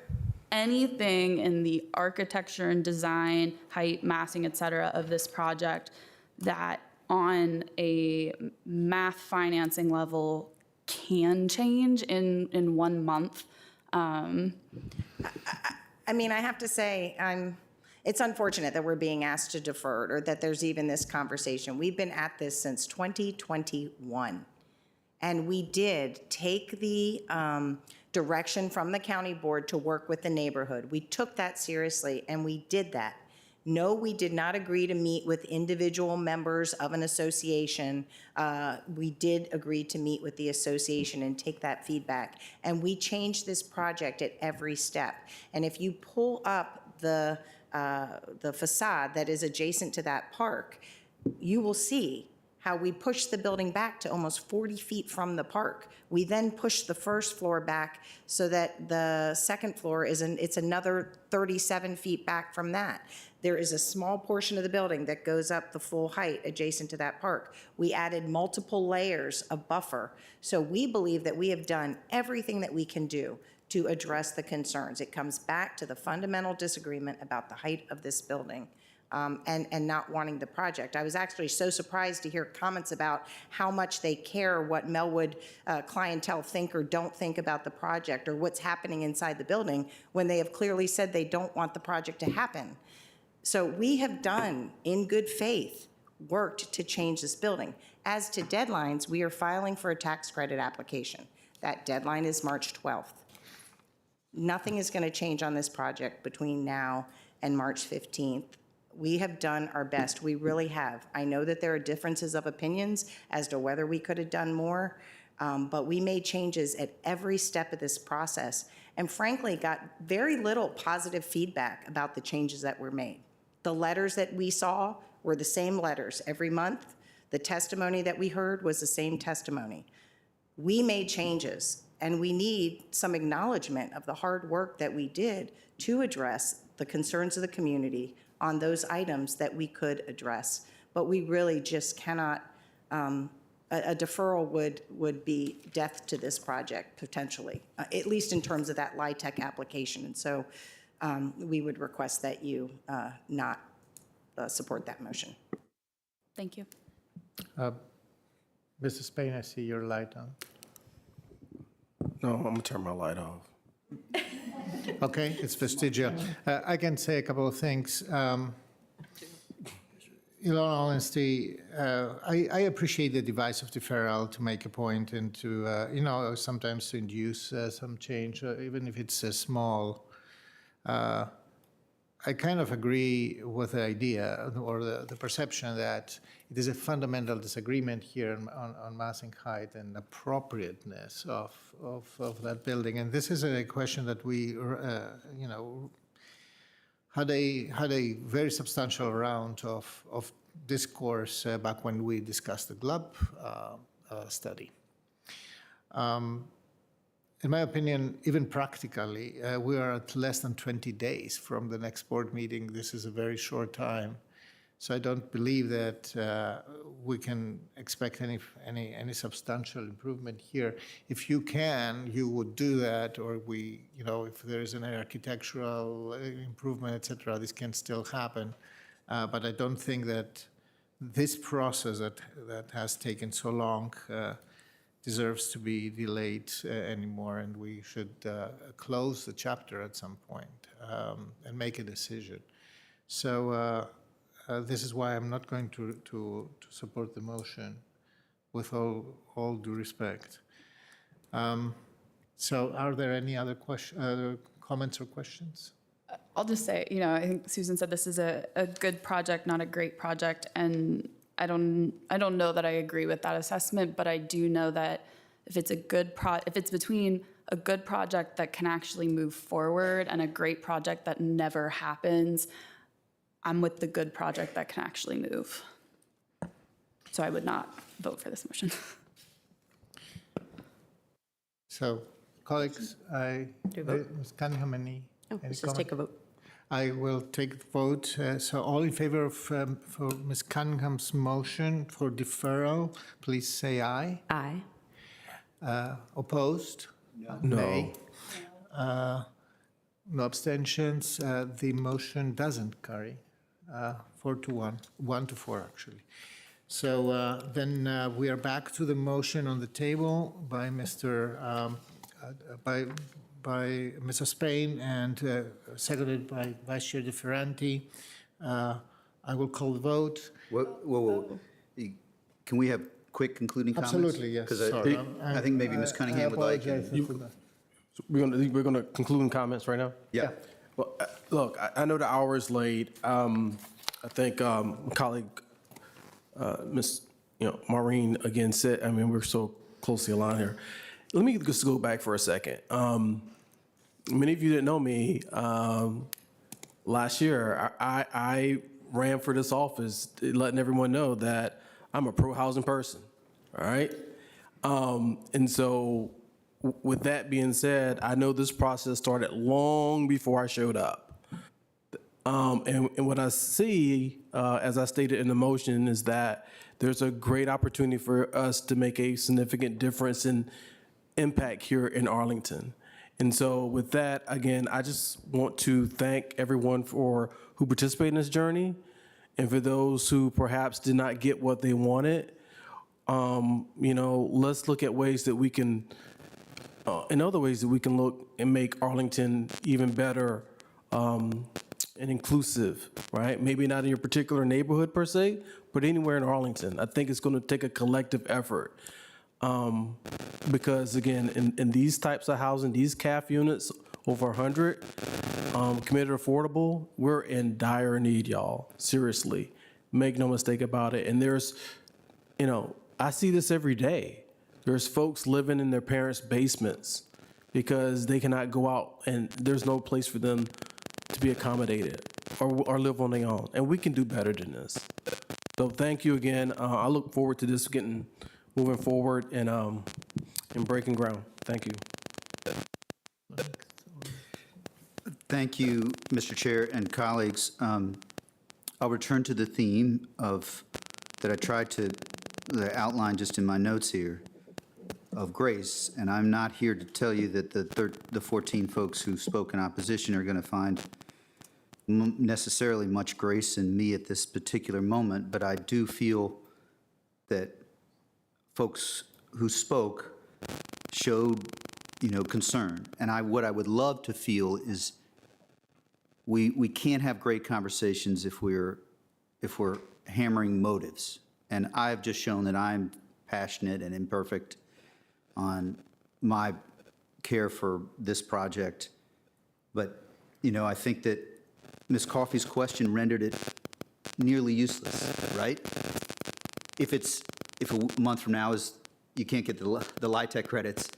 anything in the architecture and design, height, massing, et cetera, of this project that on a math financing level can change in 1 month? I mean, I have to say, it's unfortunate that we're being asked to defer it or that there's even this conversation. We've been at this since 2021. And we did take the direction from the county board to work with the neighborhood. We took that seriously and we did that. No, we did not agree to meet with individual members of an association. We did agree to meet with the association and take that feedback. And we changed this project at every step. And if you pull up the facade that is adjacent to that park, you will see how we pushed the building back to almost 40 feet from the park. We then pushed the first floor back so that the second floor it's another 37 feet back from that. There is a small portion of the building that goes up the full height adjacent to that park. We added multiple layers of buffer. So we believe that we have done everything that we can do to address the concerns. It comes back to the fundamental disagreement about the height of this building. and not wanting the project. I was actually so surprised to hear comments about how much they care what Melwood clientele think or don't think about the project or what's happening inside the building when they have clearly said they don't want the project to happen. So we have done, in good faith, worked to change this building. As to deadlines, we are filing for a tax credit application. That deadline is March 12th. Nothing is going to change on this project between now and March 15th. We have done our best. We really have. I know that there are differences of opinions as to whether we could have done more, but we made changes at every step of this process and frankly got very little positive feedback about the changes that were made. The letters that we saw were the same letters every month. The testimony that we heard was the same testimony. We made changes, and we need some acknowledgement of the hard work that we did to address the concerns of the community on those items that we could address. But we really just cannot, a deferral would be death to this project, potentially, at least in terms of that LIHTC application. And so we would request that you not support that motion. Thank you. Mr. Spain, I see your light on. No, I'm gonna turn my light off. Okay, it's vestigial. I can say a couple of things. In all honesty, I appreciate the device of deferral to make a point and to, sometimes to induce some change, even if it's small. I kind of agree with the idea or the perception that it is a fundamental disagreement here on massing height and appropriateness of that building. And this is a question that we, had a very substantial round of discourse back when we discussed the GLUB study. In my opinion, even practically, we are at less than 20 days from the next board meeting. This is a very short time. So I don't believe that we can expect any substantial improvement here. If you can, you would do that, or if there is an architectural improvement, et cetera, this can still happen. But I don't think that this process that has taken so long deserves to be delayed anymore, and we should close the chapter at some point and make a decision. So this is why I'm not going to support the motion, with all due respect. So are there any other comments or questions? I'll just say, I think Susan said this is a good project, not a great project, and I don't know that I agree with that assessment, but I do know that if it's between a good project that can actually move forward and a great project that never happens, I'm with the good project that can actually move. So I would not vote for this motion. So, colleagues, Ms. Cunningham, any Let's just take a vote. I will take the vote. So all in favor of for Ms. Cunningham's motion for deferral, please say aye. Aye. Opposed? No. Nay. No abstentions. The motion doesn't carry. 4-1, 1-4 actually. So then we are back to the motion on the table by by Mr. Spain and seconded by Vice Chair DeFerranti. I will call the vote. Whoa. Can we have quick concluding comments? Absolutely, yes. Because I think maybe Ms. Cunningham would like. We're gonna conclude in comments right now? Yeah. Well, look, I know the hour is late. I think my colleague, Ms. Maureen again said, we're so closely aligned here. Let me just go back for a second. Many of you didn't know me. Last year, I ran for this office, letting everyone know that I'm a pro-housing person, all right? And so with that being said, I know this process started long before I showed up. And what I see, as I stated in the motion, is that there's a great opportunity for us to make a significant difference in impact here in Arlington. And so with that, again, I just want to thank everyone who participated in this journey. And for those who perhaps did not get what they wanted, let's look at ways that we can, in other ways that we can look and make Arlington even better and inclusive, right? Maybe not in your particular neighborhood per se, but anywhere in Arlington. I think it's going to take a collective effort. Because again, in these types of housing, these CAF units, over 100, committed affordable, we're in dire need, y'all. Seriously, make no mistake about it. And there's, I see this every day. There's folks living in their parents' basements because they cannot go out and there's no place for them to be accommodated or live on their own. And we can do better than this. So thank you again. I look forward to this moving forward and breaking ground. Thank you. Thank you, Mr. Chair and colleagues. I'll return to the theme that I tried to outline just in my notes here of grace. And I'm not here to tell you that the 14 folks who spoke in opposition are going to find necessarily much grace in me at this particular moment, but I do feel that folks who spoke showed, concern. And what I would love to feel is we can't have great conversations if we're hammering motives. And I've just shown that I'm passionate and imperfect on my care for this project. But, I think that Ms. Coffey's question rendered it nearly useless, right? If a month from now you can't get the LIHTC credits,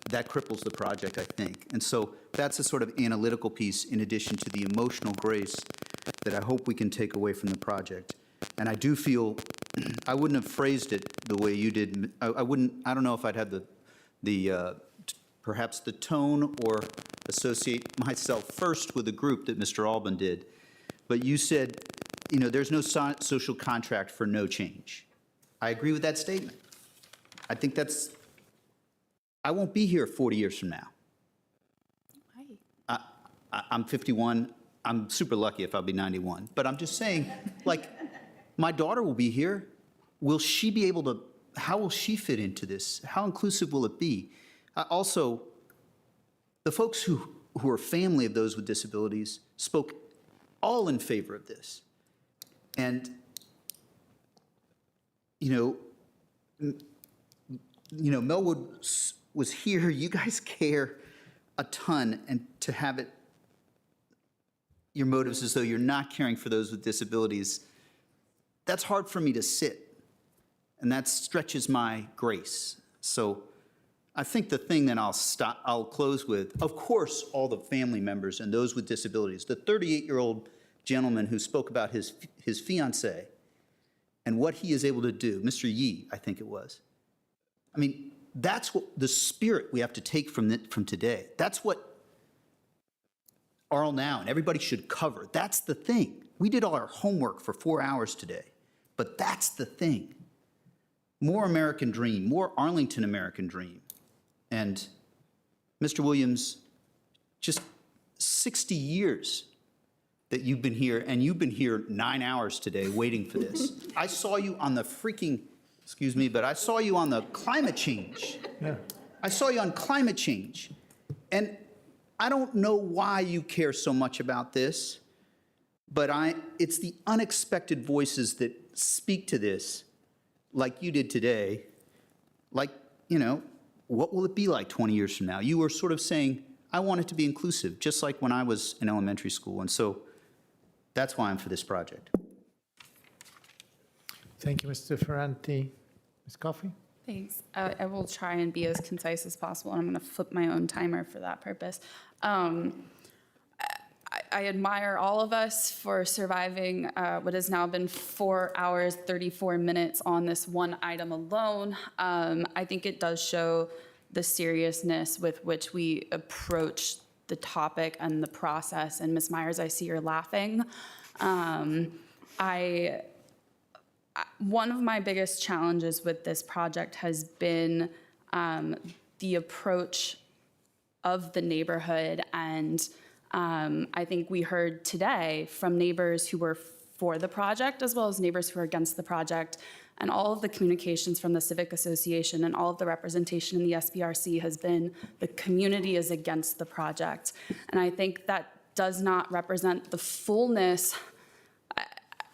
that cripples the project, I think. And so that's a sort of analytical piece in addition to the emotional grace that I hope we can take away from the project. And I do feel, I wouldn't have phrased it the way you did. I don't know if I'd had perhaps the tone or associate myself first with the group that Mr. Alban did. But you said, there's no social contract for no change. I agree with that statement. I think I won't be here 40 years from now. I'm 51. I'm super lucky if I'll be 91. But I'm just saying, my daughter will be here. Will she be able to, how will she fit into this? How inclusive will it be? Also, the folks who are family of those with disabilities spoke all in favor of this. And, Melwood was here. You guys care a ton, and to have your motives as though you're not caring for those with disabilities, that's hard for me to sit, and that stretches my grace. So I think the thing that I'll close with, of course, all the family members and those with disabilities, the 38-year-old gentleman who spoke about his fiancée and what he is able to do, Mr. Yee, I think it was. I mean, that's what the spirit we have to take from today. That's what Arl Now and everybody should cover. That's the thing. We did all our homework for 4 hours today, but that's the thing. More American dream, more Arlington American dream. And Mr. Williams, just 60 years that you've been here, and you've been here 9 hours today waiting for this. I saw you on the freaking, excuse me, but I saw you on the climate change. Yeah. I saw you on climate change. And I don't know why you care so much about this, but it's the unexpected voices that speak to this, like you did today, like, what will it be like 20 years from now? You were sort of saying, I want it to be inclusive, just like when I was in elementary school. And so that's why I'm for this project. Thank you, Mr. Ferranti. Ms. Coffey? Thanks. I will try and be as concise as possible, and I'm going to flip my own timer for that purpose. I admire all of us for surviving what has now been 4 hours, 34 minutes on this one item alone. I think it does show the seriousness with which we approach the topic and the process. And Ms. Myers, I see you're laughing. One of my biggest challenges with this project has been the approach of the neighborhood. And I think we heard today from neighbors who were for the project, as well as neighbors who are against the project. And all of the communications from the Civic Association and all of the representation in the SBRC has been the community is against the project. And I think that does not represent the fullness.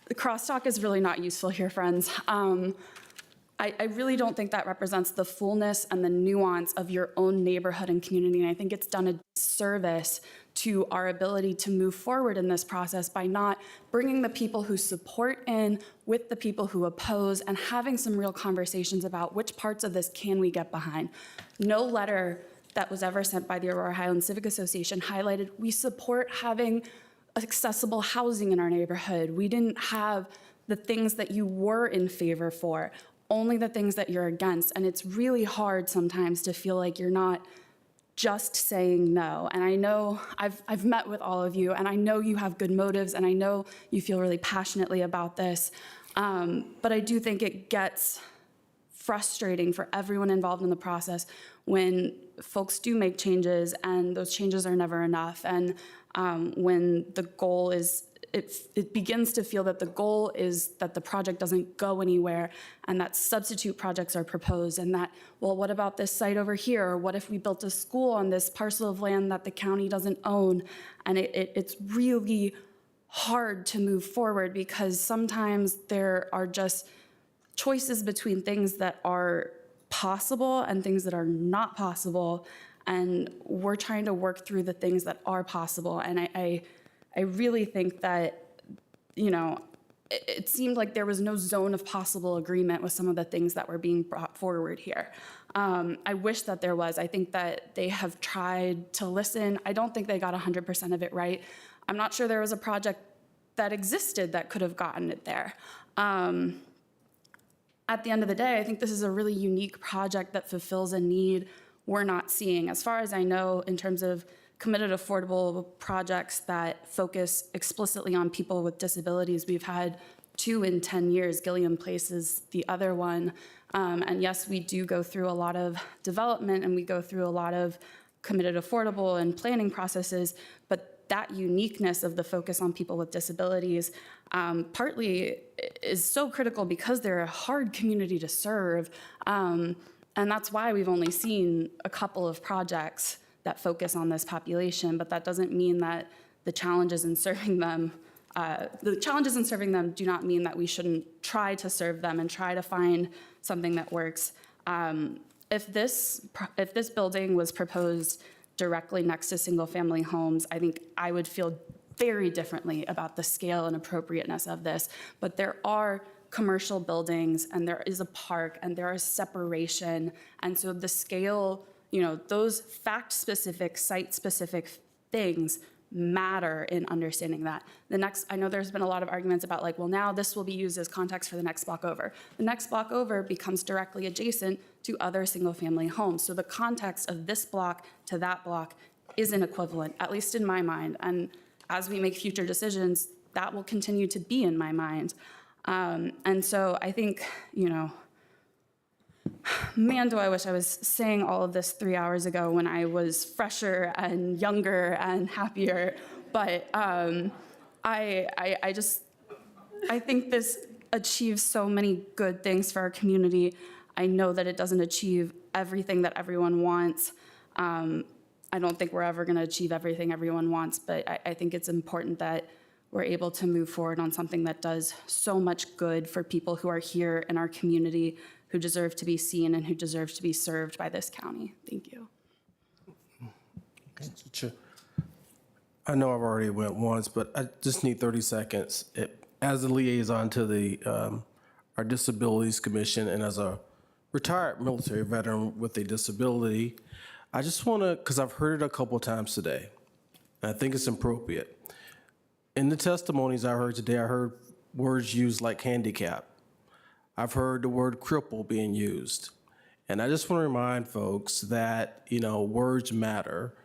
The crosstalk is really not useful here, friends. I really don't think that represents the fullness and the nuance of your own neighborhood and community. And I think it's done a disservice to our ability to move forward in this process by not bringing the people who support in with the people who oppose and having some real conversations about which parts of this can we get behind. No letter that was ever sent by the Aurora Highlands Civic Association highlighted we support having accessible housing in our neighborhood. We didn't have the things that you were in favor for, only the things that you're against. And it's really hard sometimes to feel like you're not just saying no. And I know I've met with all of you, and I know you have good motives, and I know you feel really passionately about this. But I do think it gets frustrating for everyone involved in the process when folks do make changes and those changes are never enough. And when the goal is, it begins to feel that the goal is that the project doesn't go anywhere and that substitute projects are proposed and that, well, what about this site over here? Or what if we built a school on this parcel of land that the county doesn't own? And it's really hard to move forward because sometimes there are just choices between things that are possible and things that are not possible. And we're trying to work through the things that are possible. And I really think that, you know, it seemed like there was no zone of possible agreement with some of the things that were being brought forward here. I wish that there was. I think that they have tried to listen. I don't think they got 100% of it right. I'm not sure there was a project that existed that could have gotten it there. At the end of the day, I think this is a really unique project that fulfills a need we're not seeing. As far as I know, in terms of committed affordable projects that focus explicitly on people with disabilities, we've had 2 in 10 years. Gilliam Place is the other one. And yes, we do go through a lot of development and we go through a lot of committed affordable and planning processes, but that uniqueness of the focus on people with disabilities partly is so critical because they're a hard community to serve. And that's why we've only seen a couple of projects that focus on this population, but that doesn't mean that the challenges in serving them do not mean that we shouldn't try to serve them and try to find something that works. If this building was proposed directly next to single-family homes, I think I would feel very differently about the scale and appropriateness of this. But there are commercial buildings, and there is a park, and there is separation. And so the scale, you know, those fact-specific, site-specific things matter in understanding that. I know there's been a lot of arguments about like, well, now this will be used as context for the next block over. The next block over becomes directly adjacent to other single-family homes. So the context of this block to that block isn't equivalent, at least in my mind. And as we make future decisions, that will continue to be in my mind. And so I think, you know, man, do I wish I was saying all of this 3 hours ago when I was fresher and younger and happier. But I think this achieves so many good things for our community. I know that it doesn't achieve everything that everyone wants. I don't think we're ever going to achieve everything everyone wants, but I think it's important that we're able to move forward on something that does so much good for people who are here in our community, who deserve to be seen and who deserve to be served by this county. Thank you. I know I've already went once, but I just need 30 seconds. As a liaison to the our Disabilities Commission and as a retired military veteran with a disability, I just want to, because I've heard it a couple times today, and I think it's appropriate. In the testimonies I heard today, I heard words used like handicap. I've heard the word cripple being used. And I just want to remind folks that, you know, words matter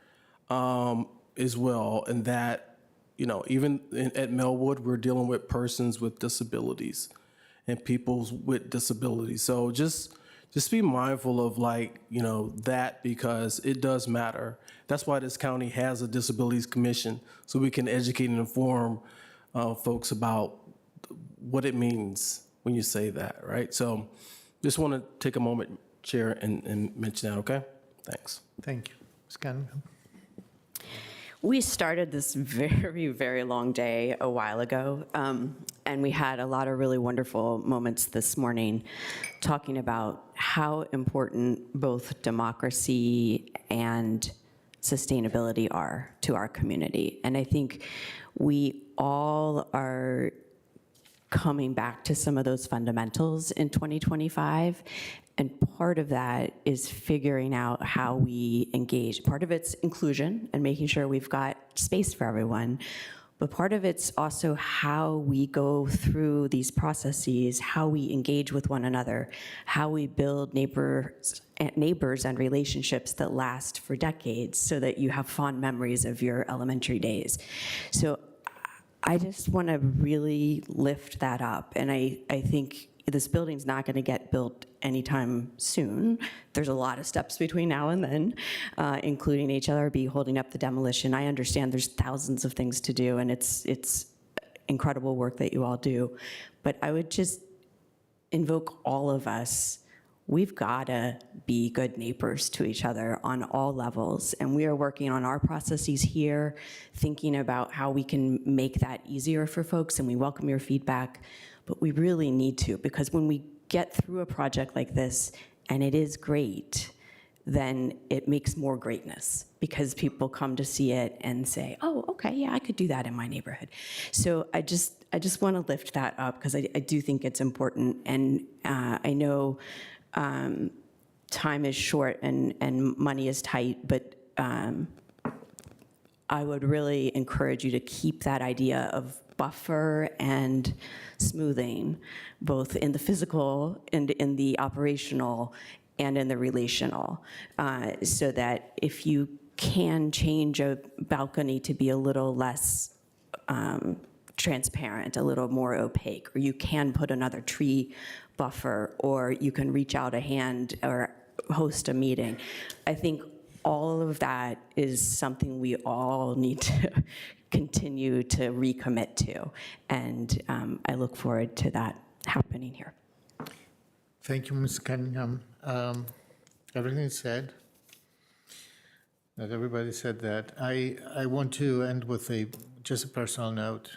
as well, and that, you know, even at Melwood, we're dealing with persons with disabilities and people with disabilities. So just be mindful of, like, you know, that, because it does matter. That's why this county has a Disabilities Commission, so we can educate and inform folks about what it means when you say that, right? So just want to take a moment, Chair, and mention that, okay? Thanks. Thank you. Ms. Cunningham. We started this very, very long day a while ago, and we had a lot of really wonderful moments this morning talking about how important both democracy and sustainability are to our community. And I think we all are coming back to some of those fundamentals in 2025. And part of that is figuring out how we engage. Part of it's inclusion and making sure we've got space for everyone. But part of it's also how we go through these processes, how we engage with one another, how we build neighbors and relationships that last for decades so that you have fond memories of your elementary days. So I just want to really lift that up. And I think this building's not going to get built anytime soon. There's a lot of steps between now and then, including HLRB holding up the demolition. I understand there's thousands of things to do, and it's incredible work that you all do. But I would just invoke all of us. We've got to be good neighbors to each other on all levels. And we are working on our processes here, thinking about how we can make that easier for folks, and we welcome your feedback. But we really need to, because when we get through a project like this, and it is great, then it makes more greatness, because people come to see it and say, oh, okay, yeah, I could do that in my neighborhood. So I just want to lift that up, because I do think it's important. And I know time is short and money is tight, but I would really encourage you to keep that idea of buffer and smoothing, both in the physical and in the operational and in the relational, so that if you can change a balcony to be a little less transparent, a little more opaque, or you can put another tree buffer, or you can reach out a hand or host a meeting. I think all of that is something we all need to continue to recommit to. And I look forward to that happening here. Thank you, Ms. Cunningham. Everything is said. Not everybody said that. I want to end with just a personal note.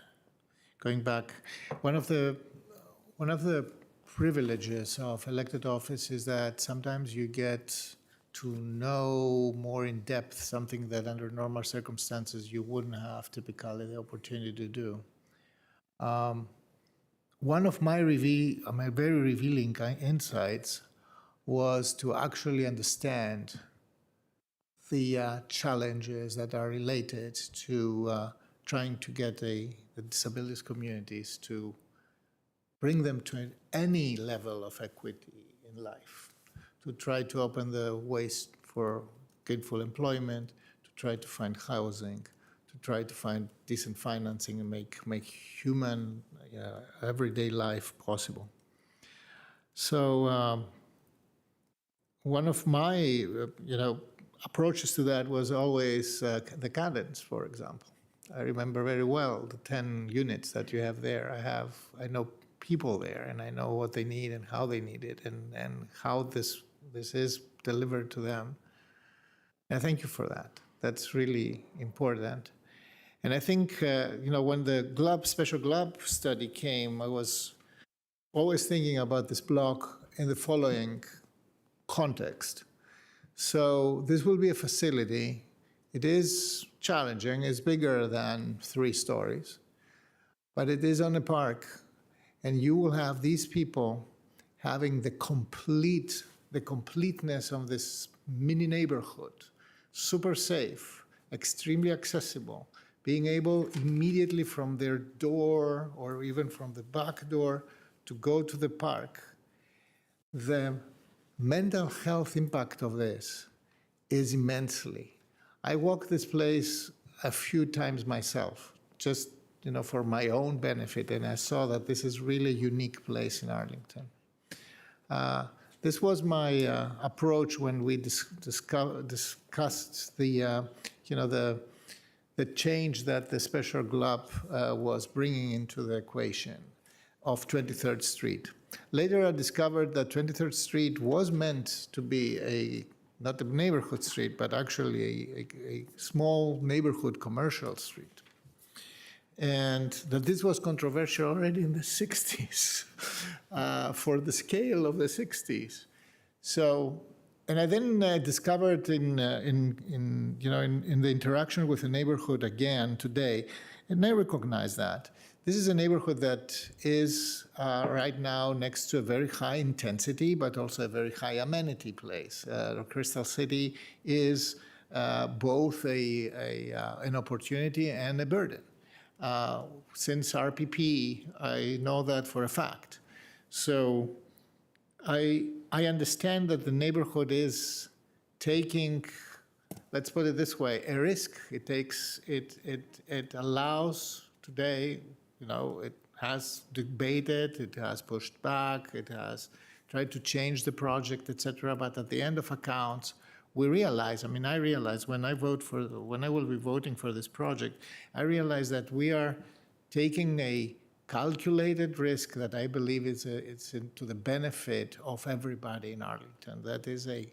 Going back, one of the privileges of elected office is that sometimes you get to know more in depth something that under normal circumstances you wouldn't have typically the opportunity to do. One of my very revealing insights was to actually understand the challenges that are related to trying to get the disabilities communities to bring them to any level of equity in life, to try to open the ways for gainful employment, to try to find housing, to try to find decent financing and make human everyday life possible. So one of my approaches to that was always the cadence, for example. I remember very well the 10 units that you have there. I know people there, and I know what they need and how they need it, and how this is delivered to them. And I thank you for that. That's really important. And I think, when the special GLUB study came, I was always thinking about this block in the following context. So this will be a facility. It is challenging. It's bigger than 3 stories, but it is on a park. And you will have these people having the completeness of this mini neighborhood, super safe, extremely accessible, being able immediately from their door or even from the back door to go to the park. The mental health impact of this is immensely. I walked this place a few times myself, just for my own benefit, and I saw that this is really a unique place in Arlington. This was my approach when we discussed the change that the special GLUB was bringing into the equation. of 23rd Street. Later, I discovered that 23rd Street was meant to be not a neighborhood street, but actually a small neighborhood commercial street. And that this was controversial already in the 60s for the scale of the 60s. So, and I then discovered in the interaction with the neighborhood again today, and I recognize that this is a neighborhood that is right now next to a very high intensity, but also a very high amenity place. Crystal City is both an opportunity and a burden. Since RPP, I know that for a fact. So I understand that the neighborhood is taking, let's put it this way, a risk. It allows today, it has debated, it has pushed back, it has tried to change the project, etc. But at the end of accounts, we realize, I realize when I will be voting for this project, I realize that we are taking a calculated risk that I believe it's to the benefit of everybody in Arlington. That is a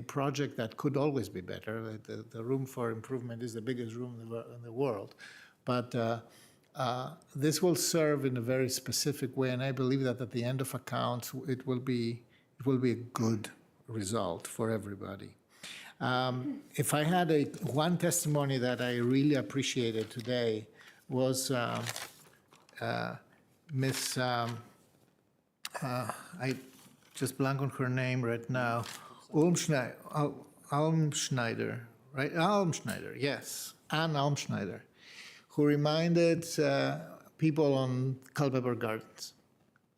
project that could always be better. The room for improvement is the biggest room in the world. But this will serve in a very specific way, and I believe that at the end of accounts, it will be a good result for everybody. If I had one testimony that I really appreciated today was Miss, I just blank on her name right now, Almschneider, right? Almschneider, yes, Ann Almschneider, who reminded people on Culpeper Gardens.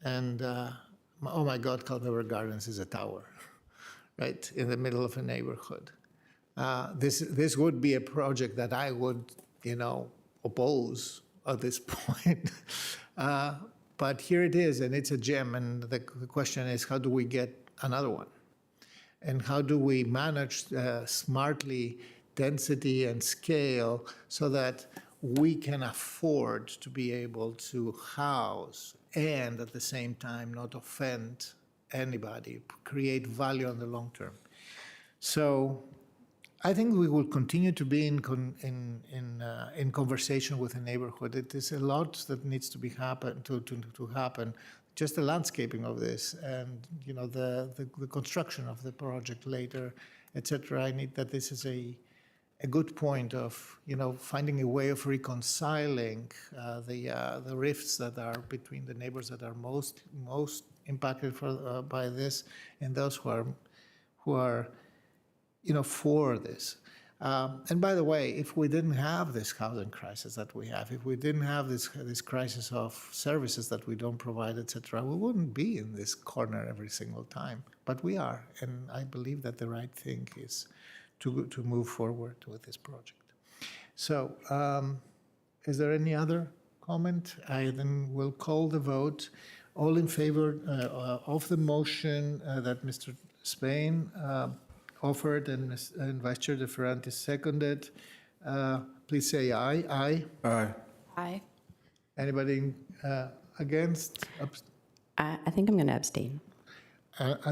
And oh my God, Culpeper Gardens is a tower, right, in the middle of a neighborhood. This would be a project that I would, oppose at this point. But here it is, and it's a gem. And the question is, how do we get another one? And how do we manage smartly density and scale so that we can afford to be able to house and at the same time not offend anybody, create value on the long term. So I think we will continue to be in conversation with the neighborhood. It is a lot that needs to happen. Just the landscaping of this, and the construction of the project later, etc. I need that this is a good point of finding a way of reconciling the rifts that are between the neighbors that are most impacted by this and those who are for this. And by the way, if we didn't have this housing crisis that we have, if we didn't have this crisis of services that we don't provide, etc., we wouldn't be in this corner every single time. But we are, and I believe that the right thing is to move forward with this project. So, is there any other comment? I then will call the vote. All in favor of the motion that Mr. Spain offered and Vice Chair DeFerrantis seconded, please say aye. Aye. Aye. Aye. Anybody against? I think I'm going to abstain.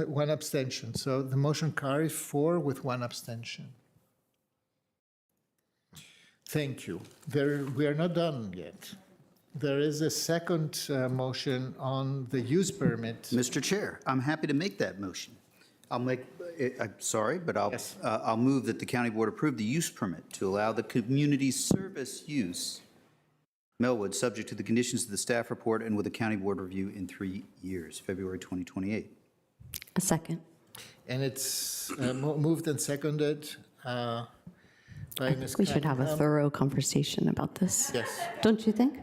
One abstention. So the motion carries 4 with 1 abstention. Thank you. We are not done yet. There is a second motion on the use permit. Mr. Chair, I'm happy to make that motion. I'm sorry, but I'll move that the county board approve the use permit to allow the community service use Melwood, subject to the conditions of the staff report and with a county board review in 3 years, February 2028. A second. And it's moved and seconded by Ms. We should have a Cunningham. thorough conversation about this. Yes. Don't you think?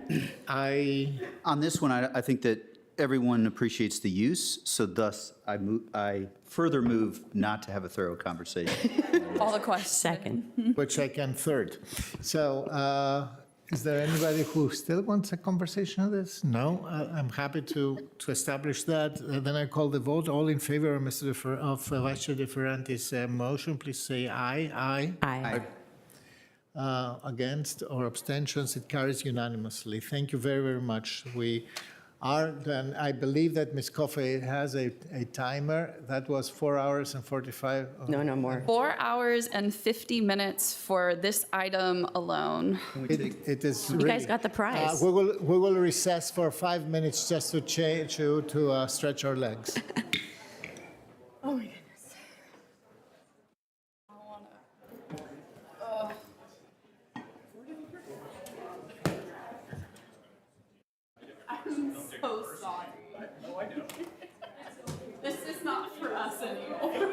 On this one, I think that everyone appreciates the use, so thus I further move not to have a thorough conversation. All the questions. Second. Which I can third. So is there anybody who still wants a conversation on this? No? I'm happy to establish that. Then I call the vote. All in favor of Vice Chair DeFerrantis' motion, please say aye. Aye. Aye. Against or abstentions, it carries unanimously. Thank you very, very much. We Then I believe that Ms. Coffey has a timer. That was 4 hours and 45. No, no more. 4 hours and 50 minutes for this item alone. It is You guys got the prize. we will recess for 5 minutes just to change, to stretch our legs. Oh my goodness. I'm so sorry. This is not for us anymore.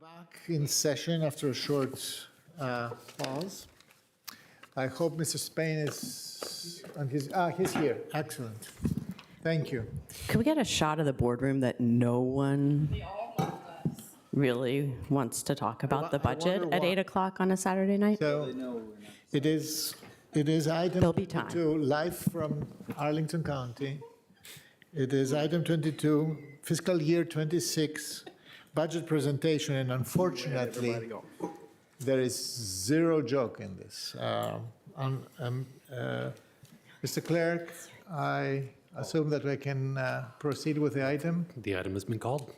Back in session after a short pause. I hope Mr. Spain is on his, he's here. Excellent. Thank you. Could we get a shot of the boardroom that no one really wants to talk about the budget wonder at why. 8 o'clock on a Saturday night? So it is item There'll be time. 22, live from Arlington County. It is item 22, fiscal year 26, budget presentation, and unfortunately, there is zero joke in this. Mr. Clerk, I assume that we can proceed with the item. The item has been called.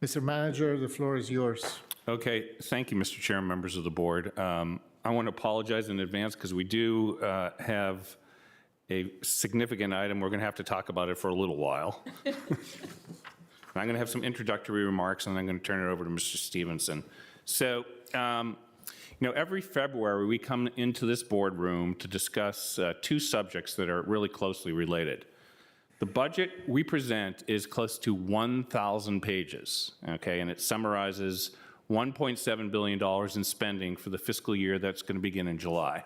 Mr. Manager, the floor is yours. Okay, thank you, Mr. Chair and members of the board. I want to apologize in advance because we do have a significant item. We're going to have to talk about it for a little while. I'm going to have some introductory remarks, and I'm going to turn it over to Mr. Stevenson. So, every February we come into this boardroom to discuss two subjects that are really closely related. The budget we present is close to 1,000 pages, okay, and it summarizes $1.7 billion in spending for the fiscal year that's going to begin in July.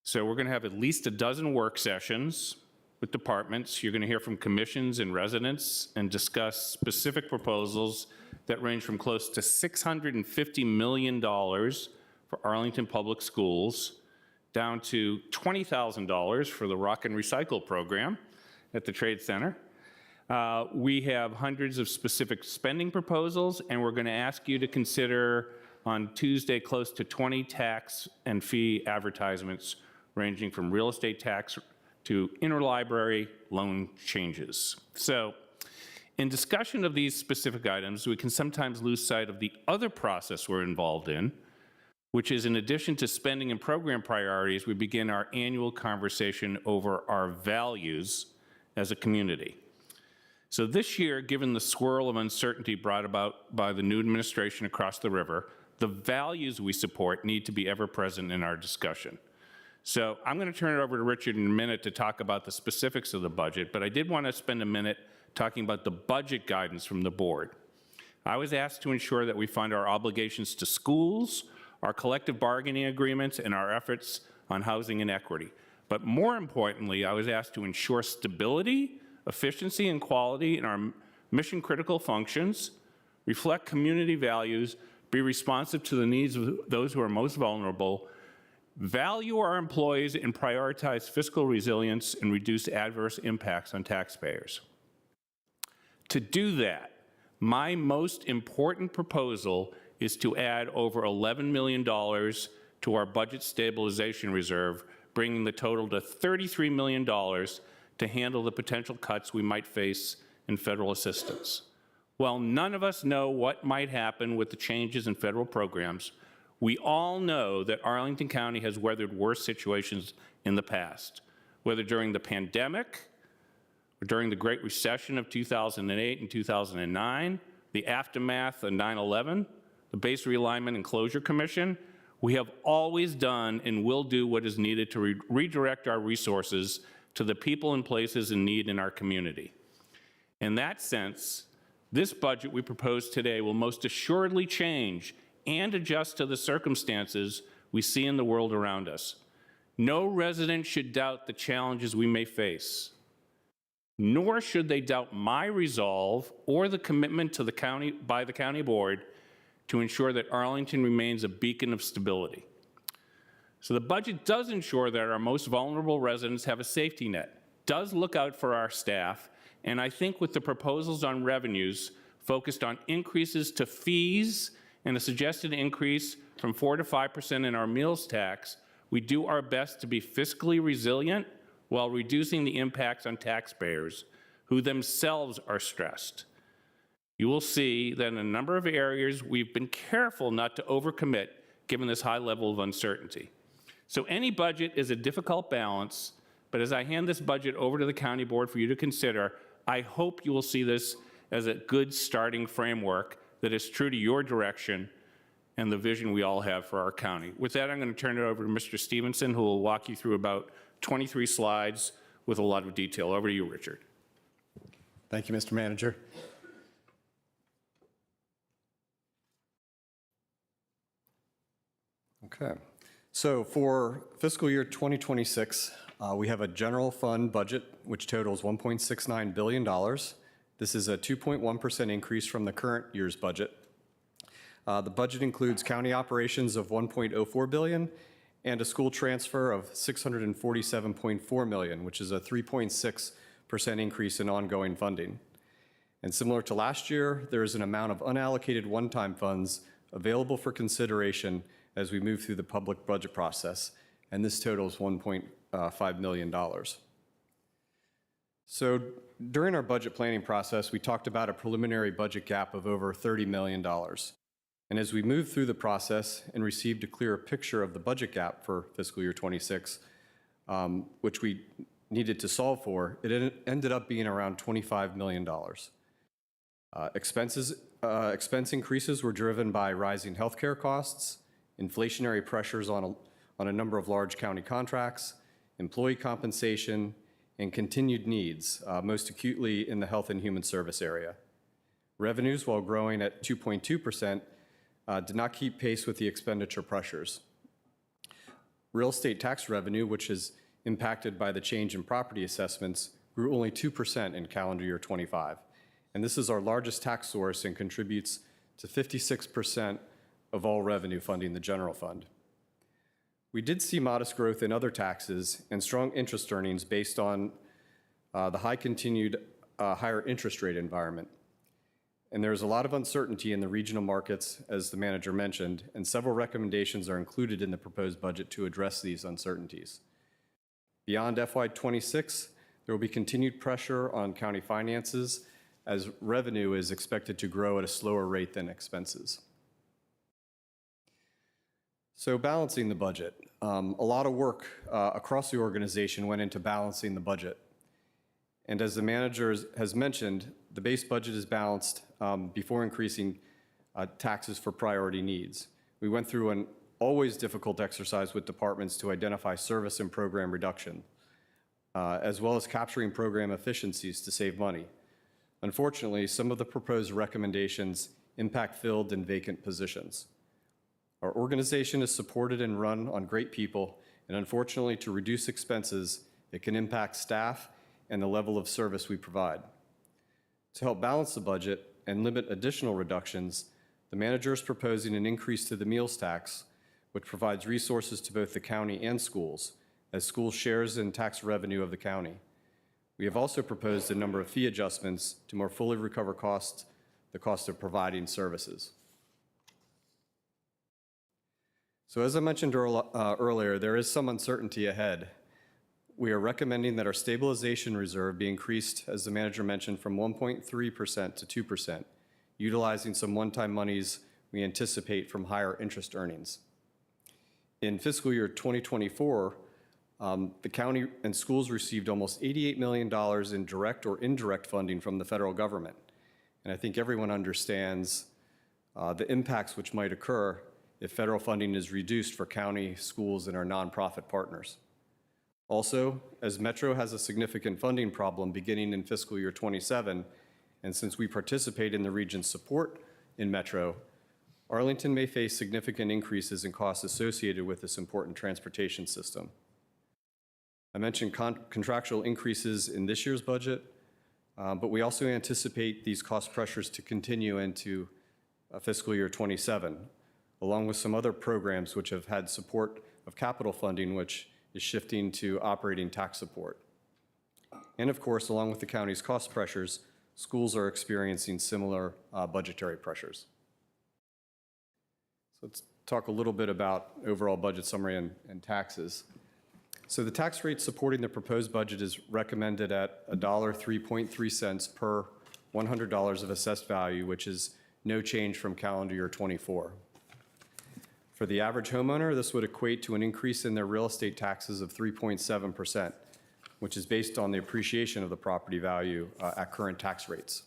So we're going to have at least a dozen work sessions with departments. You're going to hear from commissions and residents and discuss specific proposals that range from close to $650 million for Arlington Public Schools down to $20,000 for the Rock and Recycle program at the Trade Center. We have hundreds of specific spending proposals, and we're going to ask you to consider on Tuesday close to 20 tax and fee advertisements ranging from real estate tax to interlibrary loan changes. So in discussion of these specific items, we can sometimes lose sight of the other process we're involved in, which is in addition to spending and program priorities, we begin our annual conversation over our values as a community. So this year, given the swirl of uncertainty brought about by the new administration across the river, the values we support need to be ever present in our discussion. So I'm going to turn it over to Richard in a minute to talk about the specifics of the budget, but I did want to spend a minute talking about the budget guidance from the board. I was asked to ensure that we fund our obligations to schools, our collective bargaining agreements, and our efforts on housing and equity. But more importantly, I was asked to ensure stability, efficiency, and quality in our mission-critical functions, reflect community values, be responsive to the needs of those who are most vulnerable, value our employees, and prioritize fiscal resilience and reduce adverse impacts on taxpayers. To do that, my most important proposal is to add over $11 million to our budget stabilization reserve, bringing the total to $33 million to handle the potential cuts we might face in federal assistance. While none of us know what might happen with the changes in federal programs, we all know that Arlington County has weathered worse situations in the past, whether during the pandemic, or during the Great Recession of 2008 and 2009, the aftermath of 9/11, the Base Realignment and Closure Commission. We have always done and will do what is needed to redirect our resources to the people and places in need in our community. In that sense, this budget we propose today will most assuredly change and adjust to the circumstances we see in the world around us. No resident should doubt the challenges we may face, nor should they doubt my resolve or the commitment to the county by the county board to ensure that Arlington remains a beacon of stability. So the budget does ensure that our most vulnerable residents have a safety net, does look out for our staff, and I think with the proposals on revenues focused on increases to fees and a suggested increase from 4% to 5% in our meals tax, we do our best to be fiscally resilient while reducing the impacts on taxpayers who themselves are stressed. You will see that in a number of areas, we've been careful not to overcommit given this high level of uncertainty. So any budget is a difficult balance, but as I hand this budget over to the county board for you to consider, I hope you will see this as a good starting framework that is true to your direction and the vision we all have for our county. With that, I'm going to turn it over to Mr. Stevenson, who will walk you through about 23 slides with a lot of detail. Over to you, Richard. Thank you, Mr. Manager. Okay. So for fiscal year 2026, we have a general fund budget which totals $1.69 billion. This is a 2.1% increase from the current year's budget. The budget includes county operations of $1.04 billion and a school transfer of $647.4 million, which is a 3.6% increase in ongoing funding. And similar to last year, there is an amount of unallocated one-time funds available for consideration as we move through the public budget process, and this totals $1.5 million. So during our budget planning process, we talked about a preliminary budget gap of over $30 million. And as we moved through the process and received a clearer picture of the budget gap for fiscal year 26, which we needed to solve for, it ended up being around $25 million. Expense increases were driven by rising healthcare costs, inflationary pressures on a number of large county contracts, employee compensation, and continued needs, most acutely in the health and human service area. Revenues, while growing at 2.2%, did not keep pace with the expenditure pressures. Real estate tax revenue, which is impacted by the change in property assessments, grew only 2% in calendar year 25. And this is our largest tax source and contributes to 56% of all revenue funding the general fund. We did see modest growth in other taxes and strong interest earnings based on the continued higher interest rate environment. And there's a lot of uncertainty in the regional markets, as the manager mentioned, and several recommendations are included in the proposed budget to address these uncertainties. Beyond FY26, there will be continued pressure on county finances as revenue is expected to grow at a slower rate than expenses. So balancing the budget. A lot of work across the organization went into balancing the budget. And as the manager has mentioned, the base budget is balanced before increasing taxes for priority needs. We went through an always difficult exercise with departments to identify service and program reduction, as well as capturing program efficiencies to save money. Unfortunately, some of the proposed recommendations impact filled and vacant positions. Our organization is supported and run on great people, and unfortunately, to reduce expenses, it can impact staff and the level of service we provide. To help balance the budget and limit additional reductions, the manager is proposing an increase to the meals tax, which provides resources to both the county and schools, as schools shares in tax revenue of the county. We have also proposed a number of fee adjustments to more fully recover the cost of providing services. So as I mentioned earlier, there is some uncertainty ahead. We are recommending that our stabilization reserve be increased, as the manager mentioned, from 1.3% to 2%, utilizing some one-time monies we anticipate from higher interest earnings. In fiscal year 2024, the county and schools received almost $88 million in direct or indirect funding from the federal government. And I think everyone understands the impacts which might occur if federal funding is reduced for county, schools, and our nonprofit partners. Also, as Metro has a significant funding problem beginning in fiscal year 27, and since we participate in the region's support in Metro, Arlington may face significant increases in costs associated with this important transportation system. I mentioned contractual increases in this year's budget, but we also anticipate these cost pressures to continue into fiscal year 27, along with some other programs which have had support of capital funding, which is shifting to operating tax support. And of course, along with the county's cost pressures, schools are experiencing similar budgetary pressures. So let's talk a little bit about overall budget summary and taxes. So the tax rate supporting the proposed budget is recommended at $3.3 per $100 of assessed value, which is no change from calendar year 24. For the average homeowner, this would equate to an increase in their real estate taxes of 3.7%, which is based on the appreciation of the property value at current tax rates.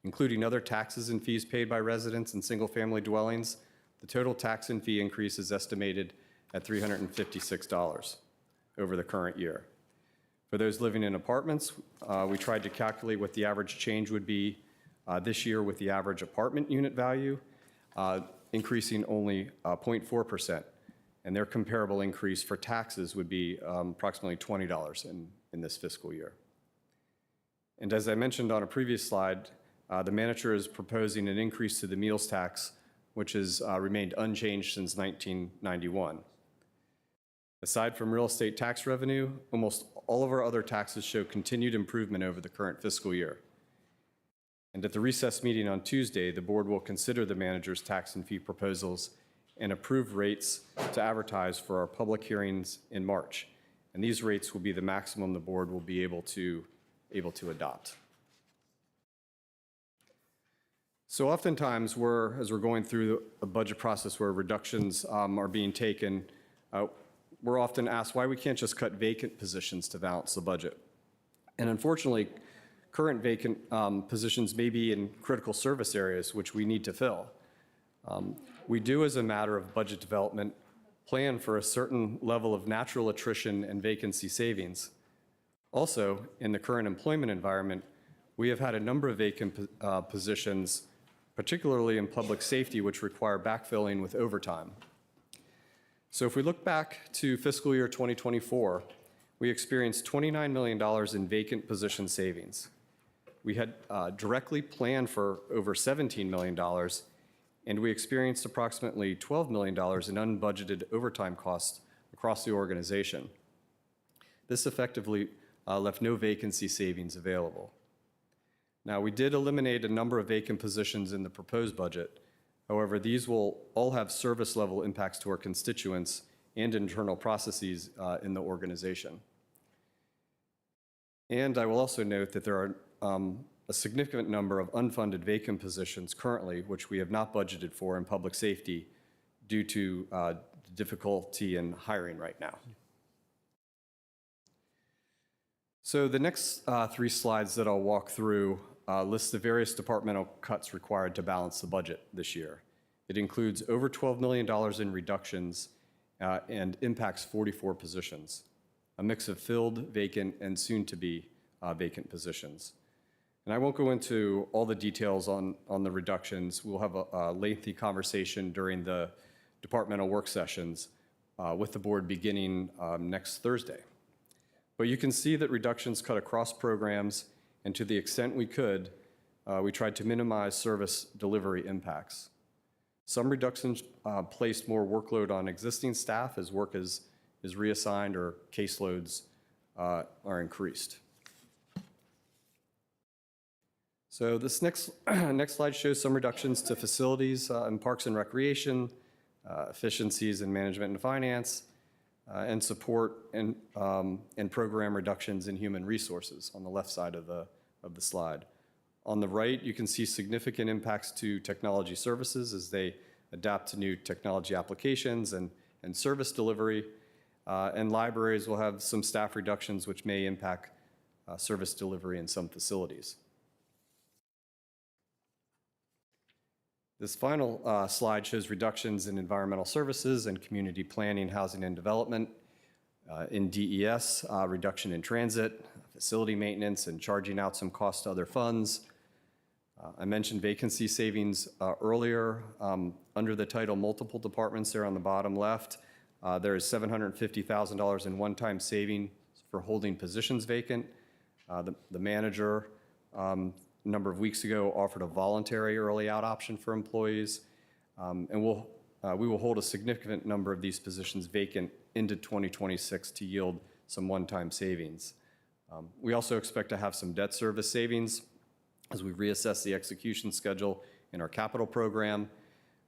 Including other taxes and fees paid by residents in single-family dwellings, the total tax and fee increase is estimated at $356 over the current year. For those living in apartments, we tried to calculate what the average change would be this year with the average apartment unit value. increasing only 0.4%, and their comparable increase for taxes would be approximately $20 in this fiscal year. And as I mentioned on a previous slide, the manager is proposing an increase to the meals tax, which has remained unchanged since 1991. Aside from real estate tax revenue, almost all of our other taxes show continued improvement over the current fiscal year. And at the recess meeting on Tuesday, the board will consider the manager's tax and fee proposals and approve rates to advertise for our public hearings in March. And these rates will be the maximum the board will be able to adopt. So oftentimes, as we're going through a budget process where reductions are being taken, we're often asked why we can't just cut vacant positions to balance the budget. And unfortunately, current vacant positions may be in critical service areas which we need to fill. We do, as a matter of budget development, plan for a certain level of natural attrition and vacancy savings. Also, in the current employment environment, we have had a number of vacant positions, particularly in public safety, which require backfilling with overtime. So if we look back to fiscal year 2024, we experienced $29 million in vacant position savings. We had directly planned for over $17 million, and we experienced approximately $12 million in unbudgeted overtime costs across the organization. This effectively left no vacancy savings available. Now, we did eliminate a number of vacant positions in the proposed budget. However, these will all have service level impacts to our constituents and internal processes in the organization. And I will also note that there are a significant number of unfunded vacant positions currently, which we have not budgeted for in public safety due to difficulty in hiring right now. So the next 3 slides that I'll walk through list the various departmental cuts required to balance the budget this year. It includes over $12 million in reductions and impacts 44 positions, a mix of filled, vacant, and soon-to-be vacant positions. And I won't go into all the details on the reductions. We'll have a lengthy conversation during the departmental work sessions with the board beginning next Thursday. But you can see that reductions cut across programs, and to the extent we could, we tried to minimize service delivery impacts. Some reductions placed more workload on existing staff as work is reassigned or caseloads are increased. So this next slide shows some reductions to facilities in parks and recreation, efficiencies in management and finance, and support and program reductions in human resources on the left side of the slide. On the right, you can see significant impacts to technology services as they adapt to new technology applications and service delivery. And libraries will have some staff reductions which may impact service delivery in some facilities. This final slide shows reductions in environmental services and community planning, housing and development. In DES, reduction in transit, facility maintenance, and charging out some costs to other funds. I mentioned vacancy savings earlier. Under the title Multiple Departments there on the bottom left, there is $750,000 in one-time saving for holding positions vacant. The manager, a number of weeks ago, offered a voluntary early out option for employees. And we will hold a significant number of these positions vacant into 2026 to yield some one-time savings. We also expect to have some debt service savings as we reassess the execution schedule in our capital program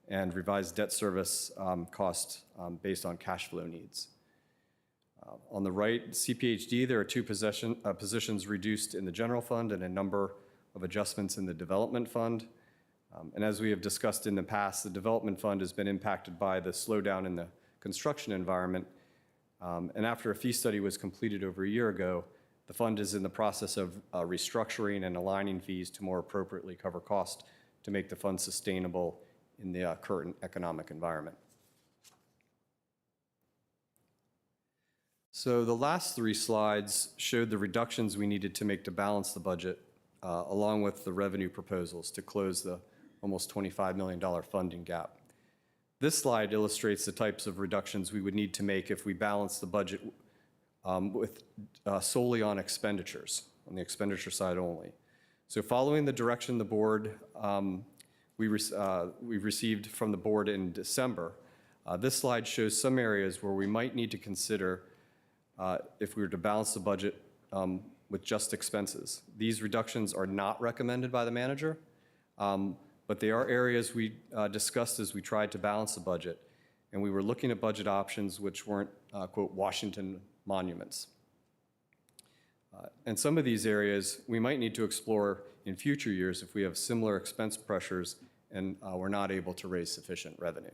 and revise debt service costs based on cash flow needs. On the right, CPHD, there are 2 positions reduced in the general fund and a number of adjustments in the development fund. And as we have discussed in the past, the development fund has been impacted by the slowdown in the construction environment. And after a fee study was completed over a year ago, the fund is in the process of restructuring and aligning fees to more appropriately cover costs to make the fund sustainable in the current economic environment. So the last 3 slides showed the reductions we needed to make to balance the budget, along with the revenue proposals to close the almost $25 million funding gap. This slide illustrates the types of reductions we would need to make if we balance the budget with solely on expenditures, on the expenditure side only. So following the direction the board, we received from the board in December, this slide shows some areas where we might need to consider if we were to balance the budget with just expenses. These reductions are not recommended by the manager, but they are areas we discussed as we tried to balance the budget, and we were looking at budget options which weren't, quote, Washington monuments. And some of these areas we might need to explore in future years if we have similar expense pressures and we're not able to raise sufficient revenue.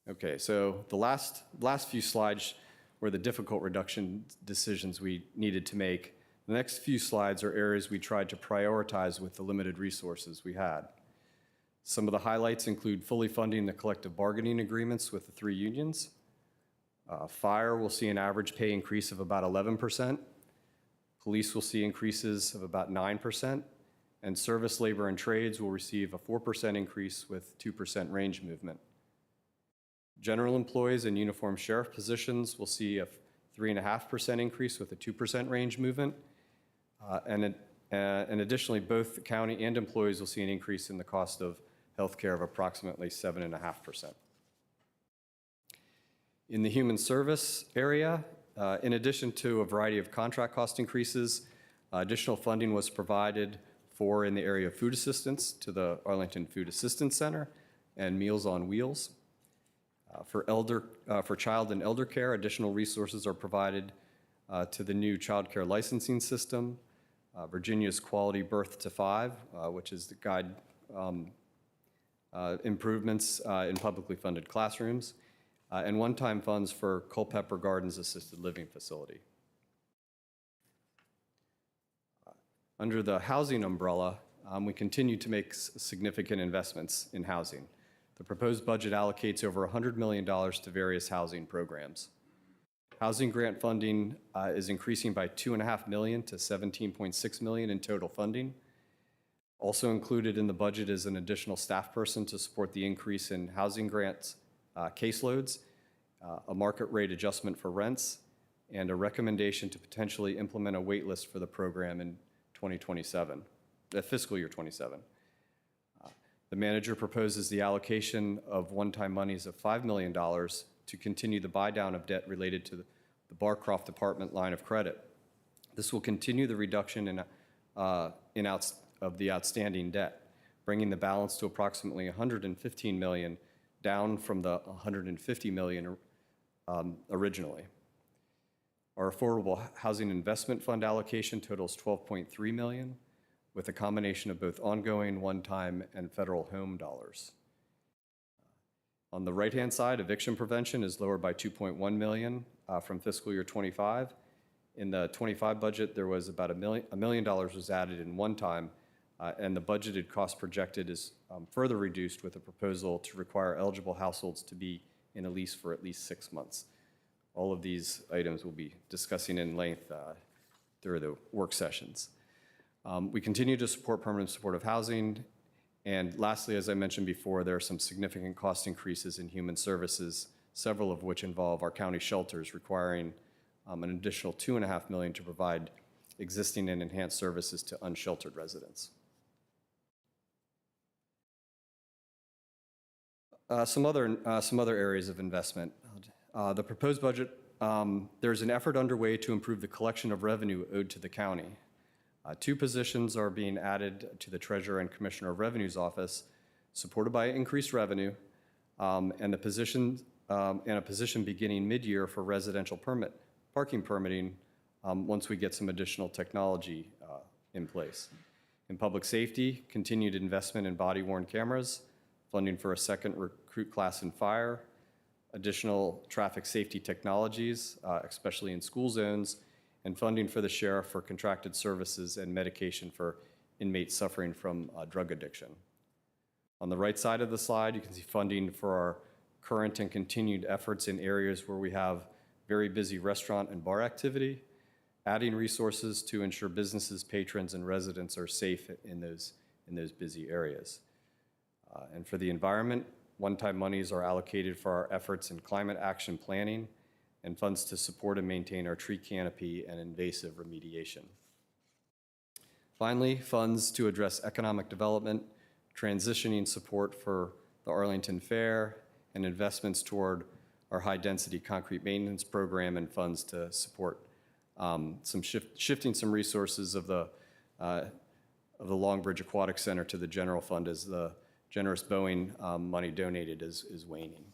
Okay, so the last few slides were the difficult reduction decisions we needed to make. The next few slides are areas we tried to prioritize with the limited resources we had. Some of the highlights include fully funding the collective bargaining agreements with the 3 unions. Fire will see an average pay increase of about 11%. Police will see increases of about 9%. And service, labor, and trades will receive a 4% increase with 2% range movement. General employees and uniformed sheriff positions will see a 3.5% increase with a 2% range movement. And additionally, both the county and employees will see an increase in the cost of health care of approximately 7.5%. In the human service area, in addition to a variety of contract cost increases, additional funding was provided for in the area of food assistance to the Arlington Food Assistance Center and Meals on Wheels. For child and elder care, additional resources are provided to the new child care licensing system, Virginia's Quality Birth to 5, which is the guide improvements in publicly funded classrooms, and one-time funds for Culpeper Gardens Assisted Living Facility. Under the housing umbrella, we continue to make significant investments in housing. The proposed budget allocates over $100 million to various housing programs. Housing grant funding is increasing by $2.5 million to $17.6 million in total funding. Also included in the budget is an additional staff person to support the increase in housing grants caseloads, a market rate adjustment for rents, and a recommendation to potentially implement a wait list for the program in 2027, fiscal year 27. The manager proposes the allocation of one-time monies of $5 million to continue the buy-down of debt related to the Barcroft Department line of credit. This will continue the reduction of the outstanding debt, bringing the balance to approximately $115 million, down from the $150 million originally. Our Affordable Housing Investment Fund allocation totals $12.3 million, with a combination of both ongoing, one-time, and federal home dollars. On the right-hand side, eviction prevention is lowered by $2.1 million from fiscal year 25. In the 25 budget, there was about $1 million was added in one time, and the budgeted cost projected is further reduced with a proposal to require eligible households to be in a lease for at least 6 months. All of these items we'll be discussing in length through the work sessions. We continue to support permanent supportive housing. And lastly, as I mentioned before, there are some significant cost increases in human services, several of which involve our county shelters, requiring an additional $2.5 million to provide existing and enhanced services to unsheltered residents. Some other areas of investment. The proposed budget, there's an effort underway to improve the collection of revenue owed to the county. 2 positions are being added to the Treasurer and Commissioner of Revenue's office, supported by increased revenue, and a position beginning mid-year for residential parking permitting once we get some additional technology in place. In public safety, continued investment in body-worn cameras, funding for a second recruit class in fire, additional traffic safety technologies, especially in school zones, and funding for the sheriff for contracted services and medication for inmates suffering from drug addiction. On the right side of the slide, you can see funding for our current and continued efforts in areas where we have very busy restaurant and bar activity, adding resources to ensure businesses, patrons, and residents are safe in those busy areas. And for the environment, one-time monies are allocated for our efforts in climate action planning and funds to support and maintain our tree canopy and invasive remediation. Finally, funds to address economic development, transitioning support for the Arlington Fair, and investments toward our high-density concrete maintenance program and funds to support shifting some resources of the Longbridge Aquatic Center to the general fund as the generous Boeing money donated is waning.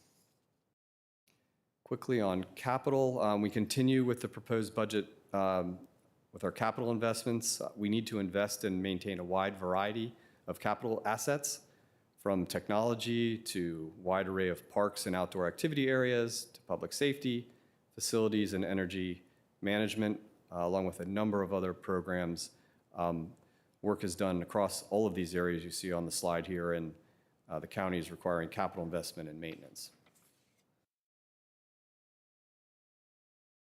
Quickly on capital, we continue with the proposed budget with our capital investments. We need to invest and maintain a wide variety of capital assets, from technology to wide array of parks and outdoor activity areas to public safety, facilities and energy management, along with a number of other programs. Work is done across all of these areas you see on the slide here, and the county is requiring capital investment and maintenance.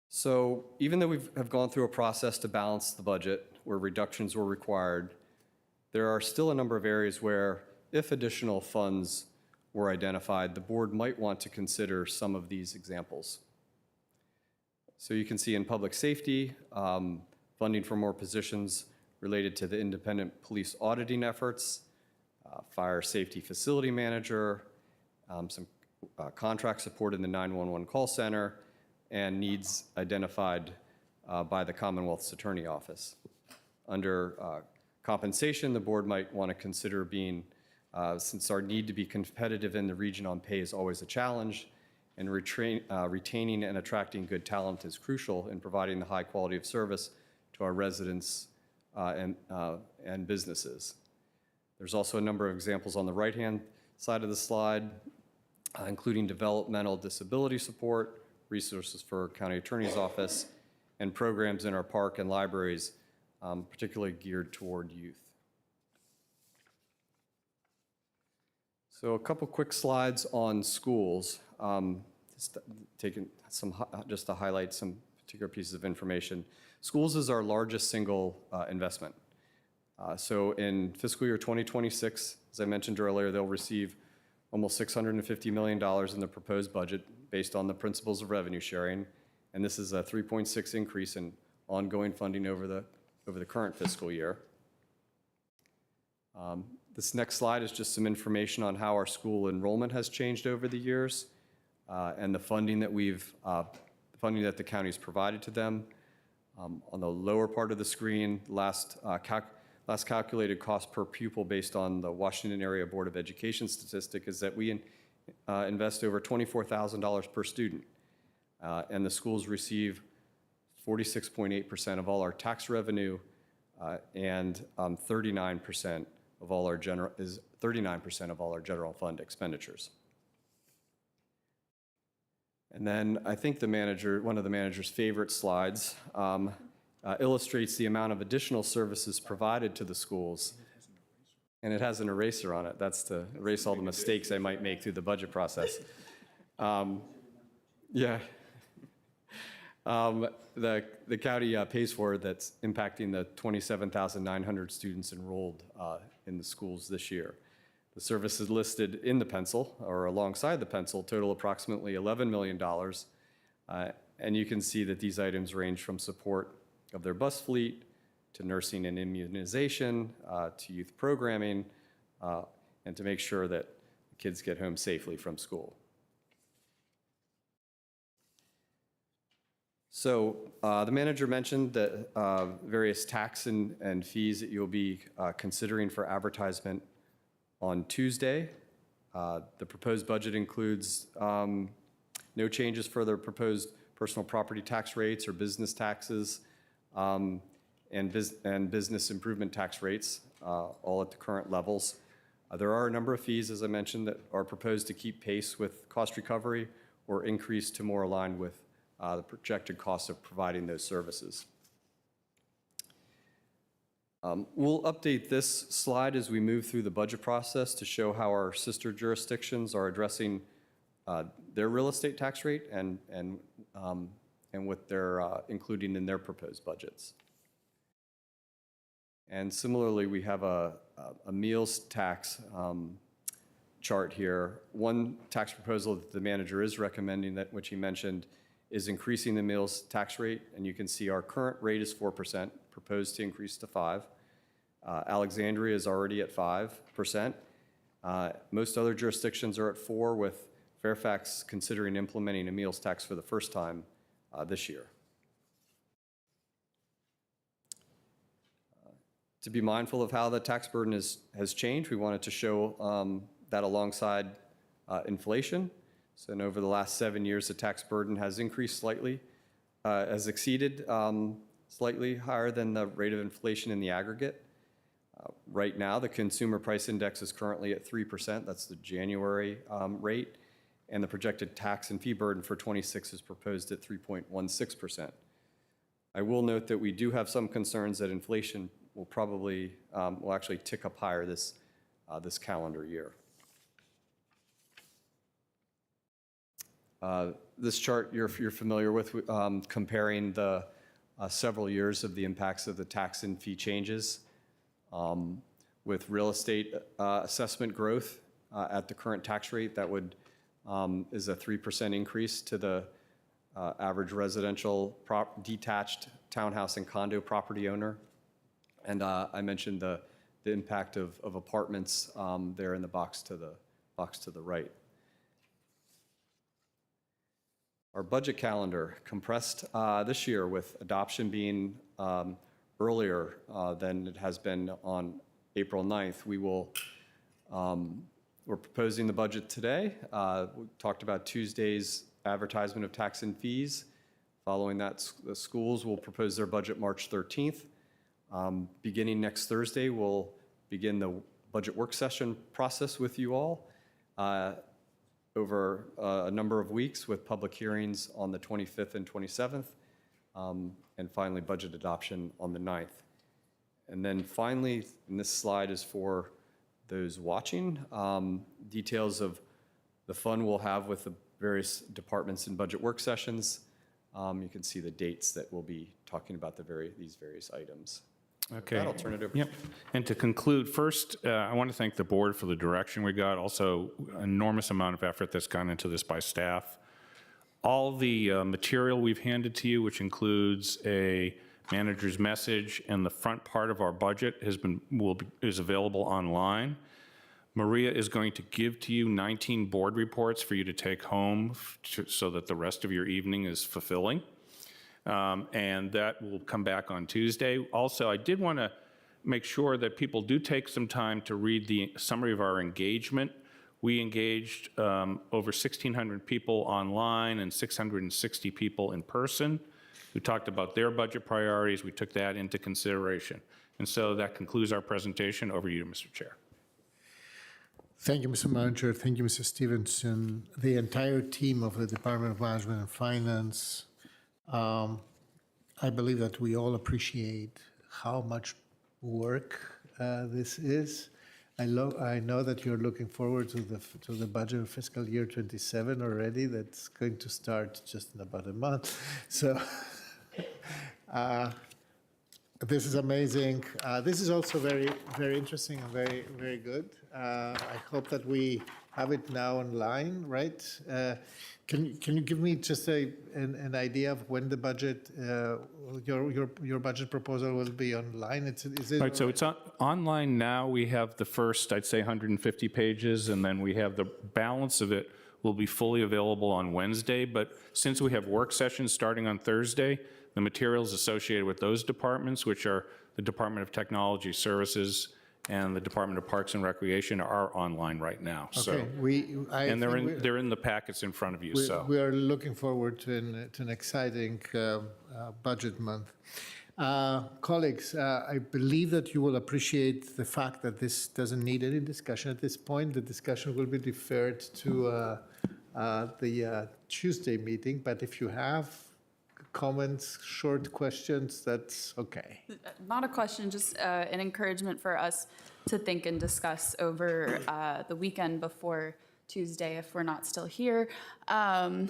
So even though we have gone through a process to balance the budget where reductions were required, there are still a number of areas where, if additional funds were identified, the board might want to consider some of these examples. So you can see in public safety, funding for more positions related to the independent police auditing efforts, fire safety facility manager, some contract support in the 911 call center, and needs identified by the Commonwealth's Attorney Office. Under compensation, the board might want to consider being, since our need to be competitive in the region on pay is always a challenge, and retaining and attracting good talent is crucial in providing the high quality of service to our residents and businesses. There's also a number of examples on the right-hand side of the slide, including developmental disability support, resources for county attorney's office, and programs in our park and libraries, particularly geared toward youth. So a couple quick slides on schools, just to highlight some particular pieces of information. Schools is our largest single investment. So in fiscal year 2026, as I mentioned earlier, they'll receive almost $650 million in the proposed budget based on the principles of revenue sharing, and this is a 3.6 increase in ongoing funding over the current fiscal year. This next slide is just some information on how our school enrollment has changed over the years, and the funding that the county's provided to them. On the lower part of the screen, last calculated cost per pupil based on the Washington Area Board of Education statistic is that we invest over $24,000 per student, and the schools receive 46.8% of all our tax revenue, and 39% of all our general fund expenditures. And then I think one of the manager's favorite slides illustrates the amount of additional services provided to the schools. And it has an eraser on it. That's to erase all the mistakes I might make through the budget process. Yeah. The county pays for it. That's impacting the 27,900 students enrolled in the schools this year. The services listed in the pencil, or alongside the pencil, total approximately $11 million. And you can see that these items range from support of their bus fleet, to nursing and immunization, to youth programming, and to make sure that kids get home safely from school. So the manager mentioned that various tax and fees that you'll be considering for advertisement on Tuesday. The proposed budget includes no changes for the proposed personal property tax rates or business taxes, and business improvement tax rates, all at the current levels. There are a number of fees, as I mentioned, that are proposed to keep pace with cost recovery or increase to more align with the projected cost of providing those services. We'll update this slide as we move through the budget process to show how our sister jurisdictions are addressing their real estate tax rate and what they're including in their proposed budgets. And similarly, we have a meals tax chart here. One tax proposal that the manager is recommending, that which he mentioned, is increasing the meals tax rate. And you can see our current rate is 4%, proposed to increase to 5%. Alexandria is already at 5%. Most other jurisdictions are at 4%, with Fairfax considering implementing a meals tax for the first time this year. To be mindful of how the tax burden has changed, we wanted to show that alongside inflation. So over the last 7 years, the tax burden has increased slightly, has exceeded slightly higher than the rate of inflation in the aggregate. Right now, the consumer price index is currently at 3%. That's the January rate. And the projected tax and fee burden for 26 is proposed at 3.16%. I will note that we do have some concerns that inflation will probably, will actually tick up higher this calendar year. This chart you're familiar with, comparing the several years of the impacts of the tax and fee changes. With real estate assessment growth at the current tax rate, that would is a 3% increase to the average residential detached townhouse and condo property owner. And I mentioned the impact of apartments there in the box to the right. Our budget calendar compressed this year, with adoption being earlier than it has been on April 9th. We're proposing the budget today. We talked about Tuesday's advertisement of tax and fees. Following that, the schools will propose their budget March 13th. Beginning next Thursday, we'll begin the budget work session process with you all over a number of weeks, with public hearings on the 25th and 27th. And finally, budget adoption on the 9th. And then finally, and this slide is for those watching, details of the fun we'll have with the various departments in budget work sessions. You can see the dates that we'll be talking about these various items. Okay. I'll turn it over. Yep. And to conclude, first, I want to thank the board for the direction we got. Also, enormous amount of effort that's gone into this by staff. All the material we've handed to you, which includes a manager's message and the front part of our budget, is available online. Maria is going to give to you 19 board reports for you to take home so that the rest of your evening is fulfilling. And that will come back on Tuesday. Also, I did want to make sure that people do take some time to read the summary of our engagement. We engaged over 1,600 people online and 660 people in person who talked about their budget priorities. We took that into consideration. And so that concludes our presentation. Over to you, Mr. Chair. Thank you, Mr. Manager. Thank you, Mr. Stevenson. The entire team of the Department of Management and Finance. I believe that we all appreciate how much work this is. I know that you're looking forward to the budget of fiscal year 27 already. That's going to start just in about a month. So this is amazing. This is also very, very interesting and very, very good. I hope that we have it now online, right? Can you give me just an idea of when the budget, your budget proposal will be online? Is it Right, so it's online now. We have the first, I'd say, 150 pages, and then we have the balance of it will be fully available on Wednesday. But since we have work sessions starting on Thursday, the materials associated with those departments, which are the Department of Technology Services and the Department of Parks and Recreation, are online right now. Okay, And they're in the packets in front of you. We are looking forward to an exciting budget month. Colleagues, I believe that you will appreciate the fact that this doesn't need any discussion at this point. The discussion will be deferred to the Tuesday meeting, but if you have comments, short questions, that's okay. Not a question, just an encouragement for us to think and discuss over the weekend before Tuesday if we're not still here. And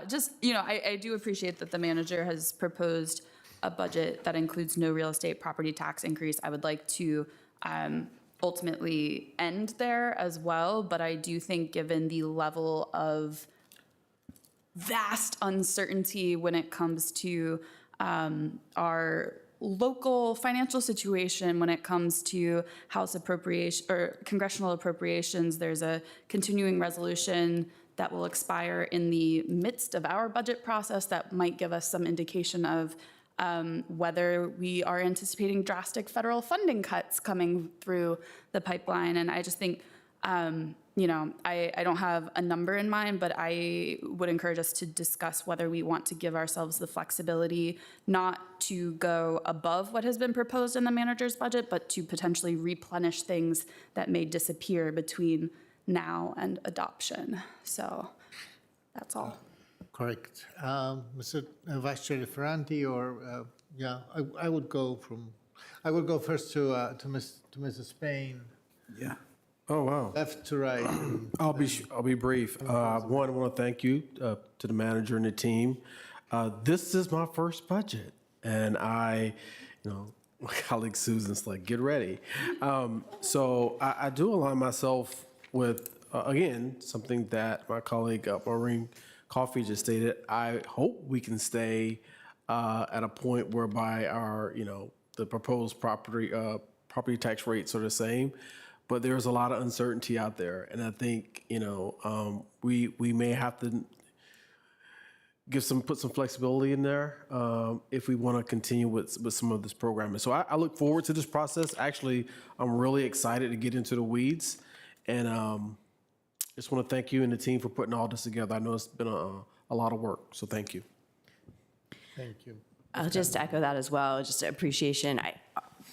just, I do appreciate that the manager has proposed a budget that includes no real estate property tax increase. I would like to ultimately end there as well. But I do think given the level of vast uncertainty when it comes to our local financial situation, when it comes to House appropriation or congressional appropriations, there's a continuing resolution that will expire in the midst of our budget process that might give us some indication of whether we are anticipating drastic federal funding cuts coming through the pipeline. And I just think, you know, I don't have a number in mind, but I would encourage us to discuss whether we want to give ourselves the flexibility not to go above what has been proposed in the manager's budget, but to potentially replenish things that may disappear between now and adoption. So that's all. Correct. Mr. Vice Chair Ferranti, or yeah, I would go first to Mrs. Payne. Yeah. Oh, wow. Left to right. I'll be brief. One, I want to thank you to the manager and the team. This is my first budget, and my colleague Susan's like, get ready. So I do align myself with, again, something that my colleague Maureen Coffey just stated. I hope we can stay at a point whereby our, the proposed property tax rates are the same. But there's a lot of uncertainty out there, and I think we may have to put some flexibility in there if we want to continue with some of this programming. So I look forward to this process. Actually, I'm really excited to get into the weeds, and just want to thank you and the team for putting all this together. I know it's been a lot of work, so thank you. Thank you. I'll just echo that as well, just appreciation.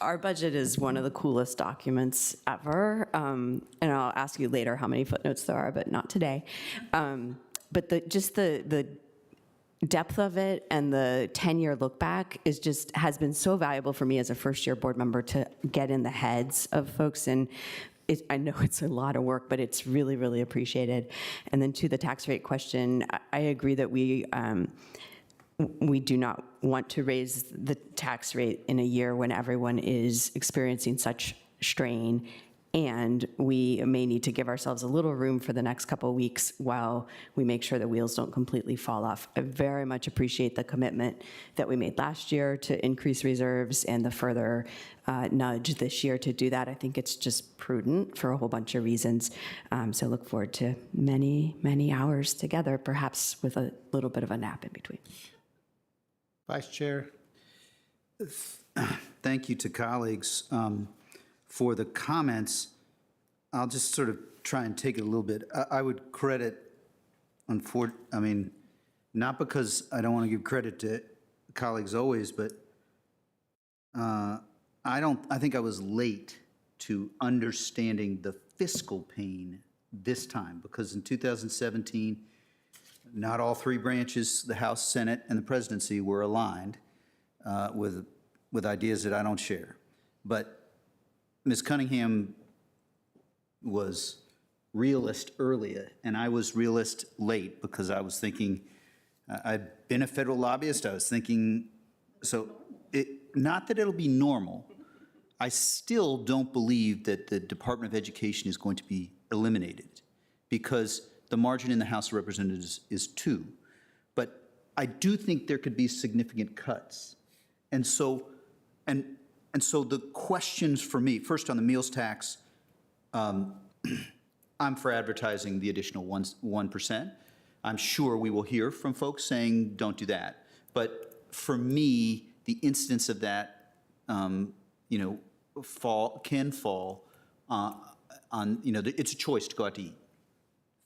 Our budget is one of the coolest documents ever, and I'll ask you later how many footnotes there are, but not today. But the depth of it and the 10-year look back has been so valuable for me as a first-year board member to get in the heads of folks, and I know it's a lot of work, but it's really, really appreciated. And then to the tax rate question, I agree that we do not want to raise the tax rate in a year when everyone is experiencing such strain, and we may need to give ourselves a little room for the next couple of weeks while we make sure the wheels don't completely fall off. I very much appreciate the commitment that we made last year to increase reserves and the further nudge this year to do that. I think it's just prudent for a whole bunch of reasons. So look forward to many, many hours together, perhaps with a little bit of a nap in between. Vice Chair. Thank you to colleagues for the comments. I'll just sort of try and take it a little bit. I would credit, not because I don't want to give credit to colleagues always, but I think I was late to understanding the fiscal pain this time, because in 2017, not all three branches, the House, Senate, and the presidency, were aligned with ideas that I don't share. But Ms. Cunningham was realist earlier, and I was realist late because I was thinking, I'd been a federal lobbyist, I was thinking, not that it'll be normal, I still don't believe that the Department of Education is going to be eliminated, because the margin in the House of Representatives is 2. But I do think there could be significant cuts. And so the questions for me, first on the meals tax, I'm for advertising the additional 1%. I'm sure we will hear from folks saying, don't do that. But for me, the incidence of that, can fall on, it's a choice to go out to eat,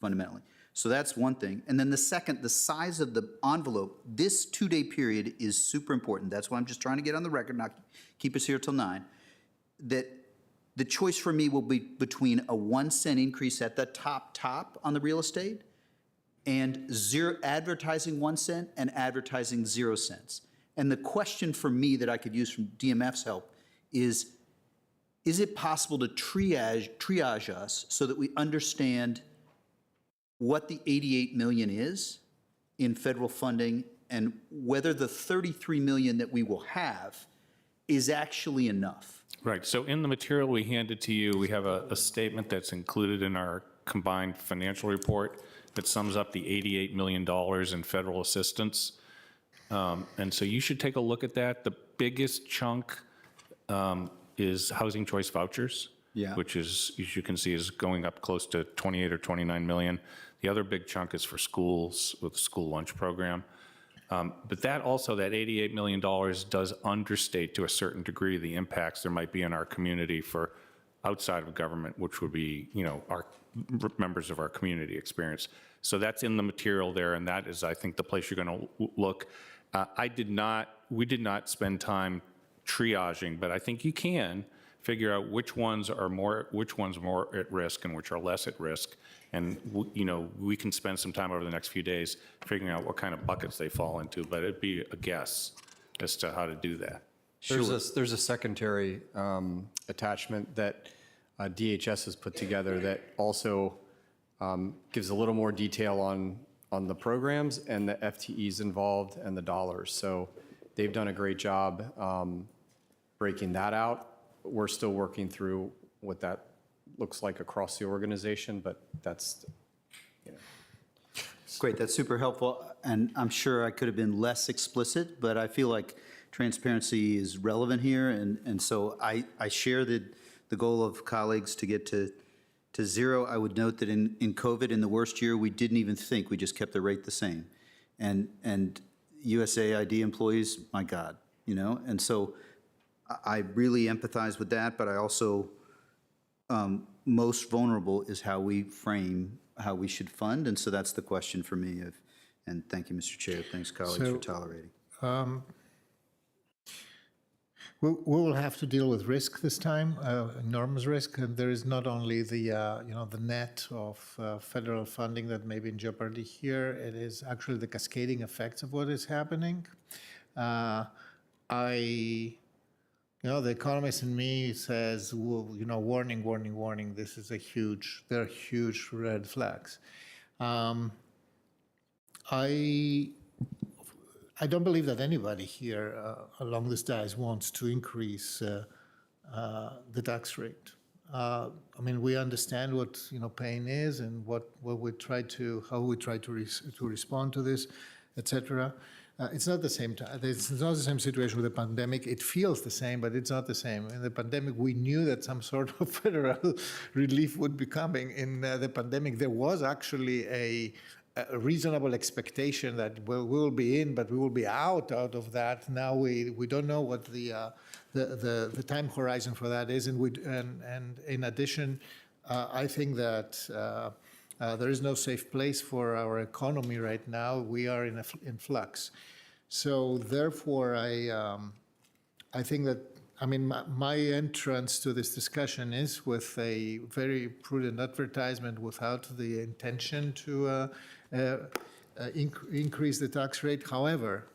fundamentally. So that's one thing. And then the second, the size of the envelope. This 2-day period is super important. That's why I'm just trying to get on the record, not keep us here till 9, that the choice for me will be between a 1-cent increase at the top on the real estate and advertising 1 cent and advertising 0 cents. And the question for me that I could use from DMF's help is it possible to triage us so that we understand what the 88 million is in federal funding and whether the 33 million that we will have is actually enough? Right, so in the material we handed to you, we have a statement that's included in our combined financial report that sums up the $88 million in federal assistance. And so you should take a look at that. The biggest chunk is housing choice vouchers, which is, as you can see, is going up close to 28 or 29 million. The other big chunk is for schools with the school lunch program. But that also, that $88 million does understate to a certain degree the impacts there might be in our community for outside of government, which would be, our members of our community experience. So that's in the material there, and that is, I think, the place you're going to look. We did not spend time triaging, but I think you can figure out which ones more at risk and which are less at risk. And, we can spend some time over the next few days figuring out what kind of buckets they fall into, but it'd be a guess as to how to do that. There's a secondary attachment that DHS has put together that also gives a little more detail on the programs and the FTEs involved and the dollars. So they've done a great job breaking that out. We're still working through what that looks like across the organization, but that's, Great, that's super helpful. And I'm sure I could have been less explicit, but I feel like transparency is relevant here. And so I share the goal of colleagues to get to zero. I would note that in COVID, in the worst year, we didn't even think, we just kept the rate the same. And USAID employees, my God, and so I really empathize with that, but I also, most vulnerable is how we frame how we should fund, and so that's the question for me. And thank you, Mr. Chair. Thanks, colleagues, for tolerating. We will have to deal with risk this time, enormous risk. And there is not only the the net of federal funding that may be in jeopardy here. It is actually the cascading effects of what is happening. The economist in me says, well, warning, warning, warning. This is there are huge red flags. I don't believe that anybody here along this dais wants to increase the tax rate. We understand what pain is and how we try to respond to this, etc. It's not the same time. It's not the same situation with the pandemic. It feels the same, but it's not the same. In the pandemic, we knew that some sort of federal relief would be coming. In the pandemic, there was actually a reasonable expectation that we will be in, but we will be out of that. Now we don't know what the time horizon for that is, and in addition, I think that there is no safe place for our economy right now. We are in flux, so therefore I think that my entrance to this discussion is with a very prudent advertisement without the intention to increase the tax rate. However,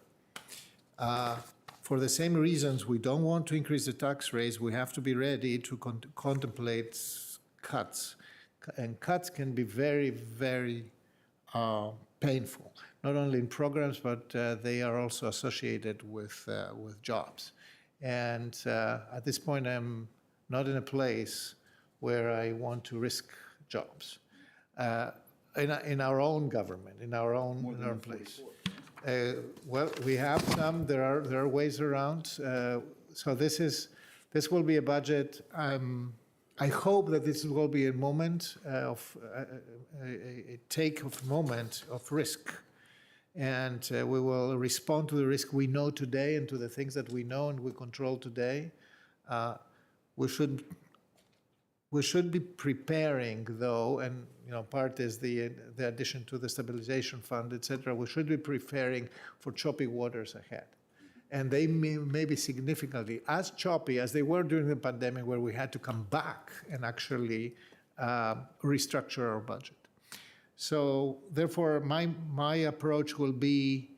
for the same reasons we don't want to increase the tax rates, we have to be ready to contemplate cuts. And cuts can be very, very painful, not only in programs, but they are also associated with jobs. And at this point, I'm not in a place where I want to risk jobs in our own government, in our own place. Well, we have some. There are ways around. So this will be a budget. I hope that this will be a moment of moment of risk. And we will respond to the risk we know today and to the things that we know and we control today. We should be preparing, though, and part is the addition to the stabilization fund, etc. We should be preparing for choppy waters ahead. And they may be significantly as choppy as they were during the pandemic, where we had to come back and actually restructure our budget. So therefore, my approach will be,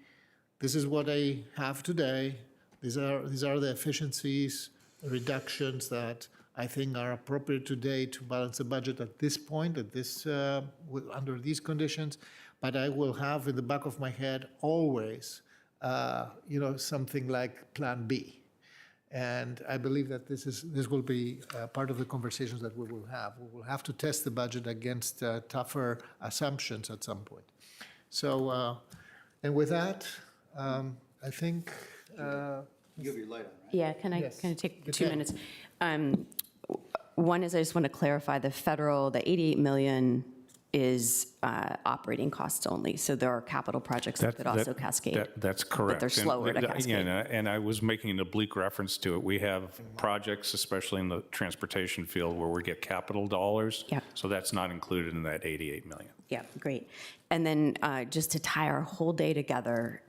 this is what I have today. These are the efficiencies, reductions that I think are appropriate today to balance the budget at this point, under these conditions. But I will have in the back of my head always, something like Plan B. And I believe that this will be part of the conversations that we will have. We will have to test the budget against tougher assumptions at some point. So, and with that, I think. You have your light on, right? Yeah, can I Yes, take you 2 can. minutes? One is I just want to clarify the 88 million is operating costs only. So there are capital projects that could also cascade. That's correct. But they're slower to cascade. And I was making an oblique reference to it. We have projects, especially in the transportation field, where we get capital dollars. Yeah. So that's not included in that 88 million. Yeah, great. And then just to tie our whole day together,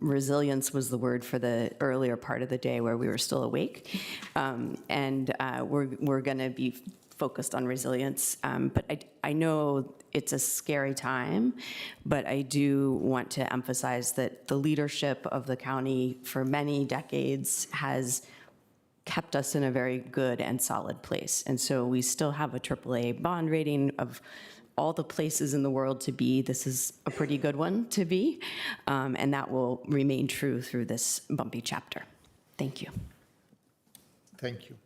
resilience was the word for the earlier part of the day where we were still awake. And we're going to be focused on resilience. But I know it's a scary time, but I do want to emphasize that the leadership of the county for many decades has kept us in a very good and solid place. And so we still have a AAA bond rating. Of all the places in the world to be, this is a pretty good one to be. And that will remain true through this bumpy chapter. Thank you. Thank you.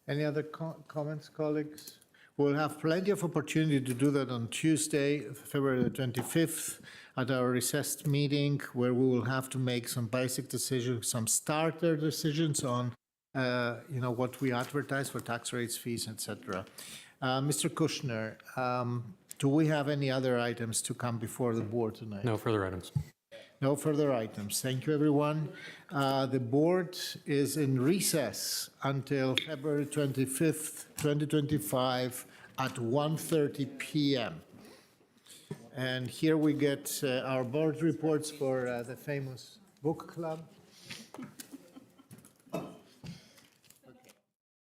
Any other comments, colleagues? We'll have plenty of opportunity to do that on Tuesday, February the 25th, at our recessed meeting, where we will have to make some basic decisions, some starter decisions on, what we advertise for tax rates, fees, etc. Mr. Kushner, do we have any other items to come before the board tonight? No further items. No further items. Thank you, everyone. The board is in recess until February 25th, 2025 at 1:30 p.m. And here we get our board reports for the famous book club.